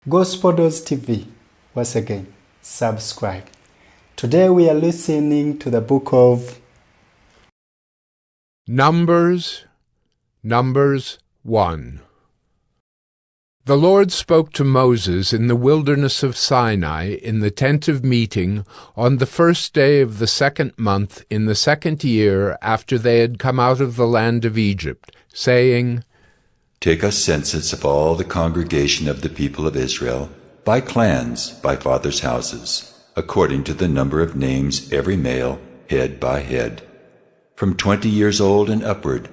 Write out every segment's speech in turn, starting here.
Gospel's TV, once again, subscribe. Today we are listening to the book of Numbers 1. The Lord spoke to Moses in the wilderness of Sinai in the tent of meeting on the first day of the second month in the second year after they had come out of the land of Egypt, saying, Take a census of all the congregation of the people of Israel, by clans, by fathers' houses, according to the number of names every male, head by head. From 20 years old and upward,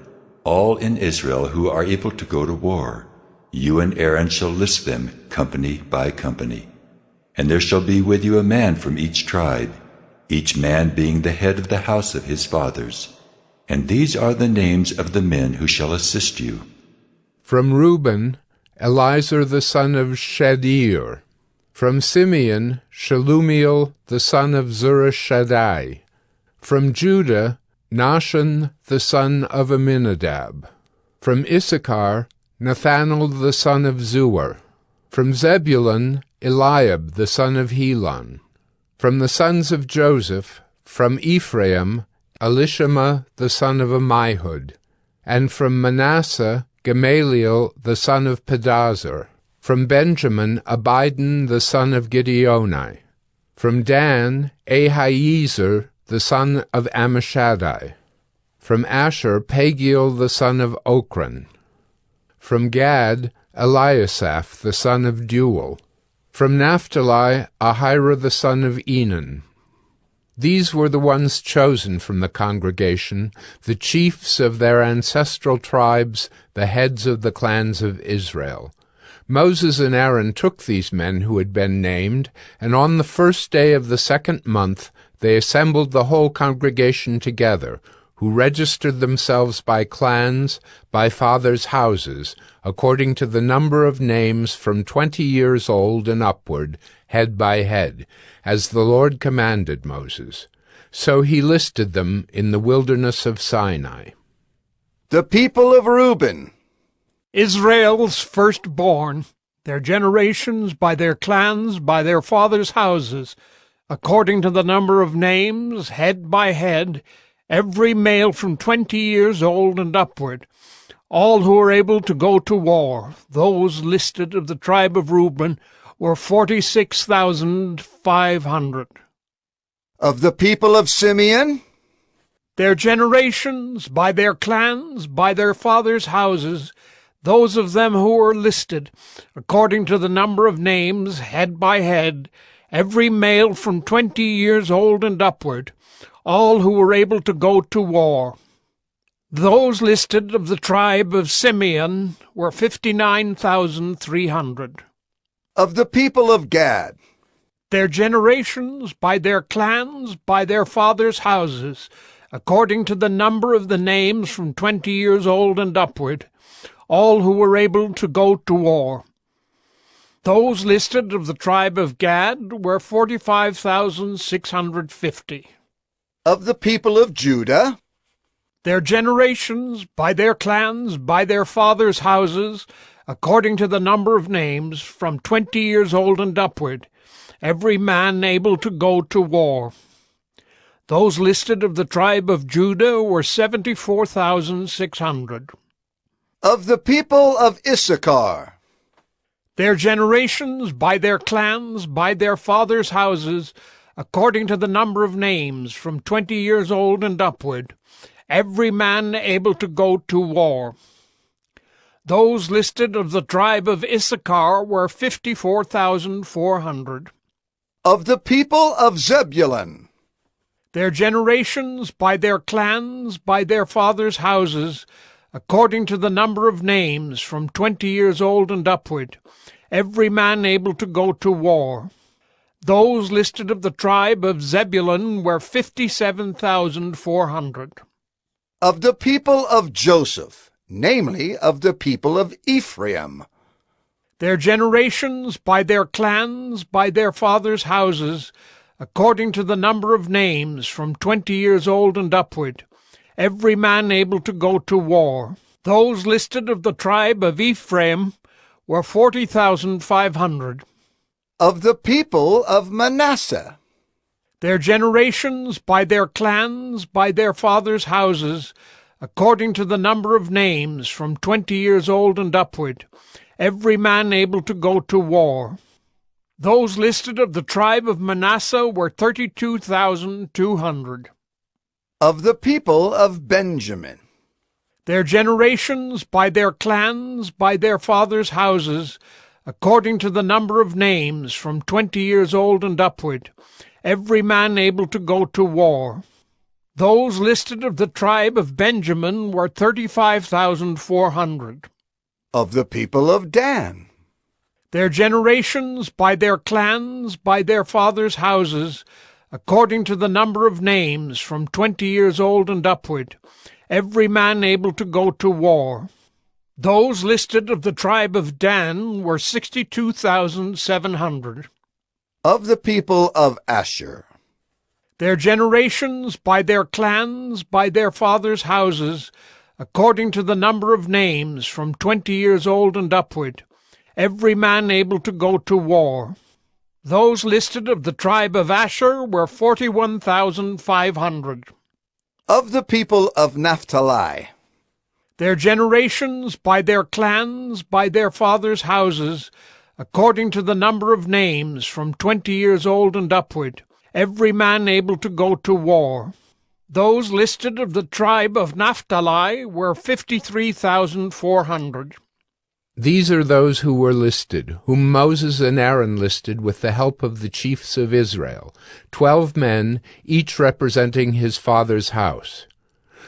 all in Israel who are able to go to war. You and Aaron shall list them company by company. And there shall be with you a man from each tribe, each man being the head of the house of his fathers. And these are the names of the men who shall assist you. From Reuben, Elizur the son of Shedeur. From Simeon, Shelumiel the son of Zurishaddai. From Judah, Nahshon the son of Amminadab. From Issachar, Nathanael the son of Zuar. From Zebulun, Eliab the son of Helon. From the sons of Joseph, from Ephraim, Elishama the son of Ammihud. And from Manasseh, Gamaliel the son of Pedazur. From Benjamin, Abidan the son of Gideoni. From Dan, Ahiezer the son of Ammishaddai. From Asher, Pagiel the son of Ochran. From Gad, Eliasaph the son of Deuel. From Naphtali, Ahira the son of Enan. These were the ones chosen from the congregation, the chiefs of their ancestral tribes, the heads of the clans of Israel. Moses and Aaron took these men who had been named, and on the first day of the second month they assembled the whole congregation together, who registered themselves by clans, by fathers' houses, according to the number of names from 20 years old and upward, head by head, as the Lord commanded Moses. So he listed them in the wilderness of Sinai. The people of Reuben, Israel's firstborn, their generations by their clans, by their fathers' houses, according to the number of names, head by head, every male from 20 years old and upward, all who were able to go to war. Those listed of the tribe of Reuben were 46,500. of the people of Simeon, Their generations, by their clans, by their fathers' houses, those of them who were listed, according to the number of names, head by head, every male from 20 years old and upward, all who were able to go to war. Those listed of the tribe of Simeon were 59,300. of the people of Gad, Their generations, by their clans, by their fathers' houses, according to the number of the names from 20 years old and upward, all who were able to go to war. Those listed of the tribe of Gad were 45,650. of the people of Judah, Their generations, by their clans, by their fathers' houses, according to the number of names, from 20 years old and upward, every man able to go to war. Those listed of the tribe of Judah were 74,600. of the people of Issachar, Their generations, by their clans, by their fathers' houses, according to the number of names, from 20 years old and upward, every man able to go to war. Those listed of the tribe of Issachar were 54,400. of the people of Zebulun, Their generations, by their clans, by their fathers' houses, according to the number of names, from 20 years old and upward, every man able to go to war. Those listed of the tribe of Zebulun were 57,400. of the people of Joseph, namely of the people of Ephraim, Their generations, by their clans, by their fathers' houses, according to the number of names, from 20 years old and upward, every man able to go to war. Those listed of the tribe of Ephraim were 40,500. Of the people of Manasseh, Their generations, by their clans, by their fathers' houses, according to the number of names, from 20 years old and upward, every man able to go to war. Those listed of the tribe of Manasseh were 32,200. of the people of Benjamin, Their generations, by their clans, by their fathers' houses, according to the number of names, from 20 years old and upward, every man able to go to war. Those listed of the tribe of Benjamin were 35,400. of the people of Dan, Their generations, by their clans, by their fathers' houses, according to the number of names, from 20 years old and upward, every man able to go to war. Those listed of the tribe of Dan were 62,700. of the people of Asher, Their generations, by their clans, by their fathers' houses, according to the number of names, from 20 years old and upward, every man able to go to war. Those listed of the tribe of Asher were 41,500. of the people of Naphtali, Their generations, by their clans, by their fathers' houses, according to the number of names, from 20 years old and upward, every man able to go to war. Those listed of the tribe of Naphtali were 53,400. These are those who were listed, whom Moses and Aaron listed with the help of the chiefs of Israel, 12 men, each representing his father's house.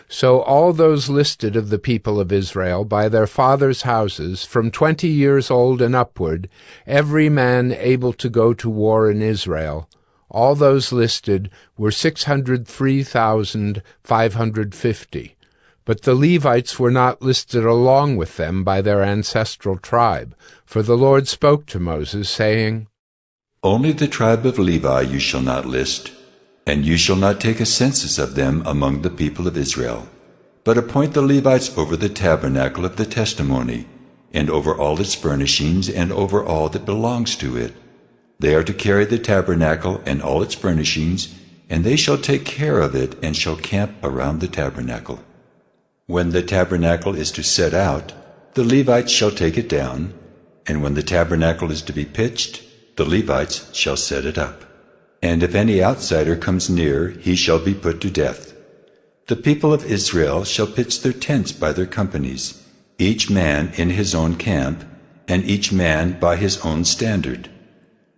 So all those listed of the people of Israel by their fathers' houses, from 20 years old and upward, every man able to go to war in Israel, all those listed were 603,550. But the Levites were not listed along with them by their ancestral tribe, for the Lord spoke to Moses, saying, Only the tribe of Levi you shall not list, and you shall not take a census of them among the people of Israel, but appoint the Levites over the tabernacle of the testimony, and over all its furnishings, and over all that belongs to it. They are to carry the tabernacle and all its furnishings, and they shall take care of it, and shall camp around the tabernacle. When the tabernacle is to set out, the Levites shall take it down, and when the tabernacle is to be pitched, the Levites shall set it up. And if any outsider comes near, he shall be put to death. The people of Israel shall pitch their tents by their companies, each man in his own camp, and each man by his own standard.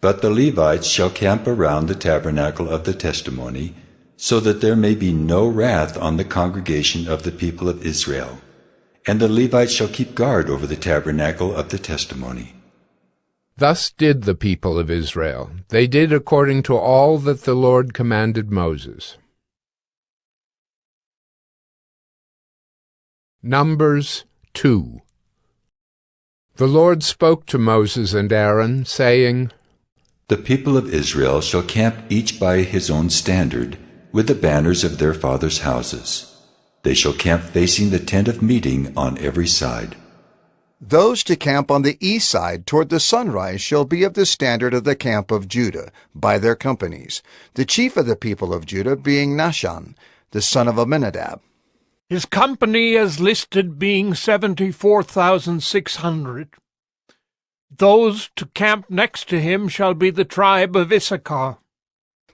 But the Levites shall camp around the tabernacle of the testimony, so that there may be no wrath on the congregation of the people of Israel. And the Levites shall keep guard over the tabernacle of the testimony. Thus did the people of Israel. They did according to all that the Lord commanded Moses. Numbers 2. The Lord spoke to Moses and Aaron, saying, The people of Israel shall camp each by his own standard, with the banners of their fathers' houses. They shall camp facing the tent of meeting on every side. those to camp on the east side toward the sunrise shall be of the standard of the camp of Judah, by their companies, the chief of the people of Judah being Nahshon, the son of Amminadab. His company as listed being 74,600. Those to camp next to him shall be the tribe of Issachar.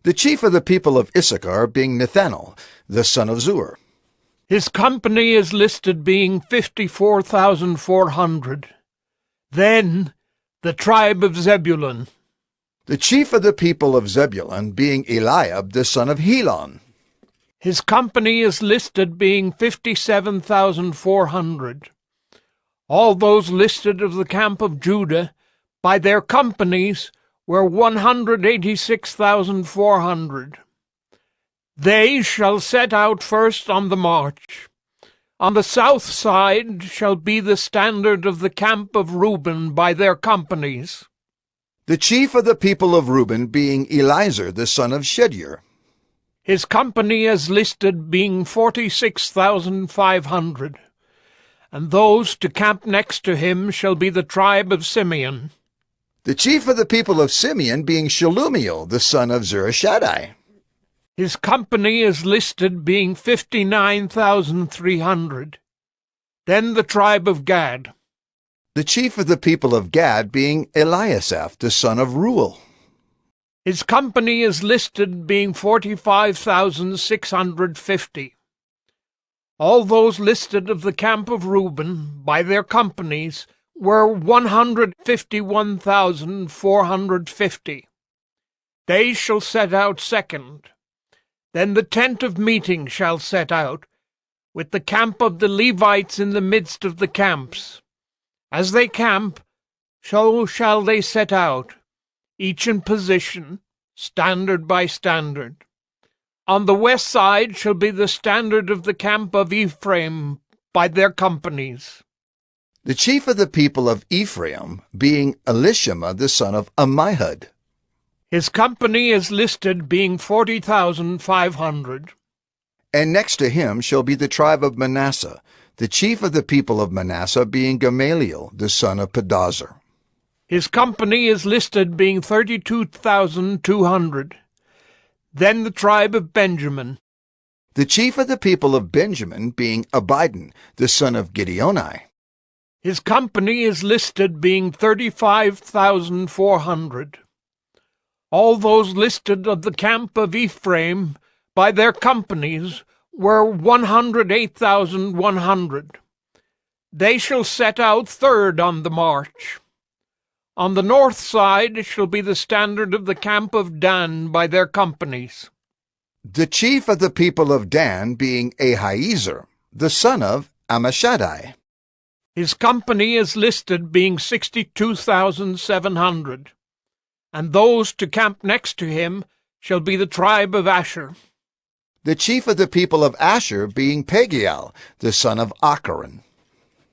The chief of the people of Issachar being Nethanel, the son of Zur. His company is listed being 54,400. Then the tribe of Zebulun. The chief of the people of Zebulun being Eliab, the son of Helon. His company is listed being 57,400. All those listed of the camp of Judah by their companies were 186,400. They shall set out first on the march. On the south side shall be the standard of the camp of Reuben by their companies. The chief of the people of Reuben being Elizur, the son of Shedeur. His company as listed being 46,500. and those to camp next to him shall be the tribe of Simeon. The chief of the people of Simeon being Shelumiel, the son of Zurishaddai. His company is listed being 59,300. Then the tribe of Gad. The chief of the people of Gad being Eliasaph, the son of Reuel. His company is listed being 45,650. All those listed of the camp of Reuben by their companies were 151,450. They shall set out second. Then the tent of meeting shall set out, with the camp of the Levites in the midst of the camps. As they camp, so shall they set out, each in position, standard by standard. On the west side shall be the standard of the camp of Ephraim by their companies. The chief of the people of Ephraim being Elishama, the son of Ammihud. His company is listed being 40,500. And next to him shall be the tribe of Manasseh, the chief of the people of Manasseh being Gamaliel, the son of Pedazur. His company is listed being 32,200. Then the tribe of Benjamin. The chief of the people of Benjamin being Abidan, the son of Gideoni. His company is listed being 35,400. All those listed of the camp of Ephraim by their companies were 108,100. They shall set out third on the march. On the north side shall be the standard of the camp of Dan by their companies. The chief of the people of Dan being Ahiezer, the son of Ammishaddai. His company is listed being 62,700. And those to camp next to him shall be the tribe of Asher. The chief of the people of Asher being Pagiel, the son of Acharon.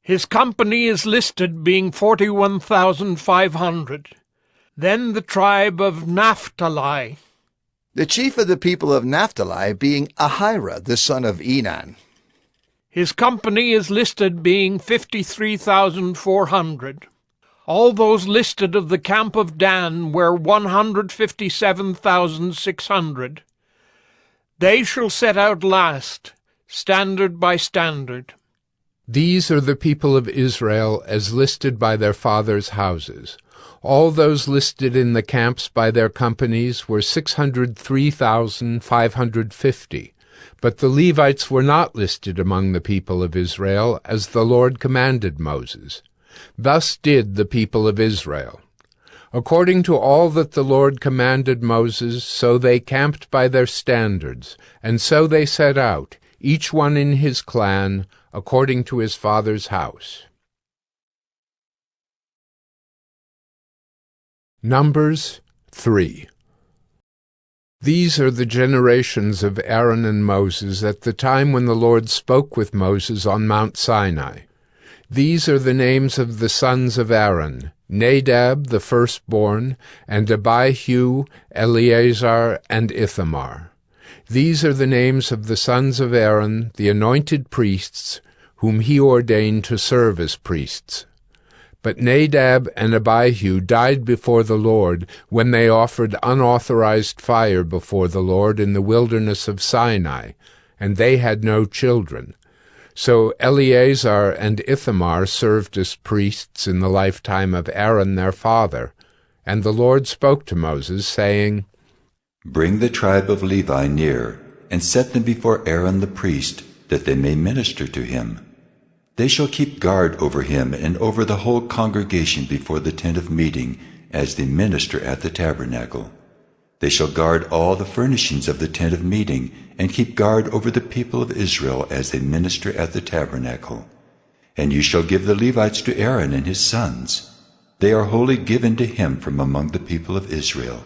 His company is listed being 41,500. Then the tribe of Naphtali. The chief of the people of Naphtali being Ahira, the son of Enan. His company is listed being 53,400. All those listed of the camp of Dan were 157,600. They shall set out last, standard by standard. These are the people of Israel as listed by their fathers' houses. All those listed in the camps by their companies were 603,550. But the Levites were not listed among the people of Israel, as the Lord commanded Moses. Thus did the people of Israel. According to all that the Lord commanded Moses, so they camped by their standards, and so they set out, each one in his clan, according to his father's house. Numbers 3. These are the generations of Aaron and Moses at the time when the Lord spoke with Moses on Mount Sinai. These are the names of the sons of Aaron, Nadab the firstborn, and Abihu, Eleazar, and Ithamar. These are the names of the sons of Aaron, the anointed priests, whom he ordained to serve as priests. But Nadab and Abihu died before the Lord when they offered unauthorized fire before the Lord in the wilderness of Sinai, and they had no children. So Eleazar and Ithamar served as priests in the lifetime of Aaron their father. And the Lord spoke to Moses, saying, Bring the tribe of Levi near, and set them before Aaron the priest, that they may minister to him. They shall keep guard over him and over the whole congregation before the tent of meeting, as they minister at the tabernacle. They shall guard all the furnishings of the tent of meeting, and keep guard over the people of Israel as they minister at the tabernacle. And you shall give the Levites to Aaron and his sons. They are wholly given to him from among the people of Israel.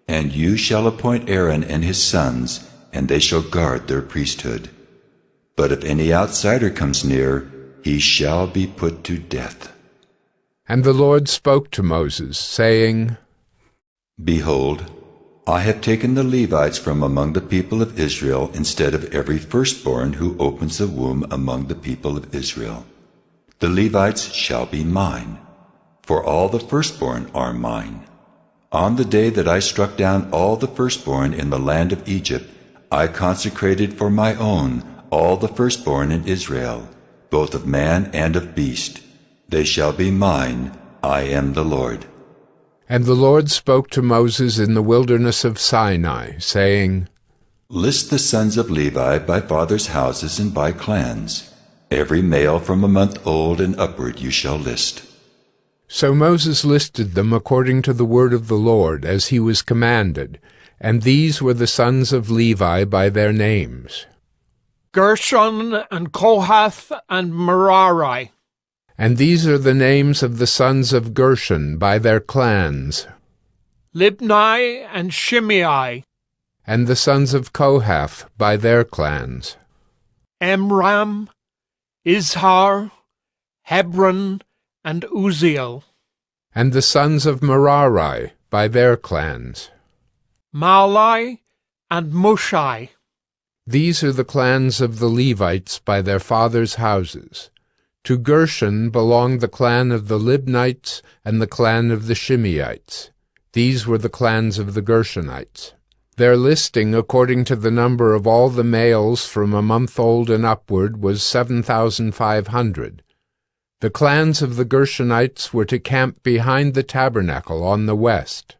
And you shall appoint Aaron and his sons, and they shall guard their priesthood. But if any outsider comes near, he shall be put to death. And the Lord spoke to Moses, saying, Behold, I have taken the Levites from among the people of Israel instead of every firstborn who opens the womb among the people of Israel. The Levites shall be mine, for all the firstborn are mine. On the day that I struck down all the firstborn in the land of Egypt, I consecrated for my own all the firstborn in Israel, both of man and of beast. They shall be mine. I am the Lord. And the Lord spoke to Moses in the wilderness of Sinai, saying, List the sons of Levi by fathers' houses and by clans. Every male from a month old and upward you shall list. So Moses listed them according to the word of the Lord, as he was commanded, and these were the sons of Levi by their names. Gershon and Kohath and Merari. And these are the names of the sons of Gershon by their clans. Libni and Shimei. And the sons of Kohath by their clans. Amram, Izhar, Hebron, and Uzziel. And the sons of Merari by their clans. Mahli and Mushai. These are the clans of the Levites by their fathers' houses. To Gershon belonged the clan of the Libnites and the clan of the Shimeites. These were the clans of the Gershonites. Their listing, according to the number of all the males from a month old and upward, was 7,500. The clans of the Gershonites were to camp behind the tabernacle on the west,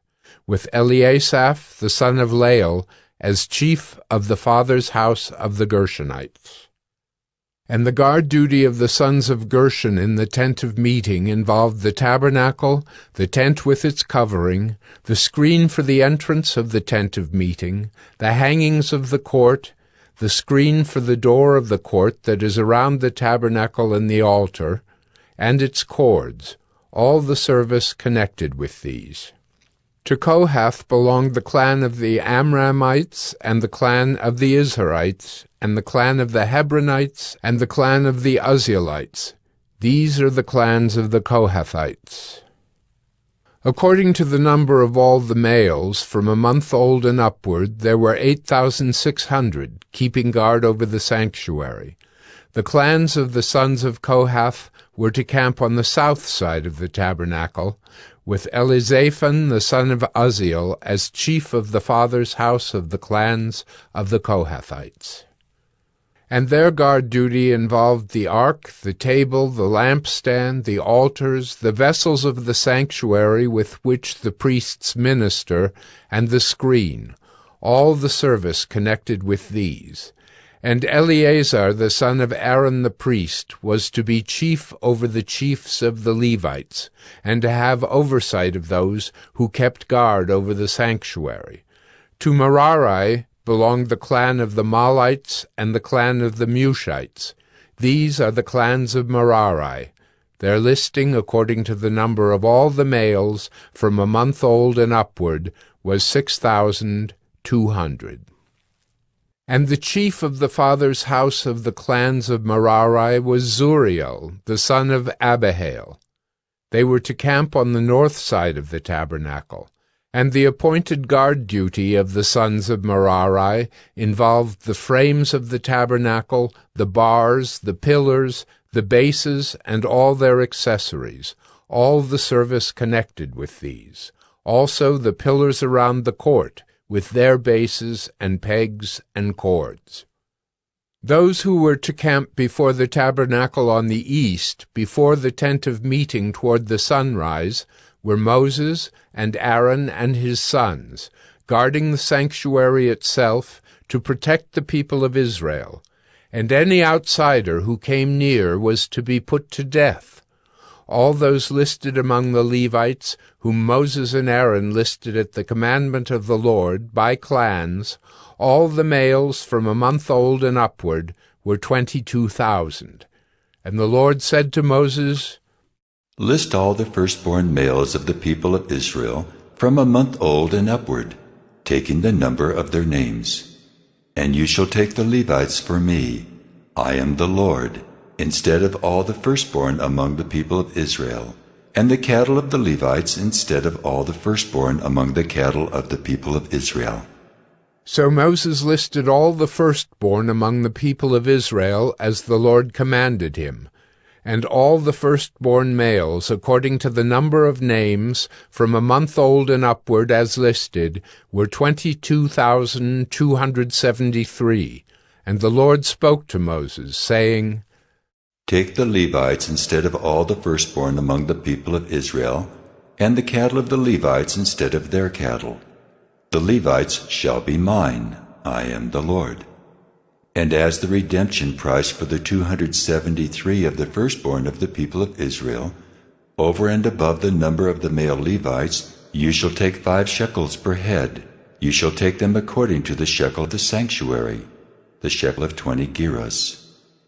with Eliasaph the son of Lael as chief of the father's house of the Gershonites. And the guard duty of the sons of Gershon in the tent of meeting involved the tabernacle, the tent with its covering, the screen for the entrance of the tent of meeting, the hangings of the court, the screen for the door of the court that is around the tabernacle and the altar, and its cords, all the service connected with these. To Kohath belonged the clan of the Amramites, and the clan of the Izharites, and the clan of the Hebronites, and the clan of the Uzzielites. These are the clans of the Kohathites. According to the number of all the males, from a month old and upward, there were 8,600, keeping guard over the sanctuary. The clans of the sons of Kohath were to camp on the south side of the tabernacle, with Elizaphan the son of Uzziel as chief of the father's house of the clans of the Kohathites. And their guard duty involved the ark, the table, the lampstand, the altars, the vessels of the sanctuary with which the priests minister, and the screen, all the service connected with these. And Eleazar the son of Aaron the priest was to be chief over the chiefs of the Levites, and to have oversight of those who kept guard over the sanctuary. To Merari belonged the clan of the Mahlites and the clan of the Mushites. These are the clans of Merari. Their listing, according to the number of all the males from a month old and upward, was 6,200. And the chief of the father's house of the clans of Merari was Zuriel, the son of Abihail. They were to camp on the north side of the tabernacle, and the appointed guard duty of the sons of Merari involved the frames of the tabernacle, the bars, the pillars, the bases, and all their accessories, all the service connected with these, also the pillars around the court, with their bases and pegs and cords. Those who were to camp before the tabernacle on the east, before the tent of meeting toward the sunrise, were Moses and Aaron and his sons, guarding the sanctuary itself to protect the people of Israel, and any outsider who came near was to be put to death. All those listed among the Levites, whom Moses and Aaron listed at the commandment of the Lord, by clans, all the males from a month old and upward, were 22,000. And the Lord said to Moses, List all the firstborn males of the people of Israel from a month old and upward, taking the number of their names. And you shall take the Levites for me. I am the Lord, instead of all the firstborn among the people of Israel, and the cattle of the Levites instead of all the firstborn among the cattle of the people of Israel. So Moses listed all the firstborn among the people of Israel as the Lord commanded him, and all the firstborn males, according to the number of names, from a month old and upward as listed, were 22,273. And the Lord spoke to Moses, saying, Take the Levites instead of all the firstborn among the people of Israel, and the cattle of the Levites instead of their cattle. The Levites shall be mine. I am the Lord. And as the redemption price for the 273 of the firstborn of the people of Israel, over and above the number of the male Levites, you shall take 5 shekels per head. You shall take them according to the shekel of the sanctuary, the shekel of 20 gerahs,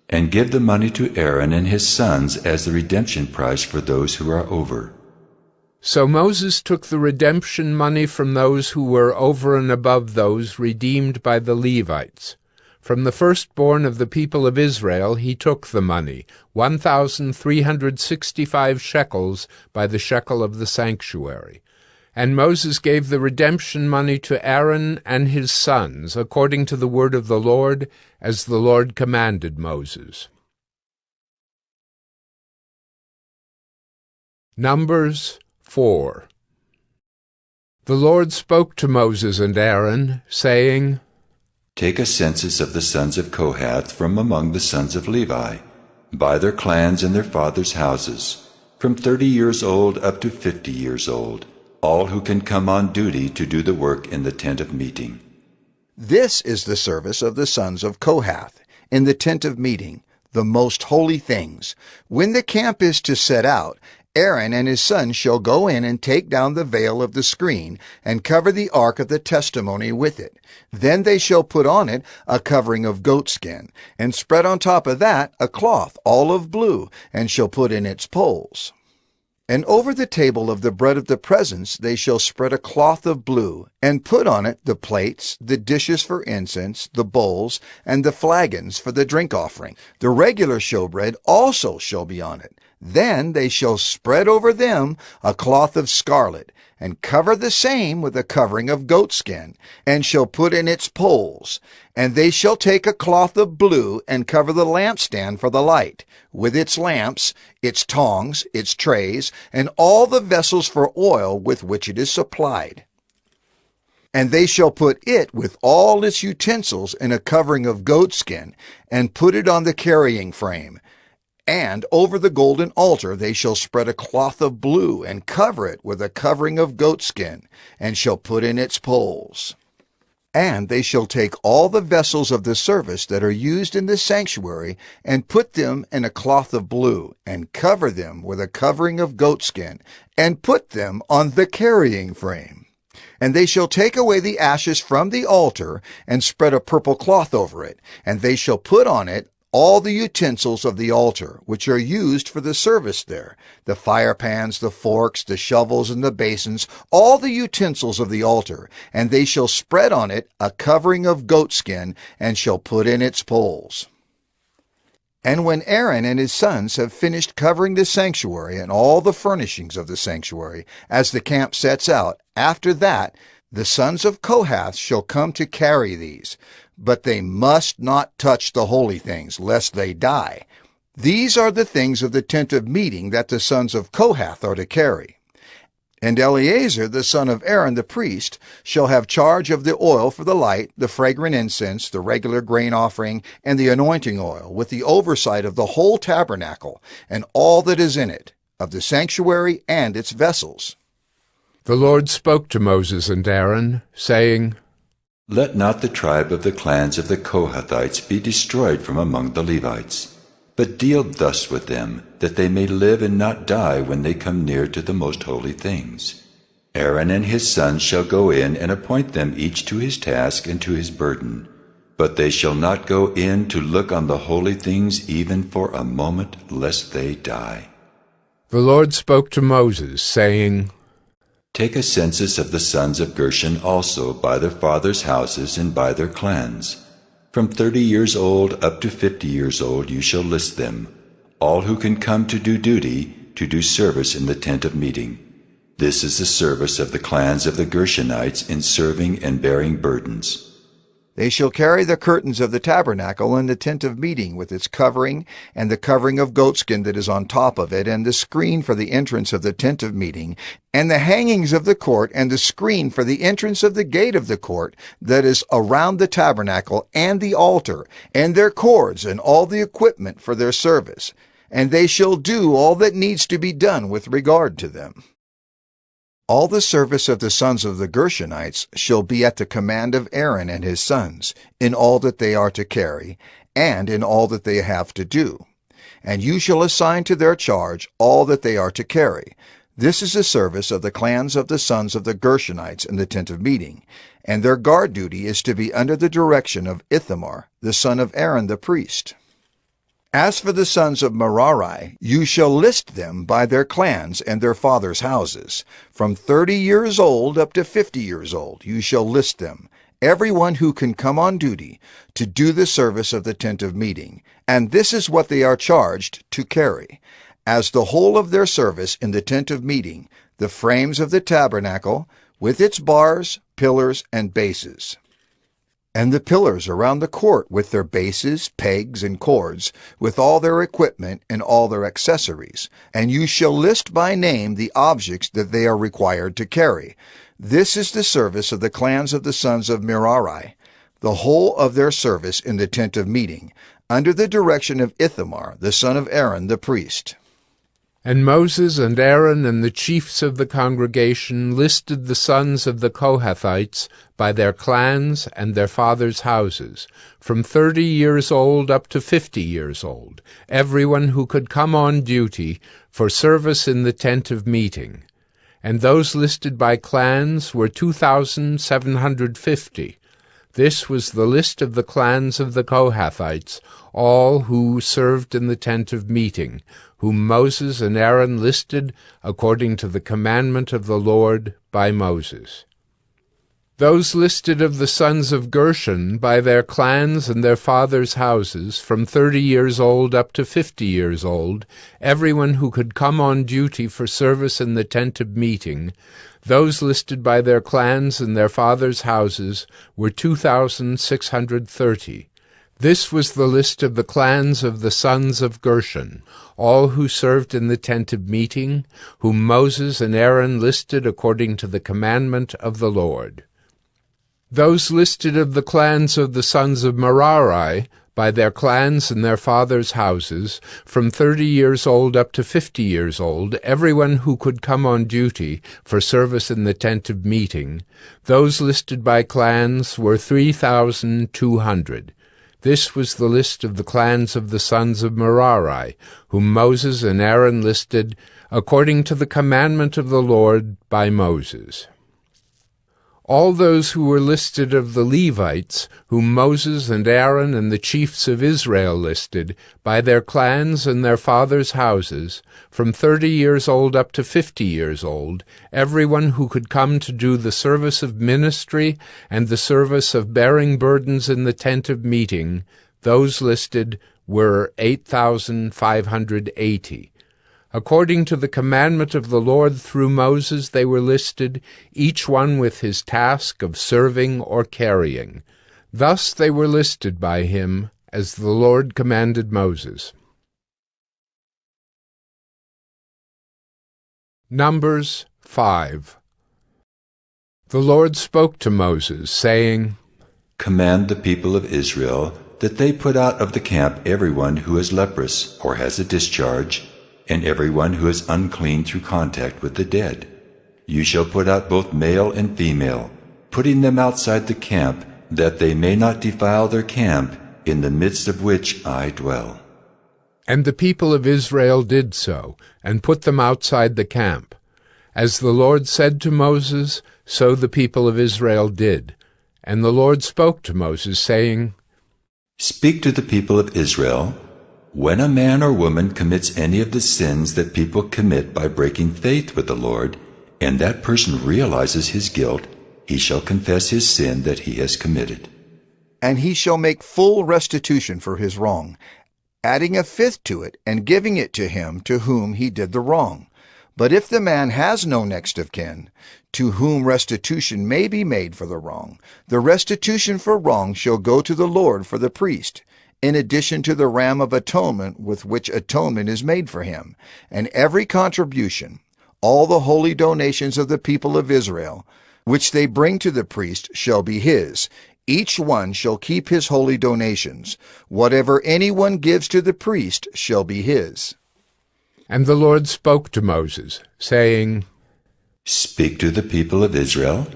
and give the money to Aaron and his sons as the redemption price for those who are over. So Moses took the redemption money from those who were over and above those redeemed by the Levites. From the firstborn of the people of Israel he took the money, 1,365 shekels by the shekel of the sanctuary. And Moses gave the redemption money to Aaron and his sons, according to the word of the Lord, as the Lord commanded Moses. Numbers 4. The Lord spoke to Moses and Aaron, saying, Take a census of the sons of Kohath from among the sons of Levi, by their clans and their fathers' houses, from 30 years old up to 50 years old, all who can come on duty to do the work in the tent of meeting. This is the service of the sons of Kohath in the tent of meeting, the most holy things. When the camp is to set out, Aaron and his sons shall go in and take down the veil of the screen and cover the ark of the testimony with it. Then they shall put on it a covering of goatskin, and spread on top of that a cloth all of blue, and shall put in its poles. And over the table of the bread of the presence they shall spread a cloth of blue, and put on it the plates, the dishes for incense, the bowls, and the flagons for the drink offering. The regular showbread also shall be on it. Then they shall spread over them a cloth of scarlet, and cover the same with a covering of goatskin, and shall put in its poles. And they shall take a cloth of blue, and cover the lampstand for the light, with its lamps, its tongs, its trays, and all the vessels for oil with which it is supplied. And they shall put it with all its utensils in a covering of goatskin, and put it on the carrying frame. And over the golden altar they shall spread a cloth of blue, and cover it with a covering of goatskin, and shall put in its poles. And they shall take all the vessels of the service that are used in the sanctuary, and put them in a cloth of blue, and cover them with a covering of goatskin, and put them on the carrying frame. And they shall take away the ashes from the altar, and spread a purple cloth over it, and they shall put on it all the utensils of the altar, which are used for the service there, the fire pans, the forks, the shovels, and the basins, all the utensils of the altar, and they shall spread on it a covering of goatskin, and shall put in its poles. And when Aaron and his sons have finished covering the sanctuary and all the furnishings of the sanctuary, as the camp sets out, after that the sons of Kohath shall come to carry these. But they must not touch the holy things, lest they die. These are the things of the tent of meeting that the sons of Kohath are to carry. And Eleazar, the son of Aaron the priest, shall have charge of the oil for the light, the fragrant incense, the regular grain offering, and the anointing oil, with the oversight of the whole tabernacle, and all that is in it, of the sanctuary and its vessels. The Lord spoke to Moses and Aaron, saying, Let not the tribe of the clans of the Kohathites be destroyed from among the Levites, but deal thus with them, that they may live and not die when they come near to the most holy things. Aaron and his sons shall go in and appoint them each to his task and to his burden, but they shall not go in to look on the holy things even for a moment, lest they die. The Lord spoke to Moses, saying, Take a census of the sons of Gershon also by their fathers' houses and by their clans. From 30 years old up to 50 years old you shall list them, all who can come to do duty, to do service in the tent of meeting. This is the service of the clans of the Gershonites in serving and bearing burdens. They shall carry the curtains of the tabernacle and the tent of meeting with its covering, and the covering of goatskin that is on top of it, and the screen for the entrance of the tent of meeting, and the hangings of the court, and the screen for the entrance of the gate of the court that is around the tabernacle, and the altar, and their cords, and all the equipment for their service. And they shall do all that needs to be done with regard to them. All the service of the sons of the Gershonites shall be at the command of Aaron and his sons, in all that they are to carry, and in all that they have to do. And you shall assign to their charge all that they are to carry. This is the service of the clans of the sons of the Gershonites in the tent of meeting, and their guard duty is to be under the direction of Ithamar, the son of Aaron the priest. As for the sons of Merari, you shall list them by their clans and their fathers' houses. From 30 years old up to 50 years old you shall list them, everyone who can come on duty to do the service of the tent of meeting, and this is what they are charged to carry. As the whole of their service in the tent of meeting, the frames of the tabernacle, with its bars, pillars, and bases, and the pillars around the court with their bases, pegs, and cords, with all their equipment and all their accessories. And you shall list by name the objects that they are required to carry. This is the service of the clans of the sons of Merari, the whole of their service in the tent of meeting, under the direction of Ithamar, the son of Aaron the priest. And Moses and Aaron and the chiefs of the congregation listed the sons of the Kohathites by their clans and their fathers' houses, from 30 years old up to 50 years old, everyone who could come on duty for service in the tent of meeting. And those listed by clans were 2,750. This was the list of the clans of the Kohathites, all who served in the tent of meeting, whom Moses and Aaron listed according to the commandment of the Lord by Moses. Those listed of the sons of Gershon by their clans and their fathers' houses, from 30 years old up to 50 years old, everyone who could come on duty for service in the tent of meeting, those listed by their clans and their fathers' houses were 2,630. This was the list of the clans of the sons of Gershon, all who served in the tent of meeting, whom Moses and Aaron listed according to the commandment of the Lord. Those listed of the clans of the sons of Merari, by their clans and their fathers' houses, from 30 years old up to 50 years old, everyone who could come on duty for service in the tent of meeting, those listed by clans were 3,200. This was the list of the clans of the sons of Merari, whom Moses and Aaron listed according to the commandment of the Lord by Moses. All those who were listed of the Levites, whom Moses and Aaron and the chiefs of Israel listed, by their clans and their fathers' houses, from 30 years old up to 50 years old, everyone who could come to do the service of ministry and the service of bearing burdens in the tent of meeting, those listed were 8,580. According to the commandment of the Lord through Moses they were listed, each one with his task of serving or carrying. Thus they were listed by him, as the Lord commanded Moses. Numbers 5. The Lord spoke to Moses, saying, Command the people of Israel that they put out of the camp everyone who is leprous or has a discharge, and everyone who is unclean through contact with the dead. You shall put out both male and female, putting them outside the camp, that they may not defile their camp, in the midst of which I dwell. And the people of Israel did so, and put them outside the camp. As the Lord said to Moses, so the people of Israel did. And the Lord spoke to Moses, saying, Speak to the people of Israel, when a man or woman commits any of the sins that people commit by breaking faith with the Lord, and that person realizes his guilt, he shall confess his sin that he has committed. And he shall make full restitution for his wrong, adding a fifth to it, and giving it to him to whom he did the wrong. But if the man has no next of kin, to whom restitution may be made for the wrong, the restitution for wrong shall go to the Lord for the priest, in addition to the ram of atonement with which atonement is made for him, and every contribution, all the holy donations of the people of Israel, which they bring to the priest, shall be his. Each one shall keep his holy donations. Whatever anyone gives to the priest shall be his. And the Lord spoke to Moses, saying, Speak to the people of Israel.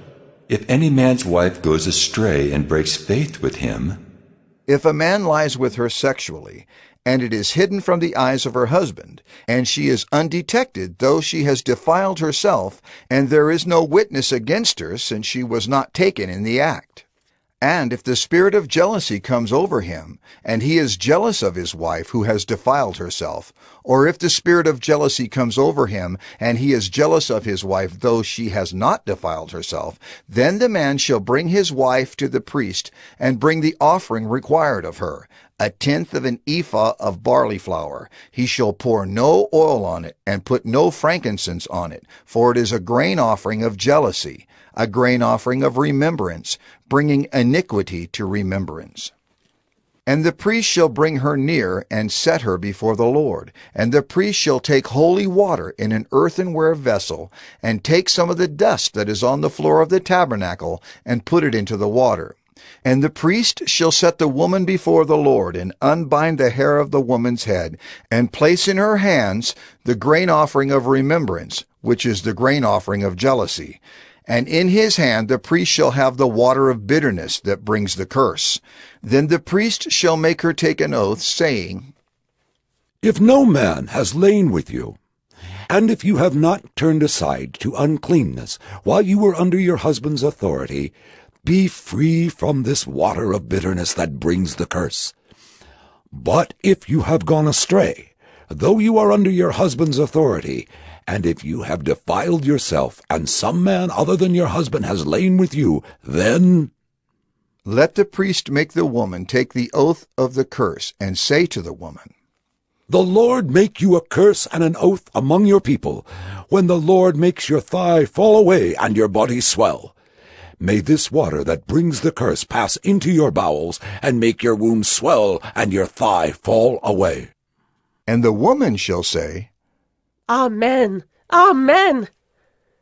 If any man's wife goes astray and breaks faith with him, if a man lies with her sexually, and it is hidden from the eyes of her husband, and she is undetected, though she has defiled herself, and there is no witness against her, since she was not taken in the act. And if the spirit of jealousy comes over him, and he is jealous of his wife who has defiled herself, or if the spirit of jealousy comes over him, and he is jealous of his wife though she has not defiled herself, then the man shall bring his wife to the priest, and bring the offering required of her, 1/10 of an ephah of barley flour. He shall pour no oil on it, and put no frankincense on it, for it is a grain offering of jealousy, a grain offering of remembrance, bringing iniquity to remembrance. And the priest shall bring her near, and set her before the Lord. And the priest shall take holy water in an earthenware vessel, and take some of the dust that is on the floor of the tabernacle, and put it into the water. And the priest shall set the woman before the Lord, and unbind the hair of the woman's head, and place in her hands the grain offering of remembrance, which is the grain offering of jealousy. And in his hand the priest shall have the water of bitterness that brings the curse. Then the priest shall make her take an oath, saying, If no man has lain with you, and if you have not turned aside to uncleanness while you were under your husband's authority, be free from this water of bitterness that brings the curse. But if you have gone astray, though you are under your husband's authority, and if you have defiled yourself, and some man other than your husband has lain with you, then let the priest make the woman take the oath of the curse, and say to the woman, The Lord make you a curse and an oath among your people, when the Lord makes your thigh fall away and your body swell. May this water that brings the curse pass into your bowels, and make your womb swell and your thigh fall away. And the woman shall say, Amen. Amen.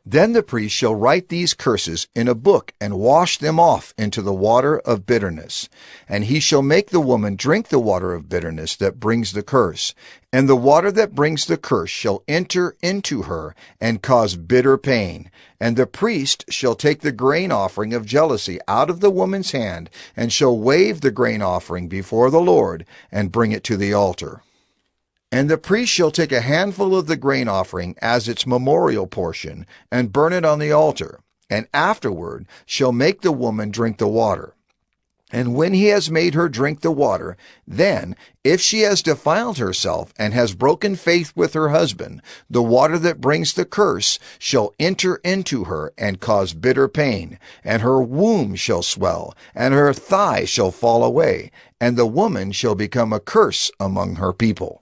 Then the priest shall write these curses in a book, and wash them off into the water of bitterness. And he shall make the woman drink the water of bitterness that brings the curse. And the water that brings the curse shall enter into her, and cause bitter pain. And the priest shall take the grain offering of jealousy out of the woman's hand, and shall wave the grain offering before the Lord, and bring it to the altar. And the priest shall take a handful of the grain offering as its memorial portion, and burn it on the altar, and afterward shall make the woman drink the water. And when he has made her drink the water, then, if she has defiled herself and has broken faith with her husband, the water that brings the curse shall enter into her and cause bitter pain, and her womb shall swell, and her thigh shall fall away, and the woman shall become a curse among her people.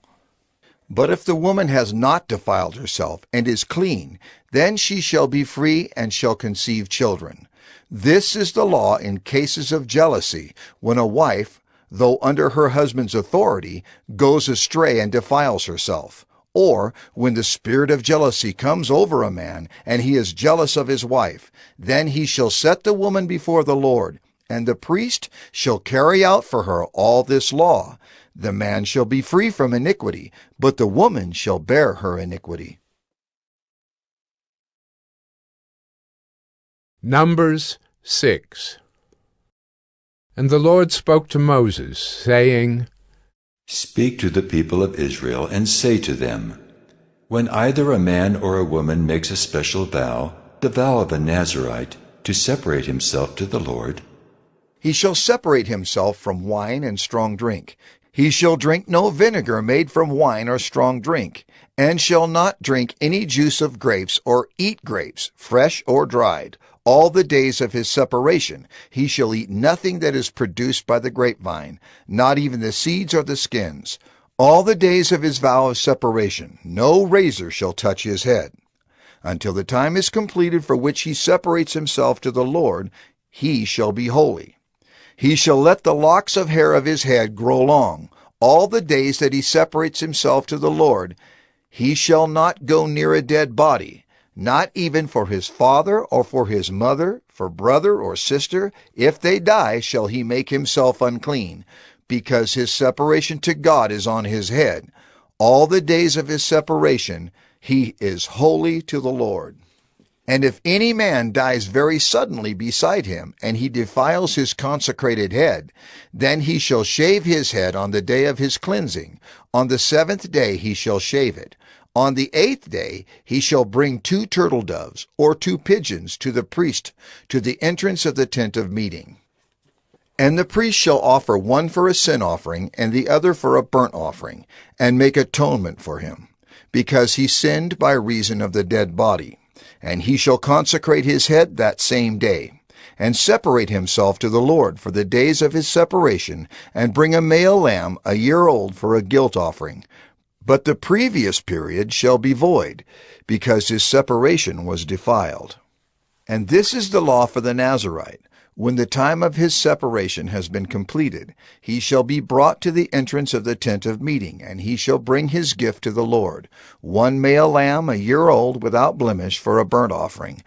But if the woman has not defiled herself and is clean, then she shall be free and shall conceive children. This is the law in cases of jealousy, when a wife, though under her husband's authority, goes astray and defiles herself, or when the spirit of jealousy comes over a man, and he is jealous of his wife. Then he shall set the woman before the Lord, and the priest shall carry out for her all this law. The man shall be free from iniquity, but the woman shall bear her iniquity. Numbers 6. And the Lord spoke to Moses, saying, Speak to the people of Israel, and say to them, When either a man or a woman makes a special vow, the vow of a Nazirite, to separate himself to the Lord, he shall separate himself from wine and strong drink. He shall drink no vinegar made from wine or strong drink, and shall not drink any juice of grapes or eat grapes, fresh or dried. All the days of his separation he shall eat nothing that is produced by the grapevine, not even the seeds or the skins. All the days of his vow of separation no razor shall touch his head. Until the time is completed for which he separates himself to the Lord, he shall be holy. He shall let the locks of hair of his head grow long. All the days that he separates himself to the Lord, he shall not go near a dead body, not even for his father or for his mother, for brother or sister. If they die, shall he make himself unclean, because his separation to God is on his head. All the days of his separation, he is holy to the Lord. And if any man dies very suddenly beside him, and he defiles his consecrated head, then he shall shave his head on the day of his cleansing. On the 7th day he shall shave it. On the 8th day he shall bring 2 turtle doves, or 2 pigeons, to the priest, to the entrance of the tent of meeting. And the priest shall offer one for a sin offering, and the other for a burnt offering, and make atonement for him, because he sinned by reason of the dead body. And he shall consecrate his head that same day, and separate himself to the Lord for the days of his separation, and bring a male lamb a year old for a guilt offering. But the previous period shall be void, because his separation was defiled. And this is the law for the Nazirite. When the time of his separation has been completed, he shall be brought to the entrance of the tent of meeting, and he shall bring his gift to the Lord, 1 male lamb a year old without blemish for a burnt offering,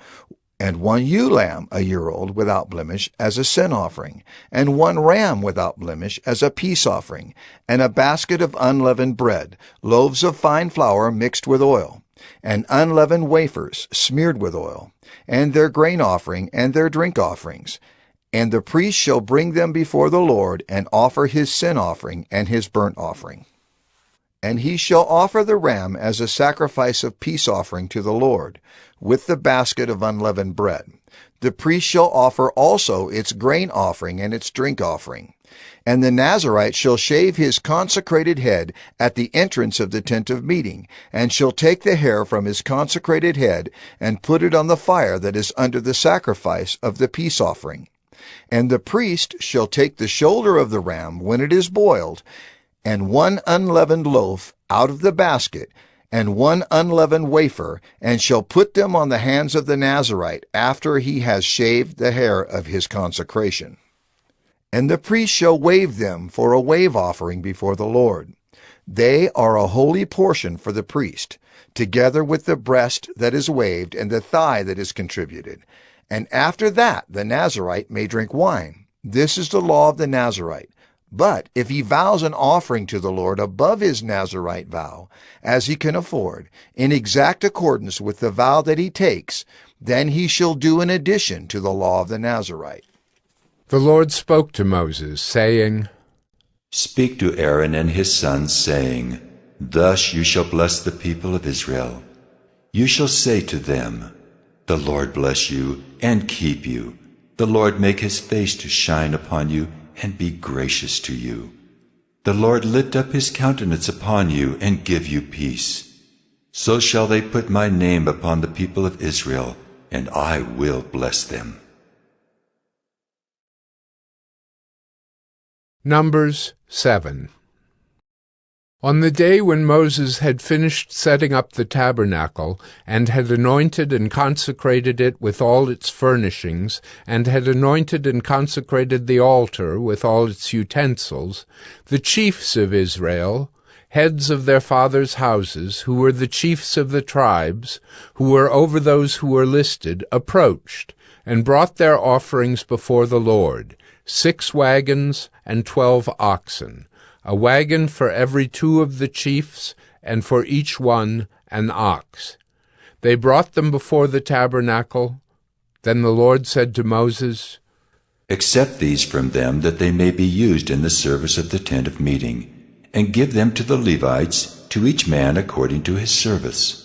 and 1 ewe lamb a year old without blemish as a sin offering, and 1 ram without blemish as a peace offering, and a basket of unleavened bread, loaves of fine flour mixed with oil, and unleavened wafers smeared with oil, and their grain offering and their drink offerings. And the priest shall bring them before the Lord, and offer his sin offering and his burnt offering. And he shall offer the ram as a sacrifice of peace offering to the Lord, with the basket of unleavened bread. The priest shall offer also its grain offering and its drink offering. And the Nazirite shall shave his consecrated head at the entrance of the tent of meeting, and shall take the hair from his consecrated head, and put it on the fire that is under the sacrifice of the peace offering. And the priest shall take the shoulder of the ram when it is boiled, and 1 unleavened loaf out of the basket, and 1 unleavened wafer, and shall put them on the hands of the Nazirite after he has shaved the hair of his consecration. And the priest shall wave them for a wave offering before the Lord. They are a holy portion for the priest, together with the breast that is waved and the thigh that is contributed. And after that the Nazirite may drink wine. This is the law of the Nazirite. But if he vows an offering to the Lord above his Nazirite vow, as he can afford, in exact accordance with the vow that he takes, then he shall do an addition to the law of the Nazirite. The Lord spoke to Moses, saying, Speak to Aaron and his sons, saying, Thus you shall bless the people of Israel. You shall say to them, The Lord bless you and keep you. The Lord make his face to shine upon you and be gracious to you. The Lord lift up his countenance upon you and give you peace. So shall they put my name upon the people of Israel, and I will bless them. Numbers 7. On the day when Moses had finished setting up the tabernacle, and had anointed and consecrated it with all its furnishings, and had anointed and consecrated the altar with all its utensils, the chiefs of Israel, heads of their fathers' houses, who were the chiefs of the tribes, who were over those who were listed, approached, and brought their offerings before the Lord, 6 wagons and 12 oxen, a wagon for every 2 of the chiefs, and for each one an ox. They brought them before the tabernacle. Then the Lord said to Moses, Accept these from them, that they may be used in the service of the tent of meeting, and give them to the Levites, to each man according to his service.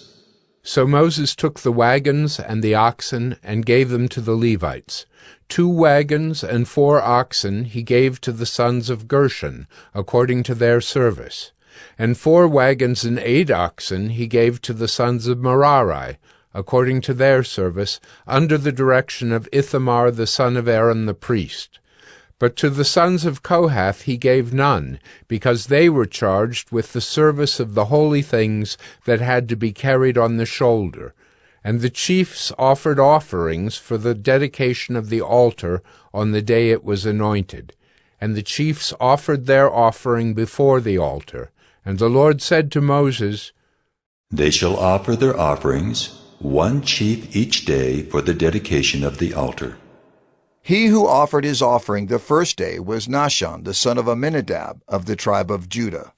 So Moses took the wagons and the oxen and gave them to the Levites. 2 wagons and 4 oxen he gave to the sons of Gershon, according to their service. And 4 wagons and 8 oxen he gave to the sons of Merari, according to their service, under the direction of Ithamar the son of Aaron the priest. But to the sons of Kohath he gave none, because they were charged with the service of the holy things that had to be carried on the shoulder. And the chiefs offered offerings for the dedication of the altar on the day it was anointed. And the chiefs offered their offering before the altar. And the Lord said to Moses, They shall offer their offerings, one chief each day for the dedication of the altar. He who offered his offering the first day was Nahshon, the son of Amminadab, of the tribe of Judah.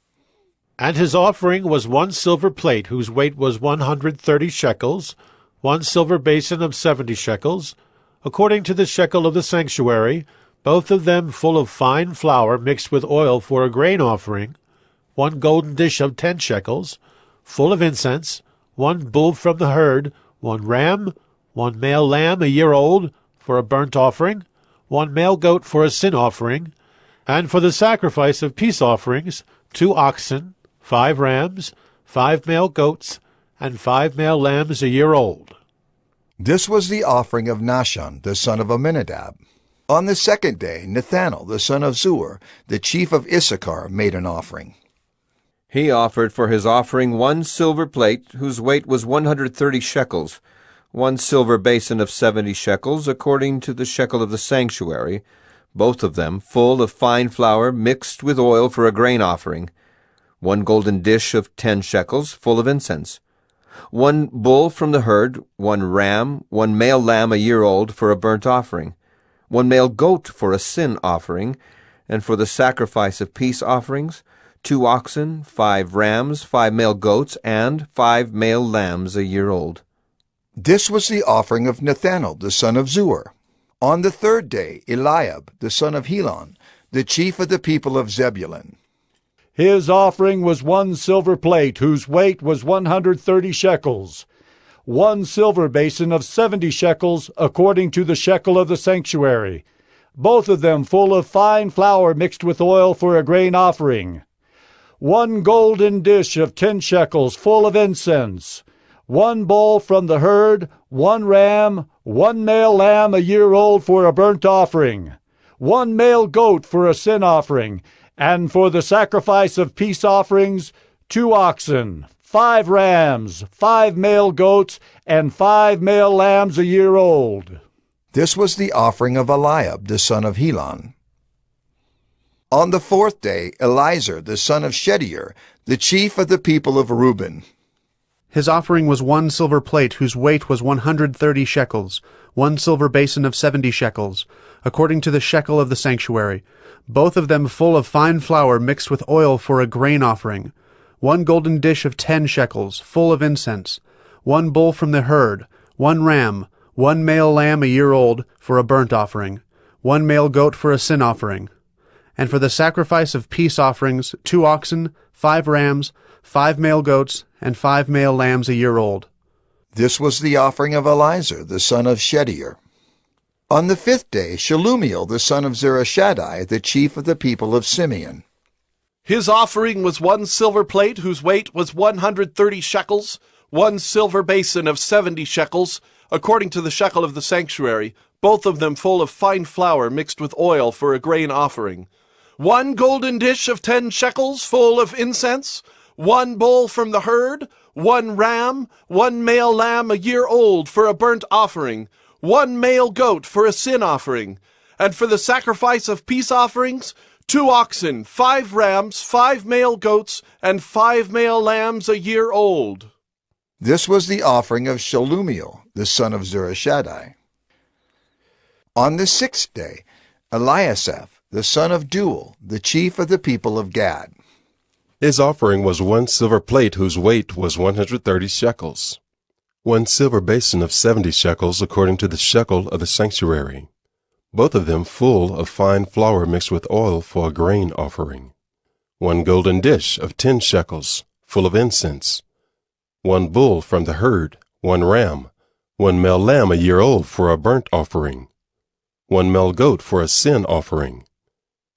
And his offering was 1 silver plate, whose weight was 130 shekels, 1 silver basin of 70 shekels, according to the shekel of the sanctuary, both of them full of fine flour mixed with oil for a grain offering, 1 golden dish of 10 shekels, full of incense, 1 bull from the herd, 1 ram, 1 male lamb a year old, for a burnt offering, 1 male goat for a sin offering, and for the sacrifice of peace offerings, 2 oxen, 5 rams, 5 male goats, and 5 male lambs a year old. This was the offering of Nahshon, the son of Amminadab. On the second day, Nethanel, the son of Zuar, the chief of Issachar, made an offering. He offered for his offering 1 silver plate, whose weight was 130 shekels, 1 silver basin of 70 shekels, according to the shekel of the sanctuary, both of them full of fine flour mixed with oil for a grain offering, 1 golden dish of 10 shekels, full of incense, 1 bull from the herd, 1 ram, 1 male lamb a year old for a burnt offering, 1 male goat for a sin offering, and for the sacrifice of peace offerings, 2 oxen, 5 rams, 5 male goats, and 5 male lambs a year old. This was the offering of Nethanel, the son of Zuar. On the third day, Eliab, the son of Helon, the chief of the people of Zebulun. His offering was 1 silver plate, whose weight was 130 shekels, 1 silver basin of 70 shekels, according to the shekel of the sanctuary, both of them full of fine flour mixed with oil for a grain offering, 1 golden dish of 10 shekels, full of incense, 1 bull from the herd, 1 ram, 1 male lamb a year old for a burnt offering, 1 male goat for a sin offering, and for the sacrifice of peace offerings, 2 oxen, 5 rams, 5 male goats, and 5 male lambs a year old. This was the offering of Eliab, the son of Helon. On the fourth day, Elizur, the son of Shedeur, the chief of the people of Reuben. His offering was 1 silver plate, whose weight was 130 shekels, 1 silver basin of 70 shekels, according to the shekel of the sanctuary, both of them full of fine flour mixed with oil for a grain offering, 1 golden dish of 10 shekels, full of incense, 1 bull from the herd, 1 ram, 1 male lamb a year old for a burnt offering, 1 male goat for a sin offering, and for the sacrifice of peace offerings, 2 oxen, 5 rams, 5 male goats, and 5 male lambs a year old. This was the offering of Elizur, the son of Shedeur. On the fifth day, Shelumiel, the son of Zurishaddai, the chief of the people of Simeon. His offering was 1 silver plate, whose weight was 130 shekels, 1 silver basin of 70 shekels, according to the shekel of the sanctuary, both of them full of fine flour mixed with oil for a grain offering, 1 golden dish of 10 shekels, full of incense, 1 bull from the herd, 1 ram, 1 male lamb a year old for a burnt offering, 1 male goat for a sin offering, and for the sacrifice of peace offerings, 2 oxen, 5 rams, 5 male goats, and 5 male lambs a year old. This was the offering of Shelumiel, the son of Zurishaddai. On the sixth day, Eliasaph, the son of Deuel, the chief of the people of Gad. His offering was 1 silver plate, whose weight was 130 shekels, 1 silver basin of 70 shekels, according to the shekel of the sanctuary, both of them full of fine flour mixed with oil for a grain offering, 1 golden dish of 10 shekels, full of incense, 1 bull from the herd, 1 ram, 1 male lamb a year old for a burnt offering, 1 male goat for a sin offering,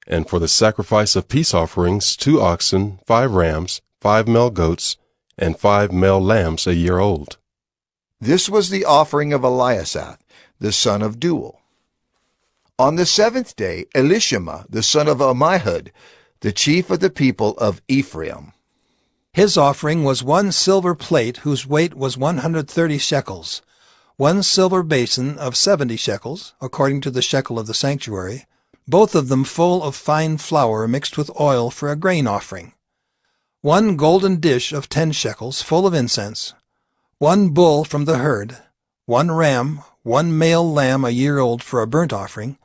and for the sacrifice of peace offerings, 2 oxen, 5 rams, 5 male goats, and 5 male lambs a year old. This was the offering of Eliasaph, the son of Deuel. On the seventh day, Elishama, the son of Ammihud, the chief of the people of Ephraim. His offering was 1 silver plate whose weight was 130 shekels, 1 silver basin of 70 shekels, according to the shekel of the sanctuary, both of them full of fine flour mixed with oil for a grain offering, 1 golden dish of 10 shekels, full of incense, 1 bull from the herd, 1 ram, 1 male lamb a year old for a burnt offering,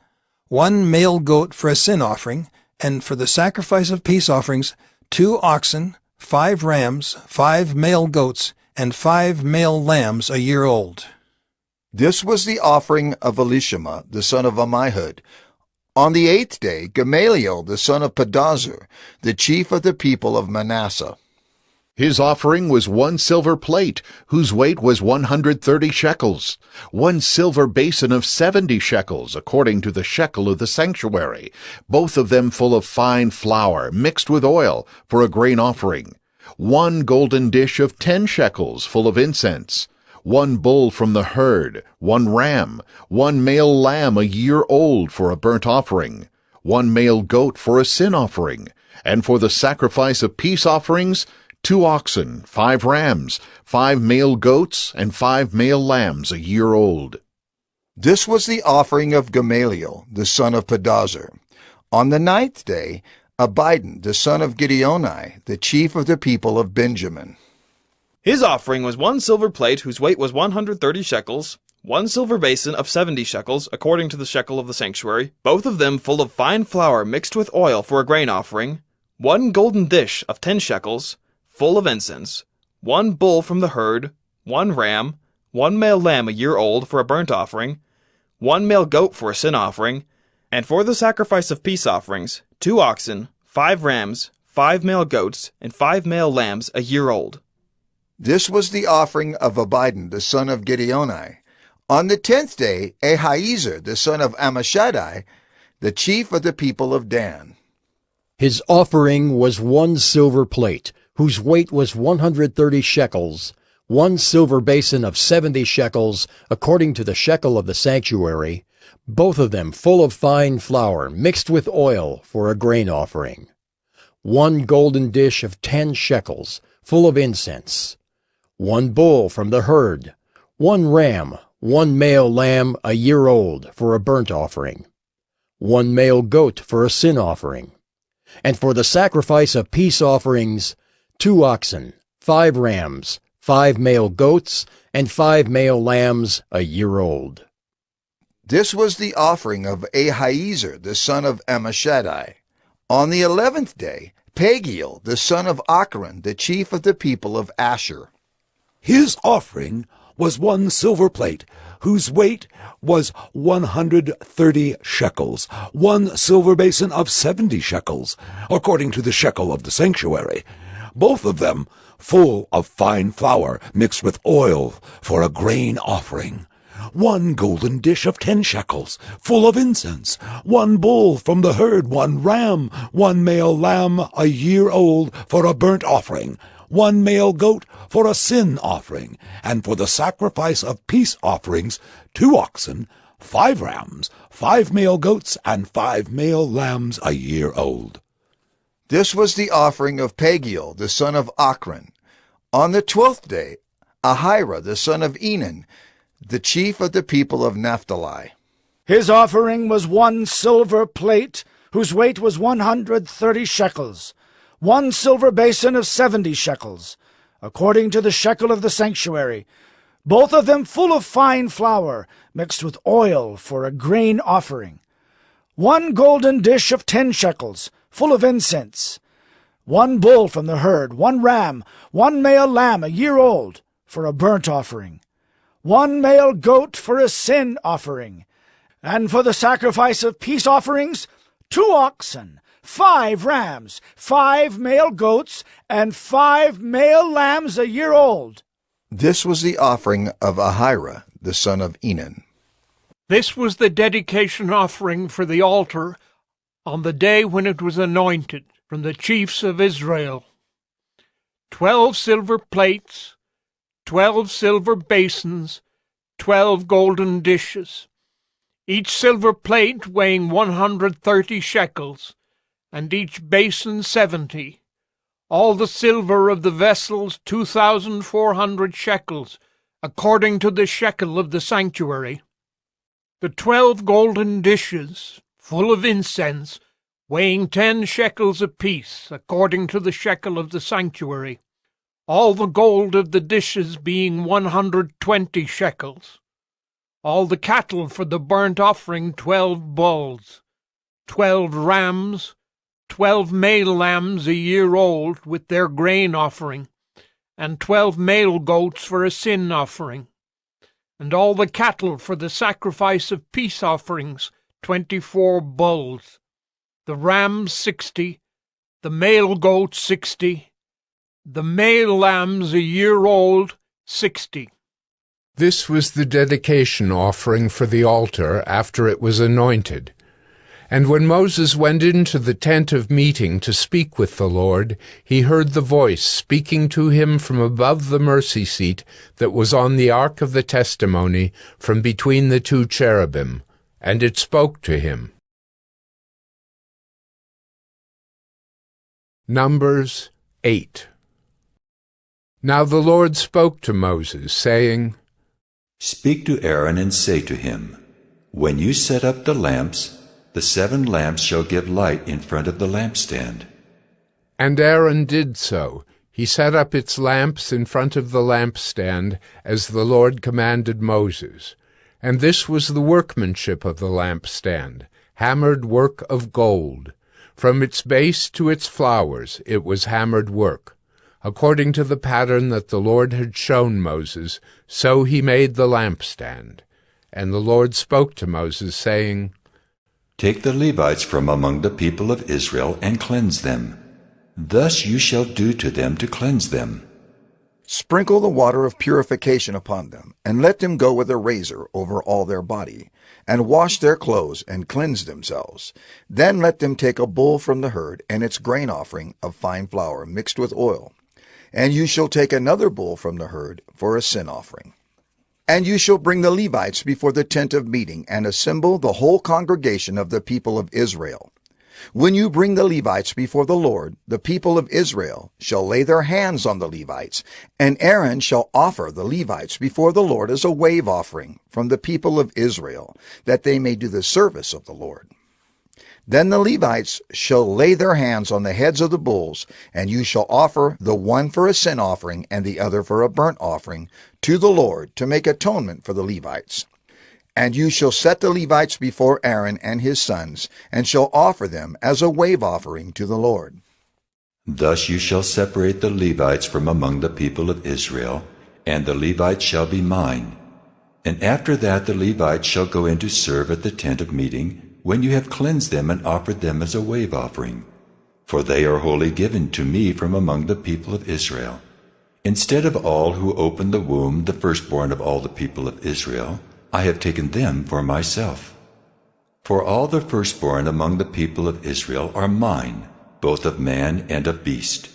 1 male goat for a sin offering, and for the sacrifice of peace offerings, 2 oxen, 5 rams, 5 male goats, and 5 male lambs a year old. This was the offering of Elishama, the son of Ammihud. On the 8th day, Gamaliel, the son of Pedazur, the chief of the people of Manasseh. His offering was 1 silver plate, whose weight was 130 shekels, 1 silver basin of 70 shekels, according to the shekel of the sanctuary, both of them full of fine flour, mixed with oil, for a grain offering, 1 golden dish of 10 shekels, full of incense, 1 bull from the herd, 1 ram, 1 male lamb a year old for a burnt offering, 1 male goat for a sin offering, and for the sacrifice of peace offerings, 2 oxen, 5 rams, 5 male goats, and 5 male lambs a year old. This was the offering of Gamaliel, the son of Pedazur. On the 9th day, Abidan, the son of Gideoni, the chief of the people of Benjamin. His offering was 1 silver plate whose weight was 130 shekels, 1 silver basin of 70 shekels, according to the shekel of the sanctuary, both of them full of fine flour mixed with oil for a grain offering, 1 golden dish of 10 shekels, full of incense, 1 bull from the herd, 1 ram, 1 male lamb a year old for a burnt offering, 1 male goat for a sin offering, and for the sacrifice of peace offerings, 2 oxen, 5 rams, 5 male goats, and 5 male lambs a year old. This was the offering of Abidan, the son of Gideoni. On the 10th day, Ahiezer, the son of Ammishaddai, the chief of the people of Dan. His offering was 1 silver plate, whose weight was 130 shekels, 1 silver basin of 70 shekels, according to the shekel of the sanctuary, both of them full of fine flour mixed with oil for a grain offering, 1 golden dish of 10 shekels, full of incense, 1 bull from the herd, 1 ram, 1 male lamb a year old for a burnt offering, 1 male goat for a sin offering, and for the sacrifice of peace offerings, 2 oxen, 5 rams, 5 male goats, and 5 male lambs a year old. This was the offering of Ahiezer, the son of Ammishaddai. On the 11th day, Pagiel, the son of Ochran, the chief of the people of Asher. His offering was 1 silver plate, whose weight was 130 shekels, 1 silver basin of 70 shekels, according to the shekel of the sanctuary, both of them full of fine flour mixed with oil for a grain offering, 1 golden dish of 10 shekels, full of incense, 1 bull from the herd, 1 ram, 1 male lamb a year old for a burnt offering, 1 male goat for a sin offering, and for the sacrifice of peace offerings, 2 oxen, 5 rams, 5 male goats, and 5 male lambs a year old. This was the offering of Pagiel, the son of Ochran. On the 12th day, Ahira, the son of Enan, the chief of the people of Naphtali. His offering was 1 silver plate, whose weight was 130 shekels, 1 silver basin of 70 shekels, according to the shekel of the sanctuary, both of them full of fine flour, mixed with oil for a grain offering, 1 golden dish of 10 shekels, full of incense, 1 bull from the herd, 1 ram, 1 male lamb a year old for a burnt offering, 1 male goat for a sin offering, and for the sacrifice of peace offerings, 2 oxen, 5 rams, 5 male goats, and 5 male lambs a year old. This was the offering of Ahira, the son of Enan. This was the dedication offering for the altar on the day when it was anointed from the chiefs of Israel. 12 silver plates, 12 silver basins, 12 golden dishes, each silver plate weighing 130 shekels, and each basin 70, All the silver of the vessels 2,400 shekels, according to the shekel of the sanctuary. The 12 golden dishes, full of incense, weighing 10 shekels apiece, according to the shekel of the sanctuary. All the gold of the dishes being 120 shekels. All the cattle for the burnt offering 12 bulls, 12 rams, 12 male lambs a year old with their grain offering, and 12 male goats for a sin offering. And all the cattle for the sacrifice of peace offerings 24 bulls, the rams 60, the male goats 60, the male lambs a year old 60. This was the dedication offering for the altar after it was anointed. And when Moses went into the tent of meeting to speak with the Lord, he heard the voice speaking to him from above the mercy seat that was on the ark of the testimony, from between the 2 cherubim, and it spoke to him. Numbers 8. Now the Lord spoke to Moses, saying, Speak to Aaron and say to him, When you set up the lamps, the 7 lamps shall give light in front of the lampstand. And Aaron did so. He set up its lamps in front of the lampstand, as the Lord commanded Moses. And this was the workmanship of the lampstand, hammered work of gold. From its base to its flowers it was hammered work. According to the pattern that the Lord had shown Moses, so he made the lampstand. And the Lord spoke to Moses, saying, Take the Levites from among the people of Israel and cleanse them. Thus you shall do to them to cleanse them. Sprinkle the water of purification upon them, and let them go with a razor over all their body, and wash their clothes and cleanse themselves. Then let them take a bull from the herd and its grain offering of fine flour mixed with oil. And you shall take another bull from the herd for a sin offering. And you shall bring the Levites before the tent of meeting, and assemble the whole congregation of the people of Israel. When you bring the Levites before the Lord, the people of Israel shall lay their hands on the Levites, and Aaron shall offer the Levites before the Lord as a wave offering from the people of Israel, that they may do the service of the Lord. Then the Levites shall lay their hands on the heads of the bulls, and you shall offer the one for a sin offering and the other for a burnt offering to the Lord, to make atonement for the Levites. And you shall set the Levites before Aaron and his sons, and shall offer them as a wave offering to the Lord. Thus you shall separate the Levites from among the people of Israel, and the Levites shall be mine. And after that the Levites shall go in to serve at the tent of meeting, when you have cleansed them and offered them as a wave offering. For they are wholly given to me from among the people of Israel. Instead of all who opened the womb, the firstborn of all the people of Israel, I have taken them for myself. For all the firstborn among the people of Israel are mine, both of man and of beast.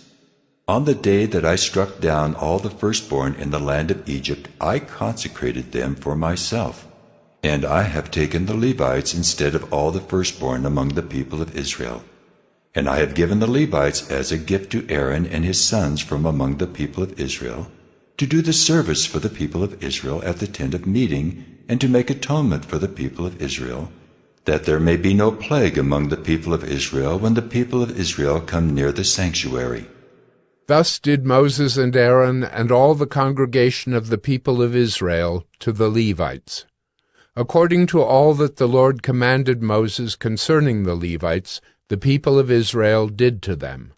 On the day that I struck down all the firstborn in the land of Egypt, I consecrated them for myself. And I have taken the Levites instead of all the firstborn among the people of Israel. And I have given the Levites as a gift to Aaron and his sons from among the people of Israel, to do the service for the people of Israel at the tent of meeting, and to make atonement for the people of Israel, that there may be no plague among the people of Israel when the people of Israel come near the sanctuary. Thus did Moses and Aaron and all the congregation of the people of Israel to the Levites. According to all that the Lord commanded Moses concerning the Levites, the people of Israel did to them.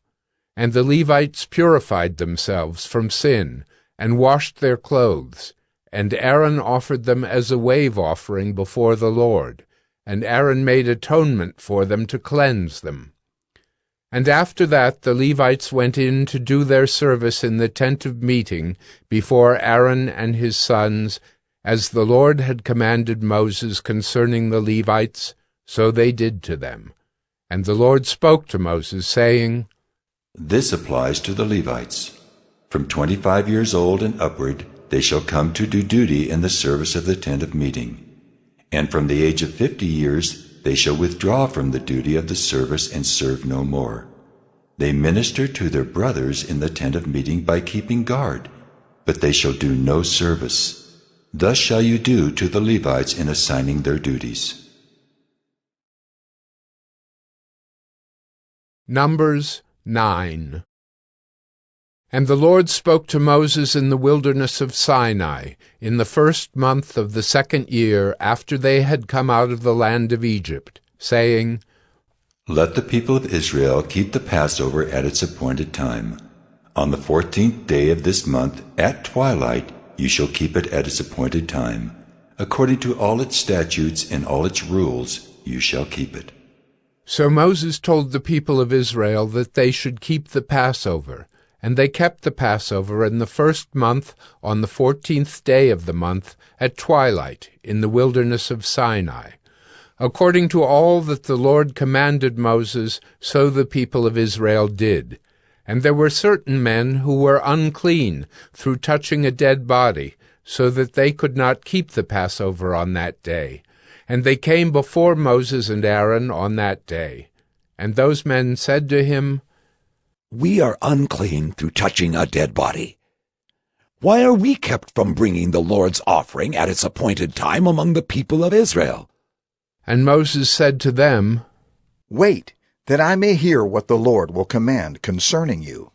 And the Levites purified themselves from sin, and washed their clothes. And Aaron offered them as a wave offering before the Lord. And Aaron made atonement for them to cleanse them. And after that the Levites went in to do their service in the tent of meeting before Aaron and his sons, as the Lord had commanded Moses concerning the Levites, so they did to them. And the Lord spoke to Moses, saying, This applies to the Levites. From 25 years old and upward they shall come to do duty in the service of the tent of meeting. And from the age of 50 years they shall withdraw from the duty of the service and serve no more. They minister to their brothers in the tent of meeting by keeping guard, but they shall do no service. Thus shall you do to the Levites in assigning their duties. Numbers 9. And the Lord spoke to Moses in the wilderness of Sinai, in the 1st month of the 2nd year after they had come out of the land of Egypt, saying, Let the people of Israel keep the Passover at its appointed time. On the 14th day of this month, at twilight, you shall keep it at its appointed time. According to all its statutes and all its rules, you shall keep it. So Moses told the people of Israel that they should keep the Passover. And they kept the Passover in the 1st month on the 14th day of the month at twilight in the wilderness of Sinai. According to all that the Lord commanded Moses, so the people of Israel did. And there were certain men who were unclean through touching a dead body, so that they could not keep the Passover on that day. And they came before Moses and Aaron on that day. And those men said to him, We are unclean through touching a dead body. Why are we kept from bringing the Lord's offering at its appointed time among the people of Israel? And Moses said to them, Wait, that I may hear what the Lord will command concerning you.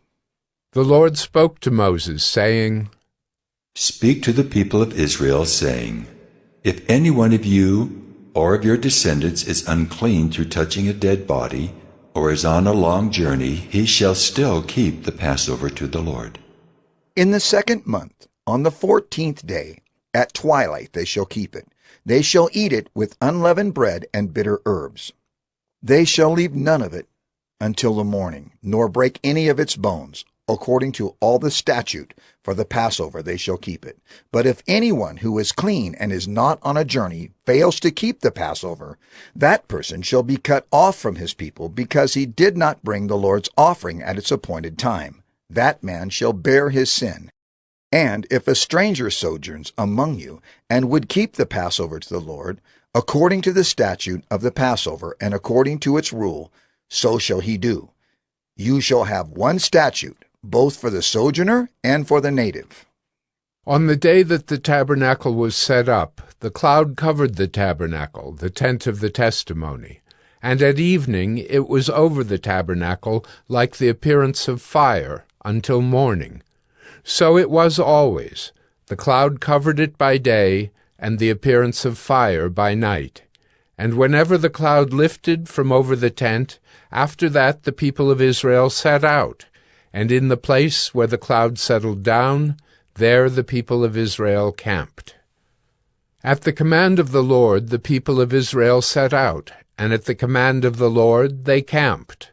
The Lord spoke to Moses, saying, Speak to the people of Israel, saying, If any one of you or of your descendants is unclean through touching a dead body, or is on a long journey, he shall still keep the Passover to the Lord. In the 2nd month, on the 14th day, at twilight they shall keep it. They shall eat it with unleavened bread and bitter herbs. They shall leave none of it until the morning, nor break any of its bones. According to all the statute for the Passover they shall keep it. But if anyone who is clean and is not on a journey fails to keep the Passover, that person shall be cut off from his people, because he did not bring the Lord's offering at its appointed time. That man shall bear his sin. And if a stranger sojourns among you, and would keep the Passover to the Lord, according to the statute of the Passover, and according to its rule, so shall he do. You shall have one statute, both for the sojourner and for the native. On the day that the tabernacle was set up, the cloud covered the tabernacle, the tent of the testimony. And at evening it was over the tabernacle like the appearance of fire until morning. So it was always. The cloud covered it by day, and the appearance of fire by night. And whenever the cloud lifted from over the tent, after that the people of Israel set out. And in the place where the cloud settled down, there the people of Israel camped. At the command of the Lord the people of Israel set out, and at the command of the Lord they camped.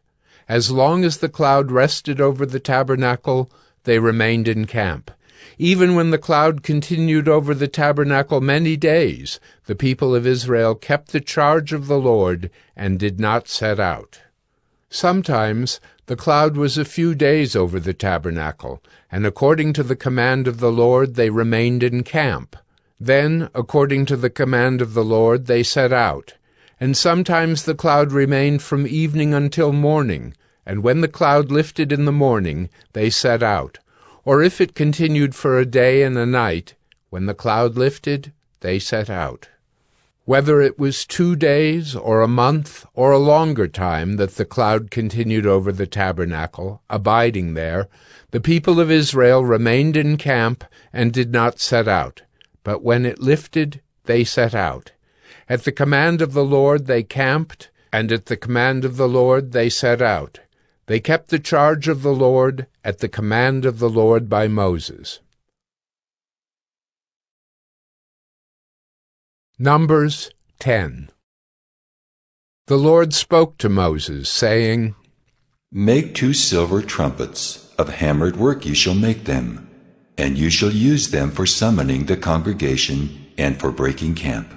As long as the cloud rested over the tabernacle, they remained in camp. Even when the cloud continued over the tabernacle many days, the people of Israel kept the charge of the Lord and did not set out. Sometimes the cloud was a few days over the tabernacle, and according to the command of the Lord they remained in camp. Then, according to the command of the Lord, they set out. And sometimes the cloud remained from evening until morning, and when the cloud lifted in the morning, they set out. Or if it continued for a day and a night, when the cloud lifted, they set out. Whether it was 2 days, or a month, or a longer time that the cloud continued over the tabernacle, abiding there, the people of Israel remained in camp and did not set out. But when it lifted, they set out. At the command of the Lord they camped, and at the command of the Lord they set out. They kept the charge of the Lord at the command of the Lord by Moses. Numbers 10. The Lord spoke to Moses, saying, Make 2 silver trumpets, of hammered work you shall make them, and you shall use them for summoning the congregation and for breaking camp.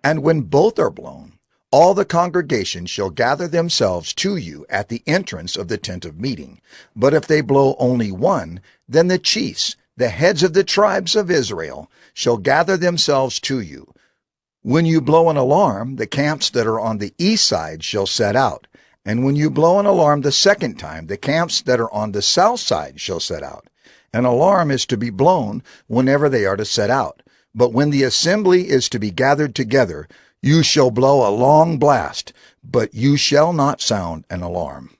And when both are blown, all the congregation shall gather themselves to you at the entrance of the tent of meeting. But if they blow only one, then the chiefs, the heads of the tribes of Israel, shall gather themselves to you. When you blow an alarm, the camps that are on the east side shall set out, And when you blow an alarm the second time, the camps that are on the south side shall set out. An alarm is to be blown whenever they are to set out. But when the assembly is to be gathered together, you shall blow a long blast, but you shall not sound an alarm.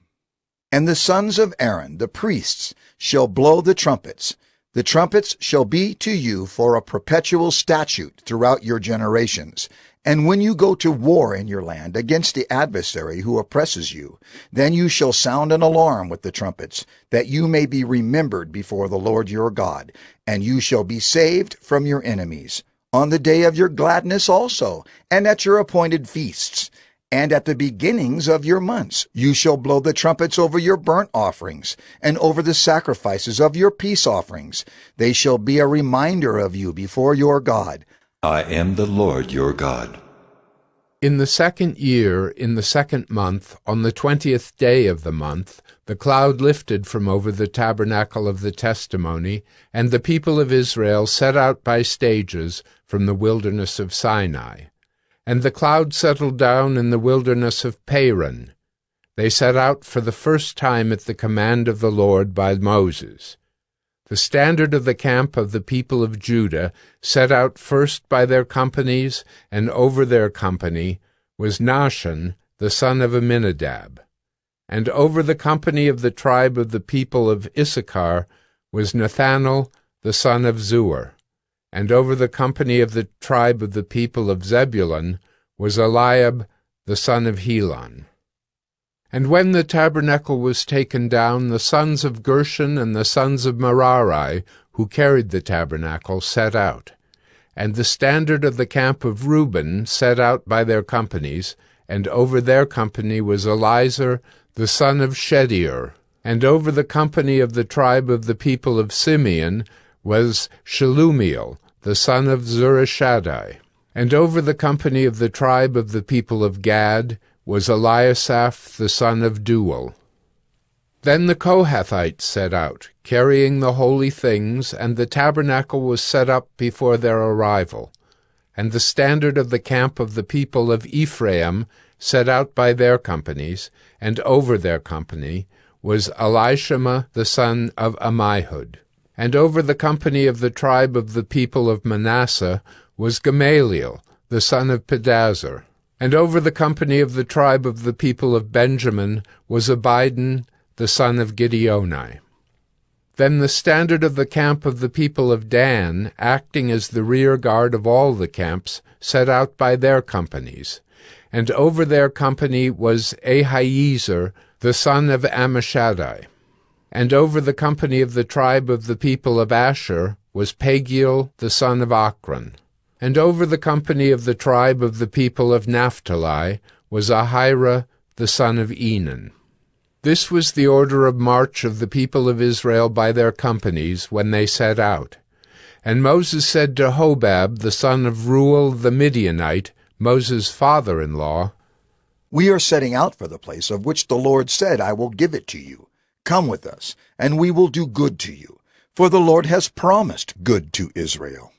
And the sons of Aaron, the priests, shall blow the trumpets. The trumpets shall be to you for a perpetual statute throughout your generations. And when you go to war in your land against the adversary who oppresses you, then you shall sound an alarm with the trumpets, that you may be remembered before the Lord your God, and you shall be saved from your enemies. On the day of your gladness also, and at your appointed feasts, and at the beginnings of your months, you shall blow the trumpets over your burnt offerings, and over the sacrifices of your peace offerings. They shall be a reminder of you before your God. I am the Lord your God. In the 2nd year, in the 2nd month, on the 20th day of the month, the cloud lifted from over the tabernacle of the testimony, and the people of Israel set out by stages from the wilderness of Sinai. And the cloud settled down in the wilderness of Paran. They set out for the first time at the command of the Lord by Moses. The standard of the camp of the people of Judah set out first by their companies, and over their company was Nahshon, the son of Amminadab. And over the company of the tribe of the people of Issachar was Nathanael, the son of Zuar. And over the company of the tribe of the people of Zebulun was Eliab, the son of Helon. And when the tabernacle was taken down, the sons of Gershon and the sons of Merari, who carried the tabernacle, set out. And the standard of the camp of Reuben set out by their companies, and over their company was Elizur, the son of Shedeur. And over the company of the tribe of the people of Simeon was Shelumiel, the son of Zurishaddai. And over the company of the tribe of the people of Gad was Eliasaph, the son of Deuel. Then the Kohathites set out, carrying the holy things, and the tabernacle was set up before their arrival. And the standard of the camp of the people of Ephraim set out by their companies, and over their company was Elishama, the son of Ammihud. And over the company of the tribe of the people of Manasseh was Gamaliel, the son of Pedazur. And over the company of the tribe of the people of Benjamin was Abidan, the son of Gideoni. Then the standard of the camp of the people of Dan, acting as the rear guard of all the camps, set out by their companies. And over their company was Ahiezer, the son of Ammishaddai. And over the company of the tribe of the people of Asher was Pagiel, the son of Ochran. And over the company of the tribe of the people of Naphtali was Ahira, the son of Enan. This was the order of march of the people of Israel by their companies when they set out. And Moses said to Hobab, the son of Reuel the Midianite, Moses' father-in-law, We are setting out for the place of which the Lord said, I will give it to you. Come with us, and we will do good to you, for the Lord has promised good to Israel.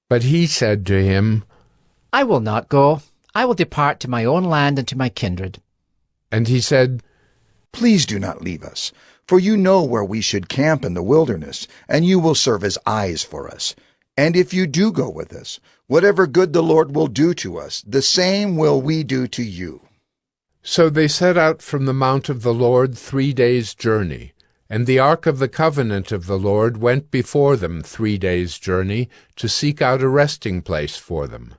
But he said to him, I will not go. I will depart to my own land and to my kindred. And he said, Please do not leave us, for you know where we should camp in the wilderness, and you will serve as eyes for us. And if you do go with us, whatever good the Lord will do to us, the same will we do to you. So they set out from the mount of the Lord 3 days' journey. And the ark of the covenant of the Lord went before them 3 days' journey to seek out a resting place for them.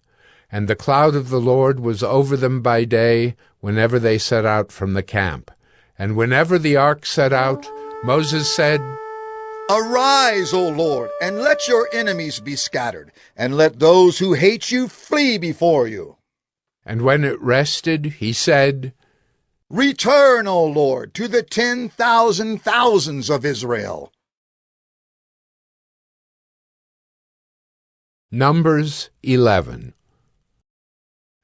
And the cloud of the Lord was over them by day whenever they set out from the camp. And whenever the ark set out, Moses said, Arise, O Lord, and let your enemies be scattered, and let those who hate you flee before you. And when it rested, he said, Return, O Lord, to the 10,000 thousands of Israel. Numbers 11.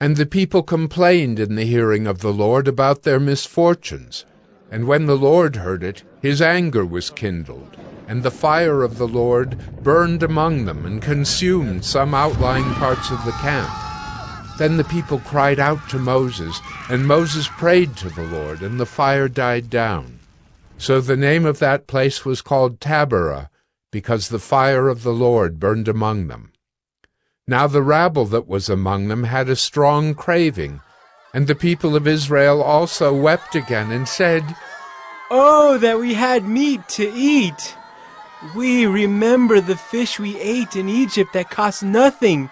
And the people complained in the hearing of the Lord about their misfortunes. And when the Lord heard it, his anger was kindled, and the fire of the Lord burned among them and consumed some outlying parts of the camp. Then the people cried out to Moses, and Moses prayed to the Lord, and the fire died down. So the name of that place was called Taberah, because the fire of the Lord burned among them. Now the rabble that was among them had a strong craving, and the people of Israel also wept again, and said, "Oh, that we had meat to eat! We remember the fish we ate in Egypt that cost nothing,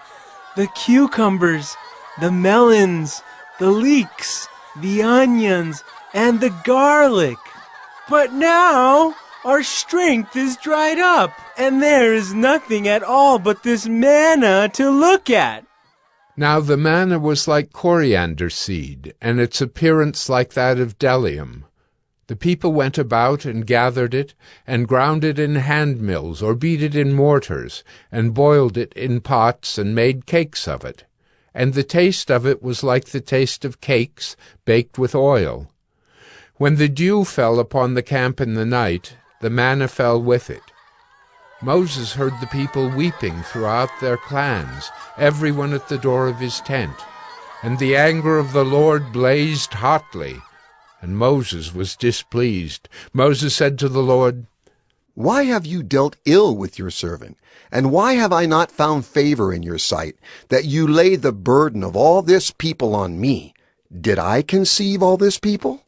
the cucumbers, the melons, the leeks, the onions, and the garlic. But now our strength is dried up, and there is nothing at all but this manna to look at." Now the manna was like coriander seed, and its appearance like that of bdellium. The people went about and gathered it, and ground it in handmills, or beat it in mortars, and boiled it in pots, and made cakes of it. And the taste of it was like the taste of cakes baked with oil. When the dew fell upon the camp in the night, the manna fell with it. Moses heard the people weeping throughout their clans, every one at the door of his tent. And the anger of the Lord blazed hotly, and Moses was displeased. Moses said to the Lord, "Why have you dealt ill with your servant? And why have I not found favor in your sight, that you lay the burden of all this people on me? Did I conceive all this people?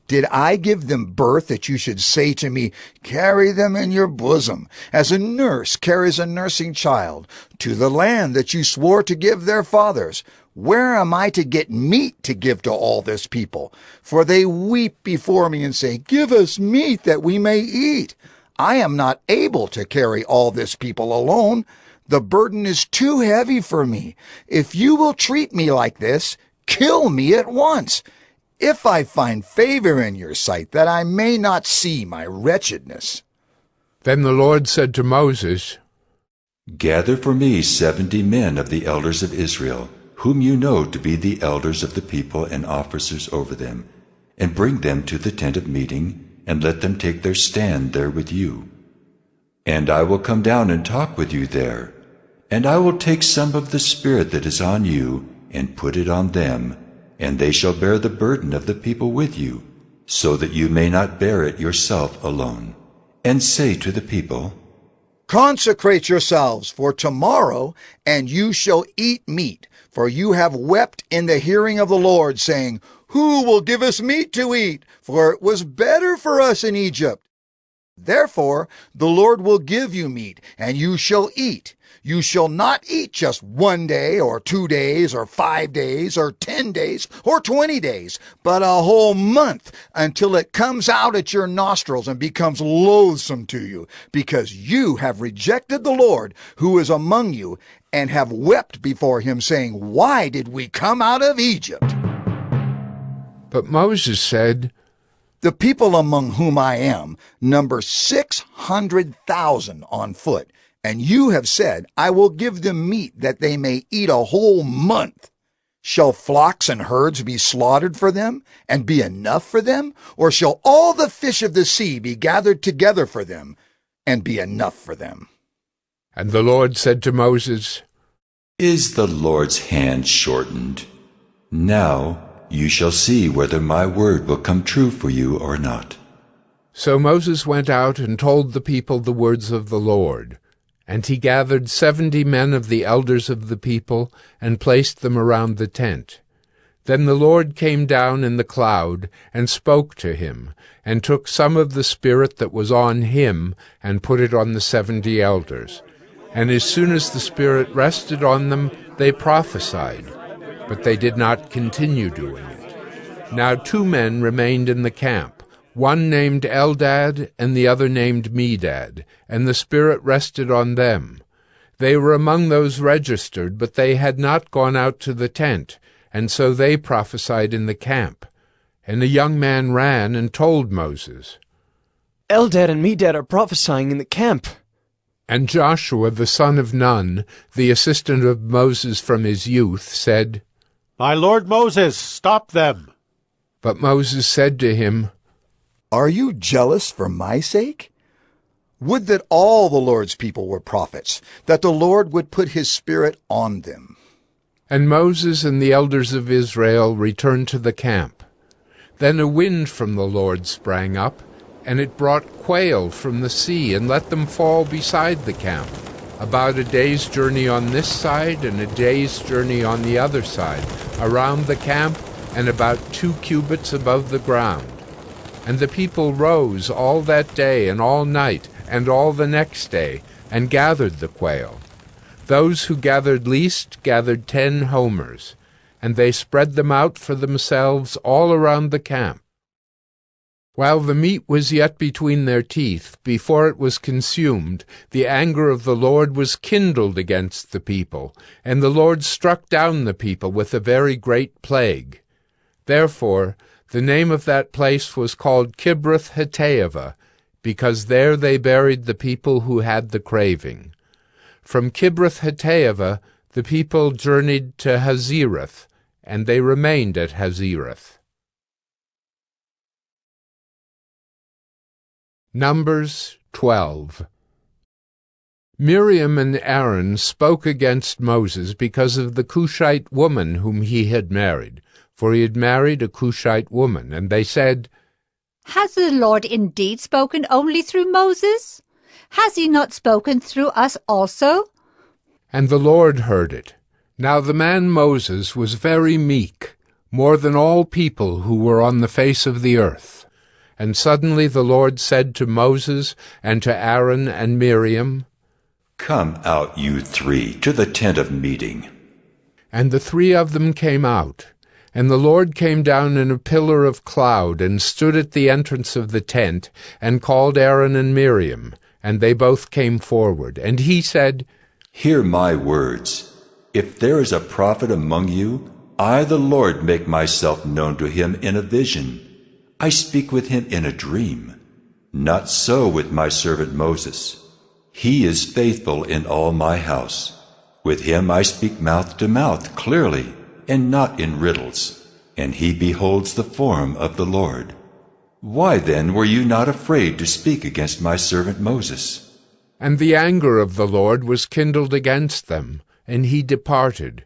Did I give them birth that you should say to me, 'Carry them in your bosom, as a nurse carries a nursing child, to the land that you swore to give their fathers'? Where am I to get meat to give to all this people? For they weep before me and say, 'Give us meat that we may eat.' I am not able to carry all this people alone. The burden is too heavy for me. If you will treat me like this, kill me at once, if I find favor in your sight, that I may not see my wretchedness." Then the Lord said to Moses, "Gather for me 70 men of the elders of Israel, whom you know to be the elders of the people and officers over them, and bring them to the tent of meeting, and let them take their stand there with you. And I will come down and talk with you there, and I will take some of the Spirit that is on you, and put it on them, and they shall bear the burden of the people with you, so that you may not bear it yourself alone. And say to the people, 'Consecrate yourselves for tomorrow, and you shall eat meat, for you have wept in the hearing of the Lord, saying, Who will give us meat to eat? For it was better for us in Egypt.' Therefore the Lord will give you meat, and you shall eat. You shall not eat just 1 day, or 2 days, or 5 days, or 10 days, or 20 days, but a whole month, until it comes out at your nostrils and becomes loathsome to you, because you have rejected the Lord who is among you, and have wept before him, saying, 'Why did we come out of Egypt?'" But Moses said, "The people among whom I am number 600,000 on foot, and you have said, 'I will give them meat that they may eat a whole month.' Shall flocks and herds be slaughtered for them, and be enough for them? Or shall all the fish of the sea be gathered together for them, and be enough for them?" And the Lord said to Moses, "Is the Lord's hand shortened? Now you shall see whether my word will come true for you or not." So Moses went out and told the people the words of the Lord. And he gathered 70 men of the elders of the people, and placed them around the tent. Then the Lord came down in the cloud, and spoke to him, and took some of the Spirit that was on him, and put it on the 70 elders. And as soon as the Spirit rested on them, they prophesied, but they did not continue doing it. Now 2 men remained in the camp, one named Eldad, and the other named Medad, and the Spirit rested on them. They were among those registered, but they had not gone out to the tent, and so they prophesied in the camp. And a young man ran and told Moses, "Eldad and Medad are prophesying in the camp." And Joshua the son of Nun, the assistant of Moses from his youth, said, "My lord Moses, stop them." But Moses said to him, "Are you jealous for my sake? Would that all the Lord's people were prophets, that the Lord would put his Spirit on them." And Moses and the elders of Israel returned to the camp. Then a wind from the Lord sprang up, and it brought quail from the sea and let them fall beside the camp, about a day's journey on this side and a day's journey on the other side, around the camp and about 2 cubits above the ground. And the people rose all that day and all night and all the next day, and gathered the quail. Those who gathered least gathered 10 homers, and they spread them out for themselves all around the camp. While the meat was yet between their teeth, before it was consumed, the anger of the Lord was kindled against the people, and the Lord struck down the people with a very great plague. Therefore the name of that place was called Kibroth-Hattaavah, because there they buried the people who had the craving. From Kibroth-Hattaavah the people journeyed to Hazerath, and they remained at Hazerath. Numbers 12. Miriam and Aaron spoke against Moses because of the Cushite woman whom he had married, for he had married a Cushite woman, and they said, "Has the Lord indeed spoken only through Moses? Has he not spoken through us also?" And the Lord heard it. Now the man Moses was very meek, more than all people who were on the face of the earth. And suddenly the Lord said to Moses and to Aaron and Miriam, "Come out, you 3, to the tent of meeting." And the 3 of them came out. And the Lord came down in a pillar of cloud, and stood at the entrance of the tent, and called Aaron and Miriam, and they both came forward. And he said, "Hear my words. If there is a prophet among you, I, the Lord, make myself known to him in a vision. I speak with him in a dream. Not so with my servant Moses. He is faithful in all my house. With him I speak mouth to mouth, clearly, and not in riddles, and he beholds the form of the Lord. Why then were you not afraid to speak against my servant Moses?" And the anger of the Lord was kindled against them, and he departed.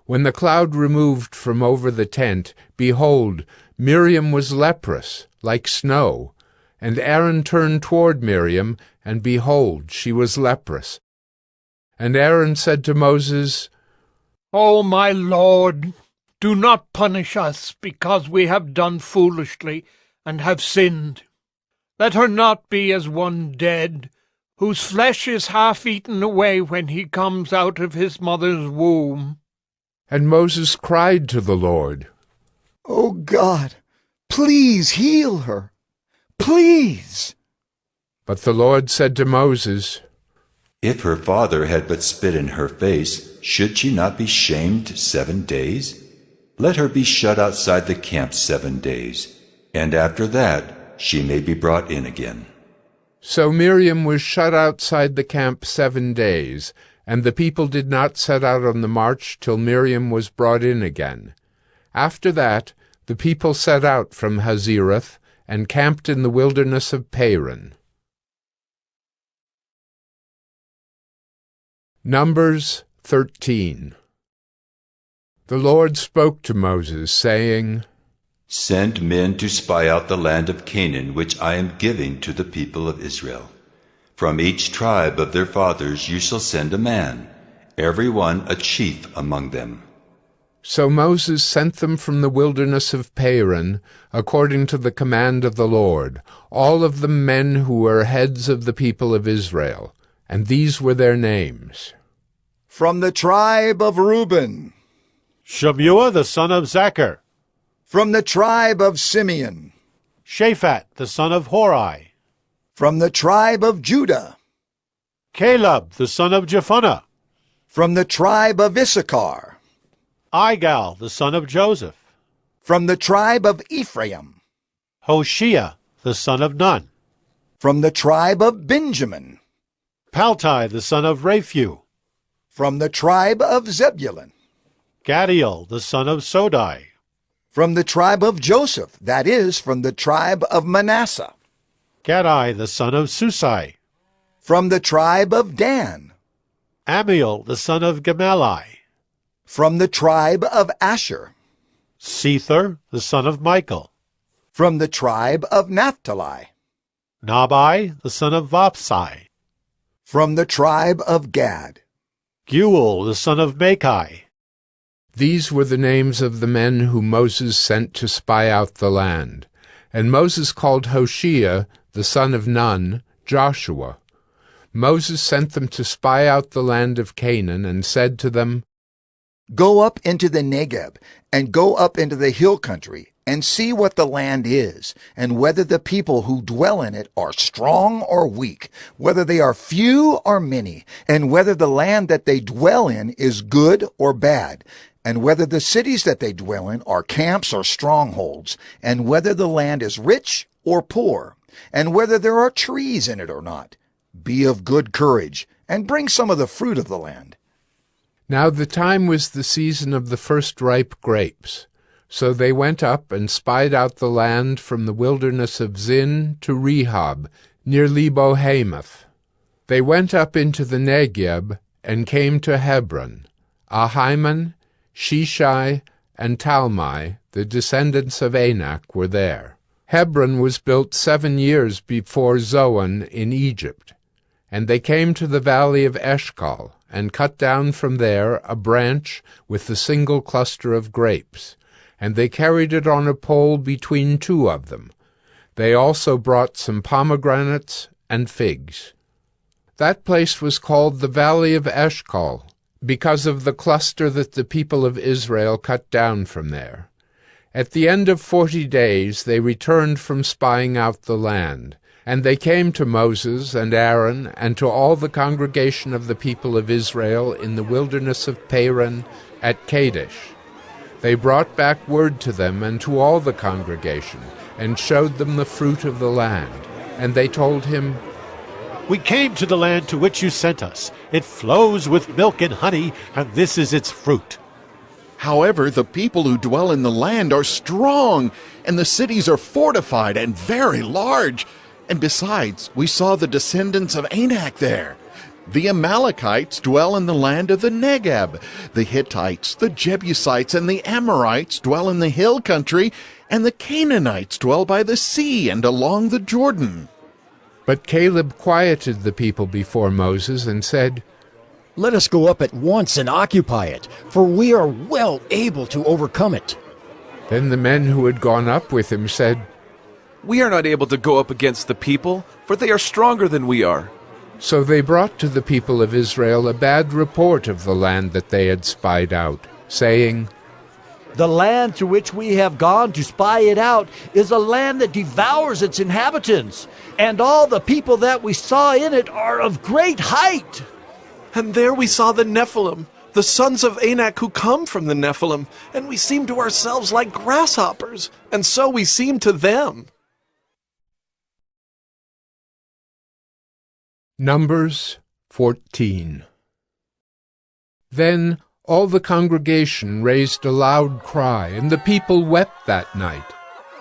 When the cloud removed from over the tent, behold, Miriam was leprous, like snow. And Aaron turned toward Miriam, and behold, she was leprous. And Aaron said to Moses, "O my Lord, do not punish us because we have done foolishly and have sinned. Let her not be as one dead, whose flesh is half eaten away when he comes out of his mother's womb." And Moses cried to the Lord, "O God, please heal her. Please." But the Lord said to Moses, "If her father had but spit in her face, should she not be shamed 7 days? Let her be shut outside the camp 7 days, and after that she may be brought in again." So Miriam was shut outside the camp 7 days, and the people did not set out on the march till Miriam was brought in again. After that the people set out from Hazerath, and camped in the wilderness of Paran. Numbers 13. The Lord spoke to Moses, saying, "Send men to spy out the land of Canaan, which I am giving to the people of Israel. From each tribe of their fathers you shall send a man, every one a chief among them." So Moses sent them from the wilderness of Paran, according to the command of the Lord, all of them men who were heads of the people of Israel, and these were their names. From the tribe of Reuben, Shemuah the son of Zachar. From the tribe of Simeon, Shaphat the son of Hori. From the tribe of Judah, Caleb the son of Jephunneh. From the tribe of Issachar, Igal the son of Joseph. From the tribe of Ephraim, Hoshea the son of Nun. From the tribe of Benjamin, Paltai the son of Raphu. From the tribe of Zebulun, Gadiel the son of Sodai. From the tribe of Joseph, that is, from the tribe of Manasseh, Gadai the son of Susai. From the tribe of Dan, Amiel the son of Gemalli. From the tribe of Asher. Sether, the son of Michael. From the tribe of Naphtali. Nabai, the son of Vapsai. From the tribe of Gad. Guel, the son of Machai. These were the names of the men whom Moses sent to spy out the land. And Moses called Hoshea, the son of Nun, Joshua. Moses sent them to spy out the land of Canaan, and said to them, Go up into the Negeb, and go up into the hill country, and see what the land is, and whether the people who dwell in it are strong or weak, whether they are few or many, and whether the land that they dwell in is good or bad, and whether the cities that they dwell in are camps or strongholds, and whether the land is rich or poor, and whether there are trees in it or not. Be of good courage, and bring some of the fruit of the land. Now the time was the season of the first ripe grapes. So they went up and spied out the land from the wilderness of Zin to Rehob, near Lebo-Hamath. They went up into the Negeb and came to Hebron. Ahiman, Shishai, and Talmai, the descendants of Anak, were there. Hebron was built 7 years before Zoan in Egypt. And they came to the valley of Eshcol, and cut down from there a branch with the single cluster of grapes. And they carried it on a pole between 2 of them. They also brought some pomegranates and figs. That place was called the Valley of Eshcol, because of the cluster that the people of Israel cut down from there. At the end of 40 days they returned from spying out the land, and they came to Moses and Aaron and to all the congregation of the people of Israel in the wilderness of Paran at Kadesh. They brought back word to them and to all the congregation, and showed them the fruit of the land. And they told him, We came to the land to which you sent us. It flows with milk and honey, and this is its fruit. However, the people who dwell in the land are strong, and the cities are fortified and very large. And besides, we saw the descendants of Anak there. The Amalekites dwell in the land of the Negeb. The Hittites, the Jebusites, and the Amorites dwell in the hill country, and the Canaanites dwell by the sea and along the Jordan. But Caleb quieted the people before Moses and said, Let us go up at once and occupy it, for we are well able to overcome it. Then the men who had gone up with him said, We are not able to go up against the people, for they are stronger than we are. So they brought to the people of Israel a bad report of the land that they had spied out, saying, The land to which we have gone to spy it out is a land that devours its inhabitants, and all the people that we saw in it are of great height. And there we saw the Nephilim, the sons of Anak who come from the Nephilim, and we seemed to ourselves like grasshoppers, and so we seemed to them. Numbers 14. Then all the congregation raised a loud cry, and the people wept that night.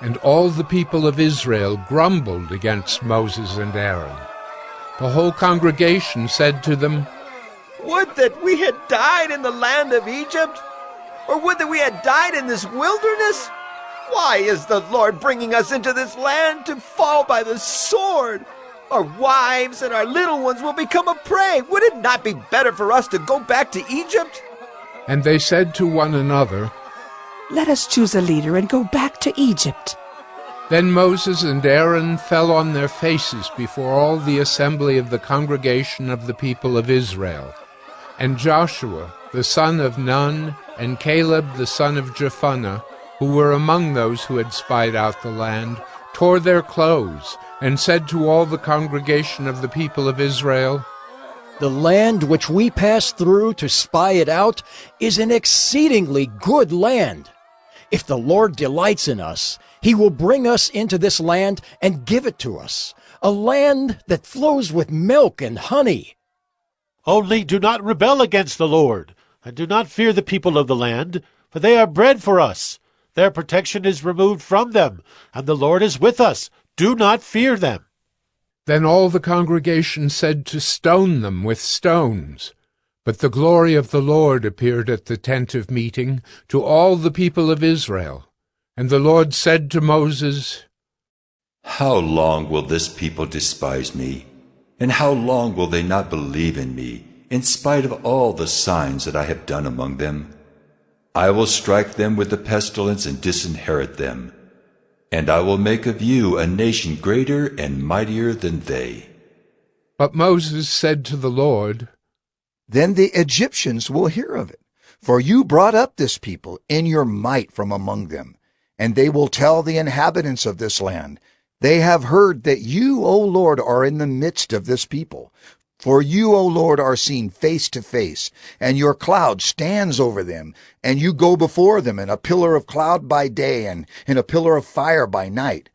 And all the people of Israel grumbled against Moses and Aaron. The whole congregation said to them, Would that we had died in the land of Egypt, or would that we had died in this wilderness? Why is the Lord bringing us into this land to fall by the sword? Our wives and our little ones will become a prey. Would it not be better for us to go back to Egypt? And they said to one another, Let us choose a leader and go back to Egypt. Then Moses and Aaron fell on their faces before all the assembly of the congregation of the people of Israel. And Joshua, the son of Nun, and Caleb, the son of Jephunneh, who were among those who had spied out the land, tore their clothes, and said to all the congregation of the people of Israel, The land which we passed through to spy it out is an exceedingly good land. If the Lord delights in us, he will bring us into this land and give it to us, a land that flows with milk and honey. Only do not rebel against the Lord, and do not fear the people of the land, for they are bread for us. Their protection is removed from them, and the Lord is with us. Do not fear them. Then all the congregation said to stone them with stones. But the glory of the Lord appeared at the tent of meeting to all the people of Israel. And the Lord said to Moses, How long will this people despise me? And how long will they not believe in me, in spite of all the signs that I have done among them? I will strike them with the pestilence and disinherit them. And I will make of you a nation greater and mightier than they. But Moses said to the Lord, Then the Egyptians will hear of it, for you brought up this people in your might from among them. And they will tell the inhabitants of this land, They have heard that you, O Lord, are in the midst of this people. For you, O Lord, are seen face to face, and your cloud stands over them, and you go before them in a pillar of cloud by day and in a pillar of fire by night.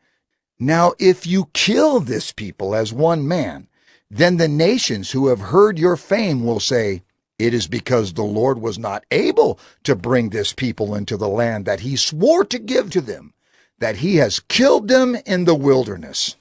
Now if you kill this people as one man, then the nations who have heard your fame will say, It is because the Lord was not able to bring this people into the land that he swore to give to them, that he has killed them in the wilderness.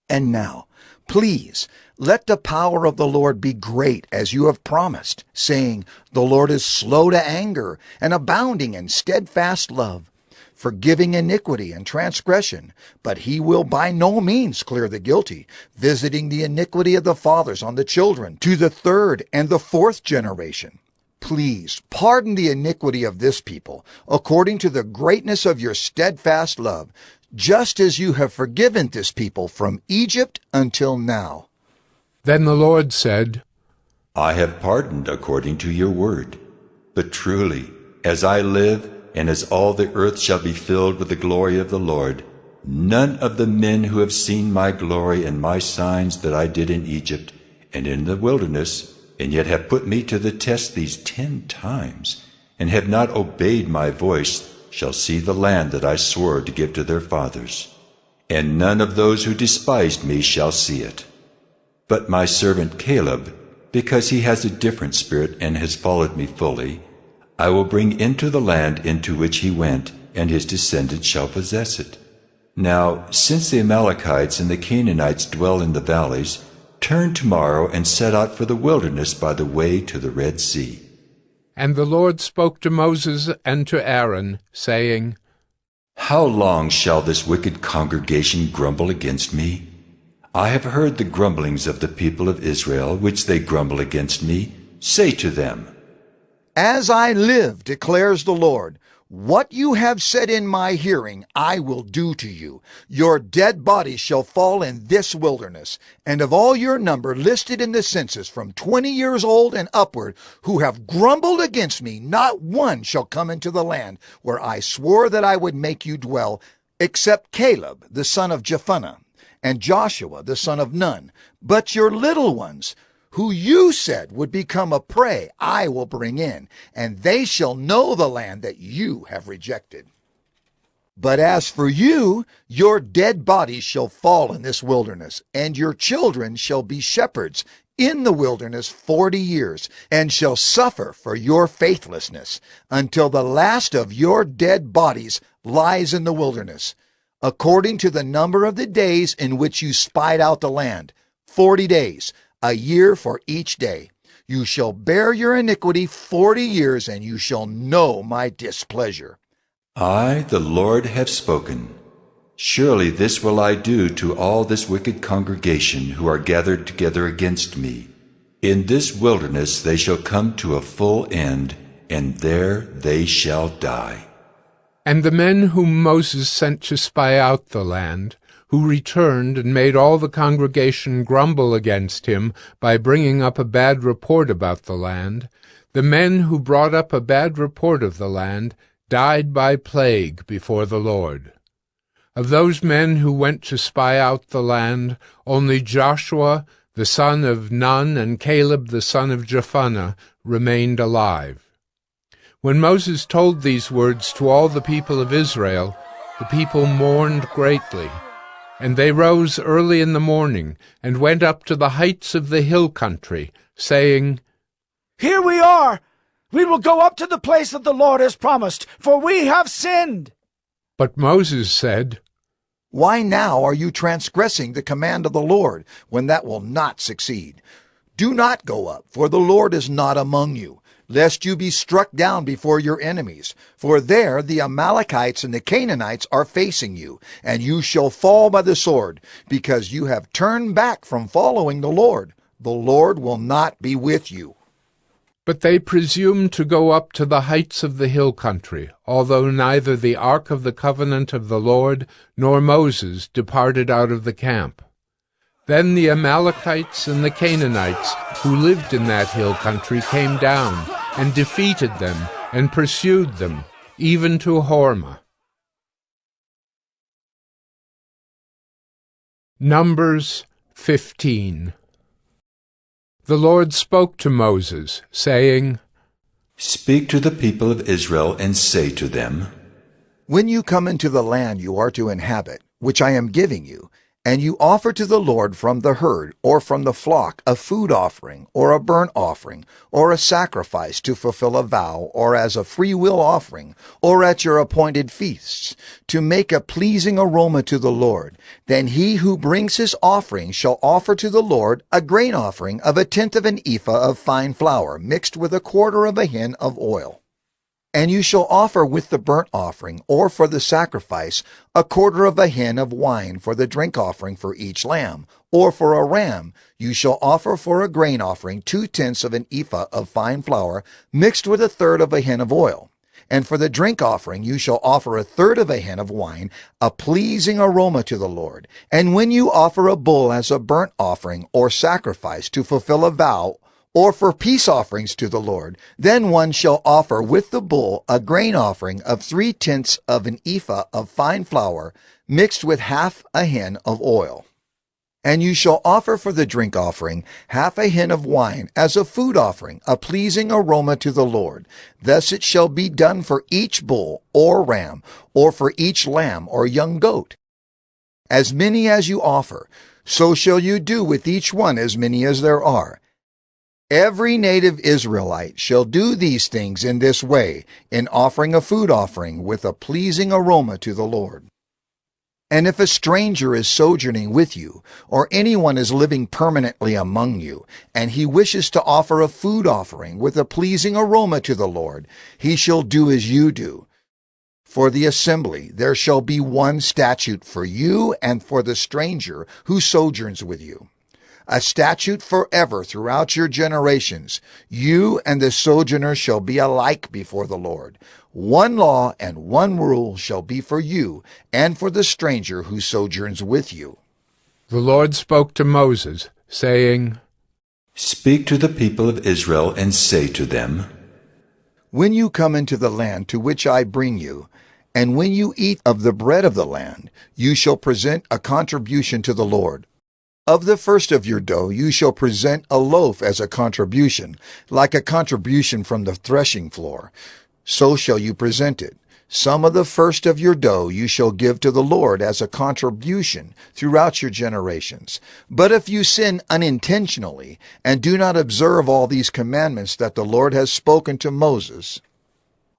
And now, please, let the power of the Lord be great as you have promised, saying, The Lord is slow to anger and abounding in steadfast love, forgiving iniquity and transgression, but he will by no means clear the guilty, visiting the iniquity of the fathers on the children to the third and the fourth generation. Please pardon the iniquity of this people, according to the greatness of your steadfast love, just as you have forgiven this people from Egypt until now. Then the Lord said, I have pardoned according to your word. But truly, as I live, and as all the earth shall be filled with the glory of the Lord, none of the men who have seen my glory and my signs that I did in Egypt and in the wilderness, and yet have put me to the test these 10 times, and have not obeyed my voice, shall see the land that I swore to give to their fathers. And none of those who despised me shall see it. But my servant Caleb, because he has a different spirit and has followed me fully, I will bring into the land into which he went, and his descendants shall possess it. Now, since the Amalekites and the Canaanites dwell in the valleys, turn tomorrow and set out for the wilderness by the way to the Red Sea. And the Lord spoke to Moses and to Aaron, saying, How long shall this wicked congregation grumble against me? I have heard the grumblings of the people of Israel, which they grumble against me. Say to them, As I live, declares the Lord, what you have said in my hearing I will do to you. Your dead bodies shall fall in this wilderness, and of all your number listed in the census from 20 years old and upward, who have grumbled against me, not one shall come into the land where I swore that I would make you dwell, except Caleb the son of Jephunneh, and Joshua the son of Nun. But your little ones, who you said would become a prey, I will bring in, and they shall know the land that you have rejected. But as for you, your dead bodies shall fall in this wilderness, and your children shall be shepherds in the wilderness 40 years, and shall suffer for your faithlessness, until the last of your dead bodies lies in the wilderness, according to the number of the days in which you spied out the land, 40 days, a year for each day. You shall bear your iniquity 40 years, and you shall know my displeasure. I, the Lord, have spoken. Surely this will I do to all this wicked congregation who are gathered together against me. In this wilderness they shall come to a full end, and there they shall die. And the men whom Moses sent to spy out the land, who returned and made all the congregation grumble against him by bringing up a bad report about the land, the men who brought up a bad report of the land died by plague before the Lord. Of those men who went to spy out the land, only Joshua the son of Nun and Caleb the son of Jephunneh remained alive. When Moses told these words to all the people of Israel, the people mourned greatly. And they rose early in the morning, and went up to the heights of the hill country, saying, Here we are! We will go up to the place that the Lord has promised, for we have sinned. But Moses said, Why now are you transgressing the command of the Lord, when that will not succeed? Do not go up, for the Lord is not among you, lest you be struck down before your enemies. For there the Amalekites and the Canaanites are facing you, and you shall fall by the sword, because you have turned back from following the Lord. The Lord will not be with you. But they presumed to go up to the heights of the hill country, although neither the ark of the covenant of the Lord nor Moses departed out of the camp. Then the Amalekites and the Canaanites who lived in that hill country came down and defeated them and pursued them, even to Hormah. Numbers 15. The Lord spoke to Moses, saying, Speak to the people of Israel and say to them, When you come into the land you are to inhabit, which I am giving you, and you offer to the Lord from the herd or from the flock a food offering or a burnt offering or a sacrifice to fulfill a vow or as a freewill offering or at your appointed feasts, to make a pleasing aroma to the Lord, then he who brings his offering shall offer to the Lord a grain offering of 1/10 of an ephah of fine flour mixed with 1/4 of a hin of oil. And you shall offer with the burnt offering, or for the sacrifice, 1/4 of a hin of wine for the drink offering for each lamb, or for a ram you shall offer for a grain offering 2/10 of an ephah of fine flour mixed with 1/3 of a hin of oil. And for the drink offering you shall offer 1/3 of a hin of wine, a pleasing aroma to the Lord. And when you offer a bull as a burnt offering or sacrifice to fulfill a vow, or for peace offerings to the Lord, then one shall offer with the bull a grain offering of 3/10 of an ephah of fine flour mixed with 1/2 a hin of oil. And you shall offer for the drink offering 1/2 a hin of wine as a food offering, a pleasing aroma to the Lord. Thus it shall be done for each bull or ram, or for each lamb or young goat. As many as you offer, so shall you do with each one as many as there are. Every native Israelite shall do these things in this way, in offering a food offering with a pleasing aroma to the Lord. And if a stranger is sojourning with you, or anyone is living permanently among you, and he wishes to offer a food offering with a pleasing aroma to the Lord, he shall do as you do. For the assembly there shall be one statute for you and for the stranger who sojourns with you, a statute forever throughout your generations. You and the sojourner shall be alike before the Lord. One law and one rule shall be for you and for the stranger who sojourns with you. The Lord spoke to Moses, saying, Speak to the people of Israel and say to them, When you come into the land to which I bring you, and when you eat of the bread of the land, you shall present a contribution to the Lord. Of the first of your dough you shall present a loaf as a contribution, like a contribution from the threshing floor. So shall you present it. Some of the first of your dough you shall give to the Lord as a contribution throughout your generations. But if you sin unintentionally, and do not observe all these commandments that the Lord has spoken to Moses,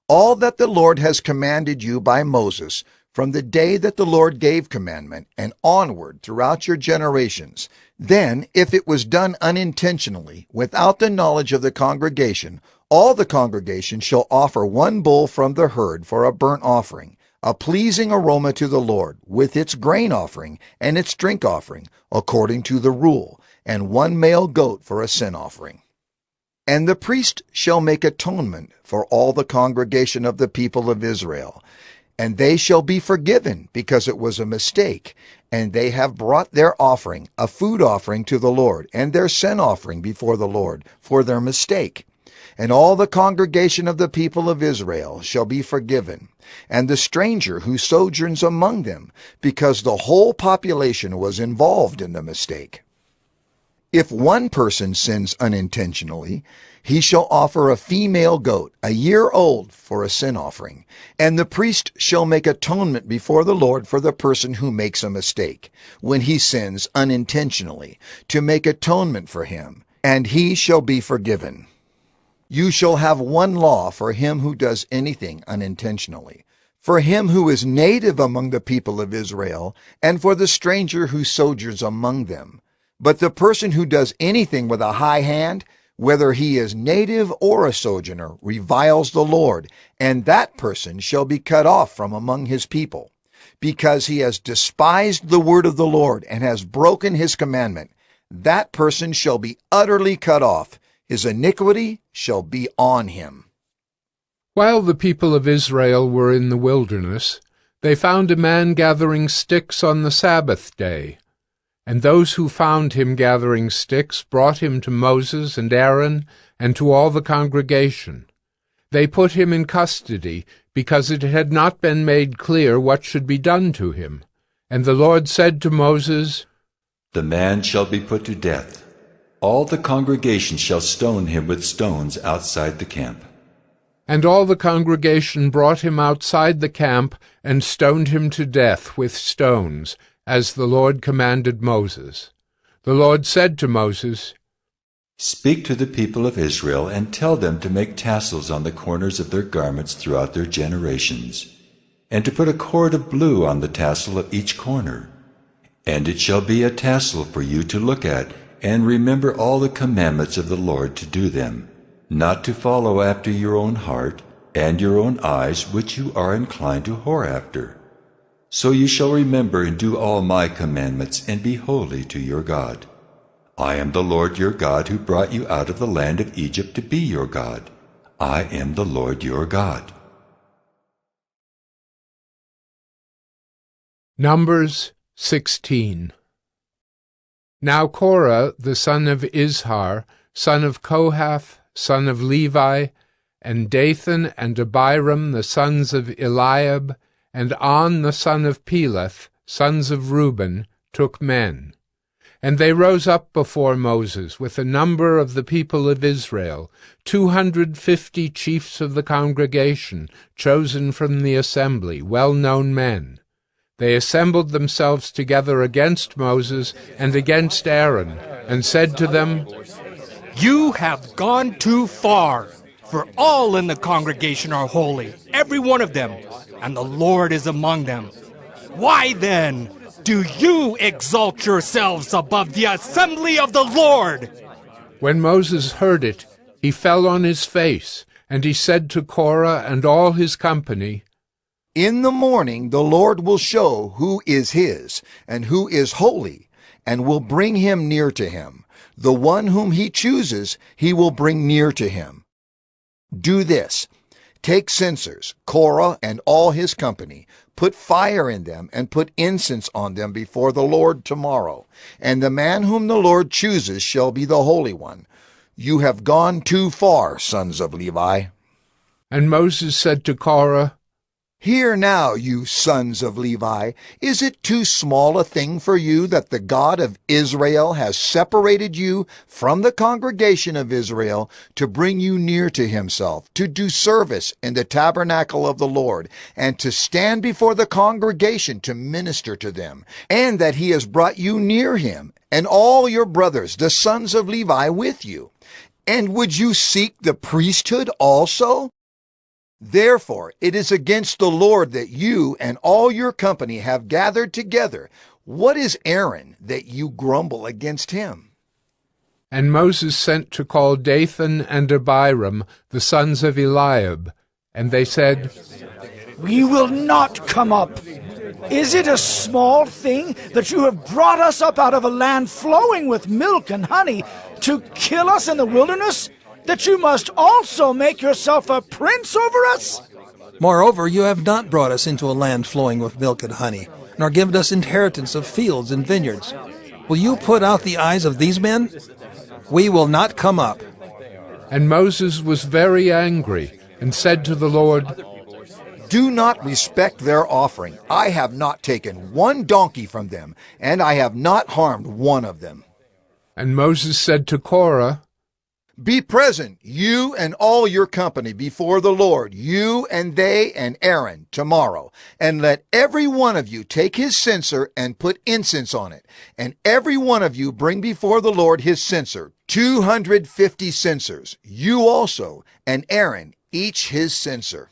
all that the Lord has commanded you by Moses, from the day that the Lord gave commandment and onward throughout your generations, then, if it was done unintentionally, without the knowledge of the congregation, all the congregation shall offer one bull from the herd for a burnt offering, a pleasing aroma to the Lord, with its grain offering and its drink offering, according to the rule, and one male goat for a sin offering. And the priest shall make atonement for all the congregation of the people of Israel, and they shall be forgiven, because it was a mistake, and they have brought their offering, a food offering to the Lord, and their sin offering before the Lord, for their mistake. And all the congregation of the people of Israel shall be forgiven, and the stranger who sojourns among them, because the whole population was involved in the mistake. If one person sins unintentionally, he shall offer a female goat, a year old, for a sin offering, and the priest shall make atonement before the Lord for the person who makes a mistake, when he sins unintentionally, to make atonement for him, and he shall be forgiven. You shall have one law for him who does anything unintentionally, for him who is native among the people of Israel, and for the stranger who sojourns among them. But the person who does anything with a high hand, whether he is native or a sojourner, reviles the Lord, and that person shall be cut off from among his people, because he has despised the word of the Lord and has broken his commandment. That person shall be utterly cut off. His iniquity shall be on him. While the people of Israel were in the wilderness, they found a man gathering sticks on the Sabbath day. And those who found him gathering sticks brought him to Moses and Aaron and to all the congregation. They put him in custody, because it had not been made clear what should be done to him. And the Lord said to Moses, "The man shall be put to death. All the congregation shall stone him with stones outside the camp." And all the congregation brought him outside the camp and stoned him to death with stones, as the Lord commanded Moses. The Lord said to Moses, "Speak to the people of Israel and tell them to make tassels on the corners of their garments throughout their generations, and to put a cord of blue on the tassel of each corner. And it shall be a tassel for you to look at, and remember all the commandments of the Lord to do them, not to follow after your own heart and your own eyes, which you are inclined to whore after. So you shall remember and do all my commandments, and be holy to your God. I am the Lord your God, who brought you out of the land of Egypt to be your God. I am the Lord your God." Numbers 16. Now Korah, the son of Izhar, son of Kohath, son of Levi, and Dathan and Abiram, the sons of Eliab, and On the son of Peleth, sons of Reuben, took men. And they rose up before Moses with a number of the people of Israel, 250 chiefs of the congregation, chosen from the assembly, well-known men. They assembled themselves together against Moses and against Aaron, and said to them, "You have gone too far, for all in the congregation are holy, every one of them, and the Lord is among them. Why then do you exalt yourselves above the assembly of the Lord?" When Moses heard it, he fell on his face, and he said to Korah and all his company, "In the morning the Lord will show who is his, and who is holy, and will bring him near to him. The one whom he chooses he will bring near to him. Do this. Take censers, Korah and all his company, put fire in them, and put incense on them before the Lord tomorrow. And the man whom the Lord chooses shall be the Holy One. You have gone too far, sons of Levi." And Moses said to Korah, "Hear now, you sons of Levi, is it too small a thing for you that the God of Israel has separated you from the congregation of Israel to bring you near to himself, to do service in the tabernacle of the Lord, and to stand before the congregation to minister to them, and that he has brought you near him, and all your brothers, the sons of Levi, with you? And would you seek the priesthood also? Therefore, it is against the Lord that you and all your company have gathered together. What is Aaron that you grumble against him?" And Moses sent to call Dathan and Abiram, the sons of Eliab. And they said, "We will not come up. Is it a small thing that you have brought us up out of a land flowing with milk and honey to kill us in the wilderness, that you must also make yourself a prince over us?" Moreover, you have not brought us into a land flowing with milk and honey, nor given us inheritance of fields and vineyards. Will you put out the eyes of these men? We will not come up. And Moses was very angry, and said to the Lord, "Do not respect their offering. I have not taken one donkey from them, and I have not harmed one of them." And Moses said to Korah, "Be present, you and all your company, before the Lord, you and they and Aaron, tomorrow. And let every one of you take his censer and put incense on it. And every one of you bring before the Lord his censer, 250 censers, you also, and Aaron, each his censer."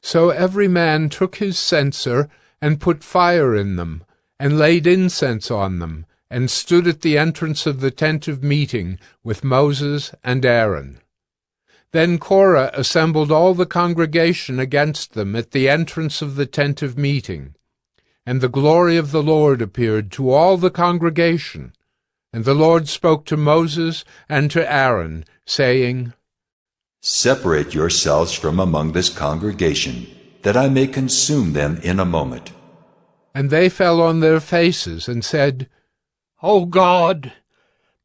So every man took his censer, and put fire in them, and laid incense on them, and stood at the entrance of the tent of meeting with Moses and Aaron. Then Korah assembled all the congregation against them at the entrance of the tent of meeting. And the glory of the Lord appeared to all the congregation. And the Lord spoke to Moses and to Aaron, saying, Separate yourselves from among this congregation, that I may consume them in a moment. And they fell on their faces and said, O God,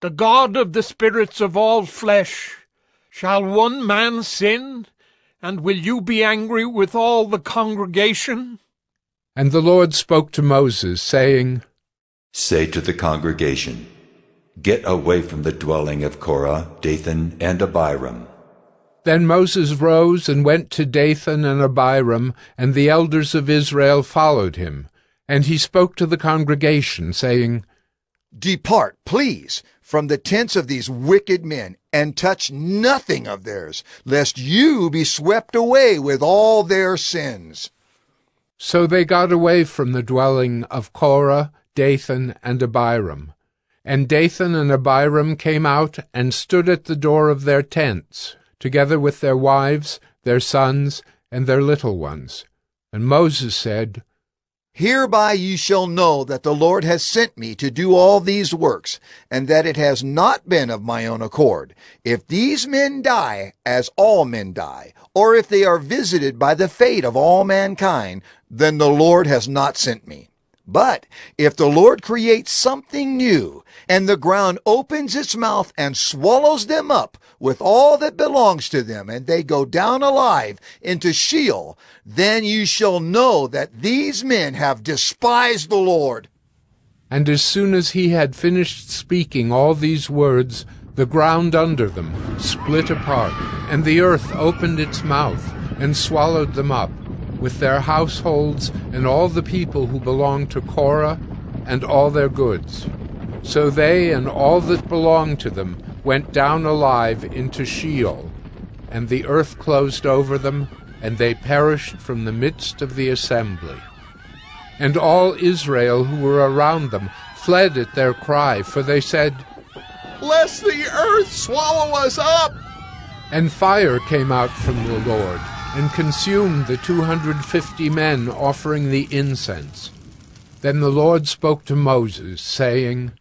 the God of the spirits of all flesh, shall one man sin, and will you be angry with all the congregation? And the Lord spoke to Moses, saying, Say to the congregation, Get away from the dwelling of Korah, Dathan, and Abiram. Then Moses rose and went to Dathan and Abiram, and the elders of Israel followed him. And he spoke to the congregation, saying, Depart, please, from the tents of these wicked men, and touch nothing of theirs, lest you be swept away with all their sins. So they got away from the dwelling of Korah, Dathan, and Abiram. And Dathan and Abiram came out and stood at the door of their tents, together with their wives, their sons, and their little ones. And Moses said, Hereby ye shall know that the Lord has sent me to do all these works, and that it has not been of my own accord. If these men die, as all men die, or if they are visited by the fate of all mankind, then the Lord has not sent me. But if the Lord creates something new, and the ground opens its mouth and swallows them up with all that belongs to them, and they go down alive into Sheol, then you shall know that these men have despised the Lord. And as soon as he had finished speaking all these words, the ground under them split apart, and the earth opened its mouth and swallowed them up, with their households and all the people who belonged to Korah and all their goods. So they and all that belonged to them went down alive into Sheol, and the earth closed over them, and they perished from the midst of the assembly. And all Israel who were around them fled at their cry, for they said, Lest the earth swallow us up! And fire came out from the Lord, and consumed the 250 men offering the incense. Then the Lord spoke to Moses, saying,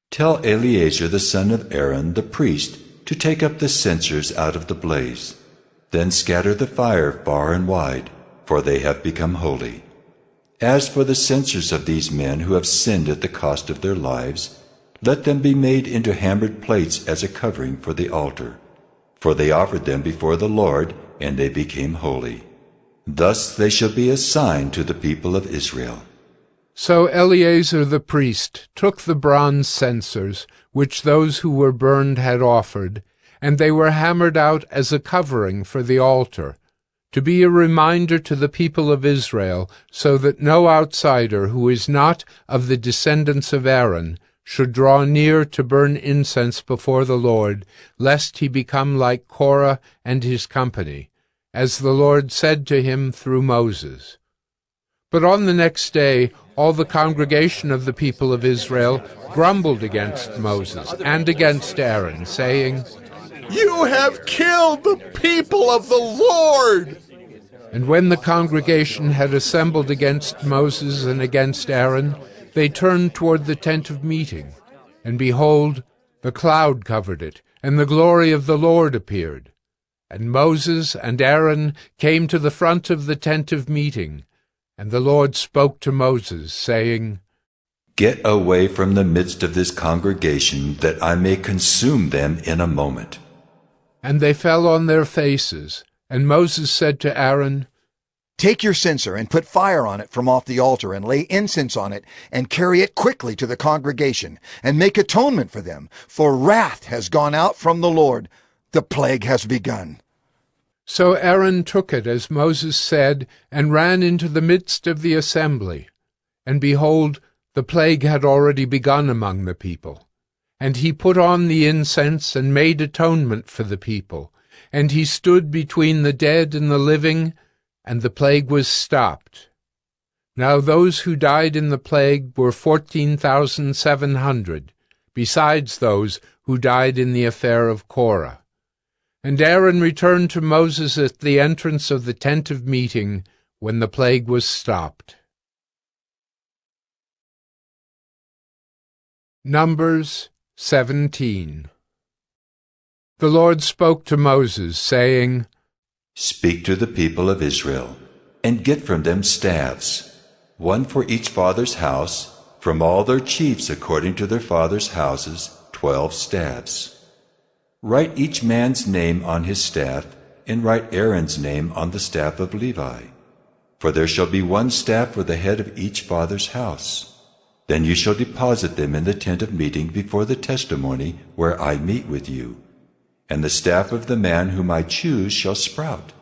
Tell Eleazar the son of Aaron the priest to take up the censers out of the blaze. Then scatter the fire far and wide, for they have become holy. As for the censers of these men who have sinned at the cost of their lives, let them be made into hammered plates as a covering for the altar. For they offered them before the Lord, and they became holy. Thus they shall be a sign to the people of Israel. So Eleazar the priest took the bronze censers, which those who were burned had offered, and they were hammered out as a covering for the altar, to be a reminder to the people of Israel, so that no outsider who is not of the descendants of Aaron should draw near to burn incense before the Lord, lest he become like Korah and his company, as the Lord said to him through Moses. But on the next day all the congregation of the people of Israel grumbled against Moses and against Aaron, saying, You have killed the people of the Lord! And when the congregation had assembled against Moses and against Aaron, they turned toward the tent of meeting, and behold, the cloud covered it, and the glory of the Lord appeared. And Moses and Aaron came to the front of the tent of meeting, and the Lord spoke to Moses, saying, Get away from the midst of this congregation, that I may consume them in a moment. And they fell on their faces, and Moses said to Aaron, Take your censer and put fire on it from off the altar, and lay incense on it, and carry it quickly to the congregation, and make atonement for them, for wrath has gone out from the Lord. The plague has begun. So Aaron took it as Moses said, and ran into the midst of the assembly. And behold, the plague had already begun among the people. And he put on the incense and made atonement for the people. And he stood between the dead and the living, and the plague was stopped. Now those who died in the plague were 14,700, besides those who died in the affair of Korah. And Aaron returned to Moses at the entrance of the tent of meeting when the plague was stopped. Numbers 17. The Lord spoke to Moses, saying, Speak to the people of Israel, and get from them staffs, one for each father's house, from all their chiefs according to their fathers' houses, 12 staffs. Write each man's name on his staff, and write Aaron's name on the staff of Levi. For there shall be one staff for the head of each father's house. Then you shall deposit them in the tent of meeting before the testimony where I meet with you. And the staff of the man whom I choose shall sprout.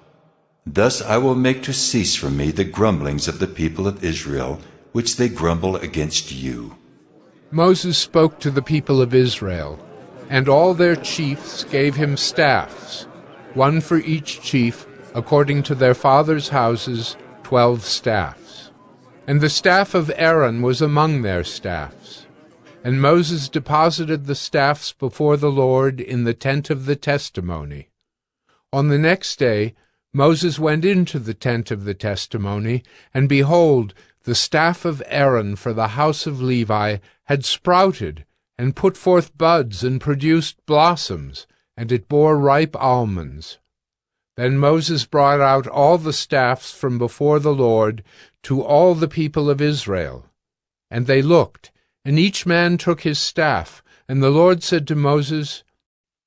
Thus I will make to cease from me the grumblings of the people of Israel, which they grumble against you. Moses spoke to the people of Israel, and all their chiefs gave him staffs, one for each chief, according to their fathers' houses, 12 staffs. And the staff of Aaron was among their staffs. And Moses deposited the staffs before the Lord in the tent of the testimony. On the next day Moses went into the tent of the testimony, and behold, the staff of Aaron for the house of Levi had sprouted, and put forth buds, and produced blossoms, and it bore ripe almonds. Then Moses brought out all the staffs from before the Lord to all the people of Israel. And they looked, and each man took his staff, and the Lord said to Moses,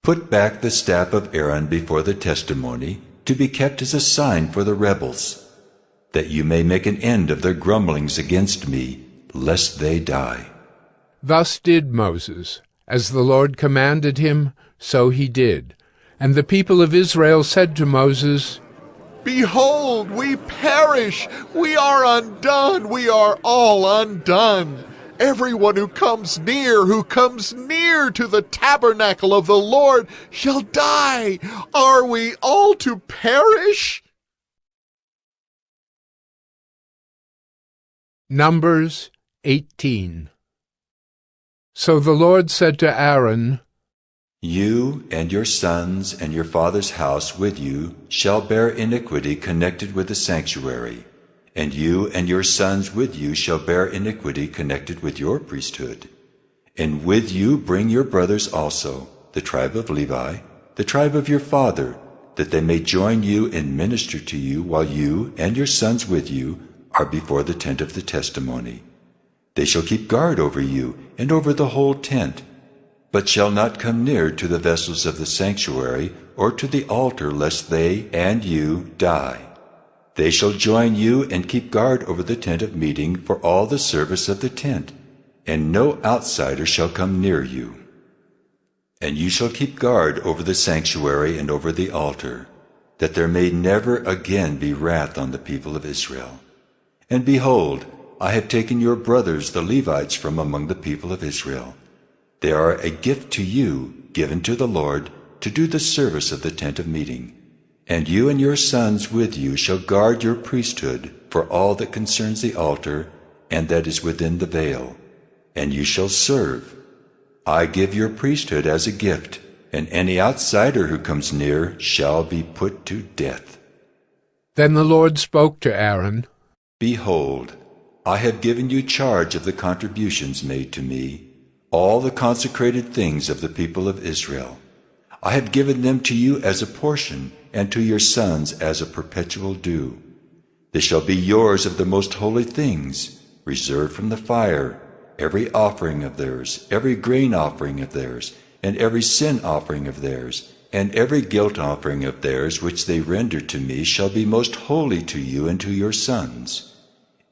Put back the staff of Aaron before the testimony, to be kept as a sign for the rebels, that you may make an end of their grumblings against me, lest they die. Thus did Moses. As the Lord commanded him, so he did. And the people of Israel said to Moses, Behold, we perish! We are undone! We are all undone! Everyone who comes near to the tabernacle of the Lord shall die. Are we all to perish? Numbers 18. So the Lord said to Aaron, You and your sons and your father's house with you shall bear iniquity connected with the sanctuary. And you and your sons with you shall bear iniquity connected with your priesthood. And with you bring your brothers also, the tribe of Levi, the tribe of your father, that they may join you and minister to you while you and your sons with you are before the tent of the testimony. They shall keep guard over you and over the whole tent, but shall not come near to the vessels of the sanctuary or to the altar, lest they and you die. They shall join you and keep guard over the tent of meeting for all the service of the tent, and no outsider shall come near you. And you shall keep guard over the sanctuary and over the altar, that there may never again be wrath on the people of Israel. And behold, I have taken your brothers the Levites from among the people of Israel. They are a gift to you, given to the Lord, to do the service of the tent of meeting. And you and your sons with you shall guard your priesthood for all that concerns the altar and that is within the veil, and you shall serve. I give your priesthood as a gift, and any outsider who comes near shall be put to death. Then the Lord spoke to Aaron, Behold, I have given you charge of the contributions made to me, all the consecrated things of the people of Israel. I have given them to you as a portion, and to your sons as a perpetual due. They shall be yours of the most holy things, reserved from the fire, every offering of theirs, every grain offering of theirs, and every sin offering of theirs, and every guilt offering of theirs which they render to me shall be most holy to you and to your sons.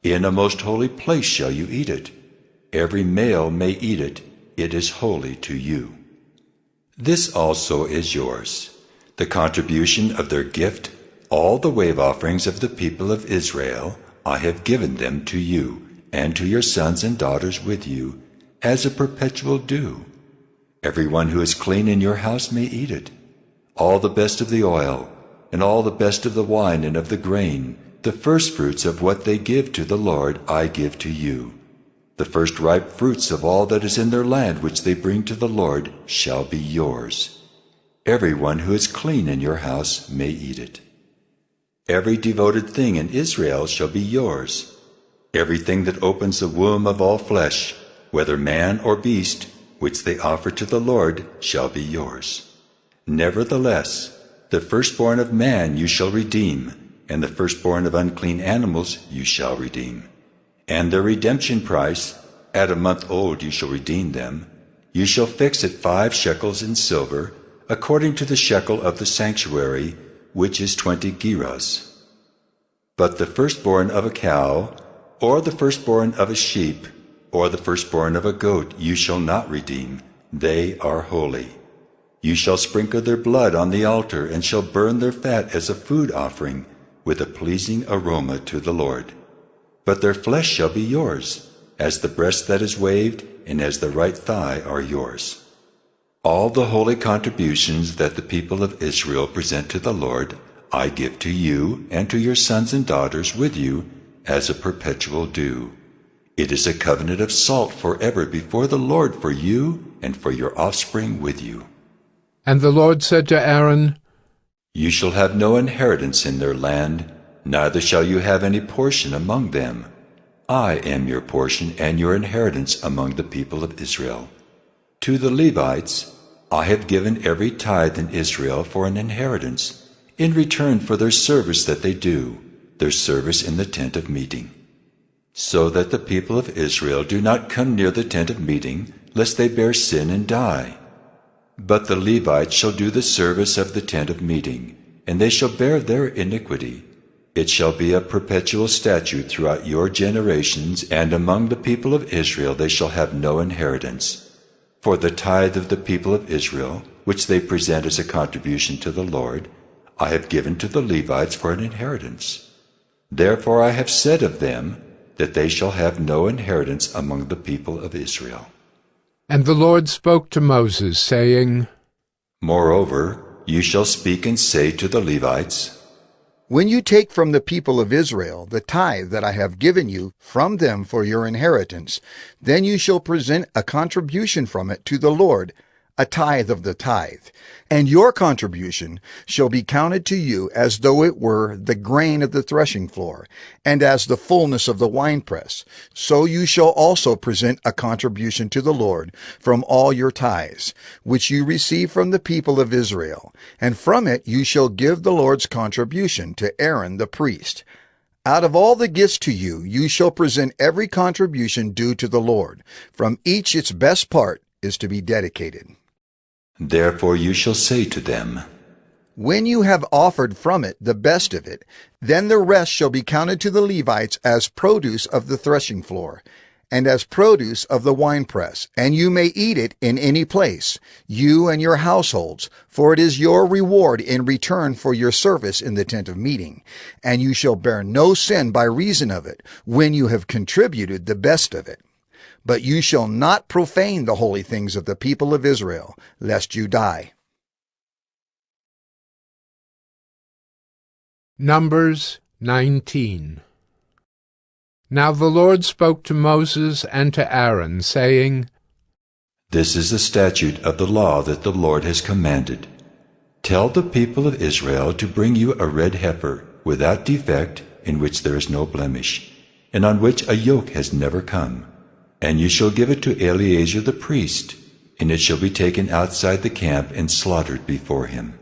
In a most holy place shall you eat it. Every male may eat it. It is holy to you. This also is yours, the contribution of their gift, all the wave offerings of the people of Israel. I have given them to you, and to your sons and daughters with you, as a perpetual due. Everyone who is clean in your house may eat it. All the best of the oil, and all the best of the wine and of the grain, The firstfruits of what they give to the Lord I give to you. The first ripe fruits of all that is in their land which they bring to the Lord shall be yours. Everyone who is clean in your house may eat it. Every devoted thing in Israel shall be yours. Everything that opens the womb of all flesh, whether man or beast, which they offer to the Lord, shall be yours. Nevertheless, the firstborn of man you shall redeem, and the firstborn of unclean animals you shall redeem. And their redemption price, at a month old you shall redeem them. You shall fix at 5 shekels in silver, according to the shekel of the sanctuary, which is 20 gerahs. But the firstborn of a cow, or the firstborn of a sheep, or the firstborn of a goat you shall not redeem. They are holy. You shall sprinkle their blood on the altar, and shall burn their fat as a food offering, with a pleasing aroma to the Lord. But their flesh shall be yours, as the breast that is waved, and as the right thigh are yours. All the holy contributions that the people of Israel present to the Lord, I give to you and to your sons and daughters with you as a perpetual due. It is a covenant of salt forever before the Lord for you and for your offspring with you. And the Lord said to Aaron, You shall have no inheritance in their land, neither shall you have any portion among them. I am your portion and your inheritance among the people of Israel. To the Levites I have given every tithe in Israel for an inheritance, in return for their service that they do, their service in the tent of meeting. So that the people of Israel do not come near the tent of meeting, lest they bear sin and die. But the Levites shall do the service of the tent of meeting, and they shall bear their iniquity. It shall be a perpetual statute throughout your generations, and among the people of Israel they shall have no inheritance. For the tithe of the people of Israel, which they present as a contribution to the Lord, I have given to the Levites for an inheritance. Therefore I have said of them, that they shall have no inheritance among the people of Israel. And the Lord spoke to Moses, saying, Moreover, you shall speak and say to the Levites, When you take from the people of Israel the tithe that I have given you from them for your inheritance, then you shall present a contribution from it to the Lord, a tithe of the tithe. And your contribution shall be counted to you as though it were the grain of the threshing floor, and as the fullness of the winepress. So you shall also present a contribution to the Lord from all your tithes, which you receive from the people of Israel. And from it you shall give the Lord's contribution to Aaron the priest. Out of all the gifts to you, you shall present every contribution due to the Lord. From each its best part is to be dedicated. Therefore you shall say to them, When you have offered from it the best of it, then the rest shall be counted to the Levites as produce of the threshing floor, and as produce of the winepress, and you may eat it in any place, you and your households, for it is your reward in return for your service in the tent of meeting. And you shall bear no sin by reason of it, when you have contributed the best of it. But you shall not profane the holy things of the people of Israel, lest you die. Numbers 19. Now the Lord spoke to Moses and to Aaron, saying, This is the statute of the law that the Lord has commanded. Tell the people of Israel to bring you a red heifer, without defect, in which there is no blemish, and on which a yoke has never come. And you shall give it to Eleazar the priest, and it shall be taken outside the camp and slaughtered before him.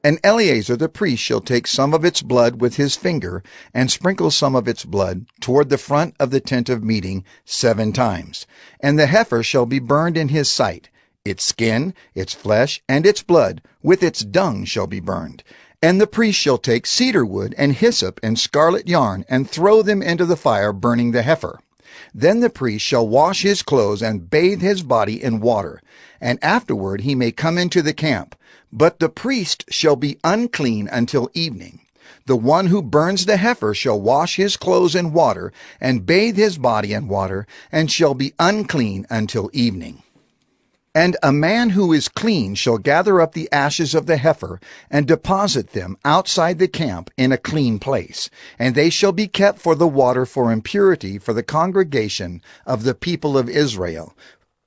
And Eleazar the priest shall take some of its blood with his finger, and sprinkle some of its blood toward the front of the tent of meeting 7 times. And the heifer shall be burned in his sight. Its skin, its flesh, and its blood, with its dung shall be burned. And the priest shall take cedar wood and hyssop and scarlet yarn, and throw them into the fire, burning the heifer. Then the priest shall wash his clothes and bathe his body in water, and afterward he may come into the camp. But the priest shall be unclean until evening. The one who burns the heifer shall wash his clothes in water, and bathe his body in water, and shall be unclean until evening. And a man who is clean shall gather up the ashes of the heifer, and deposit them outside the camp in a clean place, and they shall be kept for the water for impurity for the congregation of the people of Israel.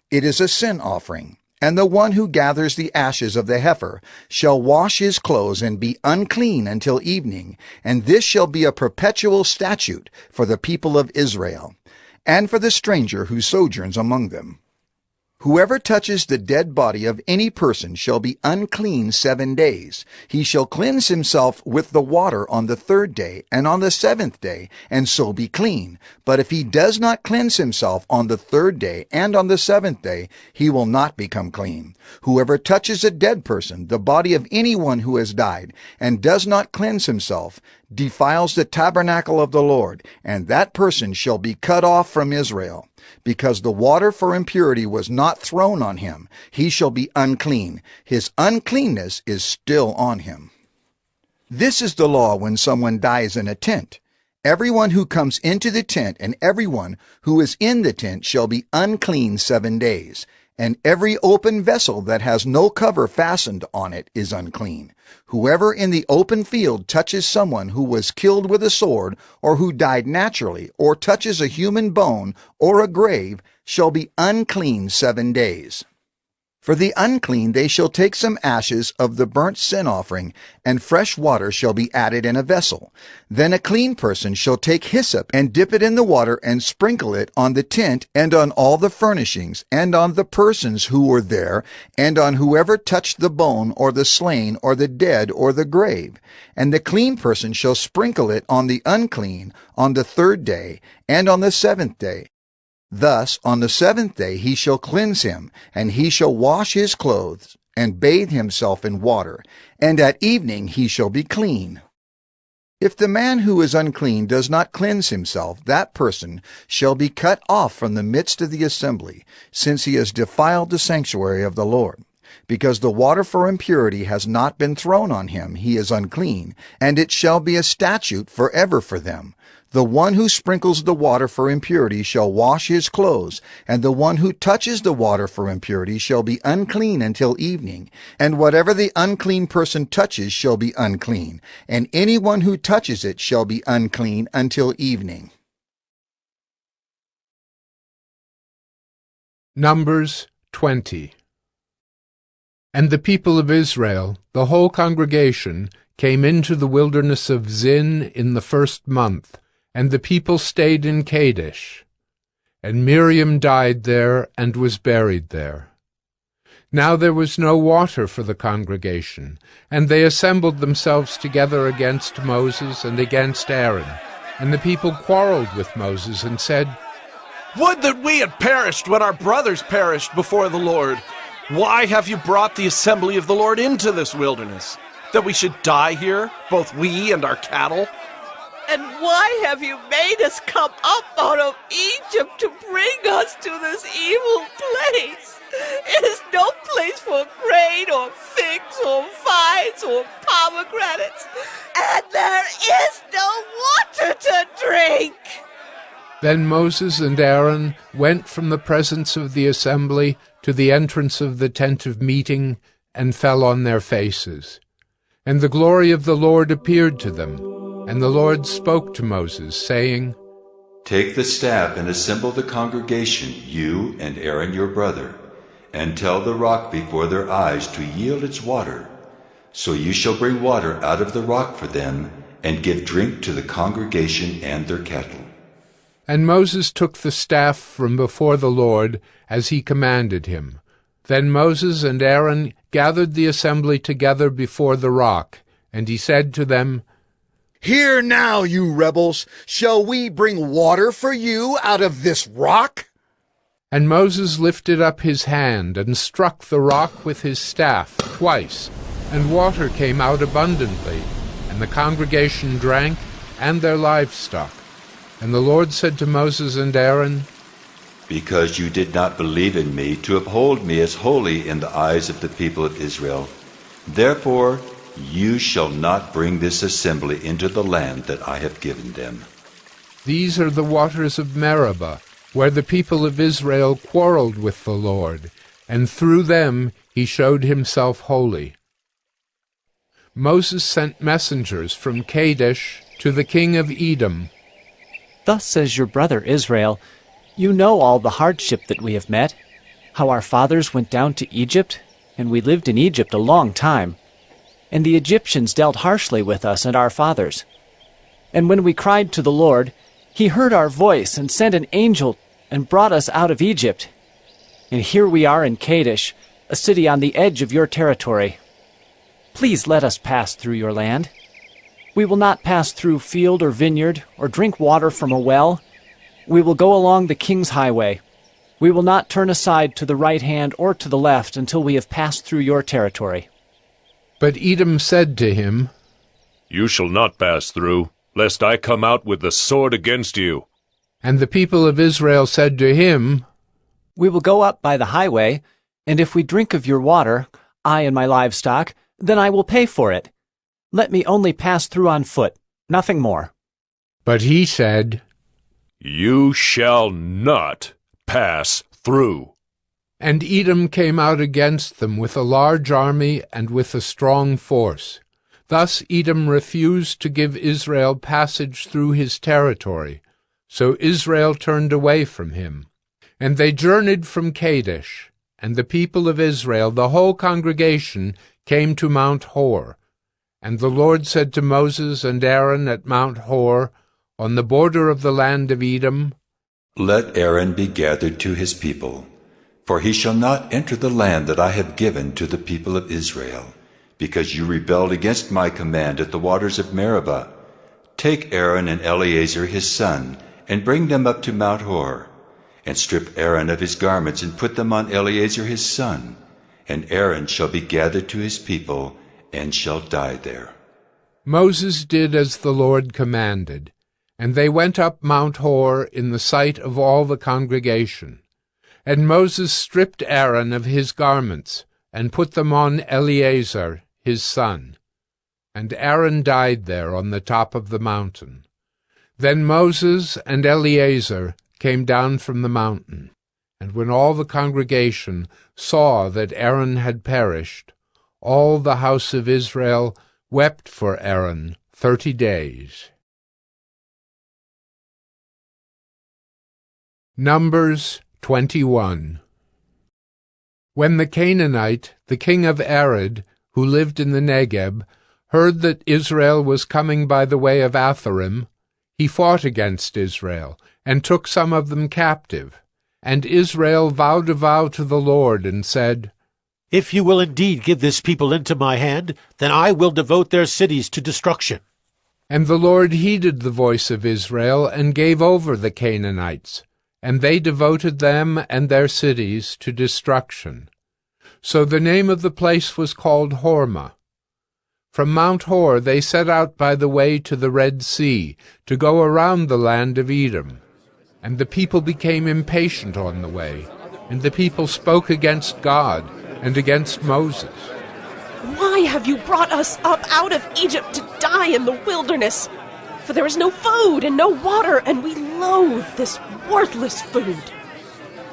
It is a sin offering. And the one who gathers the ashes of the heifer shall wash his clothes and be unclean until evening, and this shall be a perpetual statute for the people of Israel, and for the stranger who sojourns among them. Whoever touches the dead body of any person shall be unclean 7 days. He shall cleanse himself with the water on the 3rd day and on the 7th day, and so be clean. But if he does not cleanse himself on the 3rd day and on the 7th day, he will not become clean. Whoever touches a dead person, the body of anyone who has died, and does not cleanse himself, defiles the tabernacle of the Lord, and that person shall be cut off from Israel. Because the water for impurity was not thrown on him, he shall be unclean. His uncleanness is still on him. This is the law when someone dies in a tent. Everyone who comes into the tent and everyone who is in the tent shall be unclean 7 days. And every open vessel that has no cover fastened on it is unclean. Whoever in the open field touches someone who was killed with a sword, or who died naturally, or touches a human bone or a grave, shall be unclean 7 days. For the unclean they shall take some ashes of the burnt sin offering, and fresh water shall be added in a vessel. Then a clean person shall take hyssop, and dip it in the water, and sprinkle it on the tent, and on all the furnishings, and on the persons who were there, and on whoever touched the bone, or the slain, or the dead, or the grave. And the clean person shall sprinkle it on the unclean on the 3rd day, and on the 7th day. Thus on the 7th day he shall cleanse him, and he shall wash his clothes, and bathe himself in water, and at evening he shall be clean. If the man who is unclean does not cleanse himself, that person shall be cut off from the midst of the assembly, since he has defiled the sanctuary of the Lord. Because the water for impurity has not been thrown on him, he is unclean, and it shall be a statute forever for them. The one who sprinkles the water for impurity shall wash his clothes, and the one who touches the water for impurity shall be unclean until evening. And whatever the unclean person touches shall be unclean, and anyone who touches it shall be unclean until evening. Numbers 20. And the people of Israel, the whole congregation, came into the wilderness of Zin in the 1st month, and the people stayed in Kadesh. And Miriam died there and was buried there. Now there was no water for the congregation, and they assembled themselves together against Moses and against Aaron. And the people quarreled with Moses and said, "Would that we had perished when our brothers perished before the Lord! Why have you brought the assembly of the Lord into this wilderness? That we should die here, both we and our cattle?" And why have you made us come up out of Egypt to bring us to this evil place? It is no place for grain or figs or vines or pomegranates, and there is no water to drink. Then Moses and Aaron went from the presence of the assembly to the entrance of the tent of meeting, and fell on their faces. And the glory of the Lord appeared to them. And the Lord spoke to Moses, saying, "Take the staff and assemble the congregation, you and Aaron your brother, and tell the rock before their eyes to yield its water. So you shall bring water out of the rock for them, and give drink to the congregation and their cattle." And Moses took the staff from before the Lord, as he commanded him. Then Moses and Aaron gathered the assembly together before the rock, and he said to them, "Hear now, you rebels, shall we bring water for you out of this rock?" And Moses lifted up his hand and struck the rock with his staff twice, and water came out abundantly, and the congregation drank, and their livestock. And the Lord said to Moses and Aaron, "Because you did not believe in me to uphold me as holy in the eyes of the people of Israel, therefore you shall not bring this assembly into the land that I have given them." These are the waters of Meribah, where the people of Israel quarreled with the Lord, and through them he showed himself holy. Moses sent messengers from Kadesh to the king of Edom. Thus says your brother Israel, you know all the hardship that we have met, how our fathers went down to Egypt, and we lived in Egypt a long time. And the Egyptians dealt harshly with us and our fathers. And when we cried to the Lord, he heard our voice and sent an angel and brought us out of Egypt. And here we are in Kadesh, a city on the edge of your territory. Please let us pass through your land. We will not pass through field or vineyard, or drink water from a well. We will go along the king's highway. We will not turn aside to the right hand or to the left until we have passed through your territory. But Edom said to him, You shall not pass through, lest I come out with the sword against you. And the people of Israel said to him, We will go up by the highway, and if we drink of your water, I and my livestock, then I will pay for it. Let me only pass through on foot, nothing more. But he said, You shall not pass through. And Edom came out against them with a large army and with a strong force. Thus Edom refused to give Israel passage through his territory. So Israel turned away from him. And they journeyed from Kadesh, and the people of Israel, the whole congregation, came to Mount Hor. And the Lord said to Moses and Aaron at Mount Hor, on the border of the land of Edom, Let Aaron be gathered to his people, for he shall not enter the land that I have given to the people of Israel, because you rebelled against my command at the waters of Meribah. Take Aaron and Eleazar his son, and bring them up to Mount Hor, and strip Aaron of his garments, and put them on Eleazar his son, and Aaron shall be gathered to his people, and shall die there. Moses did as the Lord commanded, and they went up Mount Hor in the sight of all the congregation. And Moses stripped Aaron of his garments, and put them on Eleazar his son. And Aaron died there on the top of the mountain. Then Moses and Eleazar came down from the mountain. And when all the congregation saw that Aaron had perished, all the house of Israel wept for Aaron 30 days. Numbers 21. When the Canaanite, the king of Arad, who lived in the Negeb, heard that Israel was coming by the way of Atharim, he fought against Israel, and took some of them captive. And Israel vowed a vow to the Lord, and said, If you will indeed give this people into my hand, then I will devote their cities to destruction. And the Lord heeded the voice of Israel, and gave over the Canaanites, and they devoted them and their cities to destruction. So the name of the place was called Hormah. From Mount Hor they set out by the way to the Red Sea, to go around the land of Edom. And the people became impatient on the way, and the people spoke against God and against Moses. Why have you brought us up out of Egypt to die in the wilderness? For there is no food and no water, and we loathe this worthless food.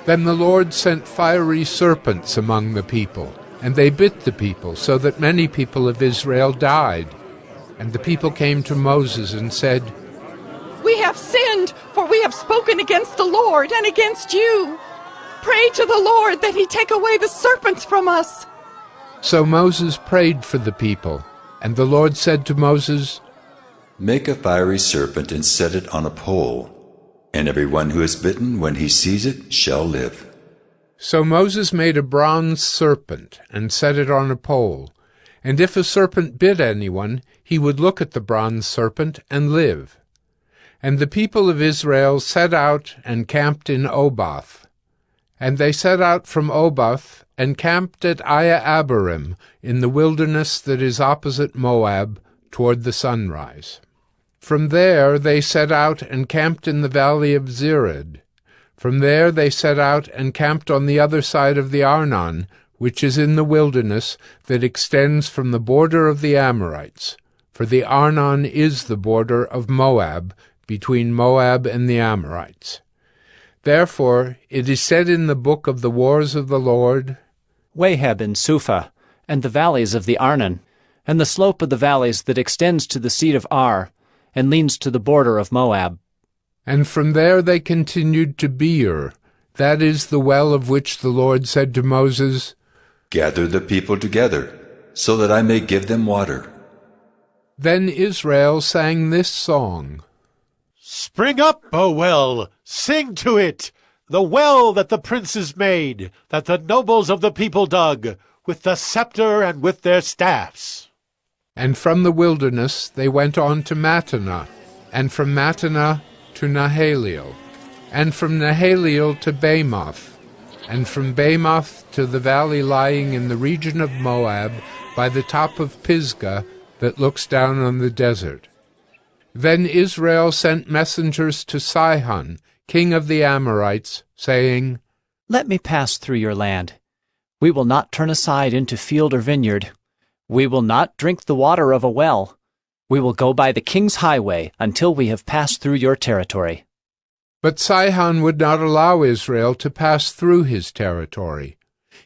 Then the Lord sent fiery serpents among the people, and they bit the people, so that many people of Israel died. And the people came to Moses and said, We have sinned, for we have spoken against the Lord and against you. Pray to the Lord that he take away the serpents from us. So Moses prayed for the people, and the Lord said to Moses, Make a fiery serpent and set it on a pole, and everyone who is bitten when he sees it shall live. So Moses made a bronze serpent and set it on a pole, and if a serpent bit anyone, he would look at the bronze serpent and live. And the people of Israel set out and camped in Oboth. And they set out from Oboth and camped at Abarim in the wilderness that is opposite Moab toward the sunrise. From there they set out and camped in the valley of Zered. From there they set out and camped on the other side of the Arnon, which is in the wilderness that extends from the border of the Amorites. For the Arnon is the border of Moab, between Moab and the Amorites. Therefore it is said in the book of the wars of the Lord, Waheb and Suphah, and the valleys of the Arnon, and the slope of the valleys that extends to the seat of Ar, and leans to the border of Moab. And from there they continued to Beer, that is the well of which the Lord said to Moses, Gather the people together, so that I may give them water. Then Israel sang this song. Spring up, O well, sing to it, the well that the princes made, that the nobles of the people dug, with the scepter and with their staffs. And from the wilderness they went on to Mattanah, and from Mattanah to Nahaliel, and from Nahaliel to Bamoth, and from Bamoth to the valley lying in the region of Moab by the top of Pisgah that looks down on the desert. Then Israel sent messengers to Sihon, king of the Amorites, saying, Let me pass through your land. We will not turn aside into field or vineyard. We will not drink the water of a well. We will go by the king's highway until we have passed through your territory. But Sihon would not allow Israel to pass through his territory.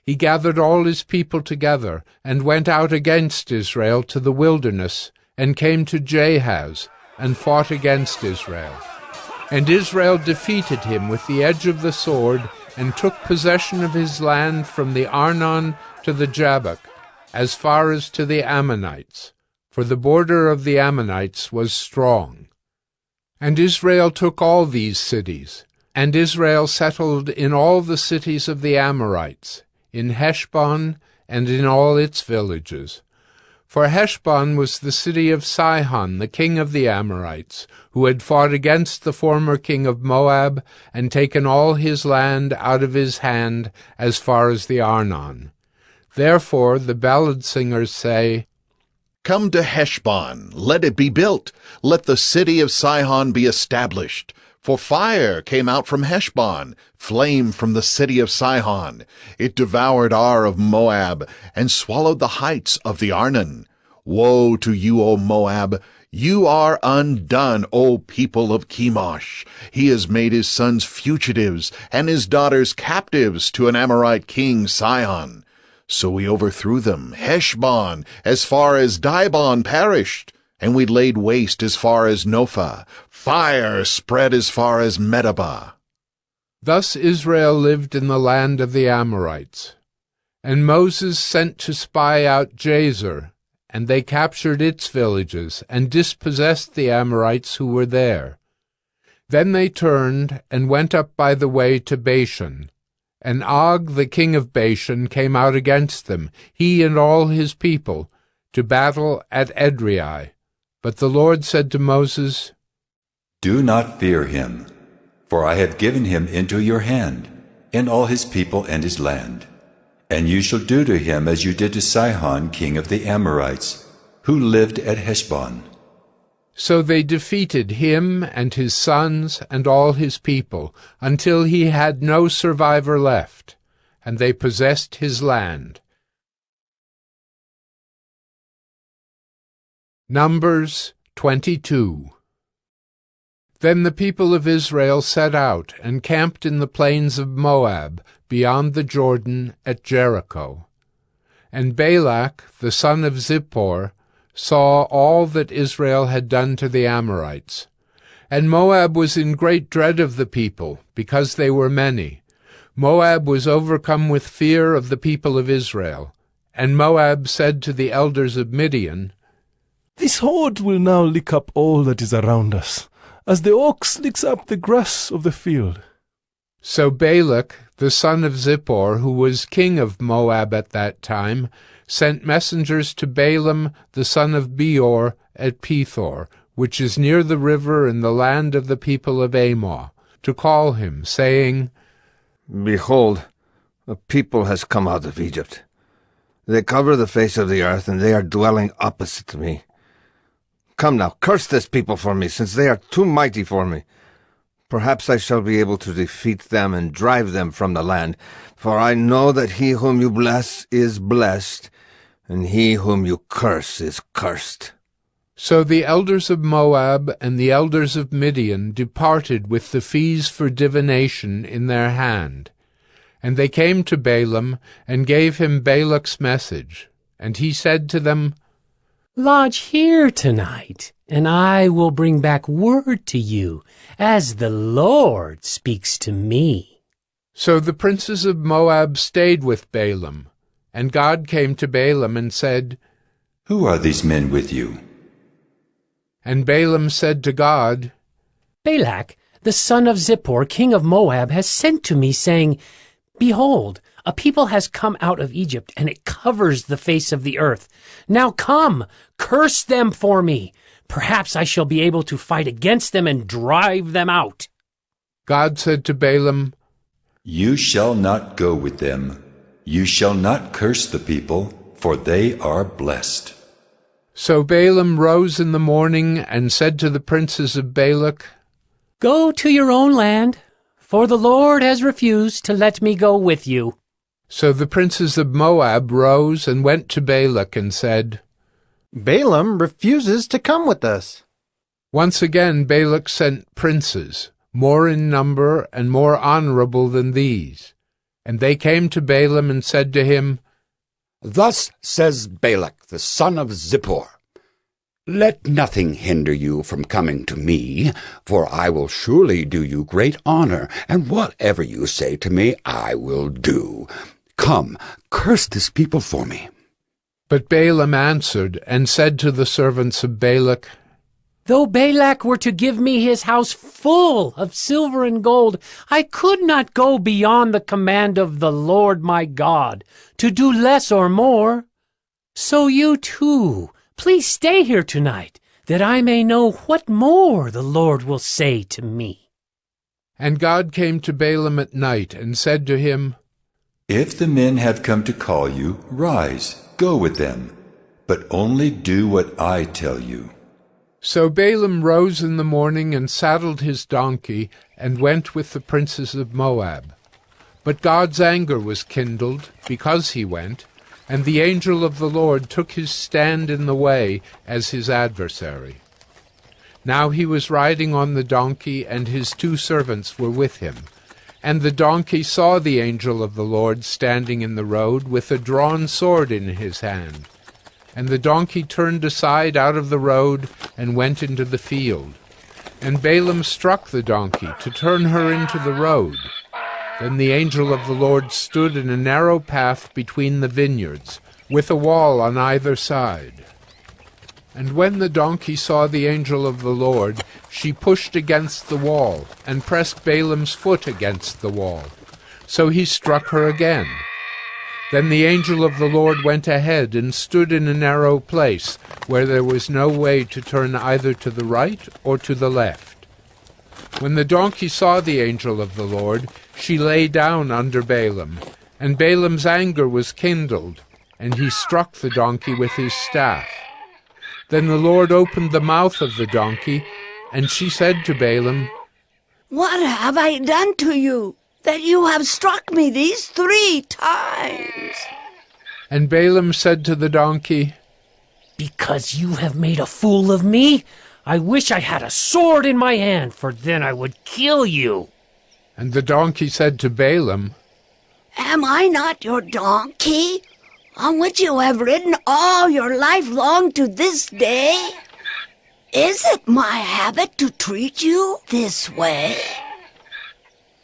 He gathered all his people together, and went out against Israel to the wilderness, and came to Jahaz, and fought against Israel. And Israel defeated him with the edge of the sword, and took possession of his land from the Arnon to the Jabbok, as far as to the Ammonites, for the border of the Ammonites was strong. And Israel took all these cities, and Israel settled in all the cities of the Amorites, in Heshbon and in all its villages. For Heshbon was the city of Sihon, the king of the Amorites, who had fought against the former king of Moab, and taken all his land out of his hand as far as the Arnon. Therefore the ballad singers say, Come to Heshbon, let it be built, let the city of Sihon be established. For fire came out from Heshbon, flame from the city of Sihon. It devoured Ar of Moab, and swallowed the heights of the Arnon. Woe to you, O Moab! You are undone, O people of Chemosh. He has made his sons fugitives, and his daughters captives to an Amorite king, Sihon. So we overthrew them. Heshbon, as far as Dibon, perished, and we laid waste as far as Nophah. Fire spread as far as Medeba. Thus Israel lived in the land of the Amorites. And Moses sent to spy out Jazer, and they captured its villages, and dispossessed the Amorites who were there. Then they turned, and went up by the way to Bashan. And Og the king of Bashan came out against them, he and all his people, to battle at Edrei. But the Lord said to Moses, Do not fear him, for I have given him into your hand, and all his people and his land. And you shall do to him as you did to Sihon king of the Amorites, who lived at Heshbon. So they defeated him and his sons and all his people, until he had no survivor left, and they possessed his land. Numbers 22. Then the people of Israel set out, and camped in the plains of Moab, beyond the Jordan, at Jericho. And Balak, the son of Zippor, saw all that Israel had done to the Amorites. And Moab was in great dread of the people, because they were many. Moab was overcome with fear of the people of Israel. And Moab said to the elders of Midian, This horde will now lick up all that is around us, as the ox licks up the grass of the field. So Balak, the son of Zippor, who was king of Moab at that time, sent messengers to Balaam the son of Beor at Pethor, which is near the river in the land of the people of Ammon, to call him, saying, Behold, a people has come out of Egypt. They cover the face of the earth, and they are dwelling opposite to me. Come now, curse this people for me, since they are too mighty for me. Perhaps I shall be able to defeat them and drive them from the land, for I know that he whom you bless is blessed, and he whom you curse is cursed. So the elders of Moab and the elders of Midian departed with the fees for divination in their hand. And they came to Balaam, and gave him Balak's message. And he said to them, Lodge here tonight, and I will bring back word to you, as the Lord speaks to me. So the princes of Moab stayed with Balaam. And God came to Balaam and said, Who are these men with you? And Balaam said to God, Balak, the son of Zippor, king of Moab, has sent to me, saying, Behold, a people has come out of Egypt, and it covers the face of the earth. Now come, curse them for me. Perhaps I shall be able to fight against them and drive them out. God said to Balaam, You shall not go with them. You shall not curse the people, for they are blessed. So Balaam rose in the morning and said to the princes of Balak, Go to your own land, for the Lord has refused to let me go with you. So the princes of Moab rose and went to Balak and said, Balaam refuses to come with us. Once again Balak sent princes, more in number and more honorable than these. And they came to Balaam and said to him, Thus says Balak, the son of Zippor, Let nothing hinder you from coming to me, for I will surely do you great honor, and whatever you say to me I will do. Come, curse this people for me. But Balaam answered and said to the servants of Balak, Though Balak were to give me his house full of silver and gold, I could not go beyond the command of the Lord my God, to do less or more. So you too, please stay here tonight, that I may know what more the Lord will say to me. And God came to Balaam at night and said to him, If the men have come to call you, rise, go with them, but only do what I tell you. So Balaam rose in the morning and saddled his donkey and went with the princes of Moab. But God's anger was kindled because he went, and the angel of the Lord took his stand in the way as his adversary. Now he was riding on the donkey, and his 2 servants were with him. And the donkey saw the angel of the Lord standing in the road with a drawn sword in his hand. And the donkey turned aside out of the road and went into the field. And Balaam struck the donkey to turn her into the road. Then the angel of the Lord stood in a narrow path between the vineyards, with a wall on either side. And when the donkey saw the angel of the Lord, she pushed against the wall, and pressed Balaam's foot against the wall. So he struck her again. Then the angel of the Lord went ahead and stood in a narrow place, where there was no way to turn either to the right or to the left. When the donkey saw the angel of the Lord, she lay down under Balaam, and Balaam's anger was kindled, and he struck the donkey with his staff. Then the Lord opened the mouth of the donkey, and she said to Balaam, What have I done to you, that you have struck me these 3 times? And Balaam said to the donkey, Because you have made a fool of me, I wish I had a sword in my hand, for then I would kill you. And the donkey said to Balaam, Am I not your donkey, on which you have ridden all your life long to this day? Is it my habit to treat you this way?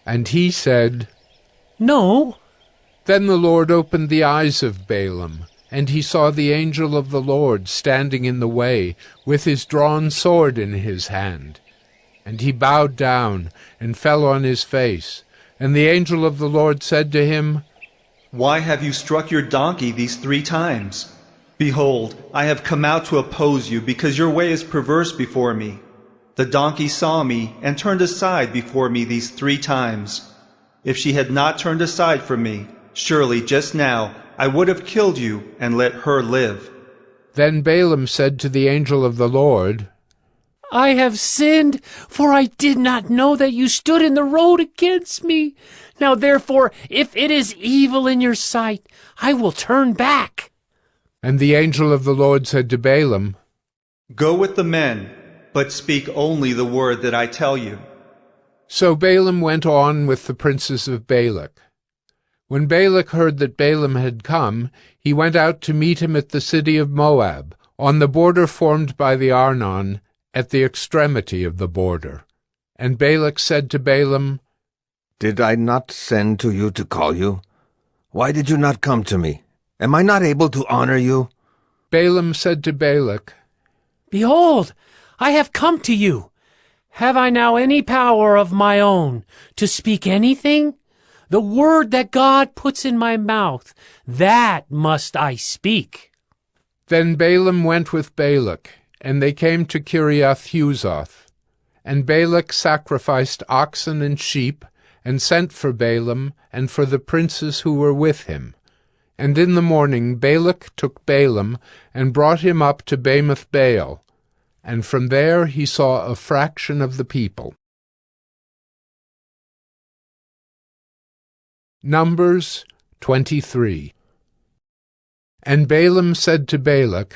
And he said, No. Then the Lord opened the eyes of Balaam, and he saw the angel of the Lord standing in the way, with his drawn sword in his hand. And he bowed down and fell on his face. And the angel of the Lord said to him, Why have you struck your donkey these 3 times? Behold, I have come out to oppose you, because your way is perverse before me. The donkey saw me and turned aside before me these 3 times. If she had not turned aside from me, surely just now I would have killed you and let her live. Then Balaam said to the angel of the Lord, I have sinned, for I did not know that you stood in the road against me. Now therefore, if it is evil in your sight, I will turn back. And the angel of the Lord said to Balaam, Go with the men, but speak only the word that I tell you. So Balaam went on with the princes of Balak. When Balak heard that Balaam had come, he went out to meet him at the city of Moab, on the border formed by the Arnon, at the extremity of the border. And Balak said to Balaam, Did I not send to you to call you? Why did you not come to me? Am I not able to honor you? Balaam said to Balak, Behold, I have come to you. Have I now any power of my own to speak anything? The word that God puts in my mouth, that must I speak. Then Balaam went with Balak, and they came to Kiriath-Huzoth. And Balak sacrificed oxen and sheep, and sent for Balaam and for the princes who were with him. And in the morning Balak took Balaam, and brought him up to Bamoth Baal, and from there he saw a fraction of the people. Numbers 23. And Balaam said to Balak,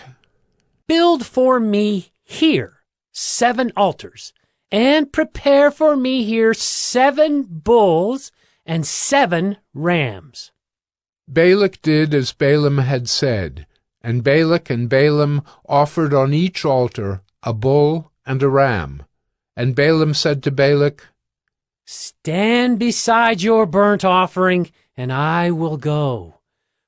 Build for me here 7 altars, and prepare for me here 7 bulls and 7 rams. Balak did as Balaam had said, and Balak and Balaam offered on each altar a bull and a ram. And Balaam said to Balak, Stand beside your burnt offering, and I will go.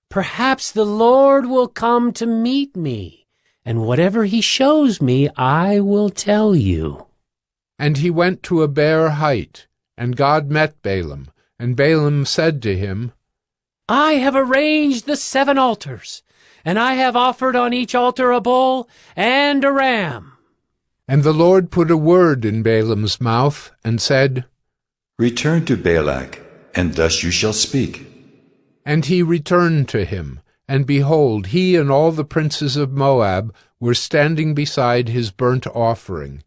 Perhaps the Lord will come to meet me, and whatever he shows me I will tell you. And he went to a bare height, and God met Balaam. And Balaam said to him, I have arranged the 7 altars, and I have offered on each altar a bull and a ram. And the Lord put a word in Balaam's mouth, and said, Return to Balak, and thus you shall speak. And he returned to him, and behold, he and all the princes of Moab were standing beside his burnt offering.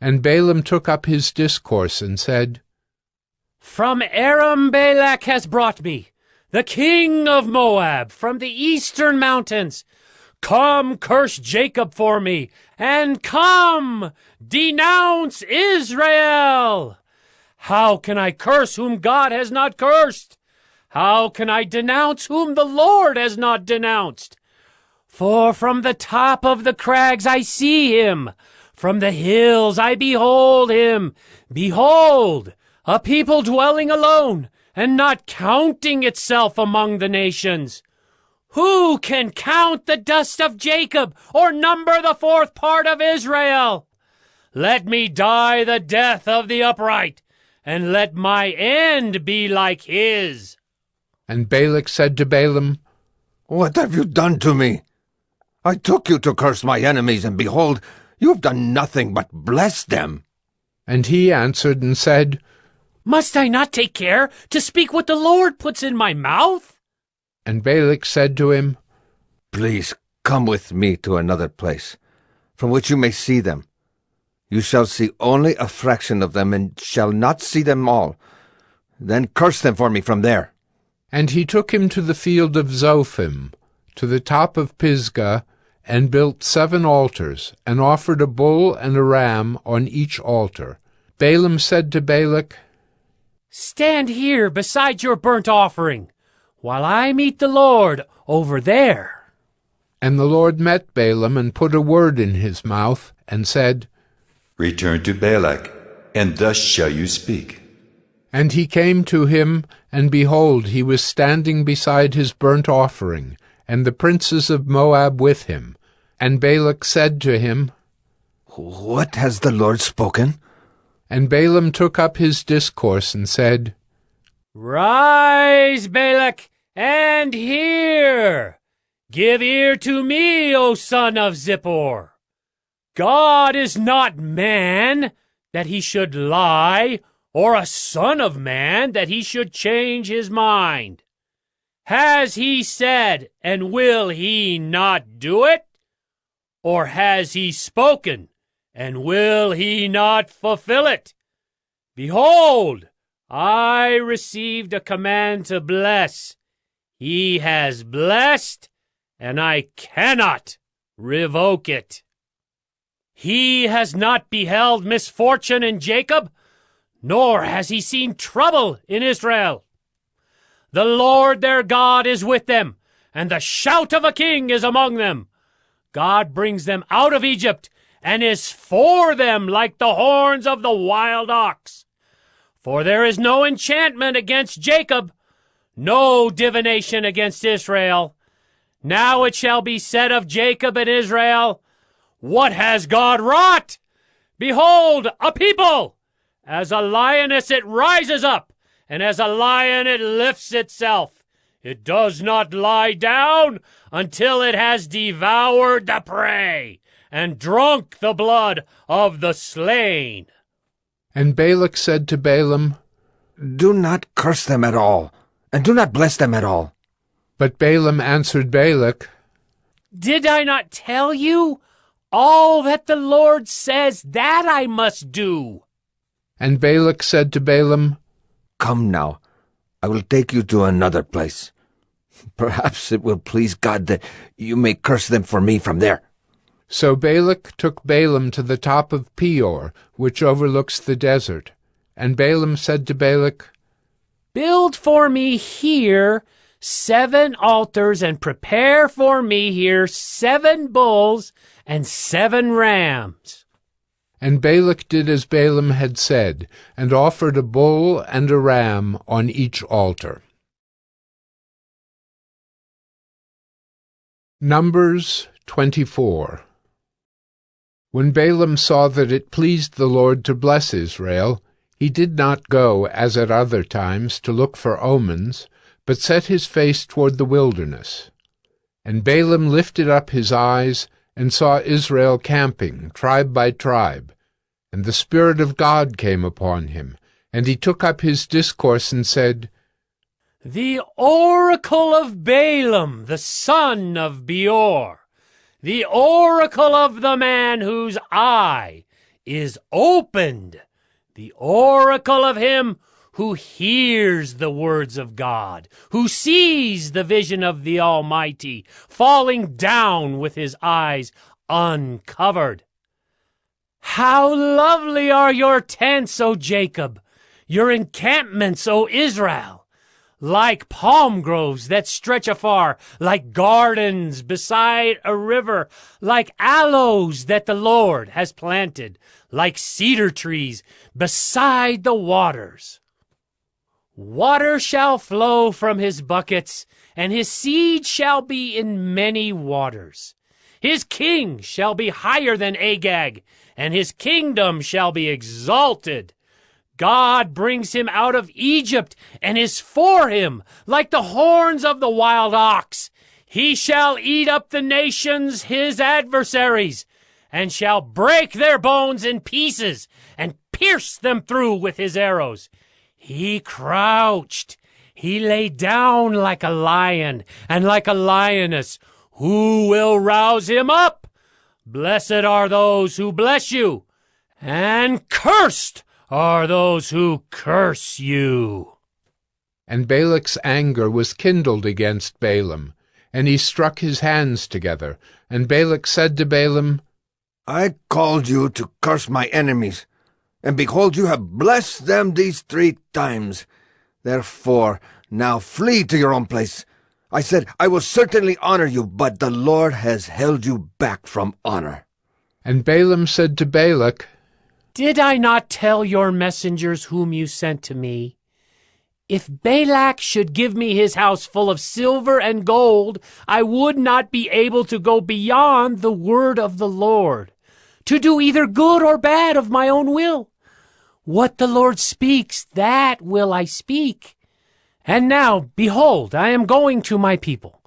And Balaam took up his discourse, and said, From Aram Balak has brought me, the king of Moab, from the eastern mountains. Come, curse Jacob for me, and come, denounce Israel. How can I curse whom God has not cursed? How can I denounce whom the Lord has not denounced? For from the top of the crags I see him, from the hills I behold him. Behold, a people dwelling alone, and not counting itself among the nations. Who can count the dust of Jacob, or number the 4th part of Israel? Let me die the death of the upright, and let my end be like his. And Balak said to Balaam, What have you done to me? I took you to curse my enemies, and behold, you have done nothing but bless them. And he answered and said, Must I not take care to speak what the Lord puts in my mouth? And Balak said to him, Please come with me to another place, from which you may see them. You shall see only a fraction of them, and shall not see them all. Then curse them for me from there. And he took him to the field of Zophim, to the top of Pisgah, and built 7 altars, and offered a bull and a ram on each altar. Balaam said to Balak, Stand here beside your burnt offering, while I meet the Lord over there. And the Lord met Balaam, and put a word in his mouth, and said, Return to Balak, and thus shall you speak. And he came to him, and behold, he was standing beside his burnt offering, and the princes of Moab with him. And Balak said to him, What has the Lord spoken? And Balaam took up his discourse, and said, Rise, Balak, and hear. Give ear to me, O son of Zippor. God is not man, that he should lie, or a son of man, that he should change his mind. Has he said, and will he not do it? Or has he spoken, and will he not fulfill it? Behold, I received a command to bless. He has blessed, and I cannot revoke it. He has not beheld misfortune in Jacob, nor has he seen trouble in Israel. The Lord their God is with them, and the shout of a king is among them. God brings them out of Egypt, and is for them like the horns of the wild ox. For there is no enchantment against Jacob, no divination against Israel. Now it shall be said of Jacob and Israel, what has God wrought? Behold, a people! As a lioness it rises up, and as a lion it lifts itself. It does not lie down until it has devoured the prey and drunk the blood of the slain. And Balak said to Balaam, Do not curse them at all, and do not bless them at all. But Balaam answered Balak, Did I not tell you? All that the Lord says, that I must do. And Balak said to Balaam, Come now, I will take you to another place. Perhaps it will please God that you may curse them for me from there. So Balak took Balaam to the top of Peor, which overlooks the desert. And Balaam said to Balak, Build for me here 7 altars, and prepare for me here 7 bulls and 7 rams. And Balak did as Balaam had said, and offered a bull and a ram on each altar. Numbers 24. When Balaam saw that it pleased the Lord to bless Israel, he did not go, as at other times, to look for omens, but set his face toward the wilderness. And Balaam lifted up his eyes, and saw Israel camping, tribe by tribe. And the Spirit of God came upon him, and he took up his discourse and said, The oracle of Balaam, the son of Beor, the oracle of the man whose eye is opened, the oracle of him who hears the words of God, who sees the vision of the Almighty, falling down with his eyes uncovered. How lovely are your tents, O Jacob, your encampments, O Israel! Like palm groves that stretch afar, like gardens beside a river, like aloes that the Lord has planted, like cedar trees beside the waters. Water shall flow from his buckets, and his seed shall be in many waters. His king shall be higher than Agag, and his kingdom shall be exalted. God brings him out of Egypt, and is for him, like the horns of the wild ox. He shall eat up the nations, his adversaries, and shall break their bones in pieces, and pierce them through with his arrows. He crouched, he lay down like a lion, and like a lioness. Who will rouse him up? Blessed are those who bless you, and cursed are those who curse you. And Balak's anger was kindled against Balaam, and he struck his hands together. And Balak said to Balaam, I called you to curse my enemies, and behold, you have blessed them these 3 times. Therefore, now flee to your own place. I said, I will certainly honor you, but the Lord has held you back from honor. And Balaam said to Balak, Did I not tell your messengers whom you sent to me? If Balak should give me his house full of silver and gold, I would not be able to go beyond the word of the Lord, to do either good or bad of my own will. What the Lord speaks, that will I speak. And now, behold, I am going to my people.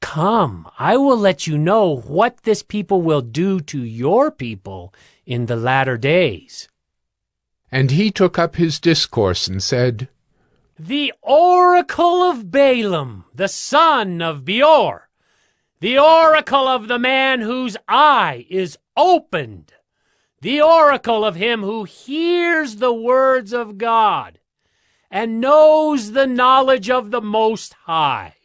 Come, I will let you know what this people will do to your people in the latter days. And he took up his discourse and said, The oracle of Balaam, the son of Beor, the oracle of the man whose eye is opened, the oracle of him who hears the words of God, and knows the knowledge of the Most High,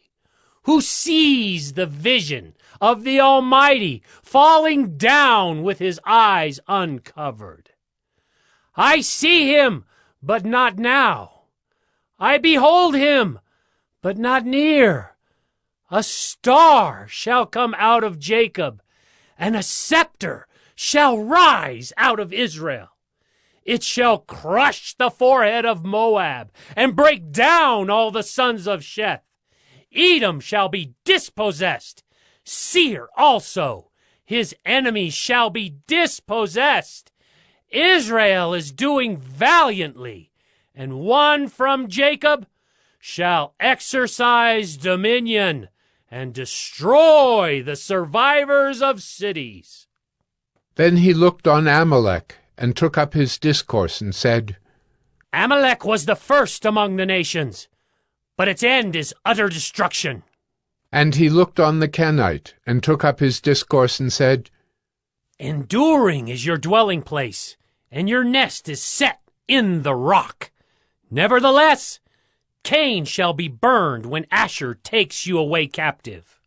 who sees the vision of the Almighty falling down with his eyes uncovered. I see him, but not now. I behold him, but not near. A star shall come out of Jacob, and a scepter shall rise out of Israel. It shall crush the forehead of Moab, and break down all the sons of Sheth. Edom shall be dispossessed, Seir also, his enemies shall be dispossessed. Israel is doing valiantly, and one from Jacob shall exercise dominion and destroy the survivors of cities. Then he looked on Amalek, and took up his discourse, and said, Amalek was the first among the nations, but its end is utter destruction. And he looked on the Kenite, and took up his discourse, and said, Enduring is your dwelling place, and your nest is set in the rock. Nevertheless, Cain shall be burned when Asher takes you away captive.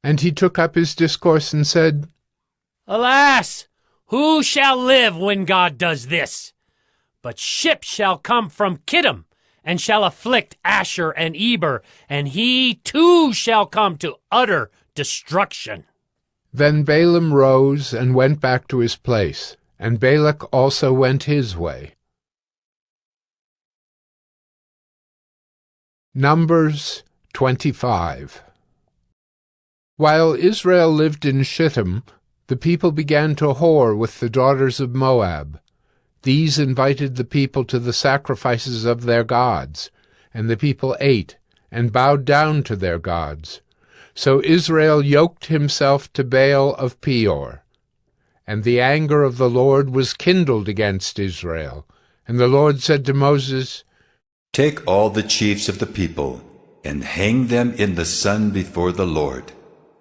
And he took up his discourse, and said, Alas, who shall live when God does this? But ships shall come from Kittim, and shall afflict Asher and Eber, and he too shall come to utter destruction. Then Balaam rose and went back to his place, and Balak also went his way. Numbers 25. While Israel lived in Shittim, the people began to whore with the daughters of Moab. These invited the people to the sacrifices of their gods, and the people ate and bowed down to their gods. So Israel yoked himself to Baal of Peor. And the anger of the Lord was kindled against Israel. And the Lord said to Moses, Take all the chiefs of the people, and hang them in the sun before the Lord,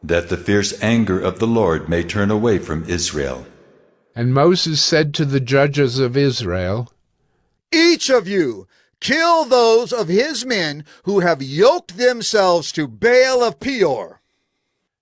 that the fierce anger of the Lord may turn away from Israel. And Moses said to the judges of Israel, Each of you kill those of his men who have yoked themselves to Baal of Peor.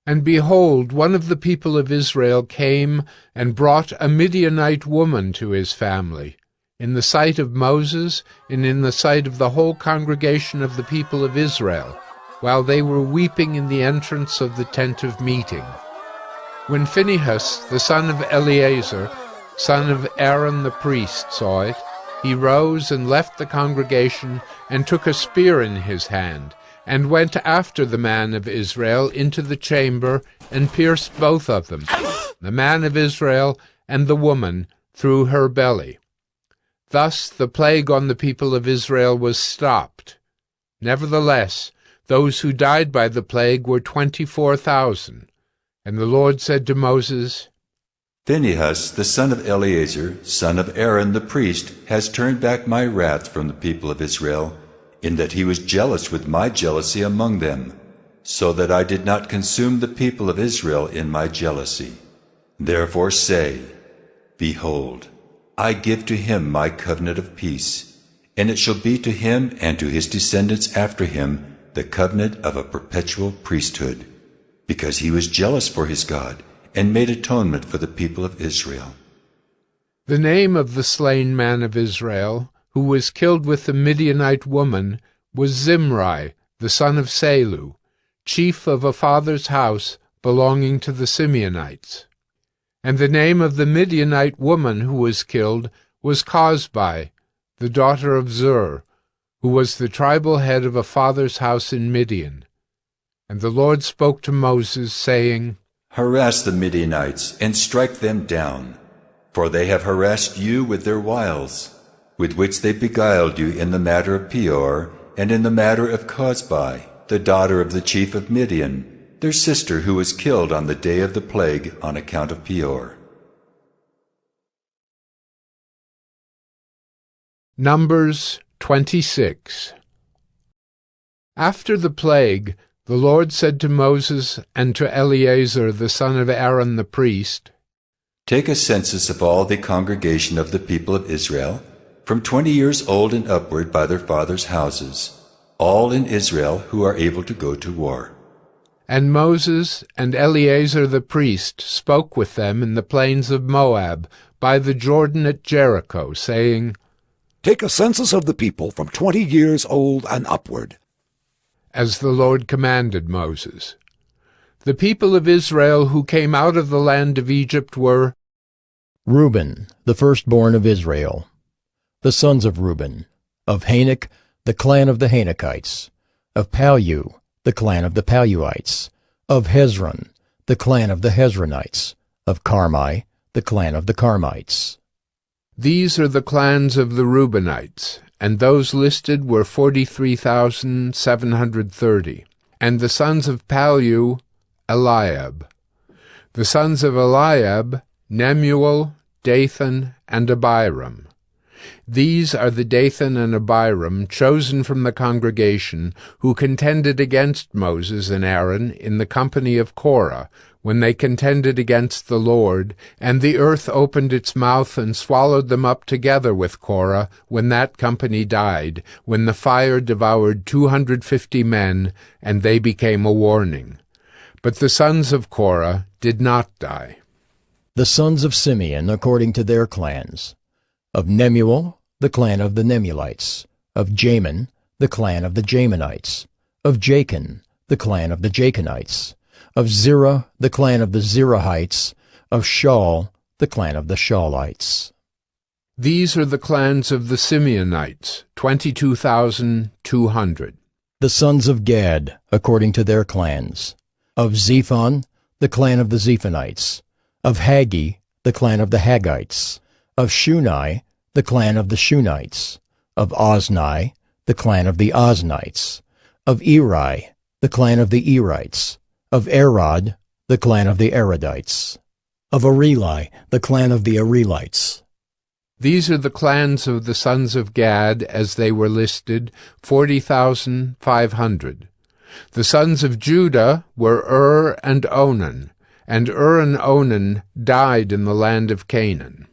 And behold, one of the people of Israel came and brought a Midianite woman to his family, in the sight of Moses and in the sight of the whole congregation of the people of Israel, while they were weeping in the entrance of the tent of meeting. When Phinehas, the son of Eleazar, son of Aaron the priest, saw it, he rose and left the congregation and took a spear in his hand, and went after the man of Israel into the chamber and pierced both of them, the man of Israel and the woman, through her belly. Thus the plague on the people of Israel was stopped. Nevertheless, those who died by the plague were 24,000. And the Lord said to Moses, Phinehas, the son of Eleazar, son of Aaron the priest, has turned back my wrath from the people of Israel, in that he was jealous with my jealousy among them, so that I did not consume the people of Israel in my jealousy. Therefore say, Behold, I give to him my covenant of peace, and it shall be to him and to his descendants after him the covenant of a perpetual priesthood, because he was jealous for his God, and made atonement for the people of Israel. The name of the slain man of Israel, who was killed with the Midianite woman, was Zimri, the son of Salu, chief of a father's house belonging to the Simeonites. And the name of the Midianite woman who was killed was Cosbi, the daughter of Zur, who was the tribal head of a father's house in Midian. And the Lord spoke to Moses, saying, Harass the Midianites, and strike them down, for they have harassed you with their wiles, with which they beguiled you in the matter of Peor, and in the matter of Cosbi, the daughter of the chief of Midian, their sister who was killed on the day of the plague on account of Peor. Numbers 26. After the plague, the Lord said to Moses and to Eleazar the son of Aaron the priest, Take a census of all the congregation of the people of Israel, from 20 years old and upward by their fathers' houses, all in Israel who are able to go to war. And Moses and Eleazar the priest spoke with them in the plains of Moab, by the Jordan at Jericho, saying, Take a census of the people from 20 years old and upward. as the Lord commanded Moses. The people of Israel who came out of the land of Egypt were Reuben, the firstborn of Israel. The sons of Reuben, of Hanok, the clan of the Hanokites, of Palu, the clan of the Paluites, of Hezron, the clan of the Hezronites, of Carmi, the clan of the Carmites. These are the clans of the Reubenites, and those listed were 43,730. And the sons of Palu, Eliab. The sons of Eliab, Nemuel, Dathan, and Abiram. These are the Dathan and Abiram chosen from the congregation who contended against Moses and Aaron in the company of Korah, when they contended against the Lord, and the earth opened its mouth and swallowed them up together with Korah, when that company died, when the fire devoured 250 men, and they became a warning. But the sons of Korah did not die. The sons of Simeon according to their clans. Of Nemuel, the clan of the Nemulites. Of Jamin, the clan of the Jaminites. Of Jachin, the clan of the Jachinites. Of Zerah, the clan of the Zerahites. Of Shaul, the clan of the Shaulites. These are the clans of the Simeonites, 22,200. The sons of Gad, according to their clans. Of Zephon, the clan of the Zephonites. Of Haggi, the clan of the Haggites. Of Shuni, the clan of the Shunites. Of Ozni, the clan of the Oznites. Of Eri, the clan of the Erites. Of Arod, the clan of the Arodites. Of Areli, the clan of the Arelites. These are the clans of the sons of Gad, as they were listed, 40,500. The sons of Judah were and Onan, and and Onan died in the land of Canaan.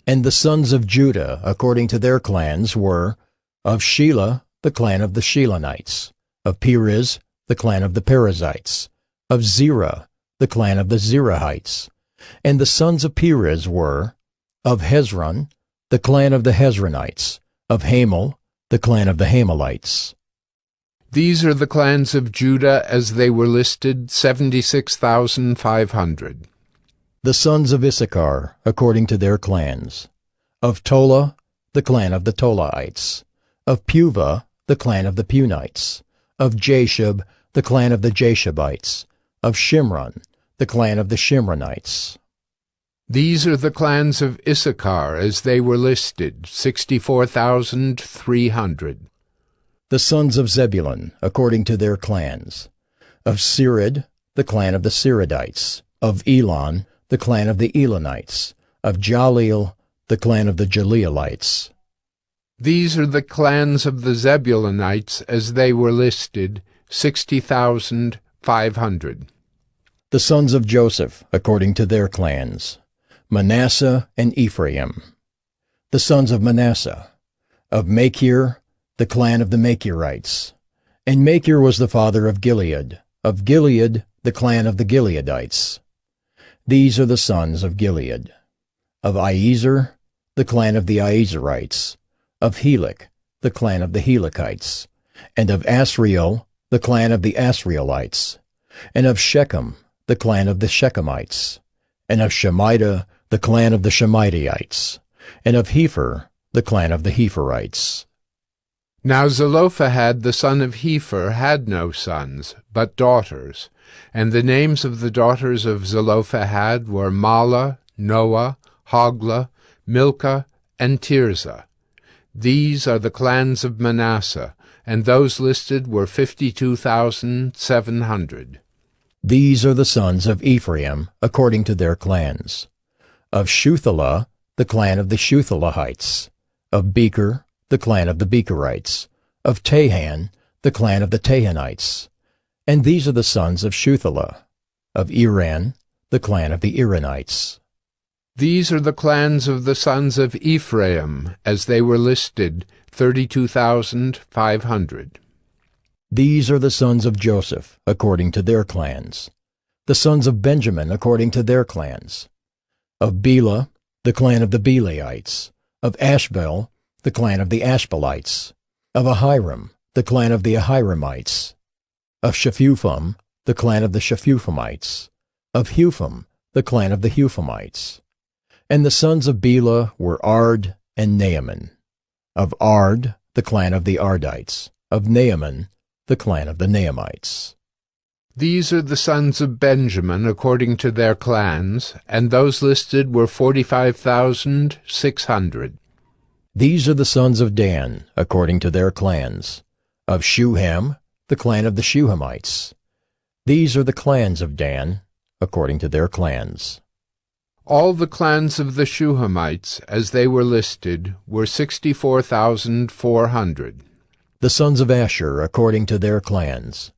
And the sons of Judah, according to their clans, were of Shelah, the clan of the Shelonites. Of Perez, the clan of the Perizzites. Of Zerah, the clan of the Zerahites. And the sons of Perez were of Hezron, the clan of the Hezronites. Of Hamel, the clan of the Hamelites. These are the clans of Judah as they were listed, 76,500. The sons of Issachar, according to their clans. Of Tola, the clan of the Tolaites. Of Puvah, the clan of the Punites. Of Jashub, the clan of the Jashubites. Of Shimron, the clan of the Shimronites. These are the clans of Issachar as they were listed, 64,300. The sons of Zebulun, according to their clans. Of Sered, the clan of the Seredites. Of Elon, the clan of the Elonites. Of Jaleel, the clan of the Jaleelites. These are the clans of the Zebulunites as they were listed, 60,500. The sons of Joseph, according to their clans. Manasseh and Ephraim. The sons of Manasseh. Of Machir, the clan of the Machirites. And Machir was the father of Gilead. Of Gilead, the clan of the Gileadites. These are the sons of Gilead. Of Iezer, the clan of the Iezerites. Of Helek, the clan of the Helekites. And of Asriel, the clan of the Asrielites. And of Shechem, the clan of the Shechemites. And of Shemida, the clan of the Shemidaites. And of Hepher, the clan of the Hepherites. Now Zelophehad the son of Hepher had no sons, but daughters. And the names of the daughters of Zelophehad were Mahlah, Noah, Hoglah, Milcah, and Tirzah. These are the clans of Manasseh, and those listed were 52,700. These are the sons of Ephraim, according to their clans. Of Shuthelah, the clan of the Shuthelahites. Of Becher, the clan of the Becherites. Of Tahan, the clan of the Tahanites. And these are the sons of Shuthelah. Of Iran, the clan of the Iranites. These are the clans of the sons of Ephraim, as they were listed, 32,500. These are the sons of Joseph, according to their clans. The sons of Benjamin, according to their clans. Of Bela, the clan of the Belaites. Of Ashbel, the clan of the Ashbelites. Of Ahiram, the clan of the Ahiramites. Of Shephupham, the clan of the Shephuphamites. Of Hupham, the clan of the Huphamites. And the sons of Bela were Ard and Naaman. Of Ard, the clan of the Ardites. Of Naaman, the clan of the Naamites. These are the sons of Benjamin according to their clans, and those listed were 45,600. These are the sons of Dan according to their clans. Of Shuham, the clan of the Shuhamites. These are the clans of Dan according to their clans. All the clans of the Shuhamites, as they were listed, were 64,400. The sons of Asher according to their clans.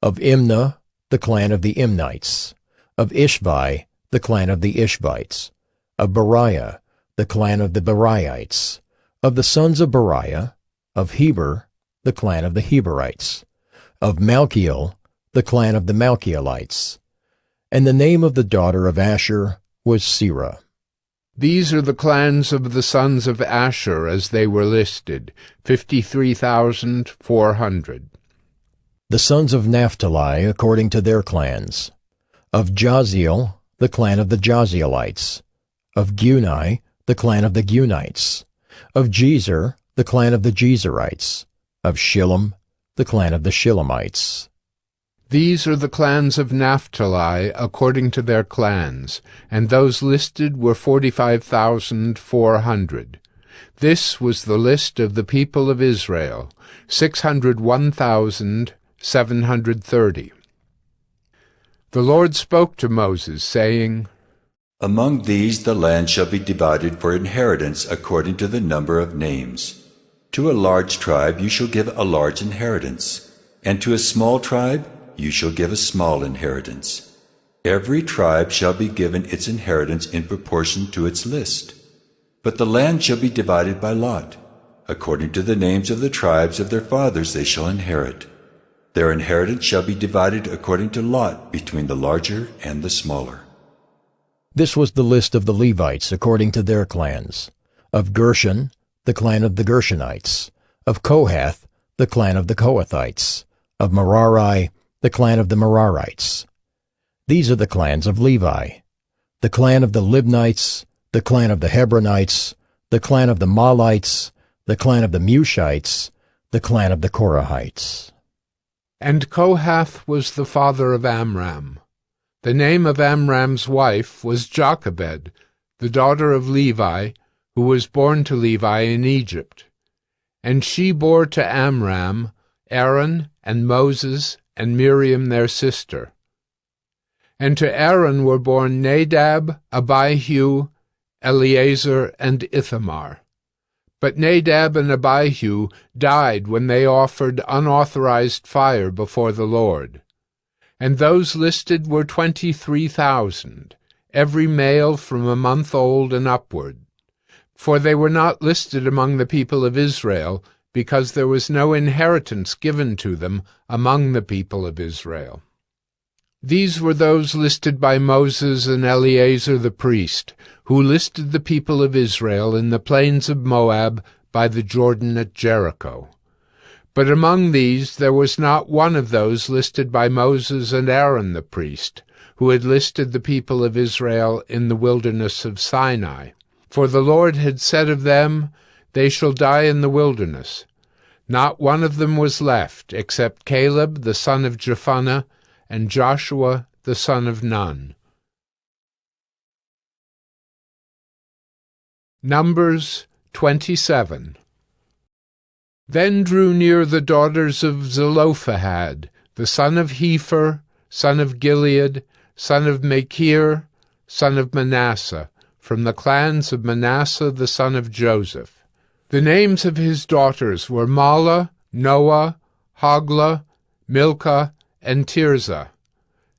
Of Imnah, the clan of the Imnites. Of Ishvi, the clan of the Ishvites. Of Beriah, the clan of the Beriites. Of the sons of Beriah. Of Heber, the clan of the Heberites. Of Malchiel, the clan of the Malchielites. And the name of the daughter of Asher was Serah. These are the clans of the sons of Asher as they were listed, 53,400. The sons of Naphtali according to their clans. Of Jaziel, the clan of the Jazielites. Of Guni, the clan of the Gunites. Of Jezer, the clan of the Jezerites. Of Shillem, the clan of the Shillemites. These are the clans of Naphtali according to their clans, and those listed were 45,400. This was the list of the people of Israel, 601,730. The Lord spoke to Moses, saying, Among these the land shall be divided for inheritance according to the number of names. To a large tribe you shall give a large inheritance, and to a small tribe you shall give a small inheritance. Every tribe shall be given its inheritance in proportion to its list. But the land shall be divided by lot. According to the names of the tribes of their fathers they shall inherit. Their inheritance shall be divided according to lot between the larger and the smaller. This was the list of the Levites according to their clans. Of Gershon, the clan of the Gershonites. Of Kohath, the clan of the Kohathites. Of Merari, the clan of the Merarites. These are the clans of Levi. The clan of the Libnites, the clan of the Hebronites, the clan of the Mahlites, the clan of the Mushites, the clan of the Korahites. And Kohath was the father of Amram. The name of Amram's wife was Jochebed, the daughter of Levi, who was born to Levi in Egypt. And she bore to Amram Aaron and Moses and Miriam their sister. And to Aaron were born Nadab, Abihu, Eleazar, and Ithamar. But Nadab and Abihu died when they offered unauthorized fire before the Lord. And those listed were 23,000, every male from a month old and upward. For they were not listed among the people of Israel, because there was no inheritance given to them among the people of Israel. These were those listed by Moses and Eleazar the priest, who listed the people of Israel in the plains of Moab by the Jordan at Jericho. But among these there was not one of those listed by Moses and Aaron the priest, who had listed the people of Israel in the wilderness of Sinai. For the Lord had said of them, They shall die in the wilderness. Not one of them was left, except Caleb the son of Jephunneh, and Joshua the son of Nun. Numbers 27. Then drew near the daughters of Zelophehad, the son of Hepher, son of Gilead, son of Machir, son of Manasseh, from the clans of Manasseh the son of Joseph. The names of his daughters were Mahlah, Noah, Hoglah, Milcah, and Tirzah.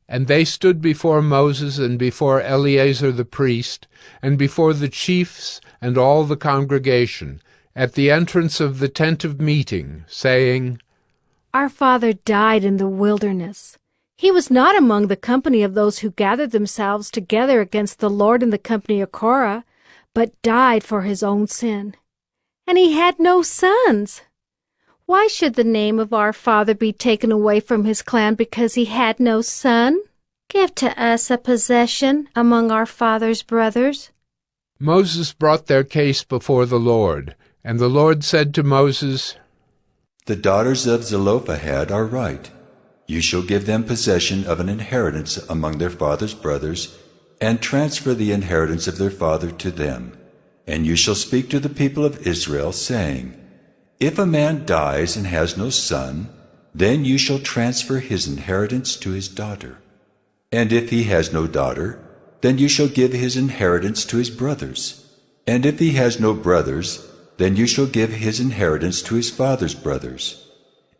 And they stood before Moses and before Eleazar the priest, and before the chiefs and all the congregation, at the entrance of the tent of meeting, saying, Our father died in the wilderness. He was not among the company of those who gathered themselves together against the Lord in the company of Korah, but died for his own sin. And he had no sons. Why should the name of our father be taken away from his clan because he had no son? Give to us a possession among our father's brothers. Moses brought their case before the Lord, and the Lord said to Moses, The daughters of Zelophehad are right. You shall give them possession of an inheritance among their father's brothers, and transfer the inheritance of their father to them. And you shall speak to the people of Israel, saying, If a man dies and has no son, then you shall transfer his inheritance to his daughter. And if he has no daughter, then you shall give his inheritance to his brothers. And if he has no brothers, then you shall give his inheritance to his father's brothers.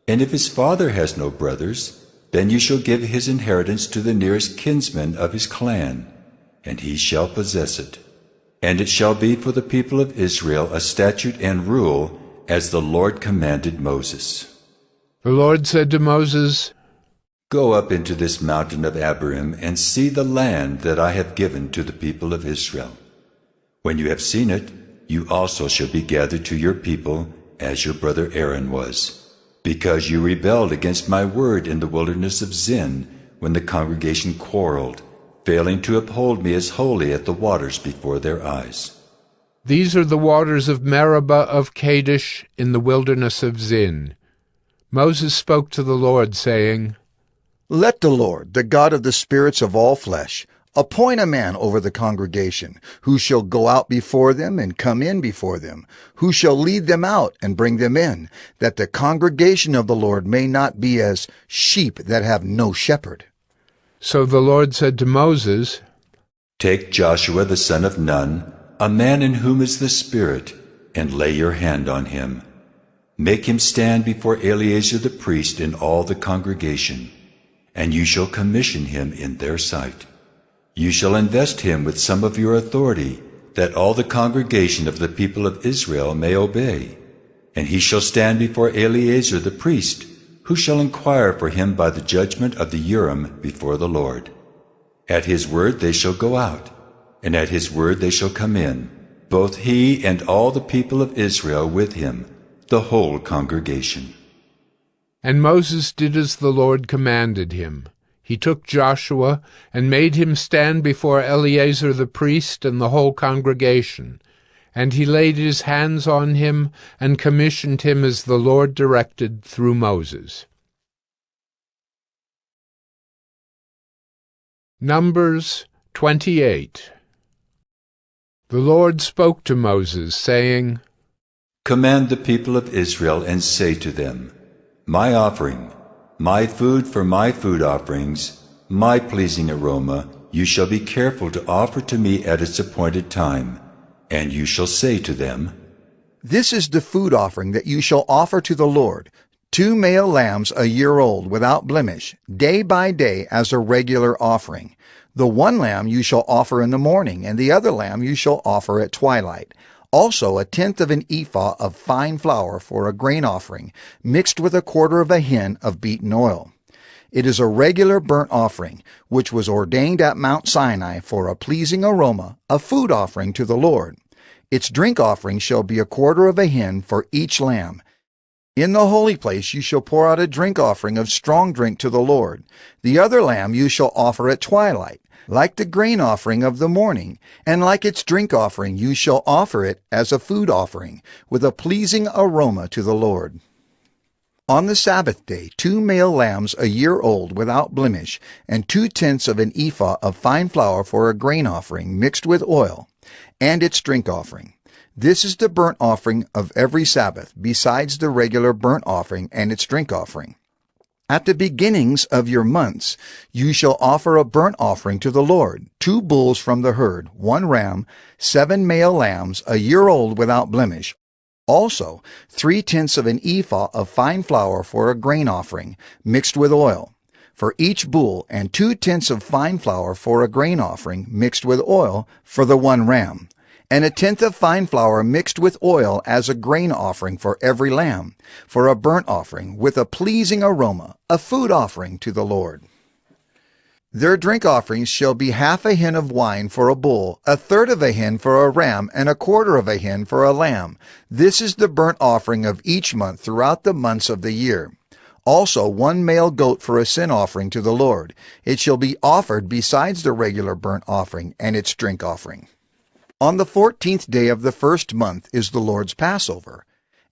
And if his father has no brothers, then you shall give his inheritance to the nearest kinsman of his clan, and he shall possess it. And it shall be for the people of Israel a statute and rule, as the Lord commanded Moses. The Lord said to Moses, Go up into this mountain of Abarim, and see the land that I have given to the people of Israel. When you have seen it, you also shall be gathered to your people, as your brother Aaron was, because you rebelled against my word in the wilderness of Zin, when the congregation quarreled, failing to uphold me as holy at the waters before their eyes. These are the waters of Meribah of Kadesh in the wilderness of Zin. Moses spoke to the Lord, saying, Let the Lord, the God of the spirits of all flesh, appoint a man over the congregation, who shall go out before them and come in before them, who shall lead them out and bring them in, that the congregation of the Lord may not be as sheep that have no shepherd. So the Lord said to Moses, Take Joshua the son of Nun, a man in whom is the Spirit, and lay your hand on him. Make him stand before Eleazar the priest and all the congregation, and you shall commission him in their sight. You shall invest him with some of your authority, that all the congregation of the people of Israel may obey. And he shall stand before Eleazar the priest, who shall inquire for him by the judgment of the Urim before the Lord. At his word they shall go out, and at his word they shall come in, both he and all the people of Israel with him, the whole congregation. And Moses did as the Lord commanded him. He took Joshua and made him stand before Eleazar the priest and the whole congregation. And he laid his hands on him and commissioned him as the Lord directed through Moses. Numbers 28. The Lord spoke to Moses, saying, Command the people of Israel and say to them, My offering, my food for my food offerings, my pleasing aroma, you shall be careful to offer to me at its appointed time. And you shall say to them, This is the food offering that you shall offer to the Lord, 2 male lambs a year old without blemish, day by day as a regular offering. The one lamb you shall offer in the morning, and the other lamb you shall offer at twilight. Also 1/10 of an ephah of fine flour for a grain offering, mixed with 1/4 of a hin of beaten oil. It is a regular burnt offering, which was ordained at Mount Sinai for a pleasing aroma, a food offering to the Lord. Its drink offering shall be 1/4 of a hin for each lamb. In the holy place you shall pour out a drink offering of strong drink to the Lord. The other lamb you shall offer at twilight, like the grain offering of the morning, and like its drink offering you shall offer it as a food offering, with a pleasing aroma to the Lord. On the Sabbath day 2 male lambs a year old without blemish, and 2/10 of an ephah of fine flour for a grain offering mixed with oil, and its drink offering. This is the burnt offering of every Sabbath, besides the regular burnt offering and its drink offering. At the beginnings of your months you shall offer a burnt offering to the Lord, 2 bulls from the herd, 1 ram, 7 male lambs a year old without blemish. Also 3/10 of an ephah of fine flour for a grain offering, mixed with oil, for each bull, and 2/10 of fine flour for a grain offering, mixed with oil, for the 1 ram, and 1/10 of fine flour mixed with oil as a grain offering for every lamb, for a burnt offering with a pleasing aroma, a food offering to the Lord. Their drink offerings shall be half a hin of wine for a bull, a third of a hin for a ram, and a quarter of a hin for a lamb. This is the burnt offering of each month throughout the months of the year. Also 1 male goat for a sin offering to the Lord. It shall be offered besides the regular burnt offering and its drink offering. On the 14th day of the first month is the Lord's Passover,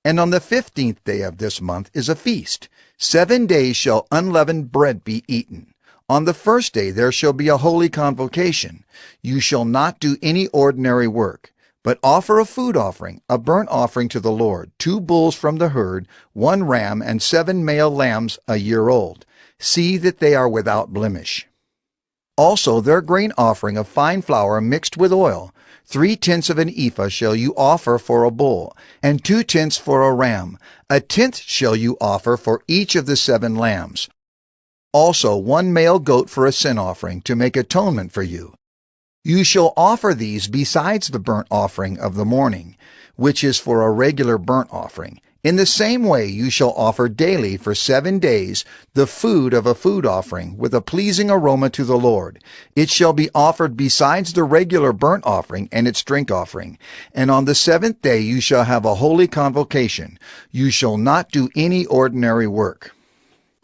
and on the 15th day of this month is a feast. 7 days shall unleavened bread be eaten. On the first day there shall be a holy convocation. You shall not do any ordinary work, but offer a food offering, a burnt offering to the Lord, 2 bulls from the herd, 1 ram, and 7 male lambs a year old. See that they are without blemish. Also their grain offering of fine flour mixed with oil, 3/10 of an ephah shall you offer for a bull, and 2/10 for a ram. 1/10 shall you offer for each of the 7 lambs. Also 1 male goat for a sin offering, to make atonement for you. You shall offer these besides the burnt offering of the morning, which is for a regular burnt offering. In the same way you shall offer daily for 7 days the food of a food offering, with a pleasing aroma to the Lord. It shall be offered besides the regular burnt offering and its drink offering. And on the 7th day you shall have a holy convocation. You shall not do any ordinary work.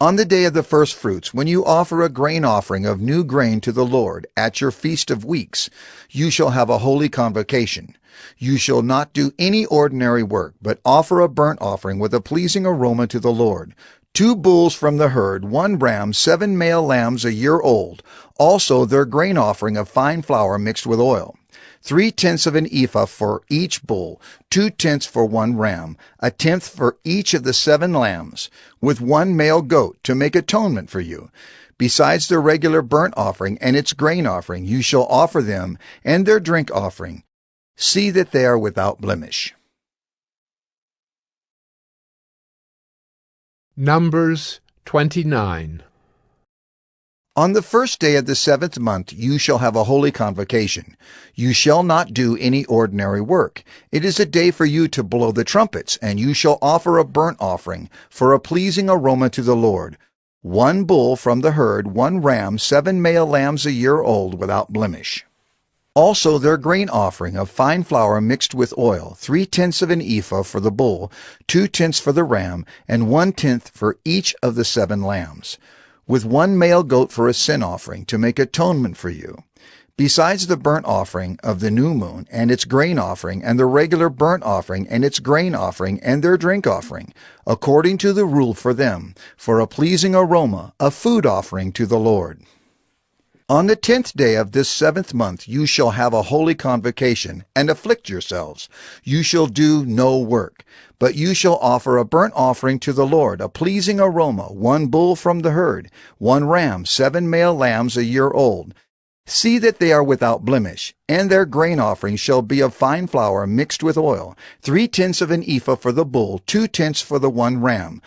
On the day of the first fruits, when you offer a grain offering of new grain to the Lord at your feast of weeks, you shall have a holy convocation. You shall not do any ordinary work, but offer a burnt offering with a pleasing aroma to the Lord. 2 bulls from the herd, 1 ram, 7 male lambs a year old, also their grain offering of fine flour mixed with oil. 3/10 of an ephah for each bull, 2/10 for 1 ram, 1/10 for each of the 7 lambs, with 1 male goat to make atonement for you. Besides the regular burnt offering and its grain offering, you shall offer them and their drink offering. See that they are without blemish. Numbers 29. On the first day of the 7th month you shall have a holy convocation. You shall not do any ordinary work. It is a day for you to blow the trumpets, and you shall offer a burnt offering for a pleasing aroma to the Lord. 1 bull from the herd, 1 ram, 7 male lambs a year old without blemish. Also their grain offering of fine flour mixed with oil, 3/10 of an ephah for the bull, 2/10 for the ram, and 1/10 for each of the 7 lambs, with 1 male goat for a sin offering, to make atonement for you. Besides the burnt offering of the new moon and its grain offering, and the regular burnt offering and its grain offering and their drink offering, according to the rule for them, for a pleasing aroma, a food offering to the Lord. On the 10th day of this 7th month you shall have a holy convocation, and afflict yourselves. You shall do no work, but you shall offer a burnt offering to the Lord, a pleasing aroma, 1 bull from the herd, 1 ram, 7 male lambs a year old. See that they are without blemish, and their grain offering shall be of fine flour mixed with oil, 3/10 of an ephah for the bull, 2/10 for the 1 ram,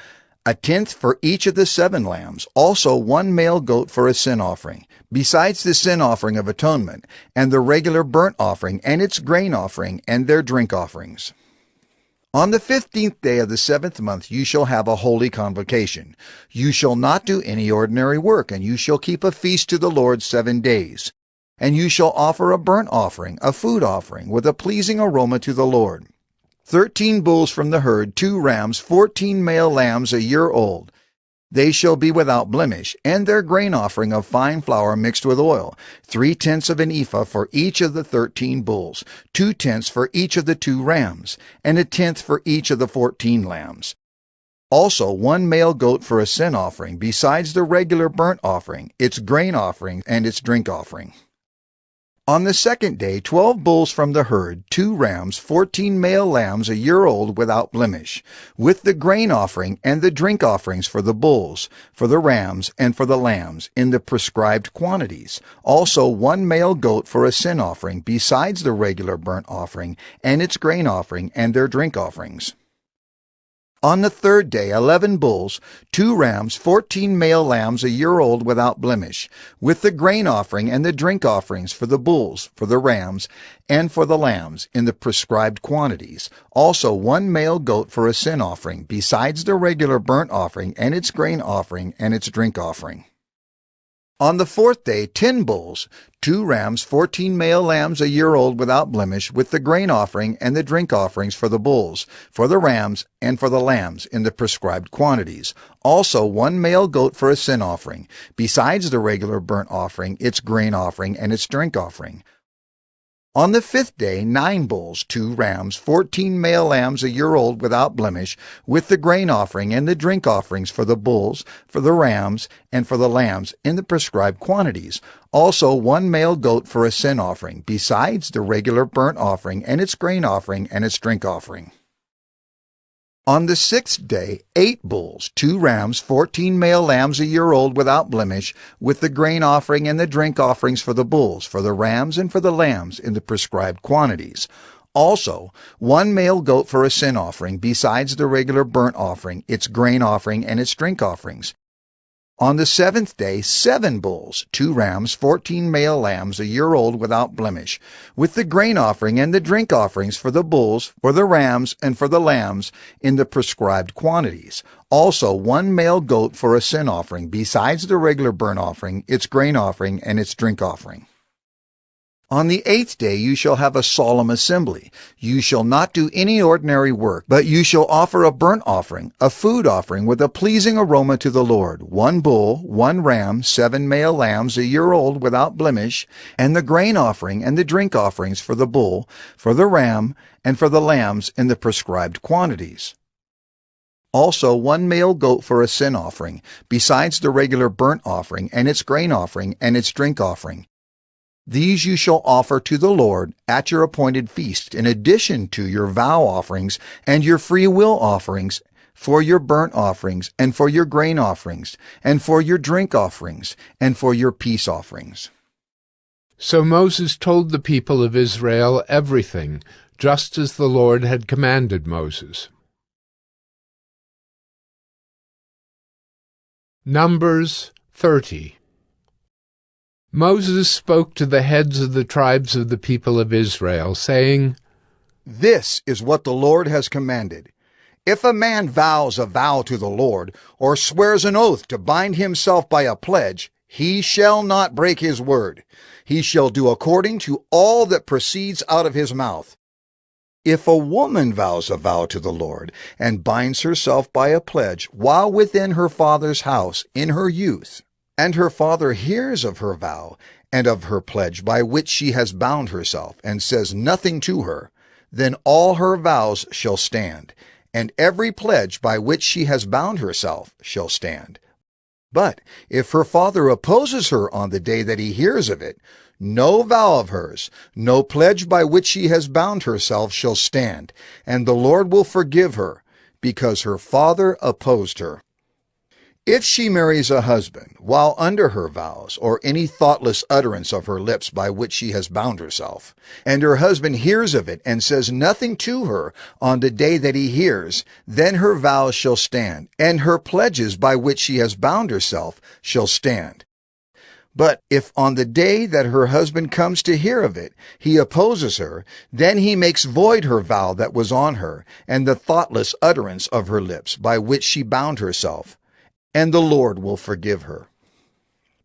1/10 for each of the 7 lambs, also 1 male goat for a sin offering, besides the sin offering of atonement, and the regular burnt offering and its grain offering and their drink offerings. On the 15th day of the 7th month you shall have a holy convocation. You shall not do any ordinary work, and you shall keep a feast to the Lord 7 days. And you shall offer a burnt offering, a food offering, with a pleasing aroma to the Lord. 13 bulls from the herd, 2 rams, 14 male lambs a year old. They shall be without blemish, and their grain offering of fine flour mixed with oil, 3/10 of an ephah for each of the 13 bulls, 2/10 for each of the 2 rams, and 1/10 for each of the 14 lambs. Also 1 male goat for a sin offering, besides the regular burnt offering, its grain offering, and its drink offering. On the 2nd day 12 bulls from the herd, 2 rams, 14 male lambs a year old without blemish, with the grain offering and the drink offerings for the bulls, for the rams, and for the lambs, in the prescribed quantities. Also 1 male goat for a sin offering, besides the regular burnt offering, and its grain offering, and their drink offerings. On the 3rd day 11 bulls, 2 rams, 14 male lambs a year old without blemish, with the grain offering and the drink offerings for the bulls, for the rams, and for the lambs, in the prescribed quantities. Also 1 male goat for a sin offering, besides the regular burnt offering and its grain offering and its drink offering. On the 4th day, 10 bulls, 2 rams, 14 male lambs a year old without blemish, with the grain offering and the drink offerings for the bulls, for the rams, and for the lambs in the prescribed quantities. Also 1 male goat for a sin offering, besides the regular burnt offering, its grain offering, and its drink offering. On the 5th day, 9 bulls, 2 rams, 14 male lambs a year old without blemish, with the grain offering and the drink offerings for the bulls, for the rams, and for the lambs in the prescribed quantities. Also 1 male goat for a sin offering, besides the regular burnt offering and its grain offering and its drink offering. On the 6th day, 8 bulls, 2 rams, 14 male lambs a year old without blemish, with the grain offering and the drink offerings for the bulls, for the rams, and for the lambs in the prescribed quantities. Also 1 male goat for a sin offering, besides the regular burnt offering, its grain offering, and its drink offerings. On the 7th day, 7 bulls, 2 rams, 14 male lambs a year old without blemish, with the grain offering and the drink offerings for the bulls, for the rams, and for the lambs in the prescribed quantities. Also 1 male goat for a sin offering, besides the regular burnt offering, its grain offering, and its drink offering. On the 8th day you shall have a solemn assembly. You shall not do any ordinary work, but you shall offer a burnt offering, a food offering with a pleasing aroma to the Lord, 1 bull, 1 ram, 7 male lambs a year old without blemish, and the grain offering and the drink offerings for the bull, for the ram, and for the lambs in the prescribed quantities. Also 1 male goat for a sin offering, besides the regular burnt offering and its grain offering and its drink offering. These you shall offer to the Lord at your appointed feast, in addition to your vow offerings and your free will offerings, for your burnt offerings, and for your grain offerings, and for your drink offerings, and for your peace offerings. So Moses told the people of Israel everything, just as the Lord had commanded Moses. Numbers 30. Moses spoke to the heads of the tribes of the people of Israel, saying, This is what the Lord has commanded. If a man vows a vow to the Lord, or swears an oath to bind himself by a pledge, he shall not break his word. He shall do according to all that proceeds out of his mouth. If a woman vows a vow to the Lord, and binds herself by a pledge while within her father's house in her youth, and her father hears of her vow and of her pledge by which she has bound herself, and says nothing to her, then all her vows shall stand, and every pledge by which she has bound herself shall stand. But if her father opposes her on the day that he hears of it, no vow of hers, no pledge by which she has bound herself shall stand, and the Lord will forgive her, because her father opposed her. If she marries a husband while under her vows, or any thoughtless utterance of her lips by which she has bound herself, and her husband hears of it and says nothing to her on the day that he hears, then her vows shall stand, and her pledges by which she has bound herself shall stand. But if on the day that her husband comes to hear of it, he opposes her, then he makes void her vow that was on her, and the thoughtless utterance of her lips by which she bound herself, and the Lord will forgive her.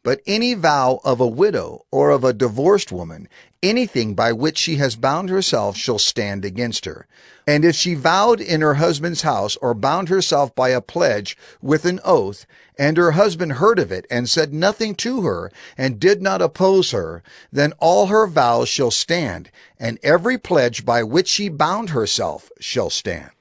But any vow of a widow or of a divorced woman, anything by which she has bound herself shall stand against her. And if she vowed in her husband's house or bound herself by a pledge with an oath, and her husband heard of it and said nothing to her and did not oppose her, then all her vows shall stand, and every pledge by which she bound herself shall stand.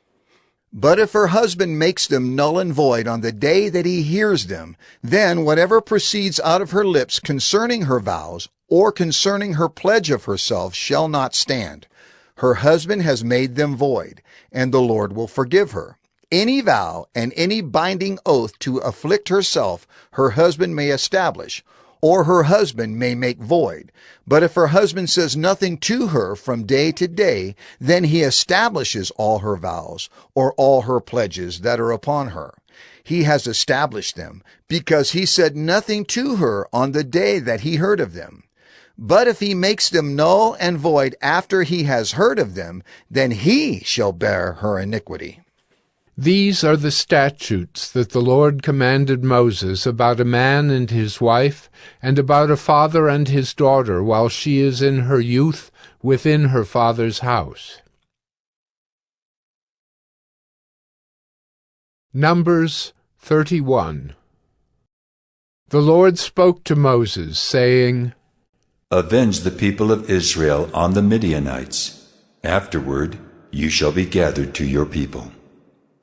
But if her husband makes them null and void on the day that he hears them, then whatever proceeds out of her lips concerning her vows or concerning her pledge of herself shall not stand. Her husband has made them void, and the Lord will forgive her. Any vow and any binding oath to afflict herself her husband may establish, or her husband may make void. But if her husband says nothing to her from day to day, then he establishes all her vows, or all her pledges that are upon her. He has established them, because he said nothing to her on the day that he heard of them. But if he makes them null and void after he has heard of them, then he shall bear her iniquity. These are the statutes that the Lord commanded Moses about a man and his wife, and about a father and his daughter while she is in her youth within her father's house. Numbers 31. The Lord spoke to Moses, saying, Avenge the people of Israel on the Midianites. Afterward you shall be gathered to your people.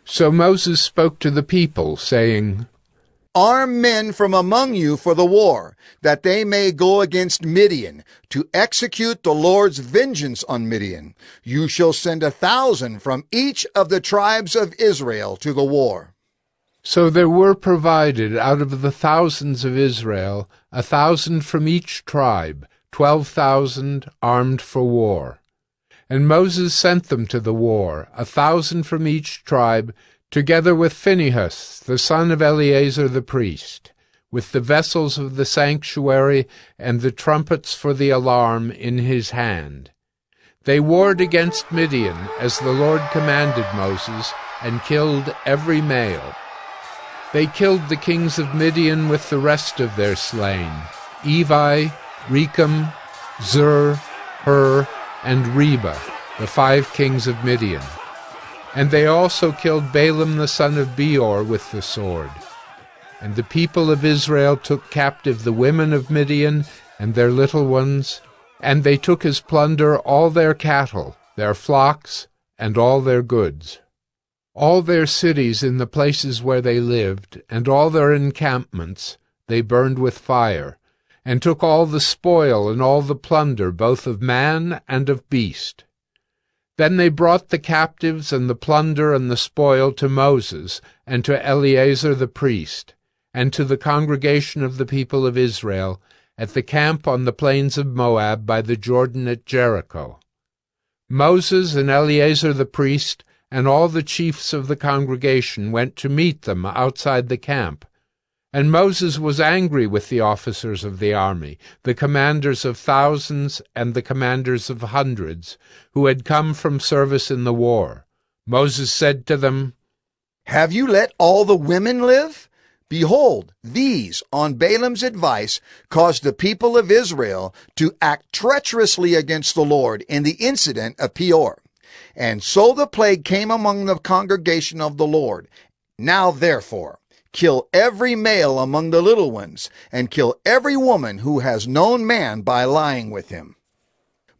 So Moses spoke to the people, saying, Arm men from among you for the war, that they may go against Midian, to execute the Lord's vengeance on Midian. You shall send 1,000 from each of the tribes of Israel to the war. So there were provided out of the thousands of Israel 1,000 from each tribe, 12,000 armed for war. And Moses sent them to the war, 1,000 from each tribe, together with Phinehas, the son of Eleazar the priest, with the vessels of the sanctuary and the trumpets for the alarm in his hand. They warred against Midian, as the Lord commanded Moses, and killed every male. They killed the kings of Midian with the rest of their slain, Evi, Rechem, Zur, Hur, and Reba, the 5 kings of Midian. And they also killed Balaam the son of Beor with the sword. And the people of Israel took captive the women of Midian and their little ones, and they took as plunder all their cattle, their flocks, and all their goods. All their cities in the places where they lived, and all their encampments, they burned with fire, and took all the spoil and all the plunder, both of man and of beast. Then they brought the captives and the plunder and the spoil to Moses, and to Eleazar the priest, and to the congregation of the people of Israel, at the camp on the plains of Moab by the Jordan at Jericho. Moses and Eleazar the priest and all the chiefs of the congregation went to meet them outside the camp. And Moses was angry with the officers of the army, the commanders of thousands and the commanders of hundreds, who had come from service in the war. Moses said to them, Have you let all the women live? Behold, these, on Balaam's advice, caused the people of Israel to act treacherously against the Lord in the incident of Peor. And so the plague came among the congregation of the Lord. Now therefore, kill every male among the little ones, and kill every woman who has known man by lying with him.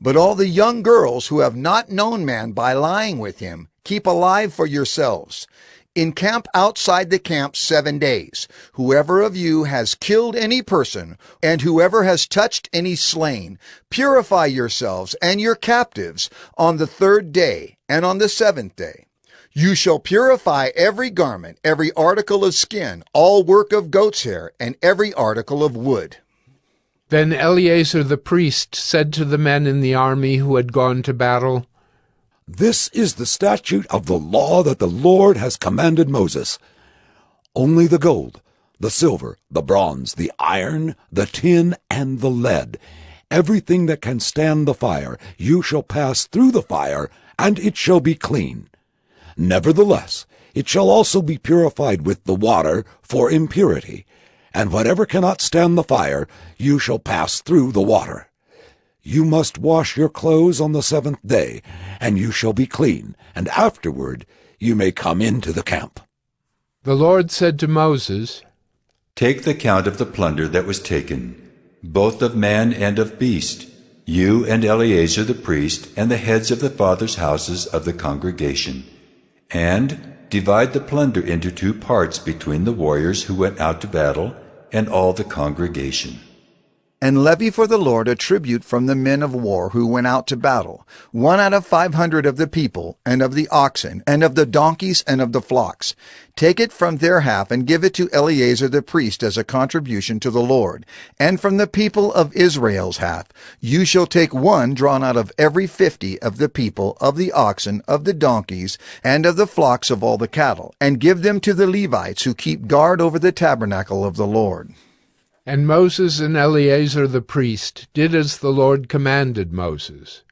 But all the young girls who have not known man by lying with him, keep alive for yourselves. Encamp outside the camp 7 days. Whoever of you has killed any person, and whoever has touched any slain, purify yourselves and your captives on the 3rd day and on the 7th day. You shall purify every garment, every article of skin, all work of goat's hair, and every article of wood. Then Eleazar the priest said to the men in the army who had gone to battle, This is the statute of the law that the Lord has commanded Moses. Only the gold, the silver, the bronze, the iron, the tin, and the lead, everything that can stand the fire, you shall pass through the fire, and it shall be clean. Nevertheless, it shall also be purified with the water for impurity, and whatever cannot stand the fire, you shall pass through the water. You must wash your clothes on the 7th day, and you shall be clean, and afterward you may come into the camp. The Lord said to Moses, Take the count of the plunder that was taken, both of man and of beast, you and Eleazar the priest, and the heads of the fathers' houses of the congregation, and divide the plunder into 2 parts between the warriors who went out to battle and all the congregation. And levy for the Lord a tribute from the men of war who went out to battle, 1 out of 500 of the people, and of the oxen, and of the donkeys, and of the flocks. Take it from their half, and give it to Eleazar the priest as a contribution to the Lord. And from the people of Israel's half, you shall take 1 drawn out of every 50 of the people, of the oxen, of the donkeys, and of the flocks of all the cattle, and give them to the Levites who keep guard over the tabernacle of the Lord. And Moses and Eleazar the priest did as the Lord commanded Moses.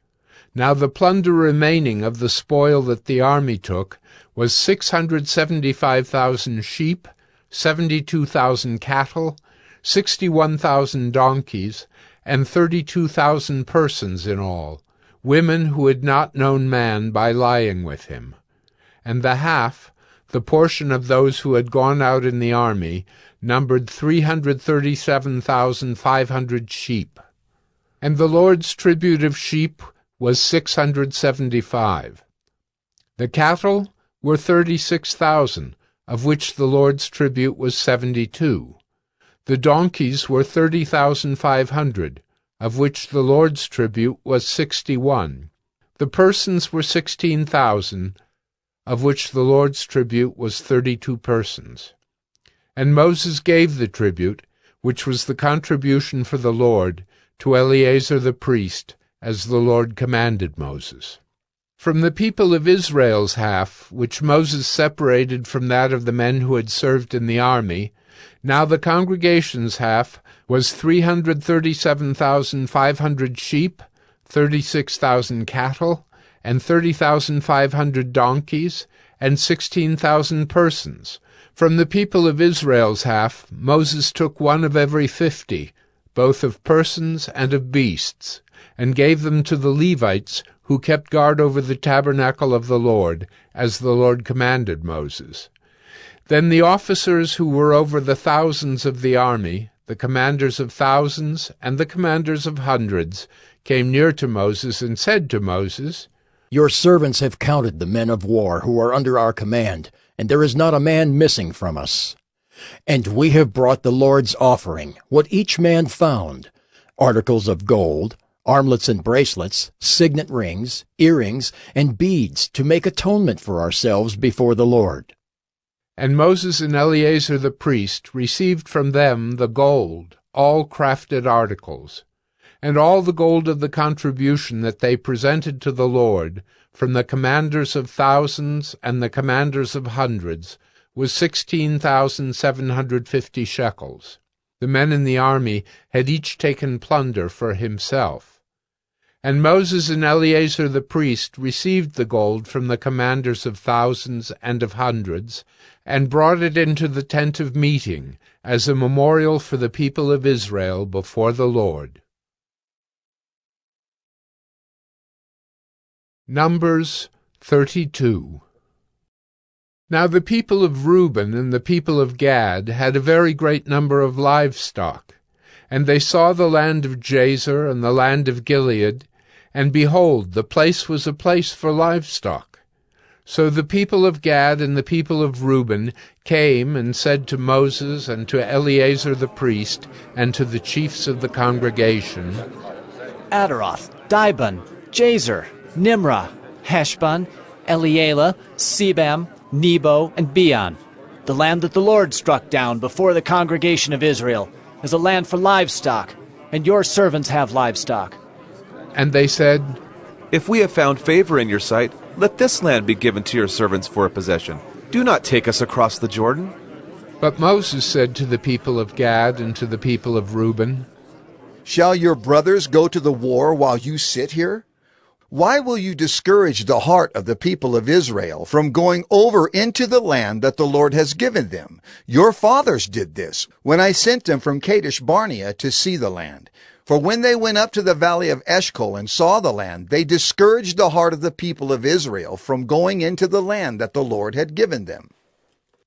Now the plunder remaining of the spoil that the army took was 675,000 sheep, 72,000 cattle, 61,000 donkeys, and 32,000 persons in all, women who had not known man by lying with him. And the half, the portion of those who had gone out in the army, numbered 337,500 sheep. And the Lord's tribute of sheep was 675. The cattle were 36,000, of which the Lord's tribute was 72. The donkeys were 30,500, of which the Lord's tribute was 61. The persons were 16,000, of which the Lord's tribute was 32 persons. And Moses gave the tribute, which was the contribution for the Lord, to Eleazar the priest, as the Lord commanded Moses. From the people of Israel's half, which Moses separated from that of the men who had served in the army, now the congregation's half was 337,500 sheep, 36,000 cattle, and 30,500 donkeys, and 16,000 persons. From the people of Israel's half, Moses took one of every 50, both of persons and of beasts, and gave them to the Levites, who kept guard over the tabernacle of the Lord, as the Lord commanded Moses. Then the officers who were over the thousands of the army, the commanders of thousands and the commanders of hundreds, came near to Moses and said to Moses, Your servants have counted the men of war who are under our command, and there is not a man missing from us. And we have brought the Lord's offering, what each man found, articles of gold, armlets and bracelets, signet rings, earrings, and beads, to make atonement for ourselves before the Lord. And Moses and Eleazar the priest received from them the gold, all crafted articles, and all the gold of the contribution that they presented to the Lord, from the commanders of thousands and the commanders of hundreds, was 16,750 shekels. The men in the army had each taken plunder for himself. And Moses and Eleazar the priest received the gold from the commanders of thousands and of hundreds, and brought it into the tent of meeting, as a memorial for the people of Israel before the Lord. Numbers 32. Now the people of Reuben and the people of Gad had a very great number of livestock, and they saw the land of Jazer and the land of Gilead, and behold, the place was a place for livestock. So the people of Gad and the people of Reuben came and said to Moses and to Eleazar the priest and to the chiefs of the congregation, Adaroth, Dibon, Jazer, Nimrah, Heshbon, Elealeh, Sebam, Nebo, and Beon, the land that the Lord struck down before the congregation of Israel, is a land for livestock, and your servants have livestock. And they said, If we have found favor in your sight, let this land be given to your servants for a possession. Do not take us across the Jordan. But Moses said to the people of Gad and to the people of Reuben, Shall your brothers go to the war while you sit here? Why will you discourage the heart of the people of Israel from going over into the land that the Lord has given them? Your fathers did this when I sent them from Kadesh Barnea to see the land. For when they went up to the valley of Eshcol and saw the land, they discouraged the heart of the people of Israel from going into the land that the Lord had given them.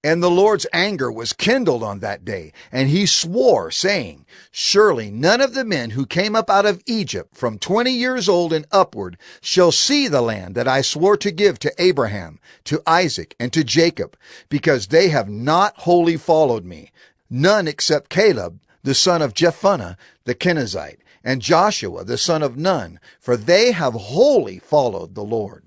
And the Lord's anger was kindled on that day, and he swore, saying, Surely none of the men who came up out of Egypt from 20 years old and upward shall see the land that I swore to give to Abraham, to Isaac, and to Jacob, because they have not wholly followed me, none except Caleb, the son of Jephunneh, the Kenizzite, and Joshua, the son of Nun, for they have wholly followed the Lord.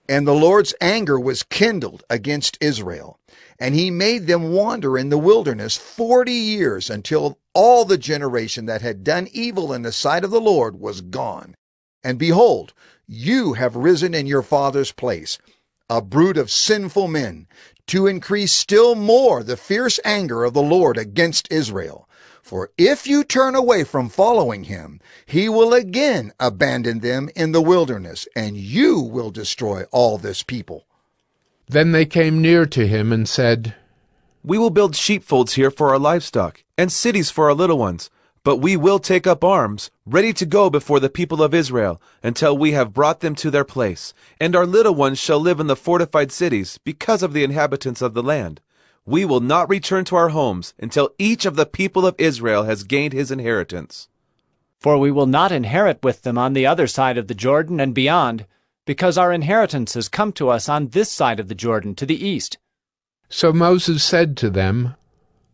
And the Lord's anger was kindled against Israel, and he made them wander in the wilderness 40 years, until all the generation that had done evil in the sight of the Lord was gone. And behold, you have risen in your father's place, a brood of sinful men, to increase still more the fierce anger of the Lord against Israel. For if you turn away from following him, he will again abandon them in the wilderness, and you will destroy all this people. Then they came near to him and said, We will build sheepfolds here for our livestock, and cities for our little ones. But we will take up arms, ready to go before the people of Israel, until we have brought them to their place. And our little ones shall live in the fortified cities, because of the inhabitants of the land. We will not return to our homes until each of the people of Israel has gained his inheritance. For we will not inherit with them on the other side of the Jordan and beyond, because our inheritance has come to us on this side of the Jordan, to the east. So Moses said to them,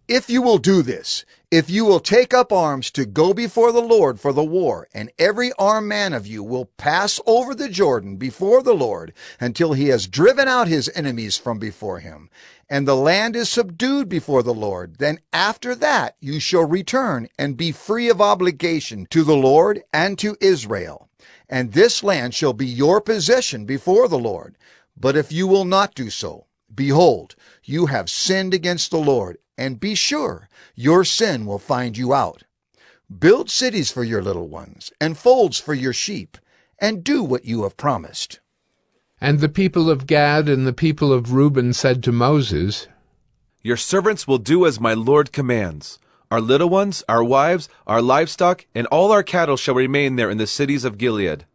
If you will do this, if you will take up arms to go before the Lord for the war, and every armed man of you will pass over the Jordan before the Lord until he has driven out his enemies from before him, and the land is subdued before the Lord, then after that you shall return and be free of obligation to the Lord and to Israel. And this land shall be your possession before the Lord. But if you will not do so, behold, you have sinned against the Lord, and be sure your sin will find you out. Build cities for your little ones, and folds for your sheep, and do what you have promised. And the people of Gad and the people of Reuben said to Moses, Your servants will do as my Lord commands. Our little ones, our wives, our livestock, and all our cattle shall remain there in the cities of Gilead.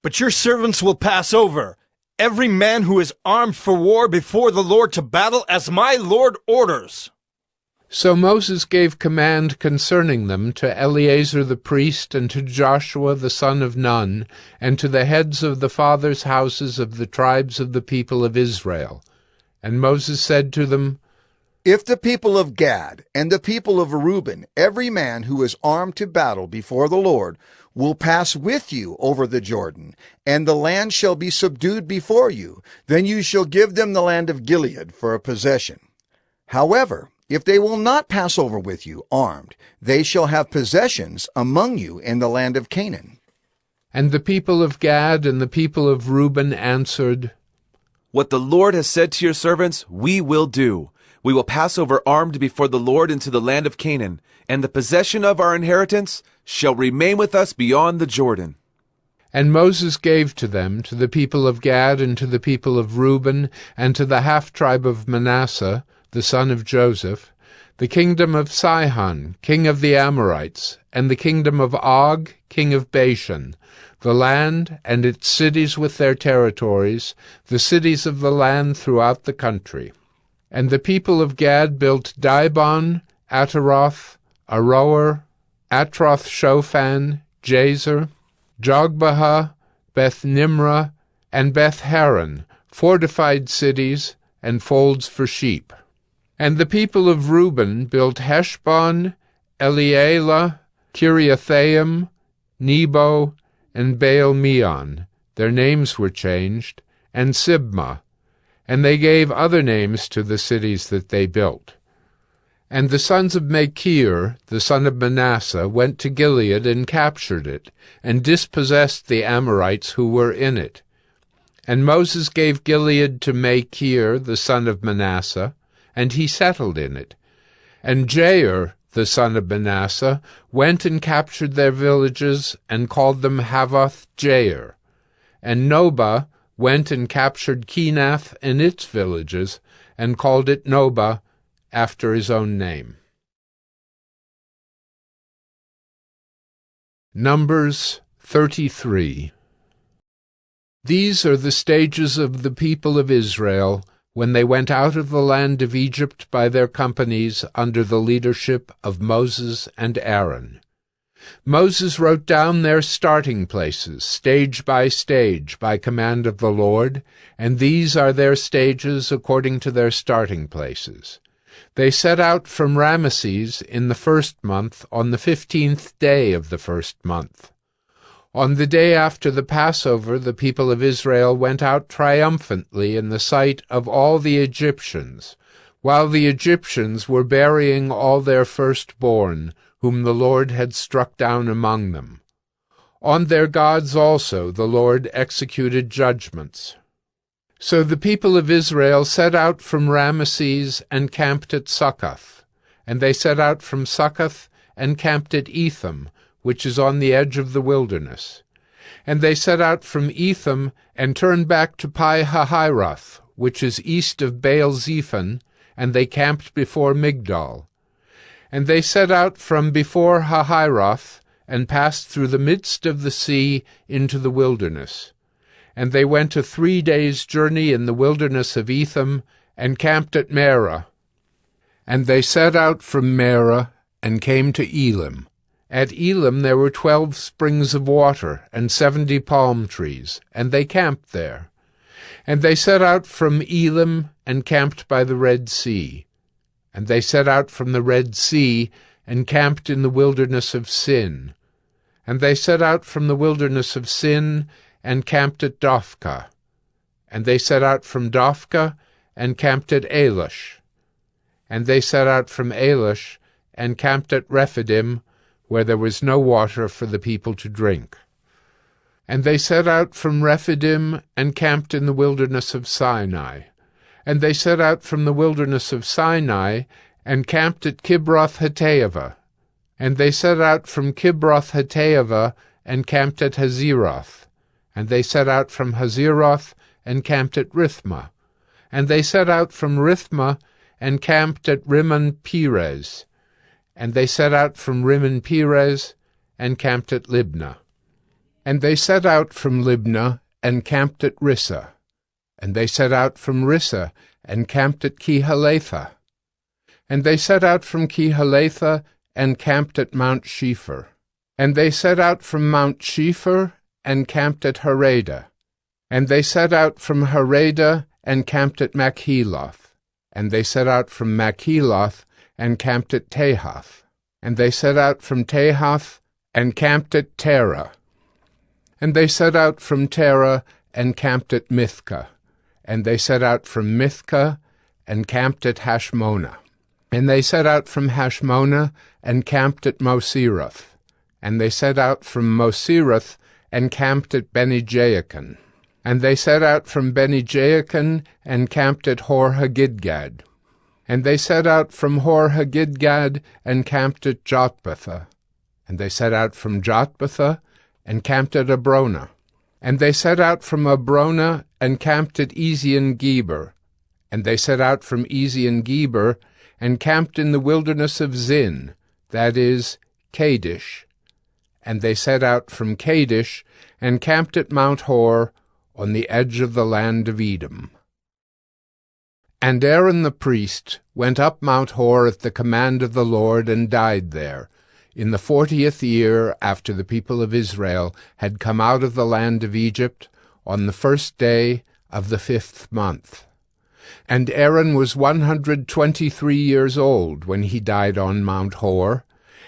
But your servants will pass over, every man who is armed for war before the Lord to battle as my Lord orders. So Moses gave command concerning them to Eleazar the priest, and to Joshua the son of Nun, and to the heads of the fathers' houses of the tribes of the people of Israel. And Moses said to them, If the people of Gad and the people of Reuben, every man who is armed to battle before the Lord, will pass with you over the Jordan, and the land shall be subdued before you, then you shall give them the land of Gilead for a possession. However, if they will not pass over with you armed, they shall have possessions among you in the land of Canaan. And the people of Gad and the people of Reuben answered, What the Lord has said to your servants, we will do. We will pass over armed before the Lord into the land of Canaan, and the possession of our inheritance shall remain with us beyond the Jordan. And Moses gave to them, to the people of Gad and to the people of Reuben, and to the half-tribe of Manasseh, the son of Joseph, the kingdom of Sihon, king of the Amorites, and the kingdom of Og, king of Bashan, the land and its cities with their territories, the cities of the land throughout the country. And the people of Gad built Dibon, Ataroth, Aroer, Atroth-Shophan, Jazer, Jogbehah, Beth-Nimrah, and Beth-Haran, fortified cities, and folds for sheep. And the people of Reuben built Heshbon, Elealeh, Kiriathaim, Nebo, and Baal-Meon. Their names were changed, and Sibmah. And they gave other names to the cities that they built. And the sons of Machir, the son of Manasseh, went to Gilead and captured it, and dispossessed the Amorites who were in it. And Moses gave Gilead to Machir, the son of Manasseh, and he settled in it. And Jair, the son of Manasseh, went and captured their villages, and called them Havoth-Jair. And Nobah went and captured Kenath and its villages, and called it Nobah, after his own name. Numbers 33. These are the stages of the people of Israel when they went out of the land of Egypt by their companies under the leadership of Moses and Aaron. Moses wrote down their starting places, stage by command of the Lord, and these are their stages according to their starting places. They set out from Ramesses in the 1st month on the 15th day of the 1st month. On the day after the Passover, the people of Israel went out triumphantly in the sight of all the Egyptians, while the Egyptians were burying all their firstborn, whom the Lord had struck down among them. On their gods also the Lord executed judgments. So the people of Israel set out from Ramesses and camped at Succoth. And they set out from Succoth and camped at Etham, which is on the edge of the wilderness. And they set out from Etham and turned back to Pi-hahiroth, which is east of Baal-zephon, and they camped before Migdol. And they set out from before Hahiroth, and passed through the midst of the sea into the wilderness. And they went a 3 days' journey in the wilderness of Etham, and camped at Marah. And they set out from Marah, and came to Elim. At Elim there were 12 springs of water, and 70 palm trees, and they camped there. And they set out from Elim, and camped by the Red Sea. And they set out from the Red Sea, and camped in the wilderness of Sin. And they set out from the wilderness of Sin, and camped at Dophkah. And they set out from Dophkah, and camped at Elish. And they set out from Elish, and camped at Rephidim, where there was no water for the people to drink. And they set out from Rephidim, and camped in the wilderness of Sinai. And they set out from the wilderness of Sinai, and camped at Kibroth-Hattaavah. And they set out from Kibroth-Hattaavah, and camped at Hazeroth. And they set out from Hazeroth, and camped at Rithmah. And they set out from Rithmah, and camped at Rimmon-Perez. And they set out from Rimmon-Perez, and camped at Libnah. And they set out from Libnah, and camped at Rissah. And they set out from Rissah, and camped at Kehalatha. And they set out from Kehalatha, and camped at Mount Shepher. And they set out from Mount Shepher, and camped at Harada. And they set out from Harada, and camped at Machheloth. And they set out from Machheloth, and camped at Tahath. And they set out from Tahath, and camped at Terah. And they set out from Terah, and camped at Mithkah. And they set out from Mithkah, and camped at Hashmonah. And they set out from Hashmonah, and camped at Moseroth. And they set out from Moseroth, and camped at Beni-Jaakan. And they set out from Beni-Jaakan, and camped at Hor-Haggidgad. And they set out from Hor-Haggidgad, and camped at Jotbathah. And they set out from Jotbathah, and camped at Abrona. And they set out from Abrona, and camped at Ezion-Geber. And they set out from Ezion-Geber, and camped in the wilderness of Zin, that is, Kadesh. And they set out from Kadesh, and camped at Mount Hor, on the edge of the land of Edom. And Aaron the priest went up Mount Hor at the command of the Lord, and died there, in the 40th year after the people of Israel had come out of the land of Egypt, on the 1st day of the 5th month. And Aaron was 123 years old when he died on Mount Hor,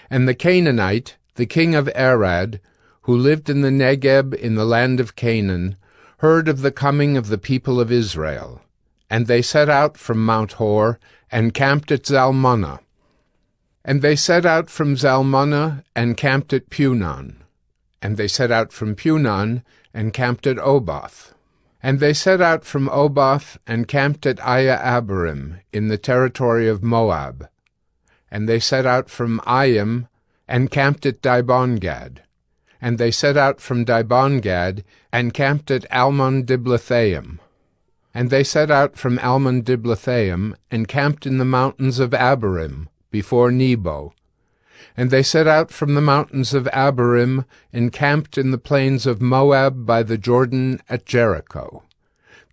and the Canaanite, the king of Arad, who lived in the Negeb in the land of Canaan, heard of the coming of the people of Israel. And they set out from Mount Hor, and camped at Zalmunna. And they set out from Zalmunna, and camped at Punon. And they set out from Punon, and camped at Oboth. And they set out from Oboth, and camped at Aya-Abarim, in the territory of Moab. And they set out from Ayim, and camped at Dibongad. And they set out from Dibongad, and camped at Almon-Diblathaim. And they set out from Almon-Diblathaim, and camped in the mountains of Abarim, before Nebo. And they set out from the mountains of Abarim, and camped in the plains of Moab by the Jordan at Jericho.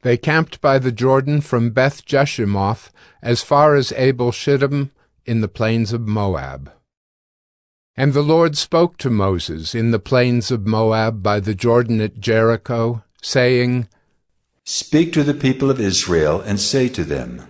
They camped by the Jordan from Beth-Jeshimoth as far as Abel-Shittim in the plains of Moab. And the Lord spoke to Moses in the plains of Moab by the Jordan at Jericho, saying, Speak to the people of Israel, and say to them,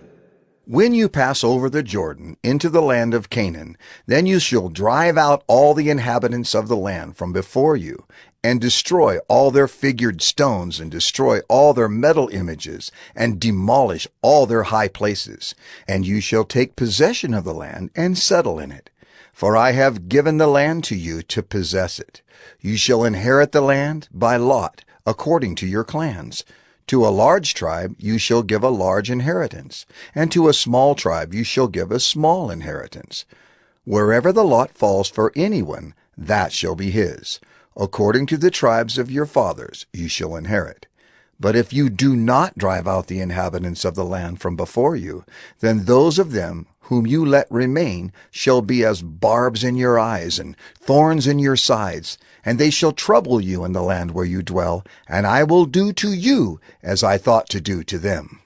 When you pass over the Jordan into the land of Canaan, then you shall drive out all the inhabitants of the land from before you, and destroy all their figured stones, and destroy all their metal images, and demolish all their high places. And you shall take possession of the land, and settle in it. For I have given the land to you to possess it. You shall inherit the land by lot, according to your clans. To a large tribe you shall give a large inheritance, and to a small tribe you shall give a small inheritance. Wherever the lot falls for anyone, that shall be his. According to the tribes of your fathers you shall inherit. But if you do not drive out the inhabitants of the land from before you, then those of them whom you let remain shall be as barbs in your eyes and thorns in your sides, and they shall trouble you in the land where you dwell, and I will do to you as I thought to do to them.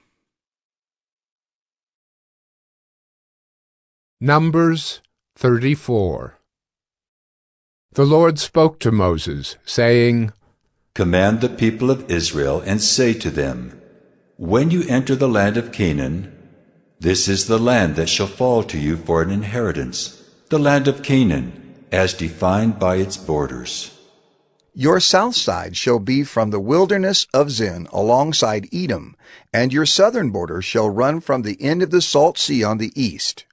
Numbers 34. The Lord spoke to Moses, saying, Command the people of Israel and say to them, When you enter the land of Canaan, this is the land that shall fall to you for an inheritance, the land of Canaan, as defined by its borders. Your south side shall be from the wilderness of Zin alongside Edom, and your southern border shall run from the end of the salt sea on the east.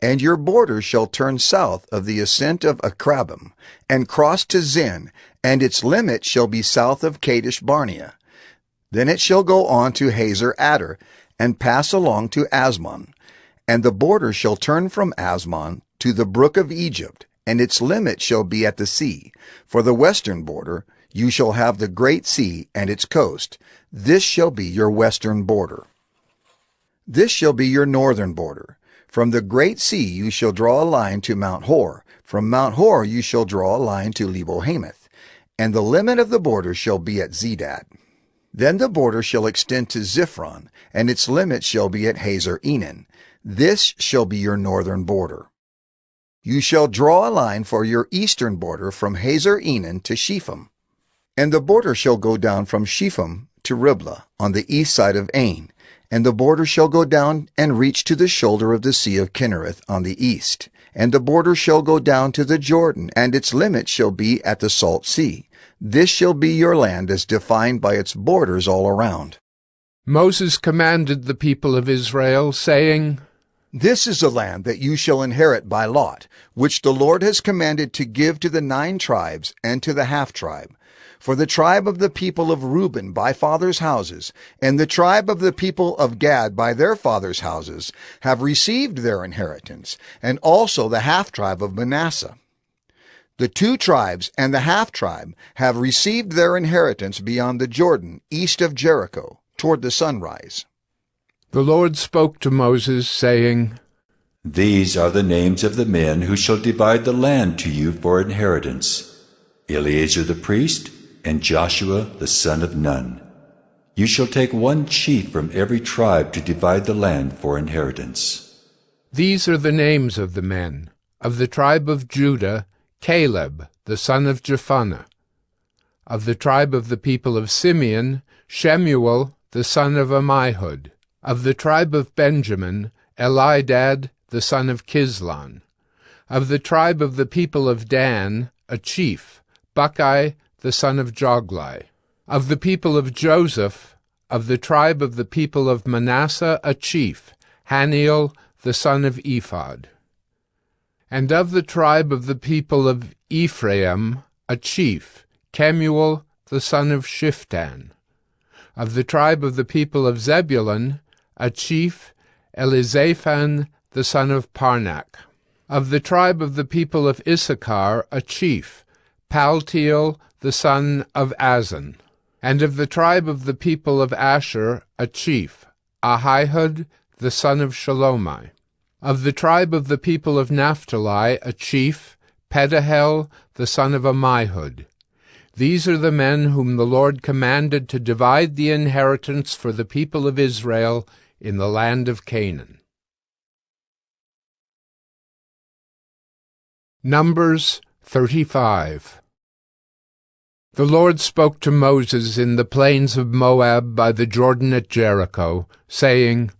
And your border shall turn south of the ascent of Akrabim, and cross to Zin, and its limit shall be south of Kadesh Barnea. Then it shall go on to Hazer Adar, and pass along to Asmon. And the border shall turn from Asmon to the brook of Egypt, and its limit shall be at the sea. For the western border you shall have the great sea and its coast. This shall be your western border. This shall be your northern border. From the great sea you shall draw a line to Mount Hor. From Mount Hor you shall draw a line to Lebo-Hamath. And the limit of the border shall be at Zedad. Then the border shall extend to Ziphron, and its limit shall be at Hazer Enan. This shall be your northern border. You shall draw a line for your eastern border from Hazer Enan to Shepham. And the border shall go down from Shepham to Riblah on the east side of Ain. And the border shall go down and reach to the shoulder of the sea of Kinnereth on the east. And the border shall go down to the Jordan, and its limit shall be at the salt sea. This shall be your land as defined by its borders all around. Moses commanded the people of Israel, saying, This is the land that you shall inherit by lot, which the Lord has commanded to give to the 9 tribes and to the half-tribe. For the tribe of the people of Reuben by fathers' houses, and the tribe of the people of Gad by their fathers' houses, have received their inheritance, and also the half-tribe of Manasseh. The 2 tribes and the half-tribe have received their inheritance beyond the Jordan, east of Jericho, toward the sunrise. The Lord spoke to Moses, saying, These are the names of the men who shall divide the land to you for inheritance: Eleazar the priest, and Joshua the son of Nun. You shall take 1 chief from every tribe to divide the land for inheritance. These are the names of the men. Of the tribe of Judah, Caleb the son of Jephunneh. Of the tribe of the people of Simeon, Shemuel the son of Ammihud. Of the tribe of Benjamin, Elidad the son of Kislon. Of the tribe of the people of Dan, a chief, Buckai the son of Joglai. Of the people of Joseph, of the tribe of the people of Manasseh, a chief, Haniel the son of Ephod. And of the tribe of the people of Ephraim, a chief, Kemuel the son of Shiftan. Of the tribe of the people of Zebulun, a chief, Elizaphan the son of Parnak. Of the tribe of the people of Issachar, a chief, Paltiel the son of Azan. And of the tribe of the people of Asher, a chief, Ahihud the son of Shalomai. Of the tribe of the people of Naphtali, a chief, Pedahel the son of Ammihud. These are the men whom the Lord commanded to divide the inheritance for the people of Israel in the land of Canaan. Numbers 35. The Lord spoke to Moses in the plains of Moab by the Jordan at Jericho, saying,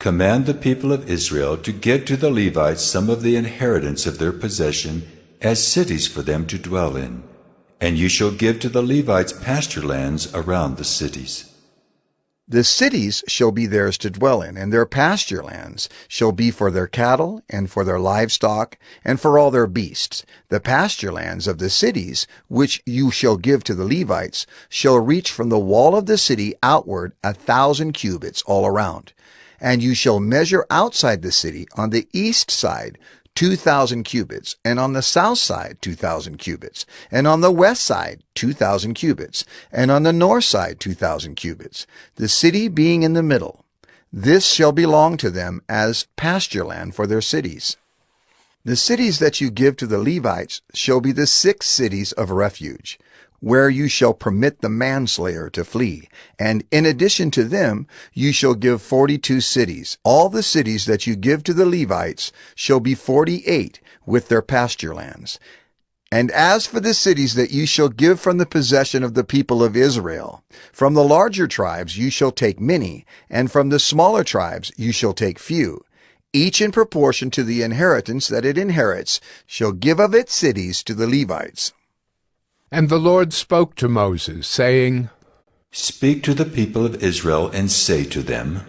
Command the people of Israel to give to the Levites some of the inheritance of their possession as cities for them to dwell in, and you shall give to the Levites pasture lands around the cities. The cities shall be theirs to dwell in, and their pasture lands shall be for their cattle, and for their livestock, and for all their beasts. The pasture lands of the cities, which you shall give to the Levites, shall reach from the wall of the city outward 1,000 cubits all around. And you shall measure outside the city on the east side 2,000 cubits, and on the south side 2,000 cubits, and on the west side 2,000 cubits, and on the north side 2,000 cubits, the city being in the middle. This shall belong to them as pasture land for their cities. The cities that you give to the Levites shall be the 6 cities of refuge, where you shall permit the manslayer to flee, and in addition to them you shall give 42 cities. All the cities that you give to the Levites shall be 48 with their pasture lands. And as for the cities that you shall give from the possession of the people of Israel, from the larger tribes you shall take many, and from the smaller tribes you shall take few. Each in proportion to the inheritance that it inherits shall give of its cities to the Levites. And the Lord spoke to Moses, saying, Speak to the people of Israel and say to them,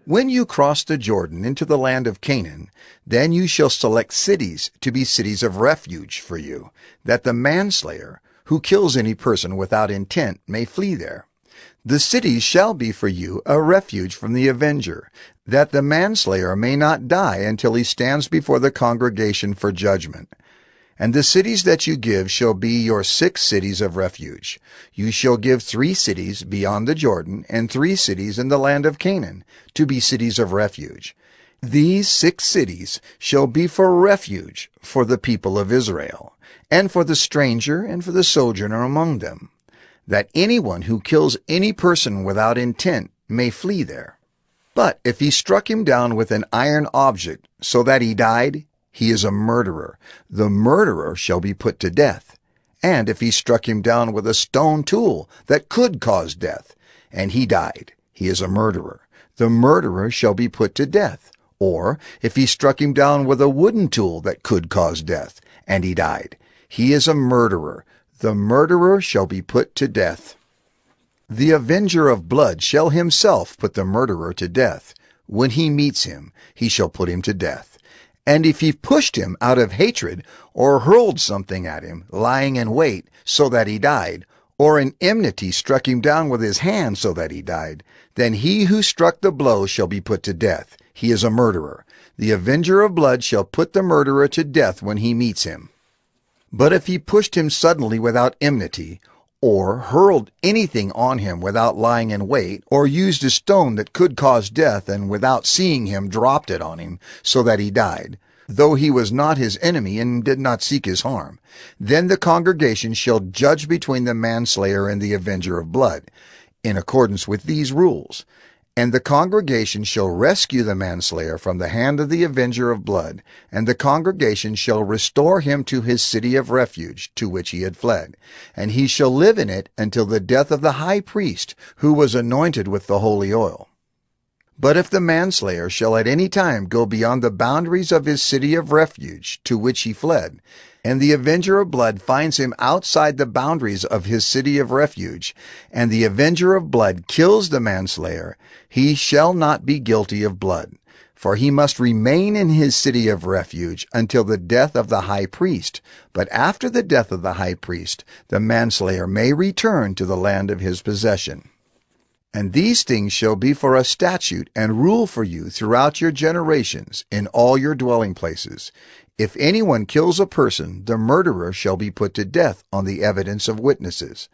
When you cross the Jordan into the land of Canaan, then you shall select cities to be cities of refuge for you, that the manslayer, who kills any person without intent, may flee there. The cities shall be for you a refuge from the avenger, that the manslayer may not die until he stands before the congregation for judgment. And the cities that you give shall be your 6 cities of refuge. You shall give 3 cities beyond the Jordan, and 3 cities in the land of Canaan, to be cities of refuge. These 6 cities shall be for refuge for the people of Israel, and for the stranger and for the sojourner among them, that anyone who kills any person without intent may flee there. But if he struck him down with an iron object so that he died, he is a murderer. The murderer shall be put to death. And if he struck him down with a stone tool that could cause death, and he died, he is a murderer. The murderer shall be put to death. Or if he struck him down with a wooden tool that could cause death, and he died, he is a murderer. The murderer shall be put to death. The avenger of blood shall himself put the murderer to death. When he meets him, he shall put him to death. And if he pushed him out of hatred, or hurled something at him, lying in wait, so that he died, or in enmity struck him down with his hand so that he died, then he who struck the blow shall be put to death. He is a murderer. The avenger of blood shall put the murderer to death when he meets him. But if he pushed him suddenly without enmity, or hurled anything on him without lying in wait, or used a stone that could cause death, and without seeing him dropped it on him, so that he died, though he was not his enemy and did not seek his harm, then the congregation shall judge between the manslayer and the avenger of blood, in accordance with these rules. And the congregation shall rescue the manslayer from the hand of the avenger of blood, and the congregation shall restore him to his city of refuge, to which he had fled. And he shall live in it until the death of the high priest, who was anointed with the holy oil. But if the manslayer shall at any time go beyond the boundaries of his city of refuge, to which he fled, and the avenger of blood finds him outside the boundaries of his city of refuge, and the avenger of blood kills the manslayer, he shall not be guilty of blood, for he must remain in his city of refuge until the death of the high priest. But after the death of the high priest, the manslayer may return to the land of his possession. And these things shall be for a statute and rule for you throughout your generations in all your dwelling places. If anyone kills a person, the murderer shall be put to death on the evidence of witnesses.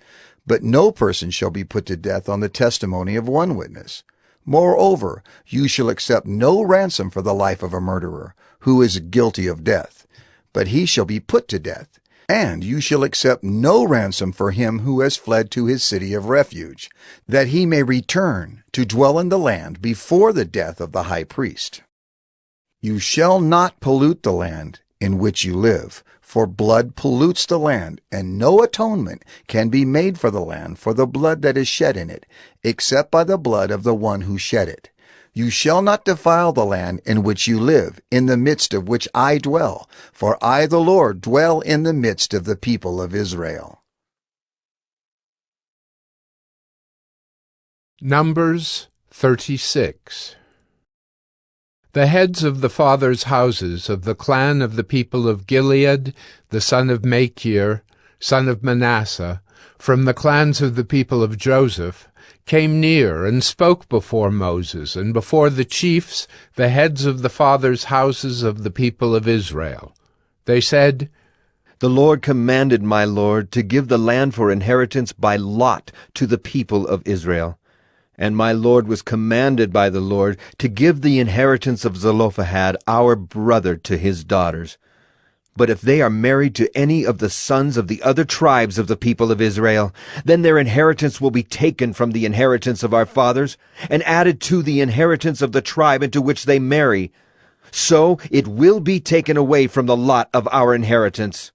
But no person shall be put to death on the testimony of one witness. Moreover, you shall accept no ransom for the life of a murderer, who is guilty of death, but he shall be put to death. And you shall accept no ransom for him who has fled to his city of refuge, that he may return to dwell in the land before the death of the high priest. You shall not pollute the land in which you live, for blood pollutes the land, and no atonement can be made for the land for the blood that is shed in it, except by the blood of the one who shed it. You shall not defile the land in which you live, in the midst of which I dwell, for I, the Lord, dwell in the midst of the people of Israel. Numbers 36. The heads of the fathers' houses of the clan of the people of Gilead, the son of Machir, son of Manasseh, from the clans of the people of Joseph, came near and spoke before Moses and before the chiefs, the heads of the fathers' houses of the people of Israel. They said, "The Lord commanded my lord to give the land for inheritance by lot to the people of Israel. And my lord was commanded by the Lord to give the inheritance of Zelophehad our brother to his daughters. But if they are married to any of the sons of the other tribes of the people of Israel, then their inheritance will be taken from the inheritance of our fathers, and added to the inheritance of the tribe into which they marry. So it will be taken away from the lot of our inheritance."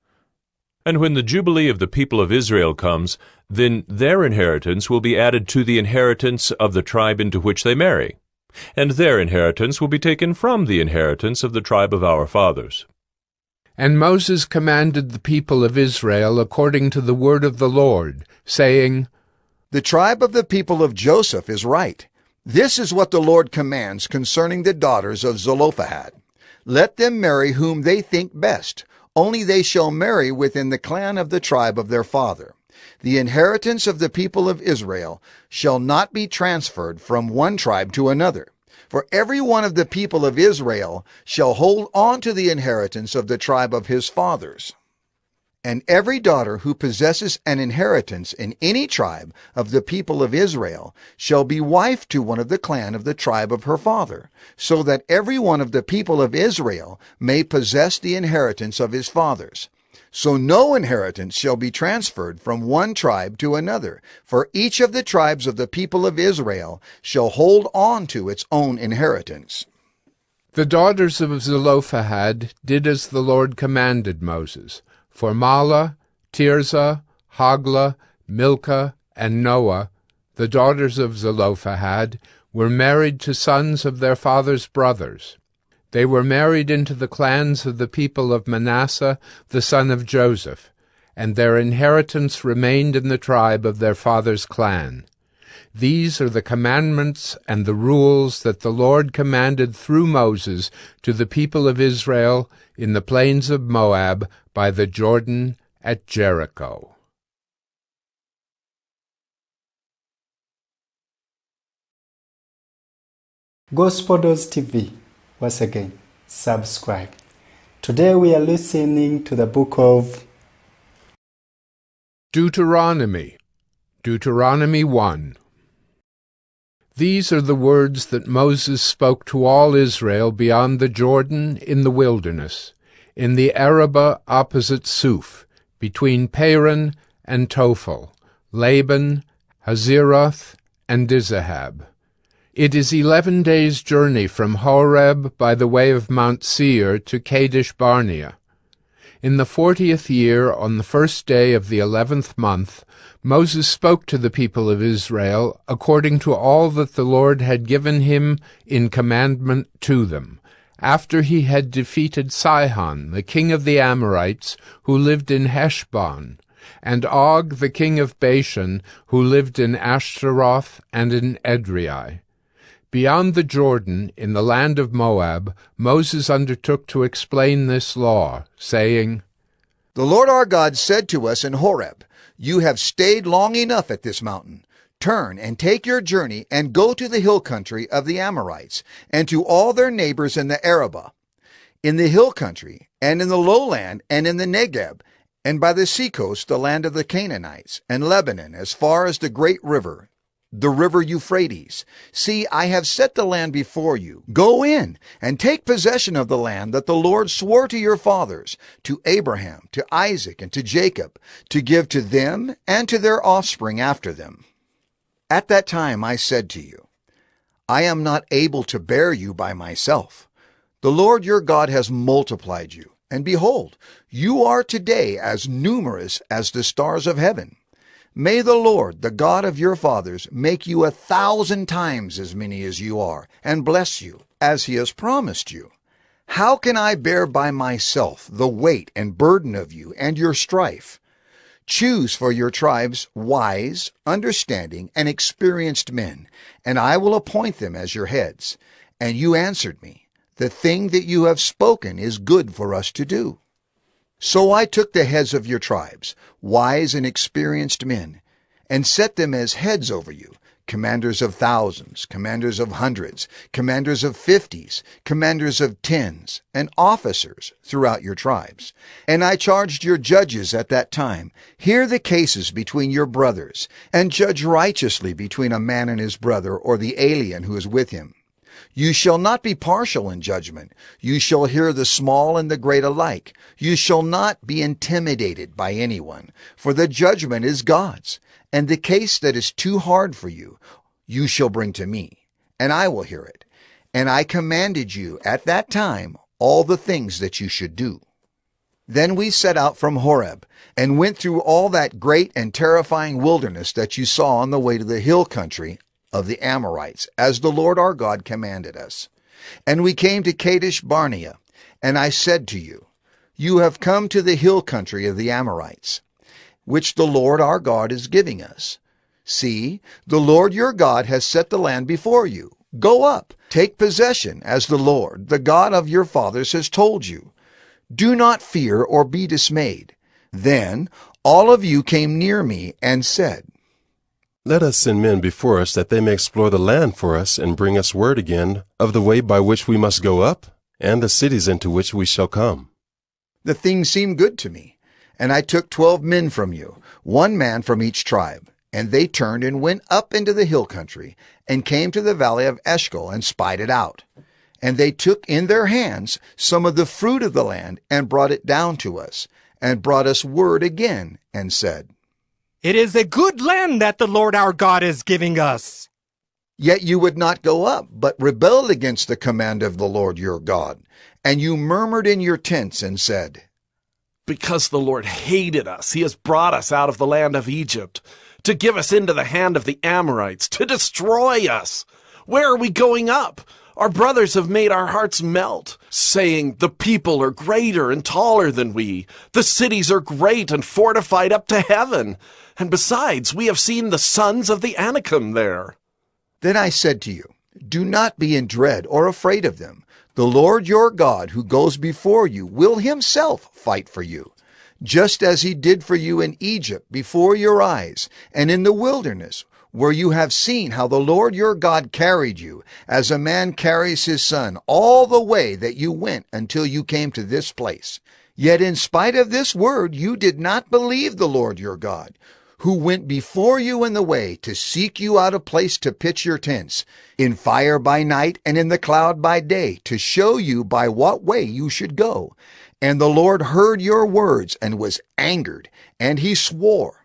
And when the Jubilee of the people of Israel comes, then their inheritance will be added to the inheritance of the tribe into which they marry, and their inheritance will be taken from the inheritance of the tribe of our fathers. And Moses commanded the people of Israel according to the word of the Lord, saying, "The tribe of the people of Joseph is right. This is what the Lord commands concerning the daughters of Zelophehad. Let them marry whom they think best, only they shall marry within the clan of the tribe of their father. The inheritance of the people of Israel shall not be transferred from one tribe to another. For every one of the people of Israel shall hold on to the inheritance of the tribe of his fathers. And every daughter who possesses an inheritance in any tribe of the people of Israel shall be wife to one of the clan of the tribe of her father, so that every one of the people of Israel may possess the inheritance of his fathers. So no inheritance shall be transferred from one tribe to another, for each of the tribes of the people of Israel shall hold on to its own inheritance." The daughters of Zelophehad did as the Lord commanded Moses. For Mahlah, Tirzah, Hoglah, Milcah, and Noah, the daughters of Zelophehad, were married to sons of their father's brothers. They were married into the clans of the people of Manasseh, the son of Joseph, and their inheritance remained in the tribe of their father's clan. These are the commandments and the rules that the Lord commanded through Moses to the people of Israel in the plains of Moab by the Jordan at Jericho. Gospel TV, once again, subscribe. Today we are listening to the book of Deuteronomy, Deuteronomy 1. These are the words that Moses spoke to all Israel beyond the Jordan in the wilderness, in the Arabah opposite Suf, between Paran and Tophel, Laban, Hazeroth, and Dizahab. It is 11 days' journey from Horeb by the way of Mount Seir to Kadesh Barnea. In the 40th year, on the first day of the 11th month, Moses spoke to the people of Israel according to all that the Lord had given him in commandment to them, after he had defeated Sihon, the king of the Amorites, who lived in Heshbon, and Og, the king of Bashan, who lived in Ashtaroth and in Edrei. Beyond the Jordan, in the land of Moab, Moses undertook to explain this law, saying, "The Lord our God said to us in Horeb, 'You have stayed long enough at this mountain. Turn and take your journey and go to the hill country of the Amorites, and to all their neighbors in the Arabah, in the hill country, and in the lowland, and in the Negeb, and by the seacoast, the land of the Canaanites, and Lebanon, as far as the great river, the river Euphrates. See, I have set the land before you. Go in and take possession of the land that the Lord swore to your fathers, to Abraham, to Isaac, and to Jacob, to give to them and to their offspring after them.' At that time I said to you, I am not able to bear you by myself. The Lord your God has multiplied you, and behold, you are today as numerous as the stars of heaven. May the Lord, the God of your fathers, make you 1,000 times as many as you are, and bless you, as he has promised you. How can I bear by myself the weight and burden of you and your strife? Choose for your tribes wise, understanding, and experienced men, and I will appoint them as your heads. And you answered me, the thing that you have spoken is good for us to do. So I took the heads of your tribes, wise and experienced men, and set them as heads over you, commanders of thousands, commanders of hundreds, commanders of 50s, commanders of 10s, and officers throughout your tribes. And I charged your judges at that time, hear the cases between your brothers, and judge righteously between a man and his brother or the alien who is with him. You shall not be partial in judgment. You shall hear the small and the great alike. You shall not be intimidated by anyone, for the judgment is God's. And the case that is too hard for you, you shall bring to me, and I will hear it. And I commanded you at that time all the things that you should do. Then we set out from Horeb, and went through all that great and terrifying wilderness that you saw on the way to the hill country of the Amorites, as the Lord our God commanded us. And we came to Kadesh Barnea, and I said to you, you have come to the hill country of the Amorites, which the Lord our God is giving us. See, the Lord your God has set the land before you. Go up, take possession, as the Lord, the God of your fathers, has told you. Do not fear or be dismayed. Then all of you came near me and said, Let us send men before us, that they may explore the land for us, and bring us word again of the way by which we must go up, and the cities into which we shall come. The thing seemed good to me, and I took 12 men from you, 1 man from each tribe. And they turned and went up into the hill country, and came to the valley of Eshcol, and spied it out. And they took in their hands some of the fruit of the land, and brought it down to us, and brought us word again, and said, It is a good land that the Lord our God is giving us. Yet you would not go up, but rebelled against the command of the Lord your God. And you murmured in your tents, and said, Because the Lord hated us, he has brought us out of the land of Egypt, to give us into the hand of the Amorites, to destroy us. Where are we going up? Our brothers have made our hearts melt, saying, The people are greater and taller than we. The cities are great and fortified up to heaven. And besides, we have seen the sons of the Anakim there. Then I said to you, Do not be in dread or afraid of them. The Lord your God, who goes before you, will himself fight for you, just as he did for you in Egypt before your eyes, and in the wilderness, where you have seen how the Lord your God carried you, as a man carries his son, all the way that you went until you came to this place. Yet in spite of this word, you did not believe the Lord your God, who went before you in the way to seek you out a place to pitch your tents, in fire by night and in the cloud by day, to show you by what way you should go. And the Lord heard your words and was angered, and he swore,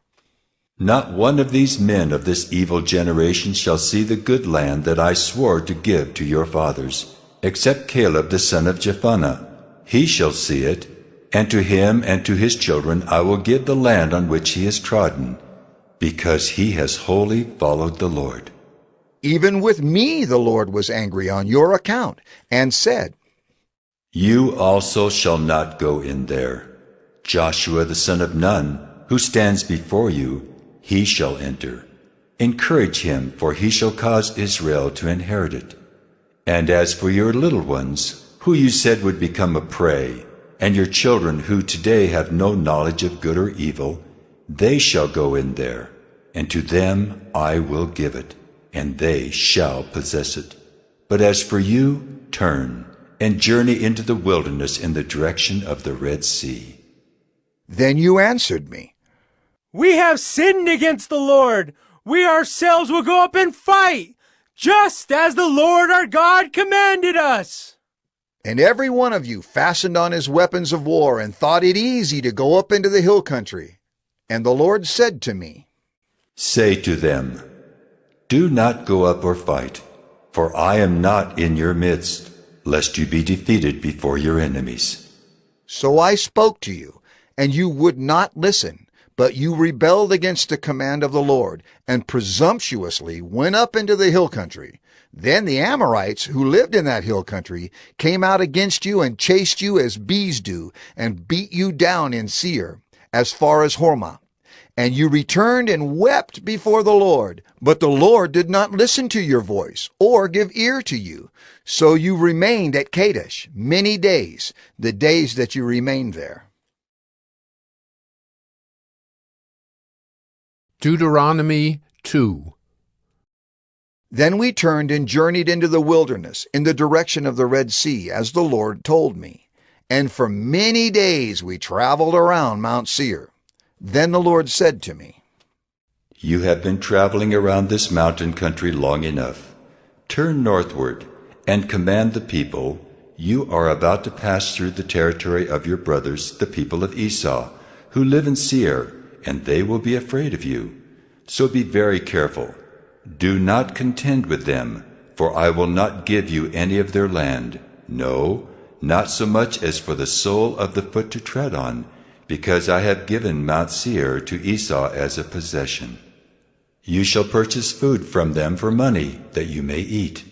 Not one of these men of this evil generation shall see the good land that I swore to give to your fathers, except Caleb the son of Jephunneh. He shall see it, and to him and to his children I will give the land on which he has trodden, because he has wholly followed the Lord. Even with me the Lord was angry on your account, and said, You also shall not go in there. Joshua the son of Nun, who stands before you, he shall enter. Encourage him, for he shall cause Israel to inherit it. And as for your little ones, who you said would become a prey, and your children who today have no knowledge of good or evil, they shall go in there, and to them I will give it, and they shall possess it. But as for you, turn, and journey into the wilderness in the direction of the Red Sea. Then you answered me, We have sinned against the Lord. We ourselves will go up and fight, just as the Lord our God commanded us. And every one of you fastened on his weapons of war, and thought it easy to go up into the hill country. And the Lord said to me, Say to them, Do not go up or fight, for I am not in your midst, lest you be defeated before your enemies. So I spoke to you, and you would not listen, but you rebelled against the command of the Lord, and presumptuously went up into the hill country. Then the Amorites, who lived in that hill country, came out against you and chased you as bees do, and beat you down in Seir, as far as Hormah. And you returned and wept before the Lord. But the Lord did not listen to your voice, or give ear to you. So you remained at Kadesh many days, the days that you remained there. Deuteronomy 2. Then we turned and journeyed into the wilderness in the direction of the Red Sea, as the Lord told me. And for many days we traveled around Mount Seir. Then the Lord said to me, You have been traveling around this mountain country long enough. Turn northward and command the people. You are about to pass through the territory of your brothers, the people of Esau, who live in Seir, and they will be afraid of you. So be very careful. Do not contend with them, for I will not give you any of their land. No, not so much as for the sole of the foot to tread on, because I have given Mount Seir to Esau as a possession. You shall purchase food from them for money, that you may eat.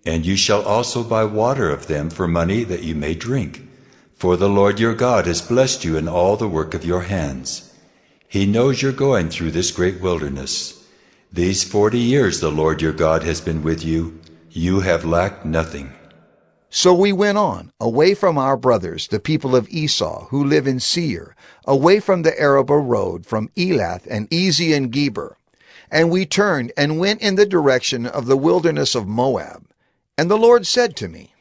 And you shall also buy water of them for money, that you may drink. For the Lord your God has blessed you in all the work of your hands. He knows you're going through this great wilderness. These 40 years the Lord your God has been with you. You have lacked nothing. So we went on, away from our brothers, the people of Esau, who live in Seir, away from the Arabah road, from Elath and Ezion Geber. And we turned and went in the direction of the wilderness of Moab. And the Lord said to me,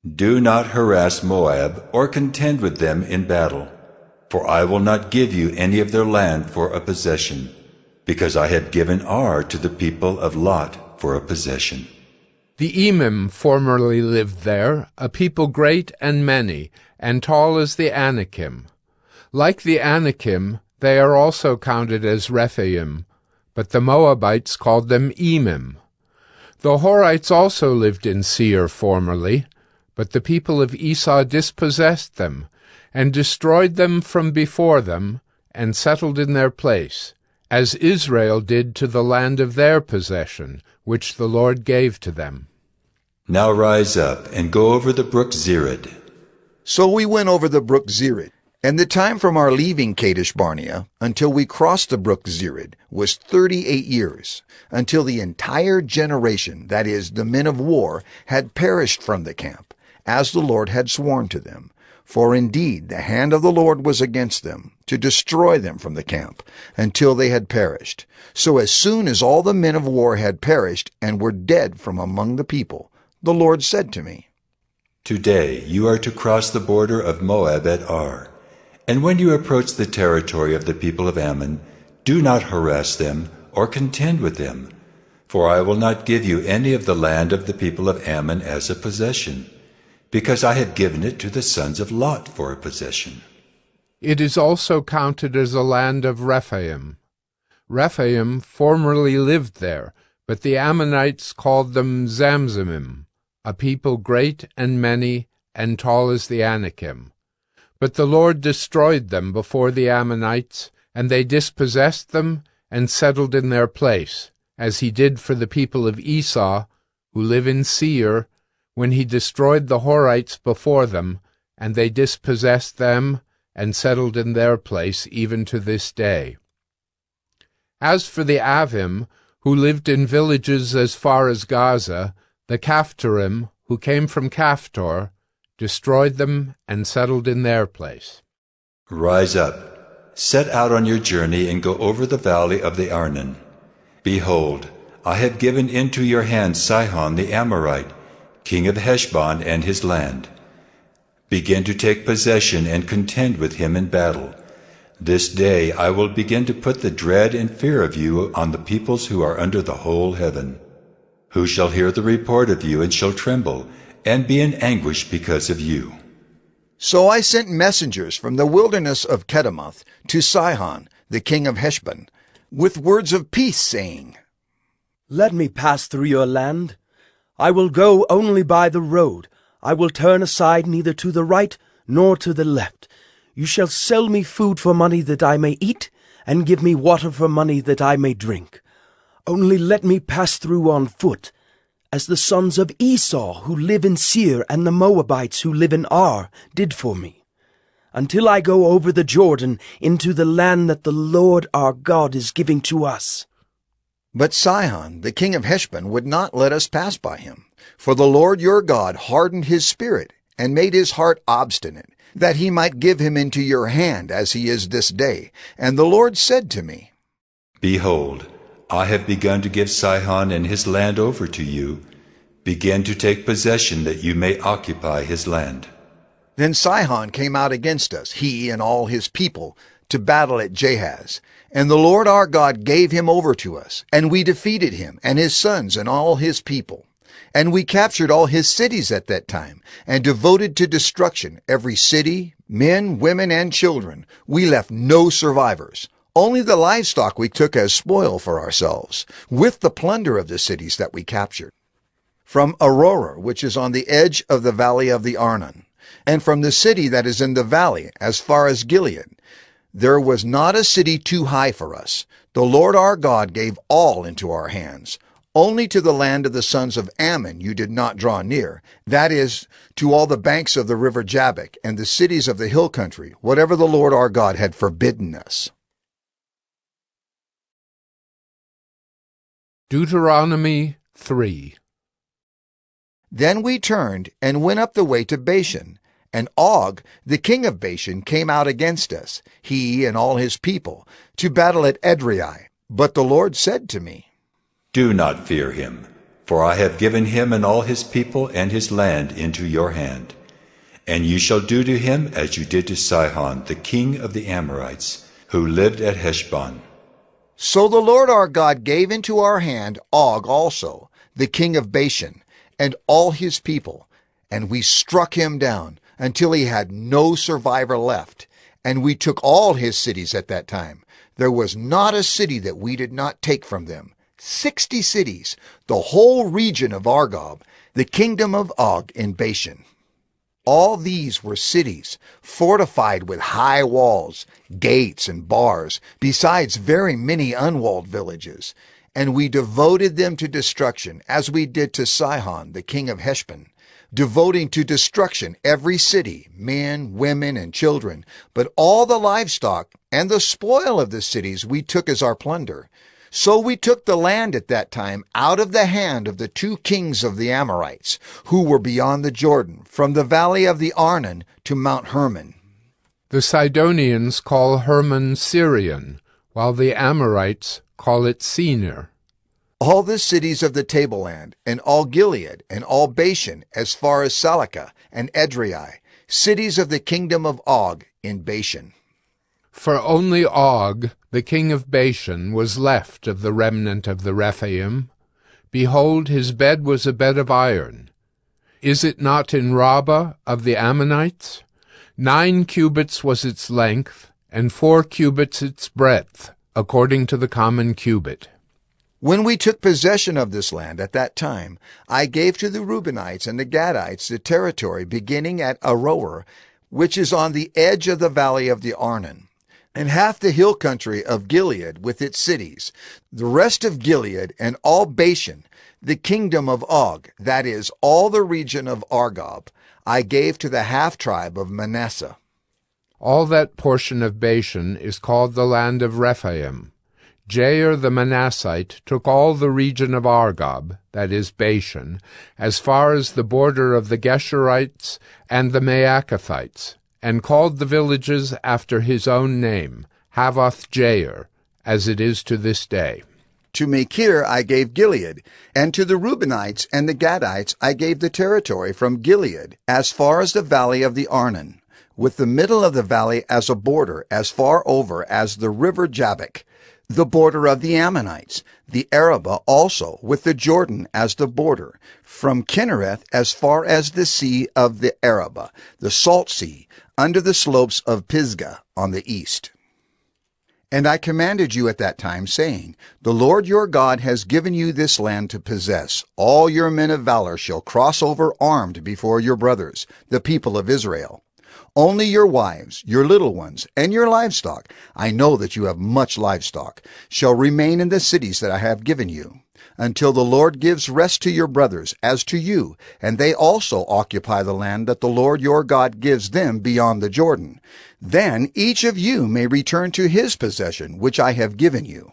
Do not harass Moab or contend with them in battle, for I will not give you any of their land for a possession, because I have given Ar to the people of Lot for a possession. The Emim formerly lived there, a people great and many, and tall as the Anakim. Like the Anakim, they are also counted as Rephaim, but the Moabites called them Emim. The Horites also lived in Seir formerly, but the people of Esau dispossessed them, and destroyed them from before them, and settled in their place, as Israel did to the land of their possession, which the Lord gave to them. Now rise up and go over the brook Zered. So we went over the brook Zered, and the time from our leaving Kadesh Barnea until we crossed the brook Zered was 38 years, until the entire generation, that is, the men of war, had perished from the camp, as the Lord had sworn to them. For indeed the hand of the Lord was against them, to destroy them from the camp, until they had perished. So as soon as all the men of war had perished and were dead from among the people, the Lord said to me, Today you are to cross the border of Moab at Ar. And when you approach the territory of the people of Ammon, do not harass them or contend with them, for I will not give you any of the land of the people of Ammon as a possession, because I have given it to the sons of Lot for a possession. It is also counted as a land of Rephaim. Rephaim formerly lived there, but the Ammonites called them Zamzumim, a people great and many, and tall as the Anakim. But the Lord destroyed them before the Ammonites, and they dispossessed them and settled in their place, as he did for the people of Esau, who live in Seir, when he destroyed the Horites before them, and they dispossessed them and settled in their place even to this day. As for the Avim, who lived in villages as far as Gaza, the Caphtorim, who came from Caphtor, destroyed them and settled in their place. Rise up, set out on your journey, and go over the valley of the Arnon. Behold, I have given into your hand Sihon the Amorite, king of Heshbon and his land. Begin to take possession and contend with him in battle. This day I will begin to put the dread and fear of you on the peoples who are under the whole heaven, who shall hear the report of you and shall tremble, and be in anguish because of you. So I sent messengers from the wilderness of Kedemoth to Sihon, the king of Heshbon, with words of peace, saying, Let me pass through your land. I will go only by the road. I will turn aside neither to the right nor to the left. You shall sell me food for money that I may eat, and give me water for money that I may drink. Only let me pass through on foot, as the sons of Esau who live in Seir and the Moabites who live in Ar did for me, until I go over the Jordan into the land that the Lord our God is giving to us. But Sihon, the king of Heshbon, would not let us pass by him. For the Lord your God hardened his spirit, and made his heart obstinate, that he might give him into your hand, as he is this day. And the Lord said to me, Behold, I have begun to give Sihon and his land over to you. Begin to take possession that you may occupy his land. Then Sihon came out against us, he and all his people, to battle at Jahaz. And the Lord our God gave him over to us, and we defeated him, and his sons, and all his people. And we captured all his cities at that time, and devoted to destruction every city, men, women, and children. We left no survivors. Only the livestock we took as spoil for ourselves, with the plunder of the cities that we captured. From Aurora, which is on the edge of the valley of the Arnon, and from the city that is in the valley, as far as Gilead, there was not a city too high for us. The Lord our God gave all into our hands. Only to the land of the sons of Ammon you did not draw near, that is, to all the banks of the river Jabbok and the cities of the hill country, whatever the Lord our God had forbidden us. Deuteronomy 3. Then we turned and went up the way to Bashan. And Og, the king of Bashan, came out against us, he and all his people, to battle at Edrei. But the Lord said to me, Do not fear him, for I have given him and all his people and his land into your hand. And you shall do to him as you did to Sihon, the king of the Amorites, who lived at Heshbon. So the Lord our God gave into our hand Og also, the king of Bashan, and all his people, and we struck him down, until he had no survivor left. And we took all his cities at that time. There was not a city that we did not take from them. 60 cities, the whole region of Argob, the kingdom of Og in Bashan. All these were cities, fortified with high walls, gates, and bars, besides very many unwalled villages. And we devoted them to destruction, as we did to Sihon, the king of Heshbon, devoting to destruction every city, men, women, and children. But all the livestock and the spoil of the cities we took as our plunder. So we took the land at that time out of the hand of the 2 kings of the Amorites, who were beyond the Jordan, from the valley of the Arnon to Mount Hermon. The Sidonians call Hermon Syrian, while the Amorites call it Senir. All the cities of the tableland, and all Gilead, and all Bashan, as far as Salakah and Edrei, cities of the kingdom of Og in Bashan. For only Og, the king of Bashan, was left of the remnant of the Rephaim. Behold, his bed was a bed of iron. Is it not in Rabbah of the Ammonites? 9 cubits was its length, and 4 cubits its breadth, according to the common cubit. When we took possession of this land at that time, I gave to the Reubenites and the Gadites the territory beginning at Aroer, which is on the edge of the valley of the Arnon, and half the hill country of Gilead with its cities, the rest of Gilead and all Bashan, the kingdom of Og, that is, all the region of Argob, I gave to the half-tribe of Manasseh. All that portion of Bashan is called the land of Rephaim. Jair the Manassite took all the region of Argob, that is Bashan, as far as the border of the Geshurites and the Maacathites, and called the villages after his own name, Havoth Jair, as it is to this day. To Machir I gave Gilead, and to the Reubenites and the Gadites I gave the territory from Gilead, as far as the valley of the Arnon, with the middle of the valley as a border, as far over as the river Jabbok, the border of the Ammonites, the Arabah also, with the Jordan as the border, from Kinnereth as far as the sea of the Arabah, the salt sea, under the slopes of Pisgah on the east. And I commanded you at that time, saying, The Lord your God has given you this land to possess. All your men of valor shall cross over armed before your brothers, the people of Israel. Only your wives, your little ones, and your livestock, I know that you have much livestock, shall remain in the cities that I have given you, until the Lord gives rest to your brothers as to you, and they also occupy the land that the Lord your God gives them beyond the Jordan. Then each of you may return to his possession, which I have given you.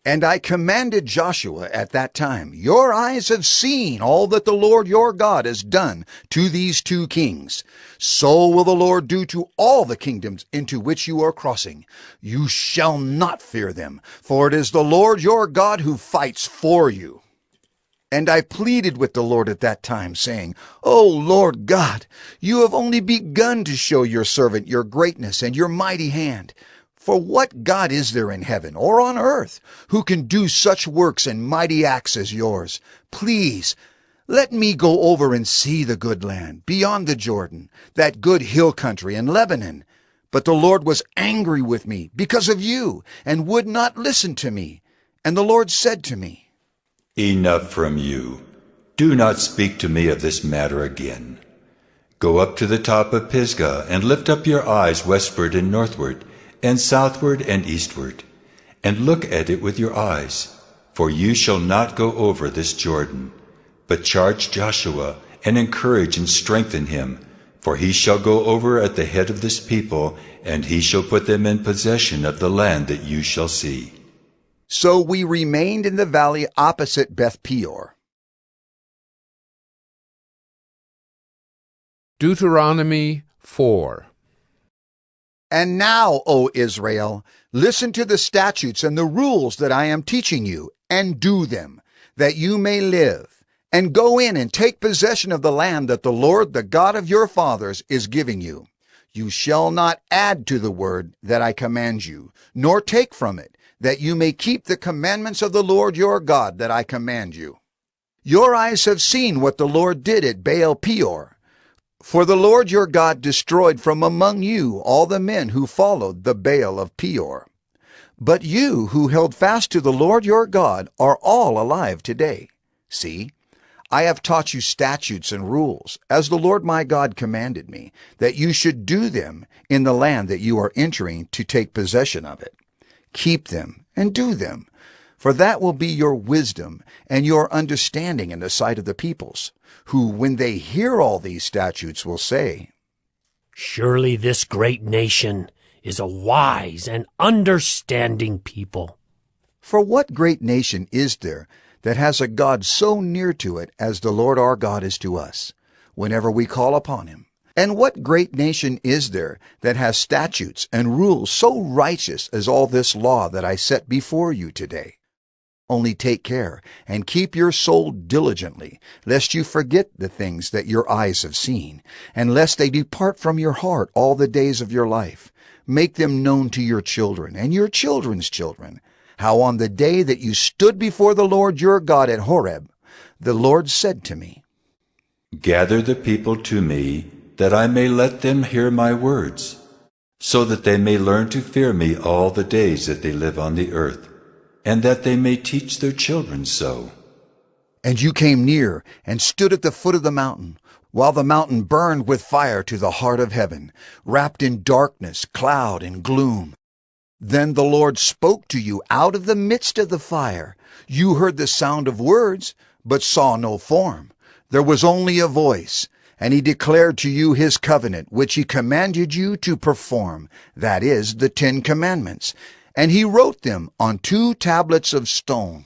And I commanded Joshua at that time, Your eyes have seen all that the Lord your God has done to these two kings. So will the Lord do to all the kingdoms into which you are crossing. You shall not fear them, for it is the Lord your God who fights for you. And I pleaded with the Lord at that time, saying, O Lord God, you have only begun to show your servant your greatness and your mighty hand. For what God is there in heaven or on earth who can do such works and mighty acts as yours? Please, let me go over and see the good land beyond the Jordan, that good hill country in Lebanon. But the Lord was angry with me because of you and would not listen to me. And the Lord said to me, Enough from you. Do not speak to me of this matter again. Go up to the top of Pisgah and lift up your eyes westward and northward, and southward and eastward, and look at it with your eyes, for you shall not go over this Jordan, but charge Joshua, and encourage and strengthen him, for he shall go over at the head of this people, and he shall put them in possession of the land that you shall see. So we remained in the valley opposite Beth Peor. Deuteronomy 4. And now, O Israel, listen to the statutes and the rules that I am teaching you, and do them, that you may live, and go in and take possession of the land that the Lord, the God of your fathers, is giving you. You shall not add to the word that I command you, nor take from it, that you may keep the commandments of the Lord your God that I command you. Your eyes have seen what the Lord did at Baal Peor. For the Lord your God destroyed from among you all the men who followed the Baal of Peor. But you who held fast to the Lord your God are all alive today. See, I have taught you statutes and rules, as the Lord my God commanded me, that you should do them in the land that you are entering to take possession of it. Keep them and do them, for that will be your wisdom and your understanding in the sight of the peoples, who, when they hear all these statutes, will say, Surely this great nation is a wise and understanding people. For what great nation is there that has a God so near to it as the Lord our God is to us, whenever we call upon him? And what great nation is there that has statutes and rules so righteous as all this law that I set before you today? Only take care and keep your soul diligently, lest you forget the things that your eyes have seen, and lest they depart from your heart all the days of your life. Make them known to your children and your children's children, how on the day that you stood before the Lord your God at Horeb, the Lord said to me, Gather the people to me, that I may let them hear my words, so that they may learn to fear me all the days that they live on the earth, and that they may teach their children so. And you came near and stood at the foot of the mountain, while the mountain burned with fire to the heart of heaven, wrapped in darkness, cloud, and gloom. Then the Lord spoke to you out of the midst of the fire. You heard the sound of words, but saw no form. There was only a voice, and he declared to you his covenant, which he commanded you to perform, that is, the 10 Commandments. And he wrote them on 2 tablets of stone.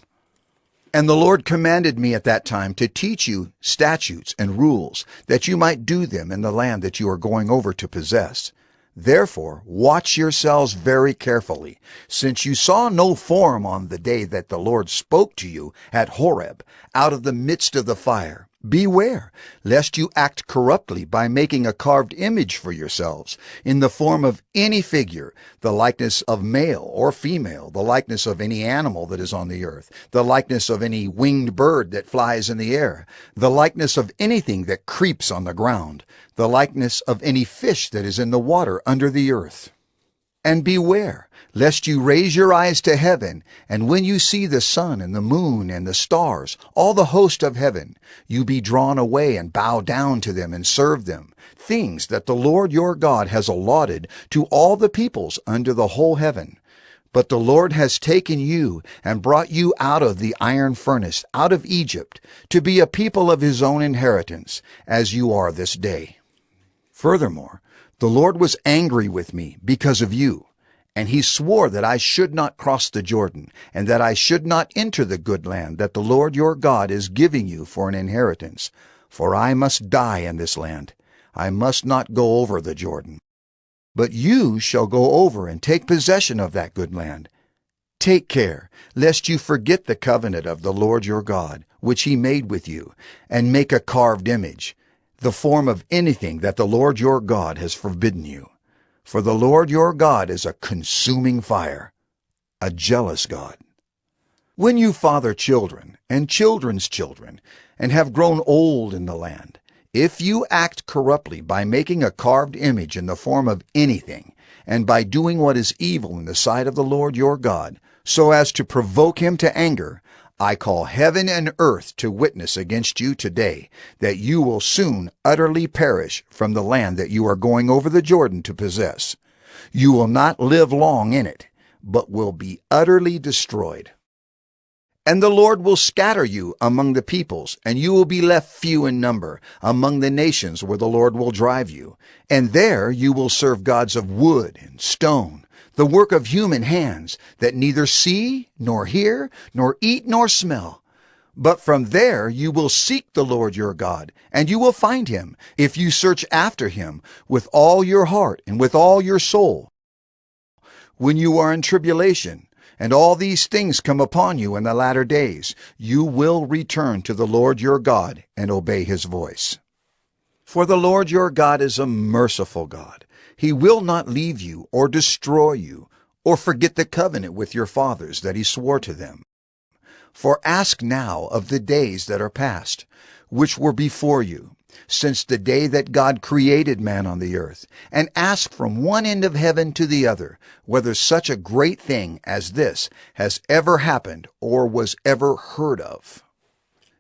And the Lord commanded me at that time to teach you statutes and rules, that you might do them in the land that you are going over to possess. Therefore, watch yourselves very carefully, since you saw no form on the day that the Lord spoke to you at Horeb, out of the midst of the fire. Beware, lest you act corruptly by making a carved image for yourselves, in the form of any figure, the likeness of male or female, the likeness of any animal that is on the earth, the likeness of any winged bird that flies in the air, the likeness of anything that creeps on the ground, the likeness of any fish that is in the water under the earth. And beware, lest you raise your eyes to heaven, and when you see the sun and the moon and the stars, all the host of heaven, you be drawn away and bow down to them and serve them, things that the Lord your God has allotted to all the peoples under the whole heaven. But the Lord has taken you and brought you out of the iron furnace, out of Egypt, to be a people of his own inheritance, as you are this day. Furthermore, the Lord was angry with me because of you, And he swore that I should not cross the Jordan, and that I should not enter the good land that the Lord your God is giving you for an inheritance. For I must die in this land. I must not go over the Jordan. But you shall go over and take possession of that good land. Take care, lest you forget the covenant of the Lord your God, which he made with you, and make a carved image, the form of anything that the Lord your God has forbidden you. For the Lord your God is a consuming fire, a jealous God. When you father children and children's children, and have grown old in the land, if you act corruptly by making a carved image in the form of anything, and by doing what is evil in the sight of the Lord your God, so as to provoke him to anger, I call heaven and earth to witness against you today, that you will soon utterly perish from the land that you are going over the Jordan to possess. You will not live long in it, but will be utterly destroyed. And the Lord will scatter you among the peoples, and you will be left few in number among the nations where the Lord will drive you. And there you will serve gods of wood and stone, the work of human hands, that neither see, nor hear, nor eat, nor smell. But from there you will seek the Lord your God, and you will find him, if you search after him with all your heart and with all your soul. When you are in tribulation, and all these things come upon you in the latter days, you will return to the Lord your God and obey his voice. For the Lord your God is a merciful God. He will not leave you or destroy you, or forget the covenant with your fathers that he swore to them. For ask now of the days that are past, which were before you, since the day that God created man on the earth, and ask from one end of heaven to the other, whether such a great thing as this has ever happened or was ever heard of.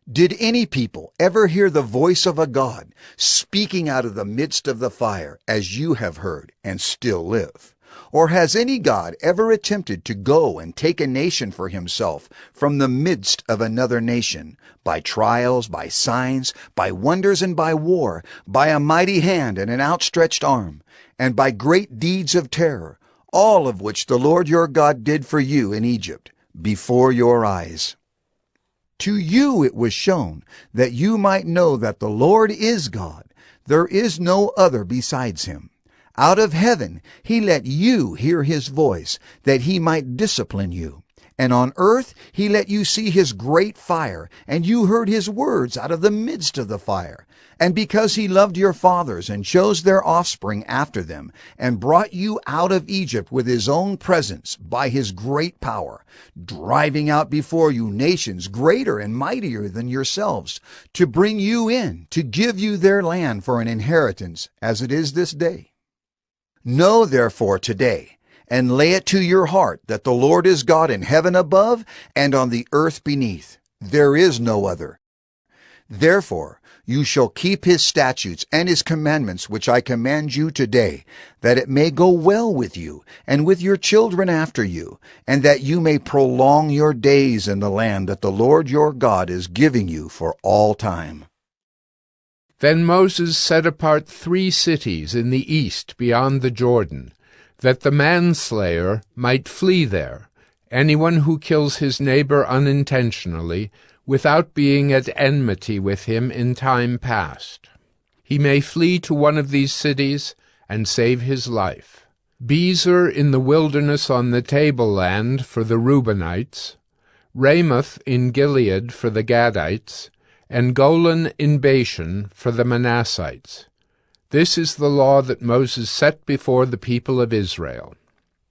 Did any people ever hear the voice of a God speaking out of the midst of the fire, as you have heard and still live? Or has any God ever attempted to go and take a nation for himself from the midst of another nation, by trials, by signs, by wonders, and by war, by a mighty hand and an outstretched arm, and by great deeds of terror, all of which the Lord your God did for you in Egypt, before your eyes? To you it was shown, that you might know that the Lord is God. There is no other besides him. Out of heaven he let you hear his voice, that he might discipline you. And on earth he let you see his great fire, and you heard his words out of the midst of the fire. And because he loved your fathers, and chose their offspring after them, and brought you out of Egypt with his own presence by his great power, driving out before you nations greater and mightier than yourselves, to bring you in, to give you their land for an inheritance, as it is this day. Know therefore today, and lay it to your heart, that the Lord is God in heaven above and on the earth beneath. There is no other. Therefore you shall keep his statutes and his commandments which I command you today, that it may go well with you and with your children after you, and that you may prolong your days in the land that the Lord your God is giving you for all time. Then Moses set apart 3 cities in the east beyond the Jordan, that the manslayer might flee there, anyone who kills his neighbor unintentionally, without being at enmity with him in time past. He may flee to one of these cities and save his life. Bezer in the wilderness on the tableland for the Reubenites, Ramoth in Gilead for the Gadites, and Golan in Bashan for the Manassites. This is the law that Moses set before the people of Israel.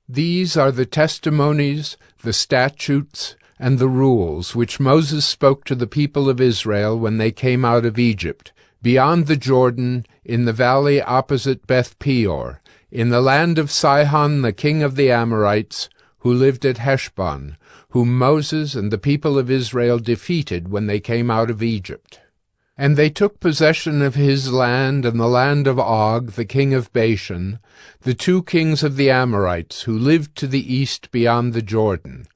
These are the testimonies, the statutes, and the rules which Moses spoke to the people of Israel when they came out of Egypt, beyond the Jordan, in the valley opposite Beth Peor, in the land of Sihon the king of the Amorites, who lived at Heshbon, whom Moses and the people of Israel defeated when they came out of Egypt. And they took possession of his land and the land of Og, the king of Bashan, the 2 kings of the Amorites, who lived to the east beyond the Jordan.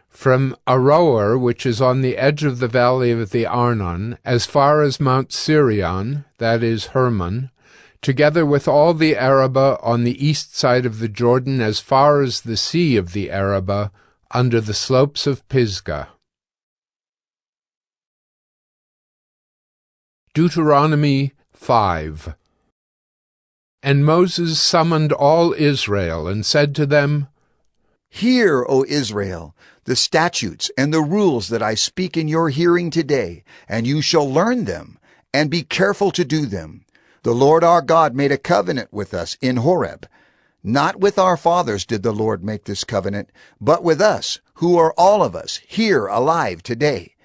From Aroer, which is on the edge of the valley of the Arnon, as far as Mount Sirion, that is Hermon, together with all the Arabah on the east side of the Jordan as far as the sea of the Arabah, under the slopes of Pisgah. Deuteronomy 5. And Moses summoned all Israel, and said to them, Hear, O Israel, the statutes and the rules that I speak in your hearing today, and you shall learn them, and be careful to do them. The Lord our God made a covenant with us in Horeb. Not with our fathers did the Lord make this covenant, but with us, who are all of us here alive today.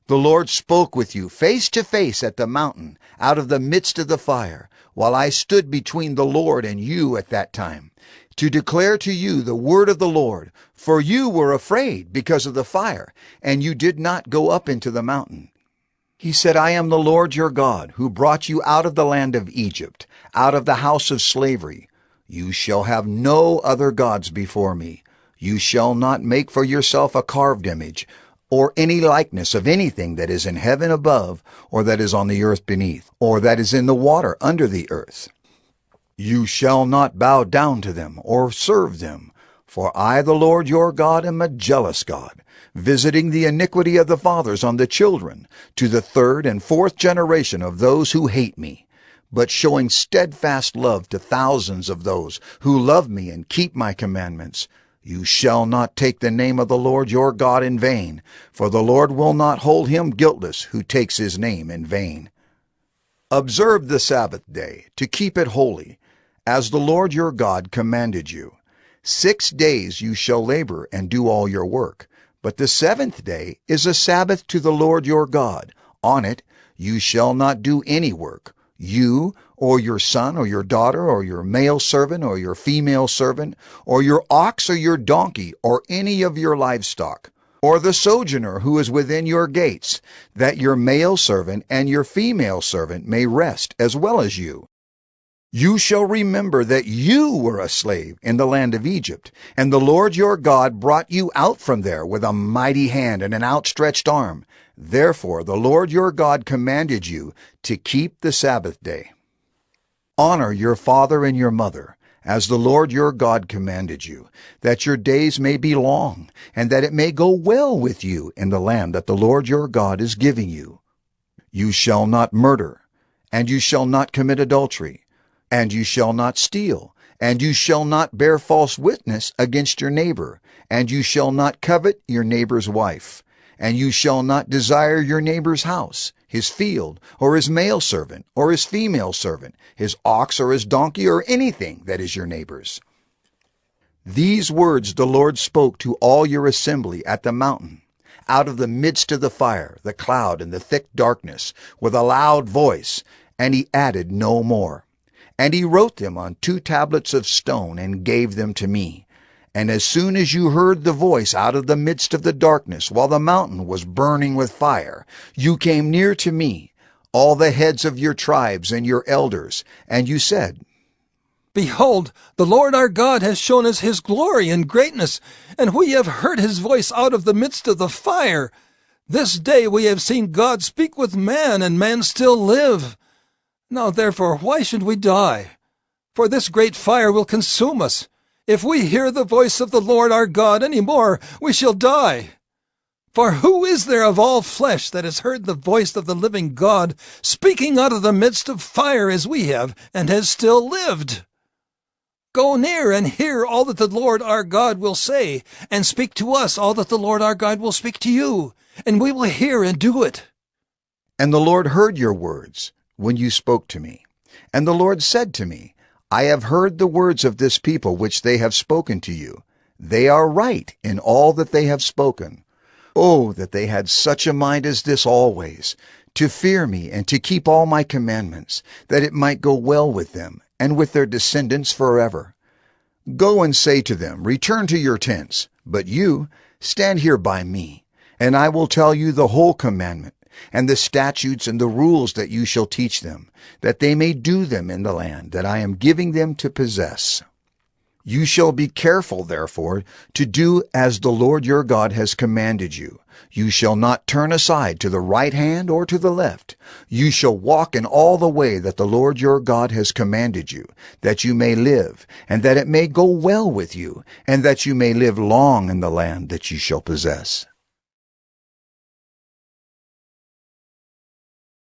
The Lord spoke with you face to face at the mountain, out of the midst of the fire, while I stood between the Lord and you at that time, to declare to you the word of the Lord. For you were afraid because of the fire, and you did not go up into the mountain. He said, I am the Lord your God, who brought you out of the land of Egypt, out of the house of slavery. You shall have no other gods before me. You shall not make for yourself a carved image, or any likeness of anything that is in heaven above, or that is on the earth beneath, or that is in the water under the earth. You shall not bow down to them, or serve them. For I, the Lord your God, am a jealous God, visiting the iniquity of the fathers on the children, to the third and fourth generation of those who hate me, but showing steadfast love to thousands of those who love me and keep my commandments. You shall not take the name of the Lord your God in vain, for the Lord will not hold him guiltless who takes his name in vain. Observe the Sabbath day, to keep it holy, as the Lord your God commanded you. 6 days you shall labor and do all your work, but the seventh day is a Sabbath to the Lord your God. On it you shall not do any work, you, or your son, or your daughter, or your male servant, or your female servant, or your ox, or your donkey, or any of your livestock, or the sojourner who is within your gates, that your male servant and your female servant may rest as well as you. You shall remember that you were a slave in the land of Egypt, and the Lord your God brought you out from there with a mighty hand and an outstretched arm. Therefore the Lord your God commanded you to keep the Sabbath day. Honor your father and your mother, as the Lord your God commanded you, that your days may be long, and that it may go well with you in the land that the Lord your God is giving you. You shall not murder, and you shall not commit adultery, and you shall not steal, and you shall not bear false witness against your neighbor, and you shall not covet your neighbor's wife, and you shall not desire your neighbor's house, his field, or his male servant, or his female servant, his ox or his donkey, or anything that is your neighbor's. These words the Lord spoke to all your assembly at the mountain, out of the midst of the fire, the cloud, and the thick darkness, with a loud voice, and he added no more. And he wrote them on 2 tablets of stone and gave them to me. And as soon as you heard the voice out of the midst of the darkness, while the mountain was burning with fire, you came near to me, all the heads of your tribes and your elders, and you said, Behold, the Lord our God has shown us his glory and greatness, and we have heard his voice out of the midst of the fire. This day we have seen God speak with man, and man still live. Now therefore, why should we die? For this great fire will consume us. If we hear the voice of the Lord our God any more, we shall die. For who is there of all flesh that has heard the voice of the living God speaking out of the midst of fire as we have, and has still lived? Go near and hear all that the Lord our God will say, and speak to us all that the Lord our God will speak to you, and we will hear and do it. And the Lord heard your words when you spoke to me. And the Lord said to me, I have heard the words of this people which they have spoken to you. They are right in all that they have spoken. Oh, that they had such a mind as this always, to fear me and to keep all my commandments, that it might go well with them and with their descendants forever. Go and say to them, Return to your tents, but you stand here by me, and I will tell you the whole commandment, and the statutes and the rules that you shall teach them, that they may do them in the land that I am giving them to possess. You shall be careful, therefore, to do as the Lord your God has commanded you. You shall not turn aside to the right hand or to the left. You shall walk in all the way that the Lord your God has commanded you, that you may live, and that it may go well with you, and that you may live long in the land that you shall possess.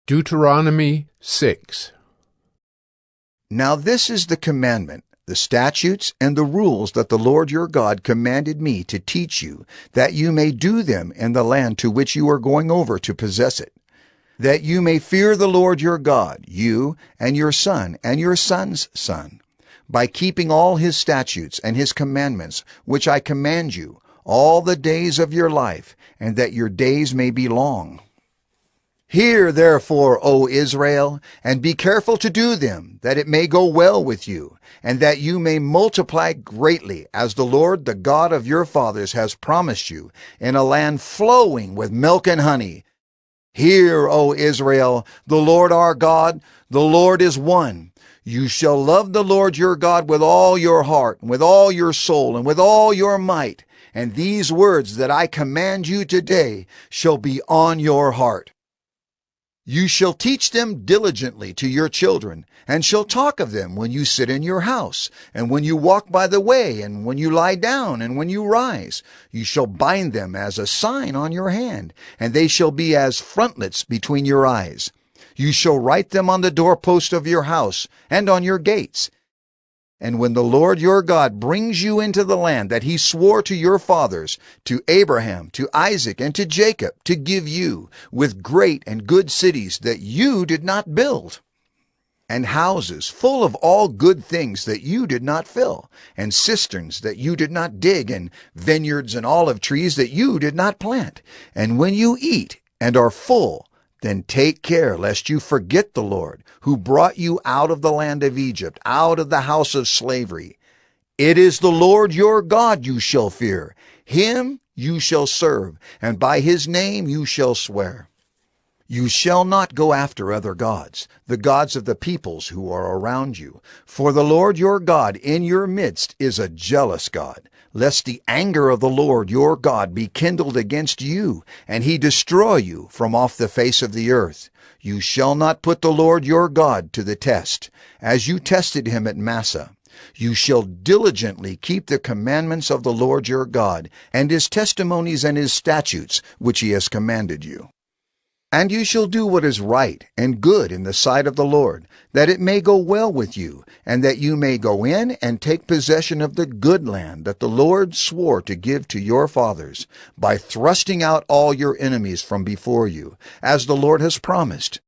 Deuteronomy 6. Now this is the commandment, the statutes and the rules that the Lord your God commanded me to teach you, that you may do them in the land to which you are going over to possess it, that you may fear the Lord your God, you and your son and your son's son, by keeping all his statutes and his commandments, which I command you, all the days of your life, and that your days may be long. Hear therefore, O Israel, and be careful to do them, that it may go well with you, and that you may multiply greatly, as the Lord, the God of your fathers, has promised you, in a land flowing with milk and honey. Hear, O Israel, the Lord our God, the Lord is one. You shall love the Lord your God with all your heart, and with all your soul, and with all your might. And these words that I command you today shall be on your heart. You shall teach them diligently to your children, and shall talk of them when you sit in your house, and when you walk by the way, and when you lie down, and when you rise. You shall bind them as a sign on your hand, and they shall be as frontlets between your eyes. You shall write them on the doorpost of your house, and on your gates. And when the Lord your God brings you into the land that he swore to your fathers, to Abraham, to Isaac, and to Jacob, to give you, with great and good cities that you did not build, and houses full of all good things that you did not fill, and cisterns that you did not dig, and vineyards and olive trees that you did not plant. And when you eat and are full, then take care lest you forget the Lord, who brought you out of the land of Egypt, out of the house of slavery. It is the Lord your God you shall fear. Him you shall serve, and by his name you shall swear. You shall not go after other gods, the gods of the peoples who are around you. For the Lord your God in your midst is a jealous God, lest the anger of the Lord your God be kindled against you, and he destroy you from off the face of the earth. You shall not put the Lord your God to the test, as you tested him at Massah. You shall diligently keep the commandments of the Lord your God, and his testimonies and his statutes, which he has commanded you. And you shall do what is right and good in the sight of the Lord, that it may go well with you, and that you may go in and take possession of the good land that the Lord swore to give to your fathers, by thrusting out all your enemies from before you, as the Lord has promised.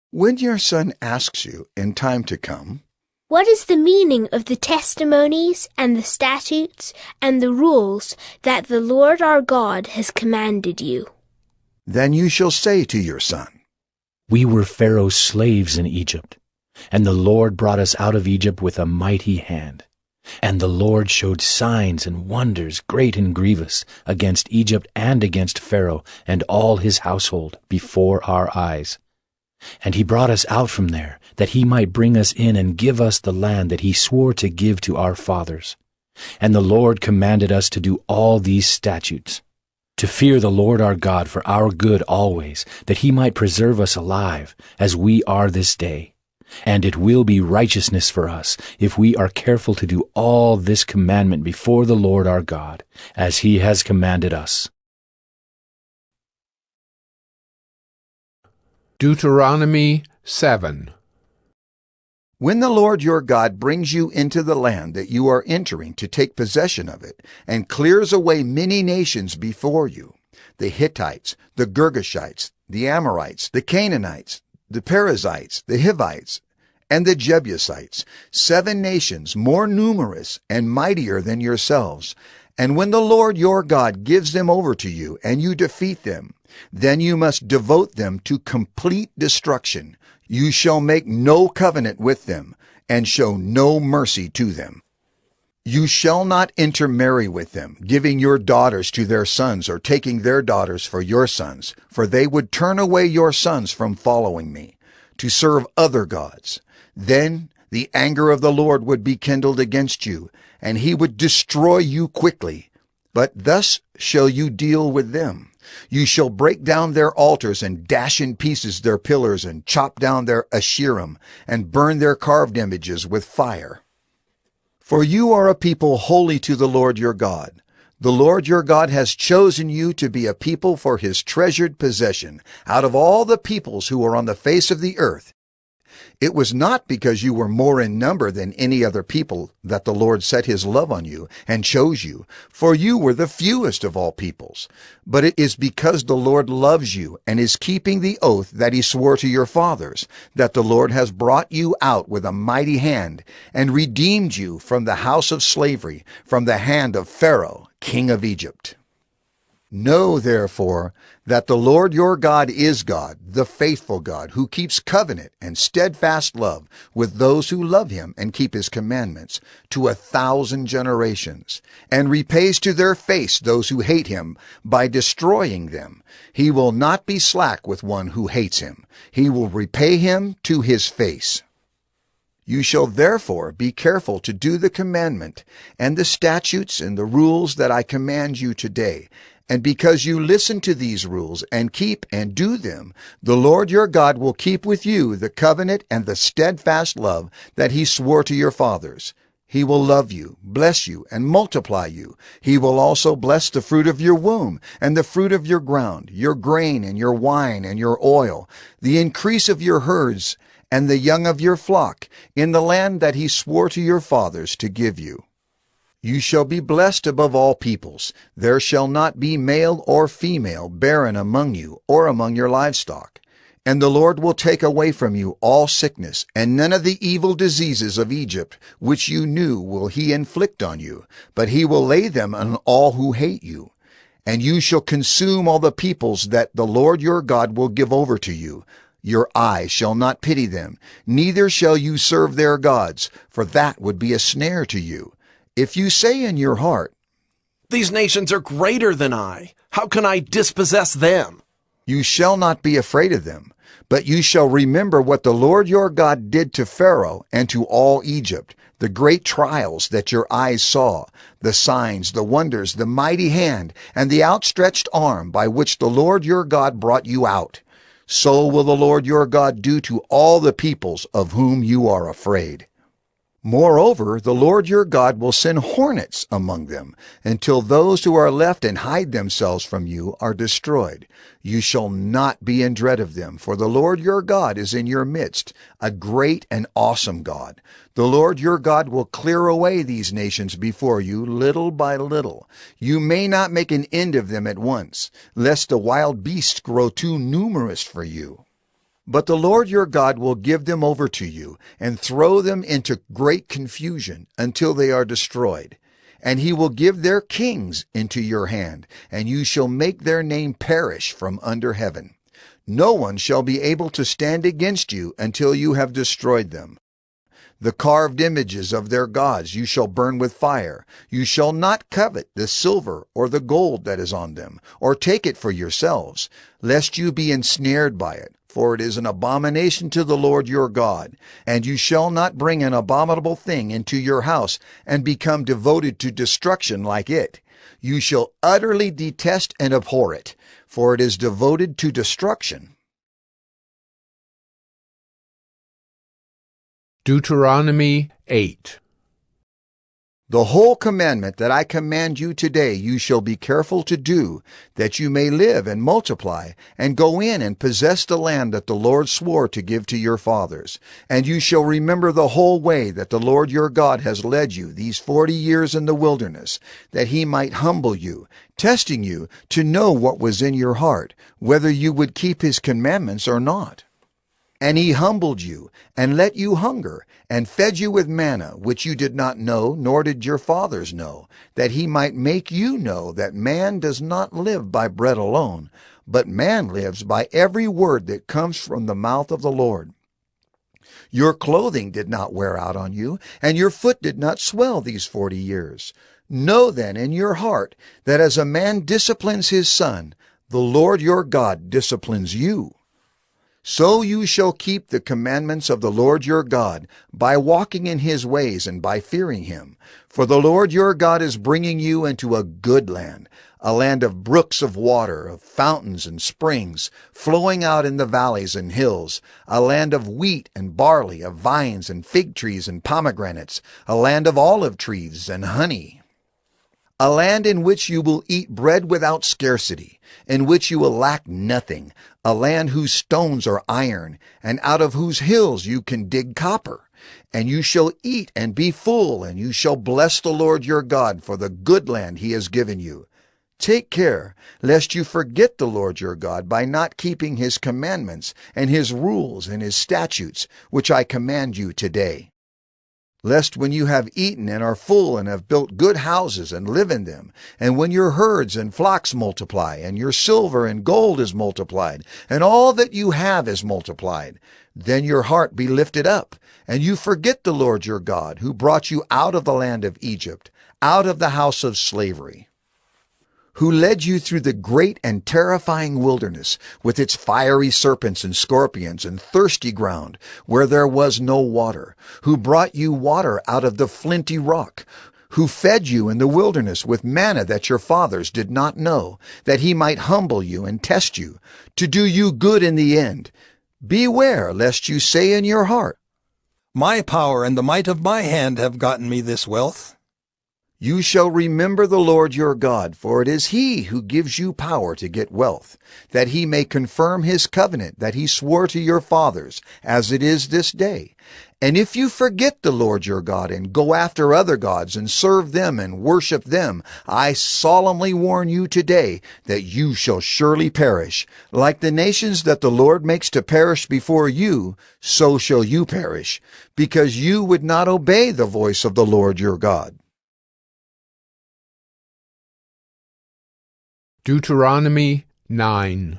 When your son asks you in time to come, "What is the meaning of the testimonies and the statutes and the rules that the Lord our God has commanded you?" then you shall say to your son, "We were Pharaoh's slaves in Egypt, and the Lord brought us out of Egypt with a mighty hand. And the Lord showed signs and wonders great and grievous against Egypt and against Pharaoh and all his household before our eyes. And he brought us out from there, that he might bring us in and give us the land that he swore to give to our fathers. And the Lord commanded us to do all these statutes, to fear the Lord our God for our good always, that he might preserve us alive, as we are this day. And it will be righteousness for us, if we are careful to do all this commandment before the Lord our God, as he has commanded us." Deuteronomy 7. When the Lord your God brings you into the land that you are entering to take possession of it, and clears away many nations before you, the Hittites, the Girgashites, the Amorites, the Canaanites, the Perizzites, the Hivites, and the Jebusites, 7 nations more numerous and mightier than yourselves. And when the Lord your God gives them over to you, and you defeat them, then you must devote them to complete destruction. You shall make no covenant with them, and show no mercy to them. You shall not intermarry with them, giving your daughters to their sons, or taking their daughters for your sons, for they would turn away your sons from following me, to serve other gods. Then the anger of the Lord would be kindled against you, and he would destroy you quickly. But thus shall you deal with them. You shall break down their altars and dash in pieces their pillars and chop down their asherim and burn their carved images with fire. For you are a people holy to the Lord your God. The Lord your God has chosen you to be a people for his treasured possession out of all the peoples who are on the face of the earth. It was not because you were more in number than any other people that the Lord set his love on you and chose you, for you were the fewest of all peoples. But it is because the Lord loves you and is keeping the oath that he swore to your fathers, that the Lord has brought you out with a mighty hand and redeemed you from the house of slavery, from the hand of Pharaoh, king of Egypt. Know, therefore, that the Lord your God is God, the faithful God, who keeps covenant and steadfast love with those who love him and keep his commandments to 1,000 generations, and repays to their face those who hate him by destroying them. He will not be slack with one who hates him. He will repay him to his face. You shall therefore be careful to do the commandment and the statutes and the rules that I command you today. And because you listen to these rules and keep and do them, the Lord your God will keep with you the covenant and the steadfast love that he swore to your fathers. He will love you, bless you, and multiply you. He will also bless the fruit of your womb and the fruit of your ground, your grain and your wine and your oil, the increase of your herds and the young of your flock, in the land that he swore to your fathers to give you. You shall be blessed above all peoples. There shall not be male or female barren among you or among your livestock. And the Lord will take away from you all sickness, and none of the evil diseases of Egypt, which you knew, will he inflict on you, but he will lay them on all who hate you. And you shall consume all the peoples that the Lord your God will give over to you. Your eye shall not pity them, neither shall you serve their gods, for that would be a snare to you. If you say in your heart, "These nations are greater than I. How can I dispossess them?" you shall not be afraid of them, but you shall remember what the Lord your God did to Pharaoh and to all Egypt, the great trials that your eyes saw, the signs, the wonders, the mighty hand, and the outstretched arm by which the Lord your God brought you out. So will the Lord your God do to all the peoples of whom you are afraid. Moreover, the Lord your God will send hornets among them, until those who are left and hide themselves from you are destroyed. You shall not be in dread of them, for the Lord your God is in your midst, a great and awesome God. The Lord your God will clear away these nations before you little by little. You may not make an end of them at once, lest the wild beasts grow too numerous for you. But the Lord your God will give them over to you, and throw them into great confusion until they are destroyed. And he will give their kings into your hand, and you shall make their name perish from under heaven. No one shall be able to stand against you until you have destroyed them. The carved images of their gods you shall burn with fire. You shall not covet the silver or the gold that is on them, or take it for yourselves, lest you be ensnared by it. For it is an abomination to the Lord your God. And you shall not bring an abominable thing into your house and become devoted to destruction like it. You shall utterly detest and abhor it, for it is devoted to destruction. Deuteronomy 8. The whole commandment that I command you today you shall be careful to do, that you may live and multiply, and go in and possess the land that the Lord swore to give to your fathers. And you shall remember the whole way that the Lord your God has led you these 40 years in the wilderness, that he might humble you, testing you to know what was in your heart, whether you would keep his commandments or not. And he humbled you, and let you hunger, and fed you with manna, which you did not know, nor did your fathers know, that he might make you know that man does not live by bread alone, but man lives by every word that comes from the mouth of the Lord. Your clothing did not wear out on you, and your foot did not swell these 40 years. Know then in your heart that as a man disciplines his son, the Lord your God disciplines you. So you shall keep the commandments of the Lord your God, by walking in his ways and by fearing him. For the Lord your God is bringing you into a good land, a land of brooks of water, of fountains and springs, flowing out in the valleys and hills, a land of wheat and barley, of vines and fig trees and pomegranates, a land of olive trees and honey. A land in which you will eat bread without scarcity, in which you will lack nothing, a land whose stones are iron, and out of whose hills you can dig copper. And you shall eat and be full, and you shall bless the Lord your God for the good land he has given you. Take care, lest you forget the Lord your God by not keeping his commandments and his rules and his statutes, which I command you today. Lest when you have eaten and are full and have built good houses and live in them, and when your herds and flocks multiply, and your silver and gold is multiplied, and all that you have is multiplied, then your heart be lifted up, and you forget the Lord your God, who brought you out of the land of Egypt, out of the house of slavery, who led you through the great and terrifying wilderness, with its fiery serpents and scorpions and thirsty ground, where there was no water, who brought you water out of the flinty rock, who fed you in the wilderness with manna that your fathers did not know, that he might humble you and test you, to do you good in the end. Beware lest you say in your heart, My power and the might of my hand have gotten me this wealth. You shall remember the Lord your God, for it is he who gives you power to get wealth, that he may confirm his covenant that he swore to your fathers, as it is this day. And if you forget the Lord your God and go after other gods and serve them and worship them, I solemnly warn you today that you shall surely perish. Like the nations that the Lord makes to perish before you, so shall you perish, because you would not obey the voice of the Lord your God. Deuteronomy 9.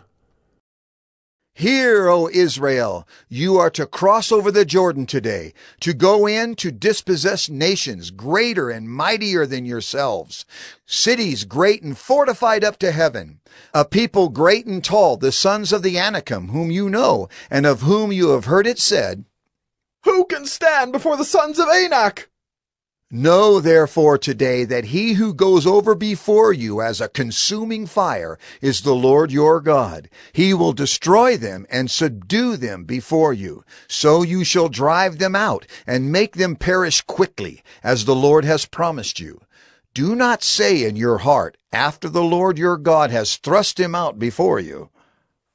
Hear, O Israel, you are to cross over the Jordan today, to go in to dispossess nations greater and mightier than yourselves, cities great and fortified up to heaven, a people great and tall, the sons of the Anakim, whom you know, and of whom you have heard it said, Who can stand before the sons of Anak? Know therefore today that he who goes over before you as a consuming fire is the Lord your God. He will destroy them and subdue them before you. So you shall drive them out and make them perish quickly, as the Lord has promised you. Do not say in your heart, after the Lord your God has thrust him out before you,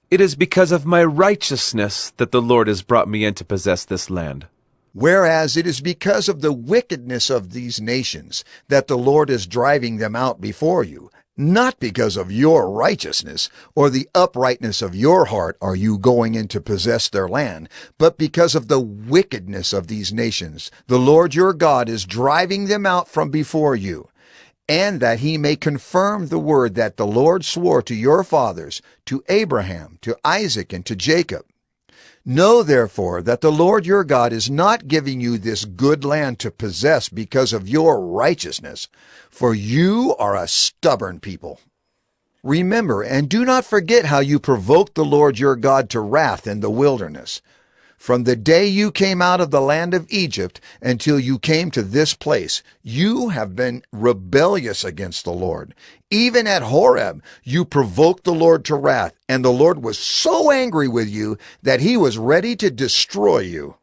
It is because of my righteousness that the Lord has brought me in to possess this land. Whereas it is because of the wickedness of these nations that the Lord is driving them out before you. Not because of your righteousness or the uprightness of your heart are you going in to possess their land, but because of the wickedness of these nations. The Lord your God is driving them out from before you, and that he may confirm the word that the Lord swore to your fathers, to Abraham, to Isaac, and to Jacob. Know therefore that the Lord your God is not giving you this good land to possess because of your righteousness, for you are a stubborn people. Remember and do not forget how you provoked the Lord your God to wrath in the wilderness. From the day you came out of the land of Egypt until you came to this place, you have been rebellious against the Lord. Even at Horeb, you provoked the Lord to wrath, and the Lord was so angry with you that he was ready to destroy you.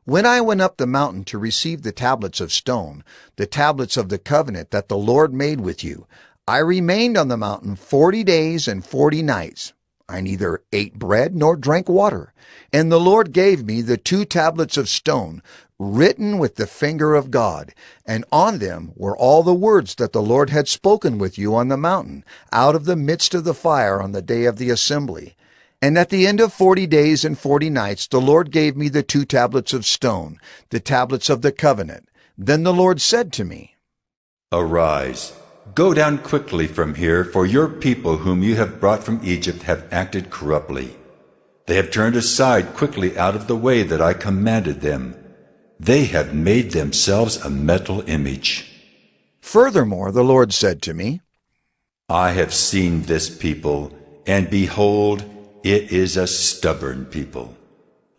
When I went up the mountain to receive the tablets of stone, the tablets of the covenant that the Lord made with you, I remained on the mountain 40 days and 40 nights. I neither ate bread nor drank water. And the Lord gave me the 2 tablets of stone, written with the finger of God, and on them were all the words that the Lord had spoken with you on the mountain, out of the midst of the fire on the day of the assembly. And at the end of 40 days and 40 nights the Lord gave me the 2 tablets of stone, the tablets of the covenant. Then the Lord said to me, Arise, go down quickly from here, for your people whom you have brought from Egypt have acted corruptly. They have turned aside quickly out of the way that I commanded them. They have made themselves a metal image. Furthermore, the Lord said to me, I have seen this people, and behold, it is a stubborn people.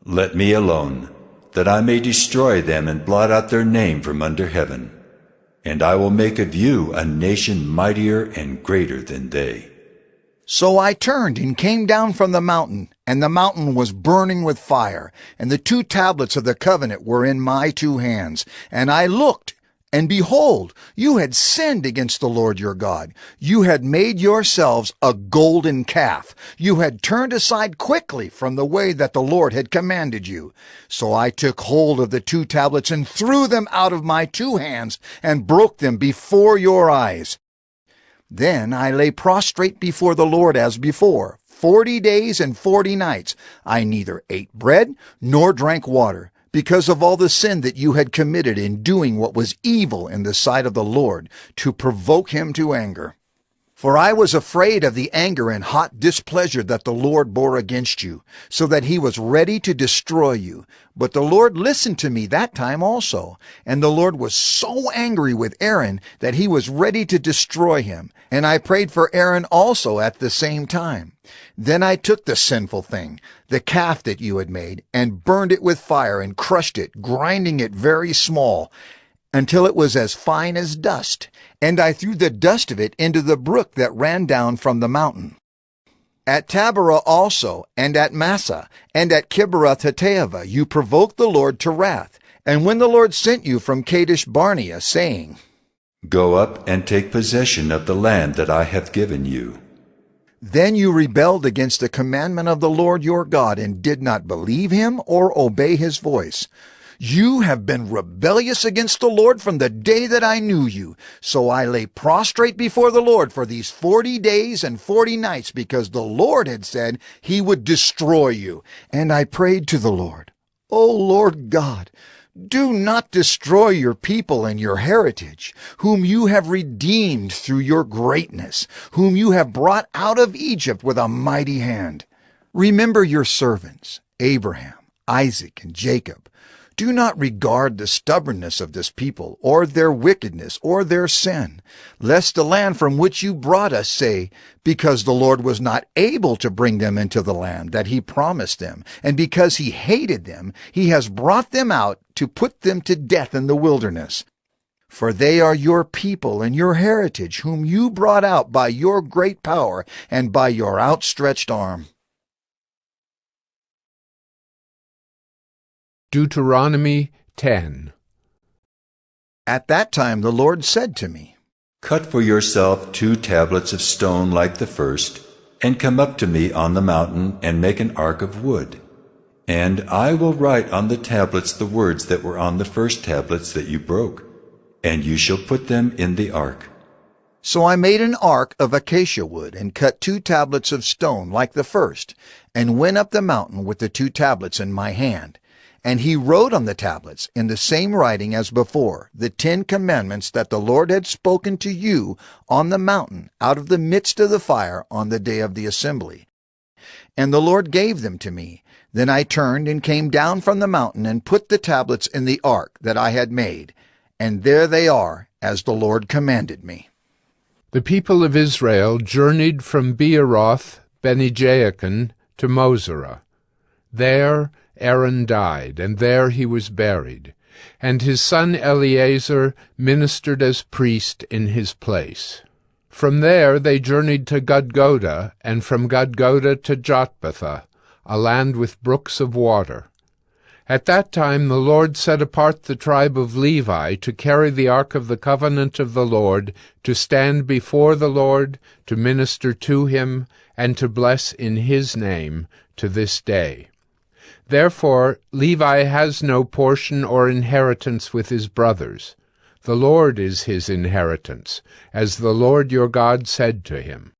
Let me alone, that I may destroy them and blot out their name from under heaven. And I will make of you a nation mightier and greater than they. So I turned and came down from the mountain, and the mountain was burning with fire, and the 2 tablets of the covenant were in my 2 hands. And I looked, and behold, you had sinned against the Lord your God. You had made yourselves a golden calf. You had turned aside quickly from the way that the Lord had commanded you. So I took hold of the 2 tablets and threw them out of my 2 hands and broke them before your eyes. Then I lay prostrate before the Lord as before, 40 days and 40 nights. I neither ate bread nor drank water, because of all the sin that you had committed in doing what was evil in the sight of the Lord, to provoke him to anger. For I was afraid of the anger and hot displeasure that the Lord bore against you, so that he was ready to destroy you. But the Lord listened to me that time also, and the Lord was so angry with Aaron that he was ready to destroy him. And I prayed for Aaron also at the same time. Then I took the sinful thing, the calf that you had made, and burned it with fire and crushed it, grinding it very small, until it was as fine as dust. And I threw the dust of it into the brook that ran down from the mountain. At Taberah also, and at Massah, and at Kibroth-Hattaavah, you provoked the Lord to wrath. And when the Lord sent you from Kadesh Barnea, saying, Go up and take possession of the land that I have given you. Then you rebelled against the commandment of the Lord your God, and did not believe him or obey his voice. You have been rebellious against the Lord from the day that I knew you. So I lay prostrate before the Lord for these 40 days and 40 nights, because the Lord had said he would destroy you. And I prayed to the Lord, O Lord God, do not destroy your people and your heritage, whom you have redeemed through your greatness, whom you have brought out of Egypt with a mighty hand. Remember your servants, Abraham, Isaac, and Jacob. Do not regard the stubbornness of this people, or their wickedness, or their sin, lest the land from which you brought us say, because the Lord was not able to bring them into the land that he promised them, and because he hated them, he has brought them out to put them to death in the wilderness. For they are your people and your heritage, whom you brought out by your great power and by your outstretched arm. Deuteronomy 10. At that time the Lord said to me, Cut for yourself 2 tablets of stone like the first, and come up to me on the mountain, and make an ark of wood. And I will write on the tablets the words that were on the first tablets that you broke, and you shall put them in the ark. So I made an ark of acacia wood, and cut 2 tablets of stone like the first, and went up the mountain with the 2 tablets in my hand. And he wrote on the tablets, in the same writing as before, the 10 commandments that the Lord had spoken to you on the mountain out of the midst of the fire on the day of the assembly. And the Lord gave them to me. Then I turned and came down from the mountain and put the tablets in the ark that I had made. And there they are, as the Lord commanded me. The people of Israel journeyed from Beeroth Bene-Jaakan to Mosera. There Aaron died, and there he was buried, and his son Eleazar ministered as priest in his place. From there they journeyed to Gudgoda, and from Gudgoda to Jotbatha, a land with brooks of water. At that time the Lord set apart the tribe of Levi to carry the ark of the covenant of the Lord, to stand before the Lord, to minister to him, and to bless in his name to this day. Therefore Levi has no portion or inheritance with his brothers. The Lord is his inheritance, as the Lord your God said to him.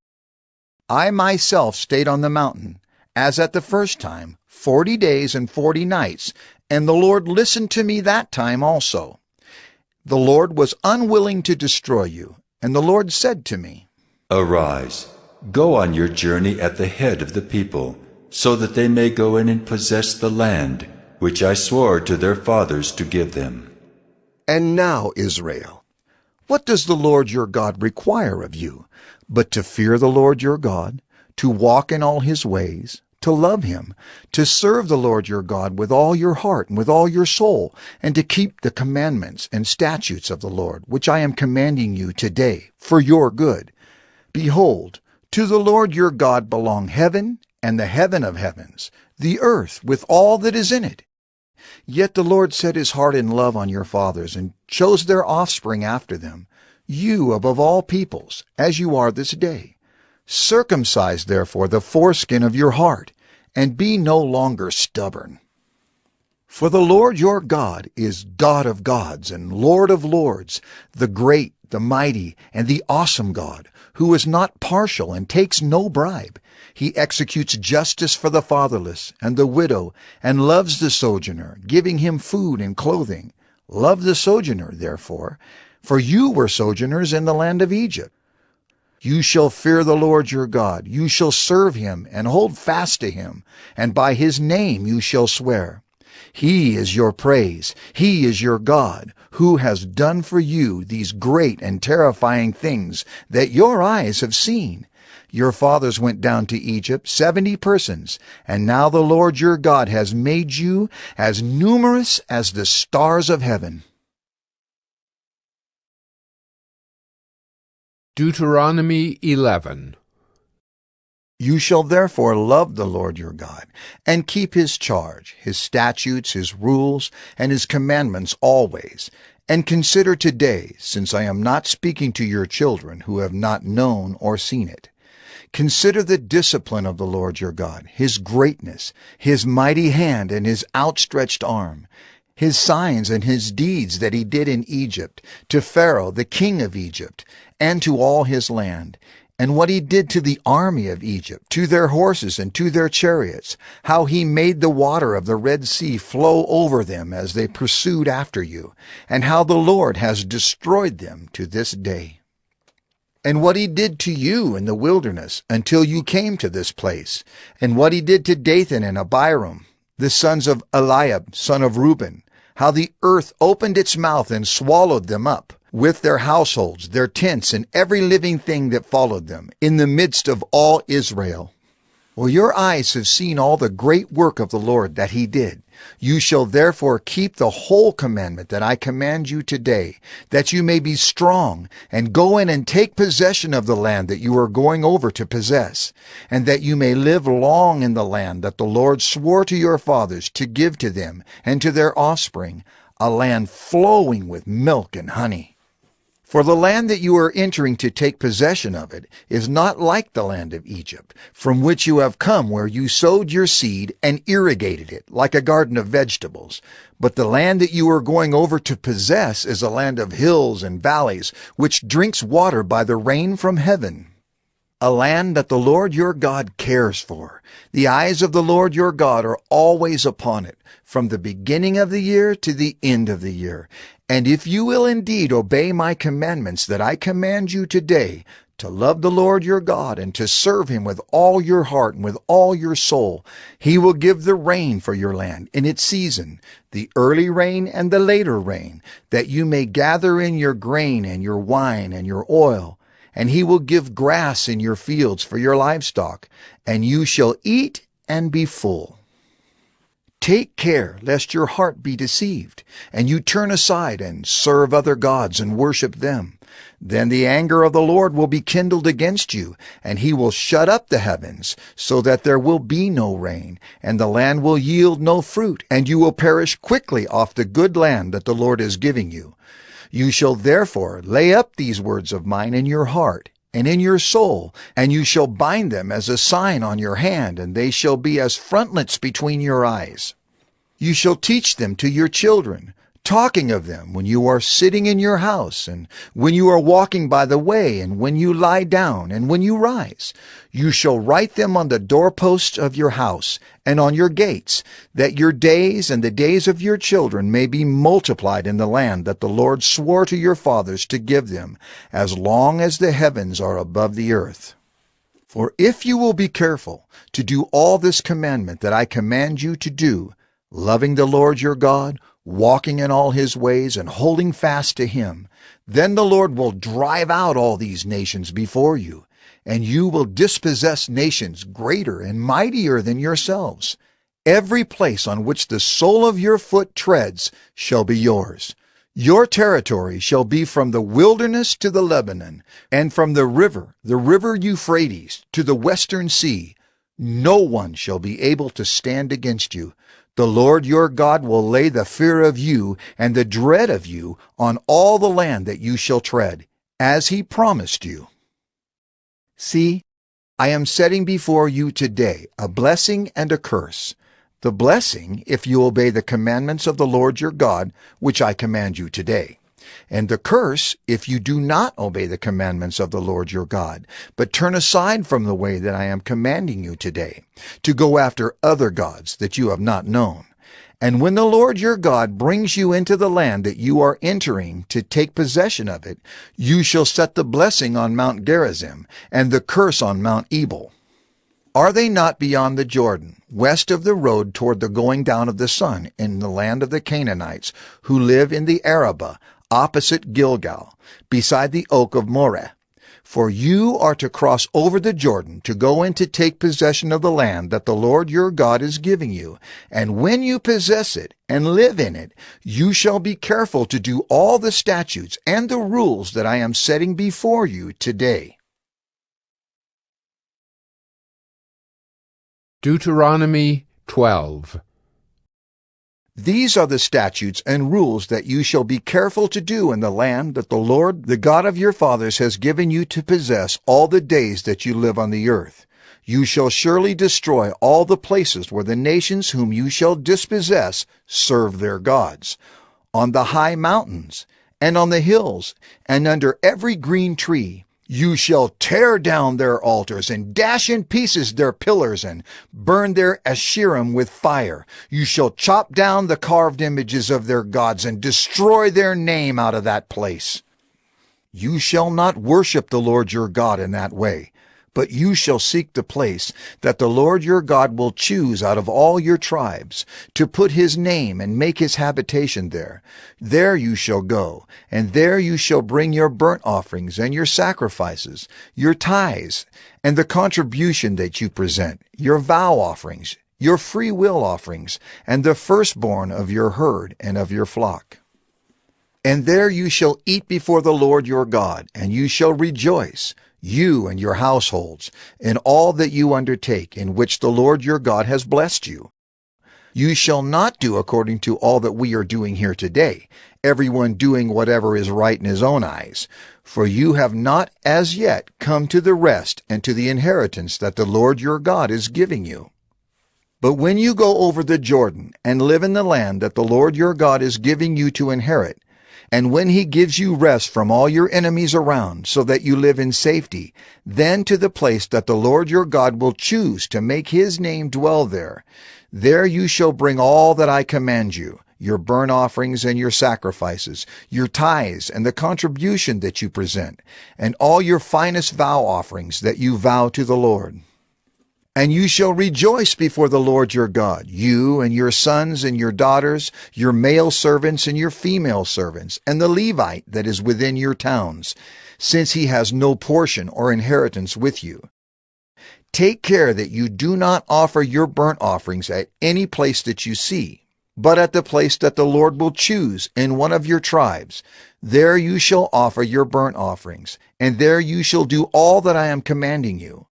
I myself stayed on the mountain, as at the first time, 40 days and 40 nights, and the Lord listened to me that time also. The Lord was unwilling to destroy you, and the Lord said to me, Arise, go on your journey at the head of the people, so that they may go in and possess the land, which I swore to their fathers to give them. And now, Israel, what does the Lord your God require of you, but to fear the Lord your God, to walk in all his ways, to love him, to serve the Lord your God with all your heart and with all your soul, and to keep the commandments and statutes of the Lord, which I am commanding you today for your good. Behold, to the Lord your God belong heaven and the heaven of heavens, the earth with all that is in it. Yet the Lord set his heart in love on your fathers, and chose their offspring after them, you above all peoples, as you are this day. Circumcise therefore the foreskin of your heart, and be no longer stubborn. For the Lord your God is God of gods and Lord of lords, the great, the mighty, and the awesome God, who is not partial and takes no bribe. He executes justice for the fatherless and the widow, and loves the sojourner, giving him food and clothing. Love the sojourner, therefore, for you were sojourners in the land of Egypt. You shall fear the Lord your God. You shall serve him and hold fast to him, and by his name you shall swear. He is your praise. He is your God, who has done for you these great and terrifying things that your eyes have seen. Your fathers went down to Egypt, 70 persons, and now the Lord your God has made you as numerous as the stars of heaven. Deuteronomy 11. You shall therefore love the Lord your God, and keep his charge, his statutes, his rules, and his commandments always. And consider today, since I am not speaking to your children who have not known or seen it. Consider the discipline of the Lord your God, his greatness, his mighty hand, and his outstretched arm, his signs and his deeds that he did in Egypt, to Pharaoh the king of Egypt, and to all his land, and what he did to the army of Egypt, to their horses and to their chariots, how he made the water of the Red Sea flow over them as they pursued after you, and how the Lord has destroyed them to this day. And what he did to you in the wilderness until you came to this place, and what he did to Dathan and Abiram, the sons of Eliab, son of Reuben, how the earth opened its mouth and swallowed them up, with their households, their tents, and every living thing that followed them, in the midst of all Israel. Well, your eyes have seen all the great work of the Lord that he did. You shall therefore keep the whole commandment that I command you today, that you may be strong, and go in and take possession of the land that you are going over to possess, and that you may live long in the land that the Lord swore to your fathers to give to them and to their offspring, a land flowing with milk and honey. For the land that you are entering to take possession of it is not like the land of Egypt, from which you have come, where you sowed your seed and irrigated it like a garden of vegetables. But the land that you are going over to possess is a land of hills and valleys, which drinks water by the rain from heaven. A land that the Lord your God cares for. The eyes of the Lord your God are always upon it, from the beginning of the year to the end of the year. And if you will indeed obey my commandments that I command you today, to love the Lord your God and to serve him with all your heart and with all your soul, he will give the rain for your land in its season, the early rain and the later rain, that you may gather in your grain and your wine and your oil. And he will give grass in your fields for your livestock, and you shall eat and be full. Take care lest your heart be deceived, and you turn aside and serve other gods and worship them. Then the anger of the Lord will be kindled against you, and he will shut up the heavens, so that there will be no rain, and the land will yield no fruit, and you will perish quickly off the good land that the Lord is giving you. You shall therefore lay up these words of mine in your heart and in your soul, and you shall bind them as a sign on your hand, and they shall be as frontlets between your eyes. You shall teach them to your children, talking of them when you are sitting in your house, and when you are walking by the way, and when you lie down, and when you rise. You shall write them on the doorposts of your house and on your gates, that your days and the days of your children may be multiplied in the land that the Lord swore to your fathers to give them, as long as the heavens are above the earth. For if you will be careful to do all this commandment that I command you to do, loving the Lord your God, walking in all his ways, and holding fast to him, then the Lord will drive out all these nations before you, and you will dispossess nations greater and mightier than yourselves. Every place on which the sole of your foot treads shall be yours. Your territory shall be from the wilderness to the Lebanon, and from the river Euphrates, to the western sea. No one shall be able to stand against you. The Lord your God will lay the fear of you and the dread of you on all the land that you shall tread, as he promised you. See, I am setting before you today a blessing and a curse. The blessing, if you obey the commandments of the Lord your God, which I command you today. And the curse, if you do not obey the commandments of the Lord your God, but turn aside from the way that I am commanding you today, to go after other gods that you have not known. And when the Lord your God brings you into the land that you are entering to take possession of it, you shall set the blessing on Mount Gerizim, and the curse on Mount Ebal. Are they not beyond the Jordan, west of the road toward the going down of the sun, in the land of the Canaanites, who live in the Arabah, opposite Gilgal, beside the oak of Moreh? For you are to cross over the Jordan to go in to take possession of the land that the Lord your God is giving you. And when you possess it and live in it, you shall be careful to do all the statutes and the rules that I am setting before you today. Deuteronomy 12. These are the statutes and rules that you shall be careful to do in the land that the Lord, the God of your fathers, has given you to possess all the days that you live on the earth. You shall surely destroy all the places where the nations whom you shall dispossess serve their gods, on the high mountains, and on the hills, and under every green tree. You shall tear down their altars and dash in pieces their pillars and burn their Asherim with fire. You shall chop down the carved images of their gods and destroy their name out of that place. You shall not worship the Lord your God in that way, but you shall seek the place that the Lord your God will choose out of all your tribes, to put his name and make his habitation there. There you shall go, and there you shall bring your burnt offerings and your sacrifices, your tithes, and the contribution that you present, your vow offerings, your free will offerings, and the firstborn of your herd and of your flock. And there you shall eat before the Lord your God, and you shall rejoice, you and your households, in all that you undertake, in which the Lord your God has blessed you. You shall not do according to all that we are doing here today, everyone doing whatever is right in his own eyes, for you have not as yet come to the rest and to the inheritance that the Lord your God is giving you. But when you go over the Jordan and live in the land that the Lord your God is giving you to inherit, and when he gives you rest from all your enemies around, so that you live in safety, then to the place that the Lord your God will choose to make his name dwell there, there you shall bring all that I command you, your burnt offerings and your sacrifices, your tithes and the contribution that you present, and all your finest vow offerings that you vow to the Lord. And you shall rejoice before the Lord your God, you and your sons and your daughters, your male servants and your female servants, and the Levite that is within your towns, since he has no portion or inheritance with you. Take care that you do not offer your burnt offerings at any place that you see, but at the place that the Lord will choose in one of your tribes. There you shall offer your burnt offerings, and there you shall do all that I am commanding you.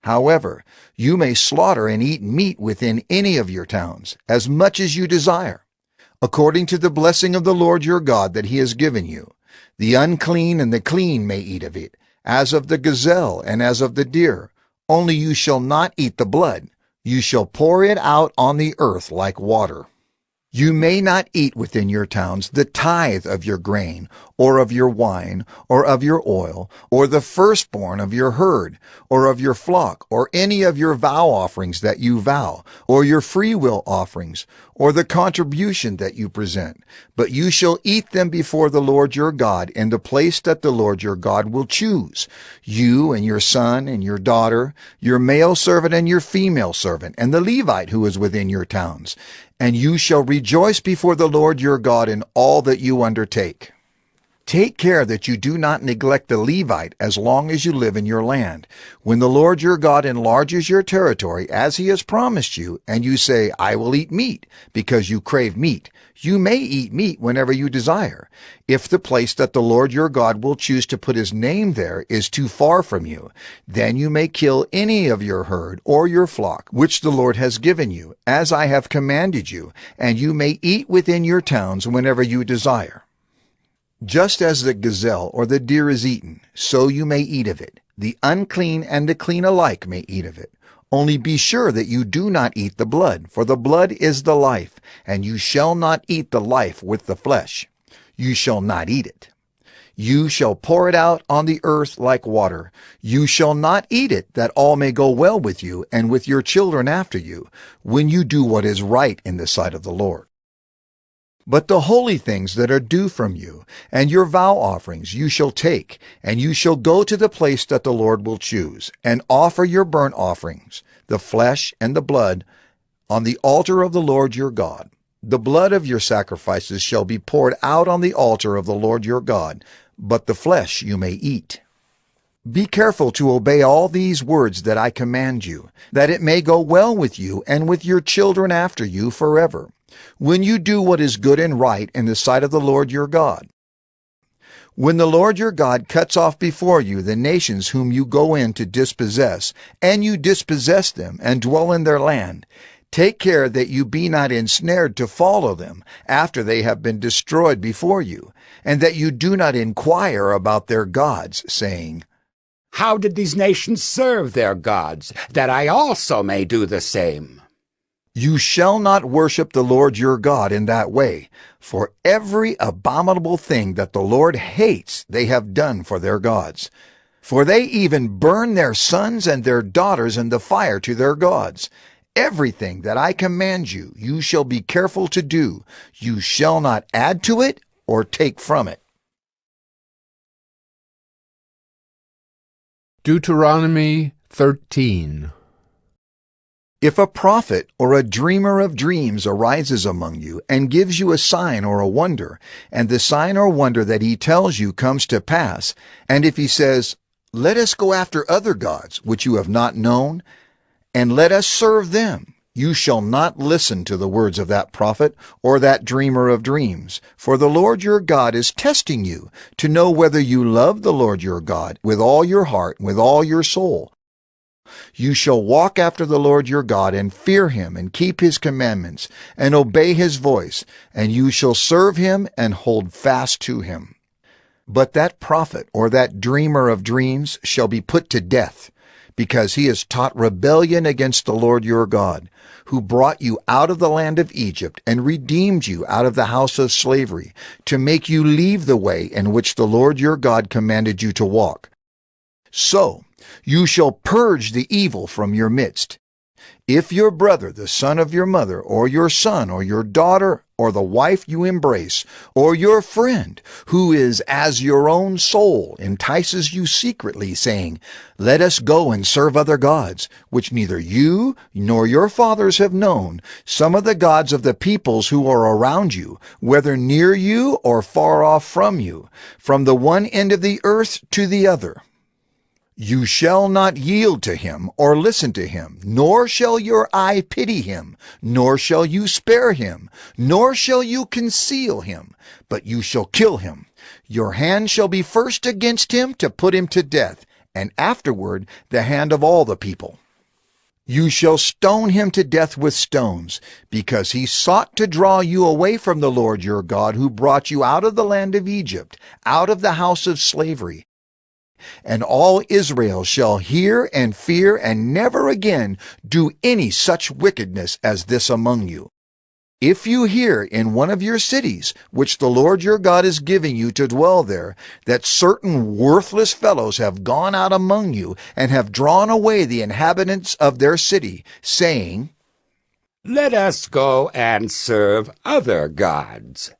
However, you may slaughter and eat meat within any of your towns, as much as you desire, according to the blessing of the Lord your God that he has given you. The unclean and the clean may eat of it, as of the gazelle and as of the deer. Only you shall not eat the blood. You shall pour it out on the earth like water. You may not eat within your towns the tithe of your grain, or of your wine, or of your oil, or the firstborn of your herd, or of your flock, or any of your vow offerings that you vow, or your freewill offerings, or the contribution that you present. But you shall eat them before the Lord your God in the place that the Lord your God will choose, you and your son and your daughter, your male servant and your female servant, and the Levite who is within your towns. And you shall rejoice before the Lord your God in all that you undertake. Take care that you do not neglect the Levite as long as you live in your land. When the Lord your God enlarges your territory as he has promised you, and you say, I will eat meat, because you crave meat, you may eat meat whenever you desire. If the place that the Lord your God will choose to put his name there is too far from you, then you may kill any of your herd or your flock, which the Lord has given you, as I have commanded you, and you may eat within your towns whenever you desire. Just as the gazelle or the deer is eaten, so you may eat of it. The unclean and the clean alike may eat of it. Only be sure that you do not eat the blood, for the blood is the life, and you shall not eat the life with the flesh. You shall not eat it. You shall pour it out on the earth like water. You shall not eat it, that all may go well with you and with your children after you, when you do what is right in the sight of the Lord. But the holy things that are due from you, and your vow offerings you shall take, and you shall go to the place that the Lord will choose, and offer your burnt offerings, the flesh and the blood, on the altar of the Lord your God. The blood of your sacrifices shall be poured out on the altar of the Lord your God, but the flesh you may eat. Be careful to obey all these words that I command you, that it may go well with you and with your children after you forever, when you do what is good and right in the sight of the Lord your God. When the Lord your God cuts off before you the nations whom you go in to dispossess, and you dispossess them and dwell in their land, take care that you be not ensnared to follow them after they have been destroyed before you, and that you do not inquire about their gods, saying, How did these nations serve their gods, that I also may do the same? You shall not worship the Lord your God in that way, for every abominable thing that the Lord hates they have done for their gods. For they even burn their sons and their daughters in the fire to their gods. Everything that I command you, you shall be careful to do. You shall not add to it or take from it. Deuteronomy 13. If a prophet or a dreamer of dreams arises among you and gives you a sign or a wonder, and the sign or wonder that he tells you comes to pass, and if he says, Let us go after other gods which you have not known, and let us serve them, you shall not listen to the words of that prophet or that dreamer of dreams, for the Lord your God is testing you to know whether you love the Lord your God with all your heart and with all your soul. You shall walk after the Lord your God and fear him and keep his commandments and obey his voice, and you shall serve him and hold fast to him. But that prophet or that dreamer of dreams shall be put to death, because he has taught rebellion against the Lord your God, who brought you out of the land of Egypt and redeemed you out of the house of slavery, to make you leave the way in which the Lord your God commanded you to walk. So you shall purge the evil from your midst. If your brother, the son of your mother, or your son, or your daughter, or the wife you embrace, or your friend, who is as your own soul, entices you secretly, saying, Let us go and serve other gods, which neither you nor your fathers have known, some of the gods of the peoples who are around you, whether near you or far off from you, from the one end of the earth to the other. You shall not yield to him or listen to him, nor shall your eye pity him, nor shall you spare him, nor shall you conceal him, but you shall kill him. Your hand shall be first against him to put him to death, and afterward the hand of all the people. You shall stone him to death with stones, because he sought to draw you away from the Lord your God, who brought you out of the land of Egypt, out of the house of slavery. And all Israel shall hear and fear and never again do any such wickedness as this among you. If you hear in one of your cities, which the Lord your God is giving you to dwell there, that certain worthless fellows have gone out among you and have drawn away the inhabitants of their city, saying, Let us go and serve other gods,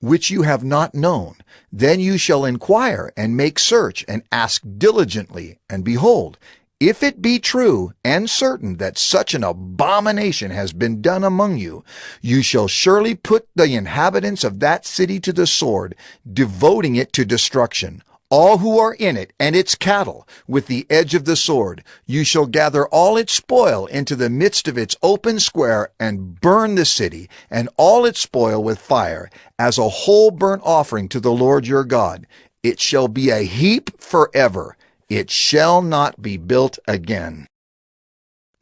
which you have not known, then you shall inquire and make search and ask diligently, and behold, If it be true and certain that such an abomination has been done among you, you shall surely put the inhabitants of that city to the sword, devoting it to destruction. All who are in it, and its cattle, with the edge of the sword. You shall gather all its spoil into the midst of its open square, and burn the city, and all its spoil with fire, as a whole burnt offering to the Lord your God. It shall be a heap forever. It shall not be built again.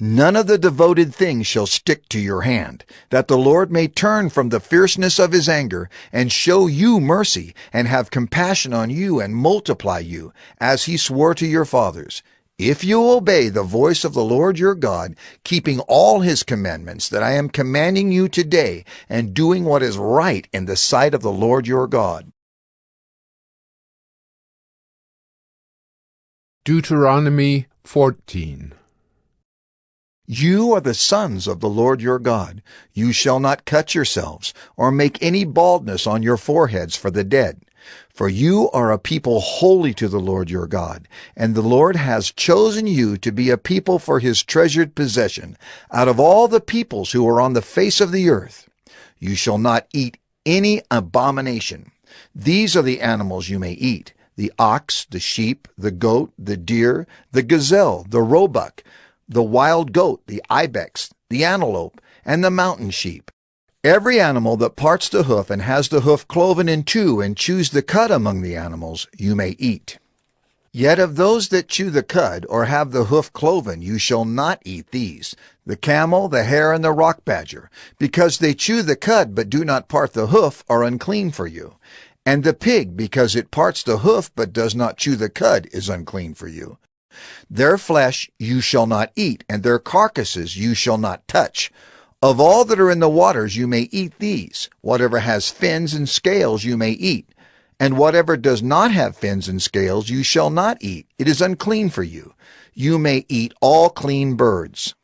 None of the devoted things shall stick to your hand, that the Lord may turn from the fierceness of his anger, and show you mercy, and have compassion on you, and multiply you, as he swore to your fathers. If you obey the voice of the Lord your God, keeping all his commandments that I am commanding you today, and doing what is right in the sight of the Lord your God. Deuteronomy 14. You are the sons of the Lord your God. You shall not cut yourselves, or make any baldness on your foreheads for the dead. For you are a people holy to the Lord your God, and the Lord has chosen you to be a people for his treasured possession, out of all the peoples who are on the face of the earth. You shall not eat any abomination. These are the animals you may eat: the ox, the sheep, the goat, the deer, the gazelle, the roebuck, the wild goat, the ibex, the antelope, and the mountain sheep. Every animal that parts the hoof and has the hoof cloven in two and chews the cud among the animals, you may eat. Yet of those that chew the cud or have the hoof cloven, you shall not eat these: the camel, the hare, and the rock badger, because they chew the cud but do not part the hoof, are unclean for you. And the pig, because it parts the hoof but does not chew the cud, is unclean for you. Their flesh you shall not eat, and their carcasses you shall not touch. Of all that are in the waters you may eat these. Whatever has fins and scales you may eat, and whatever does not have fins and scales you shall not eat. It is unclean for you. You may eat all clean birds.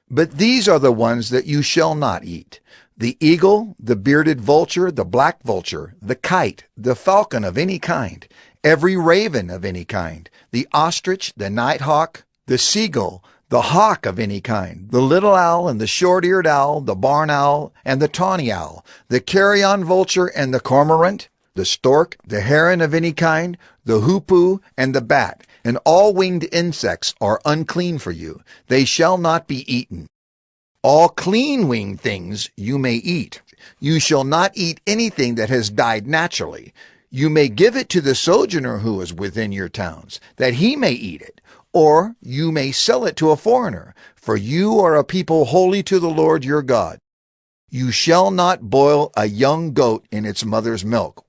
But these are the ones that you shall not eat: the eagle, the bearded vulture, the black vulture, the kite, the falcon of any kind, every raven of any kind, the ostrich, the nighthawk, the seagull, the hawk of any kind, the little owl and the short-eared owl, the barn owl and the tawny owl, the carrion vulture and the cormorant, the stork, the heron of any kind, the hoopoe and the bat, and all winged insects are unclean for you. They shall not be eaten. All clean winged things you may eat. You shall not eat anything that has died naturally. You may give it to the sojourner who is within your towns, that he may eat it, or you may sell it to a foreigner, for you are a people holy to the Lord your God. You shall not boil a young goat in its mother's milk.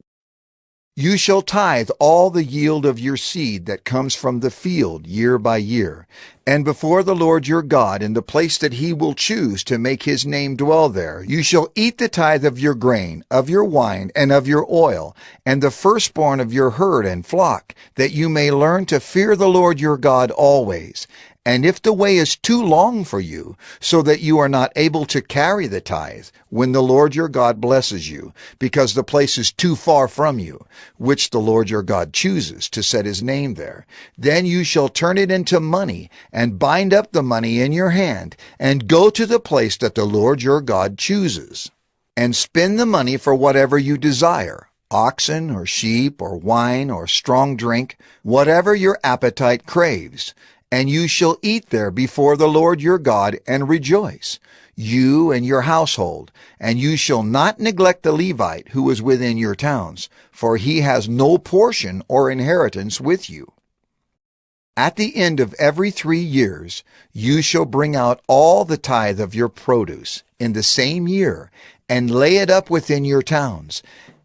You shall tithe all the yield of your seed that comes from the field year by year, and before the Lord your God in the place that he will choose to make his name dwell there, you shall eat the tithe of your grain, of your wine, and of your oil, and the firstborn of your herd and flock, that you may learn to fear the Lord your God always. And if the way is too long for you, so that you are not able to carry the tithe, when the Lord your God blesses you, because the place is too far from you, which the Lord your God chooses to set his name there, then you shall turn it into money, and bind up the money in your hand, and go to the place that the Lord your God chooses, and spend the money for whatever you desire: oxen, or sheep, or wine, or strong drink, whatever your appetite craves. And you shall eat there before the Lord your God, and rejoice, you and your household. And you shall not neglect the Levite who is within your towns, for he has no portion or inheritance with you. At the end of every 3 years you shall bring out all the tithe of your produce in the same year, and lay it up within your towns.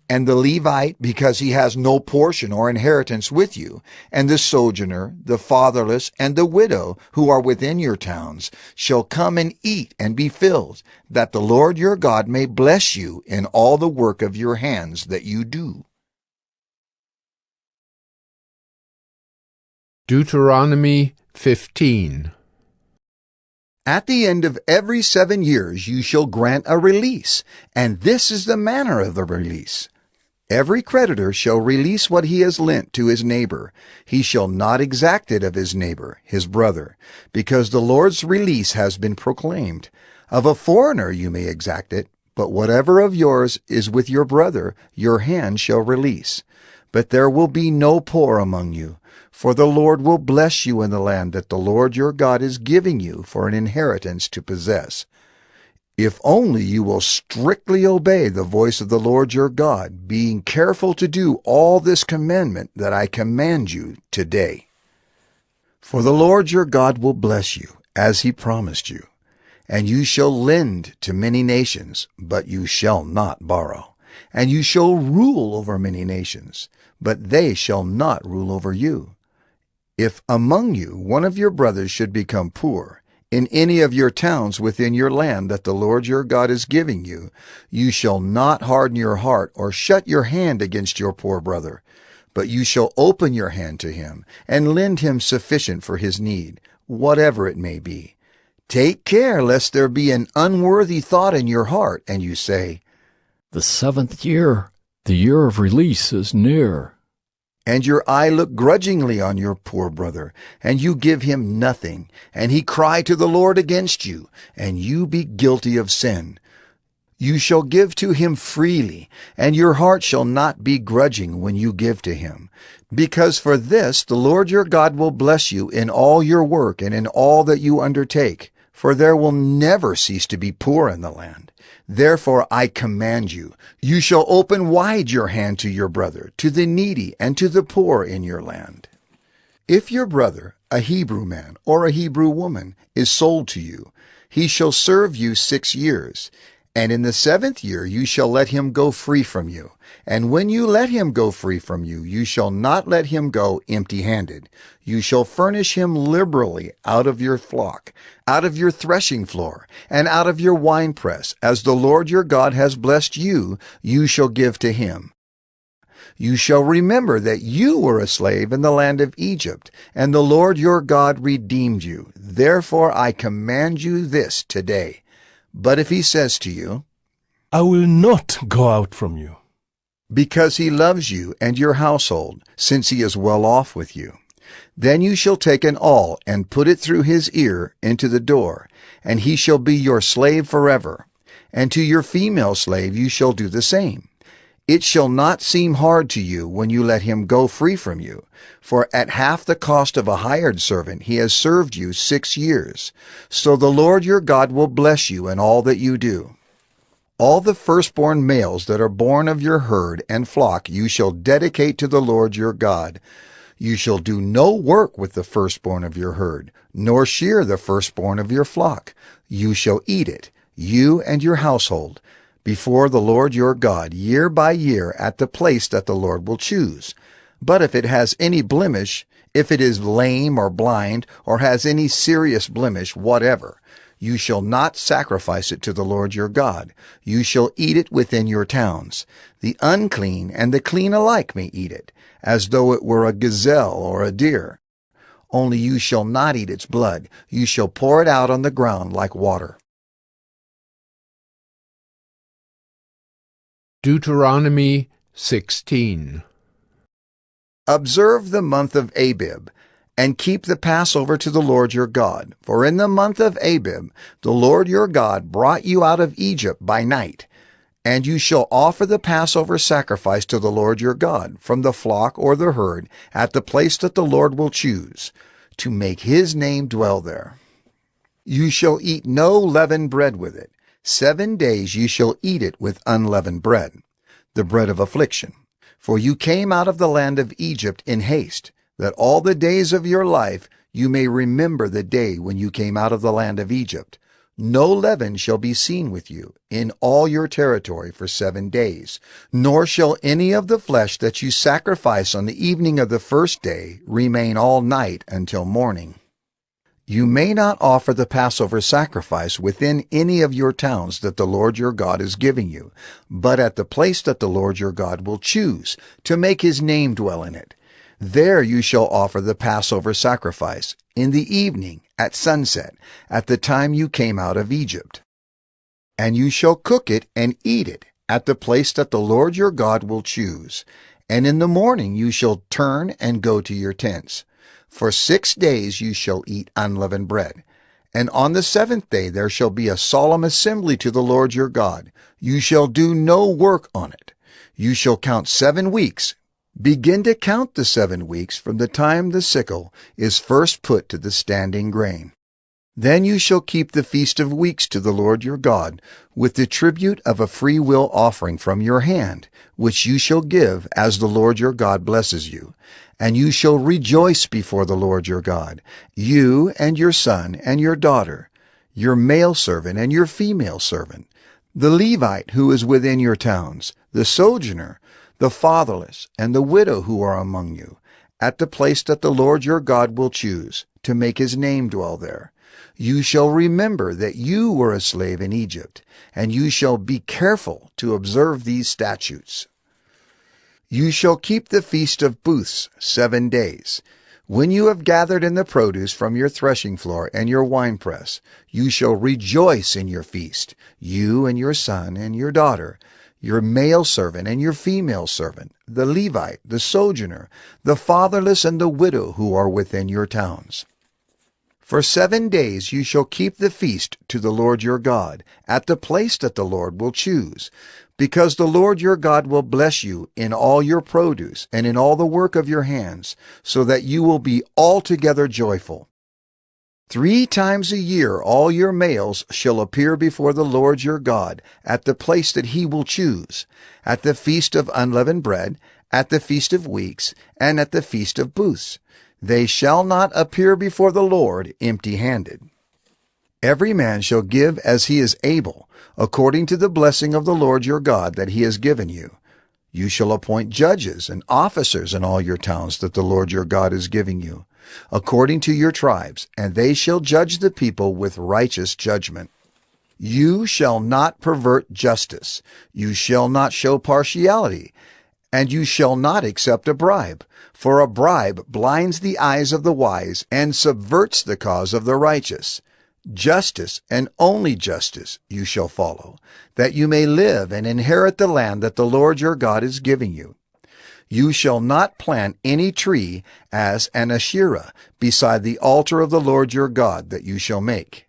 And the Levite, because he has no portion or inheritance with you, and the sojourner, the fatherless, and the widow who are within your towns, shall come and eat and be filled, that the Lord your God may bless you in all the work of your hands that you do. Deuteronomy 15. At the end of every 7 years you shall grant a release, and this is the manner of the release. Every creditor shall release what he has lent to his neighbor. He shall not exact it of his neighbor, his brother, because the Lord's release has been proclaimed. Of a foreigner you may exact it, but whatever of yours is with your brother, your hand shall release. But there will be no poor among you, for the Lord will bless you in the land that the Lord your God is giving you for an inheritance to possess. If only you will strictly obey the voice of the Lord your God, being careful to do all this commandment that I command you today. For the Lord your God will bless you, as he promised you. And you shall lend to many nations, but you shall not borrow. And you shall rule over many nations, but they shall not rule over you. If among you one of your brothers should become poor, in any of your towns within your land that the Lord your God is giving you, you shall not harden your heart or shut your hand against your poor brother, but you shall open your hand to him and lend him sufficient for his need, whatever it may be. Take care lest there be an unworthy thought in your heart, and you say, "The 7th year, the year of release, is near." And your eye look grudgingly on your poor brother, and you give him nothing, and he cry to the Lord against you, and you be guilty of sin. You shall give to him freely, and your heart shall not be grudging when you give to him. Because for this the Lord your God will bless you in all your work and in all that you undertake, for there will never cease to be poor in the land. Therefore I command you, you shall open wide your hand to your brother, to the needy, and to the poor in your land. If your brother, a Hebrew man or a Hebrew woman, is sold to you, he shall serve you 6 years. And in the 7th year you shall let him go free from you. And when you let him go free from you, you shall not let him go empty-handed. You shall furnish him liberally out of your flock, out of your threshing floor, and out of your winepress. As the Lord your God has blessed you, you shall give to him. You shall remember that you were a slave in the land of Egypt, and the Lord your God redeemed you. Therefore I command you this today. But if he says to you, "I will not go out from you," because he loves you and your household, since he is well off with you, then you shall take an awl and put it through his ear into the door, and he shall be your slave forever. And to your female slave you shall do the same. It shall not seem hard to you when you let him go free from you, for at half the cost of a hired servant he has served you 6 years. So the Lord your God will bless you in all that you do. All the firstborn males that are born of your herd and flock you shall dedicate to the Lord your God. You shall do no work with the firstborn of your herd, nor shear the firstborn of your flock. You shall eat it, you and your household, before the Lord your God, year by year, at the place that the Lord will choose. But if it has any blemish, if it is lame or blind, or has any serious blemish whatever, you shall not sacrifice it to the Lord your God. You shall eat it within your towns. The unclean and the clean alike may eat it, as though it were a gazelle or a deer. Only you shall not eat its blood. You shall pour it out on the ground like water. Deuteronomy 16. Observe the month of Abib, and keep the Passover to the Lord your God. For in the month of Abib the Lord your God brought you out of Egypt by night. And you shall offer the Passover sacrifice to the Lord your God from the flock or the herd at the place that the Lord will choose, to make his name dwell there. You shall eat no leavened bread with it. 7 days you shall eat it with unleavened bread, the bread of affliction. For you came out of the land of Egypt in haste, that all the days of your life you may remember the day when you came out of the land of Egypt. No leaven shall be seen with you in all your territory for 7 days, nor shall any of the flesh that you sacrifice on the evening of the first day remain all night until morning. You may not offer the Passover sacrifice within any of your towns that the Lord your God is giving you, but at the place that the Lord your God will choose, to make his name dwell in it. There you shall offer the Passover sacrifice, in the evening, at sunset, at the time you came out of Egypt. And you shall cook it and eat it, at the place that the Lord your God will choose. And in the morning you shall turn and go to your tents. For 6 days you shall eat unleavened bread. And on the 7th day there shall be a solemn assembly to the Lord your God. You shall do no work on it. You shall count 7 weeks. Begin to count the 7 weeks from the time the sickle is first put to the standing grain. Then you shall keep the feast of weeks to the Lord your God, with the tribute of a free will offering from your hand, which you shall give as the Lord your God blesses you. And you shall rejoice before the Lord your God, you and your son and your daughter, your male servant and your female servant, the Levite who is within your towns, the sojourner, the fatherless, and the widow who are among you, at the place that the Lord your God will choose, to make his name dwell there. You shall remember that you were a slave in Egypt, and you shall be careful to observe these statutes. You shall keep the feast of booths 7 days. When you have gathered in the produce from your threshing floor and your winepress, you shall rejoice in your feast, you and your son and your daughter, your male servant and your female servant, the Levite, the sojourner, the fatherless, and the widow who are within your towns. For 7 days you shall keep the feast to the Lord your God, at the place that the Lord will choose, because the Lord your God will bless you in all your produce and in all the work of your hands, so that you will be altogether joyful. 3 times a year all your males shall appear before the Lord your God, at the place that he will choose, at the feast of unleavened bread, at the feast of weeks, and at the feast of booths. They shall not appear before the Lord empty-handed. Every man shall give as he is able, according to the blessing of the Lord your God that he has given you. You shall appoint judges and officers in all your towns that the Lord your God is giving you, according to your tribes, and they shall judge the people with righteous judgment. You shall not pervert justice. You shall not show partiality, and you shall not accept a bribe, for a bribe blinds the eyes of the wise and subverts the cause of the righteous. Justice, and only justice, you shall follow, that you may live and inherit the land that the Lord your God is giving you. You shall not plant any tree as an Asherah beside the altar of the Lord your God that you shall make.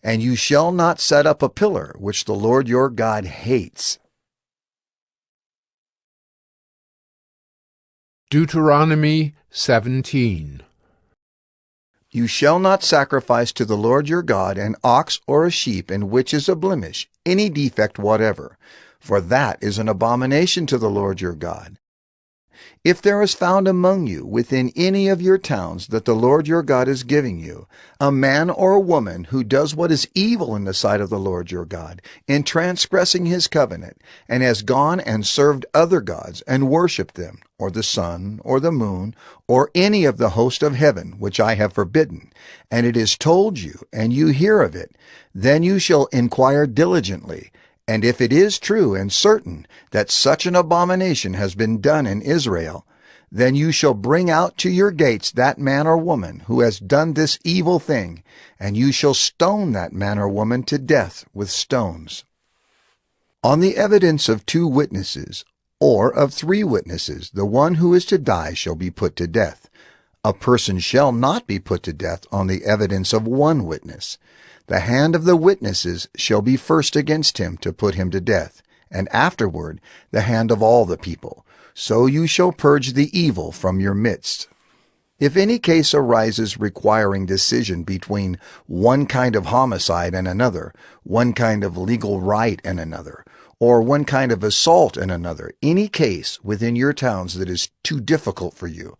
And you shall not set up a pillar which the Lord your God hates. Deuteronomy 17. You shall not sacrifice to the Lord your God an ox or a sheep in which is a blemish, any defect whatever, for that is an abomination to the Lord your God. If there is found among you within any of your towns that the Lord your God is giving you, a man or a woman who does what is evil in the sight of the Lord your God, in transgressing his covenant, and has gone and served other gods and worshipped them, or the sun, or the moon, or any of the host of heaven, which I have forbidden, and it is told you, and you hear of it, then you shall inquire diligently. And if it is true and certain that such an abomination has been done in Israel, then you shall bring out to your gates that man or woman who has done this evil thing, and you shall stone that man or woman to death with stones. On the evidence of 2 witnesses, or of 3 witnesses, the one who is to die shall be put to death. A person shall not be put to death on the evidence of 1 witness. The hand of the witnesses shall be first against him to put him to death, and afterward the hand of all the people. So you shall purge the evil from your midst. If any case arises requiring decision between one kind of homicide and another, one kind of legal right and another, or one kind of assault and another, any case within your towns that is too difficult for you,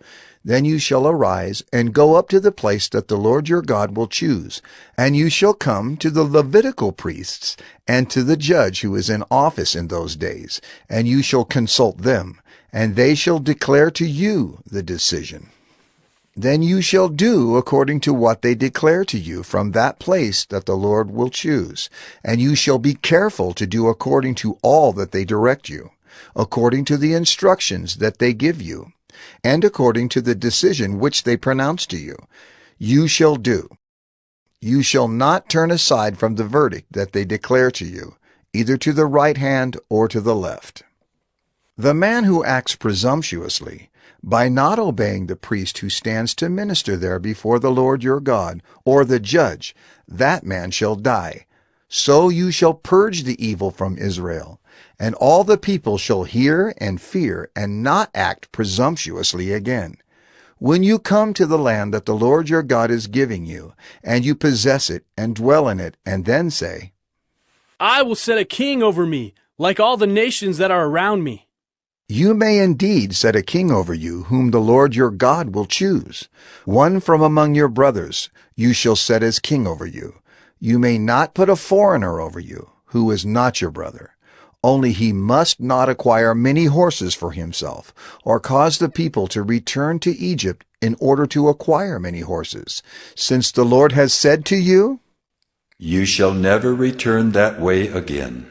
then you shall arise and go up to the place that the Lord your God will choose, and you shall come to the Levitical priests and to the judge who is in office in those days, and you shall consult them, and they shall declare to you the decision. Then you shall do according to what they declare to you from that place that the Lord will choose, and you shall be careful to do according to all that they direct you, according to the instructions that they give you, and according to the decision which they pronounce to you. You shall do. You shall not turn aside from the verdict that they declare to you. either to the right hand or to the left. The man who acts presumptuously, by not obeying the priest who stands to minister there before the Lord your God, or the judge, that man shall die. So you shall purge the evil from Israel, and all the people shall hear and fear, and not act presumptuously again. When you come to the land that the Lord your God is giving you, and you possess it and dwell in it, and then say, I will set a king over me, like all the nations that are around me. You may indeed set a king over you, whom the Lord your God will choose. One from among your brothers you shall set as king over you. You may not put a foreigner over you, who is not your brother. Only he must not acquire many horses for himself, or cause the people to return to Egypt in order to acquire many horses, since the Lord has said to you, You shall never return that way again.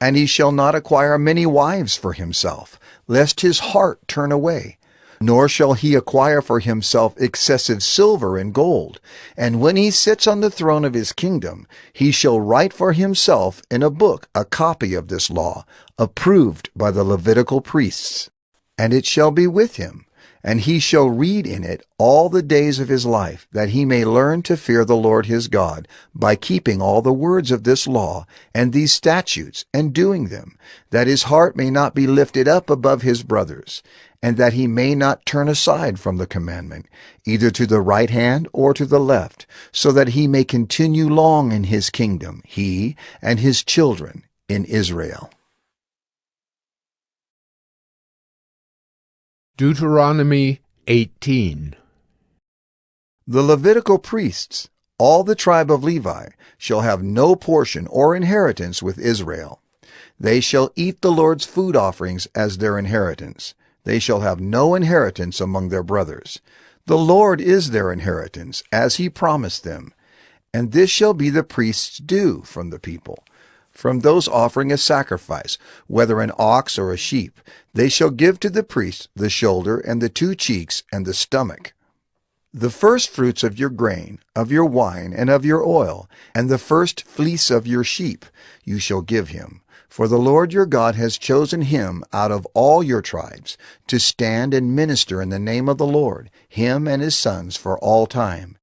And he shall not acquire many wives for himself, lest his heart turn away. Nor shall he acquire for himself excessive silver and gold. And when he sits on the throne of his kingdom, he shall write for himself in a book a copy of this law, approved by the Levitical priests. And it shall be with him, and he shall read in it all the days of his life, that he may learn to fear the Lord his God, by keeping all the words of this law and these statutes, and doing them, that his heart may not be lifted up above his brothers, and that he may not turn aside from the commandment, either to the right hand or to the left, so that he may continue long in his kingdom, he and his children in Israel. Deuteronomy 18. The Levitical priests, all the tribe of Levi, shall have no portion or inheritance with Israel. They shall eat the Lord's food offerings as their inheritance. They shall have no inheritance among their brothers. The Lord is their inheritance, as he promised them. And this shall be the priest's due from the people. From those offering a sacrifice, whether an ox or a sheep, they shall give to the priest the shoulder and the 2 cheeks and the stomach. The first fruits of your grain, of your wine, and of your oil, and the first fleece of your sheep, you shall give him. For the Lord your God has chosen him out of all your tribes to stand and minister in the name of the Lord, him and his sons for all time.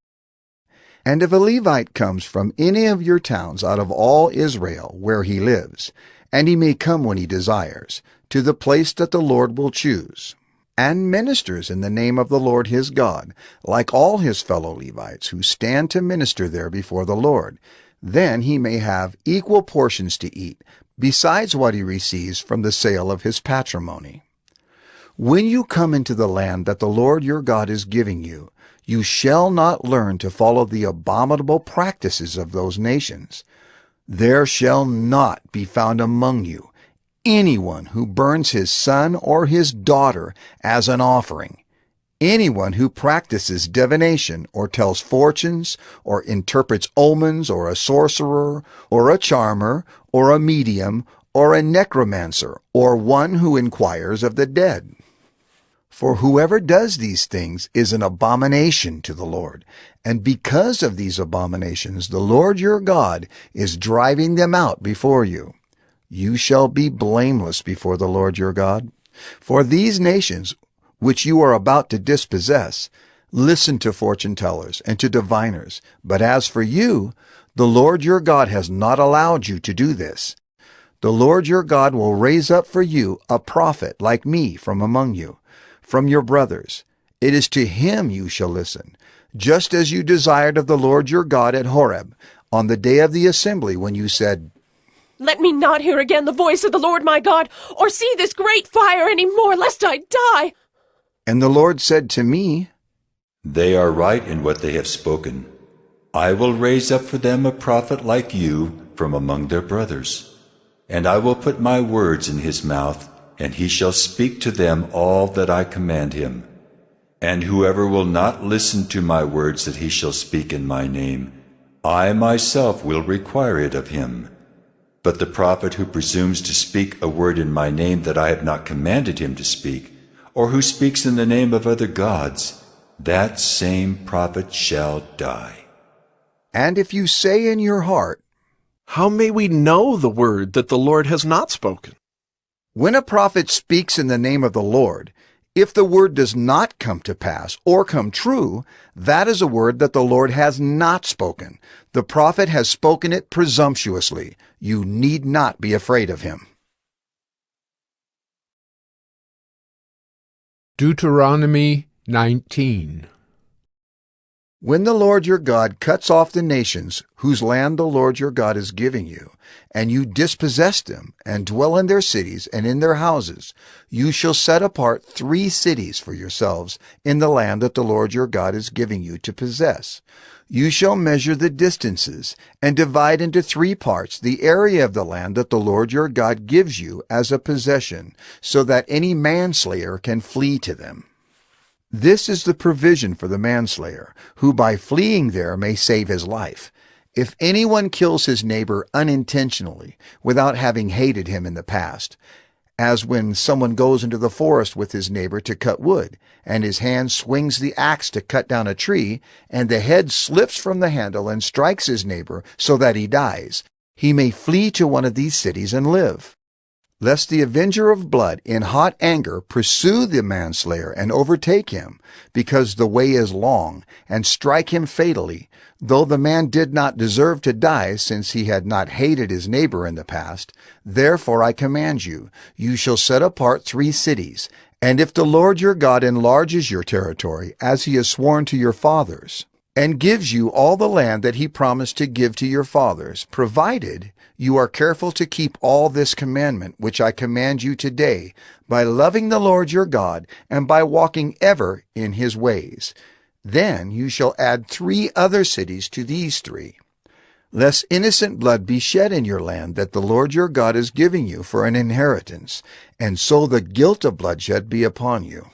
And if a Levite comes from any of your towns out of all Israel where he lives, and he may come when he desires, to the place that the Lord will choose, and ministers in the name of the Lord his God, like all his fellow Levites who stand to minister there before the Lord, then he may have equal portions to eat, besides what he receives from the sale of his patrimony. When you come into the land that the Lord your God is giving you, you shall not learn to follow the abominable practices of those nations. There shall not be found among you anyone who burns his son or his daughter as an offering, anyone who practices divination or tells fortunes or interprets omens, or a sorcerer or a charmer or a medium or a necromancer or one who inquires of the dead. For whoever does these things is an abomination to the Lord, and because of these abominations the Lord your God is driving them out before you. You shall be blameless before the Lord your God. For these nations which you are about to dispossess listen to fortune tellers and to diviners, but as for you, the Lord your God has not allowed you to do this. The Lord your God will raise up for you a prophet like me from among you, from your brothers. It is to him you shall listen, just as you desired of the Lord your God at Horeb, on the day of the assembly, when you said, Let me not hear again the voice of the Lord my God, or see this great fire any more, lest I die. And the Lord said to me, They are right in what they have spoken. I will raise up for them a prophet like you from among their brothers, and I will put my words in his mouth, and he shall speak to them all that I command him. And whoever will not listen to my words that he shall speak in my name, I myself will require it of him. But the prophet who presumes to speak a word in my name that I have not commanded him to speak, or who speaks in the name of other gods, that same prophet shall die. And if you say in your heart, How may we know the word that the Lord has not spoken? When a prophet speaks in the name of the Lord, if the word does not come to pass or come true, that is a word that the Lord has not spoken. The prophet has spoken it presumptuously. You need not be afraid of him. Deuteronomy 19. When the Lord your God cuts off the nations whose land the Lord your God is giving you, and you dispossess them, and dwell in their cities and in their houses, you shall set apart 3 cities for yourselves in the land that the Lord your God is giving you to possess. You shall measure the distances, and divide into 3 parts the area of the land that the Lord your God gives you as a possession, so that any manslayer can flee to them. This is the provision for the manslayer, who by fleeing there may save his life. If anyone kills his neighbor unintentionally, without having hated him in the past, as when someone goes into the forest with his neighbor to cut wood, and his hand swings the axe to cut down a tree, and the head slips from the handle and strikes his neighbor so that he dies, he may flee to one of these cities and live. Lest the avenger of blood in hot anger pursue the manslayer and overtake him, because the way is long, and strike him fatally, though the man did not deserve to die, since he had not hated his neighbor in the past. Therefore I command you, you shall set apart 3 cities, and if the Lord your God enlarges your territory, as he has sworn to your fathers, and gives you all the land that he promised to give to your fathers, provided you are careful to keep all this commandment which I command you today, by loving the Lord your God, and by walking ever in his ways. Then you shall add 3 other cities to these 3, lest innocent blood be shed in your land that the Lord your God is giving you for an inheritance, and so the guilt of bloodshed be upon you.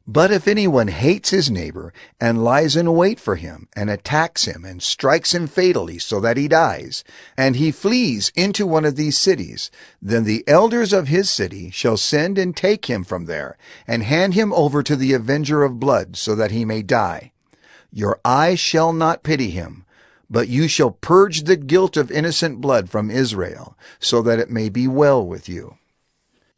But if anyone hates his neighbor, and lies in wait for him, and attacks him, and strikes him fatally so that he dies, and he flees into one of these cities, then the elders of his city shall send and take him from there, and hand him over to the avenger of blood, so that he may die. Your eye shall not pity him, but you shall purge the guilt of innocent blood from Israel, so that it may be well with you.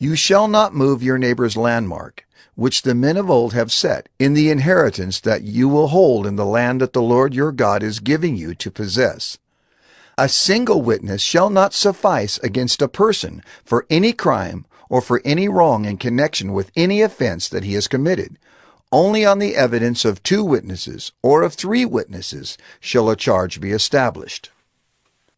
You shall not move your neighbor's landmark, which the men of old have set, in the inheritance that you will hold in the land that the Lord your God is giving you to possess. A single witness shall not suffice against a person for any crime or for any wrong in connection with any offense that he has committed. Only on the evidence of 2 witnesses or of 3 witnesses shall a charge be established.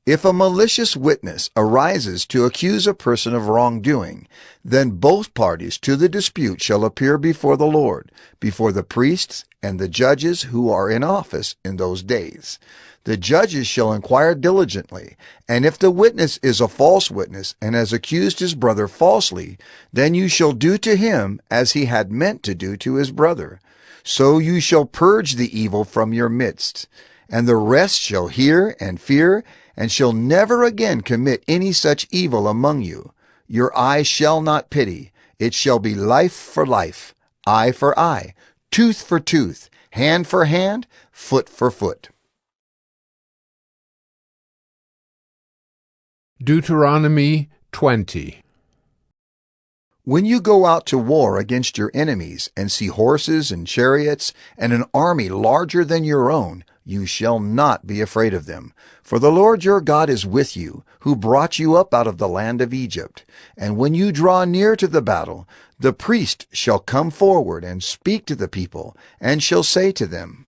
If a malicious witness arises to accuse a person of wrongdoing, then both parties to the dispute shall appear before the Lord, before the priests and the judges who are in office in those days. The judges shall inquire diligently, and if the witness is a false witness and has accused his brother falsely, then you shall do to him as he had meant to do to his brother. So you shall purge the evil from your midst, and the rest shall hear and fear, and shall never again commit any such evil among you. Your eye shall not pity. It shall be life for life, eye for eye, tooth for tooth, hand for hand, foot for foot. Deuteronomy 20. When you go out to war against your enemies, and see horses and chariots, and an army larger than your own, you shall not be afraid of them. For the Lord your God is with you, who brought you up out of the land of Egypt. And when you draw near to the battle, the priest shall come forward and speak to the people, and shall say to them,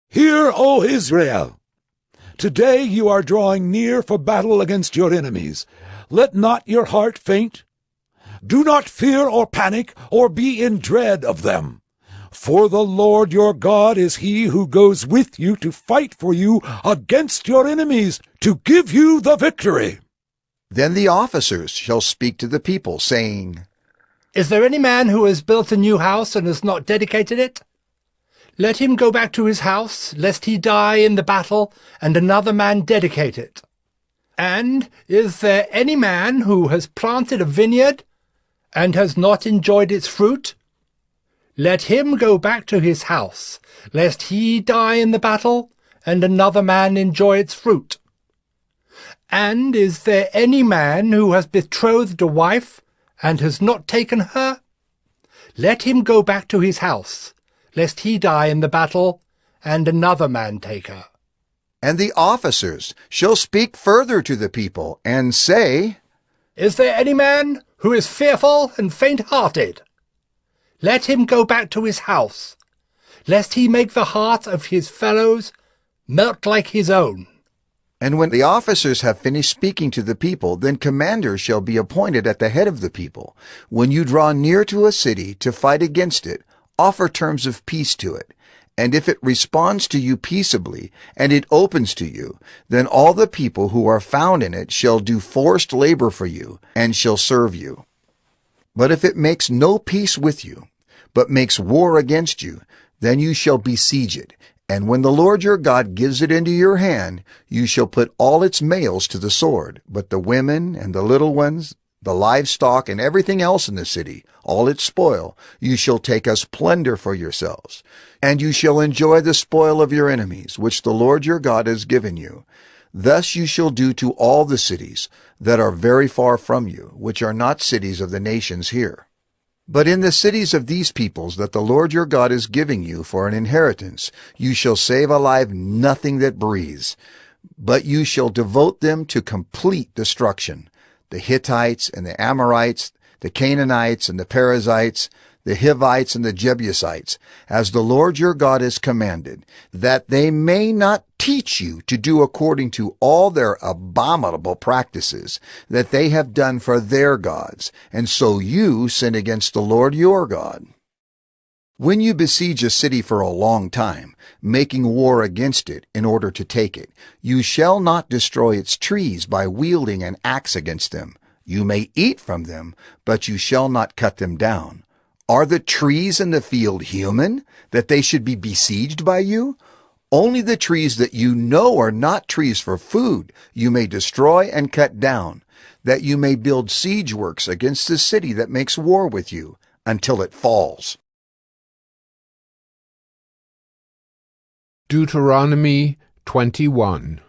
Hear, O Israel! Today you are drawing near for battle against your enemies. Let not your heart faint. Do not fear or panic or be in dread of them. For the Lord your God is he who goes with you to fight for you against your enemies, to give you the victory. Then the officers shall speak to the people, saying, Is there any man who has built a new house and has not dedicated it? Let him go back to his house, lest he die in the battle, and another man dedicate it. And is there any man who has planted a vineyard and has not enjoyed its fruit? Let him go back to his house, lest he die in the battle, and another man enjoy its fruit. And is there any man who has betrothed a wife and has not taken her? Let him go back to his house, lest he die in the battle, and another man take her. And the officers shall speak further to the people, and say, Is there any man who is fearful and faint-hearted? Let him go back to his house, lest he make the heart of his fellows melt like his own. And when the officers have finished speaking to the people, then commanders shall be appointed at the head of the people. When you draw near to a city to fight against it, offer terms of peace to it. And if it responds to you peaceably, and it opens to you, then all the people who are found in it shall do forced labor for you, and shall serve you. But if it makes no peace with you, but makes war against you, then you shall besiege it. And when the Lord your God gives it into your hand, you shall put all its males to the sword, but the women and the little ones, the livestock and everything else in the city, all its spoil, you shall take as plunder for yourselves. And you shall enjoy the spoil of your enemies, which the Lord your God has given you. Thus you shall do to all the cities that are very far from you, which are not cities of the nations here. But in the cities of these peoples that the Lord your God is giving you for an inheritance, you shall save alive nothing that breathes, but you shall devote them to complete destruction. The Hittites and the Amorites, the Canaanites and the Perizzites, the Hivites and the Jebusites, as the Lord your God has commanded, that they may not teach you to do according to all their abominable practices that they have done for their gods, and so you sin against the Lord your God. When you besiege a city for a long time, making war against it in order to take it, you shall not destroy its trees by wielding an axe against them. You may eat from them, but you shall not cut them down. Are the trees in the field human, that they should be besieged by you? Only the trees that you know are not trees for food you may destroy and cut down, that you may build siege works against the city that makes war with you, until it falls. Deuteronomy 21.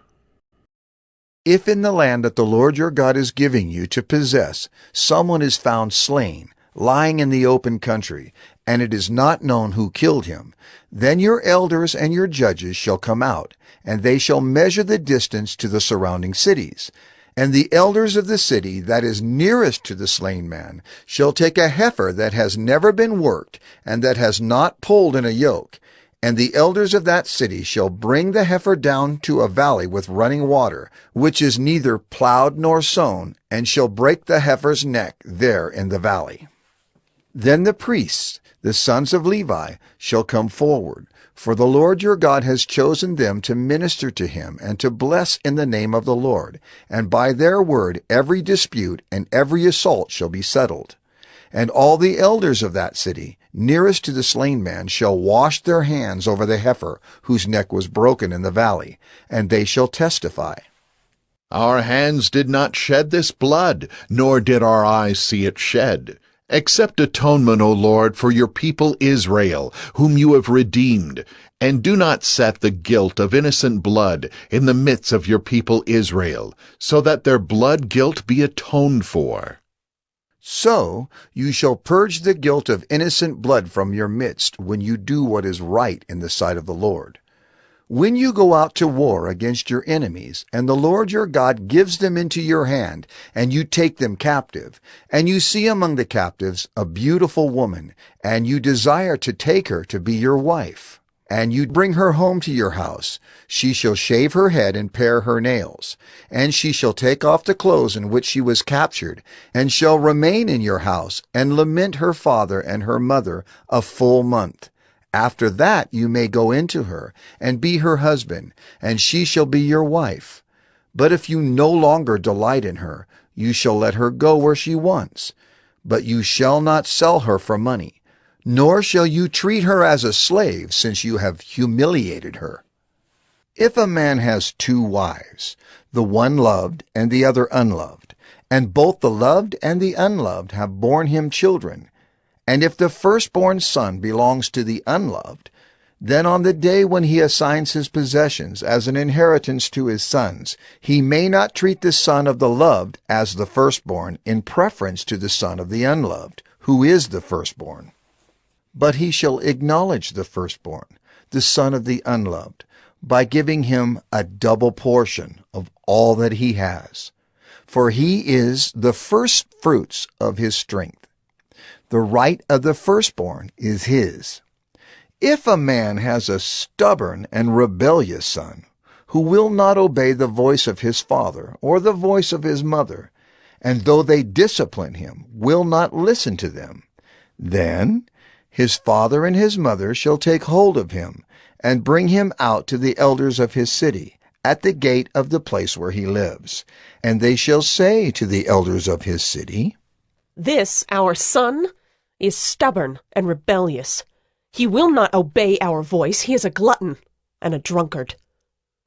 If in the land that the Lord your God is giving you to possess, someone is found slain, lying in the open country, and it is not known who killed him, then your elders and your judges shall come out, and they shall measure the distance to the surrounding cities. And the elders of the city that is nearest to the slain man shall take a heifer that has never been worked, and that has not pulled in a yoke. And the elders of that city shall bring the heifer down to a valley with running water, which is neither plowed nor sown, and shall break the heifer's neck there in the valley. Then the priests, the sons of Levi, shall come forward, for the Lord your God has chosen them to minister to him and to bless in the name of the Lord, and by their word every dispute and every assault shall be settled. And all the elders of that city, nearest to the slain man, shall wash their hands over the heifer whose neck was broken in the valley, and they shall testify. Our hands did not shed this blood, nor did our eyes see it shed. Accept atonement, O Lord, for your people Israel, whom you have redeemed, and do not set the guilt of innocent blood in the midst of your people Israel, so that their blood guilt be atoned for. So you shall purge the guilt of innocent blood from your midst when you do what is right in the sight of the Lord. When you go out to war against your enemies, and the Lord your God gives them into your hand, and you take them captive, and you see among the captives a beautiful woman, and you desire to take her to be your wife, and you bring her home to your house, she shall shave her head and pare her nails, and she shall take off the clothes in which she was captured, and shall remain in your house, and lament her father and her mother a full month. After that you may go into her, and be her husband, and she shall be your wife. But if you no longer delight in her, you shall let her go where she wants. But you shall not sell her for money, nor shall you treat her as a slave, since you have humiliated her. If a man has 2 wives, the one loved and the other unloved, and both the loved and the unloved have borne him children, and if the firstborn son belongs to the unloved, Then on the day when he assigns his possessions as an inheritance to his sons, he may not treat the son of the loved as the firstborn in preference to the son of the unloved, who is the firstborn. But he shall acknowledge the firstborn, the son of the unloved, by giving him a double portion of all that he has. For he is the first fruits of his strength. The right of the firstborn is his. If a man has a stubborn and rebellious son, who will not obey the voice of his father or the voice of his mother, and though they discipline him, will not listen to them, then his father and his mother shall take hold of him, and bring him out to the elders of his city, at the gate of the place where he lives. And they shall say to the elders of his city, This, our son, is stubborn and rebellious. He will not obey our voice. He is a glutton and a drunkard.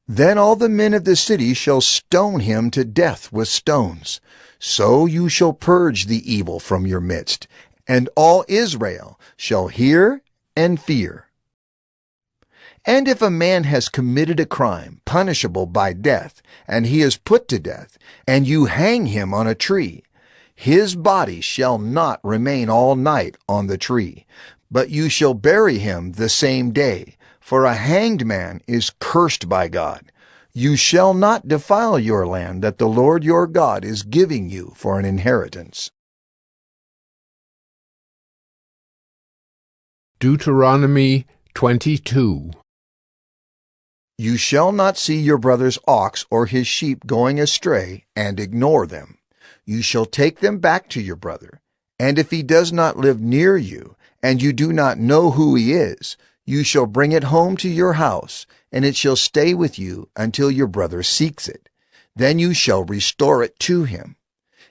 Then all the men of the city shall stone him to death with stones. So you shall purge the evil from your midst, and all Israel shall hear and fear. And if a man has committed a crime punishable by death, and he is put to death, and you hang him on a tree, his body shall not remain all night on the tree, but you shall bury him the same day, for a hanged man is cursed by God. You shall not defile your land that the Lord your God is giving you for an inheritance. Deuteronomy 22. You shall not see your brother's ox or his sheep going astray, and ignore them. You shall take them back to your brother. And if he does not live near you, and you do not know who he is, you shall bring it home to your house, and it shall stay with you until your brother seeks it. Then you shall restore it to him.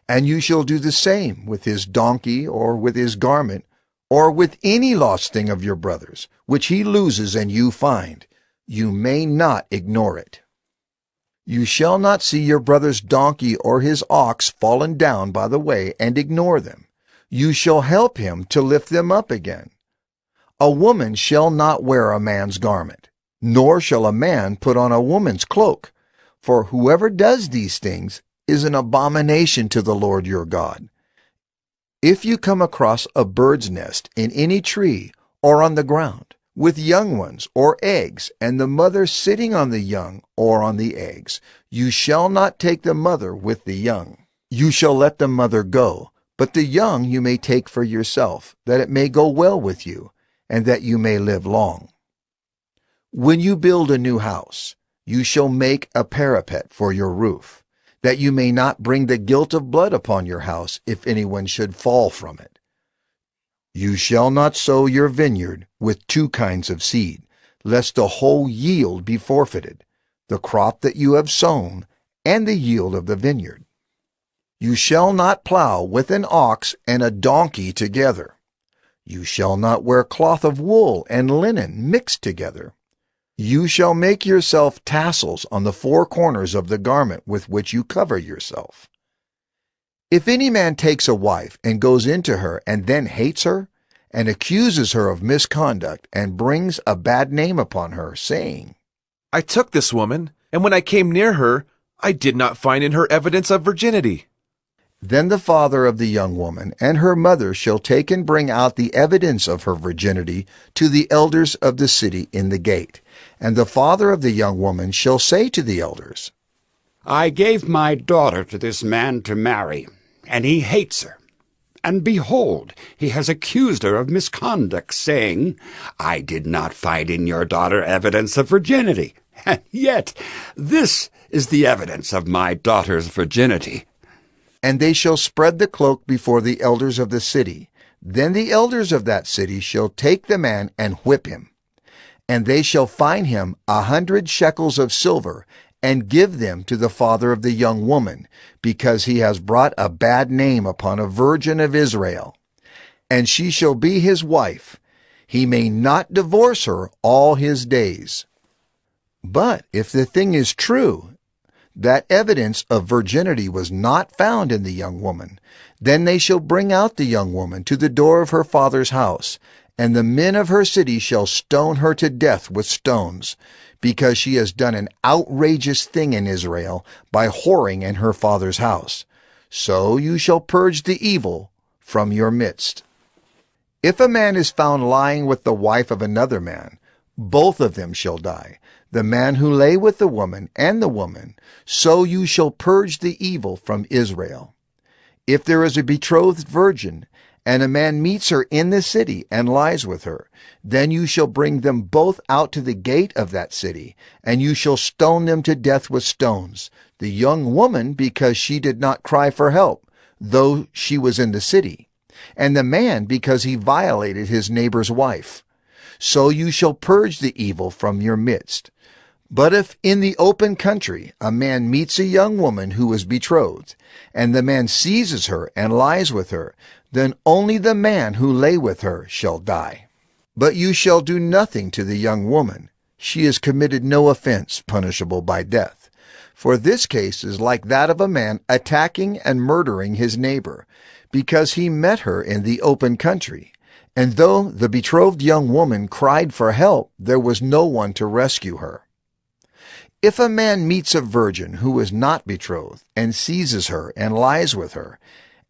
And you shall do the same with his donkey, or with his garment, or with any lost thing of your brother's, which he loses and you find. You may not ignore it. You shall not see your brother's donkey or his ox fallen down by the way and ignore them. You shall help him to lift them up again. A woman shall not wear a man's garment, nor shall a man put on a woman's cloak, for whoever does these things is an abomination to the Lord your God. If you come across a bird's nest in any tree or on the ground, with young ones or eggs, and the mother sitting on the young or on the eggs, you shall not take the mother with the young. You shall let the mother go, but the young you may take for yourself, that it may go well with you, and that you may live long. When you build a new house, you shall make a parapet for your roof, that you may not bring the guilt of blood upon your house if anyone should fall from it. You shall not sow your vineyard with two kinds of seed, lest the whole yield be forfeited, the crop that you have sown, and the yield of the vineyard. You shall not plow with an ox and a donkey together. You shall not wear cloth of wool and linen mixed together. You shall make yourself tassels on the four corners of the garment with which you cover yourself. If any man takes a wife and goes into her and then hates her, and accuses her of misconduct, and brings a bad name upon her, saying, I took this woman, and when I came near her, I did not find in her evidence of virginity. Then the father of the young woman and her mother shall take and bring out the evidence of her virginity to the elders of the city in the gate. And the father of the young woman shall say to the elders, I gave my daughter to this man to marry, and he hates her. And behold, he has accused her of misconduct, saying, I did not find in your daughter evidence of virginity. And yet this is the evidence of my daughter's virginity. And they shall spread the cloak before the elders of the city. Then the elders of that city shall take the man and whip him. And they shall fine him 100 shekels of silver, and give them to the father of the young woman, because he has brought a bad name upon a virgin of Israel. And she shall be his wife. He may not divorce her all his days. But if the thing is true, that evidence of virginity was not found in the young woman, then they shall bring out the young woman to the door of her father's house, and the men of her city shall stone her to death with stones, because she has done an outrageous thing in Israel by whoring in her father's house. So you shall purge the evil from your midst. If a man is found lying with the wife of another man, both of them shall die, the man who lay with the woman and the woman. So you shall purge the evil from Israel. If there is a betrothed virgin, and a man meets her in the city and lies with her, then you shall bring them both out to the gate of that city, and you shall stone them to death with stones, the young woman because she did not cry for help, though she was in the city, and the man because he violated his neighbor's wife. So you shall purge the evil from your midst. But if in the open country a man meets a young woman who is betrothed, and the man seizes her and lies with her, then only the man who lay with her shall die. But you shall do nothing to the young woman. She has committed no offense punishable by death. For this case is like that of a man attacking and murdering his neighbor, because he met her in the open country. And though the betrothed young woman cried for help, there was no one to rescue her. If a man meets a virgin who is not betrothed, and seizes her and lies with her,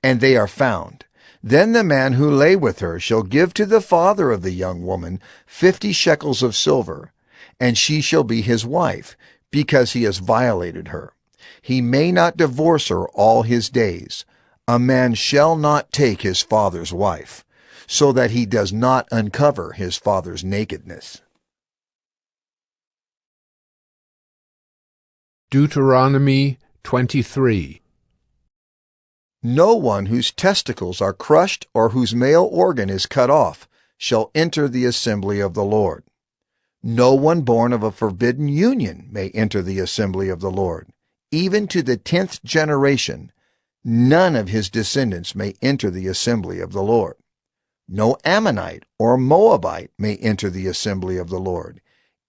and they are found, then the man who lay with her shall give to the father of the young woman 50 shekels of silver, and she shall be his wife, because he has violated her. He may not divorce her all his days. A man shall not take his father's wife, so that he does not uncover his father's nakedness. Deuteronomy 23. No one whose testicles are crushed or whose male organ is cut off shall enter the assembly of the Lord. No one born of a forbidden union may enter the assembly of the Lord. Even to the 10th generation, none of his descendants may enter the assembly of the Lord. No Ammonite or Moabite may enter the assembly of the Lord.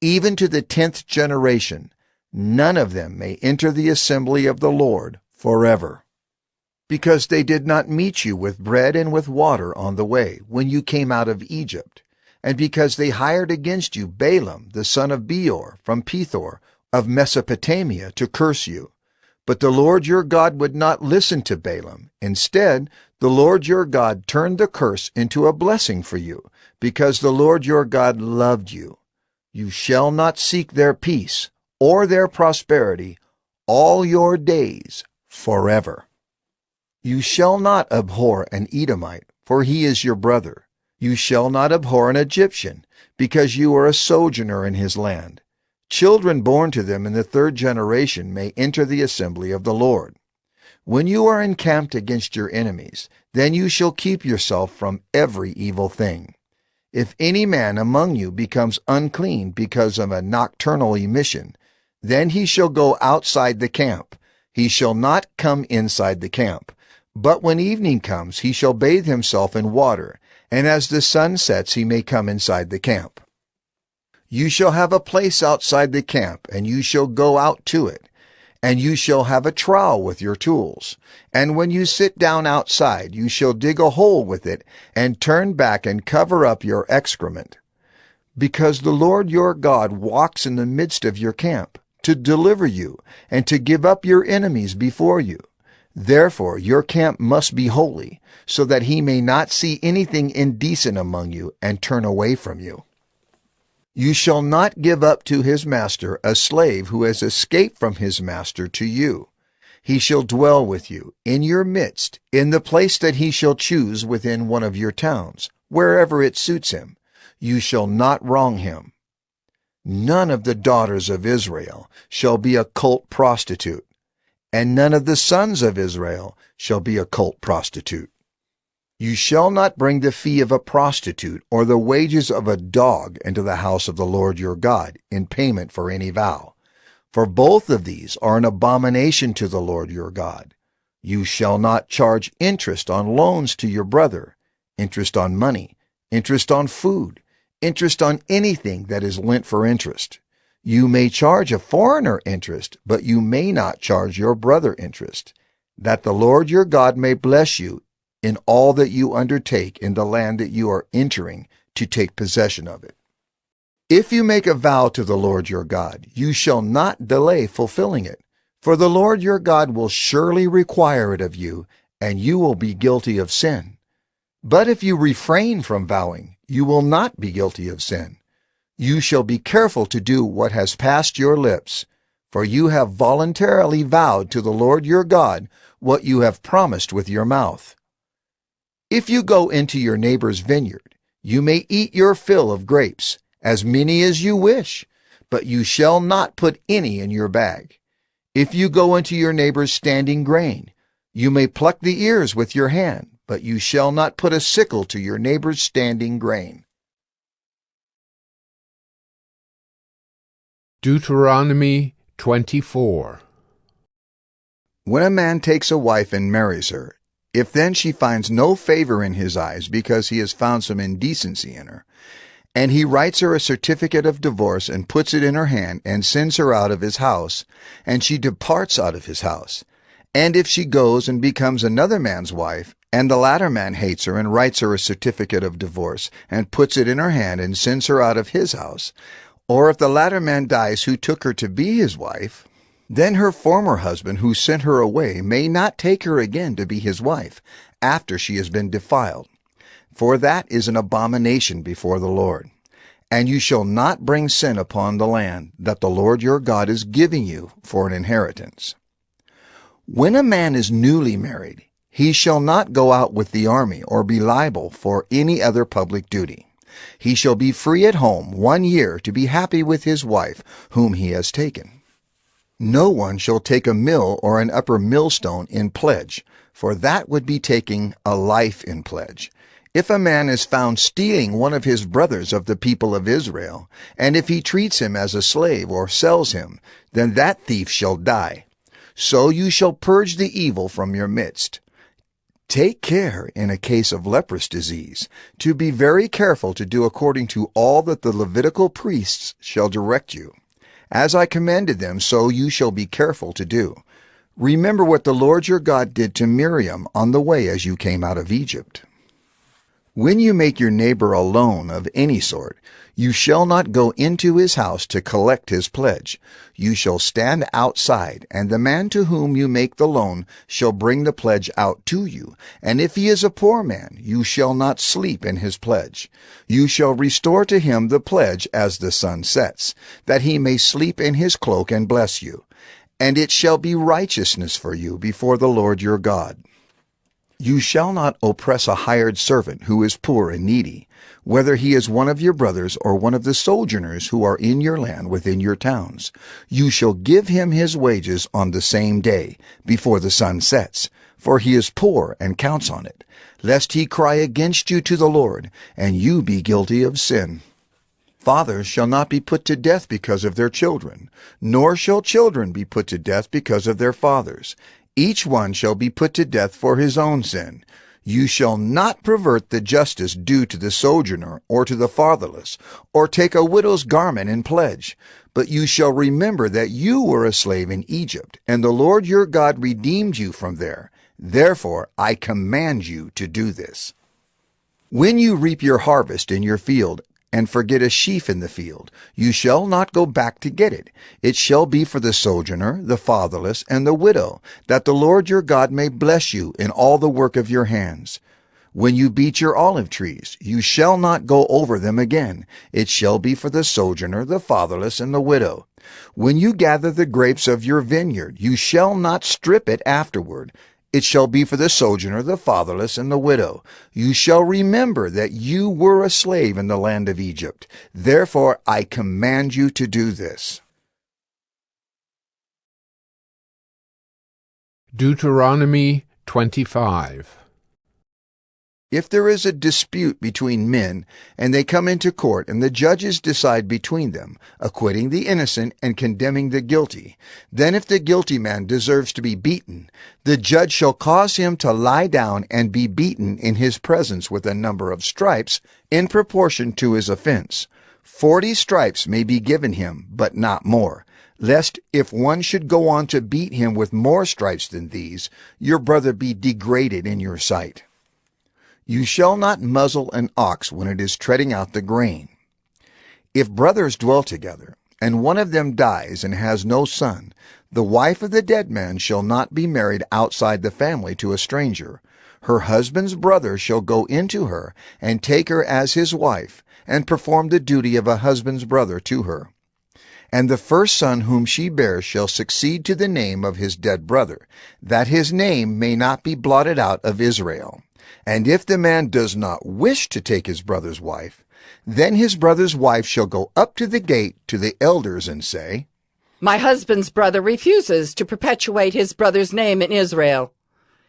Even to the 10th generation, none of them may enter the assembly of the Lord forever. Because they did not meet you with bread and with water on the way when you came out of Egypt, and because they hired against you Balaam the son of Beor from Pethor of Mesopotamia to curse you. But the Lord your God would not listen to Balaam. Instead, the Lord your God turned the curse into a blessing for you, because the Lord your God loved you. You shall not seek their peace or their prosperity all your days forever. You shall not abhor an Edomite, for he is your brother. You shall not abhor an Egyptian, because you are a sojourner in his land. Children born to them in the 3rd generation may enter the assembly of the Lord. When you are encamped against your enemies, then you shall keep yourself from every evil thing. If any man among you becomes unclean because of a nocturnal emission, then he shall go outside the camp. He shall not come inside the camp. But when evening comes, he shall bathe himself in water, and as the sun sets he may come inside the camp. You shall have a place outside the camp, and you shall go out to it, and you shall have a trowel with your tools. And when you sit down outside, you shall dig a hole with it, and turn back and cover up your excrement. Because the Lord your God walks in the midst of your camp, to deliver you, and to give up your enemies before you. Therefore your camp must be holy, so that he may not see anything indecent among you and turn away from you. You shall not give up to his master a slave who has escaped from his master to you. He shall dwell with you in your midst, in the place that he shall choose within one of your towns, wherever it suits him. You shall not wrong him. None of the daughters of Israel shall be a cult prostitute, and none of the sons of Israel shall be a cult prostitute. You shall not bring the fee of a prostitute or the wages of a dog into the house of the Lord your God in payment for any vow, for both of these are an abomination to the Lord your God. You shall not charge interest on loans to your brother, interest on money, interest on food, interest on anything that is lent for interest. You may charge a foreigner interest, but you may not charge your brother interest, that the Lord your God may bless you in all that you undertake in the land that you are entering to take possession of it. If you make a vow to the Lord your God, you shall not delay fulfilling it, for the Lord your God will surely require it of you, and you will be guilty of sin. But if you refrain from vowing, you will not be guilty of sin. You shall be careful to do what has passed your lips, for you have voluntarily vowed to the Lord your God what you have promised with your mouth. If you go into your neighbor's vineyard, you may eat your fill of grapes, as many as you wish, but you shall not put any in your bag. If you go into your neighbor's standing grain, you may pluck the ears with your hand, but you shall not put a sickle to your neighbor's standing grain. Deuteronomy 24. When a man takes a wife and marries her, if then she finds no favor in his eyes because he has found some indecency in her, and he writes her a certificate of divorce and puts it in her hand and sends her out of his house, and she departs out of his house, and if she goes and becomes another man's wife, and the latter man hates her and writes her a certificate of divorce and puts it in her hand and sends her out of his house, or if the latter man dies who took her to be his wife, then her former husband who sent her away may not take her again to be his wife after she has been defiled, for that is an abomination before the Lord. And you shall not bring sin upon the land that the Lord your God is giving you for an inheritance. When a man is newly married, he shall not go out with the army or be liable for any other public duty. He shall be free at home 1 year to be happy with his wife whom he has taken. No one shall take a mill or an upper millstone in pledge, for that would be taking a life in pledge. If a man is found stealing one of his brothers of the people of Israel, and if he treats him as a slave or sells him, then that thief shall die. So you shall purge the evil from your midst. Take care in a case of leprous disease, to be very careful to do according to all that the Levitical priests shall direct you. As I commanded them, so you shall be careful to do. Remember what the Lord your God did to Miriam on the way as you came out of Egypt. When you make your neighbor a loan of any sort, you shall not go into his house to collect his pledge. You shall stand outside, and the man to whom you make the loan shall bring the pledge out to you. And if he is a poor man, you shall not sleep in his pledge. You shall restore to him the pledge as the sun sets, that he may sleep in his cloak and bless you. And it shall be righteousness for you before the Lord your God. You shall not oppress a hired servant who is poor and needy, whether he is one of your brothers or one of the sojourners who are in your land within your towns. You shall give him his wages on the same day, before the sun sets, for he is poor and counts on it, lest he cry against you to the Lord, and you be guilty of sin. Fathers shall not be put to death because of their children, nor shall children be put to death because of their fathers. Each one shall be put to death for his own sin. You shall not pervert the justice due to the sojourner or to the fatherless, or take a widow's garment in pledge. But you shall remember that you were a slave in Egypt, and the Lord your God redeemed you from there. Therefore I command you to do this. When you reap your harvest in your field, and forget a sheaf in the field, you shall not go back to get it. It shall be for the sojourner, the fatherless, and the widow, that the Lord your God may bless you in all the work of your hands. When you beat your olive trees, you shall not go over them again. It shall be for the sojourner, the fatherless, and the widow. When you gather the grapes of your vineyard, you shall not strip it afterward. It shall be for the sojourner, the fatherless, and the widow. You shall remember that you were a slave in the land of Egypt. Therefore I command you to do this. Deuteronomy 25. If there is a dispute between men, and they come into court, and the judges decide between them, acquitting the innocent and condemning the guilty, then if the guilty man deserves to be beaten, the judge shall cause him to lie down and be beaten in his presence with a number of stripes in proportion to his offense. 40 stripes may be given him, but not more, lest if one should go on to beat him with more stripes than these, your brother be degraded in your sight. You shall not muzzle an ox when it is treading out the grain. If brothers dwell together, and one of them dies and has no son, the wife of the dead man shall not be married outside the family to a stranger. Her husband's brother shall go into her, and take her as his wife, and perform the duty of a husband's brother to her. And the first son whom she bears shall succeed to the name of his dead brother, that his name may not be blotted out of Israel. And if the man does not wish to take his brother's wife, then his brother's wife shall go up to the gate to the elders and say, My husband's brother refuses to perpetuate his brother's name in Israel.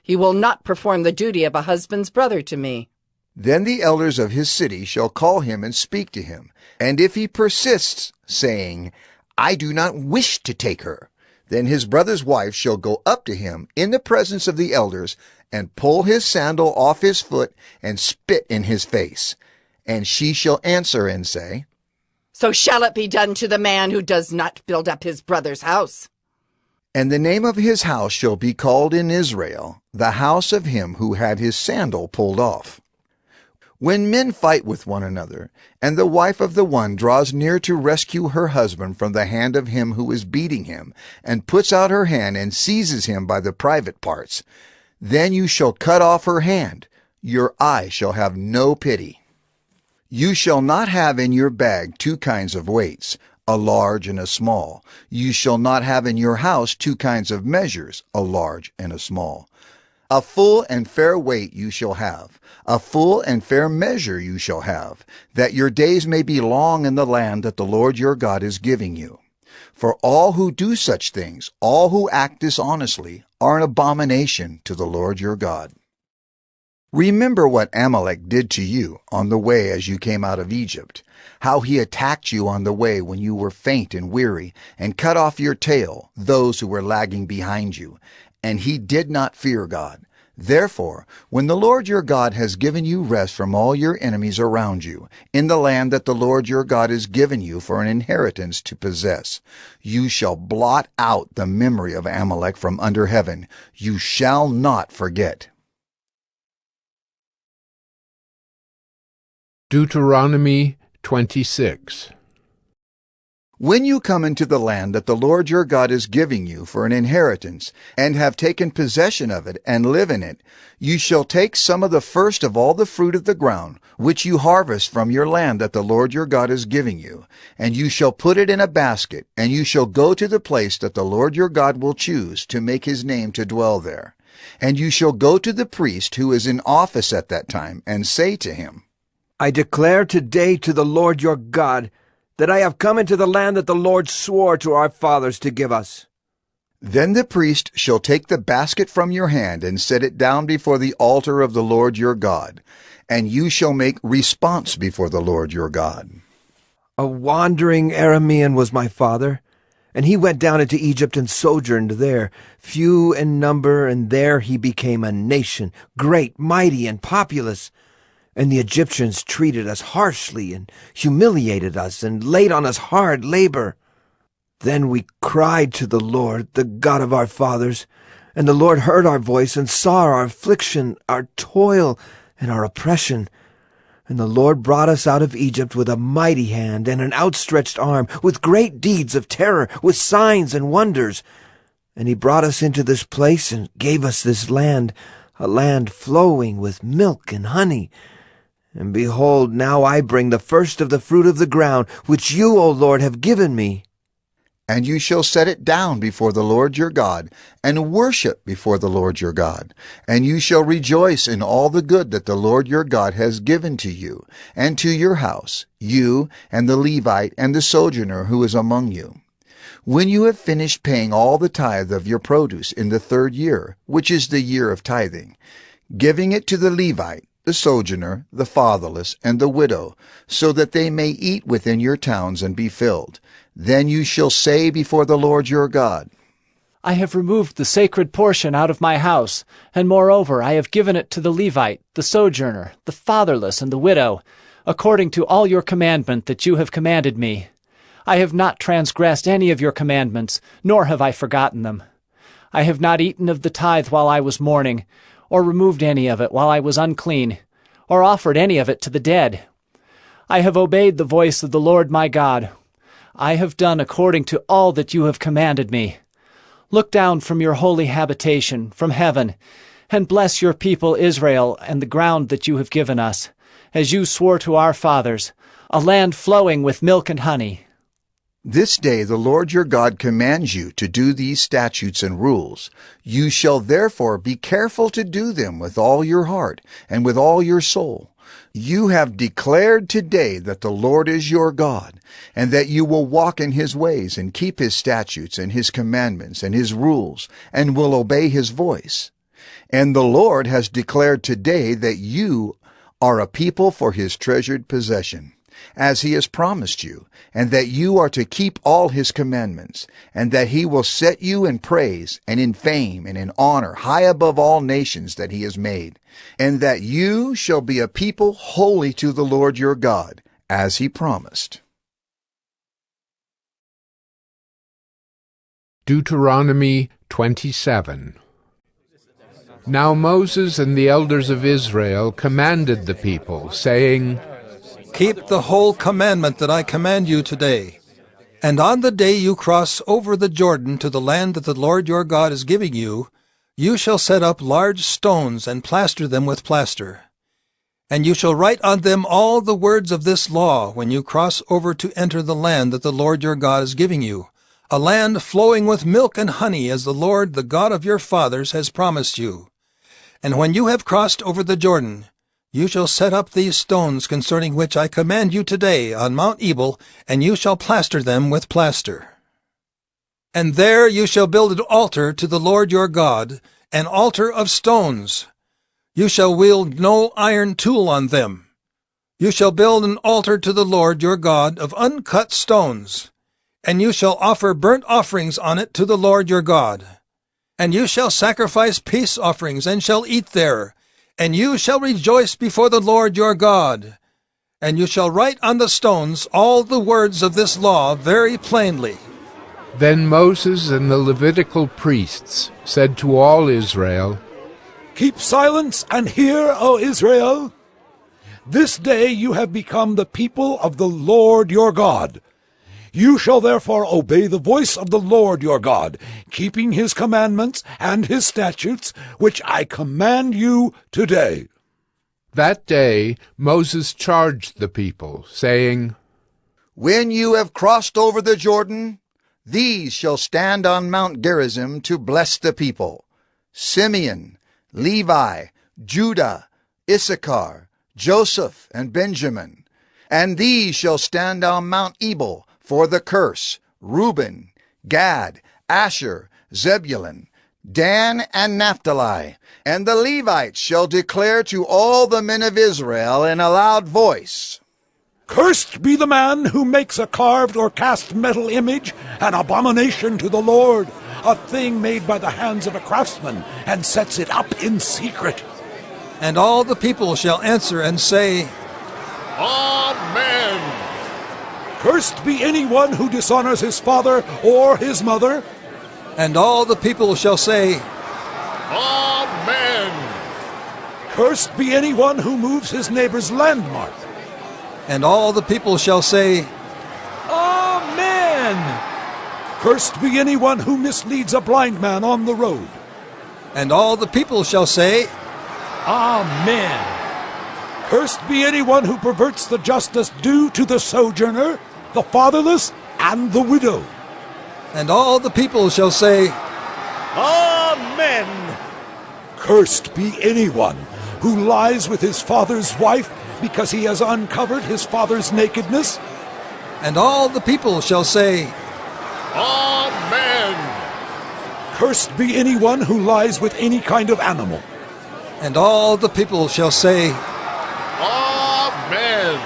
He will not perform the duty of a husband's brother to me. Then the elders of his city shall call him and speak to him. And if he persists, saying, I do not wish to take her, then his brother's wife shall go up to him in the presence of the elders, and pull his sandal off his foot, and spit in his face. And she shall answer and say, So shall it be done to the man who does not build up his brother's house. And the name of his house shall be called in Israel, the house of him who had his sandal pulled off. When men fight with one another, and the wife of the one draws near to rescue her husband from the hand of him who is beating him, and puts out her hand and seizes him by the private parts, then you shall cut off her hand. Your eye shall have no pity. You shall not have in your bag 2 kinds of weights, a large and a small. You shall not have in your house 2 kinds of measures, a large and a small. A full and fair weight you shall have, a full and fair measure you shall have, that your days may be long in the land that the Lord your God is giving you. For all who do such things, all who act dishonestly, are an abomination to the Lord your God. Remember what Amalek did to you on the way as you came out of Egypt, how he attacked you on the way when you were faint and weary, and cut off your tail, those who were lagging behind you, and he did not fear God. Therefore, when the Lord your God has given you rest from all your enemies around you, in the land that the Lord your God has given you for an inheritance to possess, you shall blot out the memory of Amalek from under heaven. You shall not forget. Deuteronomy 26. When you come into the land that the Lord your God is giving you for an inheritance, and have taken possession of it, and live in it, you shall take some of the first of all the fruit of the ground, which you harvest from your land that the Lord your God is giving you, and you shall put it in a basket, and you shall go to the place that the Lord your God will choose to make his name to dwell there. And you shall go to the priest who is in office at that time, and say to him, I declare today to the Lord your God that I have come into the land that the Lord swore to our fathers to give us. Then the priest shall take the basket from your hand and set it down before the altar of the Lord your God, and you shall make response before the Lord your God. A wandering Aramean was my father, and he went down into Egypt and sojourned there, few in number, and there he became a nation, great, mighty, and populous. And the Egyptians treated us harshly and humiliated us and laid on us hard labor. Then we cried to the Lord, the God of our fathers, and the Lord heard our voice and saw our affliction, our toil, and our oppression. And the Lord brought us out of Egypt with a mighty hand and an outstretched arm, with great deeds of terror, with signs and wonders. And he brought us into this place and gave us this land, a land flowing with milk and honey. And behold, now I bring the first of the fruit of the ground, which you, O Lord, have given me. And you shall set it down before the Lord your God, and worship before the Lord your God. And you shall rejoice in all the good that the Lord your God has given to you, and to your house, you, and the Levite, and the sojourner who is among you. When you have finished paying all the tithe of your produce in the 3rd year, which is the year of tithing, giving it to the Levite, the sojourner, the fatherless, and the widow, so that they may eat within your towns and be filled. Then you shall say before the Lord your God, I have removed the sacred portion out of my house, and moreover I have given it to the Levite, the sojourner, the fatherless, and the widow, according to all your commandment that you have commanded me. I have not transgressed any of your commandments, nor have I forgotten them. I have not eaten of the tithe while I was mourning, or removed any of it while I was unclean, or offered any of it to the dead. I have obeyed the voice of the Lord my God. I have done according to all that you have commanded me. Look down from your holy habitation, from heaven, and bless your people Israel and the ground that you have given us, as you swore to our fathers, a land flowing with milk and honey. This day the Lord your God commands you to do these statutes and rules. You shall therefore be careful to do them with all your heart and with all your soul. You have declared today that the Lord is your God, and that you will walk in his ways and keep his statutes and his commandments and his rules, and will obey his voice. And the Lord has declared today that you are a people for his treasured possession, as he has promised you, and that you are to keep all his commandments, and that he will set you in praise and in fame and in honor high above all nations that he has made, and that you shall be a people holy to the Lord your God, as he promised. Deuteronomy 27. Now Moses and the elders of Israel commanded the people, saying, Keep the whole commandment that I command you today. And on the day you cross over the Jordan to the land that the Lord your God is giving you, you shall set up large stones and plaster them with plaster. And you shall write on them all the words of this law when you cross over to enter the land that the Lord your God is giving you, a land flowing with milk and honey, as the Lord, the God of your fathers, has promised you. And when you have crossed over the Jordan, you shall set up these stones concerning which I command you today on Mount Ebal, and you shall plaster them with plaster. And there you shall build an altar to the Lord your God, an altar of stones. You shall wield no iron tool on them. You shall build an altar to the Lord your God of uncut stones, and you shall offer burnt offerings on it to the Lord your God. And you shall sacrifice peace offerings, and shall eat there, and you shall rejoice before the Lord your God. And you shall write on the stones all the words of this law very plainly. Then Moses and the Levitical priests said to all Israel, Keep silence and hear, O Israel. This day you have become the people of the Lord your God. You shall therefore obey the voice of the Lord your God, keeping his commandments and his statutes, which I command you today. That day Moses charged the people, saying, When you have crossed over the Jordan, these shall stand on Mount Gerizim to bless the people: Simeon, Levi, Judah, Issachar, Joseph, and Benjamin. And these shall stand on Mount Ebal for the curse: Reuben, Gad, Asher, Zebulun, Dan, and Naphtali. And the Levites shall declare to all the men of Israel in a loud voice, Cursed be the man who makes a carved or cast metal image, an abomination to the Lord, a thing made by the hands of a craftsman, and sets it up in secret. And all the people shall answer and say, Amen. Cursed be anyone who dishonors his father or his mother. And all the people shall say, Amen. Cursed be anyone who moves his neighbor's landmark. And all the people shall say, Amen. Cursed be anyone who misleads a blind man on the road. And all the people shall say, Amen. Cursed be anyone who perverts the justice due to the sojourner, the fatherless, and the widow. And all the people shall say, Amen. Cursed be anyone who lies with his father's wife because he has uncovered his father's nakedness. And all the people shall say, Amen. Cursed be anyone who lies with any kind of animal. And all the people shall say, Amen.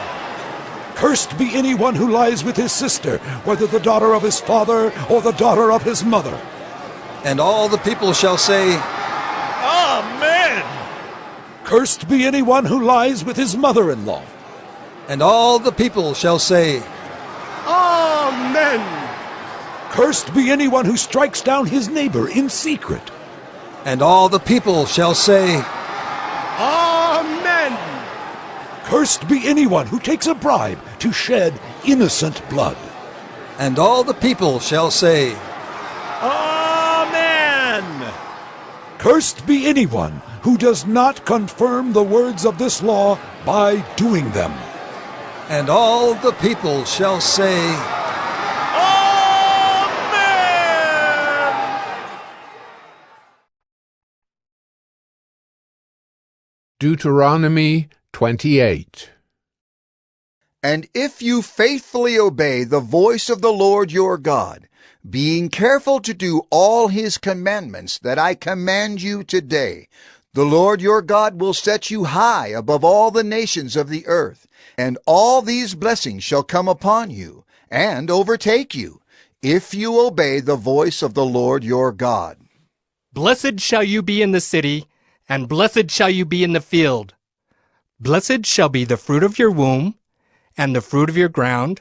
Cursed be anyone who lies with his sister, whether the daughter of his father or the daughter of his mother. And all the people shall say, Amen. Cursed be anyone who lies with his mother-in-law. And all the people shall say, Amen. Cursed be anyone who strikes down his neighbor in secret. And all the people shall say, Amen. Cursed be anyone who takes a bribe to shed innocent blood. And all the people shall say, Amen! Cursed be anyone who does not confirm the words of this law by doing them. And all the people shall say, Deuteronomy 28. And if you faithfully obey the voice of the Lord your God, being careful to do all his commandments that I command you today, the Lord your God will set you high above all the nations of the earth, and all these blessings shall come upon you and overtake you, if you obey the voice of the Lord your God. Blessed shall you be in the city, and blessed shall you be in the field. Blessed shall be the fruit of your womb, and the fruit of your ground,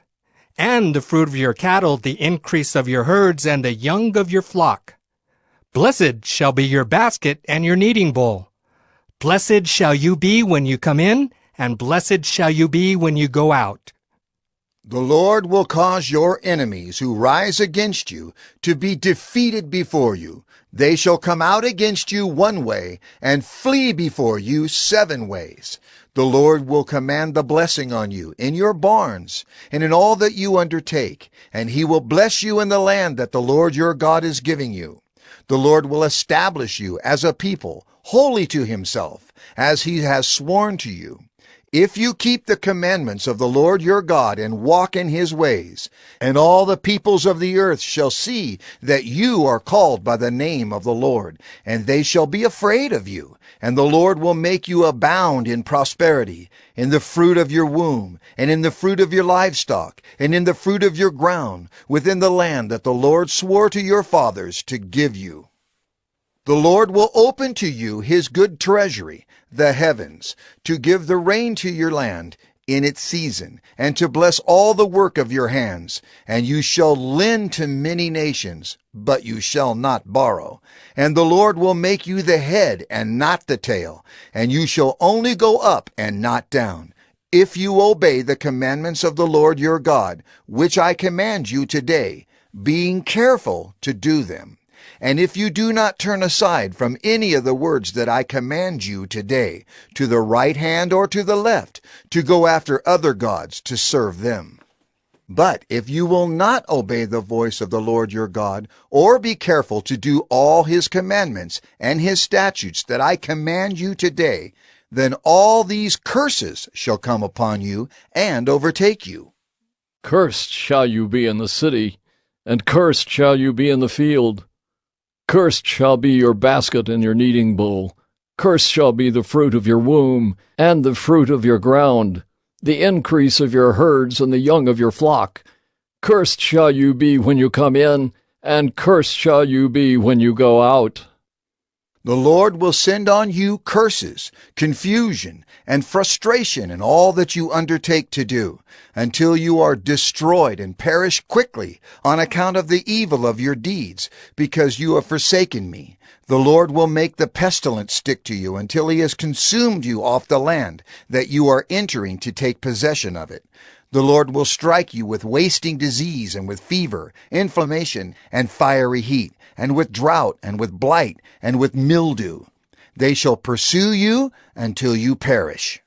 and the fruit of your cattle, the increase of your herds, and the young of your flock. Blessed shall be your basket and your kneading bowl. Blessed shall you be when you come in, and blessed shall you be when you go out. The Lord will cause your enemies who rise against you to be defeated before you. They shall come out against you one way and flee before you 7 ways. The Lord will command the blessing on you in your barns and in all that you undertake, and he will bless you in the land that the Lord your God is giving you. The Lord will establish you as a people, holy to himself, as he has sworn to you. If you keep the commandments of the Lord your God and walk in his ways, and all the peoples of the earth shall see that you are called by the name of the Lord, and they shall be afraid of you, and the Lord will make you abound in prosperity, in the fruit of your womb, and in the fruit of your livestock, and in the fruit of your ground, within the land that the Lord swore to your fathers to give you. The Lord will open to you his good treasury, the heavens, to give the rain to your land in its season, and to bless all the work of your hands. And you shall lend to many nations, but you shall not borrow. And the Lord will make you the head and not the tail, and you shall only go up and not down, if you obey the commandments of the Lord your God, which I command you today, being careful to do them. And if you do not turn aside from any of the words that I command you today, to the right hand or to the left, to go after other gods to serve them. But if you will not obey the voice of the Lord your God, or be careful to do all his commandments and his statutes that I command you today, then all these curses shall come upon you and overtake you. Cursed shall you be in the city, and cursed shall you be in the field. Cursed shall be your basket and your kneading bowl. Cursed shall be the fruit of your womb, and the fruit of your ground, the increase of your herds and the young of your flock. Cursed shall you be when you come in, and cursed shall you be when you go out. The Lord will send on you curses, confusion, and frustration in all that you undertake to do, until you are destroyed and perish quickly on account of the evil of your deeds, because you have forsaken me. The Lord will make the pestilence stick to you until he has consumed you off the land that you are entering to take possession of it. The Lord will strike you with wasting disease and with fever, inflammation, and fiery heat, and with drought, and with blight, and with mildew. They shall pursue you until you perish.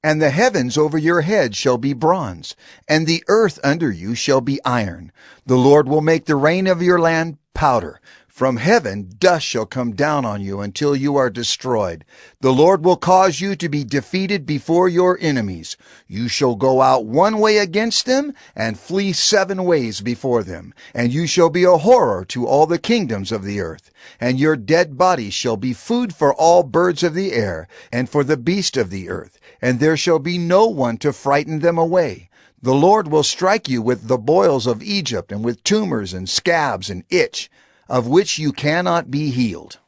And the heavens over your head shall be bronze, and the earth under you shall be iron. The Lord will make the rain of your land powder. From heaven dust shall come down on you until you are destroyed. The Lord will cause you to be defeated before your enemies. You shall go out one way against them, and flee 7 ways before them. And you shall be a horror to all the kingdoms of the earth. And your dead bodies shall be food for all birds of the air, and for the beasts of the earth. And there shall be no one to frighten them away. The Lord will strike you with the boils of Egypt, and with tumors and scabs and itch, of which you cannot be healed.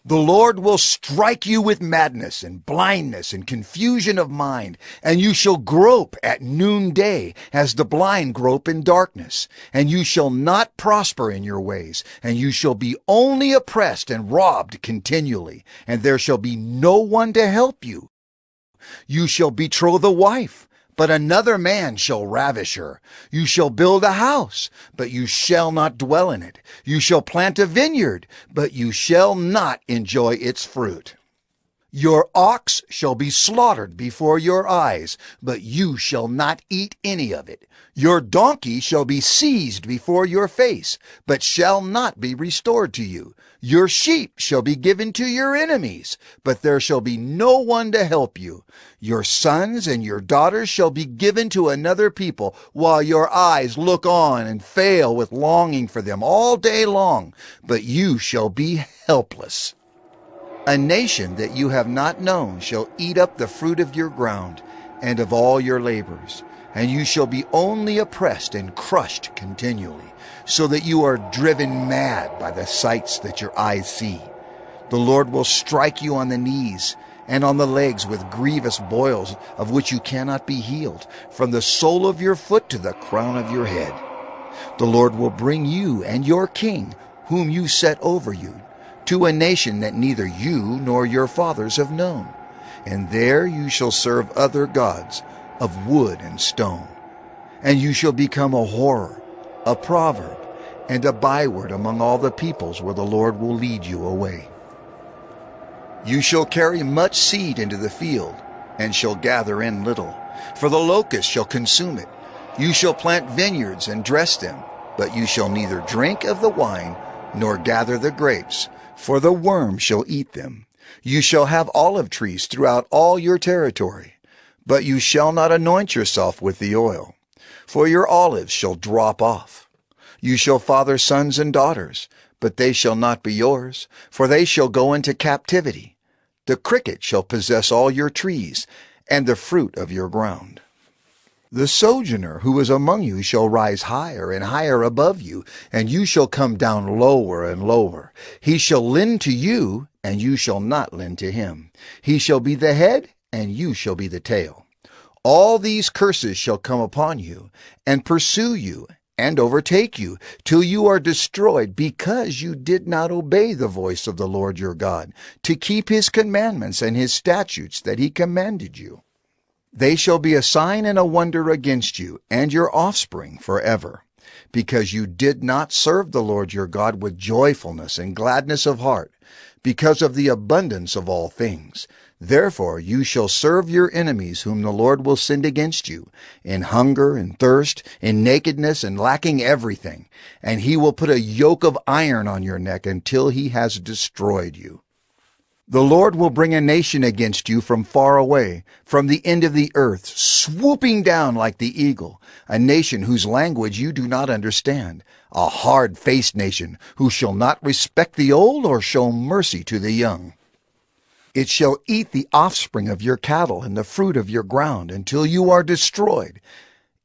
The Lord will strike you with madness and blindness and confusion of mind, and you shall grope at noonday as the blind grope in darkness. And you shall not prosper in your ways, and you shall be only oppressed and robbed continually, and there shall be no one to help you. You shall betroth a wife, but another man shall ravish her. You shall build a house, but you shall not dwell in it. You shall plant a vineyard, but you shall not enjoy its fruit. Your ox shall be slaughtered before your eyes, but you shall not eat any of it. Your donkey shall be seized before your face, but shall not be restored to you. Your sheep shall be given to your enemies, but there shall be no one to help you. Your sons and your daughters shall be given to another people, while your eyes look on and fail with longing for them all day long, but you shall be helpless. A nation that you have not known shall eat up the fruit of your ground and of all your labors, and you shall be only oppressed and crushed continually, so that you are driven mad by the sights that your eyes see. The Lord will strike you on the knees and on the legs with grievous boils, of which you cannot be healed, from the sole of your foot to the crown of your head. The Lord will bring you and your king, whom you set over you, to a nation that neither you nor your fathers have known, and there you shall serve other gods of wood and stone. And you shall become a horror, a proverb, and a byword among all the peoples where the Lord will lead you away. You shall carry much seed into the field, and shall gather in little, for the locust shall consume it. You shall plant vineyards and dress them, but you shall neither drink of the wine nor gather the grapes, for the worm shall eat them. You shall have olive trees throughout all your territory, but you shall not anoint yourself with the oil, for your olives shall drop off. You shall father sons and daughters, but they shall not be yours, for they shall go into captivity. The cricket shall possess all your trees, and the fruit of your ground. The sojourner who is among you shall rise higher and higher above you, and you shall come down lower and lower. He shall lend to you, and you shall not lend to him. He shall be the head, and you shall be the tail. All these curses shall come upon you, and pursue you, and overtake you, till you are destroyed, because you did not obey the voice of the Lord your God, to keep his commandments and his statutes that he commanded you. They shall be a sign and a wonder against you and your offspring forever, because you did not serve the Lord your God with joyfulness and gladness of heart, because of the abundance of all things. Therefore you shall serve your enemies whom the Lord will send against you, in hunger and thirst, in nakedness and lacking everything, and he will put a yoke of iron on your neck until he has destroyed you. The Lord will bring a nation against you from far away, from the end of the earth, swooping down like the eagle, a nation whose language you do not understand, a hard-faced nation who shall not respect the old or show mercy to the young. It shall eat the offspring of your cattle and the fruit of your ground until you are destroyed.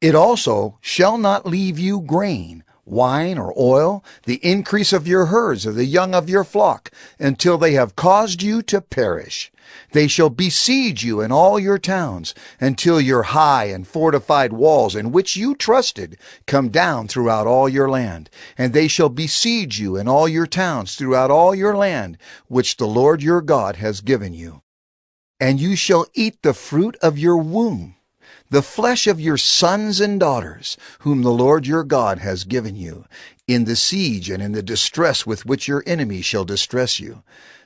It also shall not leave you grain, wine or oil, the increase of your herds or the young of your flock, until they have caused you to perish. They shall besiege you in all your towns, until your high and fortified walls in which you trusted come down throughout all your land. And they shall besiege you in all your towns throughout all your land, which the Lord your God has given you. And you shall eat the fruit of your womb, the flesh of your sons and daughters, whom the Lord your God has given you, in the siege and in the distress with which your enemy shall distress you.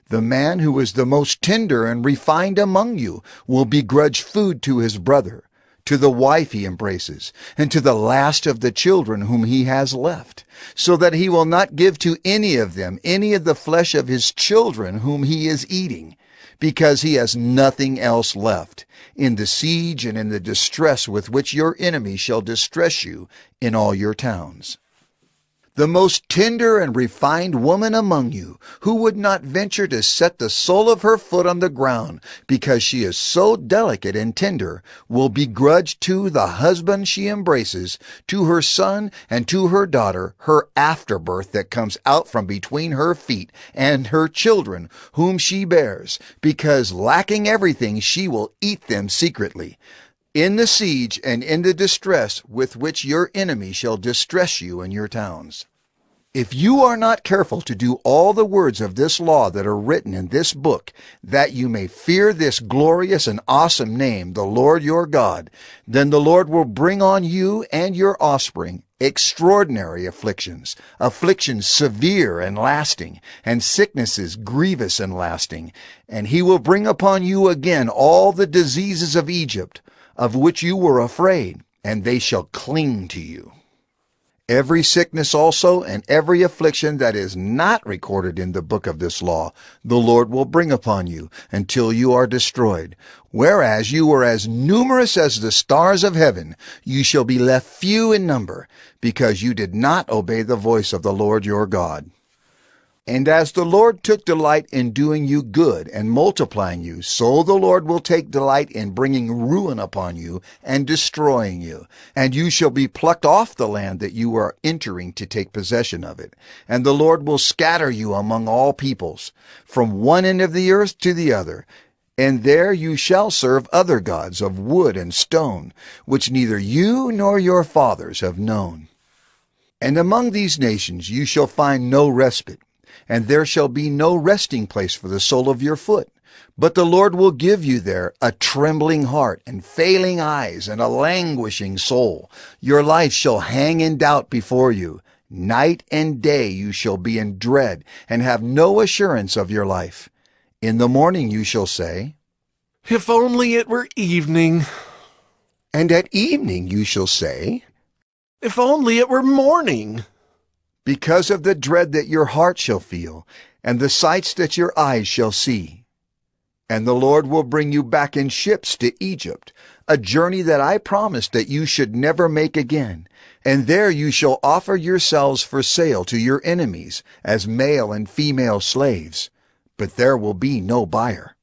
The man who is the most tender and refined among you will begrudge food to his brother, to the wife he embraces, and to the last of the children whom he has left, so that he will not give to any of them any of the flesh of his children whom he is eating, because he has nothing else left, in the siege and in the distress with which your enemy shall distress you in all your towns. The most tender and refined woman among you, who would not venture to set the sole of her foot on the ground, because she is so delicate and tender, will begrudge to the husband she embraces, to her son and to her daughter, her afterbirth that comes out from between her feet, and her children, whom she bears, because lacking everything she will eat them secretly, in the siege and in the distress with which your enemy shall distress you in your towns. If you are not careful to do all the words of this law that are written in this book, that you may fear this glorious and awesome name, the Lord your God, then the Lord will bring on you and your offspring extraordinary afflictions, afflictions severe and lasting, and sicknesses grievous and lasting. And he will bring upon you again all the diseases of Egypt, of which you were afraid, and they shall cling to you. Every sickness also and every affliction that is not recorded in the book of this law, the Lord will bring upon you until you are destroyed. Whereas you were as numerous as the stars of heaven, you shall be left few in number, because you did not obey the voice of the Lord your God. And as the Lord took delight in doing you good and multiplying you, so the Lord will take delight in bringing ruin upon you and destroying you. And you shall be plucked off the land that you are entering to take possession of it. And the Lord will scatter you among all peoples, from one end of the earth to the other. And there you shall serve other gods of wood and stone, which neither you nor your fathers have known. And among these nations you shall find no respite, and there shall be no resting place for the sole of your foot. But the Lord will give you there a trembling heart and failing eyes and a languishing soul. Your life shall hang in doubt before you. Night and day you shall be in dread and have no assurance of your life. In the morning you shall say, "If only it were evening." And at evening you shall say, "If only it were morning." Because of the dread that your heart shall feel, and the sights that your eyes shall see. And the Lord will bring you back in ships to Egypt, a journey that I promised that you should never make again. And there you shall offer yourselves for sale to your enemies as male and female slaves, but there will be no buyer.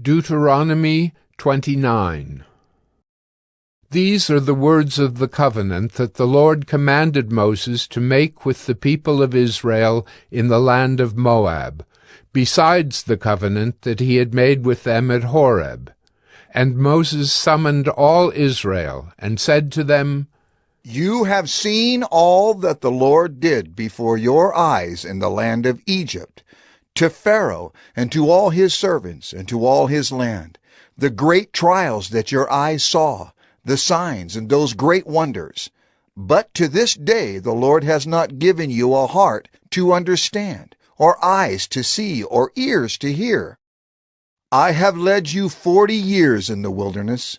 Deuteronomy 29. These are the words of the covenant that the Lord commanded Moses to make with the people of Israel in the land of Moab, besides the covenant that he had made with them at Horeb. And Moses summoned all Israel, and said to them, You have seen all that the Lord did before your eyes in the land of Egypt, to Pharaoh, and to all his servants, and to all his land, the great trials that your eyes saw, the signs and those great wonders. But to this day the Lord has not given you a heart to understand, or eyes to see, or ears to hear. I have led you 40 years in the wilderness.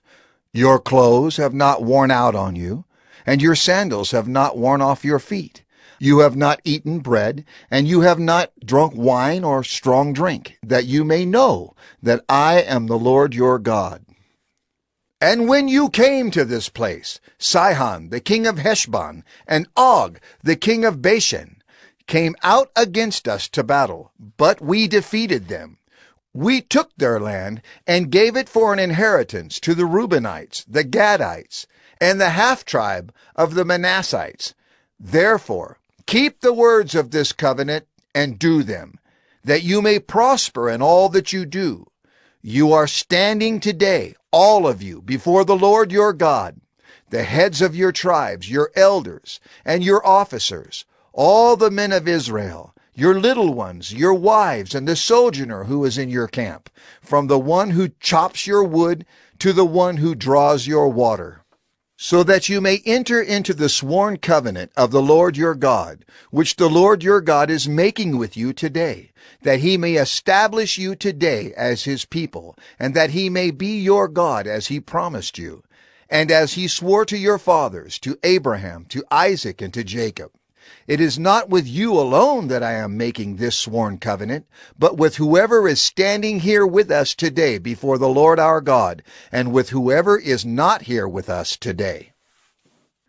Your clothes have not worn out on you, and your sandals have not worn off your feet. You have not eaten bread, and you have not drunk wine or strong drink, that you may know that I am the Lord your God. And when you came to this place, Sihon, the king of Heshbon, and Og, the king of Bashan, came out against us to battle, but we defeated them. We took their land and gave it for an inheritance to the Reubenites, the Gadites, and the half-tribe of the Manassites. Therefore, keep the words of this covenant and do them, that you may prosper in all that you do. You are standing today, all of you, before the Lord your God, the heads of your tribes, your elders, and your officers, all the men of Israel, your little ones, your wives, and the sojourner who is in your camp, from the one who chops your wood to the one who draws your water, so that you may enter into the sworn covenant of the Lord your God, which the Lord your God is making with you today, that he may establish you today as his people, and that he may be your God as he promised you, and as he swore to your fathers, to Abraham, to Isaac, and to Jacob. It is not with you alone that I am making this sworn covenant, but with whoever is standing here with us today before the Lord our God, and with whoever is not here with us today.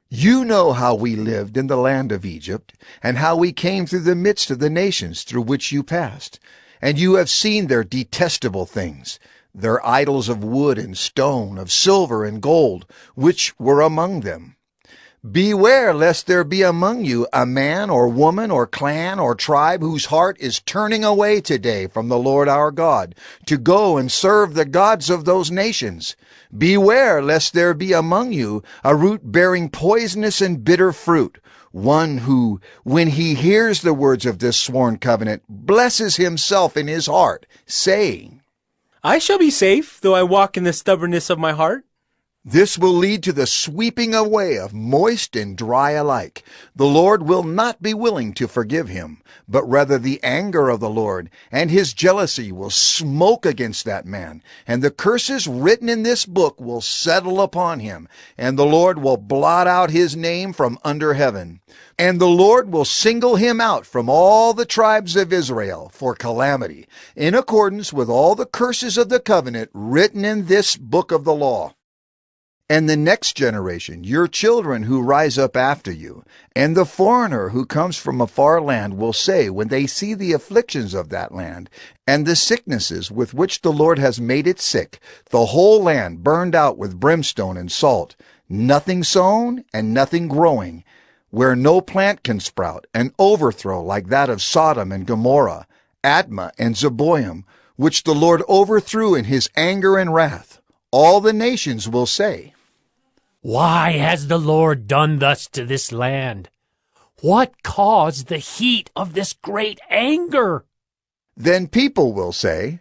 You know how we lived in the land of Egypt, and how we came through the midst of the nations through which you passed. And you have seen their detestable things, their idols of wood and stone, of silver and gold, which were among them. Beware lest there be among you a man or woman or clan or tribe whose heart is turning away today from the Lord our God, to go and serve the gods of those nations. Beware lest there be among you a root bearing poisonous and bitter fruit, one who, when he hears the words of this sworn covenant, blesses himself in his heart, saying, I shall be safe, though I walk in the stubbornness of my heart. This will lead to the sweeping away of moist and dry alike. The Lord will not be willing to forgive him, but rather the anger of the Lord and his jealousy will smoke against that man, and the curses written in this book will settle upon him, and the Lord will blot out his name from under heaven. And the Lord will single him out from all the tribes of Israel for calamity, in accordance with all the curses of the covenant written in this book of the law. And the next generation, your children who rise up after you, and the foreigner who comes from a far land will say, when they see the afflictions of that land, and the sicknesses with which the Lord has made it sick, the whole land burned out with brimstone and salt, nothing sown and nothing growing, where no plant can sprout, an overthrow like that of Sodom and Gomorrah, Admah and Zeboim, which the Lord overthrew in his anger and wrath. All the nations will say, Why has the Lord done thus to this land? What caused the heat of this great anger? Then people will say,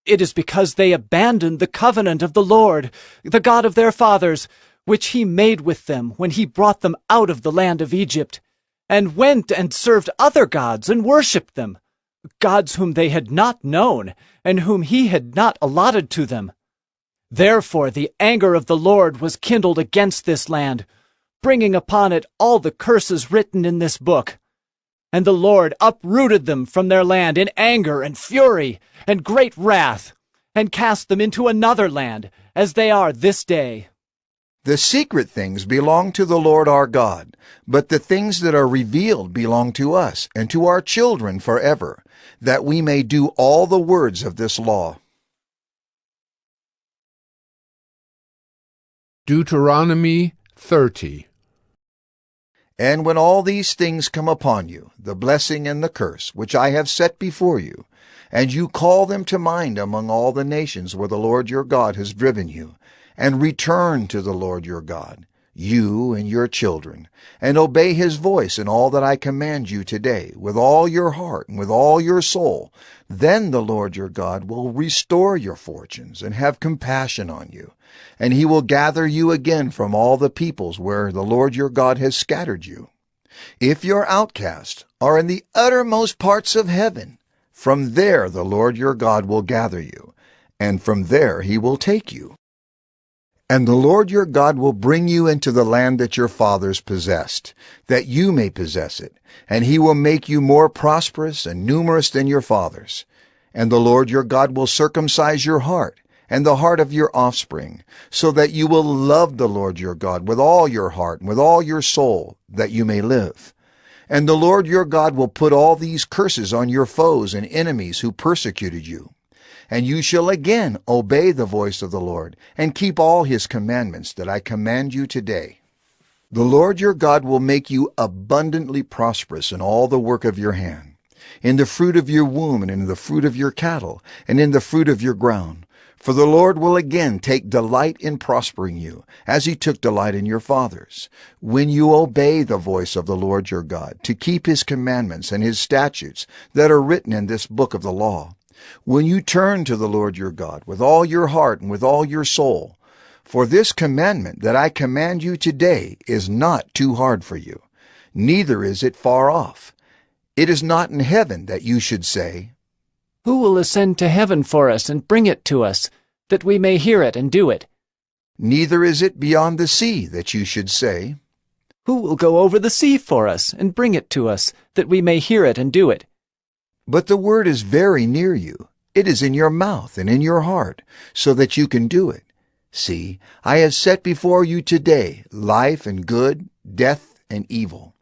It is because they abandoned the covenant of the Lord, the God of their fathers, which he made with them when he brought them out of the land of Egypt, and went and served other gods and worshipped them, gods whom they had not known, and whom he had not allotted to them. Therefore the anger of the Lord was kindled against this land, bringing upon it all the curses written in this book. And the Lord uprooted them from their land in anger and fury and great wrath, and cast them into another land, as they are this day. The secret things belong to the Lord our God, but the things that are revealed belong to us and to our children forever, that we may do all the words of this law. Deuteronomy 30. And when all these things come upon you, the blessing and the curse, which I have set before you, and you call them to mind among all the nations where the Lord your God has driven you, and return to the Lord your God, you and your children, and obey his voice in all that I command you today, with all your heart and with all your soul, then the Lord your God will restore your fortunes and have compassion on you, and he will gather you again from all the peoples where the Lord your God has scattered you. If your outcasts are in the uttermost parts of heaven, from there the Lord your God will gather you, and from there he will take you. And the Lord your God will bring you into the land that your fathers possessed, that you may possess it, and he will make you more prosperous and numerous than your fathers. And the Lord your God will circumcise your heart, and the heart of your offspring, so that you will love the Lord your God with all your heart and with all your soul, that you may live. And the Lord your God will put all these curses on your foes and enemies who persecuted you. And you shall again obey the voice of the Lord, and keep all his commandments that I command you today. The Lord your God will make you abundantly prosperous in all the work of your hand, in the fruit of your womb, and in the fruit of your cattle, and in the fruit of your ground. For the Lord will again take delight in prospering you, as he took delight in your fathers, when you obey the voice of the Lord your God, to keep his commandments and his statutes that are written in this book of the law. When you turn to the Lord your God with all your heart and with all your soul, for this commandment that I command you today is not too hard for you, neither is it far off. It is not in heaven that you should say, Who will ascend to heaven for us and bring it to us, that we may hear it and do it? Neither is it beyond the sea that you should say, Who will go over the sea for us and bring it to us, that we may hear it and do it? But the word is very near you. It is in your mouth and in your heart, so that you can do it. See, I have set before you today life and good, death and evil.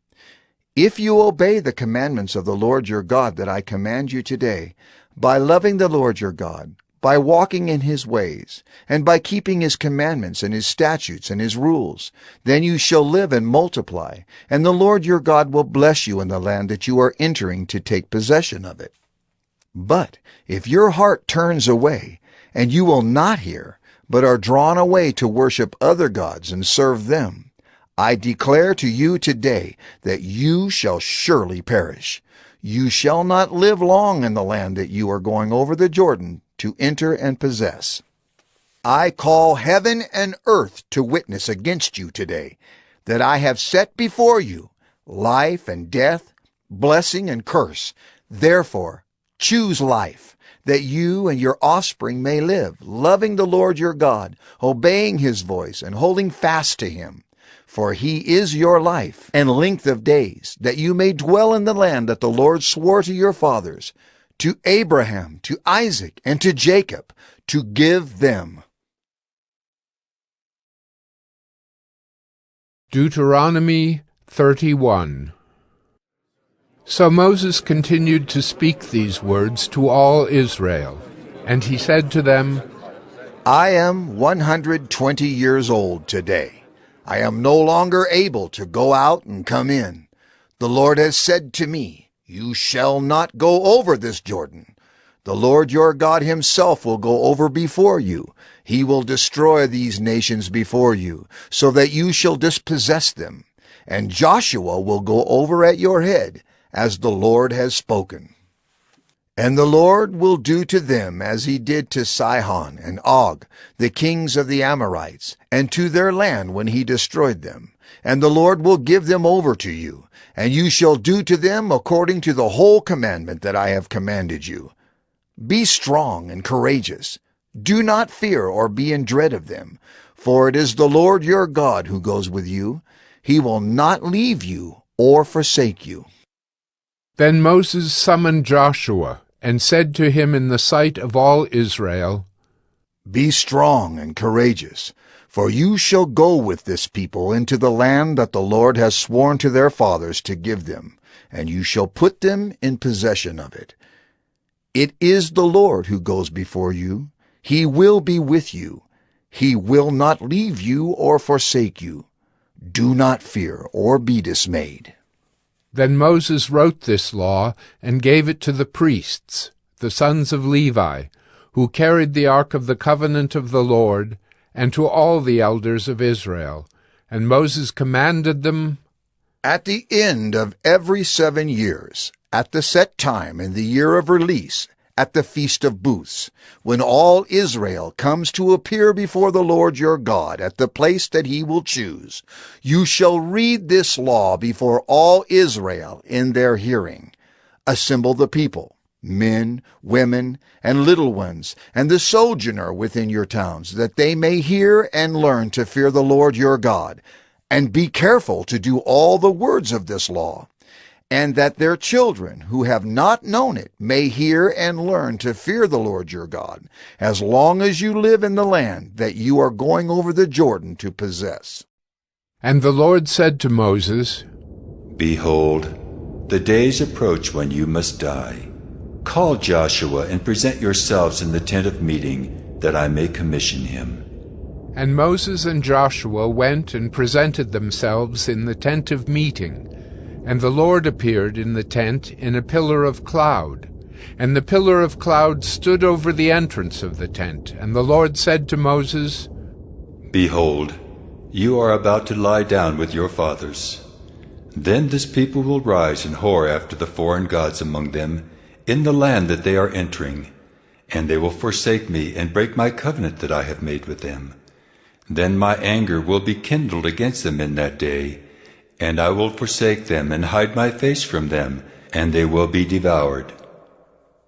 If you obey the commandments of the Lord your God that I command you today, by loving the Lord your God, by walking in his ways, and by keeping his commandments and his statutes and his rules, then you shall live and multiply, and the Lord your God will bless you in the land that you are entering to take possession of it. But if your heart turns away, and you will not hear, but are drawn away to worship other gods and serve them, I declare to you today that you shall surely perish. You shall not live long in the land that you are going over the Jordan to enter and possess. I call heaven and earth to witness against you today, that I have set before you life and death, blessing and curse. Therefore, choose life, that you and your offspring may live, loving the Lord your God, obeying his voice, and holding fast to him. For he is your life and length of days, that you may dwell in the land that the Lord swore to your fathers, to Abraham, to Isaac, and to Jacob, to give them. Deuteronomy 31. So Moses continued to speak these words to all Israel, and he said to them, I am 120 years old today. I am no longer able to go out and come in. The Lord has said to me, you shall not go over this Jordan. The Lord your God himself will go over before you. He will destroy these nations before you, so that you shall dispossess them. And Joshua will go over at your head, as the Lord has spoken. And the Lord will do to them as he did to Sihon and Og, the kings of the Amorites, and to their land when he destroyed them. And the Lord will give them over to you, and you shall do to them according to the whole commandment that I have commanded you. Be strong and courageous. Do not fear or be in dread of them, for it is the Lord your God who goes with you. He will not leave you or forsake you. Then Moses summoned Joshua, and said to him in the sight of all Israel, Be strong and courageous, for you shall go with this people into the land that the Lord has sworn to their fathers to give them, and you shall put them in possession of it. It is the Lord who goes before you. He will be with you. He will not leave you or forsake you. Do not fear or be dismayed. Then Moses wrote this law and gave it to the priests, the sons of Levi, who carried the ark of the covenant of the Lord, and to all the elders of Israel. And Moses commanded them, At the end of every 7 years, at the set time in the year of release, at the Feast of Booths, when all Israel comes to appear before the Lord your God at the place that he will choose, you shall read this law before all Israel in their hearing. Assemble the people, men, women, and little ones, and the sojourner within your towns, that they may hear and learn to fear the Lord your God, and be careful to do all the words of this law, and that their children who have not known it may hear and learn to fear the Lord your God, as long as you live in the land that you are going over the Jordan to possess. And the Lord said to Moses, Behold, the days approach when you must die. Call Joshua and present yourselves in the tent of meeting, that I may commission him. And Moses and Joshua went and presented themselves in the tent of meeting. And the Lord appeared in the tent in a pillar of cloud. And the pillar of cloud stood over the entrance of the tent. And the Lord said to Moses, Behold, you are about to lie down with your fathers. Then this people will rise and whore after the foreign gods among them, in the land that they are entering. And they will forsake me and break my covenant that I have made with them. Then my anger will be kindled against them in that day, and I will forsake them and hide my face from them, and they will be devoured.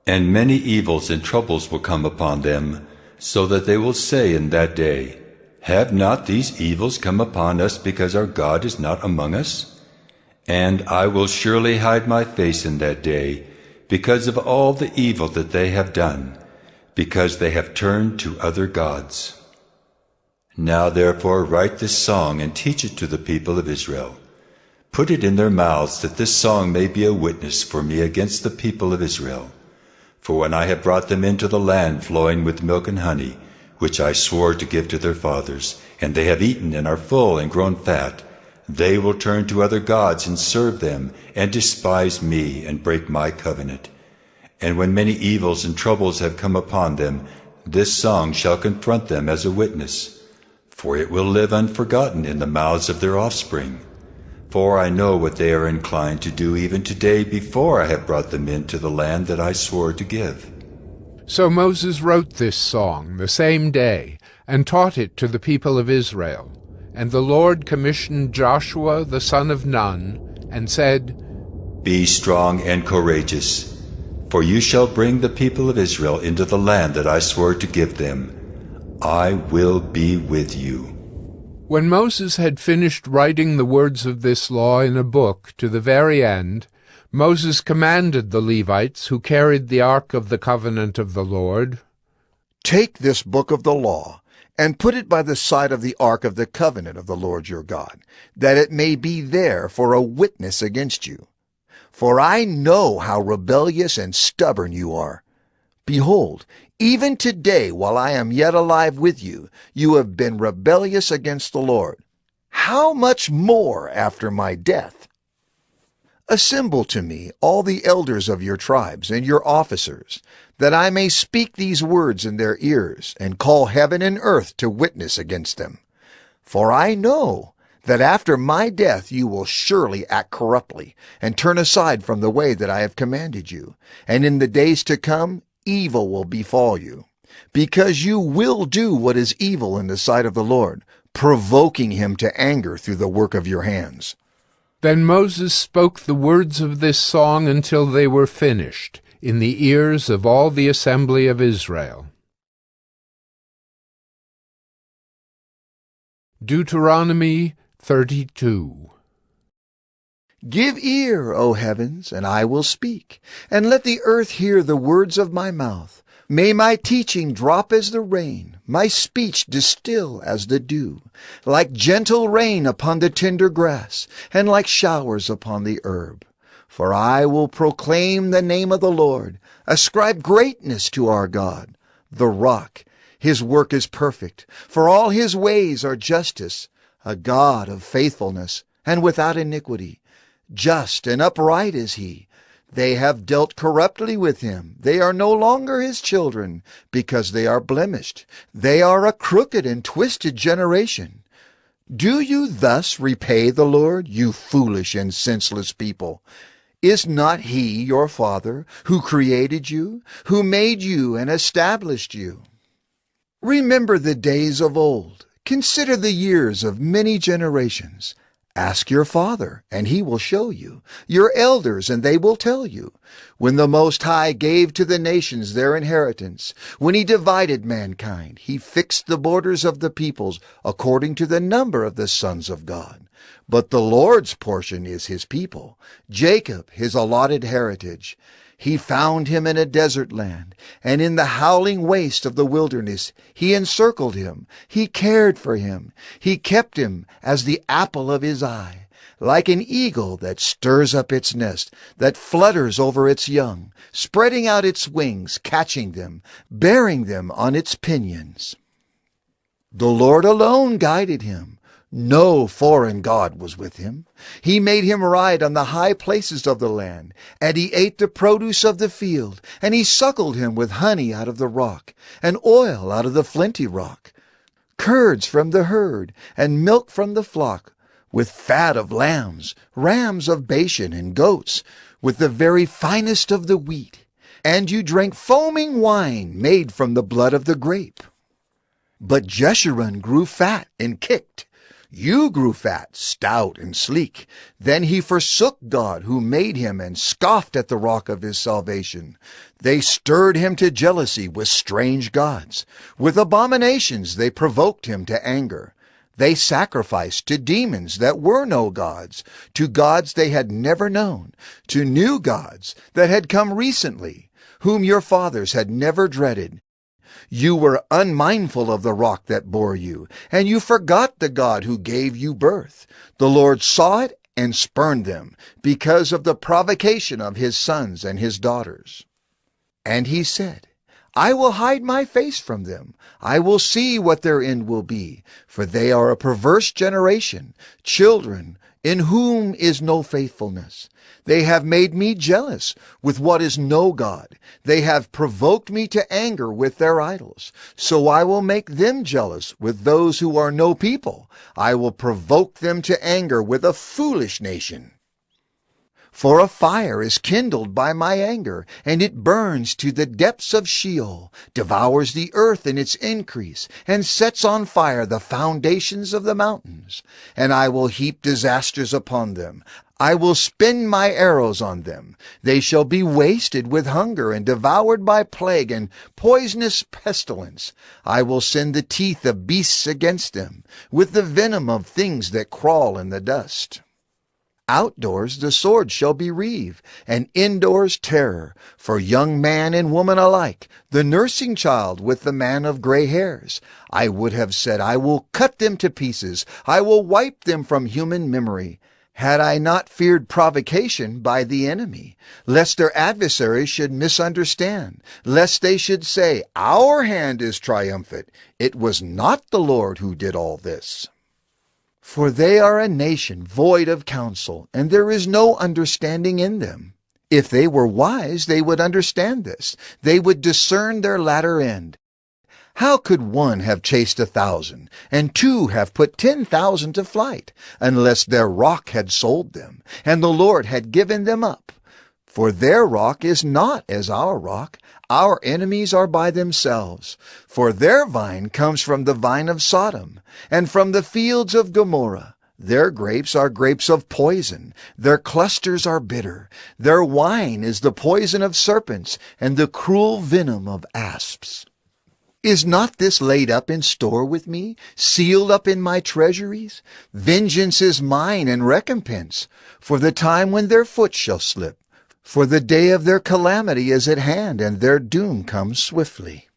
And many evils and troubles will come upon them, so that they will say in that day, Have not these evils come upon us because our God is not among us? And I will surely hide my face in that day, because of all the evil that they have done, because they have turned to other gods. Now therefore write this song and teach it to the people of Israel. Put it in their mouths, that this song may be a witness for me against the people of Israel. For when I have brought them into the land flowing with milk and honey, which I swore to give to their fathers, and they have eaten and are full and grown fat, they will turn to other gods and serve them, and despise me and break my covenant. And when many evils and troubles have come upon them, this song shall confront them as a witness, for it will live unforgotten in the mouths of their offspring. For I know what they are inclined to do even today before I have brought them into the land that I swore to give. So Moses wrote this song the same day, and taught it to the people of Israel. And the Lord commissioned Joshua the son of Nun, and said, Be strong and courageous, for you shall bring the people of Israel into the land that I swore to give them. I will be with you. When Moses had finished writing the words of this law in a book to the very end, Moses commanded the Levites who carried the ark of the covenant of the Lord, Take this book of the law, and put it by the side of the ark of the covenant of the Lord your God, that it may be there for a witness against you. For I know how rebellious and stubborn you are. Behold, even today, while I am yet alive with you, you have been rebellious against the Lord. How much more after my death? Assemble to me all the elders of your tribes and your officers, that I may speak these words in their ears, and call heaven and earth to witness against them. For I know that after my death you will surely act corruptly, and turn aside from the way that I have commanded you, and in the days to come evil will befall you, because you will do what is evil in the sight of the Lord, provoking him to anger through the work of your hands. Then Moses spoke the words of this song until they were finished, in the ears of all the assembly of Israel. Deuteronomy 32. Give ear, O heavens, and I will speak, and let the earth hear the words of my mouth. May my teaching drop as the rain, my speech distill as the dew, like gentle rain upon the tender grass, and like showers upon the herb. For I will proclaim the name of the Lord, ascribe greatness to our God, the rock. His work is perfect, for all his ways are justice, a God of faithfulness, and without iniquity. Just and upright is he. They have dealt corruptly with him. They are no longer his children, because they are blemished. They are a crooked and twisted generation. Do you thus repay the Lord, you foolish and senseless people? Is not he your Father, who created you, who made you and established you? Remember the days of old. Consider the years of many generations. Ask your father, and he will show you, your elders, and they will tell you. When the Most High gave to the nations their inheritance, when he divided mankind, he fixed the borders of the peoples according to the number of the sons of God. But the Lord's portion is his people, Jacob his allotted heritage. He found him in a desert land, and in the howling waste of the wilderness he encircled him. He cared for him. He kept him as the apple of his eye, like an eagle that stirs up its nest, that flutters over its young, spreading out its wings, catching them, bearing them on its pinions. The Lord alone guided him. No foreign god was with him. He made him ride on the high places of the land, and he ate the produce of the field, and he suckled him with honey out of the rock, and oil out of the flinty rock, curds from the herd, and milk from the flock, with fat of lambs, rams of Bashan, and goats, with the very finest of the wheat. And you drank foaming wine made from the blood of the grape. But Jeshurun grew fat and kicked. You grew fat, stout, and sleek. Then he forsook God who made him and scoffed at the rock of his salvation. They stirred him to jealousy with strange gods. With abominations they provoked him to anger. They sacrificed to demons that were no gods, to gods they had never known, to new gods that had come recently, whom your fathers had never dreaded. You were unmindful of the rock that bore you, and you forgot the God who gave you birth. The Lord saw it and spurned them, because of the provocation of his sons and his daughters. And he said, I will hide my face from them. I will see what their end will be, for they are a perverse generation, children in whom is no faithfulness. They have made me jealous with what is no God. They have provoked me to anger with their idols. So I will make them jealous with those who are no people. I will provoke them to anger with a foolish nation. For a fire is kindled by my anger, and it burns to the depths of Sheol, devours the earth in its increase, and sets on fire the foundations of the mountains. And I will heap disasters upon them. I will spin my arrows on them. They shall be wasted with hunger and devoured by plague and poisonous pestilence. I will send the teeth of beasts against them, with the venom of things that crawl in the dust. Outdoors the sword shall bereave, and indoors terror, for young man and woman alike, the nursing child with the man of gray hairs. I would have said, I will cut them to pieces, I will wipe them from human memory, had I not feared provocation by the enemy, lest their adversaries should misunderstand, lest they should say, our hand is triumphant. It was not the Lord who did all this. For they are a nation void of counsel, and there is no understanding in them. If they were wise, they would understand this. They would discern their latter end. How could one have chased 1,000, and two have put 10,000 to flight, unless their rock had sold them, and the Lord had given them up? For their rock is not as our rock. Our enemies are by themselves. For their vine comes from the vine of Sodom, and from the fields of Gomorrah. Their grapes are grapes of poison. Their clusters are bitter. Their wine is the poison of serpents, and the cruel venom of asps. Is not this laid up in store with me, sealed up in my treasuries? Vengeance is mine and recompense, for the time when their foot shall slip. For the day of their calamity is at hand, and their doom comes swiftly.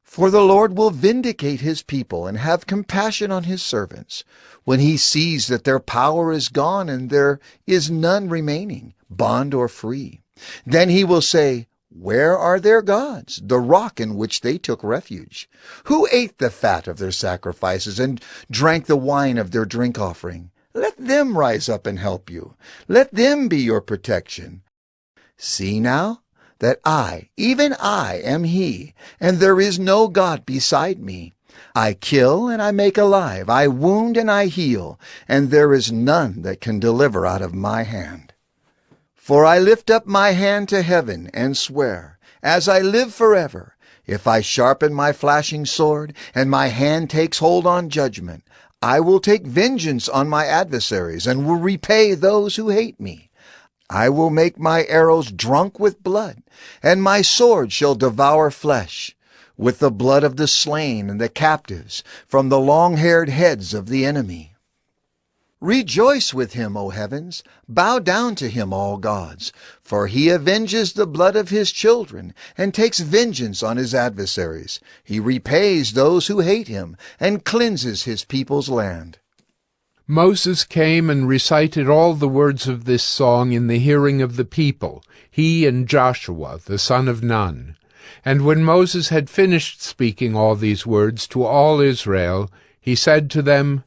For the Lord will vindicate his people and have compassion on his servants, when he sees that their power is gone and there is none remaining, bond or free. Then he will say, where are their gods, the rock in which they took refuge? Who ate the fat of their sacrifices and drank the wine of their drink offering? Let them rise up and help you. Let them be your protection. See now that I, even I, am he, and there is no God beside me. I kill and I make alive, I wound and I heal, and there is none that can deliver out of my hand. For I lift up my hand to heaven and swear, as I live forever, if I sharpen my flashing sword, and my hand takes hold on judgment, I will take vengeance on my adversaries, and will repay those who hate me. I will make my arrows drunk with blood, and my sword shall devour flesh, with the blood of the slain and the captives, from the long-haired heads of the enemy. Rejoice with him, O heavens, bow down to him, all gods, for he avenges the blood of his children, and takes vengeance on his adversaries. He repays those who hate him, and cleanses his people's land. Moses came and recited all the words of this song in the hearing of the people, he and Joshua, the son of Nun. And when Moses had finished speaking all these words to all Israel, he said to them,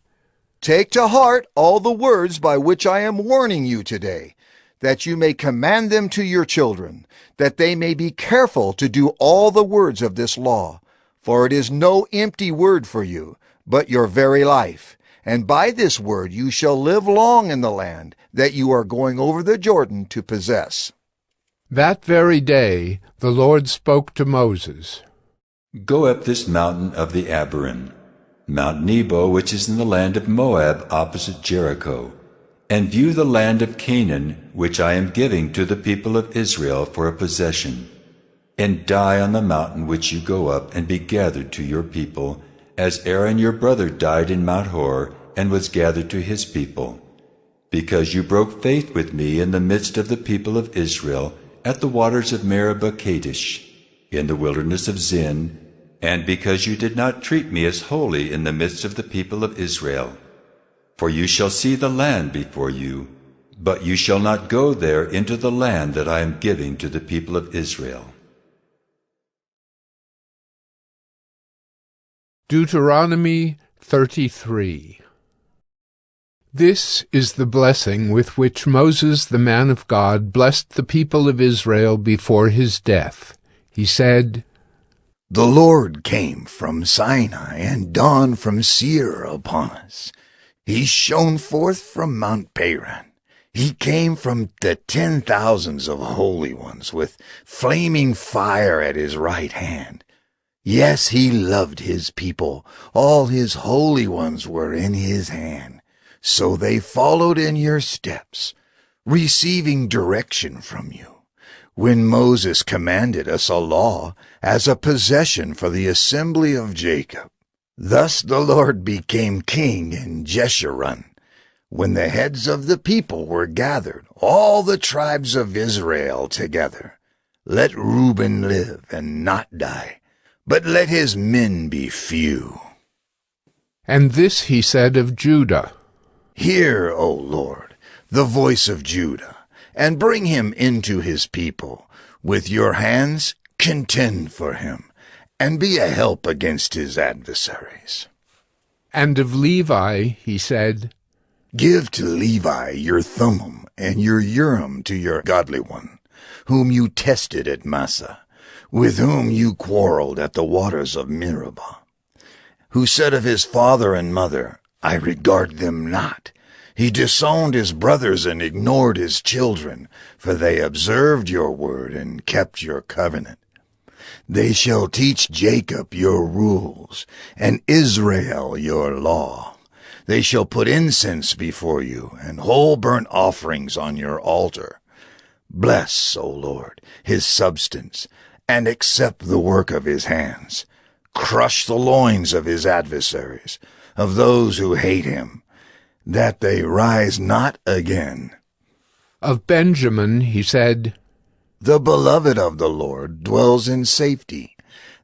Take to heart all the words by which I am warning you today, that you may command them to your children, that they may be careful to do all the words of this law. For it is no empty word for you, but your very life. And by this word you shall live long in the land that you are going over the Jordan to possess. That very day the Lord spoke to Moses. Go up this mountain of the Abiram, Mount Nebo, which is in the land of Moab opposite Jericho, and view the land of Canaan, which I am giving to the people of Israel for a possession, and die on the mountain which you go up, and be gathered to your people, as Aaron your brother died in Mount Hor, and was gathered to his people, because you broke faith with me in the midst of the people of Israel, at the waters of Meribah Kadesh, in the wilderness of Zin, and because you did not treat me as holy in the midst of the people of Israel. For you shall see the land before you, but you shall not go there into the land that I am giving to the people of Israel. Deuteronomy 33. This is the blessing with which Moses the man of God blessed the people of Israel before his death. He said, The Lord came from Sinai and dawned from Seir upon us. He shone forth from Mount Paran. He came from the 10,000s of holy ones with flaming fire at his right hand. Yes, he loved his people. All his holy ones were in his hand. So they followed in your steps, receiving direction from you. When Moses commanded us a law as a possession for the assembly of Jacob. Thus the Lord became king in Jeshurun. When the heads of the people were gathered, all the tribes of Israel together. Let Reuben live and not die, but let his men be few. And this he said of Judah. Hear, O Lord, the voice of Judah, and bring him into his people. With your hands contend for him, and be a help against his adversaries. And of Levi he said, Give to Levi your Thummim and your Urim to your godly one, whom you tested at Massah, with whom you quarreled at the waters of Meribah, who said of his father and mother, I regard them not. He disowned his brothers and ignored his children, for they observed your word and kept your covenant. They shall teach Jacob your rules, and Israel your law. They shall put incense before you, and whole burnt offerings on your altar. Bless, O Lord, his substance, and accept the work of his hands. Crush the loins of his adversaries, of those who hate him, that they rise not again. Of Benjamin he said, The beloved of the Lord dwells in safety.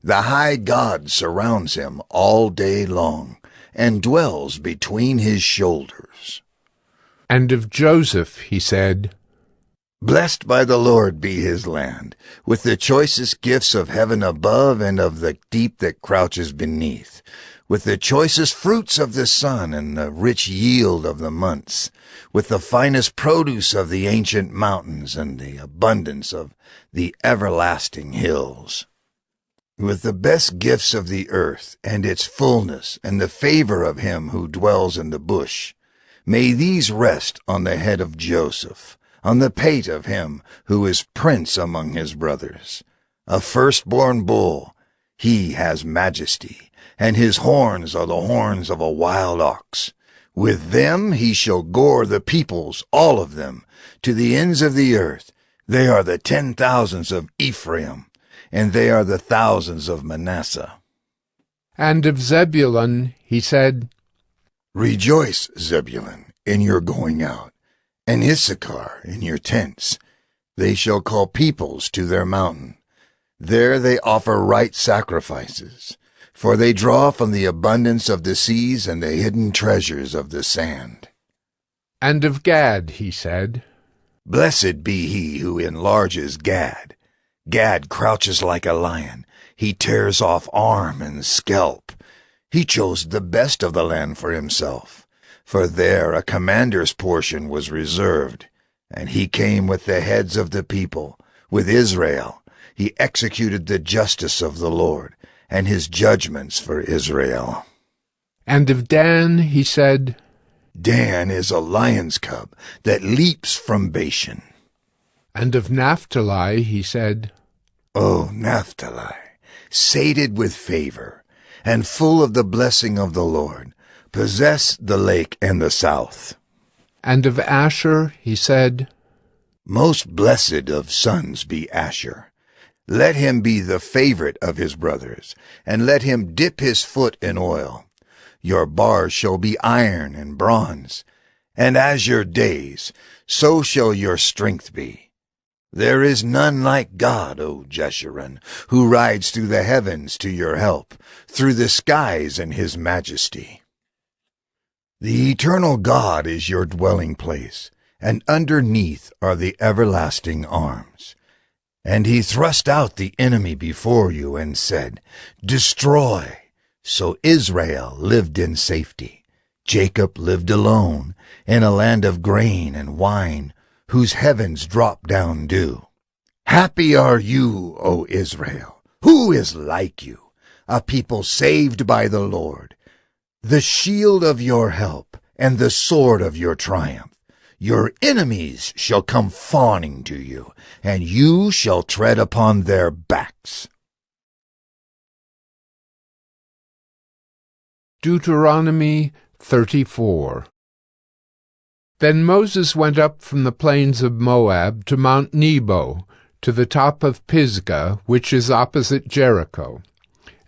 The high God surrounds him all day long, and dwells between his shoulders. And of Joseph he said, Blessed by the Lord be his land, with the choicest gifts of heaven above and of the deep that crouches beneath, with the choicest fruits of the sun and the rich yield of the months, with the finest produce of the ancient mountains and the abundance of the everlasting hills, with the best gifts of the earth and its fullness and the favor of him who dwells in the bush. May these rest on the head of Joseph, on the pate of him who is prince among his brothers. A firstborn bull, he has majesty, and his horns are the horns of a wild ox. With them he shall gore the peoples, all of them, to the ends of the earth. They are the 10,000s of Ephraim, and they are the thousands of Manasseh. And of Zebulun he said, Rejoice, Zebulun, in your going out, and Issachar in your tents. They shall call peoples to their mountain. There they offer right sacrifices, for they draw from the abundance of the seas and the hidden treasures of the sand. And of Gad he said, Blessed be he who enlarges Gad. Gad crouches like a lion. He tears off arm and scalp. He chose the best of the land for himself, for there a commander's portion was reserved. And he came with the heads of the people, with Israel. He executed the justice of the Lord, and his judgments for Israel. And of Dan he said, Dan is a lion's cub that leaps from Bashan. And of Naphtali he said, O Naphtali, sated with favor, and full of the blessing of the Lord, possess the lake and the south. And of Asher he said, Most blessed of sons be Asher. Let him be the favorite of his brothers, and let him dip his foot in oil. Your bars shall be iron and bronze, and as your days, so shall your strength be. There is none like God, O Jeshurun, who rides through the heavens to your help, through the skies in his majesty. The eternal God is your dwelling place, and underneath are the everlasting arms. And he thrust out the enemy before you and said, Destroy, So Israel lived in safety. Jacob lived alone in a land of grain and wine, whose heavens drop down dew. Happy are you, O Israel! Who is like you? A people saved by the Lord, the shield of your help and the sword of your triumph. Your enemies shall come fawning to you, and you shall tread upon their backs. Deuteronomy 34. Then Moses went up from the plains of Moab to Mount Nebo, to the top of Pisgah, which is opposite Jericho.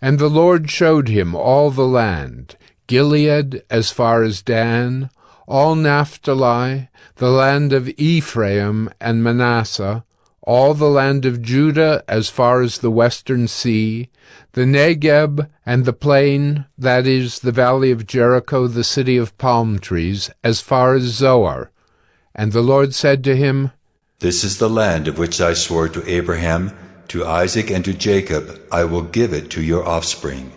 And the Lord showed him all the land, Gilead as far as Dan, all Naphtali, the land of Ephraim and Manasseh, all the land of Judah as far as the western sea, the Negeb and the plain, that is, the valley of Jericho, the city of palm trees, as far as Zoar. And the Lord said to him, This is the land of which I swore to Abraham, to Isaac, and to Jacob. I will give it to your offspring.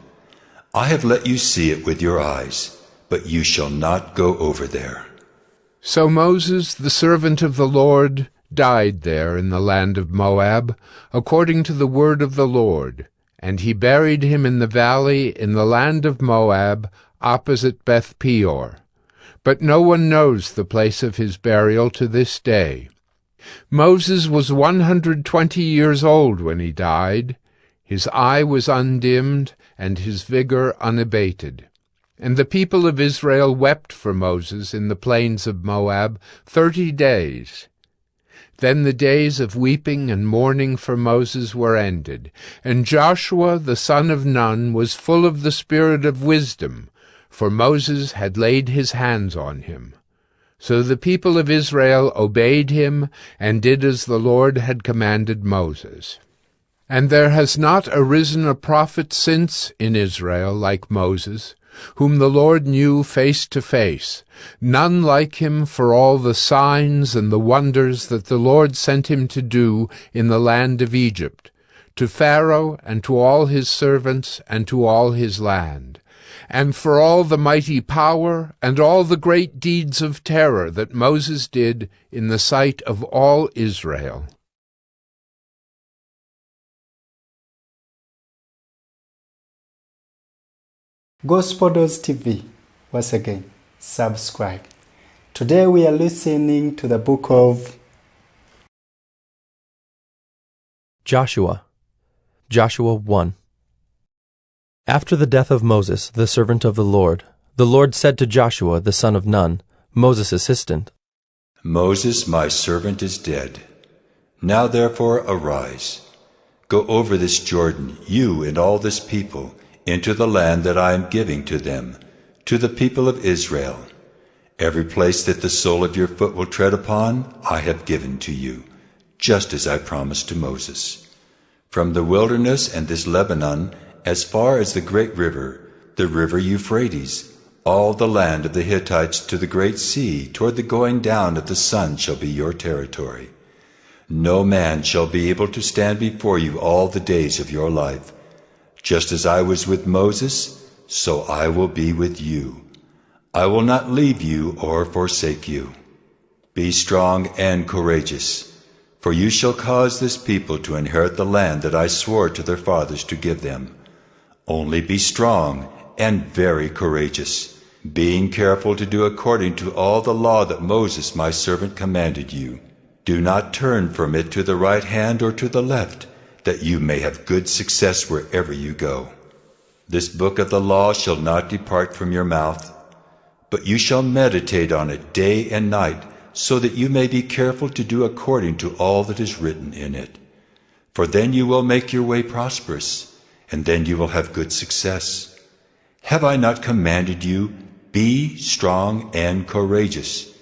I have let you see it with your eyes, but you shall not go over there. So Moses, the servant of the Lord, died there in the land of Moab, according to the word of the Lord, and he buried him in the valley in the land of Moab, opposite Beth Peor. But no one knows the place of his burial to this day. Moses was 120 years old when he died. His eye was undimmed, and his vigor unabated. And the people of Israel wept for Moses in the plains of Moab 30 days. Then the days of weeping and mourning for Moses were ended, and Joshua the son of Nun was full of the spirit of wisdom, for Moses had laid his hands on him. So the people of Israel obeyed him, and did as the Lord had commanded Moses. And there has not arisen a prophet since in Israel like Moses, whom the Lord knew face to face, none like him for all the signs and the wonders that the Lord sent him to do in the land of Egypt, to Pharaoh and to all his servants and to all his land, and for all the mighty power and all the great deeds of terror that Moses did in the sight of all Israel. Gospel's TV, once again, subscribe. Today we are listening to the book of Joshua 1. After the death of Moses, the servant of the Lord said to Joshua the son of Nun, Moses' assistant, Moses, my servant, is dead. Now therefore arise. Go over this Jordan, you and all this people, into the land that I am giving to them, to the people of Israel. Every place that the sole of your foot will tread upon, I have given to you, just as I promised to Moses. From the wilderness and this Lebanon, as far as the great river, the river Euphrates, all the land of the Hittites to the great sea, toward the going down of the sun shall be your territory. No man shall be able to stand before you all the days of your life. Just as I was with Moses, so I will be with you. I will not leave you or forsake you. Be strong and courageous, for you shall cause this people to inherit the land that I swore to their fathers to give them. Only be strong and very courageous, being careful to do according to all the law that Moses my servant commanded you. Do not turn from it to the right hand or to the left, that you may have good success wherever you go. This book of the law shall not depart from your mouth, but you shall meditate on it day and night, so that you may be careful to do according to all that is written in it. For then you will make your way prosperous, and then you will have good success. Have I not commanded you, be strong and courageous?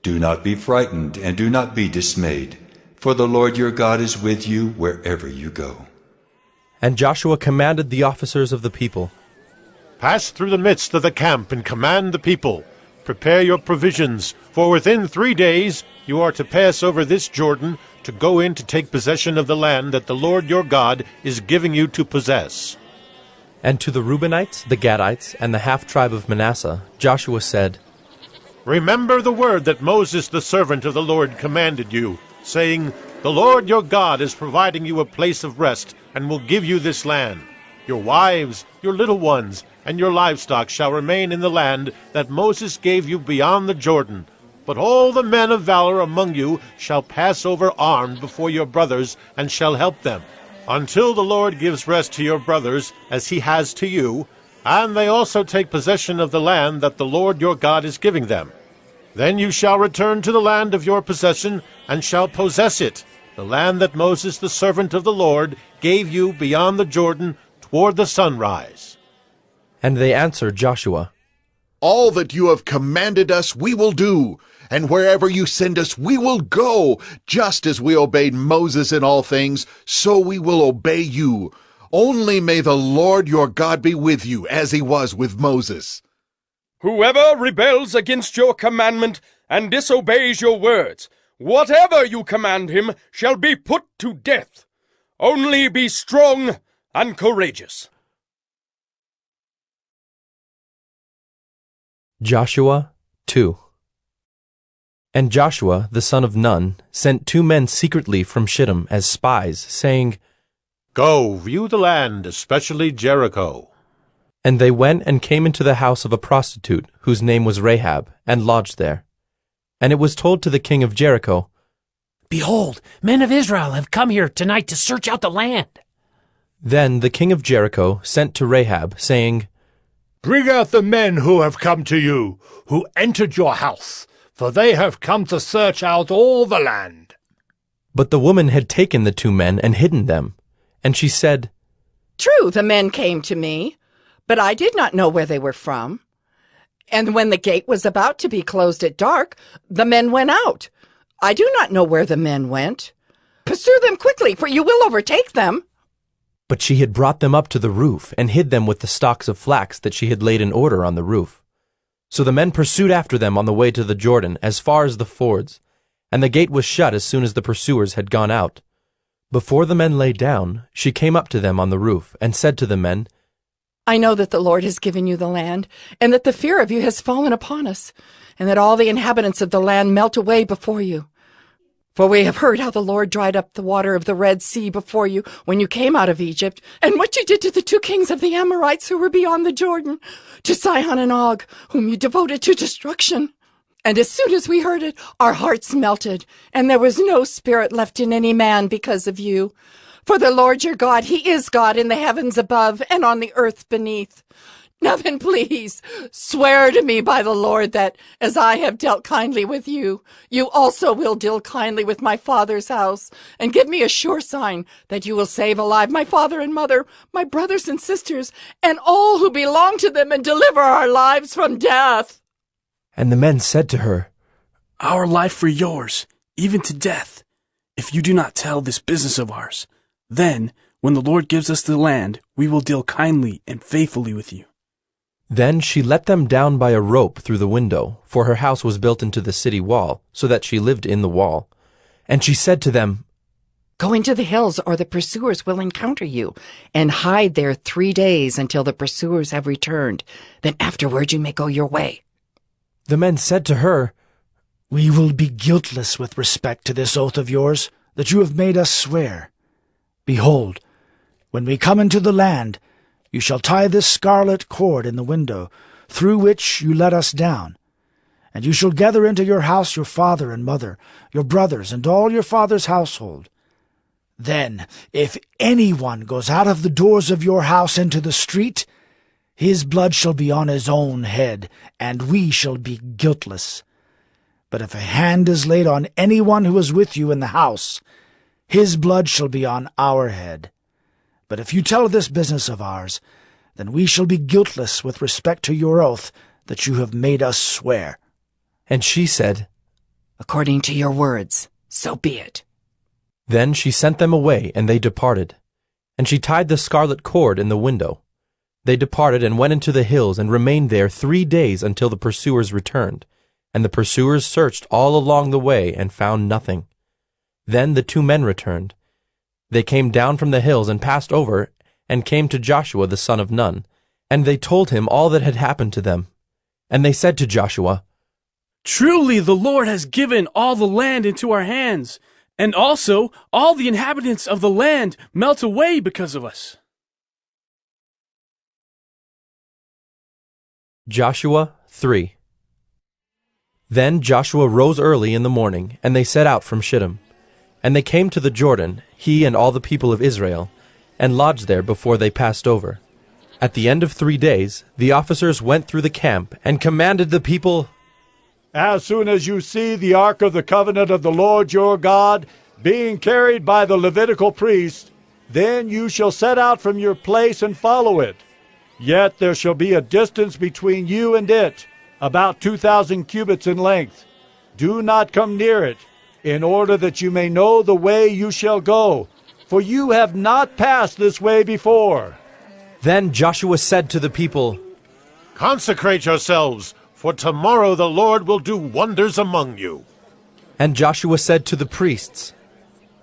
Do not be frightened, and do not be dismayed, for the Lord your God is with you wherever you go. And Joshua commanded the officers of the people, Pass through the midst of the camp and command the people. Prepare your provisions, for within 3 days you are to pass over this Jordan to go in to take possession of the land that the Lord your God is giving you to possess. And to the Reubenites, the Gadites, and the half-tribe of Manasseh, Joshua said, Remember the word that Moses the servant of the Lord commanded you, saying, The Lord your God is providing you a place of rest, and will give you this land. Your wives, your little ones, and your livestock shall remain in the land that Moses gave you beyond the Jordan. But all the men of valor among you shall pass over armed before your brothers, and shall help them, until the Lord gives rest to your brothers, as he has to you, and they also take possession of the land that the Lord your God is giving them. Then you shall return to the land of your possession, and shall possess it, the land that Moses the servant of the Lord gave you beyond the Jordan toward the sunrise. And they answered Joshua, All that you have commanded us we will do, and wherever you send us we will go. Just as we obeyed Moses in all things, so we will obey you. Only may the Lord your God be with you, as he was with Moses. Whoever rebels against your commandment and disobeys your words, whatever you command him shall be put to death. Only be strong and courageous. Joshua 2. And Joshua, the son of Nun, sent 2 men secretly from Shittim as spies, saying, Go, view the land, especially Jericho. And they went and came into the house of a prostitute, whose name was Rahab, and lodged there. And it was told to the king of Jericho, Behold, men of Israel have come here tonight to search out the land. Then the king of Jericho sent to Rahab, saying, Bring out the men who have come to you, who entered your house, for they have come to search out all the land. But the woman had taken the 2 men and hidden them. And she said, True, the men came to me, but I did not know where they were from. And when the gate was about to be closed at dark, the men went out. I do not know where the men went. Pursue them quickly, for you will overtake them. But she had brought them up to the roof, and hid them with the stalks of flax that she had laid in order on the roof. So the men pursued after them on the way to the Jordan, as far as the fords, and the gate was shut as soon as the pursuers had gone out. Before the men lay down, she came up to them on the roof, and said to the men, I know that the Lord has given you the land, and that the fear of you has fallen upon us, and that all the inhabitants of the land melt away before you. For we have heard how the Lord dried up the water of the Red Sea before you when you came out of Egypt, and what you did to the 2 kings of the Amorites who were beyond the Jordan, to Sihon and Og, whom you devoted to destruction. And as soon as we heard it, our hearts melted, and there was no spirit left in any man because of you. For the Lord your God, he is God in the heavens above and on the earth beneath. Now then, please, swear to me by the Lord that, as I have dealt kindly with you, you also will deal kindly with my father's house, and give me a sure sign that you will save alive my father and mother, my brothers and sisters, and all who belong to them, and deliver our lives from death. And the men said to her, Our life for yours, even to death, if you do not tell this business of ours. Then, when the Lord gives us the land, we will deal kindly and faithfully with you. Then she let them down by a rope through the window, for her house was built into the city wall, so that she lived in the wall. And she said to them, Go into the hills, or the pursuers will encounter you, and hide there 3 days until the pursuers have returned. Then afterward you may go your way. The men said to her, We will be guiltless with respect to this oath of yours that you have made us swear. Behold, when we come into the land, you shall tie this scarlet cord in the window, through which you let us down. And you shall gather into your house your father and mother, your brothers, and all your father's household. Then, if anyone goes out of the doors of your house into the street, his blood shall be on his own head, and we shall be guiltless. But if a hand is laid on anyone who is with you in the house, his blood shall be on our head. But if you tell this business of ours, then we shall be guiltless with respect to your oath that you have made us swear. And she said, According to your words, so be it. Then she sent them away, and they departed. And she tied the scarlet cord in the window. They departed and went into the hills, and remained there 3 days until the pursuers returned. And the pursuers searched all along the way, and found nothing. Then the 2 men returned. They came down from the hills and passed over, and came to Joshua the son of Nun, and they told him all that had happened to them. And they said to Joshua, Truly the Lord has given all the land into our hands, and also all the inhabitants of the land melt away because of us. Joshua 3. Then Joshua rose early in the morning, and they set out from Shittim. And they came to the Jordan, he and all the people of Israel, and lodged there before they passed over. At the end of 3 days, the officers went through the camp and commanded the people, As soon as you see the ark of the covenant of the Lord your God being carried by the Levitical priests, then you shall set out from your place and follow it. Yet there shall be a distance between you and it, about 2,000 cubits in length. Do not come near it, in order that you may know the way you shall go, for you have not passed this way before. Then Joshua said to the people, Consecrate yourselves, for tomorrow the Lord will do wonders among you. And Joshua said to the priests,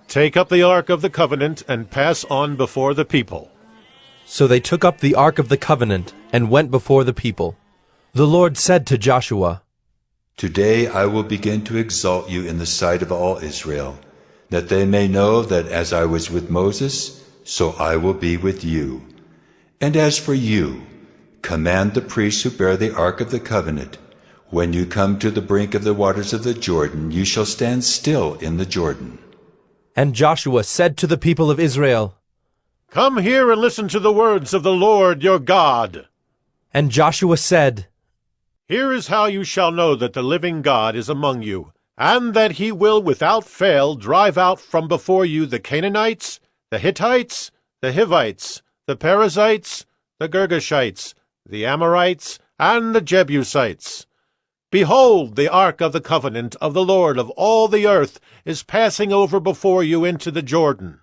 Take up the ark of the covenant and pass on before the people. So they took up the ark of the covenant and went before the people. The Lord said to Joshua, Today I will begin to exalt you in the sight of all Israel, that they may know that as I was with Moses, so I will be with you. And as for you, command the priests who bear the ark of the covenant, when you come to the brink of the waters of the Jordan, you shall stand still in the Jordan. And Joshua said to the people of Israel, Come here and listen to the words of the Lord your God. And Joshua said, Here is how you shall know that the living God is among you, and that he will without fail drive out from before you the Canaanites, the Hittites, the Hivites, the Perizzites, the Girgashites, the Amorites, and the Jebusites. Behold, the ark of the covenant of the Lord of all the earth is passing over before you into the Jordan.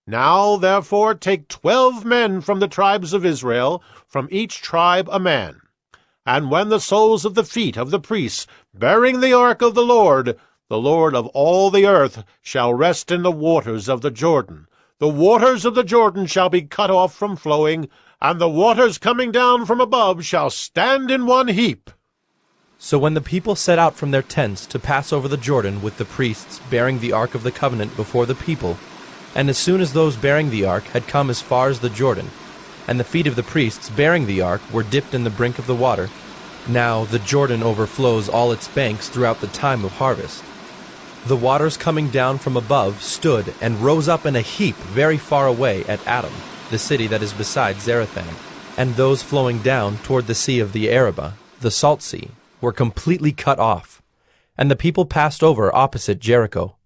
Now, therefore, take 12 men from the tribes of Israel, from each tribe a man. And when the soles of the feet of the priests, bearing the ark of the Lord of all the earth, shall rest in the waters of the Jordan, the waters of the Jordan shall be cut off from flowing, and the waters coming down from above shall stand in one heap. So when the people set out from their tents to pass over the Jordan with the priests bearing the ark of the covenant before the people, and as soon as those bearing the ark had come as far as the Jordan, and the feet of the priests bearing the ark were dipped in the brink of the water, now the Jordan overflows all its banks throughout the time of harvest. The waters coming down from above stood and rose up in a heap very far away at Adam, the city that is beside Zarethan, and those flowing down toward the sea of the Arabah, the Salt Sea, were completely cut off, and the people passed over opposite Jericho.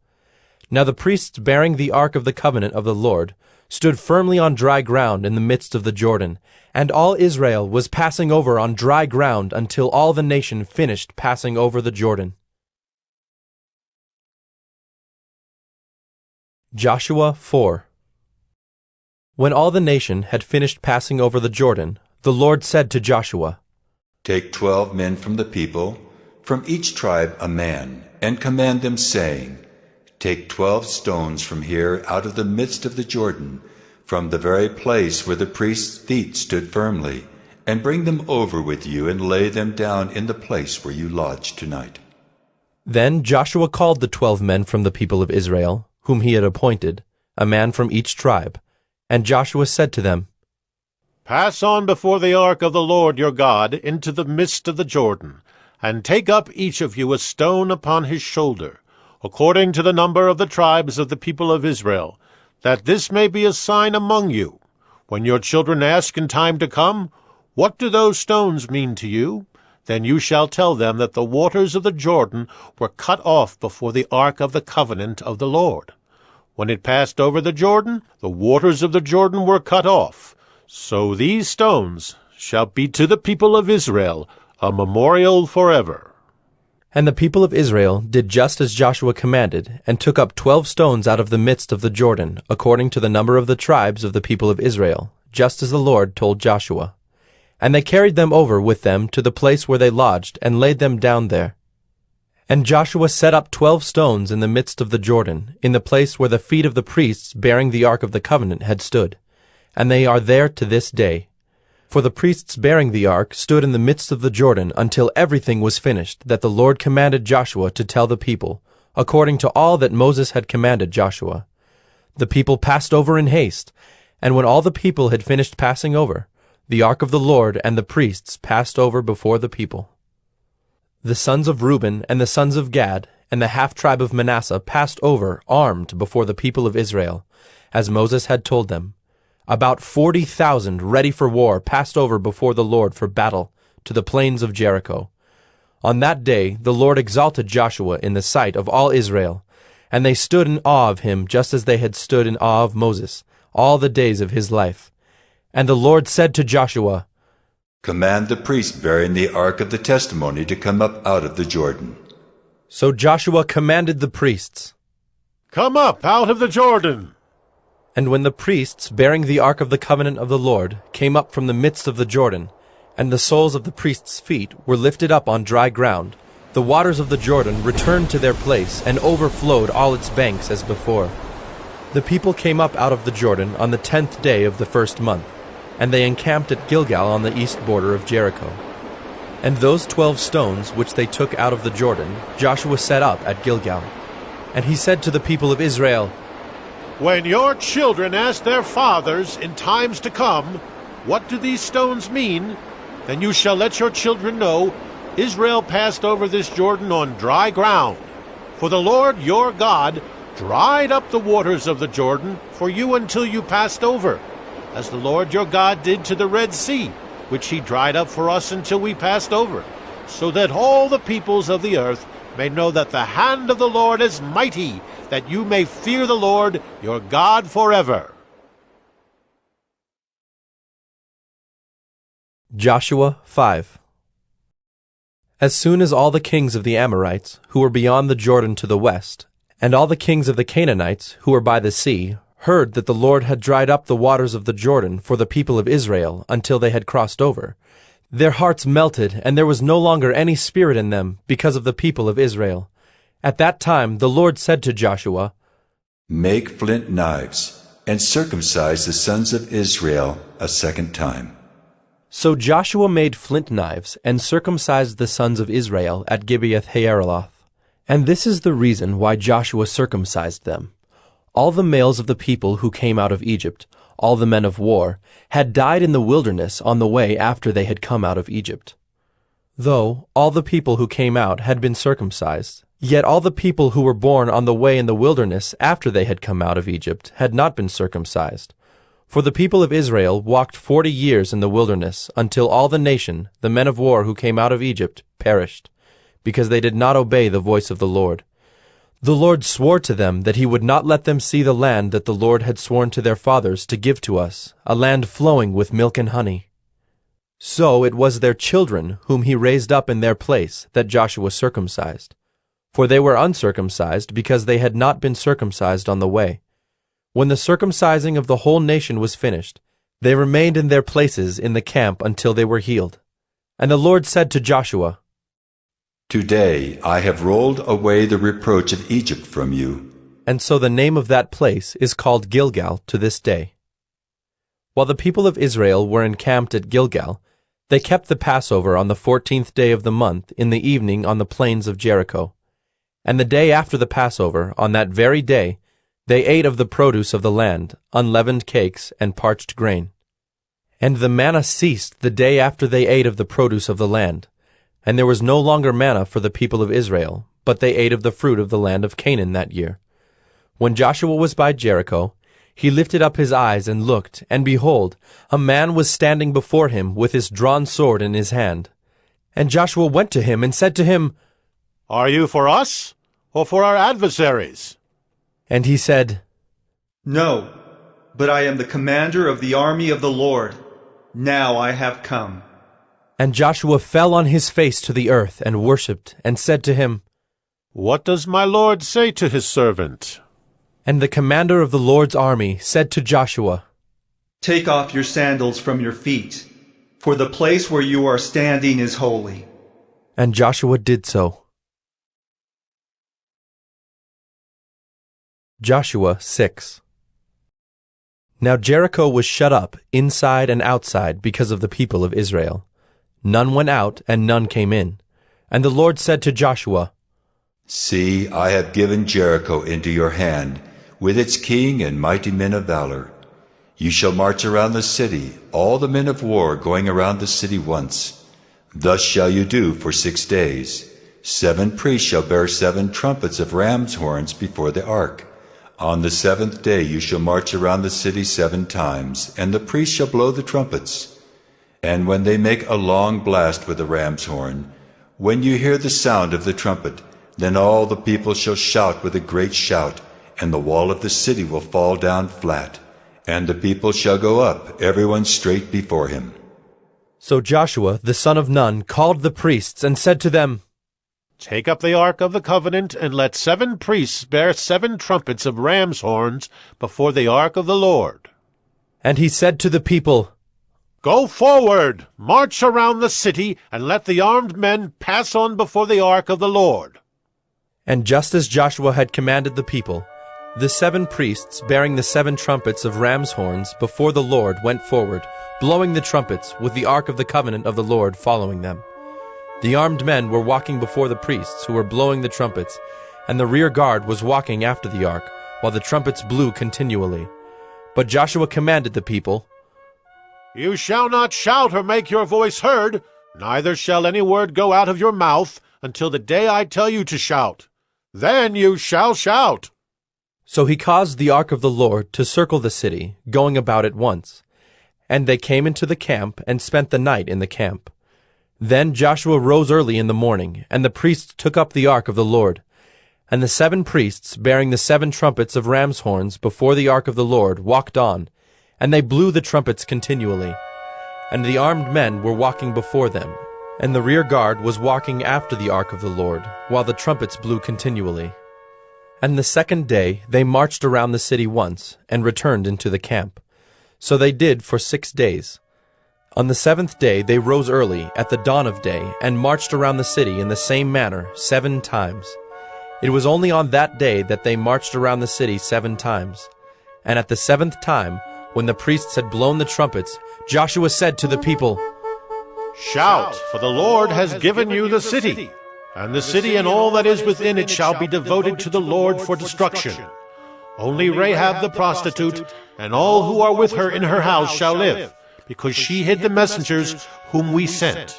Now the priests bearing the ark of the covenant of the Lord stood firmly on dry ground in the midst of the Jordan, and all Israel was passing over on dry ground until all the nation finished passing over the Jordan. Joshua 4. When all the nation had finished passing over the Jordan, the Lord said to Joshua, Take 12 men from the people, from each tribe a man, and command them, saying, Take 12 stones from here out of the midst of the Jordan, from the very place where the priest's feet stood firmly, and bring them over with you and lay them down in the place where you lodge tonight. Then Joshua called the 12 men from the people of Israel, whom he had appointed, a man from each tribe. And Joshua said to them, Pass on before the ark of the Lord your God into the midst of the Jordan, and take up each of you a stone upon his shoulder, according to the number of the tribes of the people of Israel, that this may be a sign among you. When your children ask in time to come, What do those stones mean to you? Then you shall tell them that the waters of the Jordan were cut off before the ark of the covenant of the Lord. When it passed over the Jordan, the waters of the Jordan were cut off. So these stones shall be to the people of Israel a memorial forever. And the people of Israel did just as Joshua commanded, and took up 12 stones out of the midst of the Jordan, according to the number of the tribes of the people of Israel, just as the Lord told Joshua. And they carried them over with them to the place where they lodged, and laid them down there. And Joshua set up 12 stones in the midst of the Jordan, in the place where the feet of the priests bearing the ark of the covenant had stood. and they are there to this day. For the priests bearing the ark stood in the midst of the Jordan until everything was finished that the Lord commanded Joshua to tell the people, according to all that Moses had commanded Joshua. The people passed over in haste, and when all the people had finished passing over, the ark of the Lord and the priests passed over before the people. The sons of Reuben and the sons of Gad and the half-tribe of Manasseh passed over armed before the people of Israel, as Moses had told them. About 40,000 ready for war passed over before the Lord for battle to the plains of Jericho. On that day the Lord exalted Joshua in the sight of all Israel, and they stood in awe of him just as they had stood in awe of Moses all the days of his life. And the Lord said to Joshua, "Command the priest bearing the ark of the testimony to come up out of the Jordan." So Joshua commanded the priests, "Come up out of the Jordan." And when the priests bearing the ark of the covenant of the Lord came up from the midst of the Jordan, and the soles of the priests' feet were lifted up on dry ground, the waters of the Jordan returned to their place and overflowed all its banks as before. The people came up out of the Jordan on the 10th day of the first month, and they encamped at Gilgal on the east border of Jericho. And those 12 stones which they took out of the Jordan Joshua set up at Gilgal. And he said to the people of Israel, "When your children ask their fathers in times to come, 'What do these stones mean?' then you shall let your children know, Israel passed over this Jordan on dry ground. For the Lord your God dried up the waters of the Jordan for you until you passed over, as the Lord your God did to the Red Sea, which he dried up for us until we passed over, so that all the peoples of the earth may know that the hand of the Lord is mighty, that you may fear the Lord your God forever." Joshua 5. As soon as all the kings of the Amorites, who were beyond the Jordan to the west, and all the kings of the Canaanites, who were by the sea, heard that the Lord had dried up the waters of the Jordan for the people of Israel until they had crossed over, their hearts melted, and there was no longer any spirit in them because of the people of Israel. At that time the Lord said to Joshua, "Make flint knives, and circumcise the sons of Israel a second time." So Joshua made flint knives and circumcised the sons of Israel at Gibeath-haaraloth. And this is the reason why Joshua circumcised them. All the males of the people who came out of Egypt, all the men of war, had died in the wilderness on the way after they had come out of Egypt. Though all the people who came out had been circumcised, yet all the people who were born on the way in the wilderness after they had come out of Egypt had not been circumcised. For the people of Israel walked 40 years in the wilderness until all the nation, the men of war who came out of Egypt, perished, because they did not obey the voice of the Lord. The Lord swore to them that he would not let them see the land that the Lord had sworn to their fathers to give to us, a land flowing with milk and honey. So it was their children whom he raised up in their place that Joshua circumcised. For they were uncircumcised because they had not been circumcised on the way. When the circumcising of the whole nation was finished, they remained in their places in the camp until they were healed. And the Lord said to Joshua, "Today I have rolled away the reproach of Egypt from you." And so the name of that place is called Gilgal to this day. While the people of Israel were encamped at Gilgal, they kept the Passover on the 14th day of the month in the evening on the plains of Jericho. And the day after the Passover, on that very day, they ate of the produce of the land, unleavened cakes and parched grain. And the manna ceased the day after they ate of the produce of the land. And there was no longer manna for the people of Israel, but they ate of the fruit of the land of Canaan that year. When Joshua was by Jericho, he lifted up his eyes and looked, and behold, a man was standing before him with his drawn sword in his hand. And Joshua went to him and said to him, "Are you for us, or for our adversaries?" And he said, "No, but I am the commander of the army of the Lord. Now I have come." And Joshua fell on his face to the earth and worshipped, and said to him, "What does my Lord say to his servant?" And the commander of the Lord's army said to Joshua, "Take off your sandals from your feet, for the place where you are standing is holy." And Joshua did so. Joshua 6. Now Jericho was shut up, inside and outside, because of the people of Israel. None went out, and none came in. And the Lord said to Joshua, See, I have given Jericho into your hand, with its king and mighty men of valor. You shall march around the city, all the men of war going around the city once. Thus shall you do for 6 days. 7 priests shall bear 7 trumpets of ram's horns before the ark. On the 7th day you shall march around the city 7 times, and the priests shall blow the trumpets. And when they make a long blast with the ram's horn, when you hear the sound of the trumpet, then all the people shall shout with a great shout, and the wall of the city will fall down flat, and the people shall go up, everyone straight before him. So Joshua the son of Nun called the priests and said to them, Take up the ark of the covenant, and let 7 priests bear 7 trumpets of ram's horns before the ark of the Lord. And he said to the people, Go forward, march around the city, and let the armed men pass on before the ark of the Lord. And just as Joshua had commanded the people, the 7 priests bearing the 7 trumpets of ram's horns before the Lord went forward, blowing the trumpets, with the ark of the covenant of the Lord following them. The armed men were walking before the priests who were blowing the trumpets, and the rear guard was walking after the ark, while the trumpets blew continually. But Joshua commanded the people, You shall not shout or make your voice heard, neither shall any word go out of your mouth until the day I tell you to shout. Then you shall shout. So he caused the ark of the Lord to circle the city, going about it once. And they came into the camp and spent the night in the camp. Then Joshua rose early in the morning, and the priests took up the ark of the Lord. And the 7 priests, bearing the 7 trumpets of ram's horns before the ark of the Lord, walked on, and they blew the trumpets continually. And the armed men were walking before them, and the rear guard was walking after the ark of the Lord, while the trumpets blew continually. And the 2nd day they marched around the city once, and returned into the camp. So they did for 6 days. On the 7th day they rose early, at the dawn of day, and marched around the city in the same manner 7 times. It was only on that day that they marched around the city 7 times. And at the 7th time, when the priests had blown the trumpets, Joshua said to the people, Shout, for the Lord has given you the city, and the city and all that is within it shall be devoted to the Lord for destruction. Only Rahab the prostitute, and all who are with her in her house shall live, because she hid the messengers whom we sent.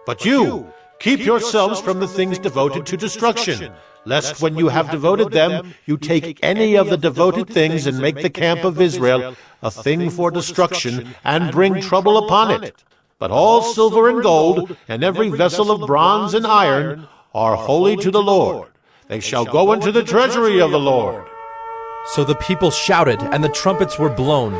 But you, keep yourselves from the things devoted to destruction, lest when you have devoted them, you take any of the devoted things and make the camp of Israel a thing for destruction, and bring trouble upon it. But all silver and gold, and every vessel of bronze and iron, are holy to the Lord. They shall go into the treasury of the Lord. So the people shouted, and the trumpets were blown.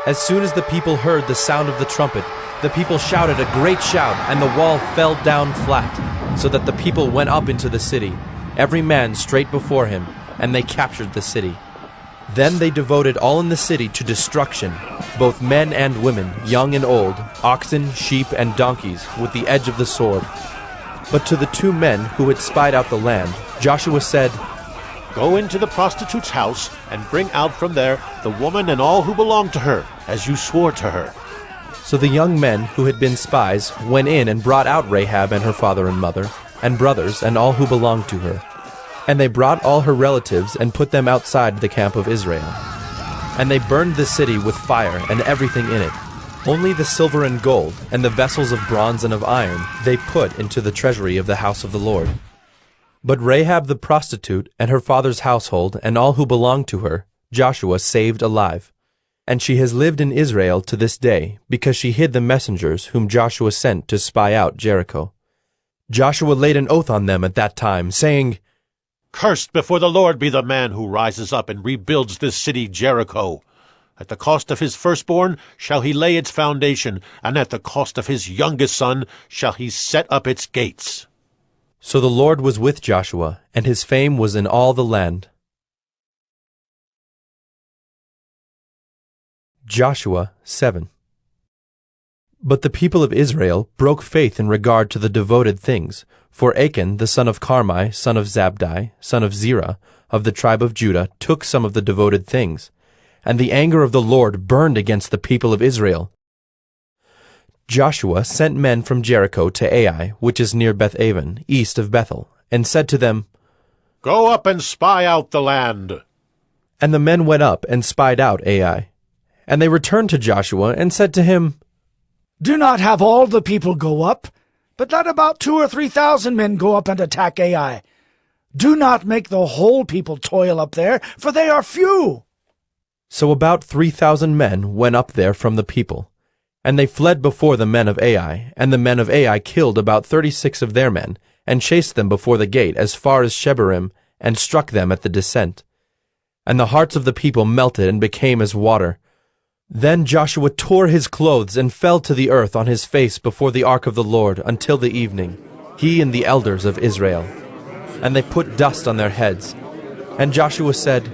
As soon as the people heard the sound of the trumpet, the people shouted a great shout, and the wall fell down flat, so that the people went up into the city, every man straight before him, and they captured the city. Then they devoted all in the city to destruction, both men and women, young and old, oxen, sheep, and donkeys, with the edge of the sword. But to the 2 men who had spied out the land, Joshua said, Go into the prostitute's house, and bring out from there the woman and all who belong to her, as you swore to her. So the young men who had been spies went in and brought out Rahab and her father and mother, and brothers, and all who belonged to her. And they brought all her relatives and put them outside the camp of Israel. And they burned the city with fire and everything in it. Only the silver and gold, and the vessels of bronze and of iron, they put into the treasury of the house of the Lord. But Rahab the prostitute, and her father's household, and all who belonged to her, Joshua saved alive. And she has lived in Israel to this day, because she hid the messengers whom Joshua sent to spy out Jericho. Joshua laid an oath on them at that time, saying, Cursed before the Lord be the man who rises up and rebuilds this city Jericho. At the cost of his firstborn shall he lay its foundation, and at the cost of his youngest son shall he set up its gates. So the Lord was with Joshua, and his fame was in all the land. Joshua 7. But the people of Israel broke faith in regard to the devoted things, for Achan the son of Carmi, son of Zabdi, son of Zerah, of the tribe of Judah, took some of the devoted things. and the anger of the Lord burned against the people of Israel. Joshua sent men from Jericho to Ai, which is near Bethaven, east of Bethel, and said to them, Go up and spy out the land. And the men went up and spied out Ai. And they returned to Joshua and said to him, Do not have all the people go up, but let about 2,000 or 3,000 men go up and attack Ai. Do not make the whole people toil up there, for they are few. So about 3,000 men went up there from the people. And they fled before the men of Ai, and the men of Ai killed about 36 of their men, and chased them before the gate as far as Shebarim, and struck them at the descent. And the hearts of the people melted and became as water. Then Joshua tore his clothes and fell to the earth on his face before the ark of the Lord until the evening, he and the elders of Israel. And they put dust on their heads. And Joshua said,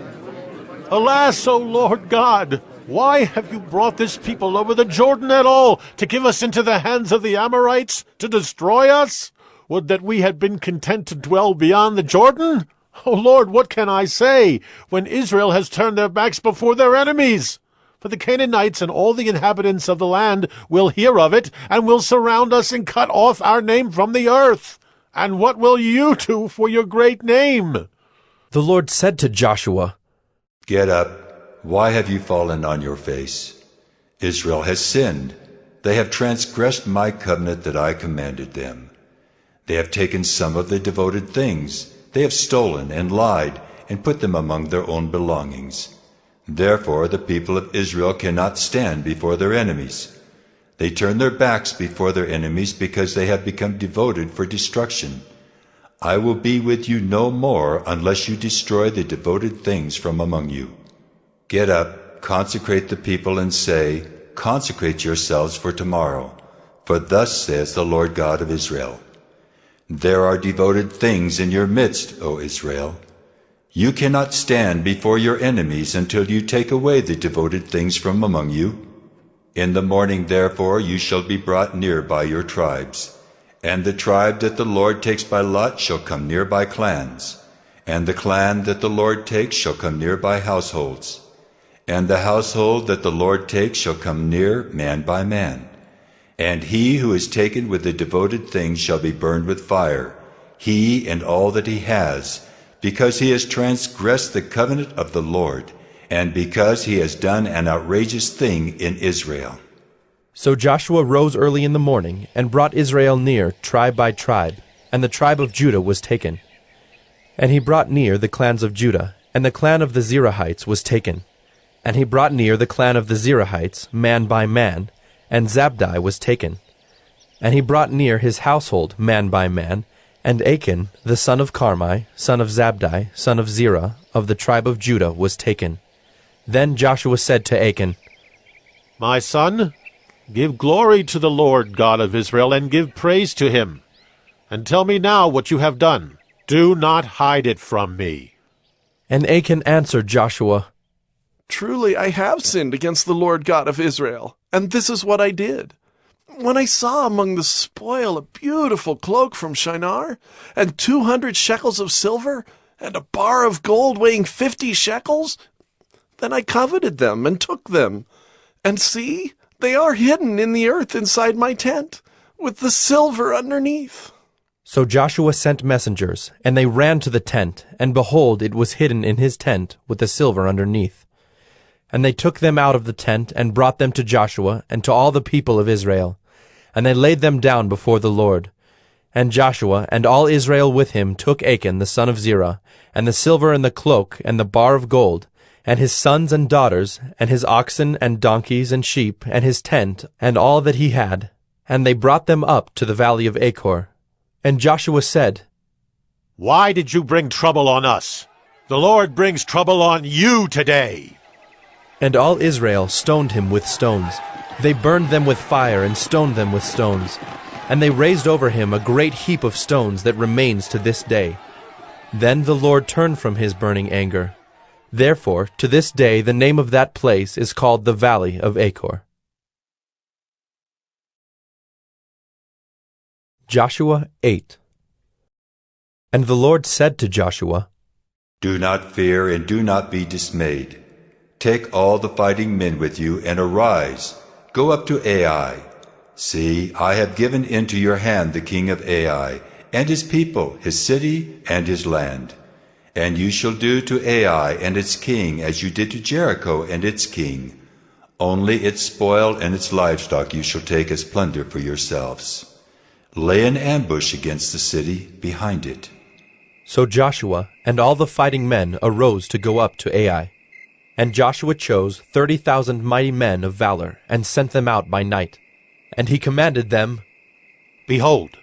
Alas, O Lord God! Why have you brought this people over the Jordan at all, to give us into the hands of the Amorites, to destroy us? Would that we had been content to dwell beyond the Jordan? O Lord, what can I say, when Israel has turned their backs before their enemies? For the Canaanites and all the inhabitants of the land will hear of it, and will surround us and cut off our name from the earth. And what will you do for your great name? The Lord said to Joshua, Get up. Why have you fallen on your face? Israel has sinned. They have transgressed my covenant that I commanded them. They have taken some of the devoted things. They have stolen and lied and put them among their own belongings. Therefore the people of Israel cannot stand before their enemies. They turn their backs before their enemies because they have become devoted for destruction. I will be with you no more unless you destroy the devoted things from among you. Get up, consecrate the people, and say, Consecrate yourselves for tomorrow, for thus says the Lord God of Israel. There are devoted things in your midst, O Israel. You cannot stand before your enemies until you take away the devoted things from among you. In the morning, therefore, you shall be brought near by your tribes, and the tribe that the Lord takes by lot shall come near by clans, and the clan that the Lord takes shall come near by households. And the household that the Lord takes shall come near man by man. And he who is taken with the devoted things shall be burned with fire, he and all that he has, because he has transgressed the covenant of the Lord, and because he has done an outrageous thing in Israel. So Joshua rose early in the morning, and brought Israel near, tribe by tribe, and the tribe of Judah was taken. And he brought near the clans of Judah, and the clan of the Zerahites was taken. And he brought near the clan of the Zerahites, man by man, and Zabdi was taken. And he brought near his household, man by man, and Achan, the son of Carmi, son of Zabdi, son of Zerah, of the tribe of Judah, was taken. Then Joshua said to Achan, My son, give glory to the Lord God of Israel, and give praise to him. And tell me now what you have done. Do not hide it from me. And Achan answered Joshua, Truly I have sinned against the Lord God of Israel, and this is what I did. When I saw among the spoil a beautiful cloak from Shinar, and 200 shekels of silver, and a bar of gold weighing 50 shekels, then I coveted them and took them. And see, they are hidden in the earth inside my tent, with the silver underneath. So Joshua sent messengers, and they ran to the tent, and behold, it was hidden in his tent, with the silver underneath. And they took them out of the tent, and brought them to Joshua, and to all the people of Israel. And they laid them down before the Lord. And Joshua, and all Israel with him, took Achan the son of Zerah, and the silver and the cloak, and the bar of gold, and his sons and daughters, and his oxen and donkeys and sheep, and his tent, and all that he had. And they brought them up to the valley of Achor. And Joshua said, Why did you bring trouble on us? The Lord brings trouble on you today. And all Israel stoned him with stones. They burned them with fire and stoned them with stones. And they raised over him a great heap of stones that remains to this day. Then the Lord turned from his burning anger. Therefore, to this day the name of that place is called the Valley of Achor. Joshua 8. And the Lord said to Joshua, Do not fear and do not be dismayed. Take all the fighting men with you, and arise, go up to Ai. See, I have given into your hand the king of Ai, and his people, his city, and his land. And you shall do to Ai and its king as you did to Jericho and its king. Only its spoil and its livestock you shall take as plunder for yourselves. Lay an ambush against the city behind it. So Joshua and all the fighting men arose to go up to Ai. And Joshua chose 30,000 mighty men of valor, and sent them out by night. And he commanded them, Behold,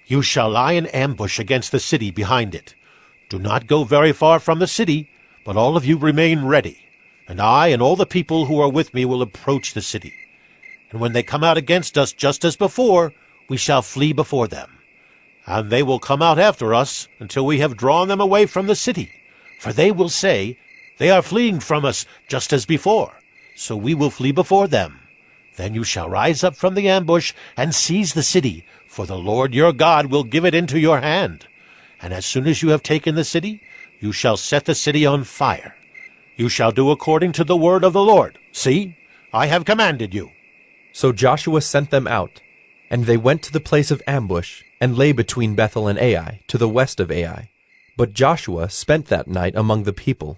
you shall lie in ambush against the city behind it. Do not go very far from the city, but all of you remain ready. And I and all the people who are with me will approach the city. And when they come out against us just as before, we shall flee before them. And they will come out after us until we have drawn them away from the city. For they will say, They are fleeing from us just as before, so we will flee before them. Then you shall rise up from the ambush and seize the city, for the Lord your God will give it into your hand. And as soon as you have taken the city, you shall set the city on fire. You shall do according to the word of the Lord. See, I have commanded you. So Joshua sent them out, and they went to the place of ambush, and lay between Bethel and Ai, to the west of Ai. But Joshua spent that night among the people.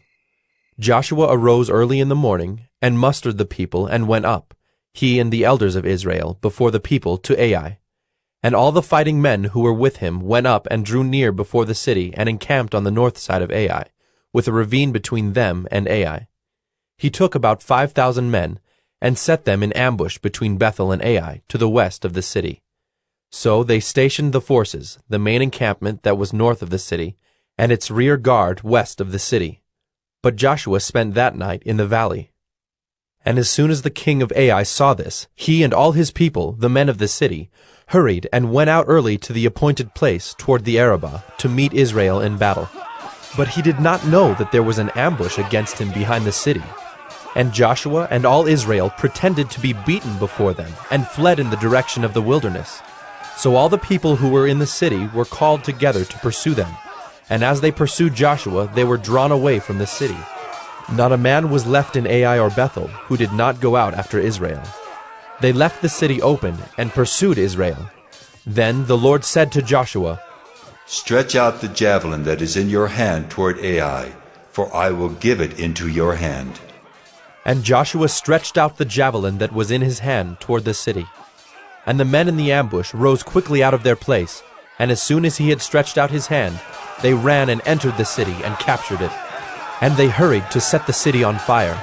Joshua arose early in the morning, and mustered the people, and went up, he and the elders of Israel, before the people to Ai. And all the fighting men who were with him went up and drew near before the city, and encamped on the north side of Ai, with a ravine between them and Ai. He took about 5,000 men, and set them in ambush between Bethel and Ai, to the west of the city. So they stationed the forces, the main encampment that was north of the city, and its rear guard west of the city. But Joshua spent that night in the valley. And as soon as the king of Ai saw this, he and all his people, the men of the city, hurried and went out early to the appointed place toward the Arabah to meet Israel in battle. But he did not know that there was an ambush against him behind the city. And Joshua and all Israel pretended to be beaten before them, and fled in the direction of the wilderness. So all the people who were in the city were called together to pursue them. And as they pursued Joshua, they were drawn away from the city. Not a man was left in Ai or Bethel who did not go out after Israel. They left the city open and pursued Israel. Then the Lord said to Joshua, Stretch out the javelin that is in your hand toward Ai, for I will give it into your hand. And Joshua stretched out the javelin that was in his hand toward the city. And the men in the ambush rose quickly out of their place, and as soon as he had stretched out his hand, they ran and entered the city and captured it. And they hurried to set the city on fire.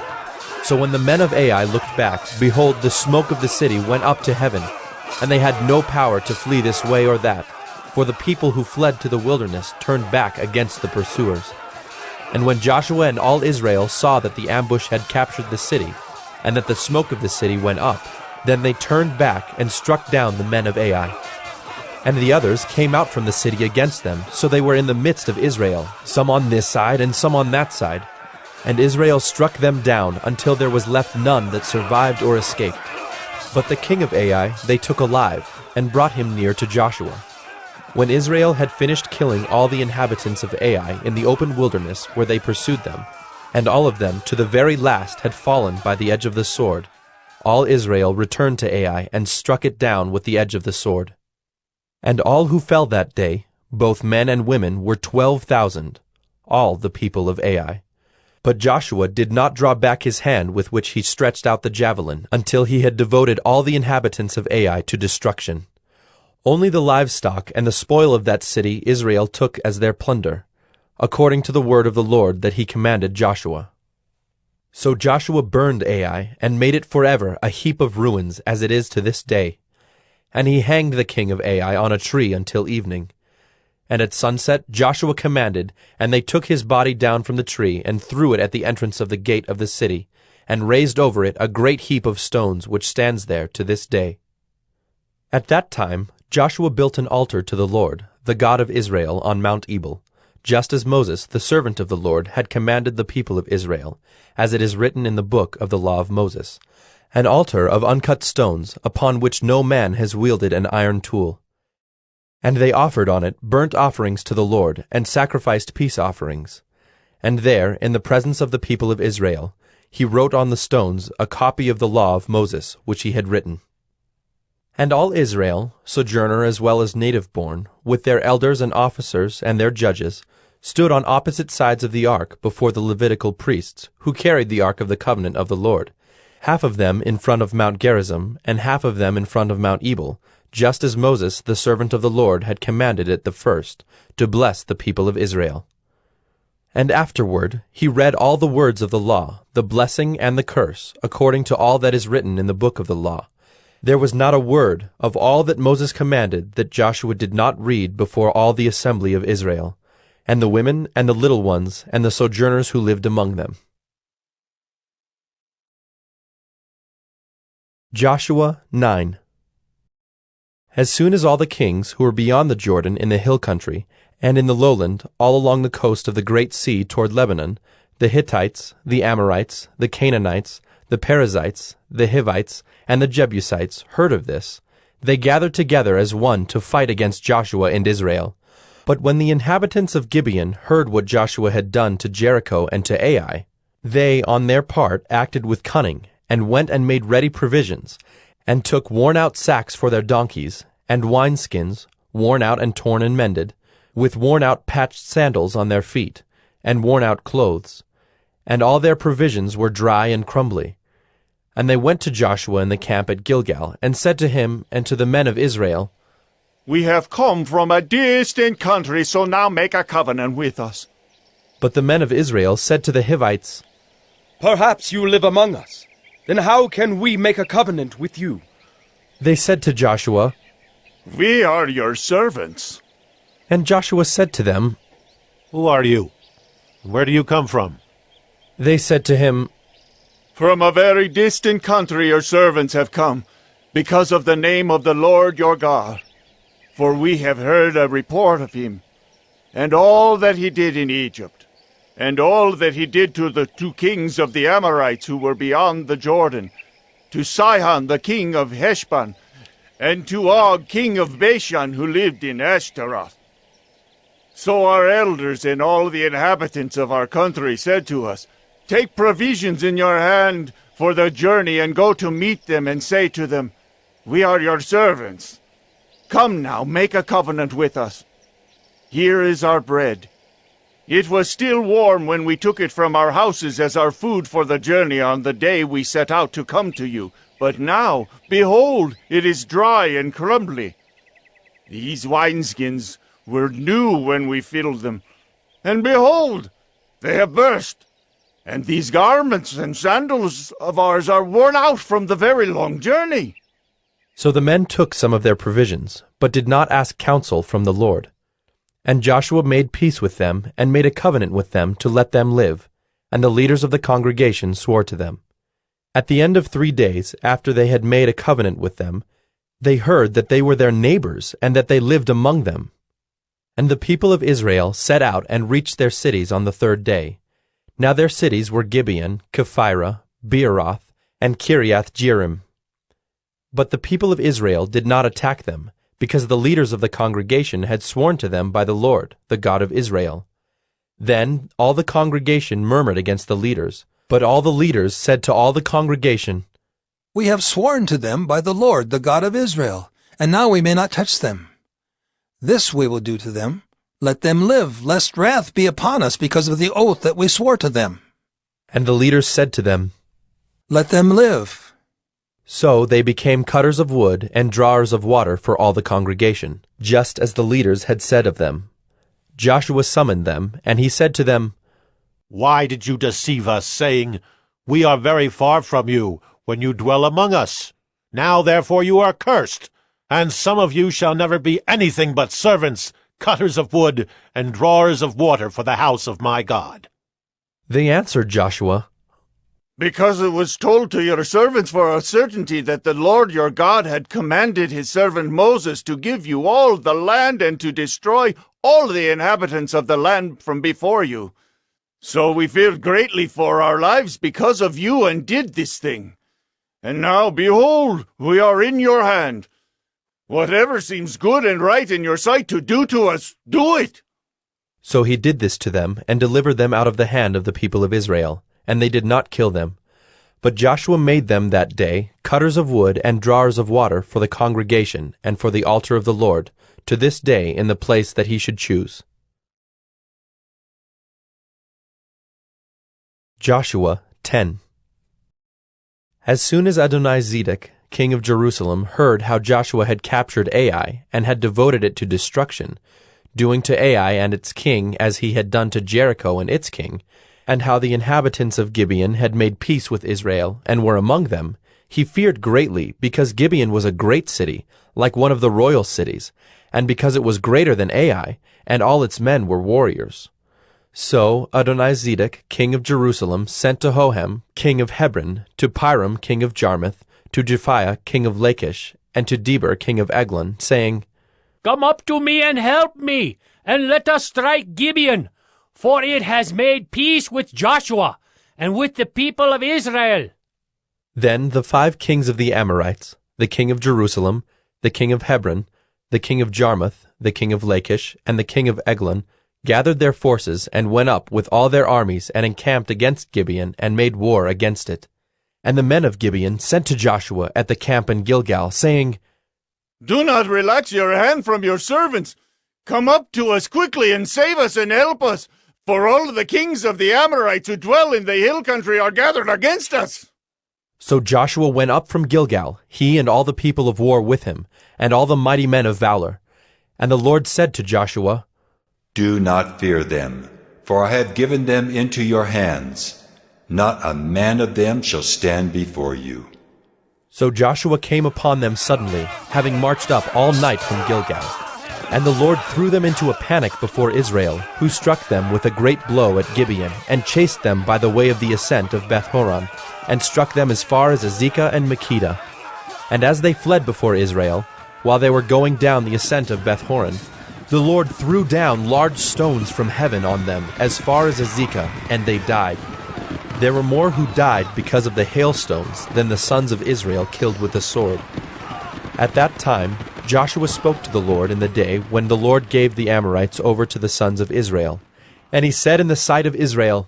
So when the men of Ai looked back, behold, the smoke of the city went up to heaven, and they had no power to flee this way or that, for the people who fled to the wilderness turned back against the pursuers. And when Joshua and all Israel saw that the ambush had captured the city, and that the smoke of the city went up, then they turned back and struck down the men of Ai. And the others came out from the city against them, so they were in the midst of Israel, some on this side and some on that side. And Israel struck them down until there was left none that survived or escaped. But the king of Ai they took alive, and brought him near to Joshua. When Israel had finished killing all the inhabitants of Ai in the open wilderness where they pursued them, and all of them to the very last had fallen by the edge of the sword, all Israel returned to Ai and struck it down with the edge of the sword. And all who fell that day, both men and women, were 12,000, all the people of Ai. But Joshua did not draw back his hand with which he stretched out the javelin, until he had devoted all the inhabitants of Ai to destruction. Only the livestock and the spoil of that city Israel took as their plunder, according to the word of the Lord that he commanded Joshua. So Joshua burned Ai, and made it forever a heap of ruins, as it is to this day. And he hanged the king of Ai on a tree until evening. And at sunset Joshua commanded, and they took his body down from the tree, and threw it at the entrance of the gate of the city, and raised over it a great heap of stones, which stands there to this day. At that time Joshua built an altar to the Lord, the God of Israel, on Mount Ebal, just as Moses, the servant of the Lord, had commanded the people of Israel, as it is written in the book of the law of Moses, an altar of uncut stones, upon which no man has wielded an iron tool. And they offered on it burnt offerings to the Lord, and sacrificed peace offerings. And there, in the presence of the people of Israel, he wrote on the stones a copy of the law of Moses, which he had written. And all Israel, sojourner as well as native-born, with their elders and officers and their judges, stood on opposite sides of the ark before the Levitical priests, who carried the ark of the covenant of the Lord, half of them in front of Mount Gerizim, and half of them in front of Mount Ebal, just as Moses, the servant of the Lord, had commanded it the first, to bless the people of Israel. And afterward he read all the words of the law, the blessing and the curse, according to all that is written in the book of the law. There was not a word of all that Moses commanded that Joshua did not read before all the assembly of Israel, and the women and the little ones and the sojourners who lived among them. Joshua 9. As soon as all the kings who were beyond the Jordan in the hill country, and in the lowland, all along the coast of the great sea toward Lebanon, the Hittites, the Amorites, the Canaanites, the Perizzites, the Hivites, and the Jebusites heard of this, they gathered together as one to fight against Joshua and Israel. But when the inhabitants of Gibeon heard what Joshua had done to Jericho and to Ai, they, on their part, acted with cunning, and went and made ready provisions, and took worn-out sacks for their donkeys, and wineskins, worn out and torn and mended, with worn-out patched sandals on their feet, and worn-out clothes. And all their provisions were dry and crumbly. And they went to Joshua in the camp at Gilgal, and said to him and to the men of Israel, We have come from a distant country, so now make a covenant with us. But the men of Israel said to the Hivites, Perhaps you live among us. Then how can we make a covenant with you? They said to Joshua, We are your servants. And Joshua said to them, Who are you? Where do you come from? They said to him, From a very distant country your servants have come, because of the name of the Lord your God. For we have heard a report of him, and all that he did in Egypt, and all that he did to the 2 kings of the Amorites who were beyond the Jordan, to Sihon the king of Heshbon, and to Og king of Bashan who lived in Ashtaroth. So our elders and all the inhabitants of our country said to us, Take provisions in your hand for the journey, and go to meet them, and say to them, We are your servants. Come now, make a covenant with us. Here is our bread. It was still warm when we took it from our houses as our food for the journey on the day we set out to come to you. But now, behold, it is dry and crumbly. These wineskins were new when we filled them, and behold, they have burst. And these garments and sandals of ours are worn out from the very long journey. So the men took some of their provisions, but did not ask counsel from the Lord. And Joshua made peace with them, and made a covenant with them to let them live, and the leaders of the congregation swore to them. At the end of 3 days, after they had made a covenant with them, they heard that they were their neighbors, and that they lived among them. And the people of Israel set out and reached their cities on the 3rd day. Now their cities were Gibeon, Kephirah, Beeroth, and Kiriath-Jearim. But the people of Israel did not attack them, because the leaders of the congregation had sworn to them by the Lord, the God of Israel. Then all the congregation murmured against the leaders, but all the leaders said to all the congregation, We have sworn to them by the Lord, the God of Israel, and now we may not touch them. This we will do to them. Let them live, lest wrath be upon us because of the oath that we swore to them. And the leaders said to them, Let them live. So they became cutters of wood and drawers of water for all the congregation, just as the leaders had said of them. Joshua summoned them, and he said to them, Why did you deceive us, saying, We are very far from you, when you dwell among us? Now therefore you are cursed, and some of you shall never be anything but servants, cutters of wood, and drawers of water for the house of my God. They answered Joshua, Because it was told to your servants for a certainty that the Lord your God had commanded his servant Moses to give you all the land and to destroy all the inhabitants of the land from before you. So we feared greatly for our lives because of you and did this thing. And now, behold, we are in your hand. Whatever seems good and right in your sight to do to us, do it. So he did this to them, and delivered them out of the hand of the people of Israel. And they did not kill them, But Joshua made them that day cutters of wood and drawers of water for the congregation and for the altar of the Lord, to this day in the place that he should choose. Joshua 10. As soon as Adonizedek, king of Jerusalem, heard how Joshua had captured Ai and had devoted it to destruction, doing to Ai and its king as he had done to Jericho and its king, and how the inhabitants of Gibeon had made peace with Israel and were among them, he feared greatly, because Gibeon was a great city, like one of the royal cities, and because it was greater than Ai, and all its men were warriors. So Adonizedek, king of Jerusalem, sent to Hoham, king of Hebron, to Piram, king of Jarmuth, to Japhiah, king of Lachish, and to Deber, king of Eglon, saying, Come up to me and help me, and let us strike Gibeon, for it has made peace with Joshua and with the people of Israel. Then the 5 kings of the Amorites, the king of Jerusalem, the king of Hebron, the king of Jarmuth, the king of Lachish, and the king of Eglon, gathered their forces and went up with all their armies and encamped against Gibeon and made war against it. And the men of Gibeon sent to Joshua at the camp in Gilgal, saying, Do not relax your hand from your servants. Come up to us quickly and save us and help us, for all the kings of the Amorites who dwell in the hill country are gathered against us. So Joshua went up from Gilgal, he and all the people of war with him, and all the mighty men of valor. And the Lord said to Joshua, Do not fear them, for I have given them into your hands. Not a man of them shall stand before you. So Joshua came upon them suddenly, having marched up all night from Gilgal. And the Lord threw them into a panic before Israel, who struck them with a great blow at Gibeon, and chased them by the way of the ascent of Beth-horon, and struck them as far as Azekah and Makkedah. And as they fled before Israel, while they were going down the ascent of Beth-horon, the Lord threw down large stones from heaven on them as far as Azekah, and they died. There were more who died because of the hailstones than the sons of Israel killed with the sword. At that time Joshua spoke to the Lord in the day when the Lord gave the Amorites over to the sons of Israel. And he said in the sight of Israel,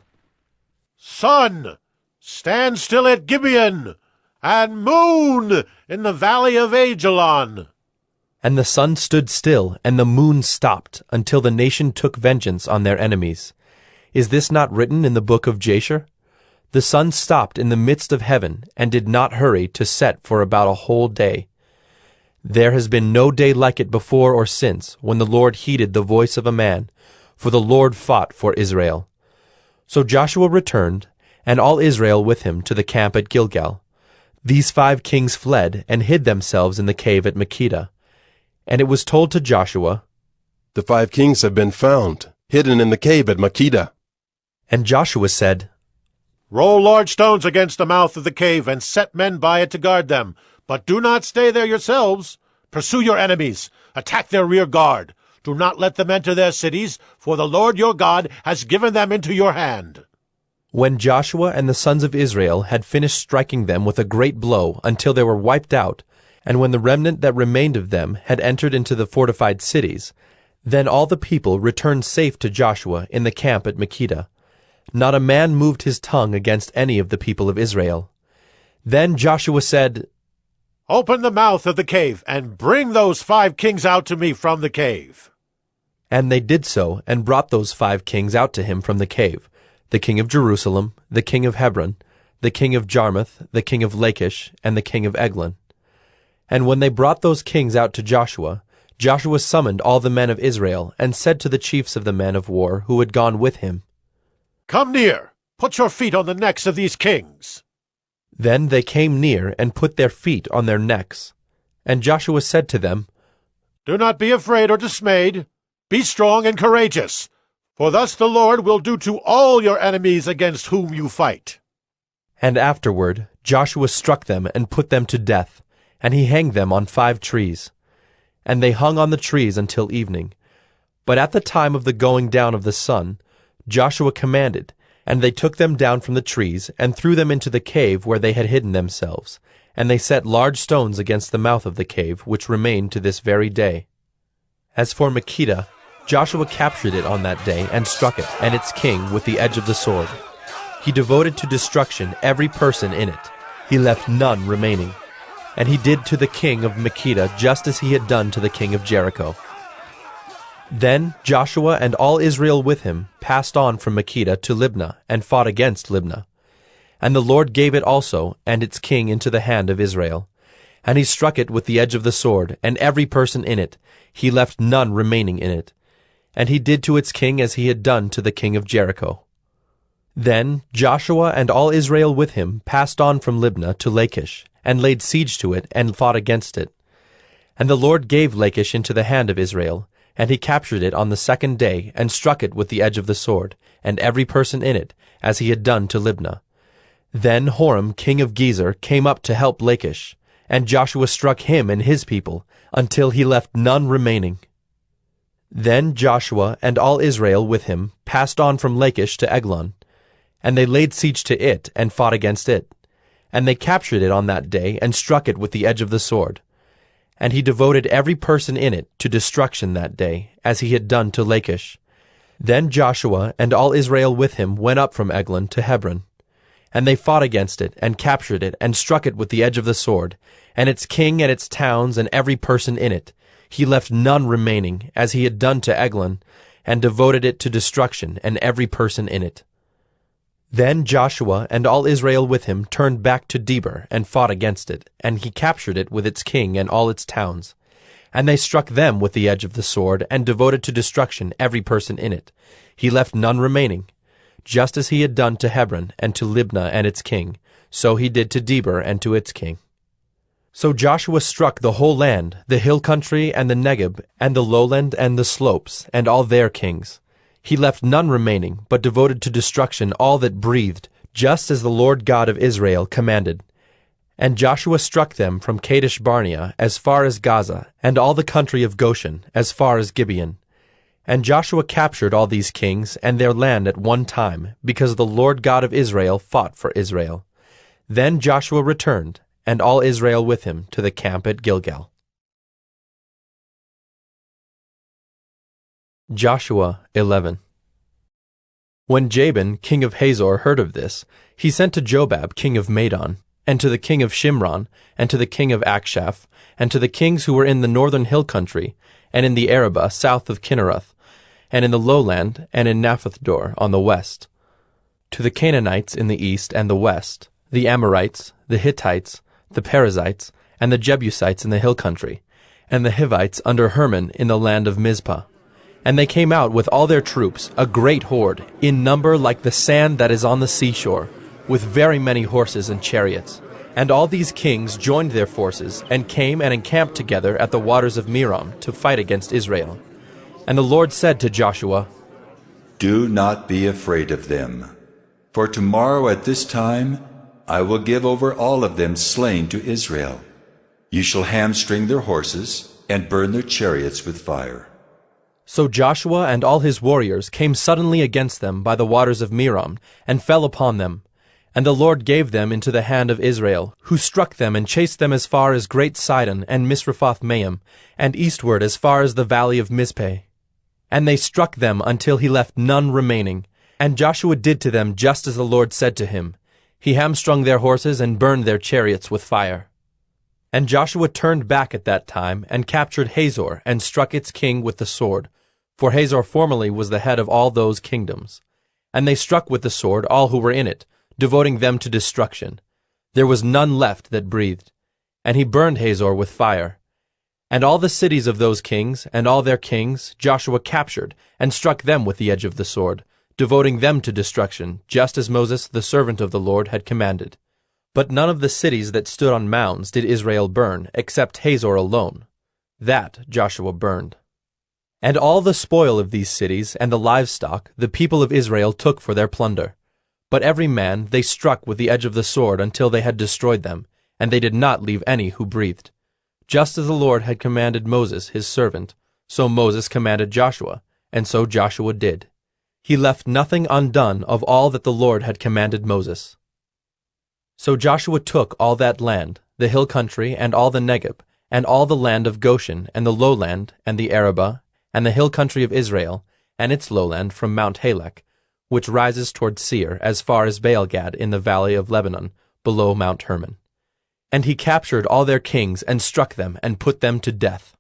Sun, stand still at Gibeon, and moon in the valley of Ajalon. And the sun stood still, and the moon stopped, until the nation took vengeance on their enemies. Is this not written in the book of Jasher? The sun stopped in the midst of heaven, and did not hurry to set for about a whole day. There has been no day like it before or since, when the Lord heeded the voice of a man, for the Lord fought for Israel. So Joshua returned, and all Israel with him, to the camp at Gilgal. These 5 kings fled, and hid themselves in the cave at Makkedah. And it was told to Joshua, The 5 kings have been found, hidden in the cave at Makkedah. And Joshua said, Roll large stones against the mouth of the cave, and set men by it to guard them. But do not stay there yourselves. Pursue your enemies. Attack their rear guard. Do not let them enter their cities, for the Lord your God has given them into your hand. When Joshua and the sons of Israel had finished striking them with a great blow until they were wiped out, and when the remnant that remained of them had entered into the fortified cities, then all the people returned safe to Joshua in the camp at Makkedah. Not a man moved his tongue against any of the people of Israel. Then Joshua said, Open the mouth of the cave, and bring those 5 kings out to me from the cave. And they did so, and brought those 5 kings out to him from the cave, the king of Jerusalem, the king of Hebron, the king of Jarmuth, the king of Lachish, and the king of Eglon. And when they brought those kings out to Joshua, Joshua summoned all the men of Israel, and said to the chiefs of the men of war who had gone with him, Come near, put your feet on the necks of these kings. Then they came near, and put their feet on their necks. And Joshua said to them, Do not be afraid or dismayed. Be strong and courageous, for thus the Lord will do to all your enemies against whom you fight. And afterward Joshua struck them and put them to death, and he hanged them on 5 trees. And they hung on the trees until evening. But at the time of the going down of the sun, Joshua commanded, and they took them down from the trees, and threw them into the cave where they had hidden themselves. And they set large stones against the mouth of the cave, which remain to this very day. As for Makkedah, Joshua captured it on that day, and struck it, and its king, with the edge of the sword. he devoted to destruction every person in it. He left none remaining. And he did to the king of Makkedah just as he had done to the king of Jericho. Then Joshua and all Israel with him passed on from Makkedah to Libnah and fought against Libnah. And the Lord gave it also and its king into the hand of Israel. And he struck it with the edge of the sword, and every person in it. He left none remaining in it. And he did to its king as he had done to the king of Jericho. Then Joshua and all Israel with him passed on from Libnah to Lachish, and laid siege to it, and fought against it. And the Lord gave Lachish into the hand of Israel, and he captured it on the second day, and struck it with the edge of the sword, and every person in it, as he had done to Libnah. Then Horam king of Gezer came up to help Lachish, and Joshua struck him and his people, until he left none remaining. Then Joshua and all Israel with him passed on from Lachish to Eglon, and they laid siege to it, and fought against it. And they captured it on that day, and struck it with the edge of the sword. And he devoted every person in it to destruction that day, as he had done to Lachish. Then Joshua and all Israel with him went up from Eglon to Hebron. And they fought against it, and captured it, and struck it with the edge of the sword, and its king and its towns and every person in it. He left none remaining, as he had done to Eglon, and devoted it to destruction, and every person in it. Then Joshua and all Israel with him turned back to Debir, and fought against it, and he captured it with its king and all its towns. And they struck them with the edge of the sword, and devoted to destruction every person in it. He left none remaining. Just as he had done to Hebron, and to Libnah and its king, so he did to Debir and to its king. So Joshua struck the whole land, the hill country and the Negeb, and the lowland and the slopes, and all their kings. He left none remaining, but devoted to destruction all that breathed, just as the Lord God of Israel commanded. And Joshua struck them from Kadesh Barnea as far as Gaza, and all the country of Goshen as far as Gibeon. And Joshua captured all these kings and their land at one time, because the Lord God of Israel fought for Israel. Then Joshua returned, and all Israel with him, to the camp at Gilgal. Joshua 11. When Jabin, king of Hazor, heard of this, he sent to Jobab, king of Madon, and to the king of Shimron, and to the king of Akshaph, and to the kings who were in the northern hill country, and in the Arabah south of Kinneroth, and in the lowland, and in Naphthdor on the west, to the Canaanites in the east and the west, the Amorites, the Hittites, the Perizzites, and the Jebusites in the hill country, and the Hivites under Hermon in the land of Mizpah. And they came out with all their troops, a great horde, in number like the sand that is on the seashore, with very many horses and chariots. And all these kings joined their forces, and came and encamped together at the waters of Merom to fight against Israel. And the Lord said to Joshua, Do not be afraid of them, for tomorrow at this time I will give over all of them slain to Israel. You shall hamstring their horses, and burn their chariots with fire. So Joshua and all his warriors came suddenly against them by the waters of Merom, and fell upon them. And the Lord gave them into the hand of Israel, who struck them and chased them as far as Great Sidon and Misrephoth-Maim, and eastward as far as the valley of Mizpeh. And they struck them until he left none remaining. And Joshua did to them just as the Lord said to him. He hamstrung their horses and burned their chariots with fire. And Joshua turned back at that time, and captured Hazor, and struck its king with the sword. For Hazor formerly was the head of all those kingdoms. And they struck with the sword all who were in it, devoting them to destruction. There was none left that breathed. And he burned Hazor with fire. And all the cities of those kings, and all their kings, Joshua captured, and struck them with the edge of the sword, devoting them to destruction, just as Moses, the servant of the Lord, had commanded. But none of the cities that stood on mounds did Israel burn, except Hazor alone. That Joshua burned. And all the spoil of these cities and the livestock the people of Israel took for their plunder. But every man they struck with the edge of the sword until they had destroyed them, and they did not leave any who breathed. Just as the Lord had commanded Moses his servant, so Moses commanded Joshua, and so Joshua did. He left nothing undone of all that the Lord had commanded Moses. So Joshua took all that land, the hill country, and all the Negeb, and all the land of Goshen, and the lowland, and the Arabah, and the hill country of Israel, and its lowland from Mount Halak, which rises toward Seir as far as Baalgad in the valley of Lebanon, below Mount Hermon. And he captured all their kings and struck them and put them to death.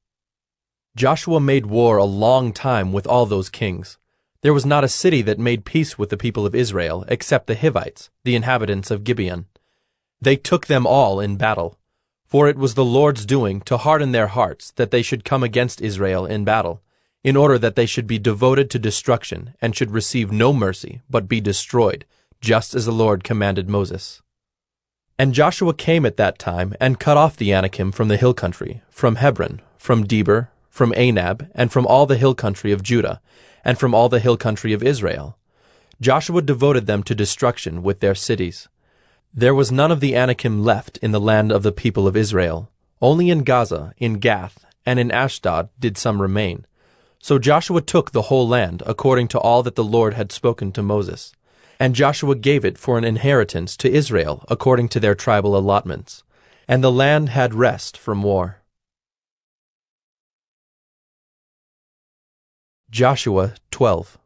Joshua made war a long time with all those kings. There was not a city that made peace with the people of Israel except the Hivites, the inhabitants of Gibeon. They took them all in battle. For it was the Lord's doing to harden their hearts that they should come against Israel in battle, in order that they should be devoted to destruction and should receive no mercy, but be destroyed, just as the Lord commanded Moses. And Joshua came at that time and cut off the Anakim from the hill country, from Hebron, from Debir, from Anab, and from all the hill country of Judah, and from all the hill country of Israel. Joshua devoted them to destruction with their cities. There was none of the Anakim left in the land of the people of Israel. Only in Gaza, in Gath, and in Ashdod did some remain. So Joshua took the whole land, according to all that the Lord had spoken to Moses. And Joshua gave it for an inheritance to Israel, according to their tribal allotments. And the land had rest from war. Joshua 12.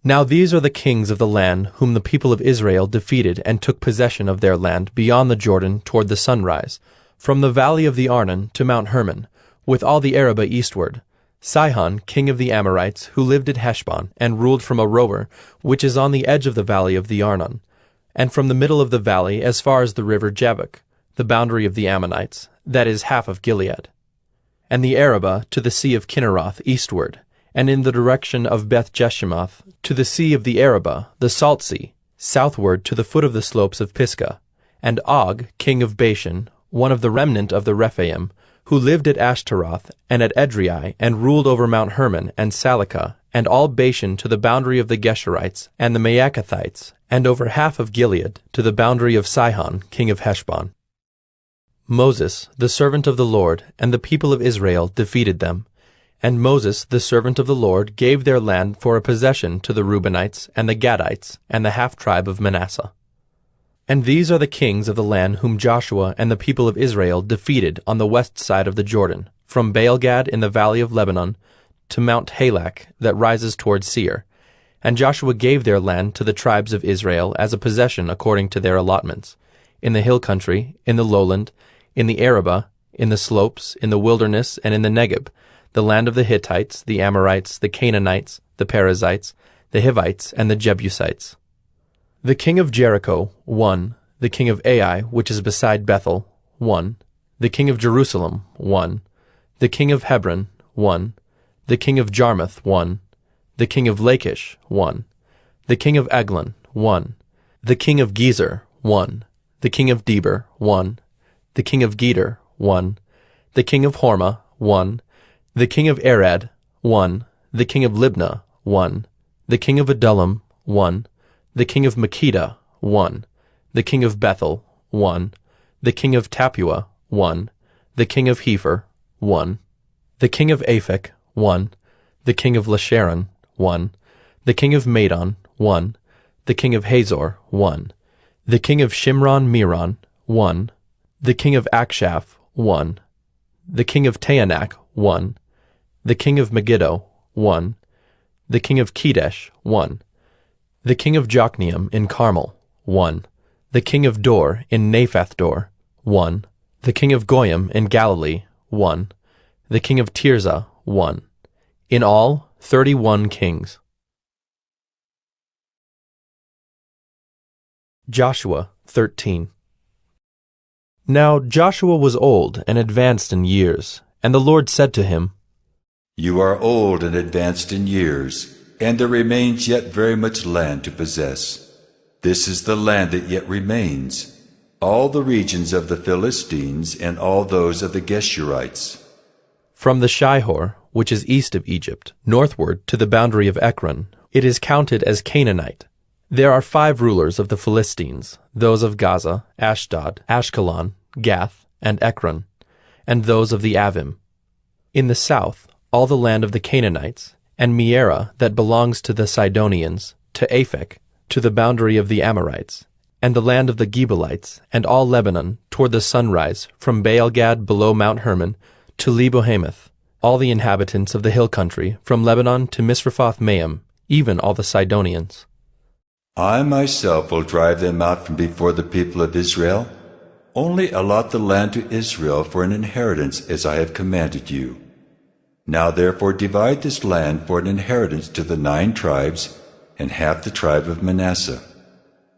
Now these are the kings of the land whom the people of Israel defeated and took possession of their land beyond the Jordan toward the sunrise, from the valley of the Arnon to Mount Hermon, with all the Arabah eastward. Sihon, king of the Amorites, who lived at Heshbon, and ruled from Aroer, which is on the edge of the valley of the Arnon, and from the middle of the valley as far as the river Jabbok, the boundary of the Ammonites, that is half of Gilead. And the Arabah to the sea of Kinneroth eastward, and in the direction of Beth-Jeshimoth, to the sea of the Arabah, the Salt Sea, southward to the foot of the slopes of Pisgah, and Og, king of Bashan, one of the remnant of the Rephaim, who lived at Ashtaroth and at Edrei, and ruled over Mount Hermon and Salecah, and all Bashan to the boundary of the Geshurites and the Maacathites, and over half of Gilead to the boundary of Sihon, king of Heshbon. Moses, the servant of the Lord, and the people of Israel defeated them. And Moses, the servant of the Lord, gave their land for a possession to the Reubenites and the Gadites and the half-tribe of Manasseh. And these are the kings of the land whom Joshua and the people of Israel defeated on the west side of the Jordan, from Baalgad in the valley of Lebanon to Mount Halak that rises toward Seir. And Joshua gave their land to the tribes of Israel as a possession according to their allotments, in the hill country, in the lowland, in the Arabah, in the slopes, in the wilderness, and in the Negeb, the land of the Hittites, the Amorites, the Canaanites, the Perizzites, the Hivites, and the Jebusites. The king of Jericho, 1. The king of Ai, which is beside Bethel, 1. The king of Jerusalem, 1. The king of Hebron, 1. The king of Jarmuth, 1. The king of Lachish, 1. The king of Eglon, 1. The king of Gezer, 1. The king of Debir, 1. The king of Geder, 1. The king of Hormah, 1. The king of Arad, 1. The king of Libnah, 1. The king of Adullam, 1. The king of Makkedah, 1. The king of Bethel, 1. The king of Tappuah, 1. The king of Hepher, 1. The king of Aphek, 1. The king of Lasharon, 1. The king of Madon, 1. The king of Hazor, 1. The king of Shimron-Meron, 1. The king of Akshaph, 1. The king of Taanach, 1. The king of Megiddo, 1. The king of Kedesh, 1. The king of Jokneam in Carmel, 1. The king of Dor in Naphath-Dor, 1. The king of Goyim in Galilee, 1. The king of Tirzah, 1. In all, 31 kings. Joshua 13. Now Joshua was old and advanced in years, and the Lord said to him, You are old and advanced in years, and there remains yet very much land to possess. This is the land that yet remains, all the regions of the Philistines and all those of the Geshurites. From the Shihor, which is east of Egypt, northward to the boundary of Ekron, it is counted as Canaanite. There are 5 rulers of the Philistines, those of Gaza, Ashdod, Ashkelon, Gath, and Ekron, and those of the Avim. In the south, all the land of the Canaanites, and Mearah that belongs to the Sidonians, to Aphek, to the boundary of the Amorites, and the land of the Gebalites, and all Lebanon, toward the sunrise, from Baalgad below Mount Hermon, to Lebo-Hamath, all the inhabitants of the hill country, from Lebanon to Misrephoth-Maim, even all the Sidonians. I myself will drive them out from before the people of Israel. Only allot the land to Israel for an inheritance as I have commanded you. Now therefore divide this land for an inheritance to the 9 tribes and half the tribe of Manasseh.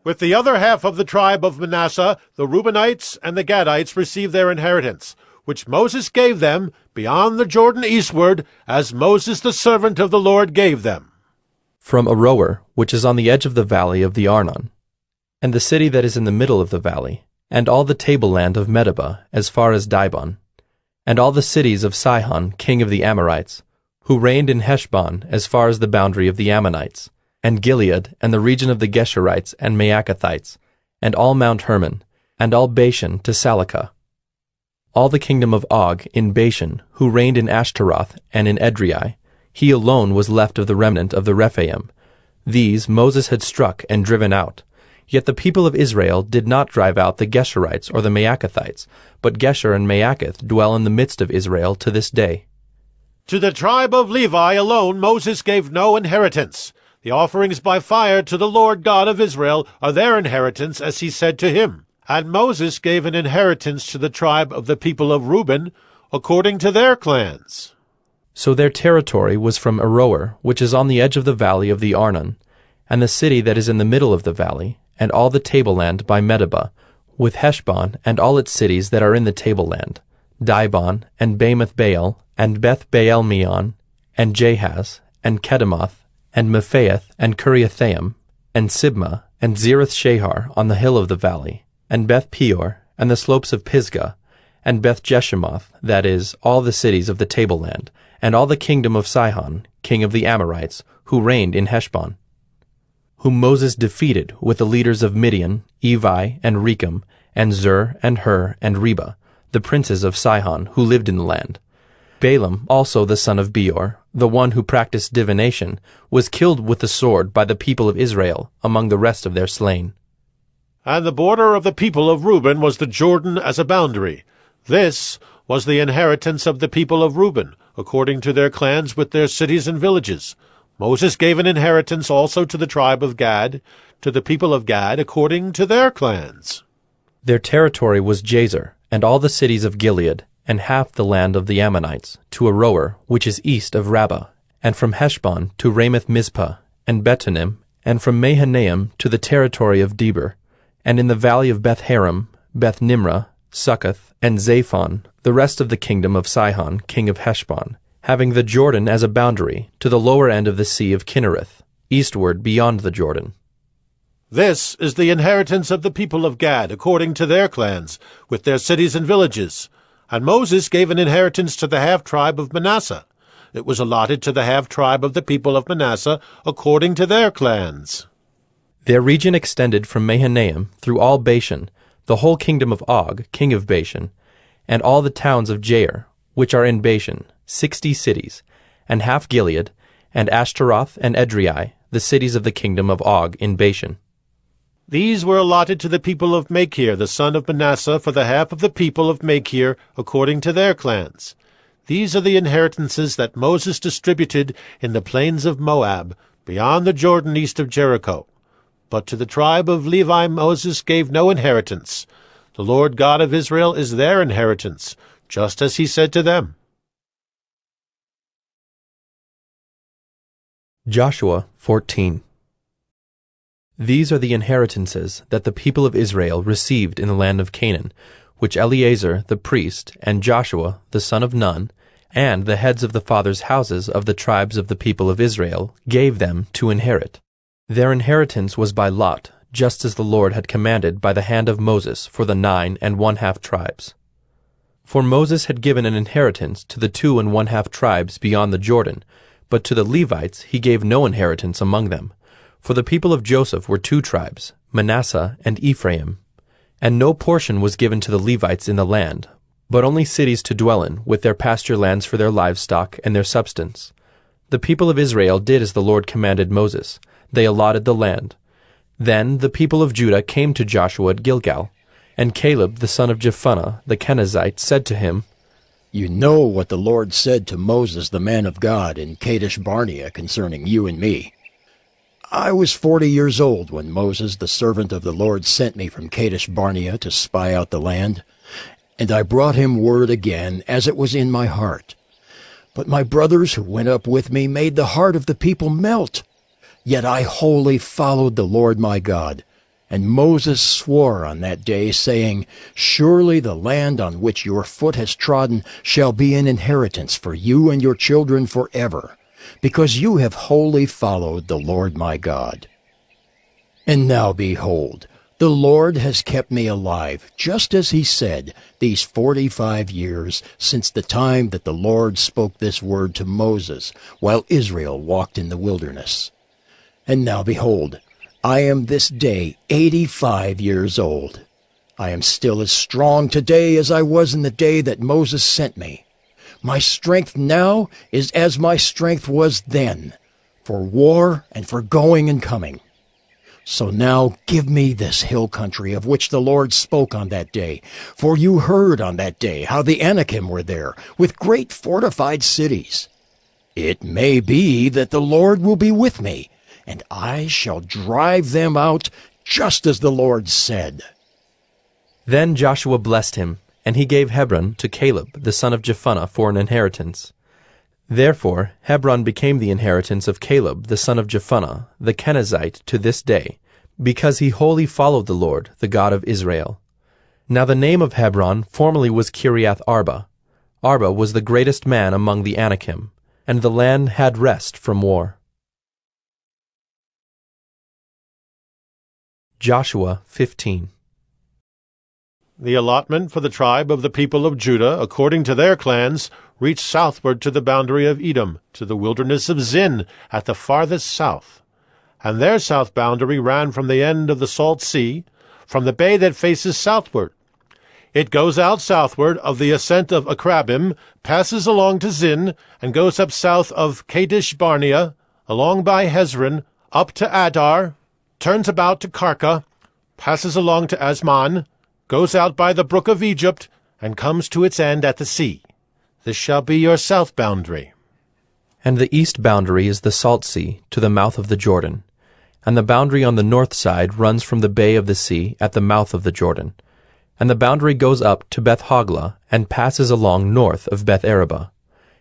With the other half of the tribe of Manasseh, the Reubenites and the Gadites receive their inheritance, which Moses gave them beyond the Jordan eastward, as Moses the servant of the Lord gave them. From Aroer, which is on the edge of the valley of the Arnon, and the city that is in the middle of the valley, and all the tableland of Medeba, as far as Dibon, and all the cities of Sihon, king of the Amorites, who reigned in Heshbon, as far as the boundary of the Ammonites, and Gilead, and the region of the Geshurites and Maacathites, and all Mount Hermon, and all Bashan to Salakah. All the kingdom of Og in Bashan, who reigned in Ashtaroth and in Edrei, he alone was left of the remnant of the Rephaim. These Moses had struck and driven out. Yet the people of Israel did not drive out the Geshurites or the Maacathites, but Geshur and Maacath dwell in the midst of Israel to this day. To the tribe of Levi alone Moses gave no inheritance. The offerings by fire to the Lord God of Israel are their inheritance, as he said to him. And Moses gave an inheritance to the tribe of the people of Reuben, according to their clans. So their territory was from Aroer, which is on the edge of the valley of the Arnon, and the city that is in the middle of the valley, and all the tableland by Medeba, with Heshbon and all its cities that are in the tableland, Dibon, and Bamoth Baal, and Beth Baal Meon, and Jahaz, and Kedemoth, and Mephaeth, and Kiriathaim, and Sibmah, and Zereth Shahar on the hill of the valley, and Beth Peor, and the slopes of Pisgah, and Beth Jeshimoth, that is, all the cities of the tableland, and all the kingdom of Sihon, king of the Amorites, who reigned in Heshbon, whom Moses defeated with the leaders of Midian, Evi, and Rechem, and Zur, and Hur, and Reba, the princes of Sihon, who lived in the land. Balaam, also the son of Beor, the one who practiced divination, was killed with the sword by the people of Israel, among the rest of their slain. And the border of the people of Reuben was the Jordan as a boundary. This was the inheritance of the people of Reuben, according to their clans with their cities and villages. Moses gave an inheritance also to the tribe of Gad, to the people of Gad, according to their clans. Their territory was Jazer, and all the cities of Gilead, and half the land of the Ammonites, to Aroer, which is east of Rabbah, and from Heshbon to Ramoth Mizpah, and Betonim, and from Mahanaim to the territory of Debir, and in the valley of Beth-haram, Beth-nimrah, Succoth, and Zaphon, the rest of the kingdom of Sihon, king of Heshbon, having the Jordan as a boundary to the lower end of the sea of Kinnereth, eastward beyond the Jordan. This is the inheritance of the people of Gad, according to their clans, with their cities and villages. And Moses gave an inheritance to the half-tribe of Manasseh. It was allotted to the half-tribe of the people of Manasseh, according to their clans. Their region extended from Mahanaim through all Bashan, the whole kingdom of Og, king of Bashan, and all the towns of Jair, which are in Bashan, 60 cities, and half Gilead, and Ashtaroth and Edrei, the cities of the kingdom of Og in Bashan. These were allotted to the people of Machir, the son of Manasseh, for the half of the people of Machir, according to their clans. These are the inheritances that Moses distributed in the plains of Moab, beyond the Jordan east of Jericho. But to the tribe of Levi Moses gave no inheritance. The Lord God of Israel is their inheritance, just as he said to them. Joshua 14. These are the inheritances that the people of Israel received in the land of Canaan, which Eleazar the priest, and Joshua the son of Nun, and the heads of the fathers' houses of the tribes of the people of Israel gave them to inherit. Their inheritance was by lot, just as the Lord had commanded by the hand of Moses for the 9 1/2 tribes. For Moses had given an inheritance to the 2 1/2 tribes beyond the Jordan, but to the Levites he gave no inheritance among them. For the people of Joseph were 2 tribes, Manasseh and Ephraim. And no portion was given to the Levites in the land, but only cities to dwell in, with their pasture lands for their livestock and their substance. The people of Israel did as the Lord commanded Moses. They allotted the land. Then the people of Judah came to Joshua at Gilgal, and Caleb the son of Jephunneh the Kenizzite said to him, You know what the Lord said to Moses the man of God in Kadesh Barnea concerning you and me. I was 40 years old when Moses, the servant of the Lord, sent me from Kadesh Barnea to spy out the land, and I brought him word again, as it was in my heart. But my brothers who went up with me made the heart of the people melt. Yet I wholly followed the Lord my God. And Moses swore on that day, saying, Surely the land on which your foot has trodden shall be an inheritance for you and your children forever, because you have wholly followed the Lord my God. And now behold, the Lord has kept me alive, just as he said, these 45 years since the time that the Lord spoke this word to Moses, while Israel walked in the wilderness. And now behold, I am this day 85 years old. I am still as strong today as I was in the day that Moses sent me. My strength now is as my strength was then, for war and for going and coming. So now give me this hill country of which the Lord spoke on that day, for you heard on that day how the Anakim were there, with great fortified cities. It may be that the Lord will be with me, and I shall drive them out just as the Lord said. Then Joshua blessed him, and he gave Hebron to Caleb the son of Jephunneh for an inheritance. Therefore Hebron became the inheritance of Caleb the son of Jephunneh, the Kenizzite, to this day, because he wholly followed the Lord, the God of Israel. Now the name of Hebron formerly was Kiriath Arba. Arba was the greatest man among the Anakim, and the land had rest from war. Joshua 15. The allotment for the tribe of the people of Judah, according to their clans, reached southward to the boundary of Edom, to the wilderness of Zin, at the farthest south. And their south boundary ran from the end of the Salt Sea, from the bay that faces southward. It goes out southward of the ascent of Akrabim, passes along to Zin, and goes up south of Kadesh Barnea, along by Hezron, up to Adar, turns about to Karka, passes along to Asman, goes out by the brook of Egypt, and comes to its end at the sea. This shall be your south boundary. And the east boundary is the Salt Sea, to the mouth of the Jordan. And the boundary on the north side runs from the bay of the sea at the mouth of the Jordan. And the boundary goes up to Beth Hoglah, and passes along north of Beth Araba.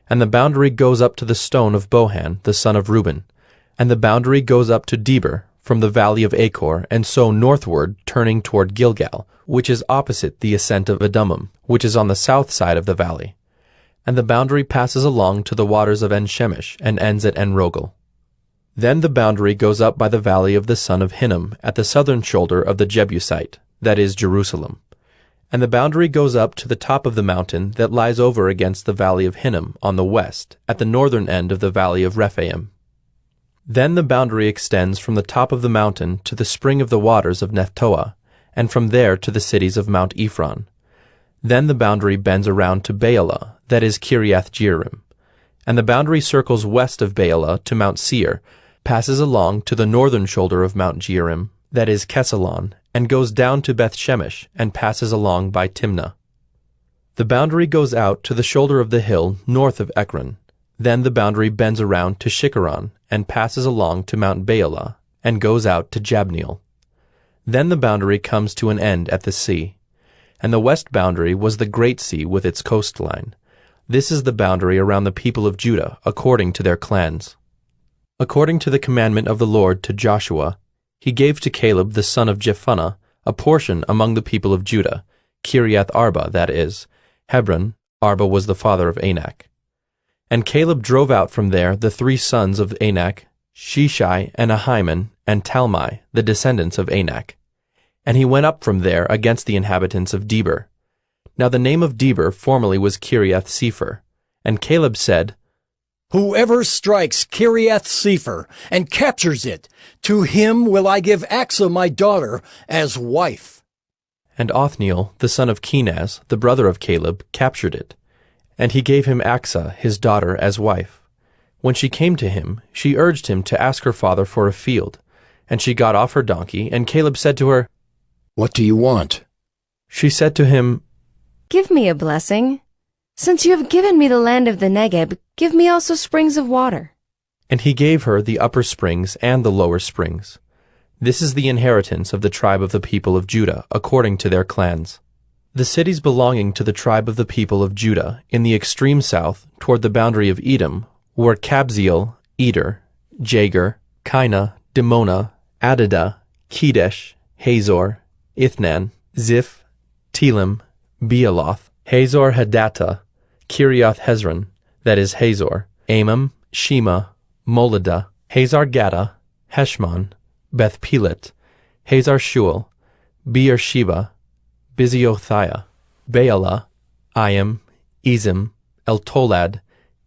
And the boundary goes up to the stone of Bohan, the son of Reuben. And the boundary goes up to Deber, from the valley of Achor, and so northward, turning toward Gilgal, which is opposite the ascent of Adummim, which is on the south side of the valley. And the boundary passes along to the waters of En-Shemesh, and ends at En-Rogel. Then the boundary goes up by the valley of the son of Hinnom, at the southern shoulder of the Jebusite, that is Jerusalem. And the boundary goes up to the top of the mountain that lies over against the valley of Hinnom on the west, at the northern end of the valley of Rephaim. Then the boundary extends from the top of the mountain to the spring of the waters of Nephtoah, and from there to the cities of Mount Ephron. Then the boundary bends around to Baalah, that is Kiriath Jearim. And the boundary circles west of Baalah to Mount Seir, passes along to the northern shoulder of Mount Jearim, that is Kesalon, and goes down to Beth Shemesh, and passes along by Timnah. The boundary goes out to the shoulder of the hill north of Ekron. Then the boundary bends around to Shikkeron, and passes along to Mount Baalah, and goes out to Jabneel. Then the boundary comes to an end at the sea. And the west boundary was the great sea with its coastline. This is the boundary around the people of Judah, according to their clans. According to the commandment of the Lord to Joshua, he gave to Caleb the son of Jephunneh a portion among the people of Judah, Kiriath Arba, that is, Hebron. Arba was the father of Anak. And Caleb drove out from there the 3 sons of Anak, Sheshai and Ahiman, and Talmai, the descendants of Anak. And he went up from there against the inhabitants of Deber. Now the name of Deber formerly was Kiriath Sepher. And Caleb said, Whoever strikes Kiriath Sepher and captures it, to him will I give Achsah my daughter as wife. And Othniel, the son of Kenaz, the brother of Caleb, captured it. And he gave him Achsah, his daughter, as wife. When she came to him, she urged him to ask her father for a field. And she got off her donkey, and Caleb said to her, What do you want? She said to him, Give me a blessing. Since you have given me the land of the Negeb, give me also springs of water. And he gave her the upper springs and the lower springs. This is the inheritance of the tribe of the people of Judah, according to their clans. The cities belonging to the tribe of the people of Judah in the extreme south, toward the boundary of Edom, were Kabzeel, Eder, Jagur, Kina, Dimona, Adadah, Kedesh, Hazor, Ithnan, Ziph, Telim, Bealoth, Hazor Hadattah, Kiriath Hezron, that is Hazor, Amam, Shema, Moladah, Hazar Gaddah, Heshmon, Beth Pelet, Hazar Shual, Beersheba, Biziothia, Baalah, Ayim, Ezim, Eltolad,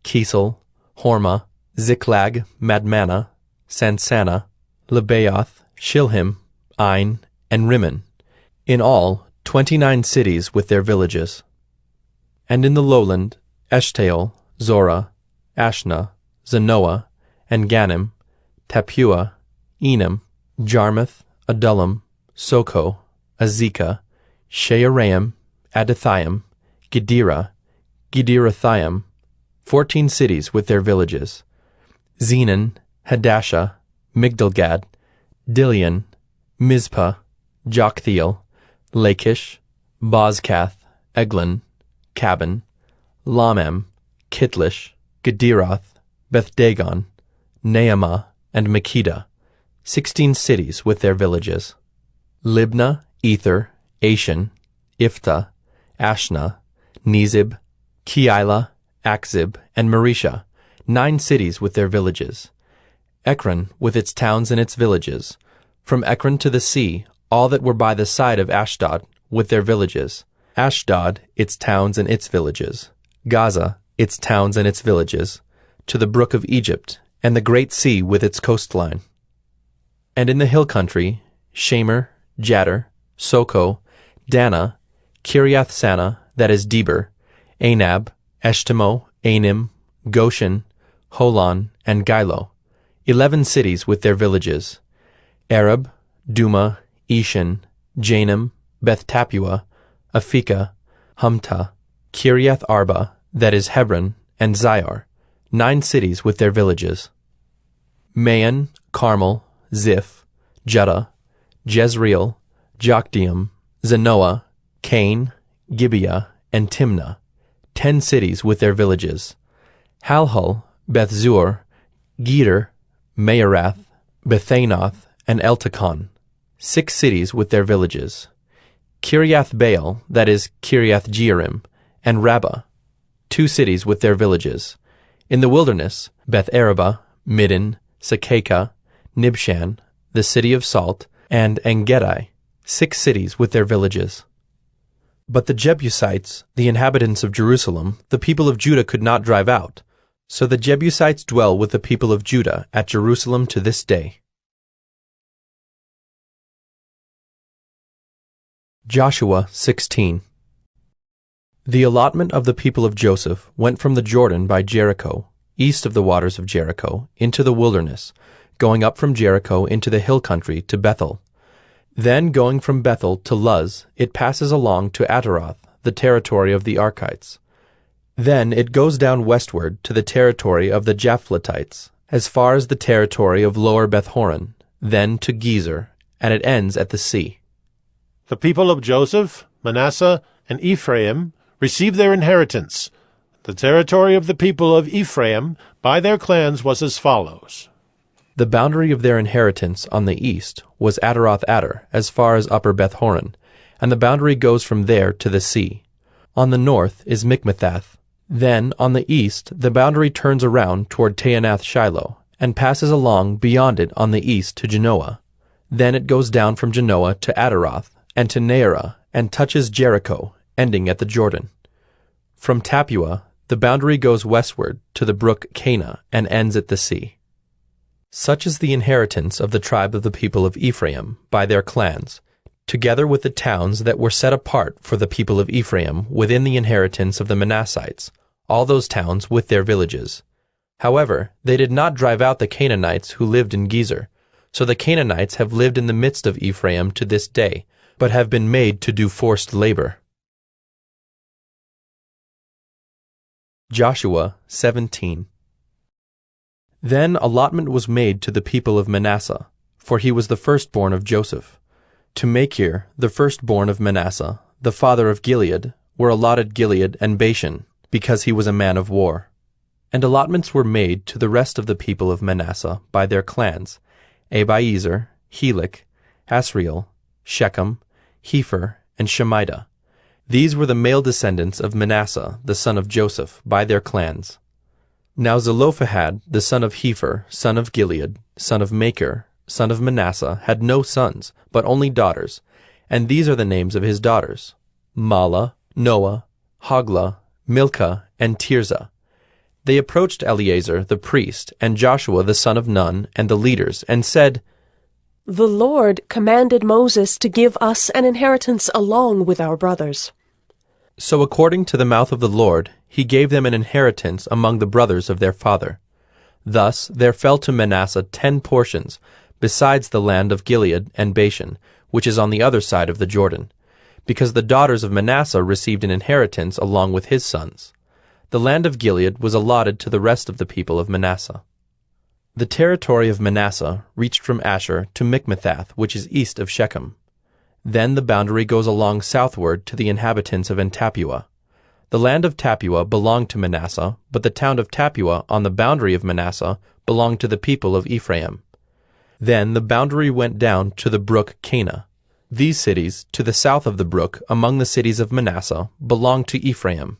Kisel, Hormah, Ziklag, Madmannah, Sansannah, Lebaoth, Shilhim, Ain, and Rimmon, in all 29 cities with their villages. And in the lowland, Eshtaol, Zorah, Ashna, Zanoah, and Ganim, Tapua, Enam, Jarmuth, Adullam, Soko, Azekah, Shearaim, Adathaim, Gedera, Gederothaim, 14 cities with their villages. Zenon, Hadashah, Migdalgad, Dilion, Mizpah, Joktheel, Lachish, Bozkath, Eglon, Cabin, Lamam, Kitlish, Gederoth, Beth-dagon, Naamah, and Makkedah, 16 cities with their villages. Libnah, Ether, Ashan, Iphta, Ashna, Nezib, Keilah, Akzib, and Maresha, 9 cities with their villages. Ekron with its towns and its villages. From Ekron to the sea, all that were by the side of Ashdod with their villages. Ashdod, its towns and its villages. Gaza, its towns and its villages. To the brook of Egypt, and the great sea with its coastline. And in the hill country, Shamer, Jadder, Soko, Dana, Kiriath-Sanah, that is Deber, Anab, Eshtemoh, Anim, Goshen, Holon, and Gilo, 11 cities with their villages. Arab, Duma, Eshan, Janam, Beth-Tapua, Aphekah, Humtah, Kiriath-Arba, that is Hebron, and Zior, 9 cities with their villages. Maon, Carmel, Ziph, Judah, Jezreel, Jokdeam, Zanoah, Cain, Gibeah, and Timnah, 10 cities with their villages. Halhul, Beth-zur, Geder, Maarath, Bethanoth, and Eltekon, 6 cities with their villages. Kiriath-Baal, that is Kiriath-Jearim, and Rabbah, 2 cities with their villages. In the wilderness, Beth-arabah, Middin, Sakakah, Nibshan, the city of salt, and Engedi, 6 cities with their villages. But the Jebusites, the inhabitants of Jerusalem, the people of Judah could not drive out. So the Jebusites dwell with the people of Judah at Jerusalem to this day. Joshua 16. The allotment of the people of Joseph went from the Jordan by Jericho, east of the waters of Jericho, into the wilderness, going up from Jericho into the hill country to Bethel. Then going from Bethel to Luz, it passes along to Ataroth, the territory of the Archites. Then it goes down westward to the territory of the Japhletites, as far as the territory of Lower Beth-horon, then to Gezer, and it ends at the sea. The people of Joseph, Manasseh, and Ephraim received their inheritance. The territory of the people of Ephraim by their clans was as follows. The boundary of their inheritance on the east was Ataroth-Adar, as far as Upper Beth-horon, and the boundary goes from there to the sea. On the north is Mikmethath. Then, on the east, the boundary turns around toward Taanath-Shiloh, and passes along beyond it on the east to Genoa. Then it goes down from Genoa to Ataroth, and to Naarah, and touches Jericho, ending at the Jordan. From Tapua, the boundary goes westward to the brook Cana, and ends at the sea. Such is the inheritance of the tribe of the people of Ephraim by their clans, together with the towns that were set apart for the people of Ephraim within the inheritance of the Manassites, all those towns with their villages. However, they did not drive out the Canaanites who lived in Gezer, so the Canaanites have lived in the midst of Ephraim to this day, but have been made to do forced labor. Joshua 17. Then allotment was made to the people of Manasseh, for he was the firstborn of Joseph. To Machir, the firstborn of Manasseh, the father of Gilead, were allotted Gilead and Bashan, because he was a man of war. And allotments were made to the rest of the people of Manasseh by their clans, Abiezer, Helek, Asriel, Shechem, Hepher, and Shemida. These were the male descendants of Manasseh, the son of Joseph, by their clans. Now Zelophehad, the son of Hepher, son of Gilead, son of Machir, son of Manasseh, had no sons, but only daughters, and these are the names of his daughters: Mahlah, Noah, Hoglah, Milcah, and Tirzah. They approached Eleazar the priest, and Joshua the son of Nun, and the leaders, and said, "The Lord commanded Moses to give us an inheritance along with our brothers." So according to the mouth of the Lord, he gave them an inheritance among the brothers of their father. Thus there fell to Manasseh 10 portions, besides the land of Gilead and Bashan, which is on the other side of the Jordan, because the daughters of Manasseh received an inheritance along with his sons. The land of Gilead was allotted to the rest of the people of Manasseh. The territory of Manasseh reached from Asher to Michmethath, which is east of Shechem. Then the boundary goes along southward to the inhabitants of En-Tappuah. The land of Tappuah belonged to Manasseh, but the town of Tappuah on the boundary of Manasseh belonged to the people of Ephraim. Then the boundary went down to the brook Cana. These cities, to the south of the brook, among the cities of Manasseh, belonged to Ephraim.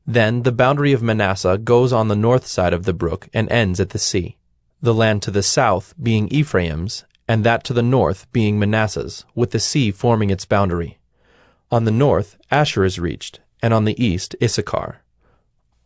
Then the boundary of Manasseh goes on the north side of the brook and ends at the sea, the land to the south being Ephraim's, and that to the north being Manasseh's, with the sea forming its boundary. On the north Asher is reached, and on the east Issachar.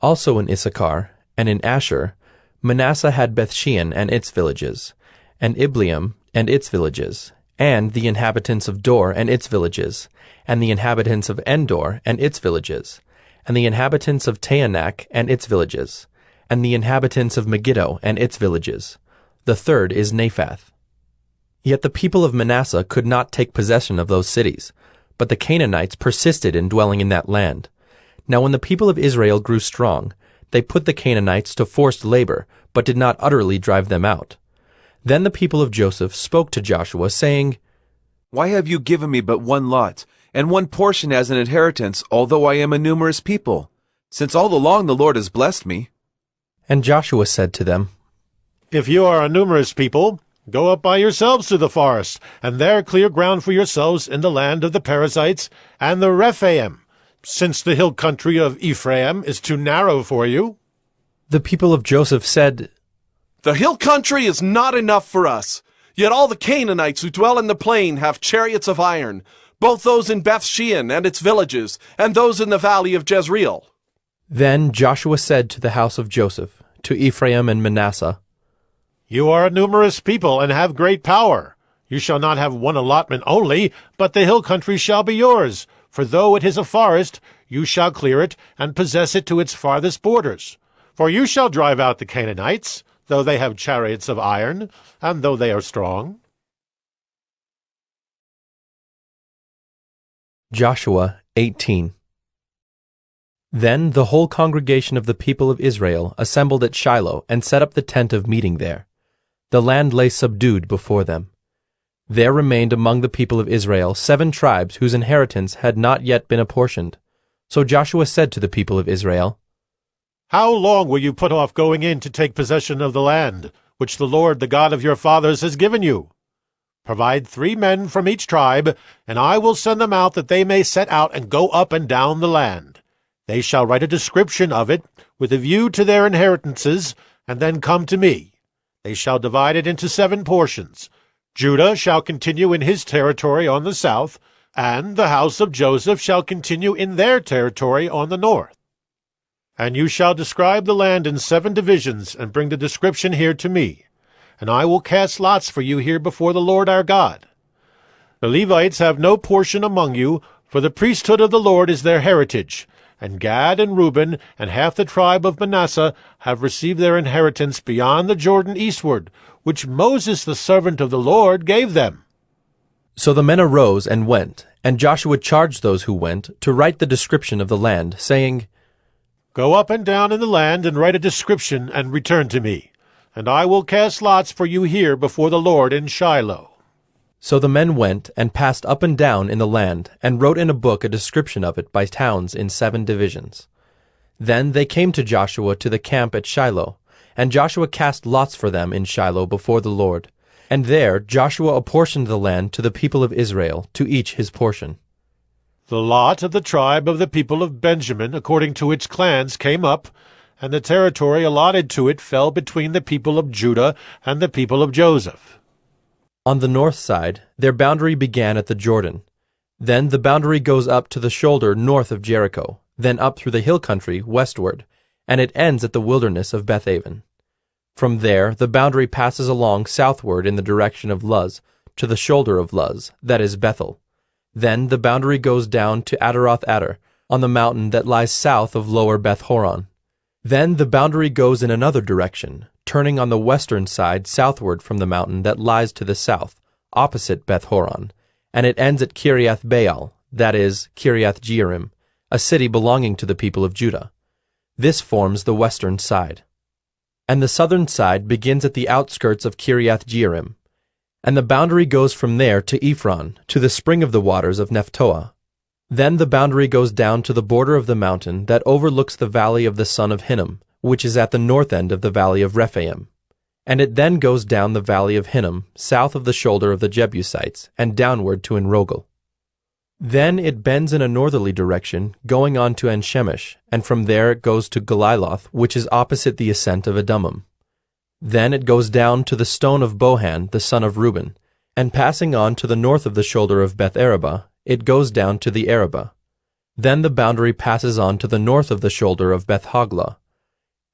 Also in Issachar, and in Asher, Manasseh had Bethshean and its villages, and Ibleam and its villages, and the inhabitants of Dor and its villages, and the inhabitants of Endor and its villages, and the inhabitants of Taanach and its villages, and the inhabitants of Megiddo and its villages. The third is Naphath. Yet the people of Manasseh could not take possession of those cities, but the Canaanites persisted in dwelling in that land. Now when the people of Israel grew strong, they put the Canaanites to forced labor, but did not utterly drive them out. Then the people of Joseph spoke to Joshua, saying, "Why have you given me but one lot, and one portion as an inheritance, although I am a numerous people? Since all along the Lord has blessed me." And Joshua said to them, "If you are a numerous people, go up by yourselves to the forest, and there clear ground for yourselves in the land of the Perizzites and the Rephaim, since the hill country of Ephraim is too narrow for you." The people of Joseph said, "The hill country is not enough for us. Yet all the Canaanites who dwell in the plain have chariots of iron, both those in Bethshean and its villages, and those in the valley of Jezreel." Then Joshua said to the house of Joseph, to Ephraim and Manasseh, "You are a numerous people and have great power. You shall not have one allotment only, but the hill country shall be yours. For though it is a forest, you shall clear it and possess it to its farthest borders. For you shall drive out the Canaanites, though they have chariots of iron, and though they are strong." Joshua 18. Then the whole congregation of the people of Israel assembled at Shiloh and set up the tent of meeting there. The land lay subdued before them. There remained among the people of Israel 7 tribes whose inheritance had not yet been apportioned. So Joshua said to the people of Israel, "How long will you put off going in to take possession of the land, which the Lord, the God of your fathers, has given you? Provide 3 men from each tribe, and I will send them out that they may set out and go up and down the land. They shall write a description of it, with a view to their inheritances, and then come to me. They shall divide it into 7 portions. Judah shall continue in his territory on the south, and the house of Joseph shall continue in their territory on the north. And you shall describe the land in 7 divisions, and bring the description here to me. And I will cast lots for you here before the Lord our God. The Levites have no portion among you, for the priesthood of the Lord is their heritage. And Gad and Reuben and half the tribe of Manasseh have received their inheritance beyond the Jordan eastward, which Moses the servant of the Lord gave them." So the men arose and went, and Joshua charged those who went to write the description of the land, saying, "Go up and down in the land and write a description and return to me. and I will cast lots for you here before the Lord in Shiloh. So the men went and passed up and down in the land, and wrote in a book a description of it by towns in 7 divisions. Then they came to Joshua to the camp at Shiloh, and Joshua cast lots for them in Shiloh before the Lord. And there Joshua apportioned the land to the people of Israel, to each his portion. The lot of the tribe of the people of Benjamin, according to its clans, came up, and the territory allotted to it fell between the people of Judah and the people of Joseph. On the north side, their boundary began at the Jordan. Then the boundary goes up to the shoulder north of Jericho, then up through the hill country westward, and it ends at the wilderness of Bethaven. From there, the boundary passes along southward in the direction of Luz, to the shoulder of Luz, that is Bethel. Then the boundary goes down to Adaroth-Adar, on the mountain that lies south of lower Beth-horon. Then the boundary goes in another direction, turning on the western side southward from the mountain that lies to the south, opposite Beth-horon, and it ends at Kiriath-Baal, that is, Kiriath-Jearim, a city belonging to the people of Judah. This forms the western side. And the southern side begins at the outskirts of Kiriath-Jearim, and the boundary goes from there to Ephron, to the spring of the waters of Nephtoah. Then the boundary goes down to the border of the mountain that overlooks the valley of the son of Hinnom, which is at the north end of the valley of Rephaim. And it then goes down the valley of Hinnom, south of the shoulder of the Jebusites, and downward to Enrogel. Then it bends in a northerly direction, going on to En-Shemesh, and from there it goes to Galiloth, which is opposite the ascent of Edummim. Then it goes down to the stone of Bohan, the son of Reuben, and passing on to the north of the shoulder of Beth-Arabah, it goes down to the Arabah. Then the boundary passes on to the north of the shoulder of Beth-Hoglah,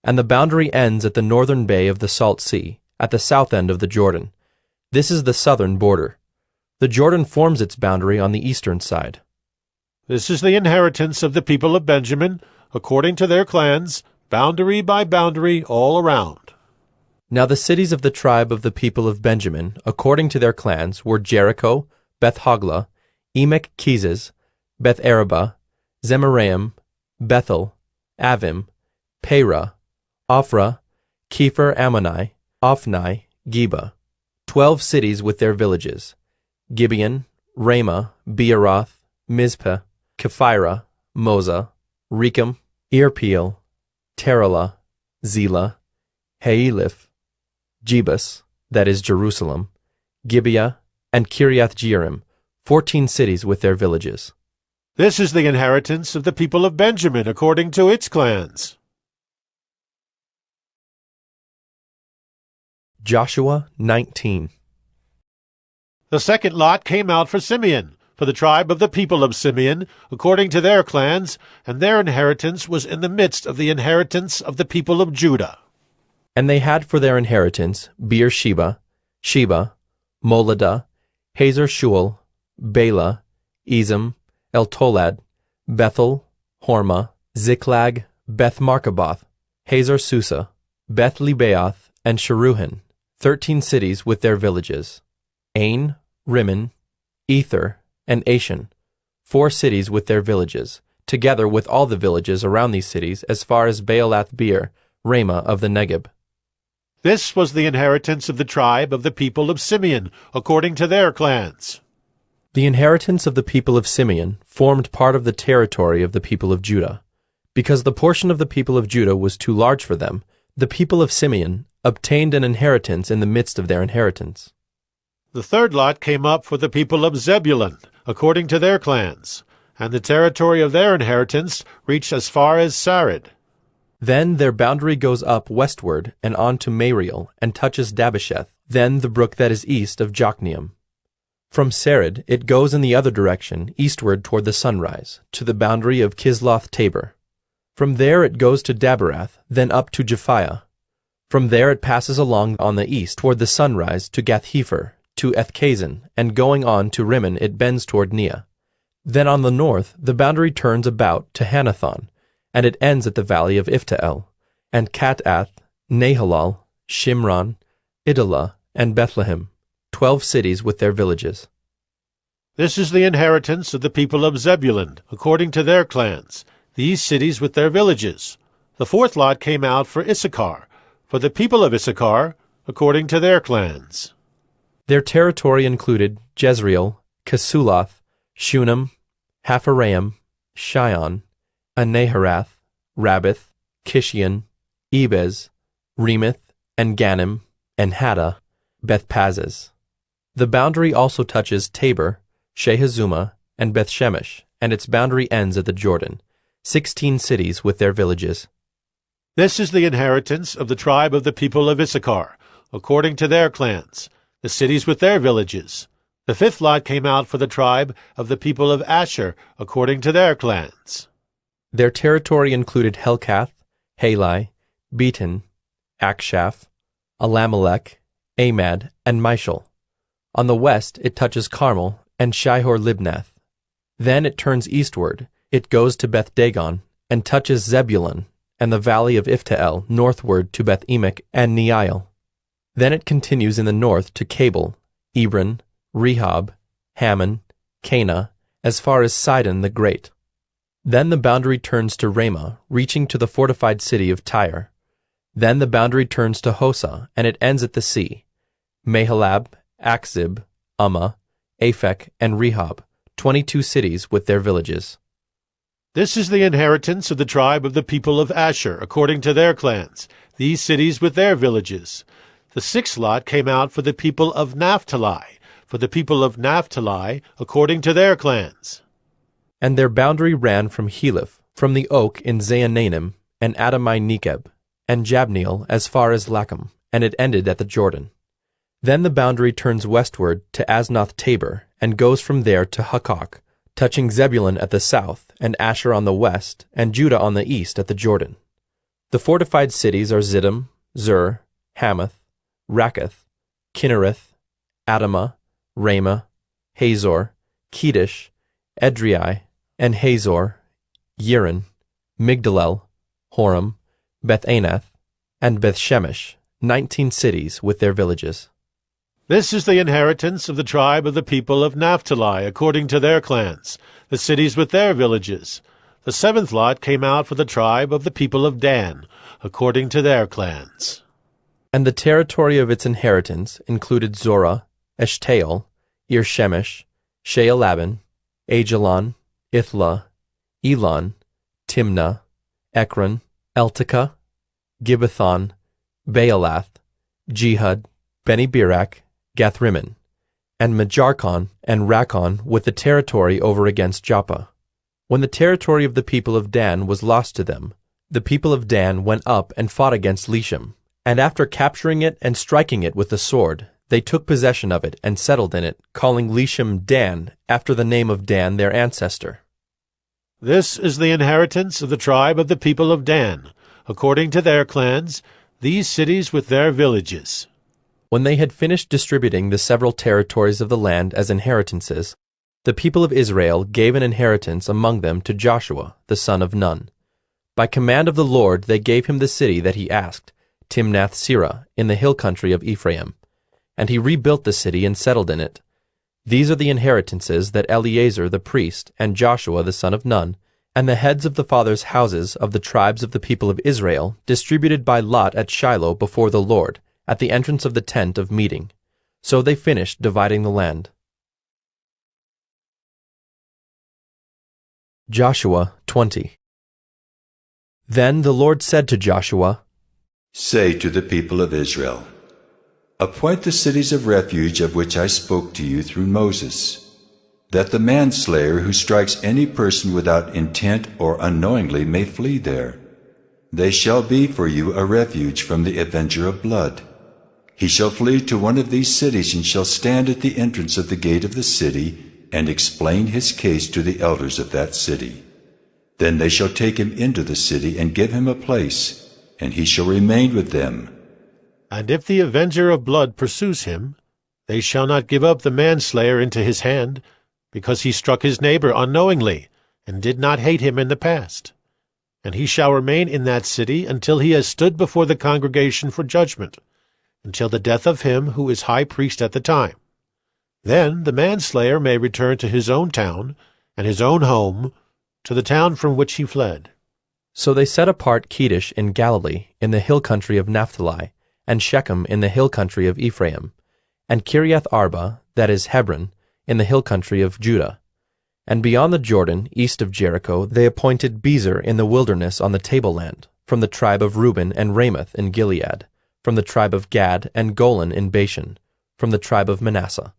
and the boundary ends at the northern bay of the Salt Sea, at the south end of the Jordan. This is the southern border. The Jordan forms its boundary on the eastern side. This is the inheritance of the people of Benjamin, according to their clans, boundary by boundary all around. Now the cities of the tribe of the people of Benjamin, according to their clans, were Jericho, Beth-Hoglah, Emek-Keziz, Beth-Arabah, Zemaraim, Bethel, Avim, Perah, Ophrah, Kepher-Ammoni, Ophni, Geba, 12 cities with their villages, Gibeon, Ramah, Beeroth, Mizpeh, Kephirah, Moza, Rechem, Irpeel, Taralah, Zelah, Haeliph, Jebus, that is Jerusalem, Gibeah, and Kiriath-Jearim, 14 cities with their villages. This is the inheritance of the people of Benjamin according to its clans. Joshua 19. The second lot came out for Simeon, for the tribe of the people of Simeon, according to their clans, and their inheritance was in the midst of the inheritance of the people of Judah. And they had for their inheritance Beersheba, Sheba, Moladah, Hazar-Shual, Bela, Ezem, Eltolad, Bethel, Hormah, Ziklag, Beth-Markaboth, Hazar-Susa, Beth-Lebaoth, and Sharuhen, 13 cities with their villages, Ain, Rimmon, Ether, and Ashan, 4 cities with their villages, together with all the villages around these cities as far as Baalath-Beer, Ramah of the Negeb. This was the inheritance of the tribe of the people of Simeon, according to their clans. The inheritance of the people of Simeon formed part of the territory of the people of Judah. Because the portion of the people of Judah was too large for them, the people of Simeon obtained an inheritance in the midst of their inheritance. The third lot came up for the people of Zebulun, according to their clans, and the territory of their inheritance reached as far as Sarid. Then their boundary goes up westward and on to Mariel and touches Dabbesheth, then the brook that is east of Jokneam. From Sarid it goes in the other direction, eastward toward the sunrise, to the boundary of Kisloth-Tabor. From there it goes to Daberath, then up to Japhiah. From there it passes along on the east toward the sunrise to Gath-Hepher, to Ethkazin, and going on to Rimmon it bends toward Neah. Then on the north the boundary turns about to Hanathon, and it ends at the valley of Iftael, and Katath, Nahalal, Shimron, Idalah, and Bethlehem, 12 cities with their villages. This is the inheritance of the people of Zebulun, according to their clans, these cities with their villages. The fourth lot came out for Issachar, for the people of Issachar, according to their clans. Their territory included Jezreel, Kesuloth, Shunem, Hapharaim, Shion, Anaharath, Rabbath, Kishion, Ebez, Remeth, and Ganim, and Haddah, Bethpazzez. The boundary also touches Tabor, Shehazuma, and Bethshemesh, and its boundary ends at the Jordan, 16 cities with their villages. This is the inheritance of the tribe of the people of Issachar, according to their clans, the cities with their villages. The fifth lot came out for the tribe of the people of Asher, according to their clans. Their territory included Helkath, Halai, Beaton, Akshaph, Alamelech, Amad, and Mishal. On the west it touches Carmel and Shihor-Libnath. Then it turns eastward. It goes to Beth-Dagon and touches Zebulun and the valley of Iftael northward to Beth-Emek and Neiel. Then it continues in the north to Cabul, Ebron, Rehob, Hammon, Cana, as far as Sidon the Great. Then the boundary turns to Ramah, reaching to the fortified city of Tyre. Then the boundary turns to Hosah, and it ends at the sea. Mehalab, Akzib, Ummah, Aphek, and Rehob, 22 cities with their villages. This is the inheritance of the tribe of the people of Asher, according to their clans, these cities with their villages. The sixth lot came out for the people of Naphtali, according to their clans. And their boundary ran from Heleph, from the oak in Zaanannim, and Adami-Nekeb, and Jabneel as far as Lacham, and it ended at the Jordan. Then the boundary turns westward to Aznoth-Tabor, and goes from there to Hukkok, touching Zebulun at the south, and Asher on the west, and Judah on the east at the Jordan. The fortified cities are Ziddim, Zur, Hamath, Rakkath, Kinnereth, Adamah, Ramah, Hazor, Kedesh, Edrei, and Hazor, Yirin, Migdalel, Horam, Beth-Anath, and Beth-Shemesh, 19 cities with their villages. This is the inheritance of the tribe of the people of Naphtali, according to their clans, the cities with their villages. The seventh lot came out for the tribe of the people of Dan, according to their clans. And the territory of its inheritance included Zorah, Eshtaol, Ir-Shemesh, Shealabin, Ajalon, Ithla, Elon, Timnah, Ekron, Eltekah, Gibbethon, Baalath, Jehud, Beni-Berak, Gathrimmon, and Majarkon and Rakkon with the territory over against Joppa. When the territory of the people of Dan was lost to them, the people of Dan went up and fought against Leshem, and after capturing it and striking it with the sword, they took possession of it and settled in it, calling Leshem Dan, after the name of Dan their ancestor. This is the inheritance of the tribe of the people of Dan, according to their clans, these cities with their villages. When they had finished distributing the several territories of the land as inheritances, the people of Israel gave an inheritance among them to Joshua, the son of Nun. By command of the Lord they gave him the city that he asked, Timnath-Serah, in the hill country of Ephraim. And he rebuilt the city and settled in it. These are the inheritances that Eleazar the priest, and Joshua the son of Nun, and the heads of the fathers' houses of the tribes of the people of Israel distributed by lot at Shiloh before the Lord, at the entrance of the tent of meeting. So they finished dividing the land. Joshua 20. Then the Lord said to Joshua, Say to the people of Israel, Appoint the cities of refuge of which I spoke to you through Moses, that the manslayer who strikes any person without intent or unknowingly may flee there. They shall be for you a refuge from the avenger of blood. He shall flee to one of these cities and shall stand at the entrance of the gate of the city and explain his case to the elders of that city. Then they shall take him into the city and give him a place, and he shall remain with them. And if the avenger of blood pursues him, they shall not give up the manslayer into his hand, because he struck his neighbor unknowingly, and did not hate him in the past. And he shall remain in that city until he has stood before the congregation for judgment, until the death of him who is high priest at the time. Then the manslayer may return to his own town and his own home, to the town from which he fled. So they set apart Kedesh in Galilee, in the hill country of Naphtali, and Shechem in the hill country of Ephraim, and Kiriath Arba, that is Hebron, in the hill country of Judah. And beyond the Jordan, east of Jericho, they appointed Bezer in the wilderness on the tableland, from the tribe of Reuben, and Ramoth in Gilead, from the tribe of Gad, and Golan in Bashan, from the tribe of Manasseh.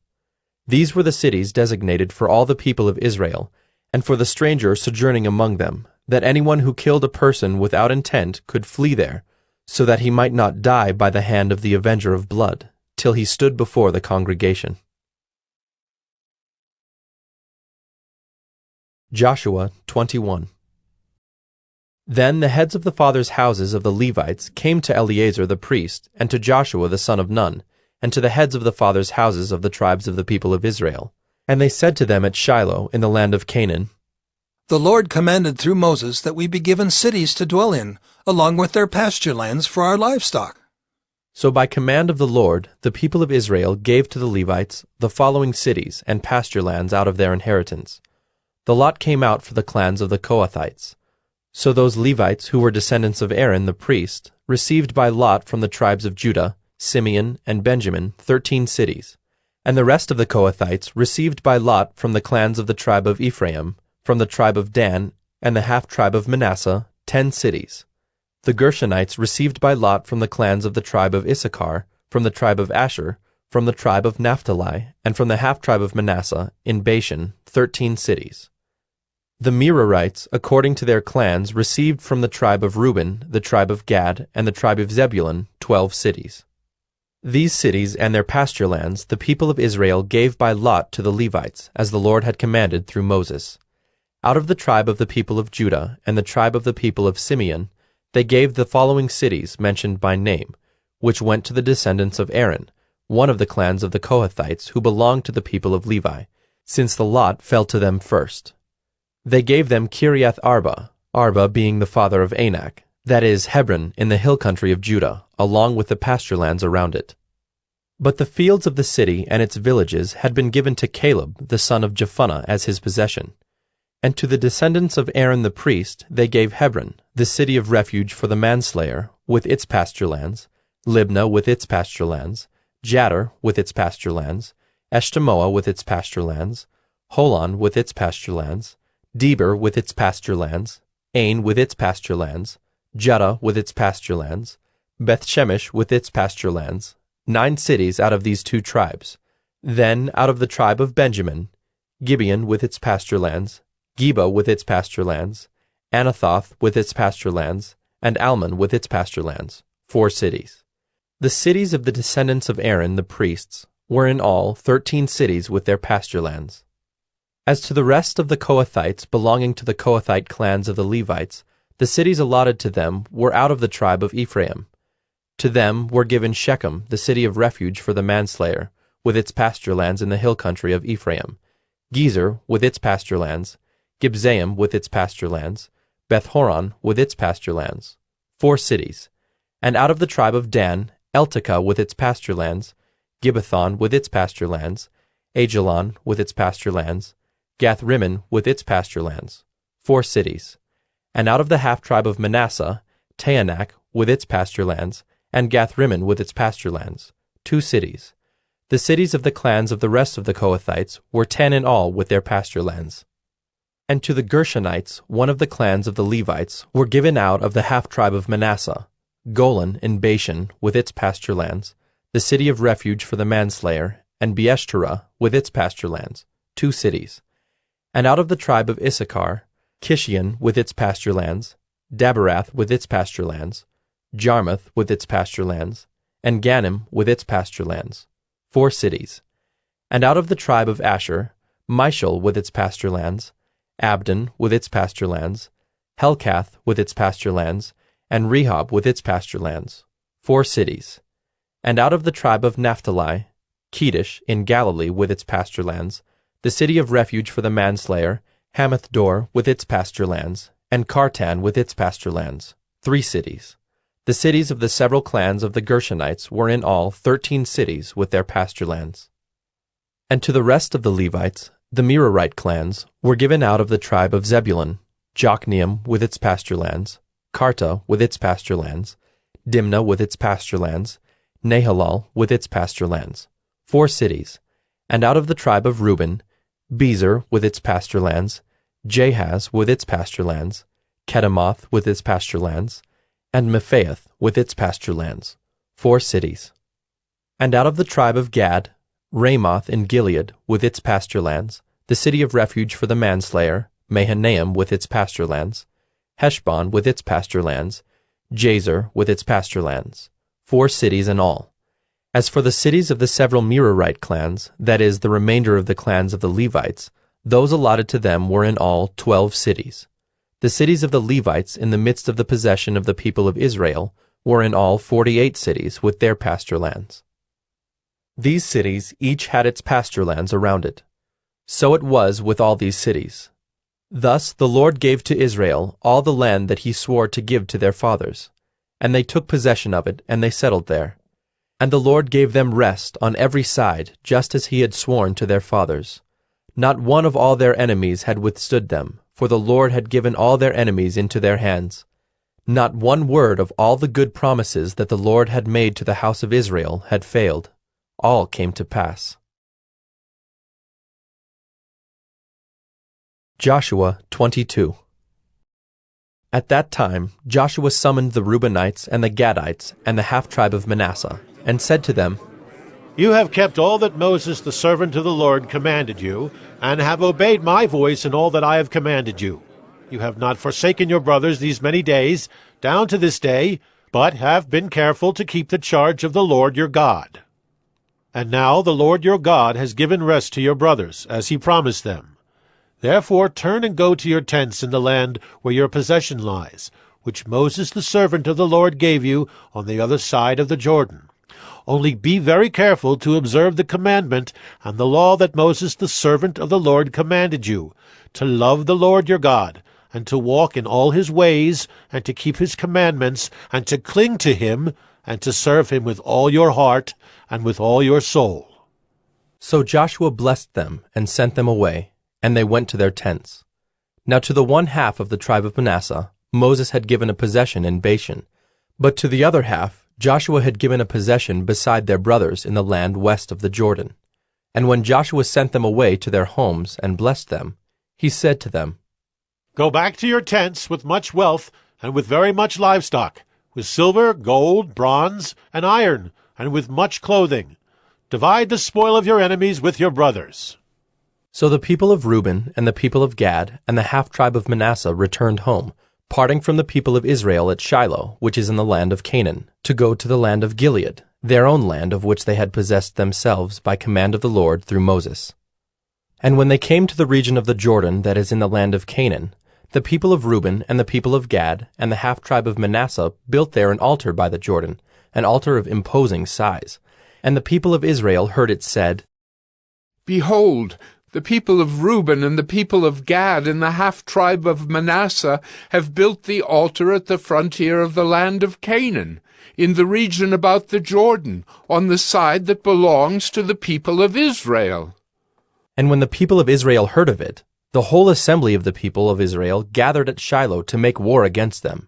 These were the cities designated for all the people of Israel, and for the stranger sojourning among them, that anyone who killed a person without intent could flee there, so that he might not die by the hand of the avenger of blood, till he stood before the congregation. Joshua 21. Then the heads of the fathers' houses of the Levites came to Eleazar the priest, and to Joshua the son of Nun, and to the heads of the fathers' houses of the tribes of the people of Israel. And they said to them at Shiloh in the land of Canaan, The Lord commanded through Moses that we be given cities to dwell in, along with their pasture lands for our livestock. So by command of the Lord, the people of Israel gave to the Levites the following cities and pasture lands out of their inheritance. The lot came out for the clans of the Kohathites. So those Levites who were descendants of Aaron the priest received by lot from the tribes of Judah, Simeon, and Benjamin 13 cities, and the rest of the Kohathites received by lot from the clans of the tribe of Ephraim, from the tribe of Dan, and the half-tribe of Manasseh 10 cities. The Gershonites received by lot from the clans of the tribe of Issachar, from the tribe of Asher, from the tribe of Naphtali, and from the half-tribe of Manasseh in Bashan 13 cities. The Merarites, according to their clans, received from the tribe of Reuben, the tribe of Gad, and the tribe of Zebulun 12 cities. These cities and their pasture lands the people of Israel gave by lot to the Levites, as the Lord had commanded through Moses. Out of the tribe of the people of Judah and the tribe of the people of Simeon, they gave the following cities mentioned by name, which went to the descendants of Aaron, one of the clans of the Kohathites who belonged to the people of Levi, since the lot fell to them first. They gave them Kiriath Arba, Arba being the father of Anak, that is, Hebron in the hill country of Judah, along with the pasture lands around it. But the fields of the city and its villages had been given to Caleb, the son of Jephunneh, as his possession. And to the descendants of Aaron the priest they gave Hebron, the city of refuge for the manslayer, with its pasture lands, Libnah with its pasture lands, Jattir with its pasture lands, Eshtemoa with its pasture lands, Holon with its pasture lands, Deber with its pasture lands, Ain with its pasture lands, Judah with its pasture lands, Beth-Shemesh with its pasture lands, 9 cities out of these 2 tribes. Then out of the tribe of Benjamin, Gibeon with its pasture lands, Geba with its pasture lands, Anathoth with its pasture lands, and Almon with its pasture lands, 4 cities. The cities of the descendants of Aaron the priests were in all 13 cities with their pasture lands. As to the rest of the Kohathites belonging to the Kohathite clans of the Levites, the cities allotted to them were out of the tribe of Ephraim. To them were given Shechem, the city of refuge for the manslayer, with its pasture lands in the hill country of Ephraim, Gezer with its pasture lands, Gibzaim with its pasture lands, Beth-horon with its pasture lands, 4 cities. And out of the tribe of Dan, Eltekeh with its pasture lands, Gibbethon with its pasture lands, Ajalon with its pasture lands, Gath-rimmon with its pasture lands, 4 cities. And out of the half-tribe of Manasseh, Taanach with its pasture lands, and Gath-rimmon with its pasture lands, 2 cities. The cities of the clans of the rest of the Kohathites were 10 in all with their pasture lands. And to the Gershonites, one of the clans of the Levites, were given out of the half-tribe of Manasseh, Golan in Bashan with its pasture lands, the city of refuge for the manslayer, and Beeshterah with its pasture lands, 2 cities. And out of the tribe of Issachar, Kishion with its pasture lands, Daberath with its pasture lands, Jarmuth with its pasture lands, and Ganim with its pasture lands, 4 cities. And out of the tribe of Asher, Mishal with its pasture lands, Abdon with its pasture lands, Helkath with its pasture lands, and Rehob with its pasture lands, 4 cities. And out of the tribe of Naphtali, Kedesh in Galilee with its pasture lands, the city of refuge for the manslayer, Hamath-dor with its pasture lands, and Kartan with its pasture lands, 3 cities. The cities of the several clans of the Gershonites were in all 13 cities with their pasture lands. And to the rest of the Levites, the Merarite clans, were given out of the tribe of Zebulun, Jokneam with its pasture lands, Karta with its pasture lands, Dimnah with its pasture lands, Nahalal with its pasture lands, 4 cities. And out of the tribe of Reuben, Bezer with its pasture lands, Jahaz with its pasture lands, Kedemoth with its pasture lands, and Mephaath with its pasture lands, 4 cities. And out of the tribe of Gad, Ramoth in Gilead with its pasture lands, the city of refuge for the manslayer, Mahanaim with its pasture lands, Heshbon with its pasture lands, Jazer with its pasture lands, 4 cities in all. As for the cities of the several Merarite clans, that is, the remainder of the clans of the Levites, those allotted to them were in all 12 cities. The cities of the Levites in the midst of the possession of the people of Israel were in all 48 cities with their pasture lands. These cities each had its pasture lands around it. So it was with all these cities. Thus the Lord gave to Israel all the land that he swore to give to their fathers, and they took possession of it, and they settled there. And the Lord gave them rest on every side, just as he had sworn to their fathers. Not one of all their enemies had withstood them, for the Lord had given all their enemies into their hands. Not one word of all the good promises that the Lord had made to the house of Israel had failed. All came to pass. Joshua 22. At that time Joshua summoned the Reubenites and the Gadites and the half-tribe of Manasseh, and said to them, You have kept all that Moses the servant of the Lord commanded you, and have obeyed my voice in all that I have commanded you. You have not forsaken your brothers these many days, down to this day, but have been careful to keep the charge of the Lord your God. And now the Lord your God has given rest to your brothers, as he promised them. Therefore turn and go to your tents in the land where your possession lies, which Moses the servant of the Lord gave you on the other side of the Jordan. Only be very careful to observe the commandment and the law that Moses the servant of the Lord commanded you, to love the Lord your God, and to walk in all his ways, and to keep his commandments, and to cling to him, and to serve him with all your heart and with all your soul. So Joshua blessed them and sent them away, and they went to their tents. Now to the one half of the tribe of Manasseh Moses had given a possession in Bashan, but to the other half Joshua had given a possession beside their brothers in the land west of the Jordan. And when Joshua sent them away to their homes and blessed them, he said to them, Go back to your tents with much wealth and with very much livestock, with silver, gold, bronze, and iron, and with much clothing. Divide the spoil of your enemies with your brothers. So the people of Reuben and the people of Gad and the half-tribe of Manasseh returned home, parting from the people of Israel at Shiloh, which is in the land of Canaan, to go to the land of Gilead, their own land of which they had possessed themselves by command of the Lord through Moses. And when they came to the region of the Jordan that is in the land of Canaan, the people of Reuben and the people of Gad and the half-tribe of Manasseh built there an altar by the Jordan, an altar of imposing size. And the people of Israel heard it said, Behold, the people of Reuben and the people of Gad and the half-tribe of Manasseh have built the altar at the frontier of the land of Canaan, in the region about the Jordan, on the side that belongs to the people of Israel. And when the people of Israel heard of it, the whole assembly of the people of Israel gathered at Shiloh to make war against them.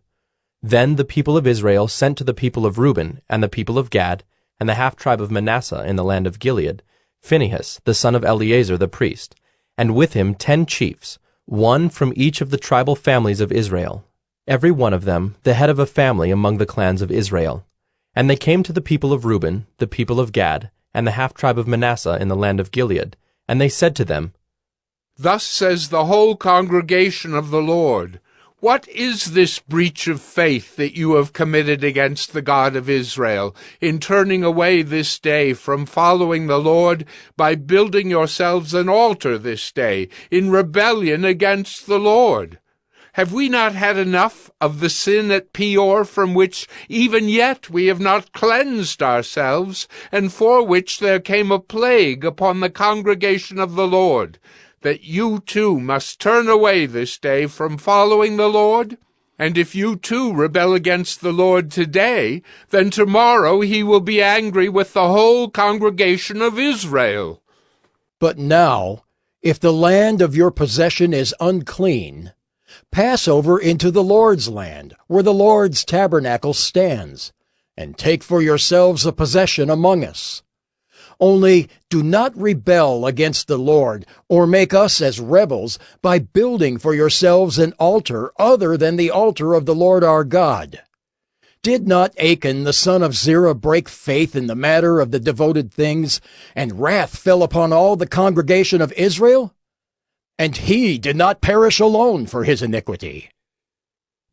Then the people of Israel sent to the people of Reuben and the people of Gad and the half-tribe of Manasseh in the land of Gilead, Phinehas, the son of Eleazar the priest, and with him 10 chiefs, one from each of the tribal families of Israel, every one of them the head of a family among the clans of Israel. And they came to the people of Reuben, the people of Gad, and the half-tribe of Manasseh in the land of Gilead, and they said to them, Thus says the whole congregation of the Lord, What is this breach of faith that you have committed against the God of Israel, in turning away this day from following the Lord by building yourselves an altar this day, in rebellion against the Lord? Have we not had enough of the sin at Peor, from which even yet we have not cleansed ourselves, and for which there came a plague upon the congregation of the Lord, that you too must turn away this day from following the Lord? And if you too rebel against the Lord today, then tomorrow he will be angry with the whole congregation of Israel. But now, if the land of your possession is unclean, Pass over into the Lord's land, where the Lord's tabernacle stands, and take for yourselves a possession among us. Only do not rebel against the Lord, or make us as rebels, by building for yourselves an altar other than the altar of the Lord our God. Did not Achan the son of Zerah break faith in the matter of the devoted things, and wrath fell upon all the congregation of Israel? And he did not perish alone for his iniquity.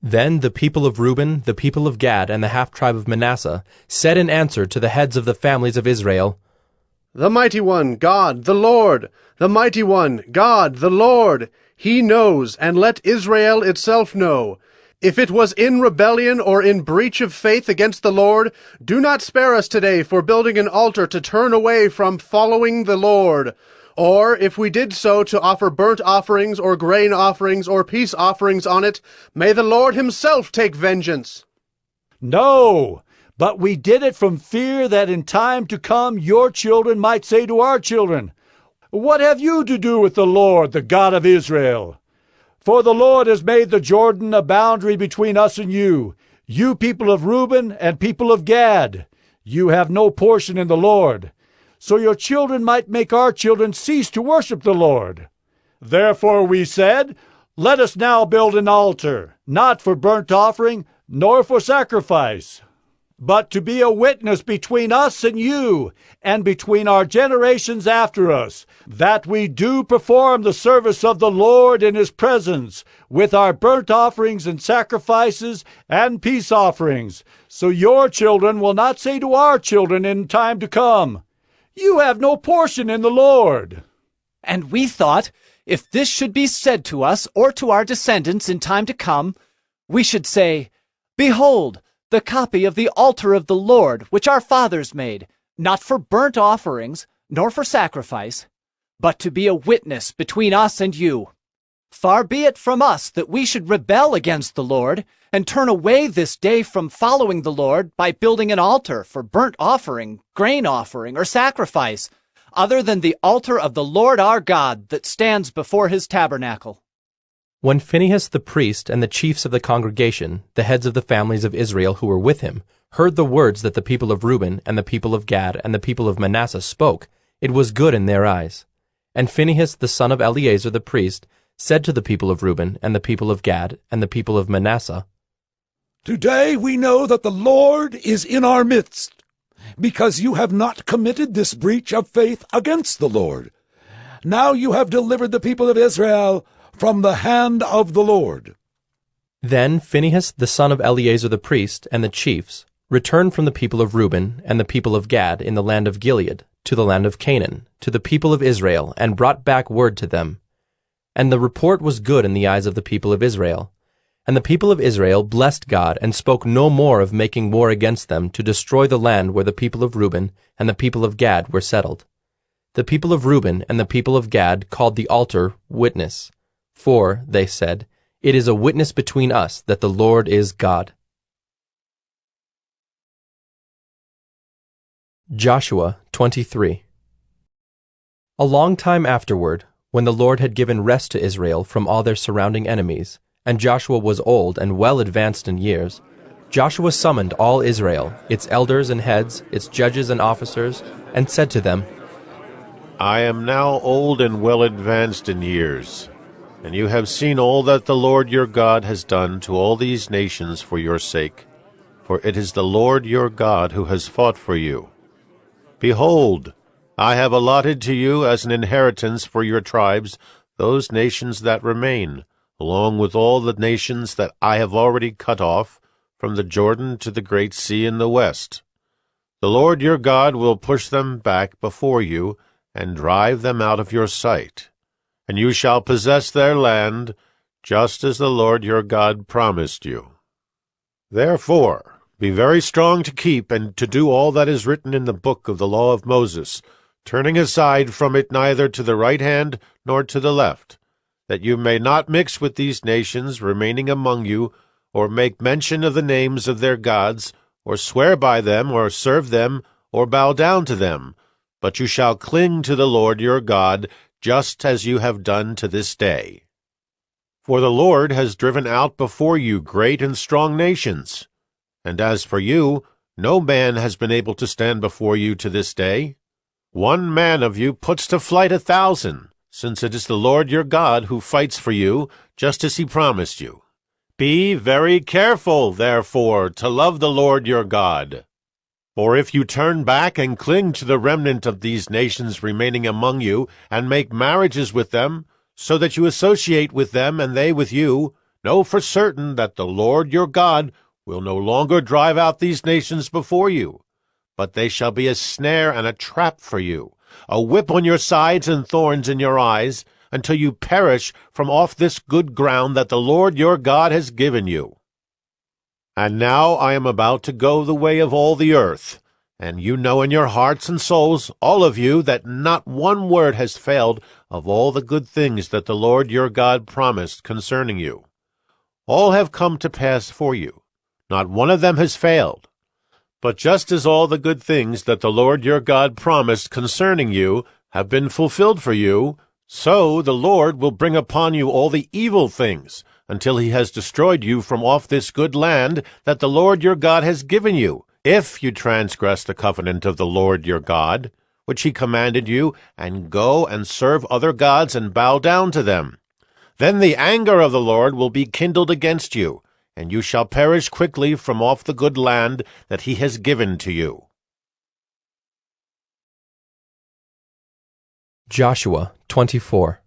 Then the people of Reuben, the people of Gad, and the half-tribe of Manasseh said in answer to the heads of the families of Israel, The mighty one, God, the Lord, the mighty one, God, the Lord, he knows, and let Israel itself know. If it was in rebellion or in breach of faith against the Lord, do not spare us today for building an altar to turn away from following the Lord. Or, if we did so to offer burnt offerings or grain offerings or peace offerings on it, may the Lord himself take vengeance. No, but we did it from fear that in time to come your children might say to our children, What have you to do with the Lord, the God of Israel? For the Lord has made the Jordan a boundary between us and you people of Reuben and people of Gad. You have no portion in the Lord. So your children might make our children cease to worship the Lord. Therefore we said, Let us now build an altar, not for burnt offering, nor for sacrifice, but to be a witness between us and you, and between our generations after us, that we do perform the service of the Lord in his presence, with our burnt offerings and sacrifices and peace offerings, so your children will not say to our children in time to come, You have no portion in the Lord. And we thought, if this should be said to us or to our descendants in time to come, we should say, Behold, the copy of the altar of the Lord, which our fathers made, not for burnt offerings, nor for sacrifice, but to be a witness between us and you. Far be it from us that we should rebel against the Lord, and turn away this day from following the Lord by building an altar for burnt offering, grain offering, or sacrifice, other than the altar of the Lord our God that stands before his tabernacle. When Phinehas the priest and the chiefs of the congregation, the heads of the families of Israel who were with him, heard the words that the people of Reuben and the people of Gad and the people of Manasseh spoke, it was good in their eyes. And Phinehas the son of Eleazar the priest said to the people of Reuben and the people of Gad and the people of Manasseh, Today we know that the Lord is in our midst, because you have not committed this breach of faith against the Lord. Now you have delivered the people of Israel from the hand of the Lord. Then Phinehas the son of Eleazar the priest and the chiefs returned from the people of Reuben and the people of Gad in the land of Gilead to the land of Canaan, to the people of Israel, and brought back word to them. And the report was good in the eyes of the people of Israel. And the people of Israel blessed God and spoke no more of making war against them to destroy the land where the people of Reuben and the people of Gad were settled. The people of Reuben and the people of Gad called the altar Witness. For, they said, It is a witness between us that the Lord is God. Joshua 23. A long time afterward, when the Lord had given rest to Israel from all their surrounding enemies, and Joshua was old and well advanced in years, Joshua summoned all Israel, its elders and heads, its judges and officers, and said to them, I am now old and well advanced in years, and you have seen all that the Lord your God has done to all these nations for your sake, for it is the Lord your God who has fought for you. Behold, I have allotted to you as an inheritance for your tribes those nations that remain, along with all the nations that I have already cut off, from the Jordan to the great sea in the west. The Lord your God will push them back before you, and drive them out of your sight. And you shall possess their land, just as the Lord your God promised you. Therefore, be very strong to keep and to do all that is written in the book of the law of Moses, turning aside from it neither to the right hand nor to the left, that you may not mix with these nations remaining among you, or make mention of the names of their gods, or swear by them, or serve them, or bow down to them, but you shall cling to the Lord your God, just as you have done to this day. For the Lord has driven out before you great and strong nations. And as for you, no man has been able to stand before you to this day. One man of you puts to flight 1,000, since it is the Lord your God who fights for you, just as he promised you. Be very careful, therefore, to love the Lord your God. For if you turn back and cling to the remnant of these nations remaining among you, and make marriages with them, so that you associate with them and they with you, know for certain that the Lord your God will no longer drive out these nations before you, but they shall be a snare and a trap for you, a whip on your sides and thorns in your eyes, until you perish from off this good ground that the Lord your God has given you. And now I am about to go the way of all the earth, and you know in your hearts and souls, all of you, that not one word has failed of all the good things that the Lord your God promised concerning you. All have come to pass for you. Not one of them has failed. But just as all the good things that the Lord your God promised concerning you have been fulfilled for you, so the Lord will bring upon you all the evil things, until he has destroyed you from off this good land that the Lord your God has given you, if you transgress the covenant of the Lord your God, which he commanded you, and go and serve other gods and bow down to them. Then the anger of the Lord will be kindled against you, and you shall perish quickly from off the good land that he has given to you. Joshua 24.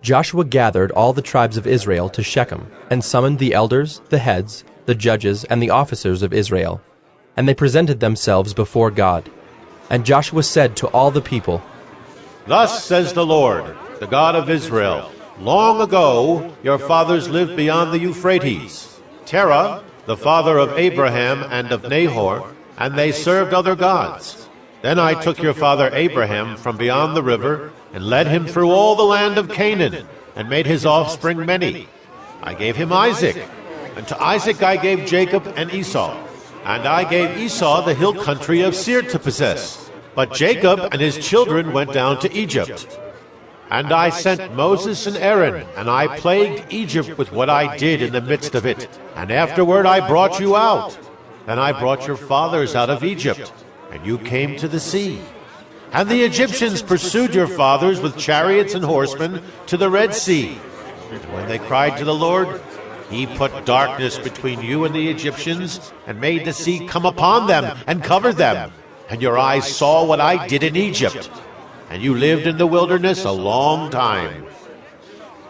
Joshua gathered all the tribes of Israel to Shechem, and summoned the elders, the heads, the judges, and the officers of Israel. And they presented themselves before God. And Joshua said to all the people, Thus says the Lord, the God of Israel, long ago your fathers lived beyond the Euphrates, Terah, the father of Abraham and of Nahor, and they served other gods. Then I took your father Abraham from beyond the river, and led him through all the land of Canaan, and made his offspring many. I gave him Isaac, and to Isaac I gave Jacob and Esau. And I gave Esau the hill country of Seir to possess. But Jacob and his children went down to Egypt. And I sent Moses and Aaron, and I plagued Egypt with what I did in the midst of it. And afterward I brought you out. Then I brought your fathers out of Egypt, and you came to the sea. And the Egyptians pursued your fathers with chariots and horsemen to the Red Sea. And when they cried to the Lord, he put darkness between you and the Egyptians, and made the sea come upon them and covered them. And your eyes saw what I did in Egypt. And you lived in the wilderness a long time.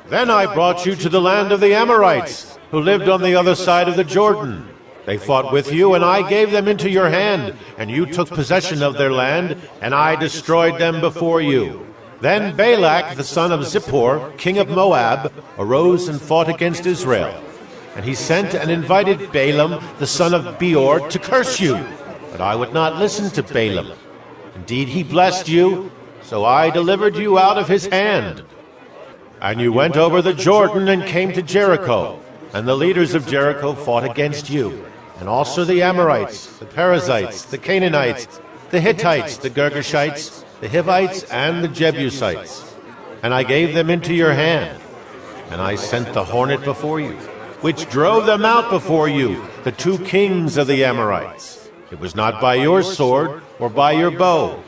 Then I brought you to the land of the Amorites, who lived on the other side of the Jordan. They fought with you, and I gave them into your hand, and you took possession of their land, and I destroyed them before you. Then Balak, the son of Zippor, king of Moab, arose and fought against Israel. And he sent and invited Balaam, the son of Beor, to curse you. But I would not listen to Balaam. Indeed, he blessed you, so I delivered you out of his hand. And you went over the Jordan and came to Jericho, and the leaders of Jericho fought against you, and also the Amorites, the Perizzites, the Canaanites, the Hittites, the Girgashites, the Hivites, and the Jebusites. And I gave them into your hand, and I sent the hornet before you, which drove them out before you, the 2 kings of the Amorites. It was not by your sword or by your bow.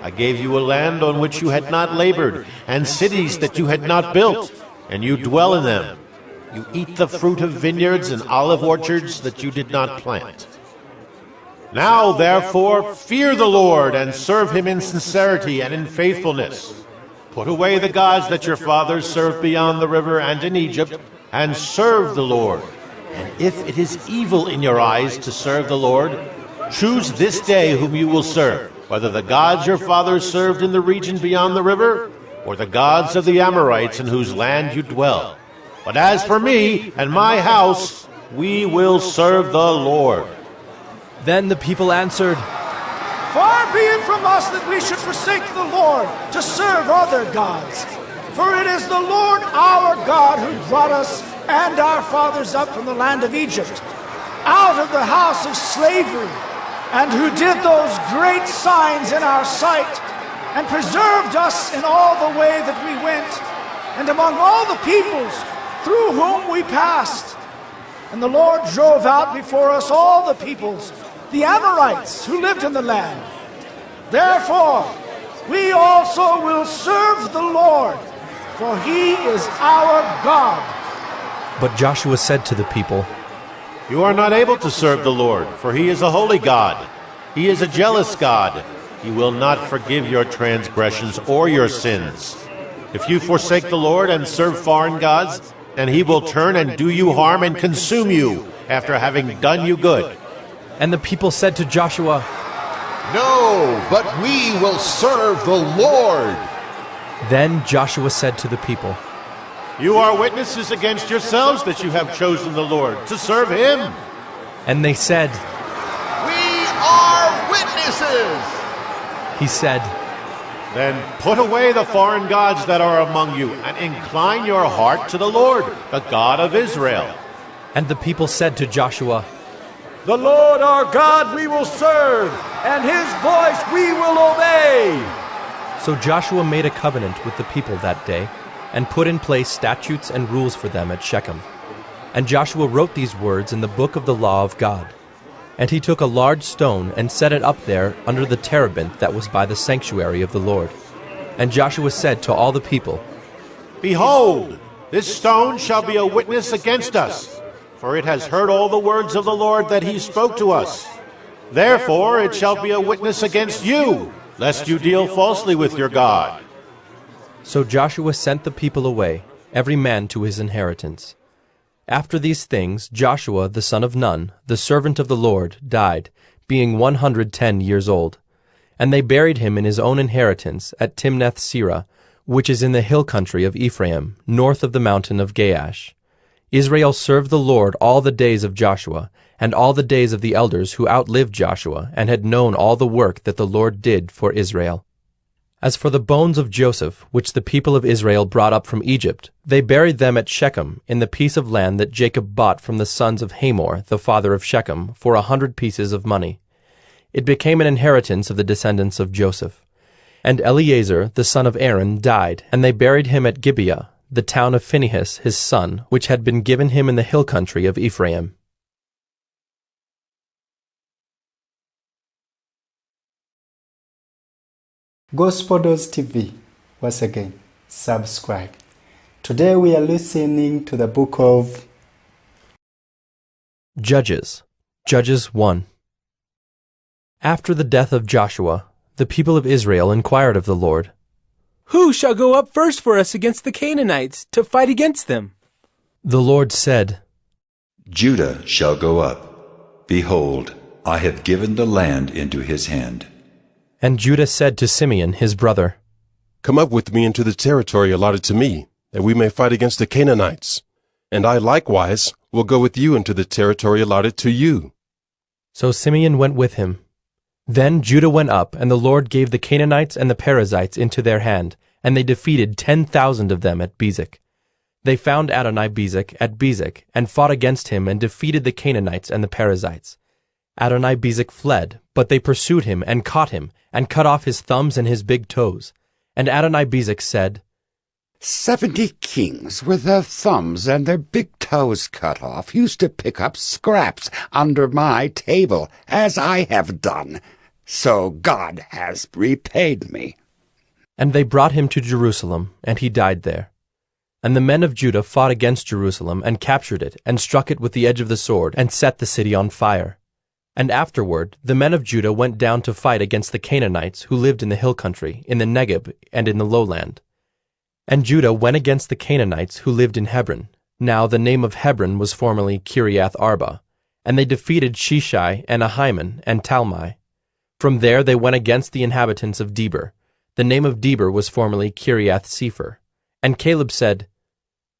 I gave you a land on which you had not labored, and cities that you had not built, and you dwell in them. You eat the fruit of vineyards and olive orchards that you did not plant. Now, therefore, fear the Lord and serve him in sincerity and in faithfulness. Put away the gods that your fathers served beyond the river and in Egypt, and serve the Lord. And if it is evil in your eyes to serve the Lord, choose this day whom you will serve, whether the gods your fathers served in the region beyond the river, or the gods of the Amorites in whose land you dwell. But as for me and my house, we will serve the Lord. Then the people answered, Far be it from us that we should forsake the Lord to serve other gods. For it is the Lord our God who brought us and our fathers up from the land of Egypt, out of the house of slavery, and who did those great signs in our sight, and preserved us in all the way that we went. and among all the peoples through whom we passed. And the Lord drove out before us all the peoples, the Amorites who lived in the land. Therefore, we also will serve the Lord, for he is our God. But Joshua said to the people, You are not able to serve the Lord, for he is a holy God. He is a jealous God. He will not forgive your transgressions or your sins. If you forsake the Lord and serve foreign gods, then he will turn and do you harm and consume you after having done you good. And the people said to Joshua, No, but we will serve the Lord. Then Joshua said to the people, You are witnesses against yourselves that you have chosen the Lord to serve him. And they said, We are witnesses. He said, Then put away the foreign gods that are among you, and incline your heart to the Lord, the God of Israel. And the people said to Joshua, The Lord our God we will serve, and his voice we will obey. So Joshua made a covenant with the people that day, and put in place statutes and rules for them at Shechem. And Joshua wrote these words in the book of the law of God. And he took a large stone and set it up there under the terebinth that was by the sanctuary of the Lord. And Joshua said to all the people, Behold, this stone shall be a witness against us, for it has heard all the words of the Lord that he spoke to us. Therefore it shall be a witness against you, lest you deal falsely with your God. So Joshua sent the people away, every man to his inheritance. After these things, Joshua the son of Nun, the servant of the Lord, died, being 110 years old. And they buried him in his own inheritance at Timnath-Serah, which is in the hill country of Ephraim, north of the mountain of Gaash. Israel served the Lord all the days of Joshua, and all the days of the elders who outlived Joshua, and had known all the work that the Lord did for Israel. As for the bones of Joseph, which the people of Israel brought up from Egypt, they buried them at Shechem, in the piece of land that Jacob bought from the sons of Hamor, the father of Shechem, for 100 pieces of money. It became an inheritance of the descendants of Joseph. And Eleazar, the son of Aaron, died, and they buried him at Gibeah, the town of Phinehas his son, which had been given him in the hill country of Ephraim. Gospel TV, once again, subscribe. Today we are listening to the book of Judges. Judges 1. After the death of Joshua, the people of Israel inquired of the Lord, Who shall go up first for us against the Canaanites, to fight against them? The Lord said, Judah shall go up. Behold, I have given the land into his hand. And Judah said to Simeon his brother, Come up with me into the territory allotted to me, that we may fight against the Canaanites. And I likewise will go with you into the territory allotted to you. So Simeon went with him. Then Judah went up, and the Lord gave the Canaanites and the Perizzites into their hand, and they defeated 10,000 of them at Bezek. They found Adoni-Bezek at Bezek, and fought against him, and defeated the Canaanites and the Perizzites. Adoni-Bezek fled, but they pursued him, and caught him, and cut off his thumbs and his big toes. And Adoni-Bezek said, 70 kings with their thumbs and their big toes cut off used to pick up scraps under my table, as I have done. So God has repaid me. And they brought him to Jerusalem, and he died there. And the men of Judah fought against Jerusalem, and captured it, and struck it with the edge of the sword, and set the city on fire. And afterward the men of Judah went down to fight against the Canaanites who lived in the hill country, in the Negeb, and in the lowland. And Judah went against the Canaanites who lived in Hebron. Now the name of Hebron was formerly Kiriath Arba. And they defeated Sheshai, and Ahiman, and Talmai. From there they went against the inhabitants of Debir. The name of Debir was formerly Kiriath Sepher. And Caleb said,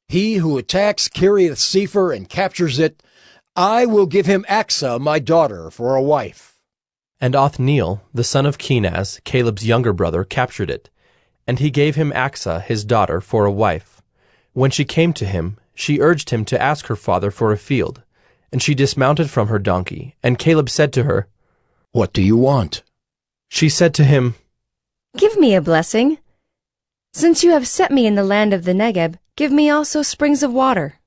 He who attacks Kiriath Sepher and captures it, I will give him Achsah, my daughter, for a wife. And Othniel, the son of Kenaz, Caleb's younger brother, captured it. And he gave him Achsah, his daughter, for a wife. When she came to him, she urged him to ask her father for a field. And she dismounted from her donkey, and Caleb said to her, What do you want? She said to him, Give me a blessing. Since you have set me in the land of the Negeb, give me also springs of water.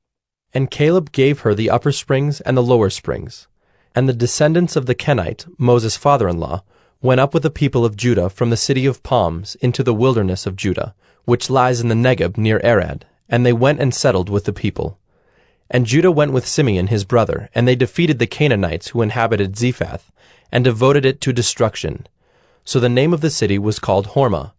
And Caleb gave her the upper springs and the lower springs. And the descendants of the Kenite, Moses' father-in-law, went up with the people of Judah from the city of palms into the wilderness of Judah, which lies in the Negeb near Arad, and they went and settled with the people. And Judah went with Simeon his brother, and they defeated the Canaanites who inhabited Zephath, and devoted it to destruction. So the name of the city was called Hormah.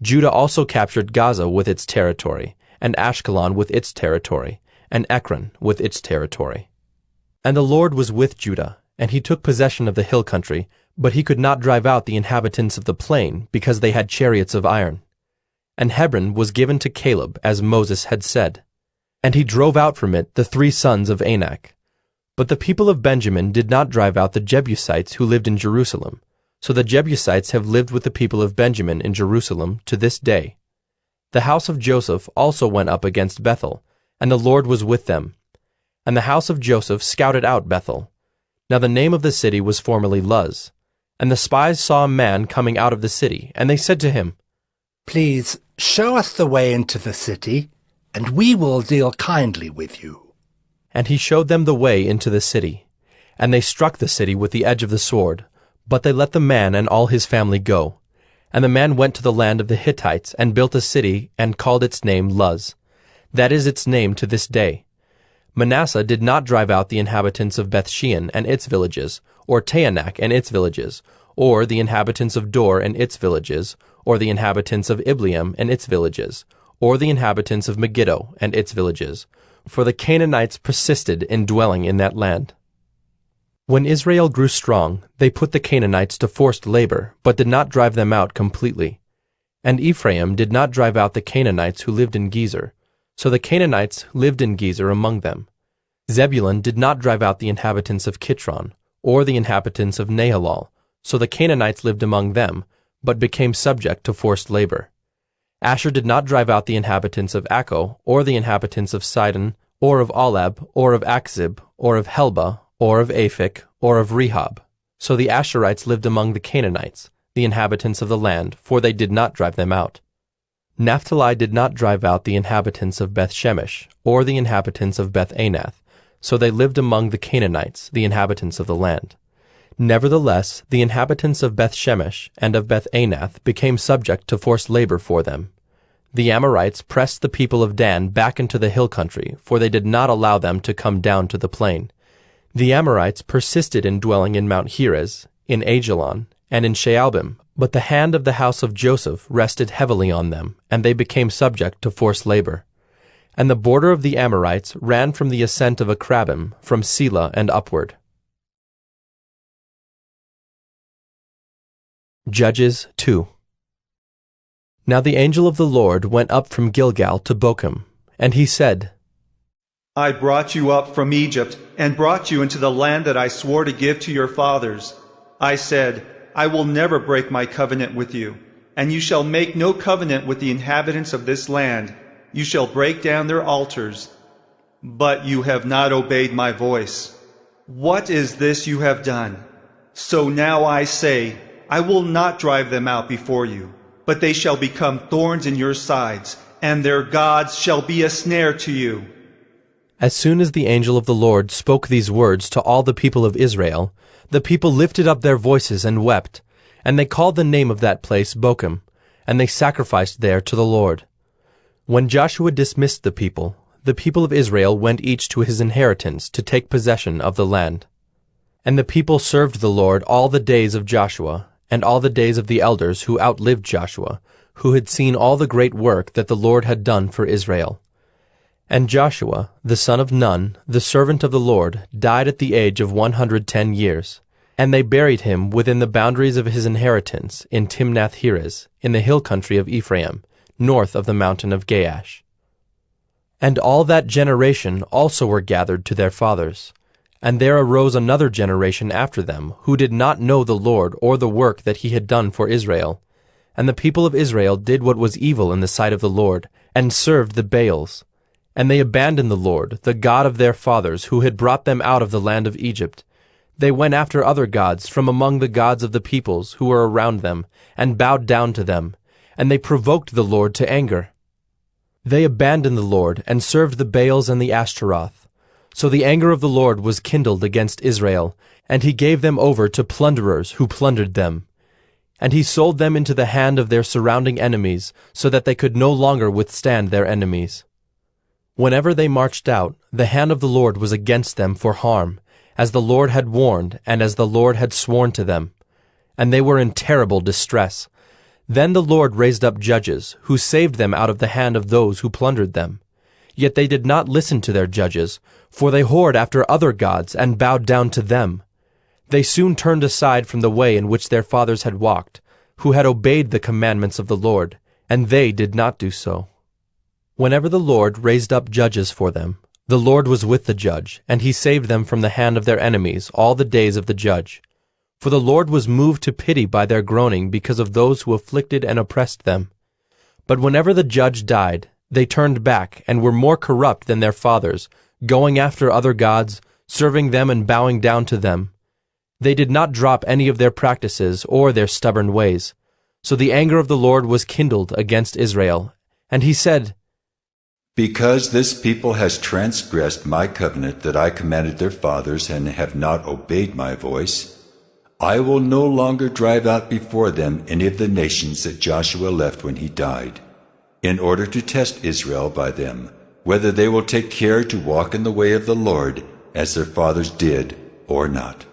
Judah also captured Gaza with its territory, and Ashkelon with its territory, and Ekron with its territory. And the Lord was with Judah, and he took possession of the hill country, but he could not drive out the inhabitants of the plain, because they had chariots of iron. And Hebron was given to Caleb, as Moses had said. And he drove out from it the 3 sons of Anak. But the people of Benjamin did not drive out the Jebusites who lived in Jerusalem. So the Jebusites have lived with the people of Benjamin in Jerusalem to this day. The house of Joseph also went up against Bethel, and the Lord was with them. And the house of Joseph scouted out Bethel. Now the name of the city was formerly Luz. And the spies saw a man coming out of the city, and they said to him, Please show us the way into the city, and we will deal kindly with you. And he showed them the way into the city. And they struck the city with the edge of the sword, but they let the man and all his family go. And the man went to the land of the Hittites, and built a city, and called its name Luz. That is its name to this day. Manasseh did not drive out the inhabitants of Bethshean and its villages, or Taanach and its villages, or the inhabitants of Dor and its villages, or the inhabitants of Ibleam and its villages, or the inhabitants of Megiddo and its villages, for the Canaanites persisted in dwelling in that land. When Israel grew strong, they put the Canaanites to forced labor, but did not drive them out completely. And Ephraim did not drive out the Canaanites who lived in Gezer, so the Canaanites lived in Gezer among them. Zebulun did not drive out the inhabitants of Kitron, or the inhabitants of Nahalal, so the Canaanites lived among them, but became subject to forced labor. Asher did not drive out the inhabitants of Akko, or the inhabitants of Sidon, or of Olab, or of Akzib, or of Helba, or of Aphik, or of Rehob. So the Asherites lived among the Canaanites, the inhabitants of the land, for they did not drive them out. Naphtali did not drive out the inhabitants of Beth-Shemesh, or the inhabitants of Beth-Anath, so they lived among the Canaanites, the inhabitants of the land. Nevertheless, the inhabitants of Beth-Shemesh and of Beth-Anath became subject to forced labor for them. The Amorites pressed the people of Dan back into the hill country, for they did not allow them to come down to the plain. The Amorites persisted in dwelling in Mount Heres, in Ajalon, and in Shaalbim, but the hand of the house of Joseph rested heavily on them, and they became subject to forced labor. And the border of the Amorites ran from the ascent of Akrabim, from Selah and upward. Judges 2. Now the angel of the Lord went up from Gilgal to Bochim, and he said, I brought you up from Egypt, and brought you into the land that I swore to give to your fathers. I said, I will never break my covenant with you, and you shall make no covenant with the inhabitants of this land. You shall break down their altars. But you have not obeyed my voice. What is this you have done? So now I say, I will not drive them out before you, but they shall become thorns in your sides, and their gods shall be a snare to you. As soon as the angel of the Lord spoke these words to all the people of Israel, the people lifted up their voices and wept, and they called the name of that place Bochim, and they sacrificed there to the Lord. When Joshua dismissed the people of Israel went each to his inheritance to take possession of the land. And the people served the Lord all the days of Joshua, and all the days of the elders who outlived Joshua, who had seen all the great work that the Lord had done for Israel. And Joshua, the son of Nun, the servant of the Lord, died at the age of 110 years. And they buried him within the boundaries of his inheritance in Timnath-Heres, in the hill country of Ephraim, north of the mountain of Gaash. And all that generation also were gathered to their fathers. And there arose another generation after them, who did not know the Lord or the work that he had done for Israel. And the people of Israel did what was evil in the sight of the Lord, and served the Baals. And they abandoned the Lord, the God of their fathers, who had brought them out of the land of Egypt. They went after other gods from among the gods of the peoples who were around them, and bowed down to them. and they provoked the Lord to anger. They abandoned the Lord and served the Baals and the Ashtaroth. So the anger of the Lord was kindled against Israel, and he gave them over to plunderers who plundered them. And he sold them into the hand of their surrounding enemies, so that they could no longer withstand their enemies. Whenever they marched out, the hand of the Lord was against them for harm, as the Lord had warned and as the Lord had sworn to them. And they were in terrible distress. Then the Lord raised up judges, who saved them out of the hand of those who plundered them. Yet they did not listen to their judges, for they whored after other gods and bowed down to them. They soon turned aside from the way in which their fathers had walked, who had obeyed the commandments of the Lord, and they did not do so. Whenever the Lord raised up judges for them, the Lord was with the judge, and he saved them from the hand of their enemies all the days of the judge. For the Lord was moved to pity by their groaning because of those who afflicted and oppressed them. But whenever the judge died, they turned back and were more corrupt than their fathers, going after other gods, serving them and bowing down to them. They did not drop any of their practices or their stubborn ways. So the anger of the Lord was kindled against Israel. And he said, Because this people has transgressed my covenant that I commanded their fathers and have not obeyed my voice, I will no longer drive out before them any of the nations that Joshua left when he died, in order to test Israel by them, whether they will take care to walk in the way of the Lord as their fathers did or not.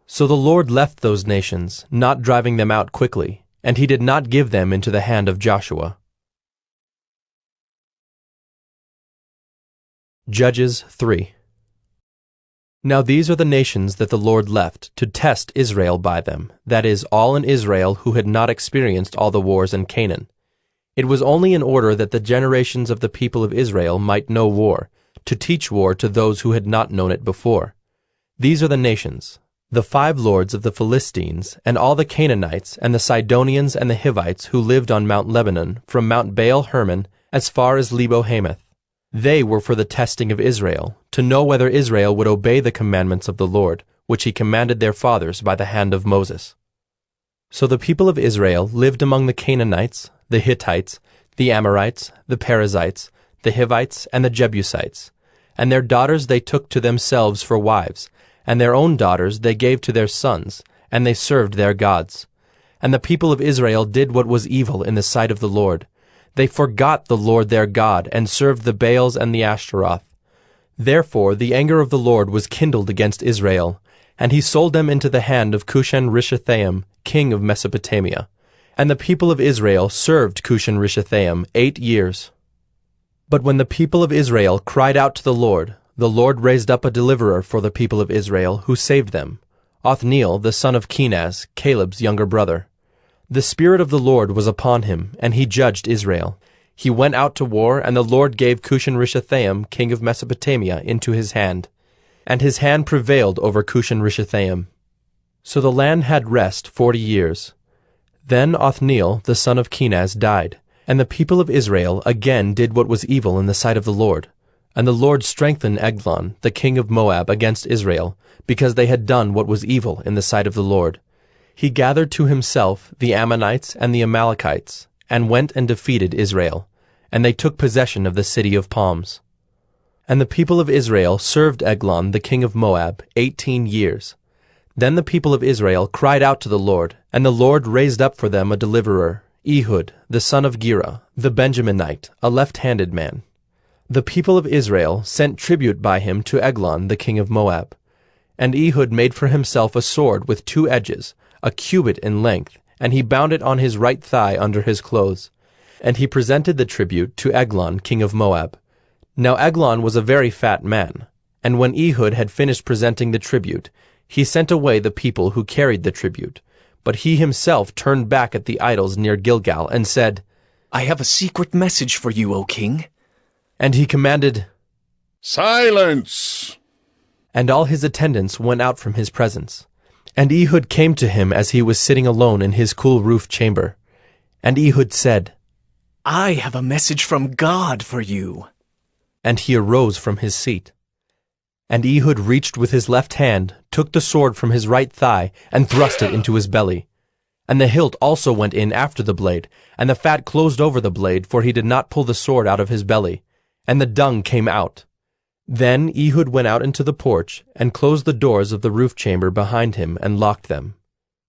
So the Lord left those nations, not driving them out quickly, and he did not give them into the hand of Joshua. Judges 3. Now these are the nations that the Lord left to test Israel by them, that is, all in Israel who had not experienced all the wars in Canaan. It was only in order that the generations of the people of Israel might know war, to teach war to those who had not known it before. These are the nations: the 5 lords of the Philistines, and all the Canaanites, and the Sidonians and the Hivites who lived on Mount Lebanon, from Mount Baal Hermon as far as Lebo-Hamath. They were for the testing of Israel, to know whether Israel would obey the commandments of the Lord, which he commanded their fathers by the hand of Moses. So the people of Israel lived among the Canaanites, the Hittites, the Amorites, the Perizzites, the Hivites, and the Jebusites. And their daughters they took to themselves for wives, and their own daughters they gave to their sons, and they served their gods. And the people of Israel did what was evil in the sight of the Lord. They forgot the Lord their God, and served the Baals and the Ashtaroth. Therefore the anger of the Lord was kindled against Israel, and he sold them into the hand of Cushan-Rishathaim, king of Mesopotamia. And the people of Israel served Cushan-Rishathaim 8 years. But when the people of Israel cried out to the Lord raised up a deliverer for the people of Israel, who saved them, Othniel the son of Kenaz, Caleb's younger brother. The Spirit of the Lord was upon him, and he judged Israel. He went out to war, and the Lord gave Cushan-Rishathaim, king of Mesopotamia, into his hand. And his hand prevailed over Cushan-Rishathaim. So the land had rest 40 years. Then Othniel the son of Kenaz died, and the people of Israel again did what was evil in the sight of the Lord. And the Lord strengthened Eglon, the king of Moab, against Israel, because they had done what was evil in the sight of the Lord. He gathered to himself the Ammonites and the Amalekites, and went and defeated Israel, and they took possession of the city of palms. And the people of Israel served Eglon the king of Moab 18 years. Then the people of Israel cried out to the Lord, and the Lord raised up for them a deliverer, Ehud, the son of Gera, the Benjaminite, a left-handed man. The people of Israel sent tribute by him to Eglon the king of Moab. And Ehud made for himself a sword with 2 edges, a cubit in length, and he bound it on his right thigh under his clothes. And he presented the tribute to Eglon king of Moab. Now Eglon was a very fat man, and when Ehud had finished presenting the tribute, he sent away the people who carried the tribute. But he himself turned back at the idols near Gilgal, and said, I have a secret message for you, O king. And he commanded, Silence! And all his attendants went out from his presence. And Ehud came to him as he was sitting alone in his cool-roofed chamber. And Ehud said, I have a message from God for you. And he arose from his seat. And Ehud reached with his left hand, took the sword from his right thigh, and thrust it into his belly. And the hilt also went in after the blade, and the fat closed over the blade, for he did not pull the sword out of his belly, and the dung came out. Then Ehud went out into the porch, and closed the doors of the roof chamber behind him, and locked them.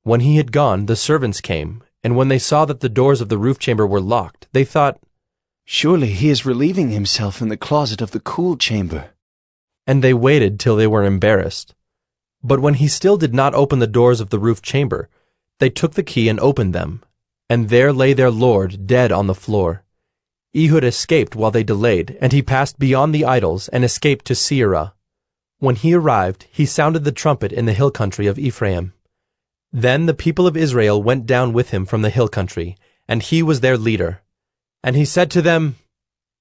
When he had gone, the servants came, and when they saw that the doors of the roof chamber were locked, they thought, "Surely he is relieving himself in the closet of the cool chamber." And they waited till they were embarrassed. But when he still did not open the doors of the roof chamber, they took the key and opened them, and there lay their lord dead on the floor. Ehud escaped while they delayed, and he passed beyond the idols and escaped to Seirah. When he arrived, he sounded the trumpet in the hill country of Ephraim. Then the people of Israel went down with him from the hill country, and he was their leader. And he said to them,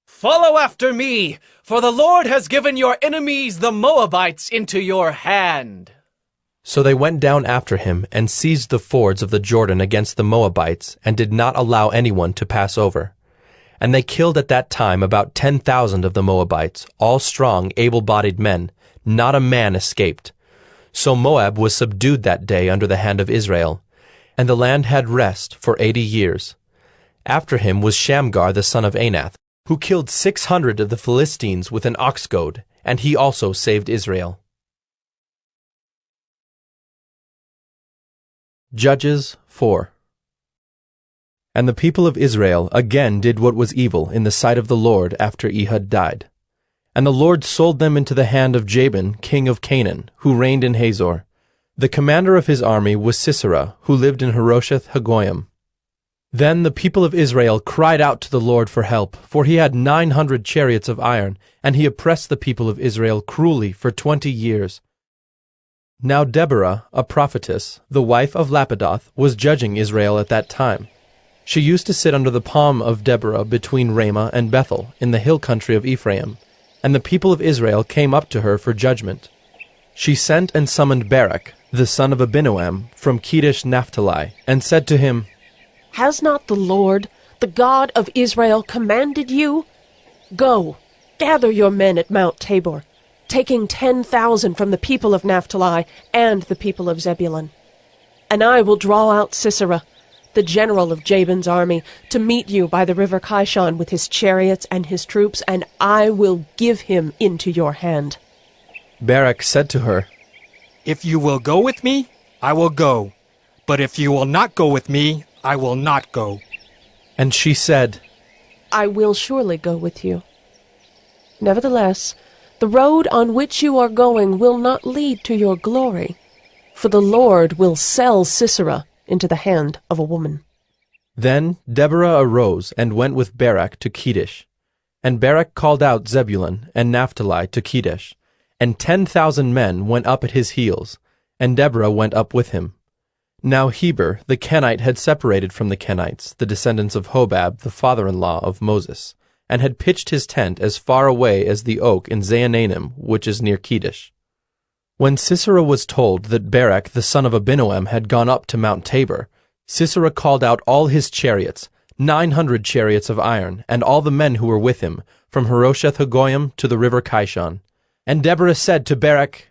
"Follow after me, for the Lord has given your enemies the Moabites into your hand." So they went down after him and seized the fords of the Jordan against the Moabites, and did not allow anyone to pass over. And they killed at that time about 10,000 of the Moabites, all strong, able-bodied men. Not a man escaped. So Moab was subdued that day under the hand of Israel, and the land had rest for 80 years. After him was Shamgar the son of Anath, who killed 600 of the Philistines with an ox goad, and he also saved Israel. Judges 4. And the people of Israel again did what was evil in the sight of the Lord after Ehud died. And the Lord sold them into the hand of Jabin, king of Canaan, who reigned in Hazor. The commander of his army was Sisera, who lived in Harosheth Hagoyim. Then the people of Israel cried out to the Lord for help, for he had 900 chariots of iron, and he oppressed the people of Israel cruelly for 20 years. Now Deborah, a prophetess, the wife of Lapidoth, was judging Israel at that time. She used to sit under the palm of Deborah between Ramah and Bethel, in the hill country of Ephraim, and the people of Israel came up to her for judgment. She sent and summoned Barak, the son of Abinoam, from Kedesh Naphtali, and said to him, "Has not the Lord, the God of Israel, commanded you? Go, gather your men at Mount Tabor, taking 10,000 from the people of Naphtali and the people of Zebulun. And I will draw out Sisera, the general of Jabin's army, to meet you by the river Kishon with his chariots and his troops, and I will give him into your hand." Barak said to her, "If you will go with me, I will go. But if you will not go with me, I will not go." And she said, "I will surely go with you. Nevertheless, the road on which you are going will not lead to your glory, for the Lord will sell Sisera into the hand of a woman." Then Deborah arose and went with Barak to Kedesh. And Barak called out Zebulun and Naphtali to Kedesh, and 10,000 men went up at his heels, and Deborah went up with him. Now Heber the Kenite had separated from the Kenites, the descendants of Hobab, the father-in-law of Moses, and had pitched his tent as far away as the oak in Zaanannim, which is near Kedesh. When Sisera was told that Barak the son of Abinoam had gone up to Mount Tabor, Sisera called out all his chariots, 900 chariots of iron, and all the men who were with him, from Harosheth Hagoyim to the river Kishon. And Deborah said to Barak,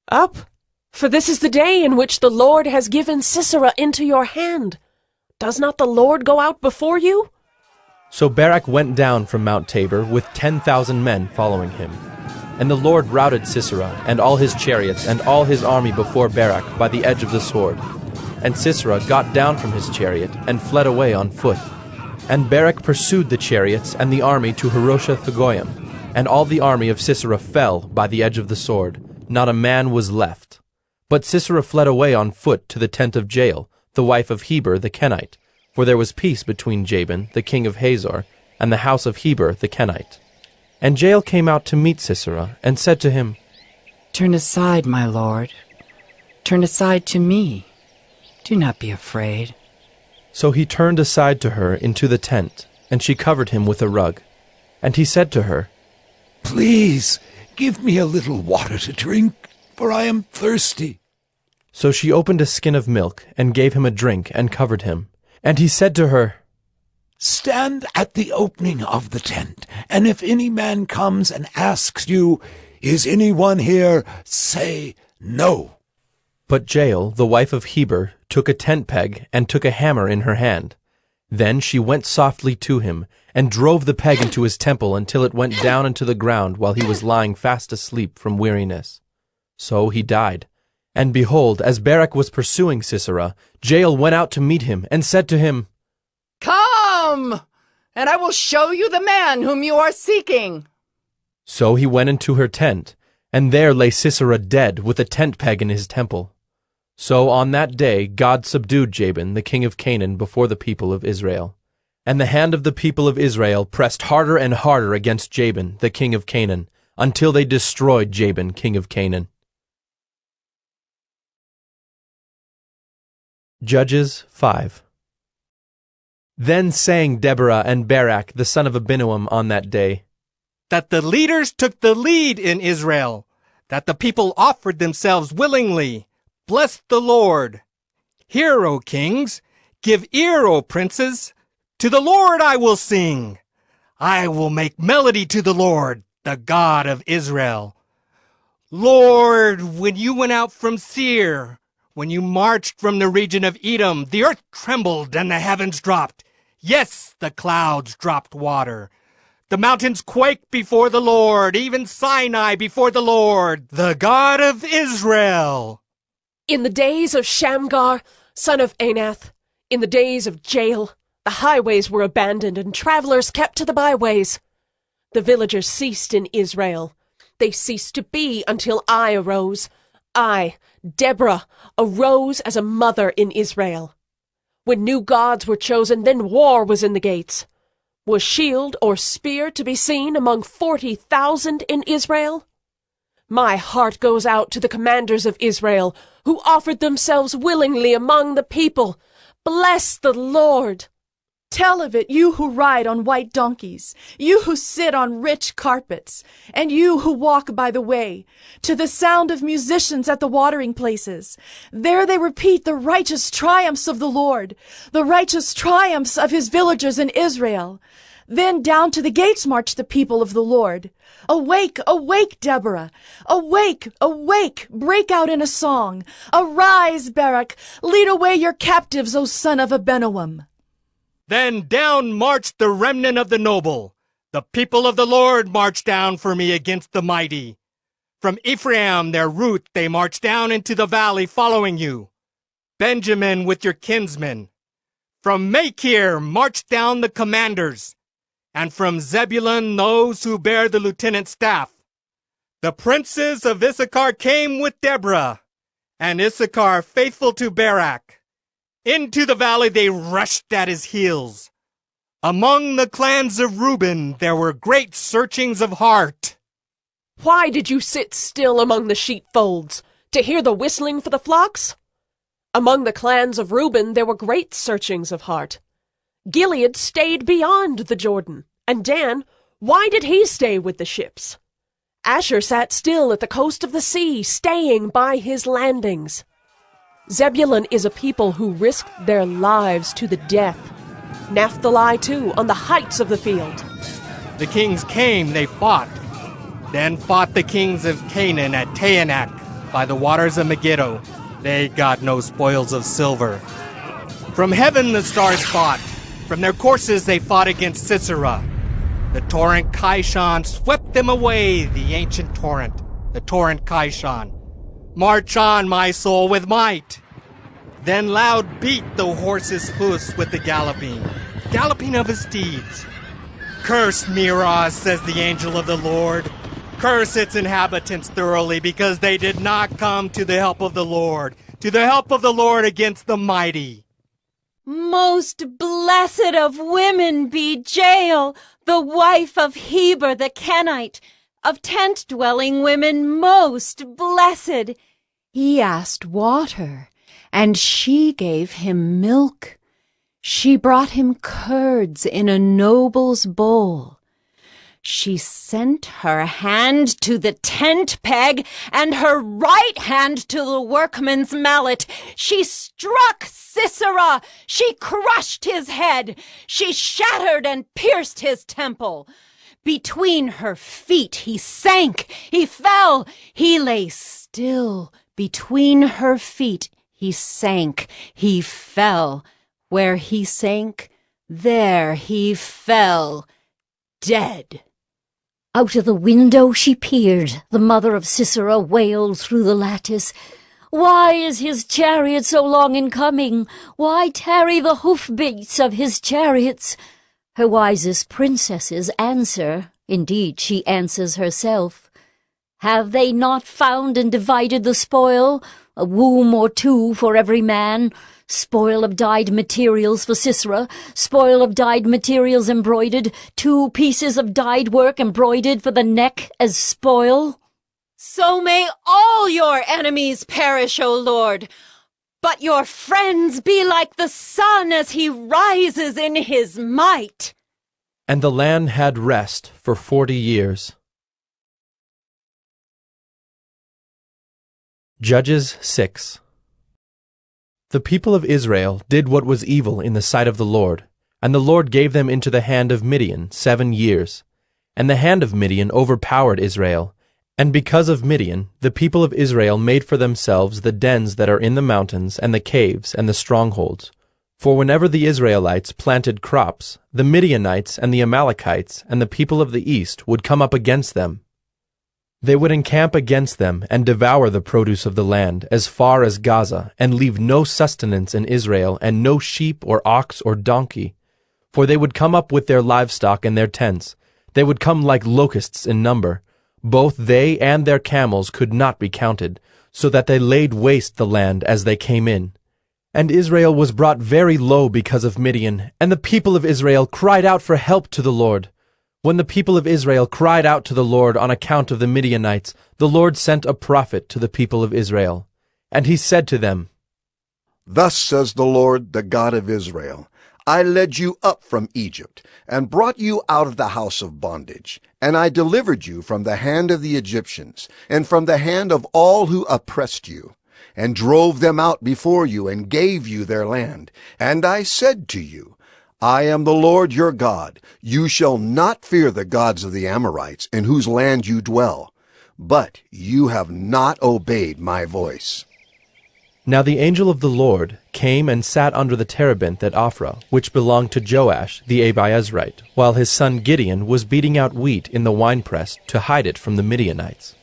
"Up, for this is the day in which the Lord has given Sisera into your hand. Does not the Lord go out before you?" So Barak went down from Mount Tabor with 10,000 men following him. And the Lord routed Sisera and all his chariots and all his army before Barak by the edge of the sword. And Sisera got down from his chariot and fled away on foot. And Barak pursued the chariots and the army to Harosheth Hagoyim, and all the army of Sisera fell by the edge of the sword. Not a man was left. But Sisera fled away on foot to the tent of Jael, the wife of Heber the Kenite, for there was peace between Jabin, the king of Hazor, and the house of Heber the Kenite. And Jael came out to meet Sisera, and said to him, "Turn aside, my lord. Turn aside to me. Do not be afraid." So he turned aside to her into the tent, and she covered him with a rug. And he said to her, "Please, give me a little water to drink, for I am thirsty." So she opened a skin of milk, and gave him a drink, and covered him. And he said to her, "Stand at the opening of the tent, and if any man comes and asks you, 'Is anyone here?' say, 'No.'" But Jael, the wife of Heber, took a tent peg and took a hammer in her hand. Then she went softly to him, and drove the peg into his temple until it went down into the ground while he was lying fast asleep from weariness. So he died. And behold, as Barak was pursuing Sisera, Jael went out to meet him, and said to him, Come, and I will show you the man whom you are seeking. So he went into her tent, and there lay Sisera dead with a tent peg in his temple. So on that day God subdued Jabin, the king of Canaan, before the people of Israel. And the hand of the people of Israel pressed harder and harder against Jabin, the king of Canaan, until they destroyed Jabin, king of Canaan. Judges 5. Then sang Deborah and Barak, the son of Abinoam, on that day, that the leaders took the lead in Israel, that the people offered themselves willingly. Bless the Lord. Hear, O kings, give ear, O princes. To the Lord I will sing. I will make melody to the Lord, the God of Israel. Lord, when you went out from Seir, when you marched from the region of Edom, the earth trembled and the heavens dropped. Yes, the clouds dropped water. The mountains quaked before the Lord, even Sinai before the Lord, the God of Israel. In the days of Shamgar, son of Anath, in the days of Jael, the highways were abandoned and travelers kept to the byways. The villagers ceased in Israel. They ceased to be until I arose. I, Deborah, arose as a mother in Israel. When new gods were chosen, then war was in the gates. Was shield or spear to be seen among 40,000 in Israel? My heart goes out to the commanders of Israel, who offered themselves willingly among the people. Bless the Lord. Tell of it, you who ride on white donkeys, you who sit on rich carpets, and you who walk by the way, to the sound of musicians at the watering places. There they repeat the righteous triumphs of the Lord, the righteous triumphs of his villagers in Israel. Then down to the gates march the people of the Lord. Awake, awake, Deborah! Awake, awake! Break out in a song! Arise, Barak! Lead away your captives, O son of Abinoam! Then down marched the remnant of the noble. The people of the Lord marched down for me against the mighty. From Ephraim, their route, they marched down into the valley following you. Benjamin with your kinsmen. From Machir marched down the commanders, and from Zebulun those who bear the lieutenant's staff. The princes of Issachar came with Deborah, and Issachar faithful to Barak. Into the valley they rushed at his heels. Among the clans of Reuben there were great searchings of heart. Why did you sit still among the sheepfolds, to hear the whistling for the flocks? Among the clans of Reuben there were great searchings of heart. Gilead stayed beyond the Jordan, and Dan, why did he stay with the ships? Asher sat still at the coast of the sea, staying by his landings. Zebulun is a people who risked their lives to the death. Naphtali, too, on the heights of the field. The kings came, they fought. Then fought the kings of Canaan at Taanach by the waters of Megiddo. They got no spoils of silver. From heaven the stars fought. From their courses they fought against Sisera. The torrent Kishon swept them away, the ancient torrent, the torrent Kishon. March on, my soul, with might. Then loud beat the horse's hoofs with the galloping of his steeds. Curse Meroz, says the angel of the Lord. Curse its inhabitants thoroughly, because they did not come to the help of the Lord against the mighty. Most blessed of women be Jael, the wife of Heber the Kenite. Of tent-dwelling women most blessed. He asked water, and she gave him milk. She brought him curds in a noble's bowl. She sent her hand to the tent peg, and her right hand to the workman's mallet. She struck Sisera. She crushed his head. She shattered and pierced his temple. Between her feet he sank, he fell, he lay still. Between her feet he sank, he fell. Where he sank, there he fell, dead. Out of the window she peered. The mother of Sisera wailed through the lattice. Why is his chariot so long in coming? Why tarry the hoofbeats of his chariots? Her wisest princesses answer. Indeed, she answers herself. Have they not found and divided the spoil? A womb or two for every man. Spoil of dyed materials for Sisera, spoil of dyed materials embroidered, 2 pieces of dyed work embroidered for the neck as spoil. So may all your enemies perish, O Lord, but your friends be like the sun as he rises in his might. And the land had rest for 40 years. Judges 6. The people of Israel did what was evil in the sight of the Lord, and the Lord gave them into the hand of Midian 7 years. And the hand of Midian overpowered Israel, and because of Midian, the people of Israel made for themselves the dens that are in the mountains, and the caves, and the strongholds. For whenever the Israelites planted crops, the Midianites and the Amalekites and the people of the east would come up against them. They would encamp against them and devour the produce of the land as far as Gaza, and leave no sustenance in Israel, and no sheep or ox or donkey. For they would come up with their livestock and their tents. They would come like locusts in number. Both they and their camels could not be counted, so that they laid waste the land as they came in. And Israel was brought very low because of Midian, and the people of Israel cried out for help to the Lord. When the people of Israel cried out to the Lord on account of the Midianites, the Lord sent a prophet to the people of Israel. And he said to them, Thus says the Lord, the God of Israel, I led you up from Egypt, and brought you out of the house of bondage, and I delivered you from the hand of the Egyptians, and from the hand of all who oppressed you, and drove them out before you, and gave you their land. And I said to you, I am the Lord your God. You shall not fear the gods of the Amorites, in whose land you dwell. But you have not obeyed my voice. Now the angel of the Lord came and sat under the terebinth at Ophrah, which belonged to Joash the Abiezrite, while his son Gideon was beating out wheat in the winepress to hide it from the Midianites.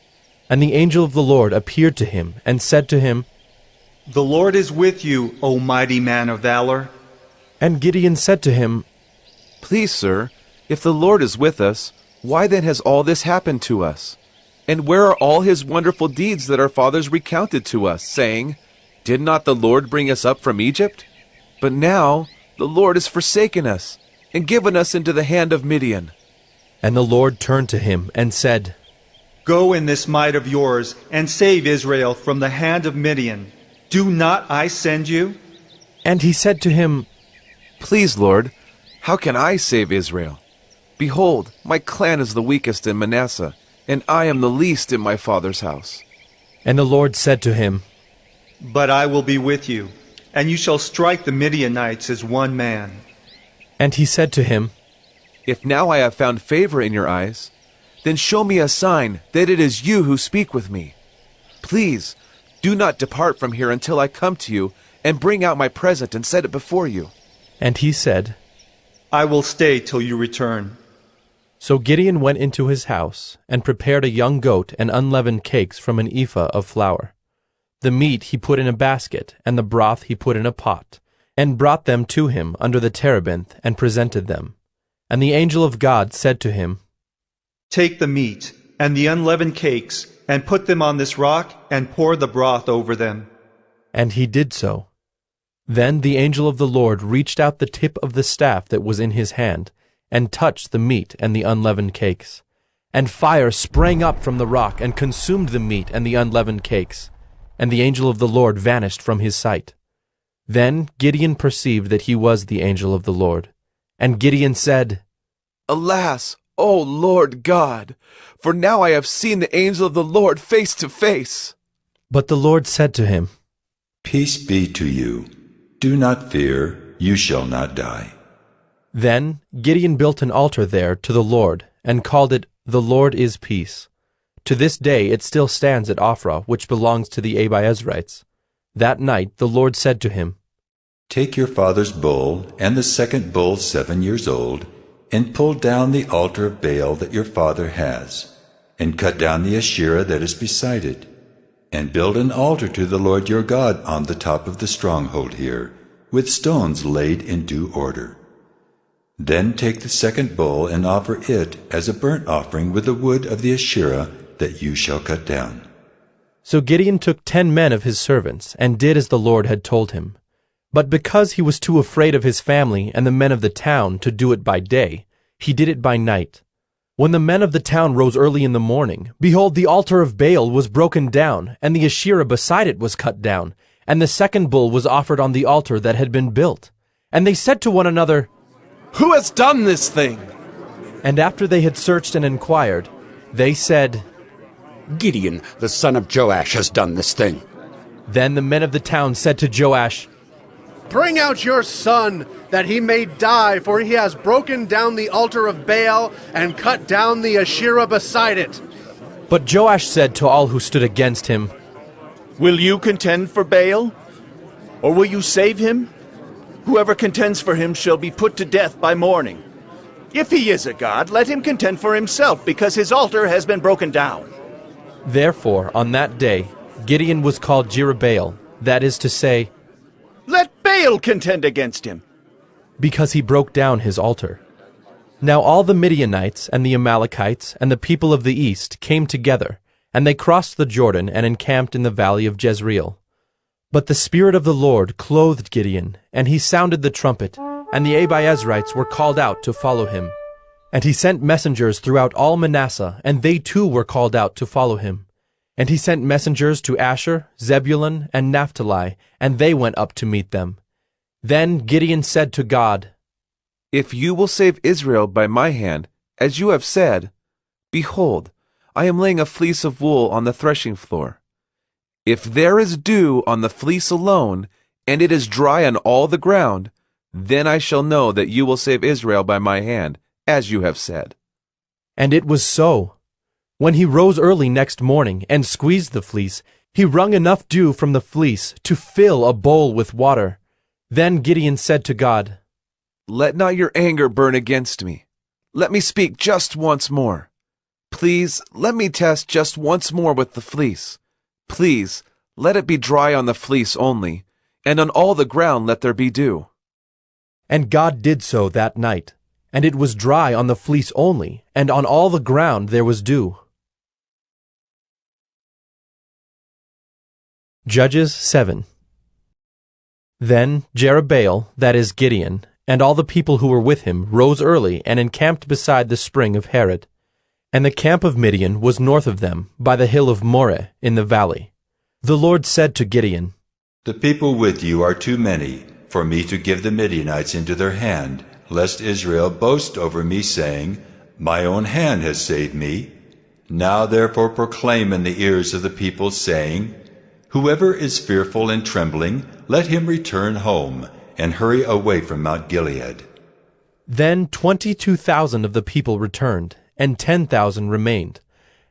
And the angel of the Lord appeared to him and said to him, The Lord is with you, O mighty man of valor. And Gideon said to him, Please, sir, if the Lord is with us, why then has all this happened to us? And where are all his wonderful deeds that our fathers recounted to us, saying, Did not the Lord bring us up from Egypt? But now the Lord has forsaken us, and given us into the hand of Midian. And the Lord turned to him and said, Go in this might of yours, and save Israel from the hand of Midian. Do not I send you? And he said to him, Please, Lord, how can I save Israel? Behold, my clan is the weakest in Manasseh, and I am the least in my father's house. And the Lord said to him, But I will be with you, and you shall strike the Midianites as one man. And he said to him, If now I have found favor in your eyes, then show me a sign that it is you who speak with me. Please, do not depart from here until I come to you and bring out my present and set it before you. And he said, I will stay till you return. So Gideon went into his house, and prepared a young goat and unleavened cakes from an ephah of flour. The meat he put in a basket, and the broth he put in a pot, and brought them to him under the terebinth, and presented them. And the angel of God said to him, Take the meat and the unleavened cakes, and put them on this rock, and pour the broth over them. And he did so. Then the angel of the Lord reached out the tip of the staff that was in his hand, and touched the meat and the unleavened cakes. And fire sprang up from the rock, and consumed the meat and the unleavened cakes. And the angel of the Lord vanished from his sight. Then Gideon perceived that he was the angel of the Lord. And Gideon said, Alas, O Lord God, for now I have seen the angel of the Lord face to face. But the Lord said to him, Peace be to you. Do not fear, you shall not die. Then Gideon built an altar there to the Lord, and called it, "The Lord is Peace." To this day it still stands at Ophrah, which belongs to the Abiezrites. That night the Lord said to him, Take your father's bull, and the second bull 7 years old, and pull down the altar of Baal that your father has, and cut down the Asherah that is beside it, and build an altar to the Lord your God on the top of the stronghold here, with stones laid in due order. Then take the second bull and offer it as a burnt offering with the wood of the Asherah that you shall cut down. So Gideon took 10 men of his servants, and did as the Lord had told him. But because he was too afraid of his family and the men of the town to do it by day, he did it by night. When the men of the town rose early in the morning, behold, the altar of Baal was broken down, and the Asherah beside it was cut down, and the second bull was offered on the altar that had been built. And they said to one another, Who has done this thing? And after they had searched and inquired, they said, Gideon, the son of Joash, has done this thing. Then the men of the town said to Joash, Bring out your son, that he may die, for he has broken down the altar of Baal and cut down the Asherah beside it. But Joash said to all who stood against him, Will you contend for Baal? Or will you save him? Whoever contends for him shall be put to death by morning. If he is a god, let him contend for himself, because his altar has been broken down. Therefore, on that day, Gideon was called Jerubbaal, that is to say, Let Baal contend against him, because he broke down his altar. Now all the Midianites and the Amalekites and the people of the east came together, and they crossed the Jordan and encamped in the valley of Jezreel. But the Spirit of the Lord clothed Gideon, and he sounded the trumpet, and the Abiezrites were called out to follow him. And he sent messengers throughout all Manasseh, and they too were called out to follow him. And he sent messengers to Asher, Zebulun, and Naphtali, and they went up to meet them. Then Gideon said to God, If you will save Israel by my hand, as you have said, behold, I am laying a fleece of wool on the threshing floor. If there is dew on the fleece alone, and it is dry on all the ground, then I shall know that you will save Israel by my hand, as you have said. And it was so. When he rose early next morning and squeezed the fleece, he wrung enough dew from the fleece to fill a bowl with water. Then Gideon said to God, Let not your anger burn against me. Let me speak just once more. Please, let me test just once more with the fleece. Please, let it be dry on the fleece only, and on all the ground let there be dew. And God did so that night, and it was dry on the fleece only, and on all the ground there was dew. Judges 7. Then Jerubbaal, that is Gideon, and all the people who were with him rose early and encamped beside the spring of Harod. And the camp of Midian was north of them, by the hill of Moreh in the valley. The Lord said to Gideon, The people with you are too many for me to give the Midianites into their hand, lest Israel boast over me, saying, My own hand has saved me. Now therefore proclaim in the ears of the people, saying, Whoever is fearful and trembling, let him return home, and hurry away from Mount Gilead. Then 22,000 of the people returned, and 10,000 remained.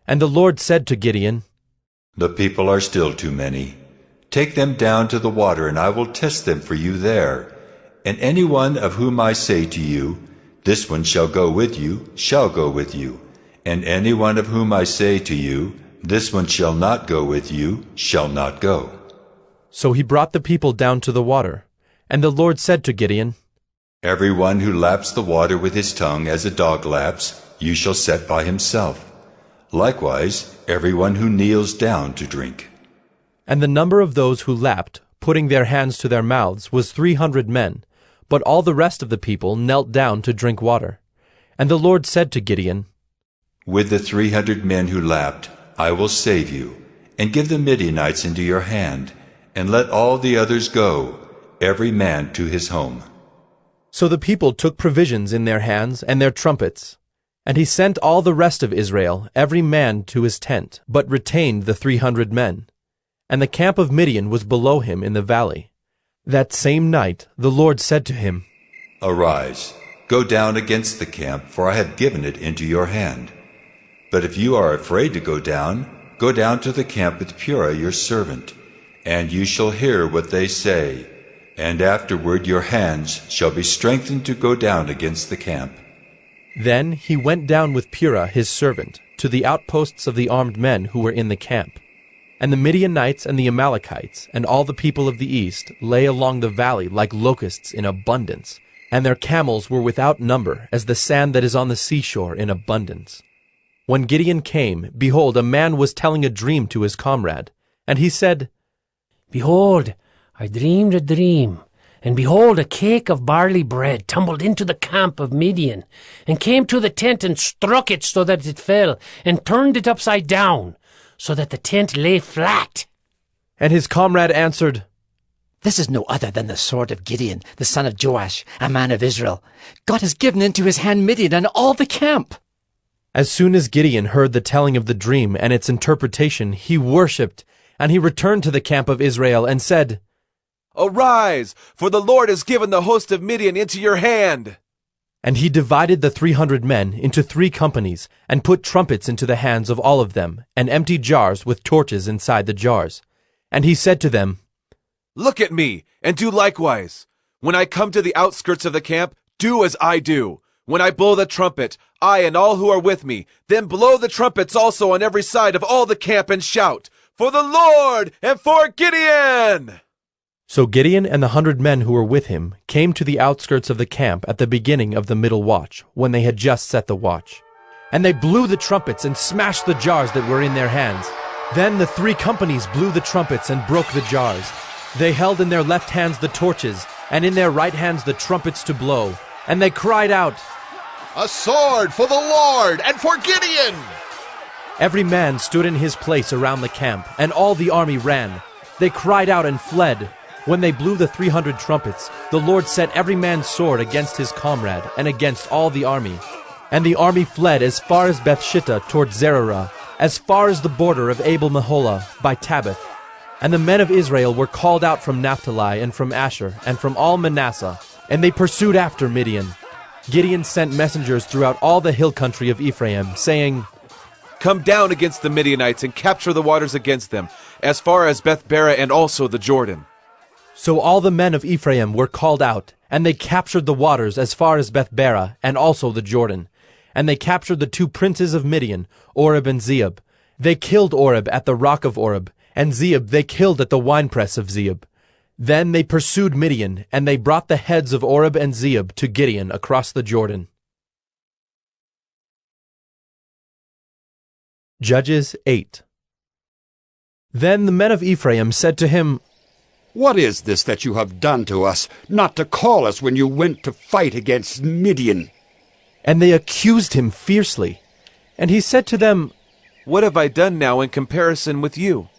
And the Lord said to Gideon, The people are still too many. Take them down to the water, and I will test them for you there. And any one of whom I say to you, This one shall go with you, shall go with you. And any one of whom I say to you, This one shall not go with you, shall not go. So he brought the people down to the water. And the Lord said to Gideon, Every one who laps the water with his tongue as a dog laps, you shall set by himself. Likewise, every one who kneels down to drink. And the number of those who lapped, putting their hands to their mouths, was 300 men, but all the rest of the people knelt down to drink water. And the Lord said to Gideon, With the 300 men who lapped, I will save you, and give the Midianites into your hand, and let all the others go, every man to his home. So the people took provisions in their hands and their trumpets. And he sent all the rest of Israel, every man to his tent, but retained the 300 men. And the camp of Midian was below him in the valley. That same night the Lord said to him, Arise, Go down against the camp, for I have given it into your hand. But if you are afraid to go down to the camp with Purah your servant, and you shall hear what they say, and afterward your hands shall be strengthened to go down against the camp." Then he went down with Purah his servant to the outposts of the armed men who were in the camp. And the Midianites and the Amalekites and all the people of the east lay along the valley like locusts in abundance, and their camels were without number as the sand that is on the seashore in abundance. When Gideon came, behold, a man was telling a dream to his comrade. And he said, "Behold, I dreamed a dream, and behold, a cake of barley bread tumbled into the camp of Midian, and came to the tent and struck it so that it fell, and turned it upside down, so that the tent lay flat." And his comrade answered, "This is no other than the sword of Gideon, the son of Joash, a man of Israel. God has given into his hand Midian and all the camp." As soon as Gideon heard the telling of the dream and its interpretation, he worshipped, and he returned to the camp of Israel and said, "Arise, for the Lord has given the host of Midian into your hand." And he divided the 300 men into 3 companies, and put trumpets into the hands of all of them, and empty jars with torches inside the jars. And he said to them, "Look at me, and do likewise. When I come to the outskirts of the camp, do as I do. When I blow the trumpet, I and all who are with me, then blow the trumpets also on every side of all the camp, and shout, 'For the Lord and for Gideon!'" So Gideon and the 100 men who were with him came to the outskirts of the camp at the beginning of the middle watch, when they had just set the watch. And they blew the trumpets and smashed the jars that were in their hands. Then the 3 companies blew the trumpets and broke the jars. They held in their left hands the torches, and in their right hands the trumpets to blow. And they cried out, "A sword for the Lord and for Gideon!" Every man stood in his place around the camp, and all the army ran. They cried out and fled. When they blew the 300 trumpets, the Lord set every man's sword against his comrade and against all the army. And the army fled as far as Bethshittah toward Zererah, as far as the border of Abel-Meholah by Tabbath. And the men of Israel were called out from Naphtali and from Asher and from all Manasseh, and they pursued after Midian. Gideon sent messengers throughout all the hill country of Ephraim, saying, "Come down against the Midianites and capture the waters against them, as far as Beth-barah and also the Jordan." So all the men of Ephraim were called out, and they captured the waters as far as Beth-barah and also the Jordan. And they captured the 2 princes of Midian, Oreb and Zeeb. They killed Oreb at the rock of Oreb, and Zeeb they killed at the winepress of Zeeb. Then they pursued Midian, and they brought the heads of Oreb and Zeeb to Gideon across the Jordan. Judges 8. Then the men of Ephraim said to him, "What is this that you have done to us, not to call us when you went to fight against Midian?" And they accused him fiercely. And he said to them, "What have I done now in comparison with you?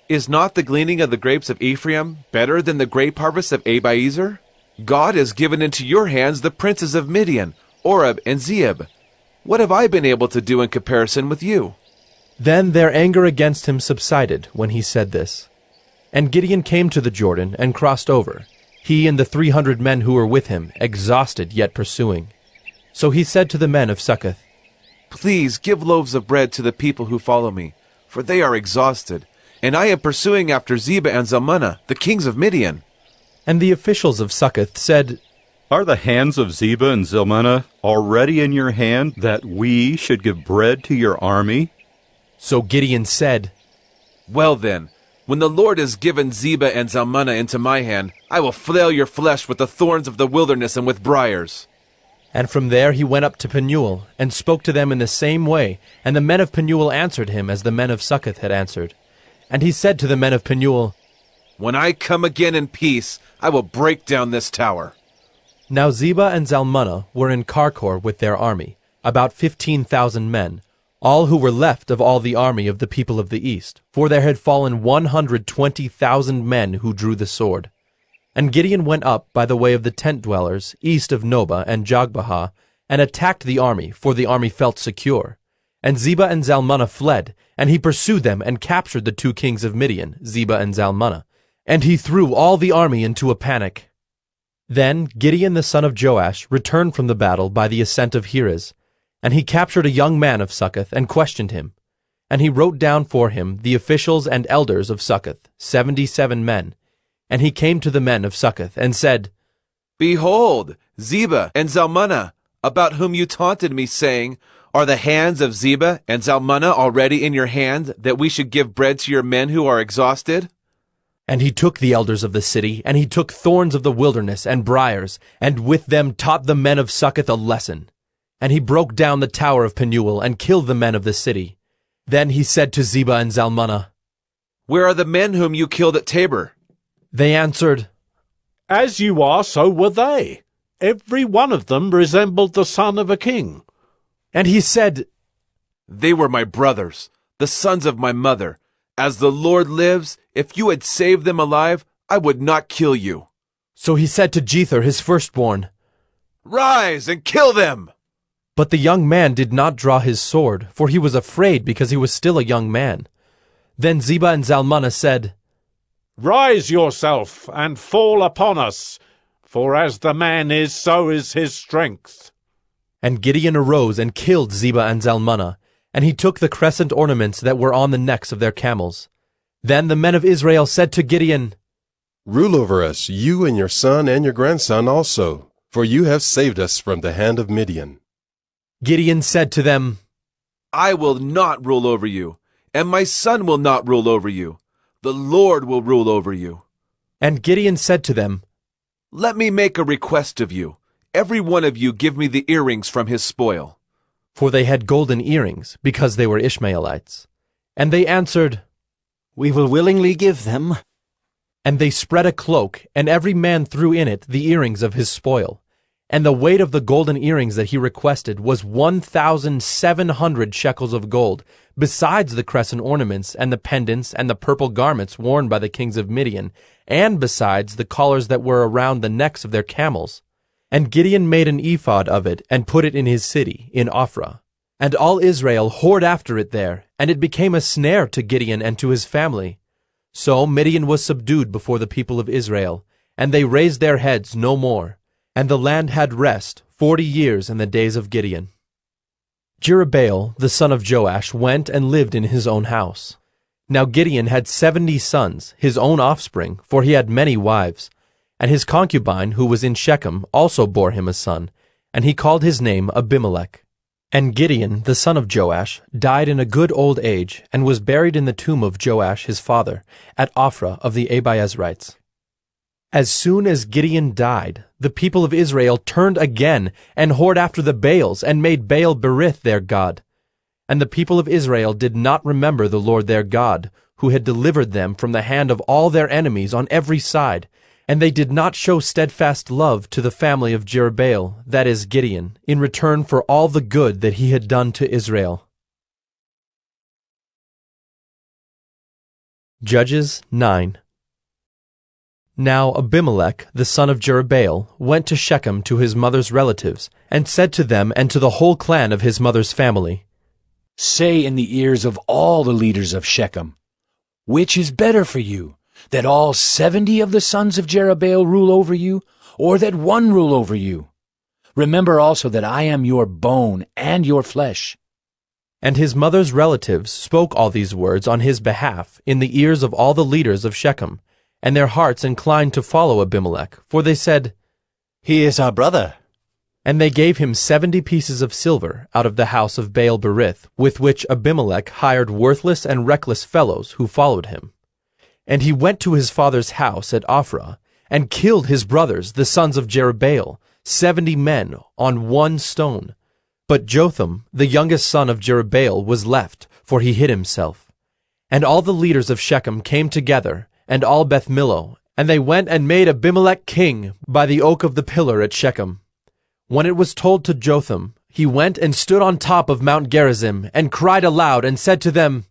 Is not the gleaning of the grapes of Ephraim better than the grape harvest of Abiezer? God has given into your hands the princes of Midian, Oreb and Zeeb. What have I been able to do in comparison with you?" Then their anger against him subsided when he said this. And Gideon came to the Jordan and crossed over, he and the 300 men who were with him, exhausted yet pursuing. So he said to the men of Succoth, "Please give loaves of bread to the people who follow me, for they are exhausted, and I am pursuing after Zebah and Zalmunna, the kings of Midian." And the officials of Succoth said, "Are the hands of Zebah and Zalmunna already in your hand, that we should give bread to your army?" So Gideon said, "Well then, when the Lord has given Zebah and Zalmunna into my hand, I will flail your flesh with the thorns of the wilderness and with briars." And from there he went up to Penuel, and spoke to them in the same way, and the men of Penuel answered him as the men of Succoth had answered. And he said to the men of Penuel, "When I come again in peace, I will break down this tower." Now Zebah and Zalmunna were in Karkor with their army, about 15,000 men, all who were left of all the army of the people of the east, for there had fallen 120,000 men who drew the sword. And Gideon went up by the way of the tent dwellers, east of Nobah and Jogbehah, and attacked the army, for the army felt secure. And Zebah and Zalmunna fled, and he pursued them and captured the 2 kings of Midian, Zebah and Zalmunna. And he threw all the army into a panic. Then Gideon the son of Joash returned from the battle by the ascent of Heres, and he captured a young man of Succoth and questioned him. And he wrote down for him the officials and elders of Succoth, 77 men. And he came to the men of Succoth and said, Behold, Zebah and Zalmunna, about whom you taunted me, saying, Are the hands of Zebah and Zalmunna already in your hand, that we should give bread to your men who are exhausted? And he took the elders of the city, and he took thorns of the wilderness and briars, and with them taught the men of Succoth a lesson. And he broke down the tower of Penuel, and killed the men of the city. Then he said to Zebah and Zalmunna, Where are the men whom you killed at Tabor? They answered, As you are, so were they. Every one of them resembled the son of a king. And he said, They were my brothers, the sons of my mother. As the Lord lives, if you had saved them alive, I would not kill you. So he said to Jether his firstborn, Rise and kill them! But the young man did not draw his sword, for he was afraid because he was still a young man. Then Zebah and Zalmunna said, Rise yourself and fall upon us, for as the man is, so is his strength. And Gideon arose and killed Zebah and Zalmunna, and he took the crescent ornaments that were on the necks of their camels. Then the men of Israel said to Gideon, Rule over us, you and your son and your grandson also, for you have saved us from the hand of Midian. Gideon said to them, I will not rule over you, and my son will not rule over you. The Lord will rule over you. And Gideon said to them, Let me make a request of you. Every one of you give me the earrings from his spoil. For they had golden earrings, because they were Ishmaelites. And they answered, We will willingly give them. And they spread a cloak, and every man threw in it the earrings of his spoil. And the weight of the golden earrings that he requested was 1,700 shekels of gold, besides the crescent ornaments and the pendants and the purple garments worn by the kings of Midian, and besides the collars that were around the necks of their camels. And Gideon made an ephod of it and put it in his city, in Ophrah. And all Israel whored after it there, and it became a snare to Gideon and to his family. So Midian was subdued before the people of Israel, and they raised their heads no more. And the land had rest 40 years in the days of Gideon. Jerubbaal, the son of Joash, went and lived in his own house. Now Gideon had 70 sons, his own offspring, for he had many wives. And his concubine, who was in Shechem, also bore him a son, and he called his name Abimelech. And Gideon, the son of Joash, died in a good old age, and was buried in the tomb of Joash his father, at Ophrah of the Abiezrites. As soon as Gideon died, the people of Israel turned again, and whored after the Baals, and made Baal-berith their god. And the people of Israel did not remember the Lord their God, who had delivered them from the hand of all their enemies on every side, and they did not show steadfast love to the family of Jerubbaal, that is Gideon, in return for all the good that he had done to Israel. Judges 9. Now Abimelech, the son of Jerubbaal, went to Shechem to his mother's relatives, and said to them and to the whole clan of his mother's family, Say in the ears of all the leaders of Shechem, which is better for you, that all 70 of the sons of Jerubbaal rule over you, or that one rule over you? Remember also that I am your bone and your flesh. And his mother's relatives spoke all these words on his behalf in the ears of all the leaders of Shechem, and their hearts inclined to follow Abimelech, for they said, He is our brother. And they gave him 70 pieces of silver out of the house of Baal-berith, with which Abimelech hired worthless and reckless fellows who followed him. And he went to his father's house at Ophrah, and killed his brothers, the sons of Jerubbaal, 70 men, on one stone. But Jotham, the youngest son of Jerubbaal, was left, for he hid himself. And all the leaders of Shechem came together, and all Beth Millo, and they went and made Abimelech king by the oak of the pillar at Shechem. When it was told to Jotham, he went and stood on top of Mount Gerizim, and cried aloud, and said to them,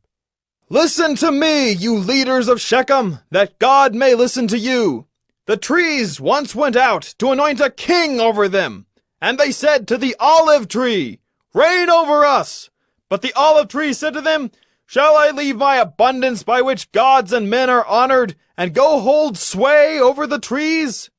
Listen to me, you leaders of Shechem, that God may listen to you. The trees once went out to anoint a king over them, and they said to the olive tree, Reign over us. But the olive tree said to them, Shall I leave my abundance by which gods and men are honored, and go hold sway over the trees?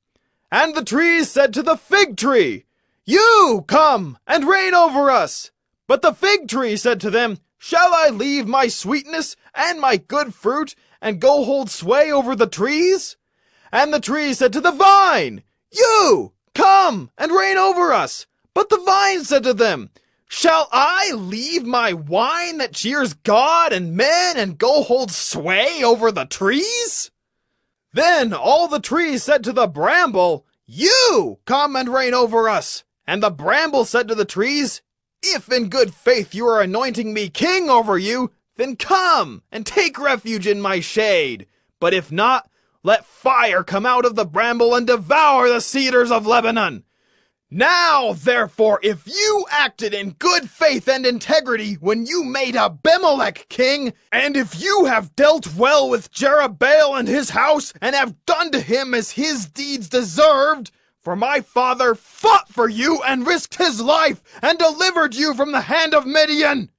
And the trees said to the fig tree, You come and reign over us. But the fig tree said to them, Shall I leave my sweetness and my good fruit and go hold sway over the trees? And the tree said to the vine, You come and reign over us. But the vine said to them, Shall I leave my wine that cheers God and men and go hold sway over the trees? Then all the trees said to the bramble, You come and reign over us. And the bramble said to the trees, If in good faith you are anointing me king over you, then come and take refuge in my shade. But if not, let fire come out of the bramble and devour the cedars of Lebanon. Now, therefore, if you acted in good faith and integrity when you made Abimelech king, and if you have dealt well with Jerubbaal and his house, and have done to him as his deeds deserved, for my father fought for you and risked his life and delivered you from the hand of Midian,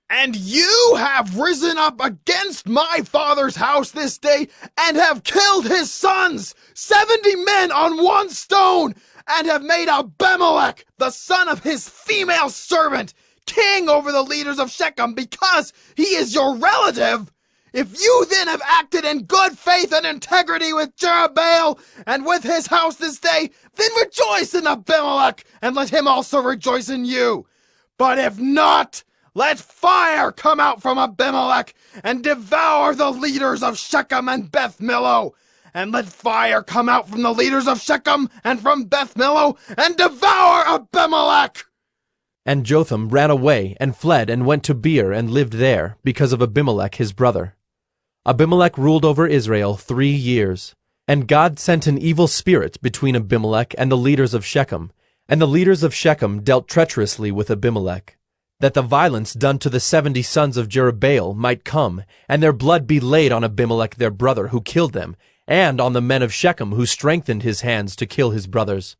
and you have risen up against my father's house this day and have killed his sons, 70 men on one stone, and have made Abimelech, the son of his female servant, king over the leaders of Shechem because he is your relative. If you then have acted in good faith and integrity with Jerubbaal and with his house this day, then rejoice in Abimelech and let him also rejoice in you. But if not, let fire come out from Abimelech and devour the leaders of Shechem and Beth Millo. And let fire come out from the leaders of Shechem and from Beth Millo and devour Abimelech. And Jotham ran away and fled and went to Beer and lived there because of Abimelech his brother. Abimelech ruled over Israel 3 years. And God sent an evil spirit between Abimelech and the leaders of Shechem. And the leaders of Shechem dealt treacherously with Abimelech, that the violence done to the 70 sons of Jerubbaal might come, and their blood be laid on Abimelech their brother who killed them, and on the men of Shechem who strengthened his hands to kill his brothers.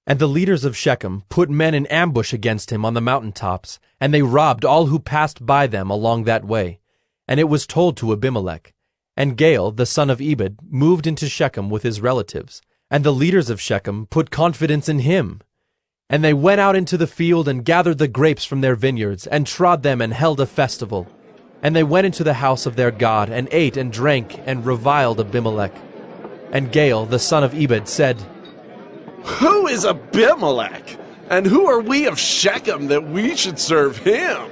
And the leaders of Shechem put men in ambush against him on the mountaintops, and they robbed all who passed by them along that way. And it was told to Abimelech. And Gaal, the son of Ebed, moved into Shechem with his relatives, and the leaders of Shechem put confidence in him. And they went out into the field and gathered the grapes from their vineyards, and trod them and held a festival. And they went into the house of their God, and ate and drank, and reviled Abimelech. And Gaal, the son of Ebed, said, Who is Abimelech? And who are we of Shechem that we should serve him?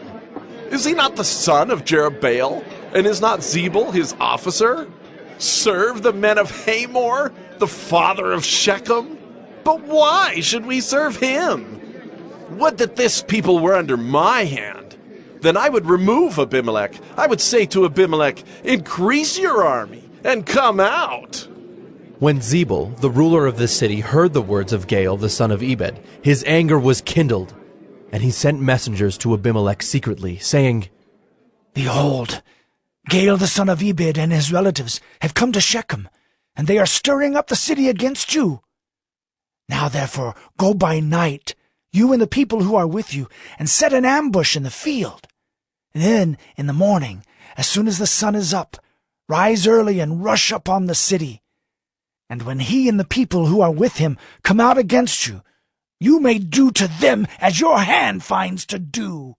Is he not the son of Jerubbaal? And is not Zebul his officer? Serve the men of Hamor, the father of Shechem? But why should we serve him? Would that this people were under my hand. Then I would remove Abimelech. I would say to Abimelech, Increase your army, and come out. When Zebul, the ruler of the city, heard the words of Gaal, the son of Ebed, his anger was kindled, and he sent messengers to Abimelech secretly, saying, Behold, Gaal, the son of Ebed, and his relatives have come to Shechem, and they are stirring up the city against you. Now therefore go by night, you and the people who are with you, and set an ambush in the field. Then, in the morning, as soon as the sun is up, rise early and rush upon the city. And when he and the people who are with him come out against you, you may do to them as your hand finds to do.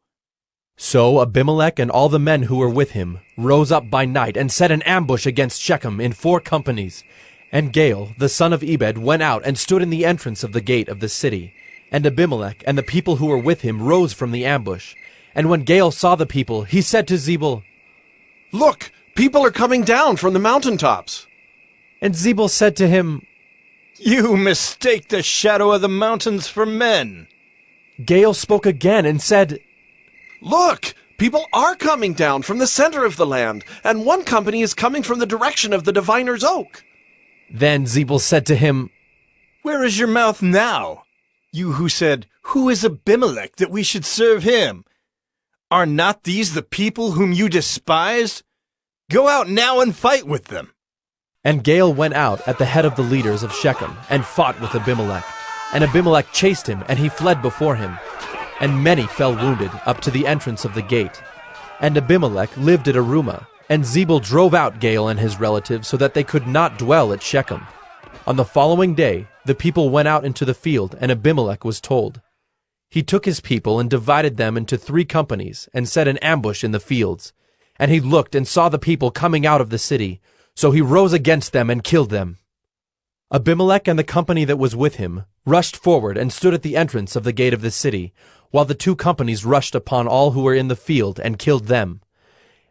So Abimelech and all the men who were with him rose up by night and set an ambush against Shechem in 4 companies. And Gaal, the son of Ebed, went out and stood in the entrance of the gate of the city. And Abimelech and the people who were with him rose from the ambush. And when Gaal saw the people, he said to Zebul, Look, people are coming down from the mountaintops. And Zebul said to him, You mistake the shadow of the mountains for men. Gaal spoke again and said, Look, people are coming down from the center of the land, and one company is coming from the direction of the diviner's oak. Then Zebul said to him, Where is your mouth now? You who said, Who is Abimelech that we should serve him? Are not these the people whom you despised? Go out now and fight with them. And Gaal went out at the head of the leaders of Shechem and fought with Abimelech. And Abimelech chased him, and he fled before him. And many fell wounded up to the entrance of the gate. And Abimelech lived at Arumah, and Zebul drove out Gaal and his relatives so that they could not dwell at Shechem. On the following day, the people went out into the field, and Abimelech was told. He took his people and divided them into 3 companies, and set an ambush in the fields. And he looked and saw the people coming out of the city, so he rose against them and killed them. Abimelech and the company that was with him rushed forward and stood at the entrance of the gate of the city, while the 2 companies rushed upon all who were in the field and killed them.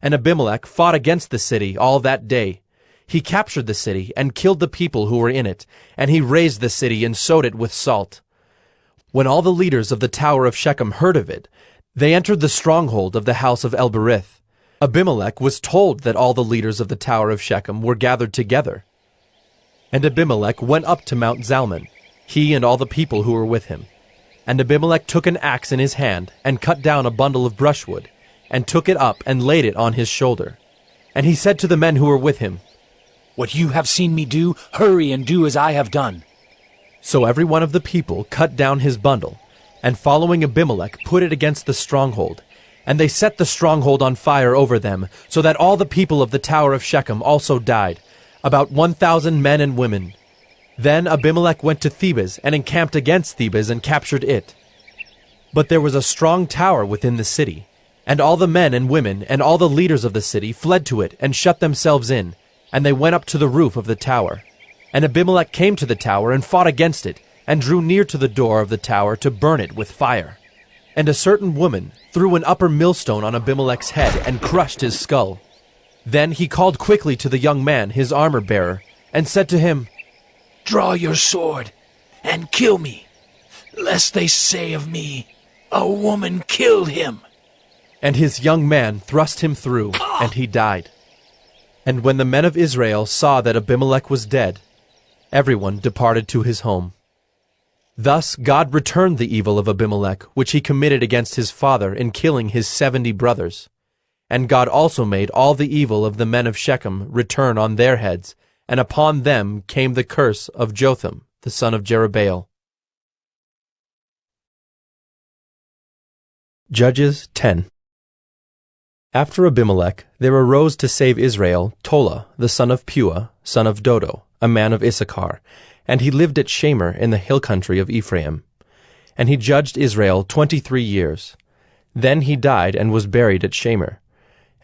And Abimelech fought against the city all that day. He captured the city and killed the people who were in it, and he razed the city and sowed it with salt. When all the leaders of the tower of Shechem heard of it, they entered the stronghold of the house of Elberith. Abimelech was told that all the leaders of the tower of Shechem were gathered together. And Abimelech went up to Mount Zalmon, he and all the people who were with him. And Abimelech took an axe in his hand, and cut down a bundle of brushwood, and took it up and laid it on his shoulder. And he said to the men who were with him, "What you have seen me do, hurry and do as I have done." So every one of the people cut down his bundle, and following Abimelech put it against the stronghold. And they set the stronghold on fire over them, so that all the people of the tower of Shechem also died, about 1,000 men and women. Then Abimelech went to Thebez and encamped against Thebez and captured it. But there was a strong tower within the city, and all the men and women and all the leaders of the city fled to it and shut themselves in, and they went up to the roof of the tower. And Abimelech came to the tower and fought against it, and drew near to the door of the tower to burn it with fire. And a certain woman threw an upper millstone on Abimelech's head and crushed his skull. Then he called quickly to the young man, his armor-bearer, and said to him, "Draw your sword and kill me, lest they say of me, 'A woman killed him.'" And his young man thrust him through, and he died. And when the men of Israel saw that Abimelech was dead, everyone departed to his home. Thus God returned the evil of Abimelech, which he committed against his father in killing his 70 brothers. And God also made all the evil of the men of Shechem return on their heads, and upon them came the curse of Jotham, the son of Jerubbaal. Judges 10. After Abimelech, there arose to save Israel Tola, the son of Puah, son of Dodo, a man of Issachar, and he lived at Shamer in the hill country of Ephraim. And he judged Israel 23 years. Then he died and was buried at Shamer.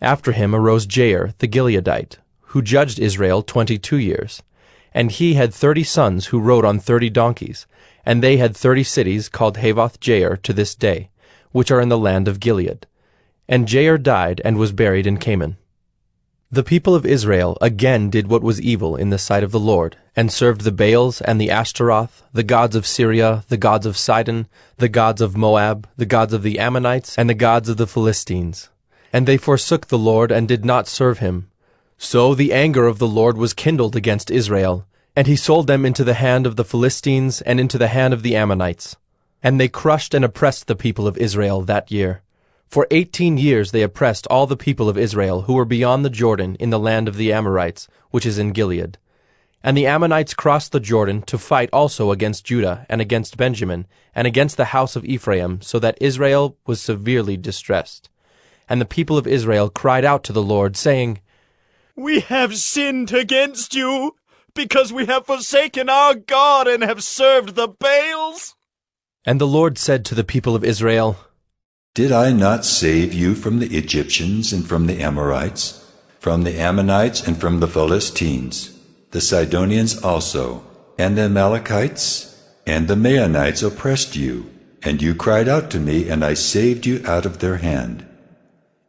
After him arose Jair the Gileadite, who judged Israel 22 years. And he had 30 sons who rode on 30 donkeys, and they had 30 cities called Havoth Jair to this day, which are in the land of Gilead. And Jair died and was buried in Canaan. The people of Israel again did what was evil in the sight of the Lord, and served the Baals and the Ashtaroth, the gods of Syria, the gods of Sidon, the gods of Moab, the gods of the Ammonites, and the gods of the Philistines. And they forsook the Lord and did not serve him. So the anger of the Lord was kindled against Israel, and he sold them into the hand of the Philistines and into the hand of the Ammonites. And they crushed and oppressed the people of Israel that year. For 18 years they oppressed all the people of Israel who were beyond the Jordan in the land of the Amorites, which is in Gilead. And the Ammonites crossed the Jordan to fight also against Judah and against Benjamin and against the house of Ephraim, so that Israel was severely distressed. And the people of Israel cried out to the Lord, saying, "We have sinned against you, because we have forsaken our God and have served the Baals." And the Lord said to the people of Israel, Did I not save you from the Egyptians and from the Amorites, from the Ammonites and from the Philistines, the Sidonians also, and the Amalekites, and the Maonites oppressed you, and you cried out to me, and I saved you out of their hand.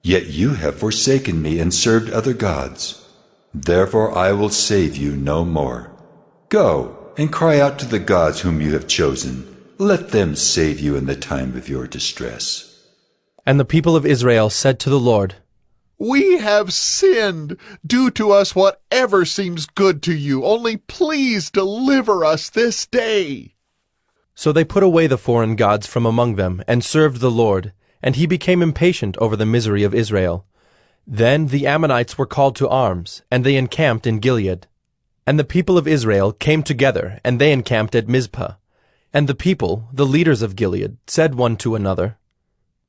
Yet you have forsaken me and served other gods. Therefore I will save you no more. Go and cry out to the gods whom you have chosen. Let them save you in the time of your distress. And the people of Israel said to the Lord, We have sinned. Do to us whatever seems good to you. Only please deliver us this day. So they put away the foreign gods from among them and served the Lord, and he became impatient over the misery of Israel. Then the Ammonites were called to arms, and they encamped in Gilead. And the people of Israel came together, and they encamped at Mizpah. And the people, the leaders of Gilead, said one to another,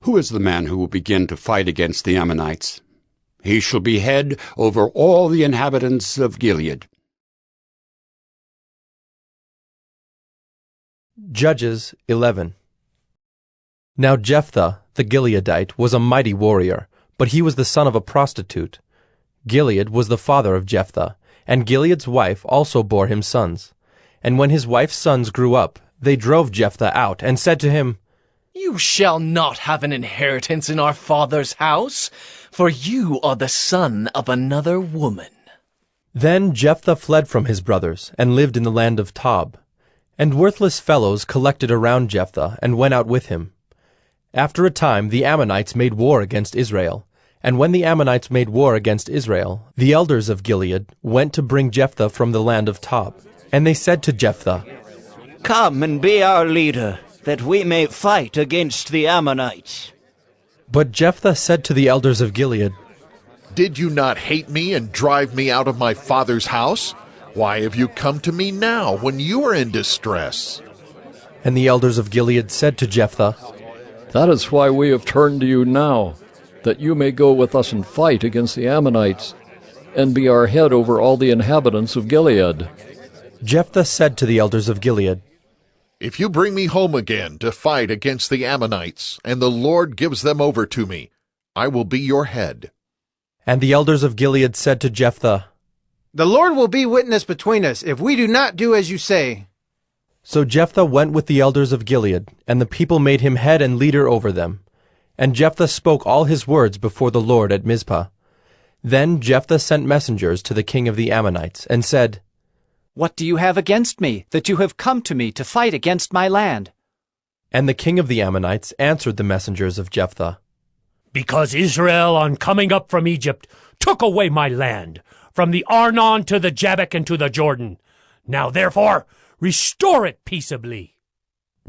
Who is the man who will begin to fight against the Ammonites? He shall be head over all the inhabitants of Gilead. Judges 11. Now Jephthah, the Gileadite, was a mighty warrior, but he was the son of a prostitute. Gilead was the father of Jephthah, and Gilead's wife also bore him sons. And when his wife's sons grew up, they drove Jephthah out, and said to him, You shall not have an inheritance in our father's house, for you are the son of another woman. Then Jephthah fled from his brothers, and lived in the land of Tob. And worthless fellows collected around Jephthah, and went out with him. After a time the Ammonites made war against Israel. And when the Ammonites made war against Israel, the elders of Gilead went to bring Jephthah from the land of Tob. And they said to Jephthah, Come and be our leader, that we may fight against the Ammonites. But Jephthah said to the elders of Gilead, Did you not hate me and drive me out of my father's house? Why have you come to me now when you are in distress? And the elders of Gilead said to Jephthah, That is why we have turned to you now, that you may go with us and fight against the Ammonites, and be our head over all the inhabitants of Gilead. Jephthah said to the elders of Gilead, If you bring me home again to fight against the Ammonites, and the Lord gives them over to me, I will be your head. And the elders of Gilead said to Jephthah, The Lord will be witness between us if we do not do as you say. So Jephthah went with the elders of Gilead, and the people made him head and leader over them. And Jephthah spoke all his words before the Lord at Mizpah. Then Jephthah sent messengers to the king of the Ammonites, and said, What do you have against me, that you have come to me to fight against my land? And the king of the Ammonites answered the messengers of Jephthah, Because Israel, on coming up from Egypt, took away my land, from the Arnon to the Jabbok and to the Jordan. Now therefore, restore it peaceably.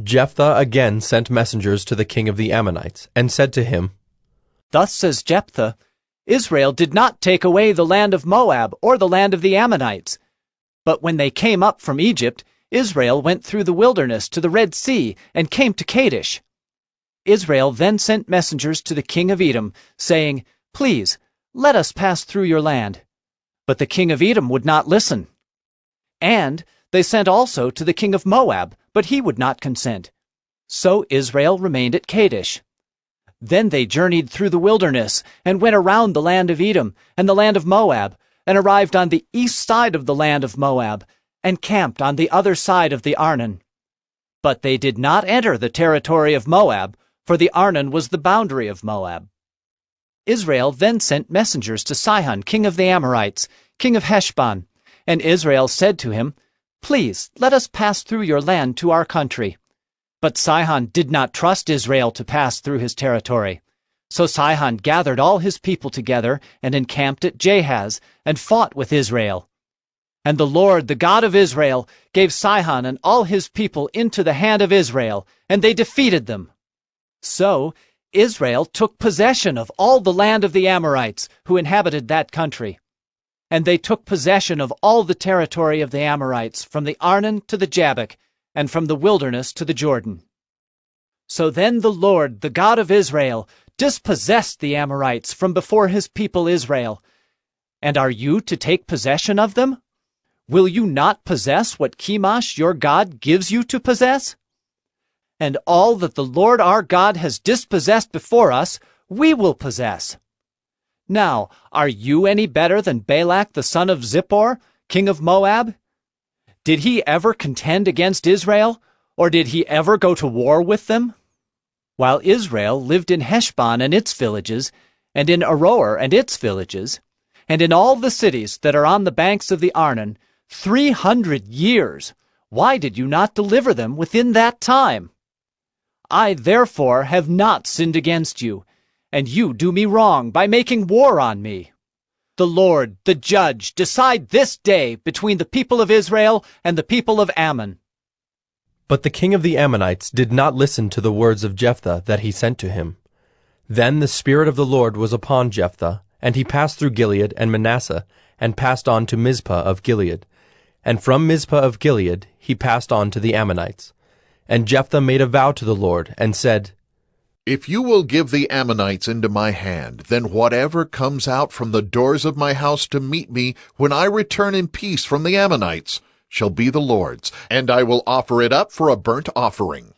Jephthah again sent messengers to the king of the Ammonites, and said to him, Thus says Jephthah, Israel did not take away the land of Moab or the land of the Ammonites. But when they came up from Egypt, Israel went through the wilderness to the Red Sea and came to Kadesh. Israel then sent messengers to the king of Edom, saying, Please, let us pass through your land. But the king of Edom would not listen. And they sent also to the king of Moab, but he would not consent. So Israel remained at Kadesh. Then they journeyed through the wilderness, and went around the land of Edom and the land of Moab, and arrived on the east side of the land of Moab, and camped on the other side of the Arnon. But they did not enter the territory of Moab, for the Arnon was the boundary of Moab. Israel then sent messengers to Sihon, king of the Amorites, king of Heshbon, and Israel said to him, Please, let us pass through your land to our country. But Sihon did not trust Israel to pass through his territory. So Sihon gathered all his people together and encamped at Jahaz, and fought with Israel. And the Lord, the God of Israel, gave Sihon and all his people into the hand of Israel, and they defeated them. So Israel took possession of all the land of the Amorites, who inhabited that country. And they took possession of all the territory of the Amorites, from the Arnon to the Jabbok, and from the wilderness to the Jordan. So then the Lord, the God of Israel, dispossessed the Amorites from before his people Israel. And are you to take possession of them? Will you not possess what Chemosh your God gives you to possess? And all that the Lord our God has dispossessed before us, we will possess. Now, are you any better than Balak the son of Zippor, king of Moab? Did he ever contend against Israel, or did he ever go to war with them? While Israel lived in Heshbon and its villages, and in Aroer and its villages, and in all the cities that are on the banks of the Arnon, 300 years, why did you not deliver them within that time? I therefore have not sinned against you, and you do me wrong by making war on me. The Lord, the judge, decide this day between the people of Israel and the people of Ammon. But the king of the Ammonites did not listen to the words of Jephthah that he sent to him. Then the Spirit of the Lord was upon Jephthah, and he passed through Gilead and Manasseh, and passed on to Mizpah of Gilead. And from Mizpah of Gilead he passed on to the Ammonites. And Jephthah made a vow to the Lord, and said, If you will give the Ammonites into my hand, then whatever comes out from the doors of my house to meet me when I return in peace from the Ammonites shall be the Lord's, and I will offer it up for a burnt offering."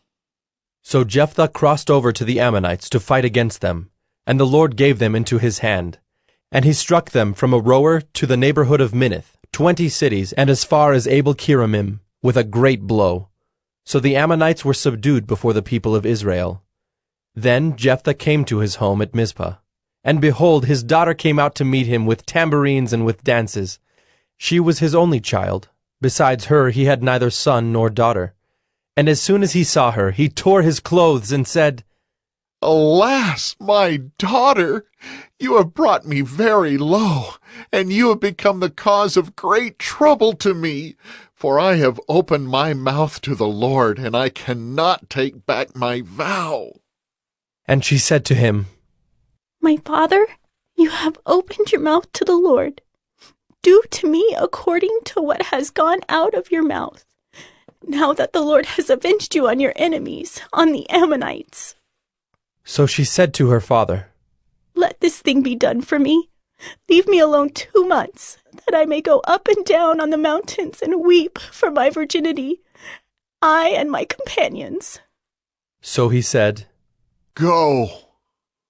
So Jephthah crossed over to the Ammonites to fight against them, and the Lord gave them into his hand. And he struck them from Aroer to the neighborhood of Minnith, 20 cities, and as far as Abel-Keramim, with a great blow. So the Ammonites were subdued before the people of Israel. Then Jephthah came to his home at Mizpah. And behold, his daughter came out to meet him with tambourines and with dances. She was his only child. Besides her he had neither son nor daughter. And as soon as he saw her, he tore his clothes and said, "Alas, my daughter, you have brought me very low, and you have become the cause of great trouble to me. For I have opened my mouth to the Lord, and I cannot take back my vow." And she said to him, "My father, you have opened your mouth to the Lord. Do to me according to what has gone out of your mouth, now that the Lord has avenged you on your enemies, on the Ammonites." So she said to her father, "Let this thing be done for me. Leave me alone 2 months, that I may go up and down on the mountains and weep for my virginity, I and my companions." So he said, "Go."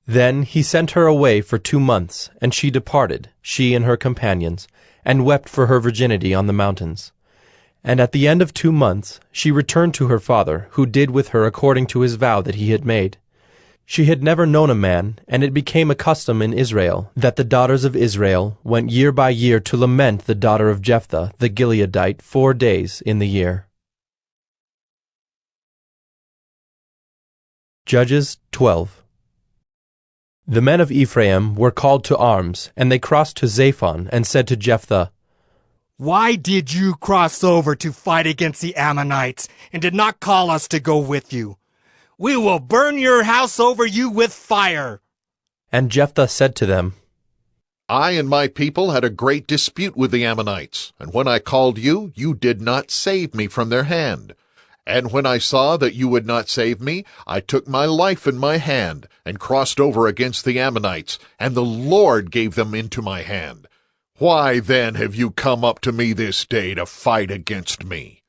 Then he sent her away for 2 months, and she departed, she and her companions, and wept for her virginity on the mountains. And at the end of 2 months she returned to her father, who did with her according to his vow that he had made. She had never known a man, and it became a custom in Israel that the daughters of Israel went year by year to lament the daughter of Jephthah the Gileadite 4 days in the year. Judges 12. The men of Ephraim were called to arms, and they crossed to Zaphon and said to Jephthah, "Why did you cross over to fight against the Ammonites and did not call us to go with you? We will burn your house over you with fire." And Jephthah said to them, "I and my people had a great dispute with the Ammonites, and when I called you, you did not save me from their hand. And when I saw that you would not save me, I took my life in my hand and crossed over against the Ammonites, and the Lord gave them into my hand. Why then have you come up to me this day to fight against me?"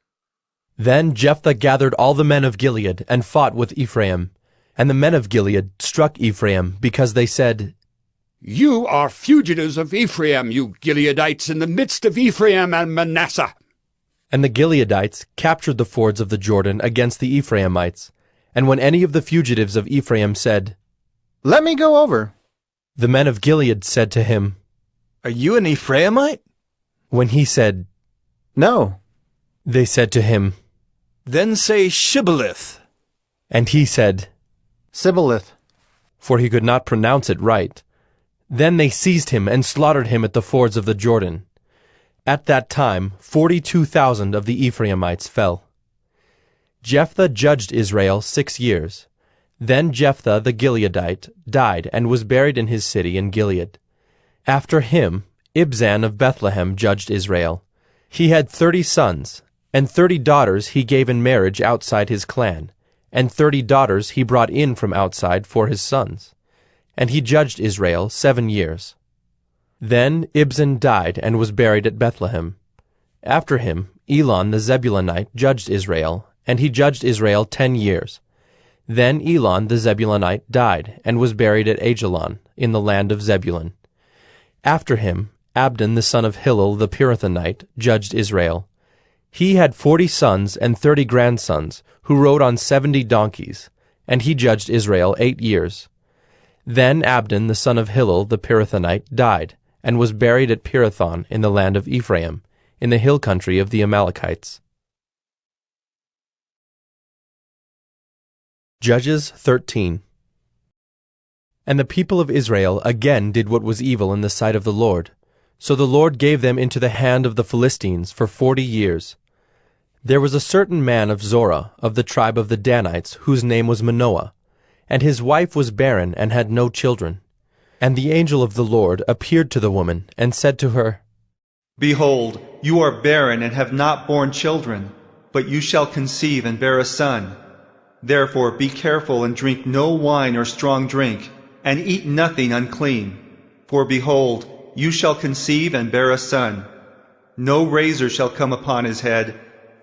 Then Jephthah gathered all the men of Gilead and fought with Ephraim. And the men of Gilead struck Ephraim, because they said, "You are fugitives of Ephraim, you Gileadites, in the midst of Ephraim and Manasseh." And the Gileadites captured the fords of the Jordan against the Ephraimites. And when any of the fugitives of Ephraim said, "Let me go over," the men of Gilead said to him, "Are you an Ephraimite?" When he said, "No," they said to him, "Then say Shibboleth." And he said, "Sibboleth," for he could not pronounce it right. Then they seized him and slaughtered him at the fords of the Jordan. At that time 42,000 of the Ephraimites fell. Jephthah judged Israel 6 years. Then Jephthah the Gileadite died and was buried in his city in Gilead. After him Ibzan of Bethlehem judged Israel. He had 30 sons, and 30 daughters he gave in marriage outside his clan, and 30 daughters he brought in from outside for his sons. And he judged Israel 7 years. Then Ibzan died and was buried at Bethlehem. After him Elon the Zebulunite judged Israel, and he judged Israel 10 years. Then Elon the Zebulunite died and was buried at Ajalon in the land of Zebulun. After him Abdon the son of Hillel the Pirathonite judged Israel. He had 40 sons and 30 grandsons, who rode on 70 donkeys, and he judged Israel 8 years. Then Abdon the son of Hillel the Pirathonite died, and was buried at Pirathon in the land of Ephraim, in the hill country of the Amalekites. Judges 13. And the people of Israel again did what was evil in the sight of the Lord. So the Lord gave them into the hand of the Philistines for 40 years. There was a certain man of Zorah, of the tribe of the Danites, whose name was Manoah, and his wife was barren and had no children. And the angel of the Lord appeared to the woman, and said to her, "Behold, you are barren and have not borne children, but you shall conceive and bear a son. Therefore be careful and drink no wine or strong drink, and eat nothing unclean. For behold, you shall conceive and bear a son. No razor shall come upon his head,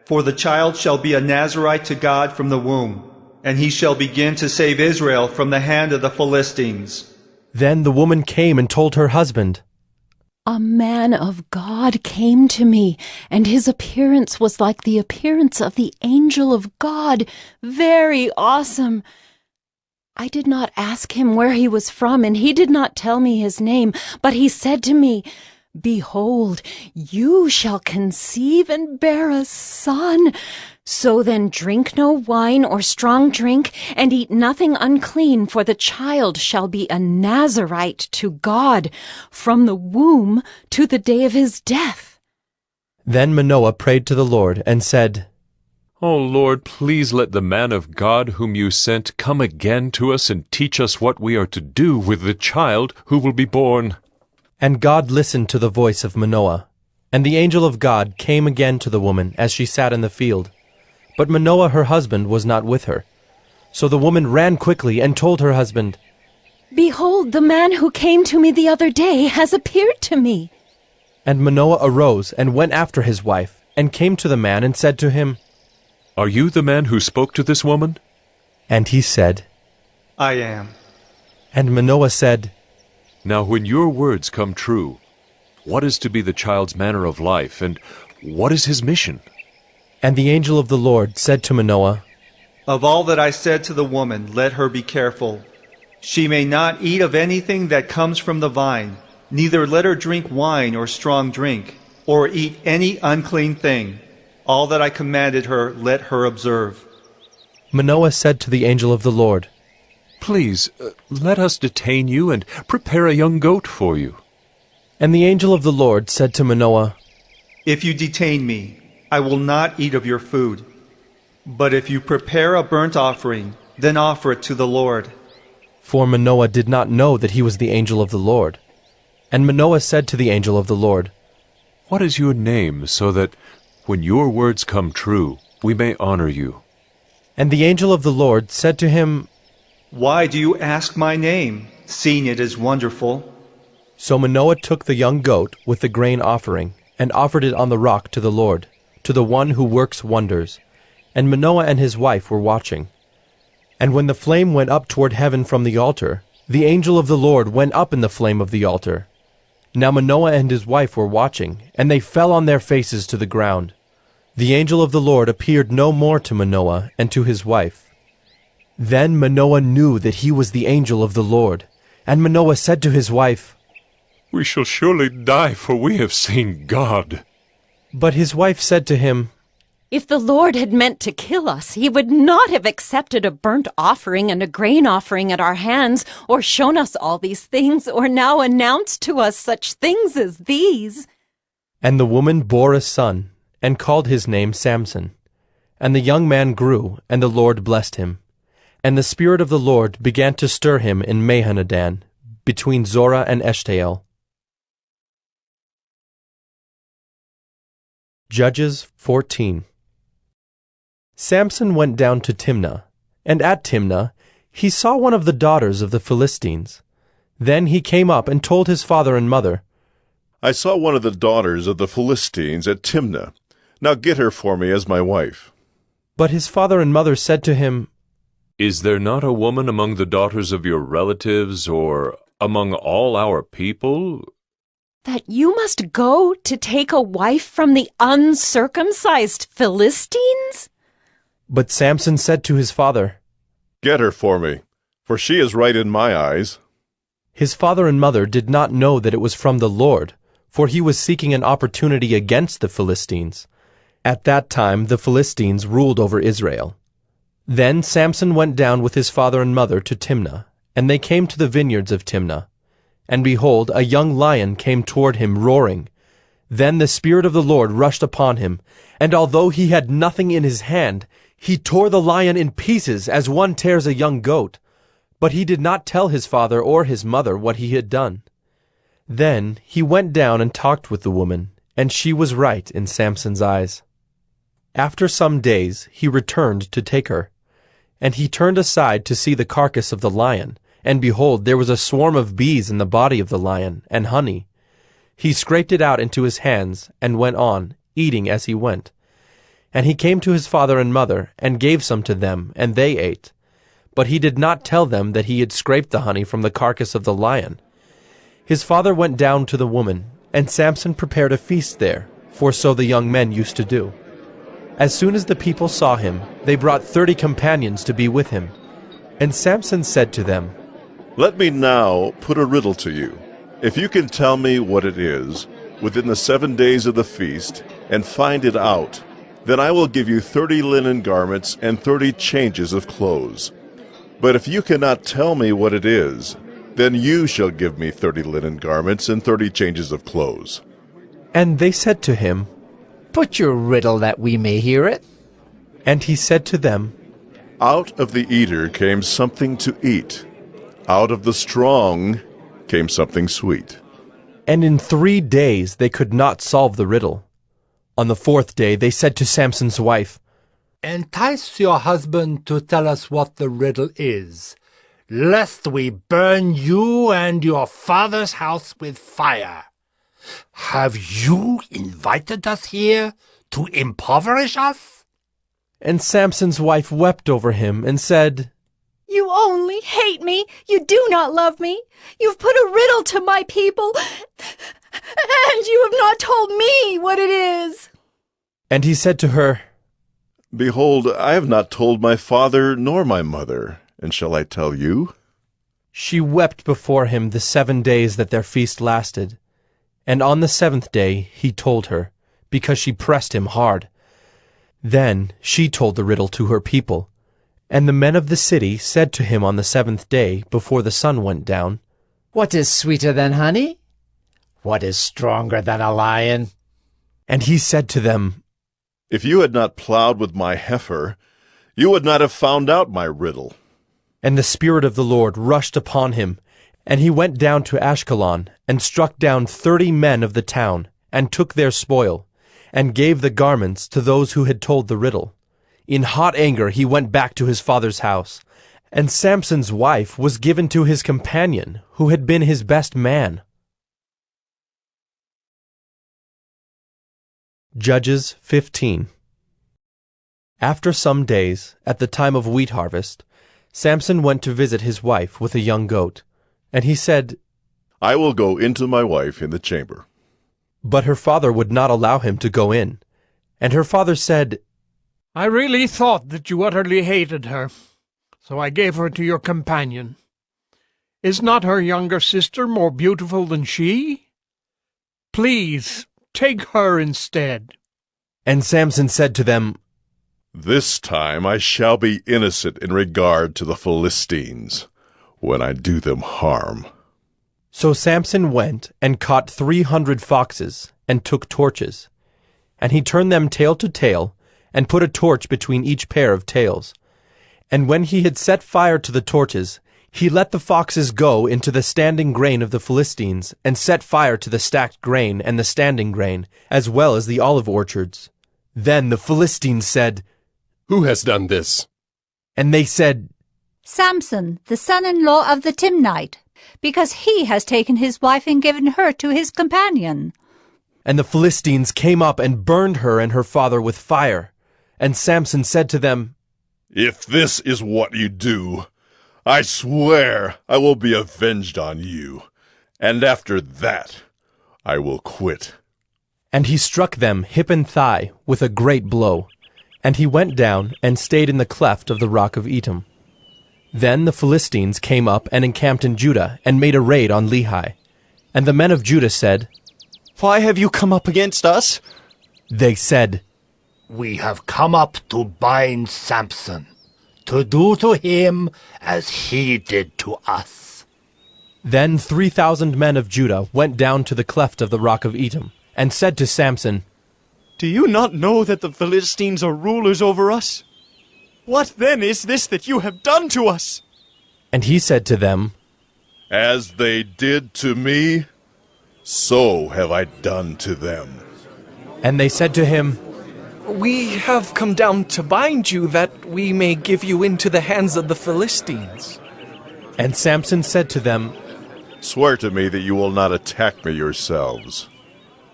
for the child shall be a Nazirite to God from the womb, and he shall begin to save Israel from the hand of the Philistines. Then the woman came and told her husband, A man of God came to me, and his appearance was like the appearance of the angel of God, very awesome. I did not ask him where he was from, and he did not tell me his name, but he said to me, Behold, you shall conceive and bear a son. So then drink no wine or strong drink, and eat nothing unclean, for the child shall be a Nazirite to God from the womb to the day of his death. Then Manoah prayed to the Lord and said, O Lord, please let the man of God whom you sent come again to us and teach us what we are to do with the child who will be born. And God listened to the voice of Manoah. And the angel of God came again to the woman as she sat in the field. But Manoah her husband was not with her. So the woman ran quickly and told her husband, Behold, the man who came to me the other day has appeared to me. And Manoah arose and went after his wife, and came to the man and said to him, Are you the man who spoke to this woman? And he said, I am. And Manoah said, Now when your words come true, what is to be the child's manner of life, and what is his mission? And the angel of the Lord said to Manoah, Of all that I said to the woman, let her be careful. She may not eat of anything that comes from the vine, neither let her drink wine or strong drink, or eat any unclean thing. All that I commanded her, let her observe. Manoah said to the angel of the Lord, Please, let us detain you and prepare a young goat for you. And the angel of the Lord said to Manoah, If you detain me, I will not eat of your food. But if you prepare a burnt offering, then offer it to the Lord. For Manoah did not know that he was the angel of the Lord. And Manoah said to the angel of the Lord, What is your name, so that when your words come true, we may honor you? And the angel of the Lord said to him, Why do you ask my name, seeing it is wonderful? So Manoah took the young goat with the grain offering, and offered it on the rock to the Lord, to the one who works wonders. And Manoah and his wife were watching. And when the flame went up toward heaven from the altar, the angel of the Lord went up in the flame of the altar. Now Manoah and his wife were watching, and they fell on their faces to the ground. The angel of the Lord appeared no more to Manoah and to his wife. Then Manoah knew that he was the angel of the Lord. And Manoah said to his wife, We shall surely die, for we have seen God. But his wife said to him, If the Lord had meant to kill us, he would not have accepted a burnt offering and a grain offering at our hands, or shown us all these things, or now announced to us such things as these. And the woman bore a son, and called his name Samson. And the young man grew, and the Lord blessed him. And the Spirit of the Lord began to stir him in Mahanadan, between Zorah and Eshtaol. Judges 14. Samson went down to Timnah, and at Timnah he saw one of the daughters of the Philistines. Then he came up and told his father and mother, I saw one of the daughters of the Philistines at Timnah. Now get her for me as my wife. But his father and mother said to him, Is there not a woman among the daughters of your relatives, or among all our people? That you must go to take a wife from the uncircumcised Philistines? But Samson said to his father, Get her for me, for she is right in my eyes. His father and mother did not know that it was from the Lord, for he was seeking an opportunity against the Philistines. At that time the Philistines ruled over Israel. Then Samson went down with his father and mother to Timnah, and they came to the vineyards of Timnah. And behold, a young lion came toward him roaring. Then the Spirit of the Lord rushed upon him, and although he had nothing in his hand, he tore the lion in pieces as one tears a young goat. But he did not tell his father or his mother what he had done. Then he went down and talked with the woman, and she was right in Samson's eyes. After some days he returned to take her. And he turned aside to see the carcass of the lion, and behold, there was a swarm of bees in the body of the lion, and honey. he scraped it out into his hands and went on, eating as he went. And he came to his father and mother, and gave some to them, and they ate. But he did not tell them that he had scraped the honey from the carcass of the lion. His father went down to the woman, and Samson prepared a feast there, for so the young men used to do. As soon as the people saw him, they brought 30 companions to be with him. And Samson said to them, Let me now put a riddle to you. If you can tell me what it is within the 7 days of the feast, and find it out, then I will give you 30 linen garments and 30 changes of clothes. But if you cannot tell me what it is, then you shall give me 30 linen garments and 30 changes of clothes. And they said to him, Put your riddle that we may hear it. And he said to them, Out of the eater came something to eat. Out of the strong came something sweet. And in 3 days they could not solve the riddle. On the 4th day they said to Samson's wife, Entice your husband to tell us what the riddle is, lest we burn you and your father's house with fire. Have you invited us here to impoverish us? And Samson's wife wept over him and said, You only hate me. You do not love me. You've put a riddle to my people, and you have not told me what it is. And he said to her, Behold, I have not told my father nor my mother, and shall I tell you? She wept before him the 7 days that their feast lasted. And on the 7th day he told her, because she pressed him hard. Then she told the riddle to her people. And the men of the city said to him on the 7th day, before the sun went down, What is sweeter than honey? What is stronger than a lion? And he said to them, If you had not plowed with my heifer, you would not have found out my riddle. And the Spirit of the Lord rushed upon him, and he went down to Ashkelon, and struck down 30 men of the town, and took their spoil, and gave the garments to those who had told the riddle. In hot anger he went back to his father's house, and Samson's wife was given to his companion, who had been his best man. Judges 15. After some days, at the time of wheat harvest, Samson went to visit his wife with a young goat, and he said, I will go into my wife in the chamber. But her father would not allow him to go in. And her father said, I really thought that you utterly hated her, so I gave her to your companion. Is not her younger sister more beautiful than she? Please, take her instead. And Samson said to them, This time I shall be innocent in regard to the Philistines, when I do them harm. So Samson went and caught 300 foxes, and took torches. And he turned them tail to tail, and put a torch between each pair of tails. And when he had set fire to the torches, he let the foxes go into the standing grain of the Philistines, and set fire to the stacked grain and the standing grain, as well as the olive orchards. Then the Philistines said, Who has done this? And they said, Samson, the son-in-law of the Timnite, because he has taken his wife and given her to his companion. And the Philistines came up and burned her and her father with fire. And Samson said to them, If this is what you do, I swear I will be avenged on you, and after that I will quit. And he struck them hip and thigh with a great blow, and he went down and stayed in the cleft of the rock of Etam. Then the Philistines came up and encamped in Judah, and made a raid on Lehi. And the men of Judah said, Why have you come up against us? They said, We have come up to bind Samson, to do to him as he did to us. Then 3,000 men of Judah went down to the cleft of the rock of Etam, and said to Samson, Do you not know that the Philistines are rulers over us? What then is this that you have done to us? And he said to them, As they did to me, so have I done to them. And they said to him, We have come down to bind you, that we may give you into the hands of the Philistines. And Samson said to them, Swear to me that you will not attack me yourselves.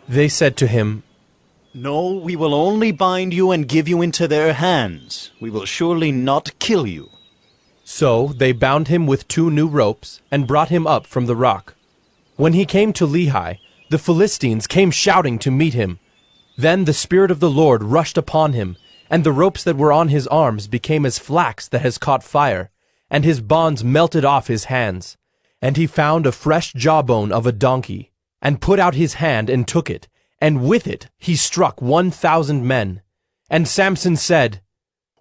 They said to him, No, we will only bind you and give you into their hands. We will surely not kill you. So they bound him with 2 new ropes and brought him up from the rock. When he came to Lehi, the Philistines came shouting to meet him. Then the Spirit of the Lord rushed upon him, and the ropes that were on his arms became as flax that has caught fire, and his bonds melted off his hands. And he found a fresh jawbone of a donkey, and put out his hand and took it, and with it he struck 1,000 men. And Samson said,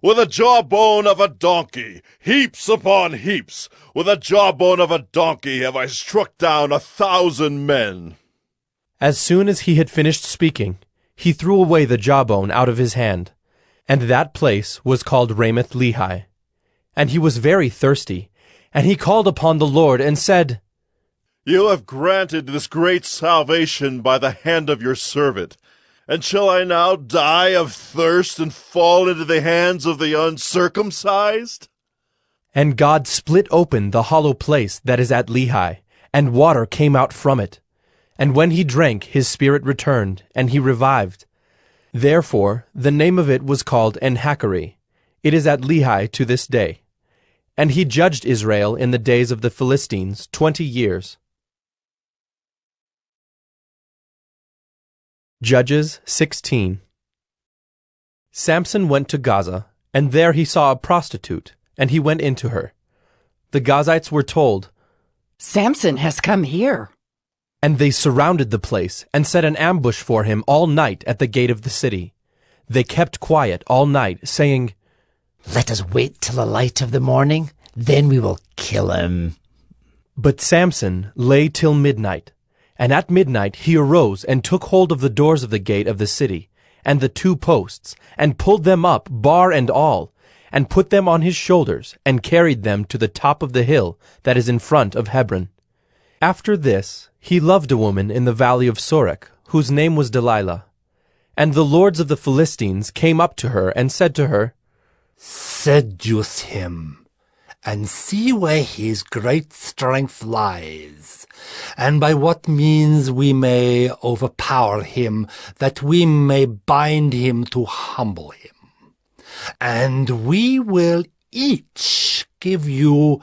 With a jawbone of a donkey, heaps upon heaps, with a jawbone of a donkey have I struck down 1,000 men. As soon as he had finished speaking, he threw away the jawbone out of his hand, and that place was called Ramoth Lehi. And he was very thirsty, and he called upon the Lord and said, You have granted this great salvation by the hand of your servant. And shall I now die of thirst and fall into the hands of the uncircumcised? And God split open the hollow place that is at Lehi, and water came out from it. And when he drank, his spirit returned, and he revived. Therefore the name of it was called En-Hakkore. It is at Lehi to this day. And he judged Israel in the days of the Philistines 20 years. Judges 16. Samson went to Gaza, and there he saw a prostitute, and he went into her. The Gazites were told, Samson has come here. And they surrounded the place, and set an ambush for him all night at the gate of the city. They kept quiet all night, saying, Let us wait till the light of the morning, then we will kill him. But Samson lay till midnight. And at midnight he arose and took hold of the doors of the gate of the city, and the 2 posts, and pulled them up, bar and all, and put them on his shoulders, and carried them to the top of the hill that is in front of Hebron. After this he loved a woman in the valley of Sorek, whose name was Delilah. And the lords of the Philistines came up to her and said to her, Seduce him, and see where his great strength lies, and by what means we may overpower him, that we may bind him to humble him. And we will each give you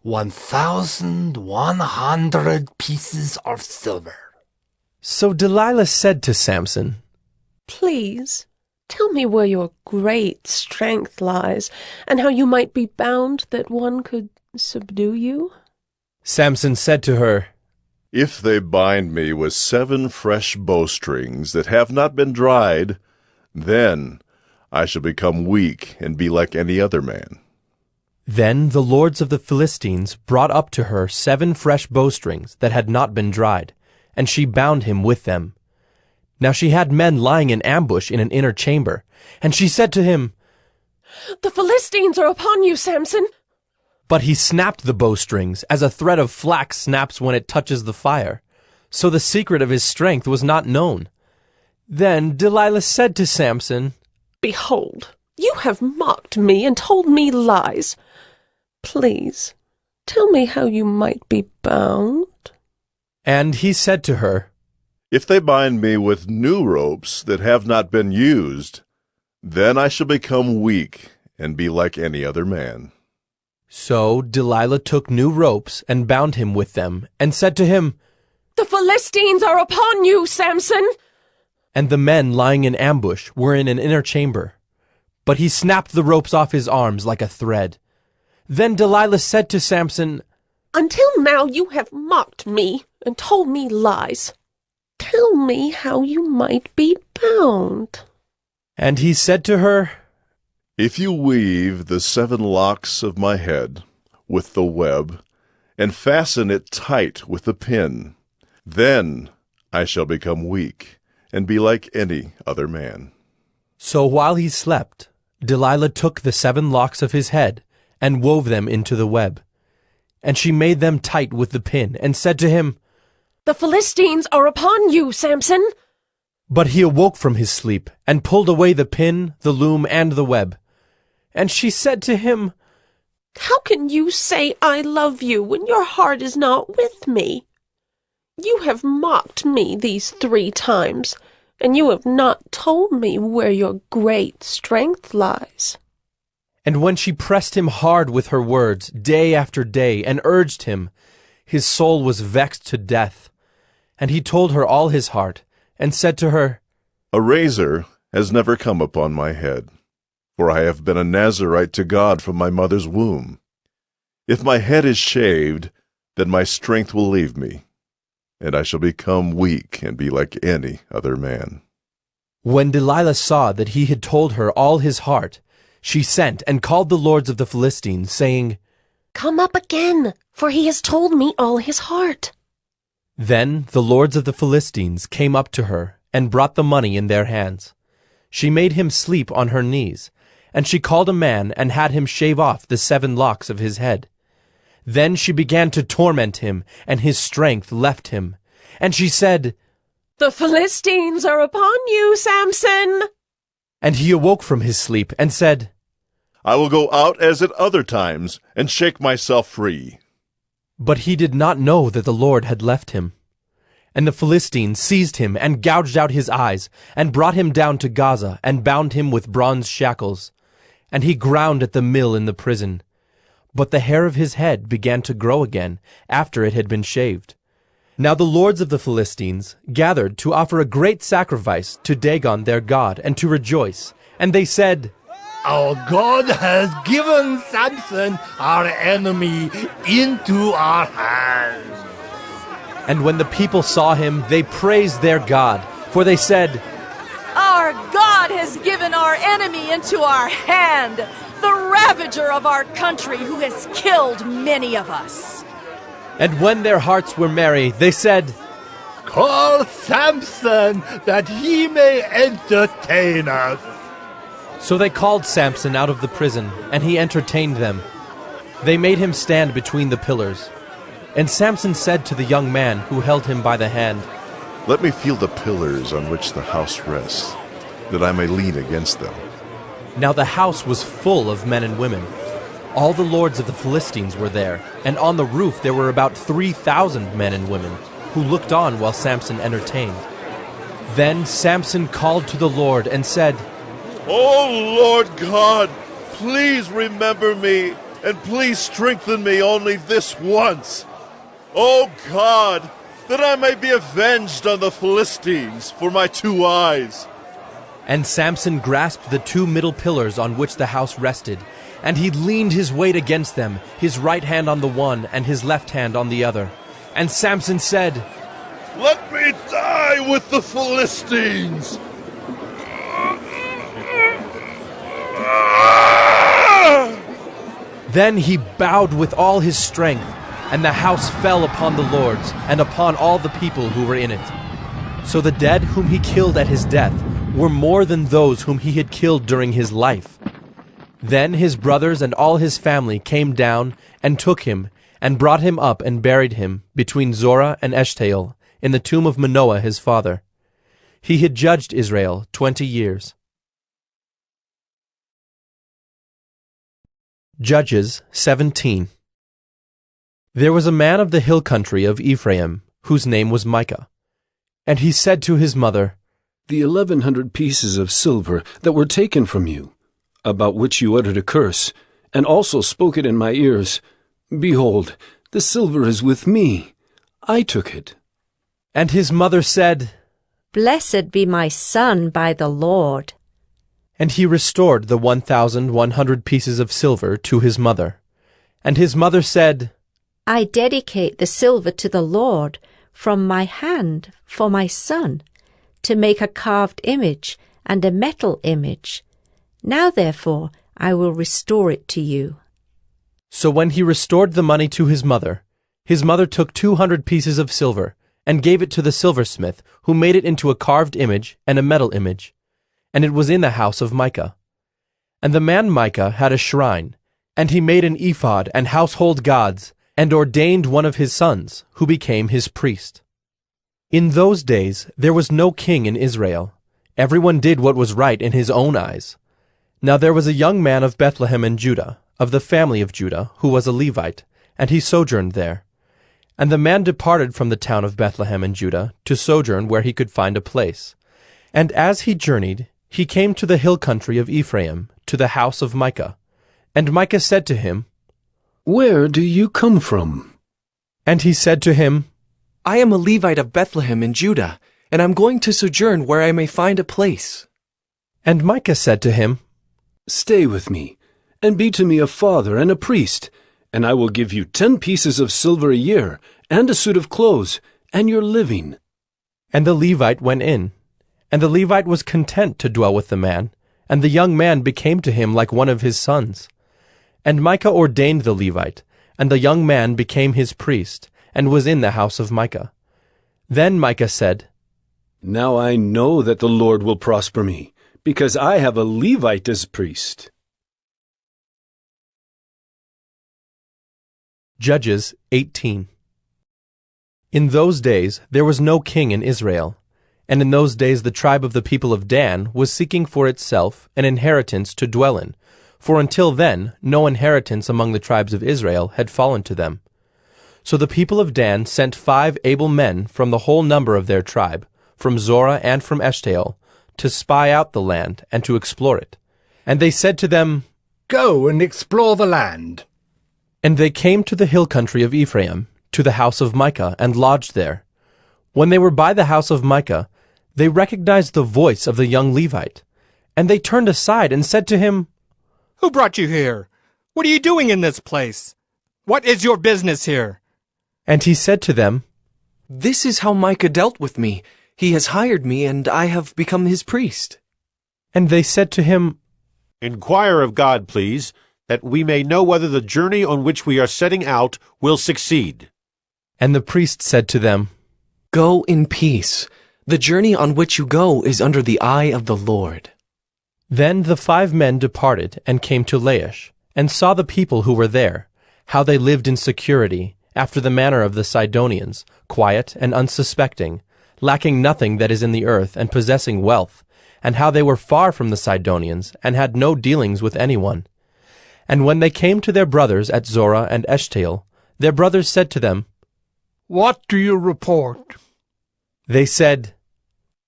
1,100 pieces of silver. So Delilah said to Samson, Please, tell me where your great strength lies, and how you might be bound that one could subdue you. Samson said to her, If they bind me with 7 fresh bowstrings that have not been dried, then I shall become weak and be like any other man. Then the lords of the Philistines brought up to her 7 fresh bowstrings that had not been dried, and she bound him with them. Now she had men lying in ambush in an inner chamber, and she said to him, The Philistines are upon you, Samson. But he snapped the bowstrings, as a thread of flax snaps when it touches the fire. So the secret of his strength was not known. Then Delilah said to Samson, Behold, you have mocked me and told me lies. Please, tell me how you might be bound. And he said to her, If they bind me with new ropes that have not been used, then I shall become weak and be like any other man. So Delilah took new ropes and bound him with them, and said to him, The Philistines are upon you, Samson. And the men lying in ambush were in an inner chamber. But he snapped the ropes off his arms like a thread. Then Delilah said to Samson, Until now you have mocked me and told me lies. Tell me how you might be bound. And he said to her, If you weave the 7 locks of my head with the web, and fasten it tight with the pin, then I shall become weak and be like any other man. So while he slept, Delilah took the 7 locks of his head and wove them into the web. And she made them tight with the pin, and said to him, The Philistines are upon you, Samson. But he awoke from his sleep, and pulled away the pin, the loom, and the web. And she said to him, How can you say I love you when your heart is not with me? You have mocked me these 3 times, and you have not told me where your great strength lies. And when she pressed him hard with her words, day after day, and urged him, his soul was vexed to death. And he told her all his heart, and said to her, A razor has never come upon my head, for I have been a Nazirite to God from my mother's womb. If my head is shaved, then my strength will leave me, and I shall become weak and be like any other man. When Delilah saw that he had told her all his heart, she sent and called the lords of the Philistines, saying, Come up again, for he has told me all his heart. Then the lords of the Philistines came up to her, and brought the money in their hands. She made him sleep on her knees, and she called a man and had him shave off the 7 locks of his head. Then she began to torment him, and his strength left him. And she said, The Philistines are upon you, Samson. And he awoke from his sleep, and said, I will go out as at other times, and shake myself free. But he did not know that the Lord had left him. And the Philistines seized him, and gouged out his eyes, and brought him down to Gaza, and bound him with bronze shackles. And he ground at the mill in the prison. But the hair of his head began to grow again, after it had been shaved. Now the lords of the Philistines gathered to offer a great sacrifice to Dagon their god, and to rejoice. And they said, Our God has given Samson, our enemy, into our hands. And when the people saw him, they praised their God, for they said, Our God has given our enemy into our hand, the ravager of our country who has killed many of us. And when their hearts were merry, they said, Call Samson, that he may entertain us. So they called Samson out of the prison, and he entertained them. They made him stand between the pillars. And Samson said to the young man who held him by the hand, Let me feel the pillars on which the house rests, that I may lean against them. Now the house was full of men and women. All the lords of the Philistines were there, and on the roof there were about 3,000 men and women, who looked on while Samson entertained. Then Samson called to the Lord and said, O Lord God, please remember me, and please strengthen me only this once. O God, that I may be avenged on the Philistines for my 2 eyes. And Samson grasped the 2 middle pillars on which the house rested, and he leaned his weight against them, his right hand on the one and his left hand on the other. And Samson said, Let me die with the Philistines. Then he bowed with all his strength, and the house fell upon the lords and upon all the people who were in it. So the dead whom he killed at his death were more than those whom he had killed during his life. Then his brothers and all his family came down and took him, and brought him up and buried him between Zorah and Eshtaol in the tomb of Manoah his father. He had judged Israel 20 years. Judges 17. There was a man of the hill country of Ephraim, whose name was Micah. And he said to his mother, The 1,100 pieces of silver that were taken from you, about which you uttered a curse, and also spoke it in my ears, behold, the silver is with me. I took it. And his mother said, Blessed be my son by the Lord. And he restored the 1,100 pieces of silver to his mother. And his mother said, I dedicate the silver to the Lord from my hand for my son, to make a carved image and a metal image. Now therefore I will restore it to you. So when he restored the money to his mother took 200 pieces of silver, and gave it to the silversmith, who made it into a carved image and a metal image. And it was in the house of Micah. And the man Micah had a shrine, and he made an ephod and household gods, and ordained one of his sons, who became his priest. In those days there was no king in Israel. Everyone did what was right in his own eyes. Now there was a young man of Bethlehem in Judah, of the family of Judah, who was a Levite, and he sojourned there. And the man departed from the town of Bethlehem in Judah to sojourn where he could find a place. And as he journeyed, he came to the hill country of Ephraim, to the house of Micah. And Micah said to him, Where do you come from? And he said to him, I am a Levite of Bethlehem in Judah, and I'm going to sojourn where I may find a place. And Micah said to him, Stay with me, and be to me a father and a priest, and I will give you 10 pieces of silver a year, and a suit of clothes, and your living. And the Levite went in. And the Levite was content to dwell with the man, and the young man became to him like one of his sons. And Micah ordained the Levite, and the young man became his priest, and was in the house of Micah. Then Micah said, Now I know that the Lord will prosper me, because I have a Levite as priest. Judges 18. In those days there was no king in Israel, and in those days the tribe of the people of Dan was seeking for itself an inheritance to dwell in, for until then no inheritance among the tribes of Israel had fallen to them. So the people of Dan sent 5 able men from the whole number of their tribe, from Zorah and from Eshtaol, to spy out the land and to explore it. And they said to them, Go and explore the land. And they came to the hill country of Ephraim, to the house of Micah, and lodged there. When they were by the house of Micah, they recognized the voice of the young Levite. And they turned aside and said to him, Who brought you here? What are you doing in this place? What is your business here? And he said to them, This is how Micah dealt with me. He has hired me, and I have become his priest. And they said to him, Inquire of God, please, that we may know whether the journey on which we are setting out will succeed. And the priest said to them, Go in peace. The journey on which you go is under the eye of the Lord. Then the 5 men departed and came to Laish, and saw the people who were there, how they lived in security, after the manner of the Sidonians, quiet and unsuspecting, lacking nothing that is in the earth, and possessing wealth, and how they were far from the Sidonians, and had no dealings with anyone. And when they came to their brothers at Zorah and Eshtaol, their brothers said to them, What do you report? They said,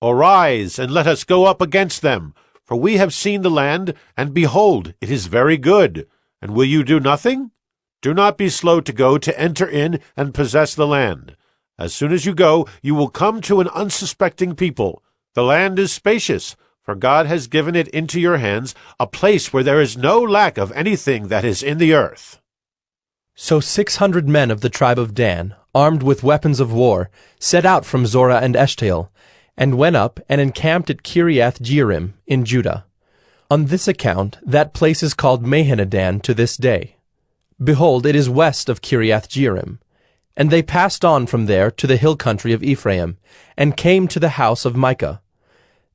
Arise, and let us go up against them, for we have seen the land, and behold, it is very good. And will you do nothing? Do not be slow to go to enter in and possess the land. As soon as you go, you will come to an unsuspecting people. The land is spacious, for God has given it into your hands, a place where there is no lack of anything that is in the earth. So 600 men of the tribe of Dan, armed with weapons of war, set out from Zorah and Eshtaol, and went up and encamped at Kiriath-Jearim in Judah. On this account that place is called Mahanadan to this day. Behold, it is west of Kiriath-Jearim. And they passed on from there to the hill country of Ephraim, and came to the house of Micah.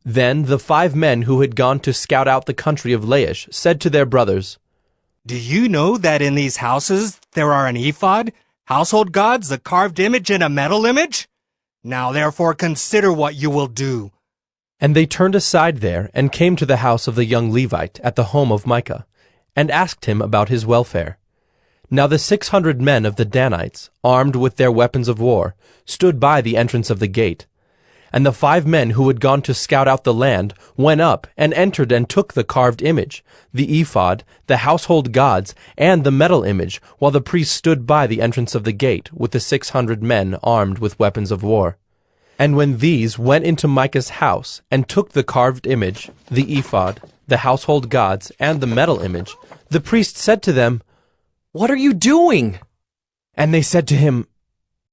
Then the 5 men who had gone to scout out the country of Laish said to their brothers, Do you know that in these houses there are an ephod, household gods, a carved image, and a metal image? Now therefore consider what you will do. And they turned aside there, and came to the house of the young Levite at the home of Micah, and asked him about his welfare. Now the 600 men of the Danites, armed with their weapons of war, stood by the entrance of the gate. And the 5 men who had gone to scout out the land went up and entered and took the carved image, the ephod, the household gods, and the metal image, while the priests stood by the entrance of the gate with the 600 men armed with weapons of war. And when these went into Micah's house and took the carved image, the ephod, the household gods, and the metal image, the priest said to them, What are you doing? And they said to him,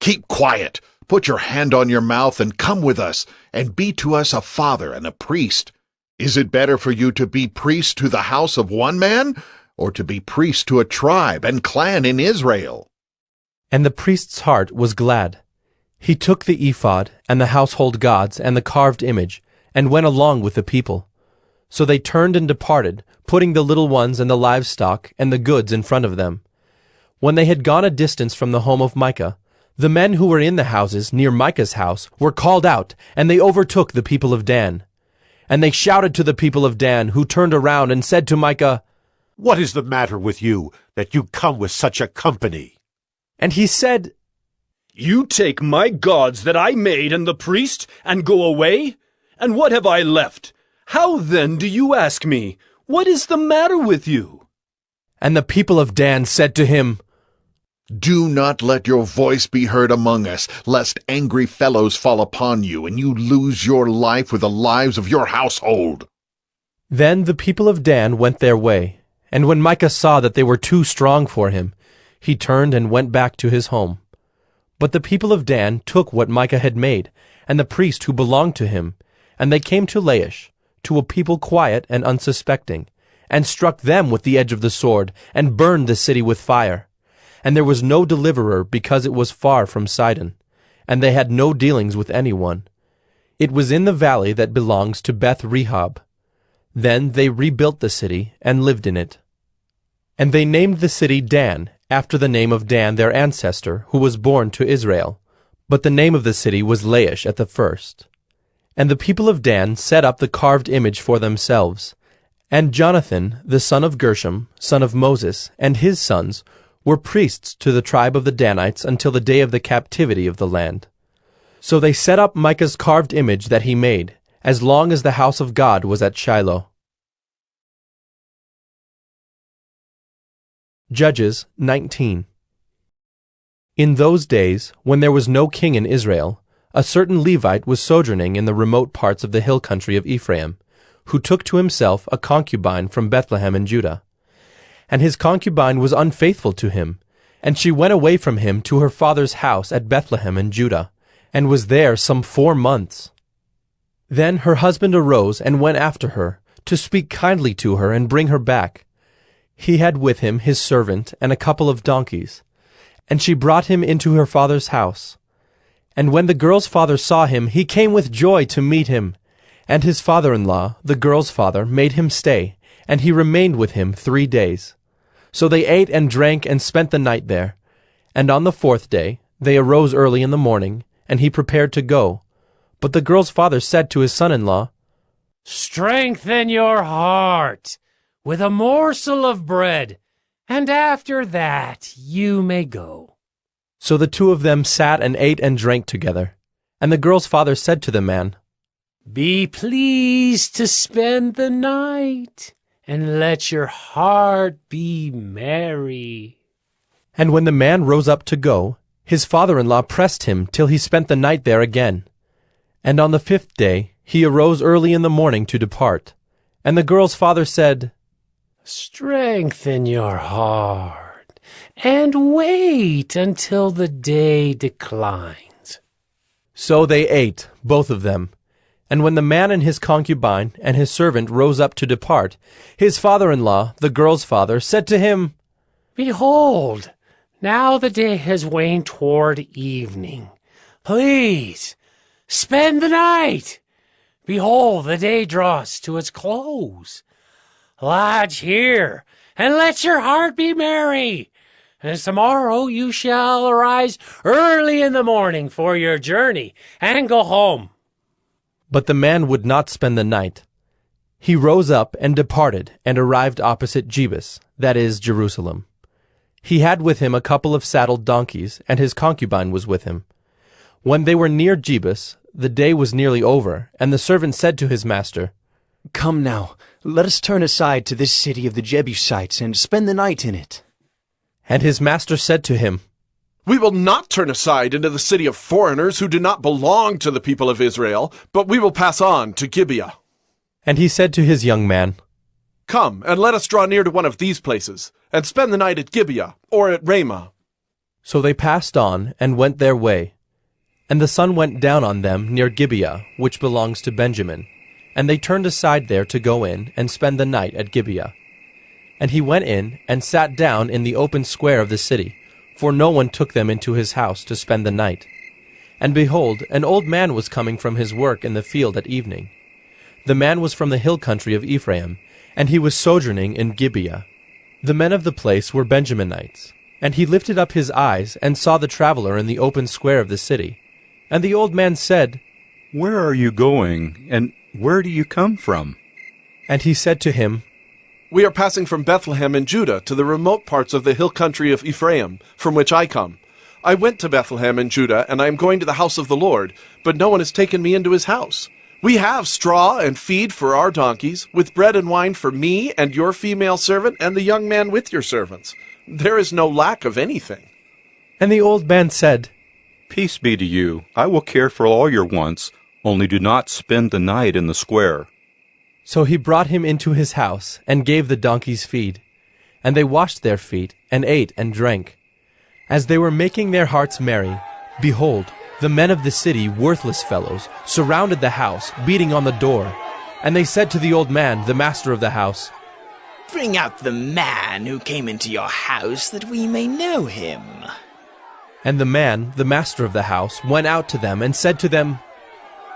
Keep quiet. Put your hand on your mouth and come with us, and be to us a father and a priest. Is it better for you to be priest to the house of one man, or to be priest to a tribe and clan in Israel? And the priest's heart was glad. He took the ephod, and the household gods, and the carved image, and went along with the people. So they turned and departed, putting the little ones and the livestock and the goods in front of them. When they had gone a distance from the home of Micah, the men who were in the houses near Micah's house were called out, and they overtook the people of Dan. And they shouted to the people of Dan, who turned around and said to Micah, What is the matter with you, that you come with such a company? And he said, You take my gods that I made and the priest and go away? And what have I left? How then do you ask me? What is the matter with you? And the people of Dan said to him, Do not let your voice be heard among us, lest angry fellows fall upon you, and you lose your life with the lives of your household. Then the people of Dan went their way, and when Micah saw that they were too strong for him, he turned and went back to his home. But the people of Dan took what Micah had made, and the priest who belonged to him, and they came to Laish, to a people quiet and unsuspecting, and struck them with the edge of the sword, and burned the city with fire. And there was no deliverer, because it was far from Sidon, and they had no dealings with anyone. It was in the valley that belongs to Beth Rehob. Then they rebuilt the city, and lived in it. And they named the city Dan, after the name of Dan their ancestor, who was born to Israel. But the name of the city was Laish at the first. And the people of Dan set up the carved image for themselves. And Jonathan, the son of Gershom, son of Moses, and his sons, were priests to the tribe of the Danites until the day of the captivity of the land. So they set up Micah's carved image that he made, as long as the house of God was at Shiloh. Judges 19. In those days, when there was no king in Israel, a certain Levite was sojourning in the remote parts of the hill country of Ephraim, who took to himself a concubine from Bethlehem in Judah. And his concubine was unfaithful to him, and she went away from him to her father's house at Bethlehem in Judah, and was there some 4 months. Then her husband arose and went after her, to speak kindly to her and bring her back. He had with him his servant and a couple of donkeys, and she brought him into her father's house. And when the girl's father saw him, he came with joy to meet him. And his father-in-law, the girl's father, made him stay, and he remained with him 3 days. So they ate and drank and spent the night there. And on the 4th day they arose early in the morning, and he prepared to go. But the girl's father said to his son-in-law, Strengthen your heart with a morsel of bread, and after that you may go. So the two of them sat and ate and drank together. And the girl's father said to the man, Be pleased to spend the night, and let your heart be merry. And when the man rose up to go, his father-in-law pressed him till he spent the night there again. And on the 5th day he arose early in the morning to depart. And the girl's father said, Strengthen your heart, and wait until the day declines. So they ate, both of them. And when the man and his concubine and his servant rose up to depart, his father-in-law, the girl's father, said to him, Behold, now the day has waned toward evening. Please, spend the night. Behold, the day draws to its close. Lodge here, and let your heart be merry. And tomorrow you shall arise early in the morning for your journey, and go home. But the man would not spend the night. He rose up and departed, and arrived opposite Jebus, that is, Jerusalem. He had with him a couple of saddled donkeys, and his concubine was with him. When they were near Jebus, the day was nearly over, and the servant said to his master, Come now, let us turn aside to this city of the Jebusites, and spend the night in it. And his master said to him, We will not turn aside into the city of foreigners who do not belong to the people of Israel, but we will pass on to Gibeah. And he said to his young man, Come, and let us draw near to one of these places, and spend the night at Gibeah, or at Ramah. So they passed on, and went their way. And the sun went down on them near Gibeah, which belongs to Benjamin. And they turned aside there to go in, and spend the night at Gibeah. And he went in, and sat down in the open square of the city, for no one took them into his house to spend the night. And behold, an old man was coming from his work in the field at evening. The man was from the hill country of Ephraim, and he was sojourning in Gibeah. The men of the place were Benjaminites. And he lifted up his eyes, and saw the traveler in the open square of the city. And the old man said, Where are you going, and where do you come from? And he said to him, We are passing from Bethlehem in Judah to the remote parts of the hill country of Ephraim, from which I come. I went to Bethlehem in Judah, and I am going to the house of the Lord, but no one has taken me into his house. We have straw and feed for our donkeys, with bread and wine for me and your female servant and the young man with your servants. There is no lack of anything." And the old man said, "Peace be to you. I will care for all your wants, only do not spend the night in the square." So he brought him into his house, and gave the donkeys feed. And they washed their feet, and ate and drank. As they were making their hearts merry, behold, the men of the city, worthless fellows, surrounded the house, beating on the door. And they said to the old man, the master of the house, "Bring out the man who came into your house, that we may know him." And the man, the master of the house, went out to them, and said to them,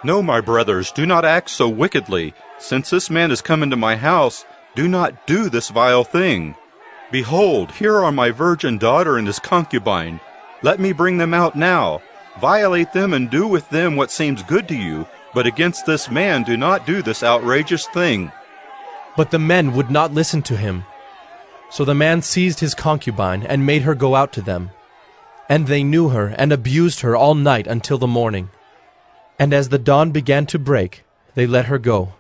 "No, my brothers, do not act so wickedly. Since this man has come into my house, do not do this vile thing. Behold, here are my virgin daughter and his concubine. Let me bring them out now. Violate them and do with them what seems good to you, but against this man do not do this outrageous thing." But the men would not listen to him. So the man seized his concubine, and made her go out to them. And they knew her, and abused her all night until the morning. And as the dawn began to break, they let her go.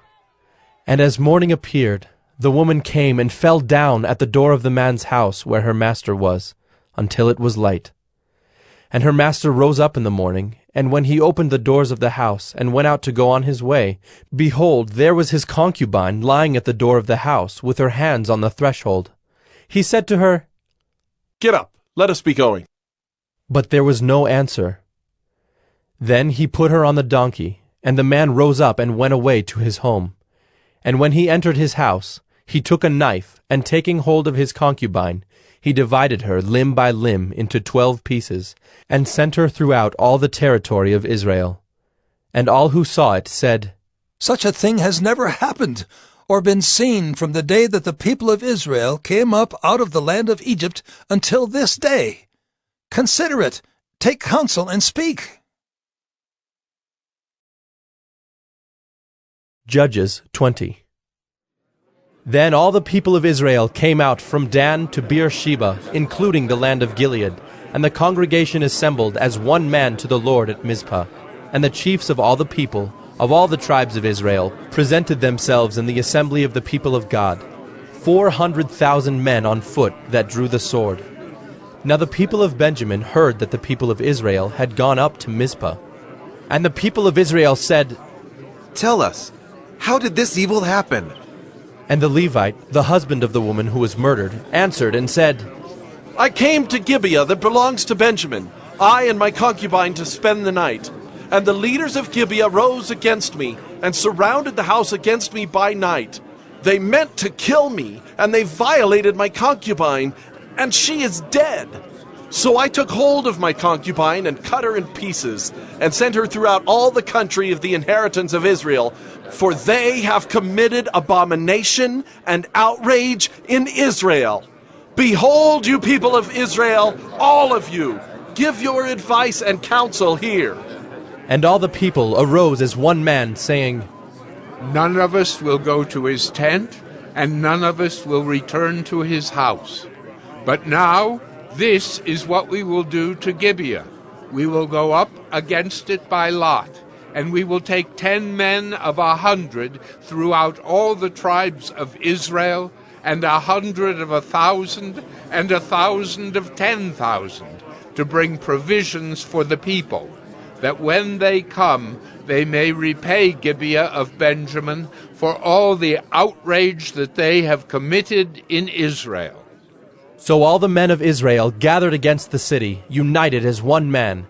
And as morning appeared, the woman came and fell down at the door of the man's house where her master was, until it was light. And her master rose up in the morning, and when he opened the doors of the house, and went out to go on his way, behold, there was his concubine lying at the door of the house, with her hands on the threshold. He said to her, "Get up, let us be going." But there was no answer. Then he put her on the donkey, and the man rose up and went away to his home. And when he entered his house, he took a knife, and taking hold of his concubine, he divided her limb by limb into 12 pieces, and sent her throughout all the territory of Israel. And all who saw it said, "Such a thing has never happened, or been seen from the day that the people of Israel came up out of the land of Egypt until this day. Consider it, take counsel, and speak." Judges 20. Then all the people of Israel came out from Dan to Beersheba, including the land of Gilead, and the congregation assembled as one man to the Lord at Mizpah. And the chiefs of all the people, of all the tribes of Israel, presented themselves in the assembly of the people of God, 400,000 men on foot that drew the sword. Now the people of Benjamin heard that the people of Israel had gone up to Mizpah. And the people of Israel said, "Tell us, how did this evil happen?" And the Levite, the husband of the woman who was murdered, answered and said, "I came to Gibeah that belongs to Benjamin, I and my concubine, to spend the night. And the leaders of Gibeah rose against me, and surrounded the house against me by night. They meant to kill me, and they violated my concubine, and she is dead. So I took hold of my concubine and cut her in pieces, and sent her throughout all the country of the inheritance of Israel, for they have committed abomination and outrage in Israel. Behold, you people of Israel, all of you, give your advice and counsel here." And all the people arose as one man, saying, "None of us will go to his tent, and none of us will return to his house. But now, this is what we will do to Gibeah. We will go up against it by lot, and we will take 10 men of 100 throughout all the tribes of Israel, and 100 of 1,000, and 1,000 of 10,000, to bring provisions for the people, that when they come, they may repay Gibeah of Benjamin for all the outrage that they have committed in Israel." So all the men of Israel gathered against the city, united as one man.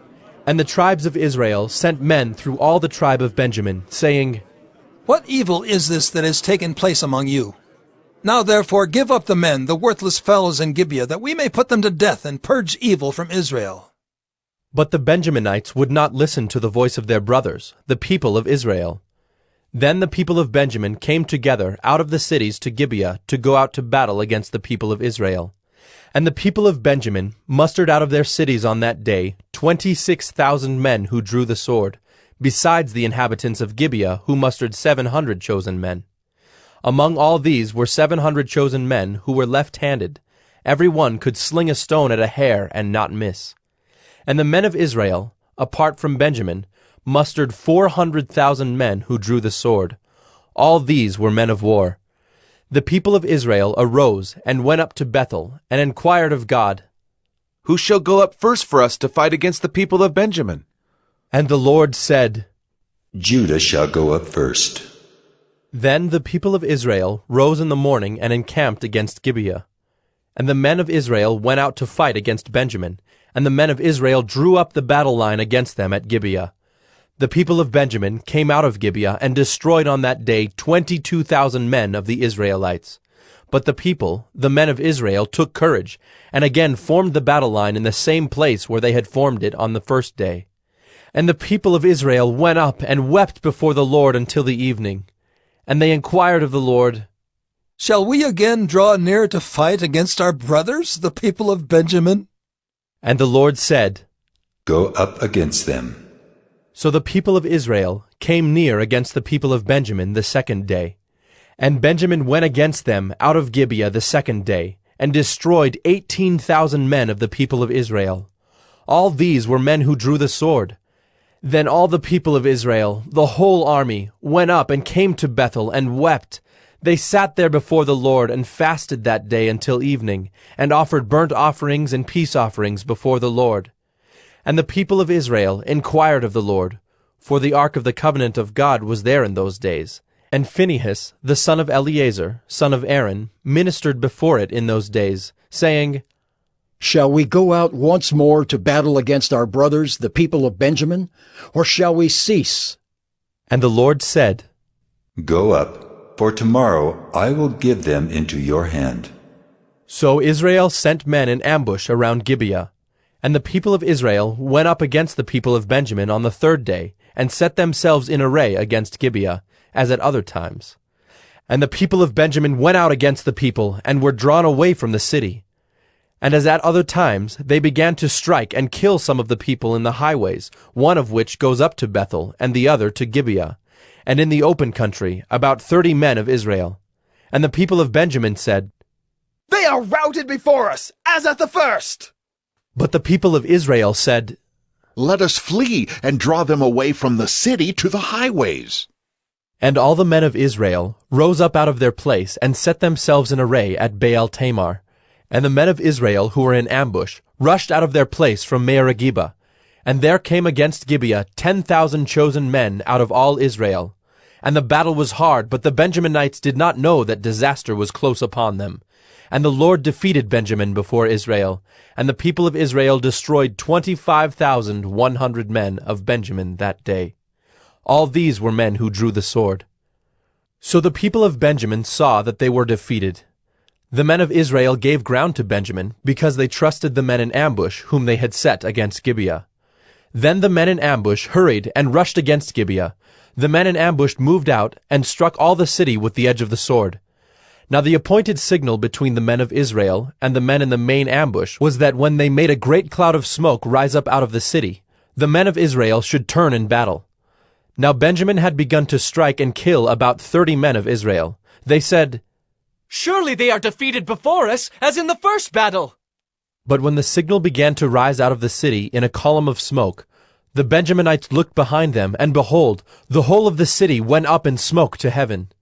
And the tribes of Israel sent men through all the tribe of Benjamin, saying, "What evil is this that has taken place among you? Now therefore give up the men, the worthless fellows in Gibeah, that we may put them to death and purge evil from Israel." But the Benjaminites would not listen to the voice of their brothers, the people of Israel. Then the people of Benjamin came together out of the cities to Gibeah to go out to battle against the people of Israel. And the people of Benjamin mustered out of their cities on that day 26,000 men who drew the sword, besides the inhabitants of Gibeah, who mustered 700 chosen men. Among all these were 700 chosen men who were left-handed. Every one could sling a stone at a hair and not miss. And the men of Israel, apart from Benjamin, mustered 400,000 men who drew the sword. All these were men of war. The people of Israel arose and went up to Bethel and inquired of God, "Who shall go up first for us to fight against the people of Benjamin?" And the Lord said, "Judah shall go up first." Then the people of Israel rose in the morning and encamped against Gibeah. And the men of Israel went out to fight against Benjamin, and the men of Israel drew up the battle line against them at Gibeah. The people of Benjamin came out of Gibeah and destroyed on that day 22,000 men of the Israelites. But the people, the men of Israel, took courage, and again formed the battle line in the same place where they had formed it on the first day. And the people of Israel went up and wept before the Lord until the evening. And they inquired of the Lord, "Shall we again draw near to fight against our brothers, the people of Benjamin?" And the Lord said, "Go up against them." So the people of Israel came near against the people of Benjamin the second day. And Benjamin went against them out of Gibeah the second day, and destroyed 18,000 men of the people of Israel. All these were men who drew the sword. Then all the people of Israel, the whole army, went up and came to Bethel and wept. They sat there before the Lord and fasted that day until evening, and offered burnt offerings and peace offerings before the Lord. And the people of Israel inquired of the Lord, for the ark of the covenant of God was there in those days. And Phinehas, the son of Eleazar, son of Aaron, ministered before it in those days, saying, "Shall we go out once more to battle against our brothers, the people of Benjamin, or shall we cease?" And the Lord said, "Go up, for tomorrow I will give them into your hand." So Israel sent men in ambush around Gibeah. And the people of Israel went up against the people of Benjamin on the third day, and set themselves in array against Gibeah, as at other times. And the people of Benjamin went out against the people, and were drawn away from the city. And as at other times, they began to strike and kill some of the people in the highways, one of which goes up to Bethel, and the other to Gibeah, and in the open country, about 30 men of Israel. And the people of Benjamin said, "They are routed before us, as at the first." But the people of Israel said, "Let us flee and draw them away from the city to the highways." And all the men of Israel rose up out of their place and set themselves in array at Baal Tamar. And the men of Israel who were in ambush rushed out of their place from Mearagibah. And there came against Gibeah 10,000 chosen men out of all Israel. And the battle was hard, but the Benjaminites did not know that disaster was close upon them. And the Lord defeated Benjamin before Israel, and the people of Israel destroyed 25,100 men of Benjamin that day. All these were men who drew the sword. So the people of Benjamin saw that they were defeated. The men of Israel gave ground to Benjamin, because they trusted the men in ambush whom they had set against Gibeah. Then the men in ambush hurried and rushed against Gibeah. The men in ambush moved out and struck all the city with the edge of the sword. Now the appointed signal between the men of Israel and the men in the main ambush was that when they made a great cloud of smoke rise up out of the city, the men of Israel should turn in battle. Now Benjamin had begun to strike and kill about 30 men of Israel. They said, "Surely they are defeated before us, as in the first battle." But when the signal began to rise out of the city in a column of smoke, the Benjaminites looked behind them, and behold, the whole of the city went up in smoke to heaven.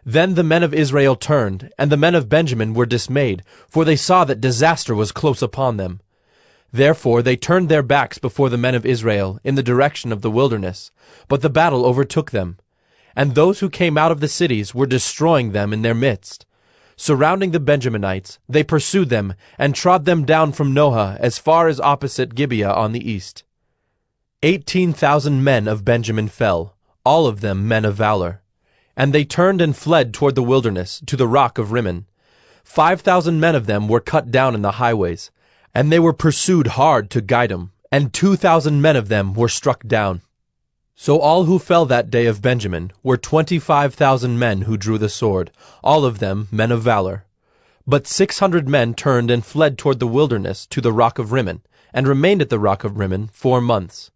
Then the men of Israel turned, and the men of Benjamin were dismayed, for they saw that disaster was close upon them. Therefore they turned their backs before the men of Israel in the direction of the wilderness, but the battle overtook them. And those who came out of the cities were destroying them in their midst. Surrounding the Benjaminites, they pursued them, and trod them down from Noah as far as opposite Gibeah on the east. 18,000 men of Benjamin fell, all of them men of valor. And they turned and fled toward the wilderness, to the rock of Rimmon. 5,000 men of them were cut down in the highways, and they were pursued hard to Gidom, and 2,000 men of them were struck down. So all who fell that day of Benjamin were 25,000 men who drew the sword, all of them men of valor. But 600 men turned and fled toward the wilderness to the rock of Rimmon, and remained at the rock of Rimmon 4 months.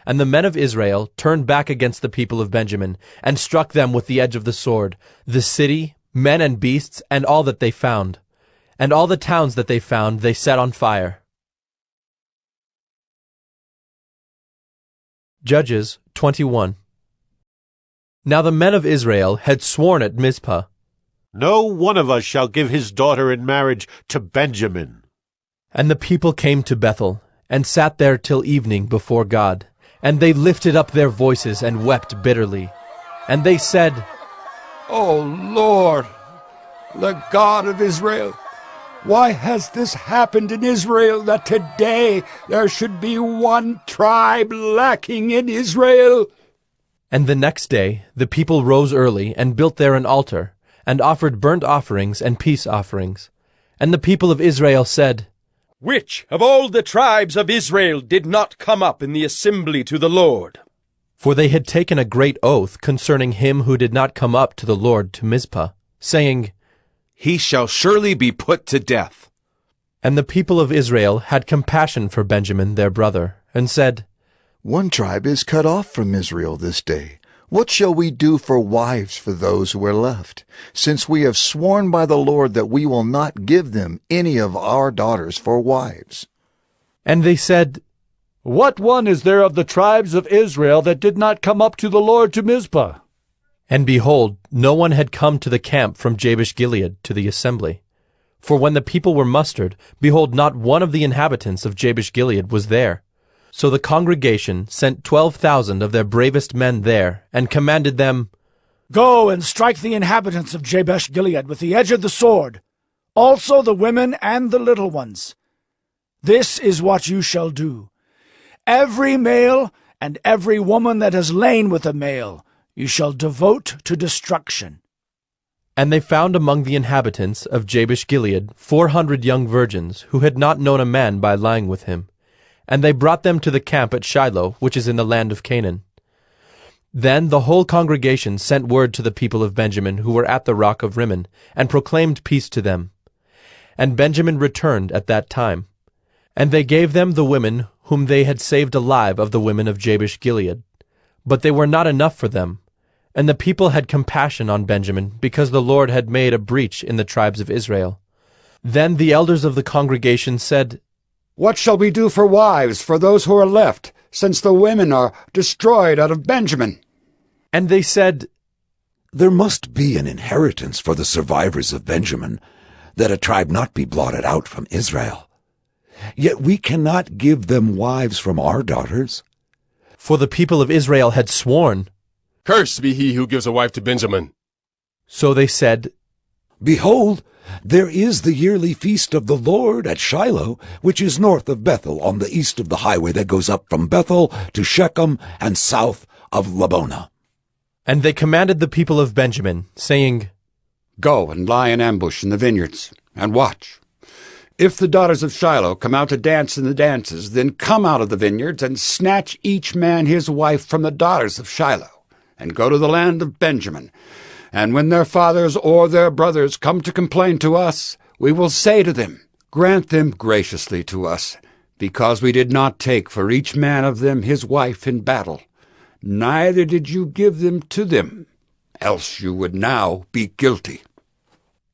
And the men of Israel turned back against the people of Benjamin, and struck them with the edge of the sword, the city, men and beasts, and all that they found. And all the towns that they found they set on fire. Judges 21. Now the men of Israel had sworn at Mizpah, No one of us shall give his daughter in marriage to Benjamin. And the people came to Bethel, and sat there till evening before God. And they lifted up their voices and wept bitterly. And they said, O Lord, the God of Israel, why has this happened in Israel, that today there should be one tribe lacking in Israel? And the next day the people rose early, and built there an altar, and offered burnt offerings and peace offerings. And the people of Israel said, Which of all the tribes of Israel did not come up in the assembly to the Lord? For they had taken a great oath concerning him who did not come up to the Lord to Mizpah, saying, He shall surely be put to death. And the people of Israel had compassion for Benjamin their brother, and said, One tribe is cut off from Israel this day. What shall we do for wives for those who are left, since we have sworn by the Lord that we will not give them any of our daughters for wives? And they said, What one is there of the tribes of Israel that did not come up to the Lord to Mizpah? And behold, no one had come to the camp from Jabesh-Gilead to the assembly. For when the people were mustered, behold, not one of the inhabitants of Jabesh-Gilead was there. So the congregation sent 12,000 of their bravest men there, and commanded them, Go and strike the inhabitants of Jabesh-Gilead with the edge of the sword, also the women and the little ones. This is what you shall do. Every male and every woman that has lain with a male you shall devote to destruction. And they found among the inhabitants of Jabesh-Gilead 400 young virgins, who had not known a man by lying with him. And they brought them to the camp at Shiloh, which is in the land of Canaan. Then the whole congregation sent word to the people of Benjamin who were at the rock of Rimmon, and proclaimed peace to them. And Benjamin returned at that time. And they gave them the women whom they had saved alive of the women of Jabesh-Gilead. But they were not enough for them. And the people had compassion on Benjamin, because the Lord had made a breach in the tribes of Israel. Then the elders of the congregation said, What shall we do for wives for those who are left, since the women are destroyed out of Benjamin? And they said, There must be an inheritance for the survivors of Benjamin, that a tribe not be blotted out from Israel. Yet we cannot give them wives from our daughters. For the people of Israel had sworn, Cursed be he who gives a wife to Benjamin. So they said, Behold, there is the yearly feast of the Lord at Shiloh, which is north of Bethel, on the east of the highway that goes up from Bethel to Shechem, and south of Labonah. And they commanded the people of Benjamin, saying, Go and lie in ambush in the vineyards, and watch. If the daughters of Shiloh come out to dance in the dances, then come out of the vineyards, and snatch each man his wife from the daughters of Shiloh, and go to the land of Benjamin. And when their fathers or their brothers come to complain to us, we will say to them, Grant them graciously to us, because we did not take for each man of them his wife in battle, neither did you give them to them, else you would now be guilty.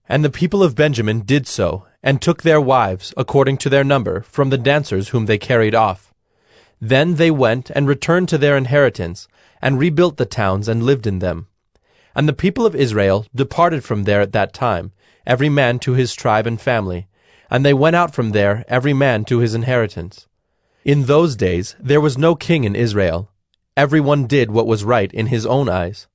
And the people of Benjamin did so, and took their wives, according to their number, from the dancers whom they carried off. Then they went and returned to their inheritance, and rebuilt the towns and lived in them. And the people of Israel departed from there at that time, every man to his tribe and family, and they went out from there every man to his inheritance. In those days there was no king in Israel. Every one did what was right in his own eyes.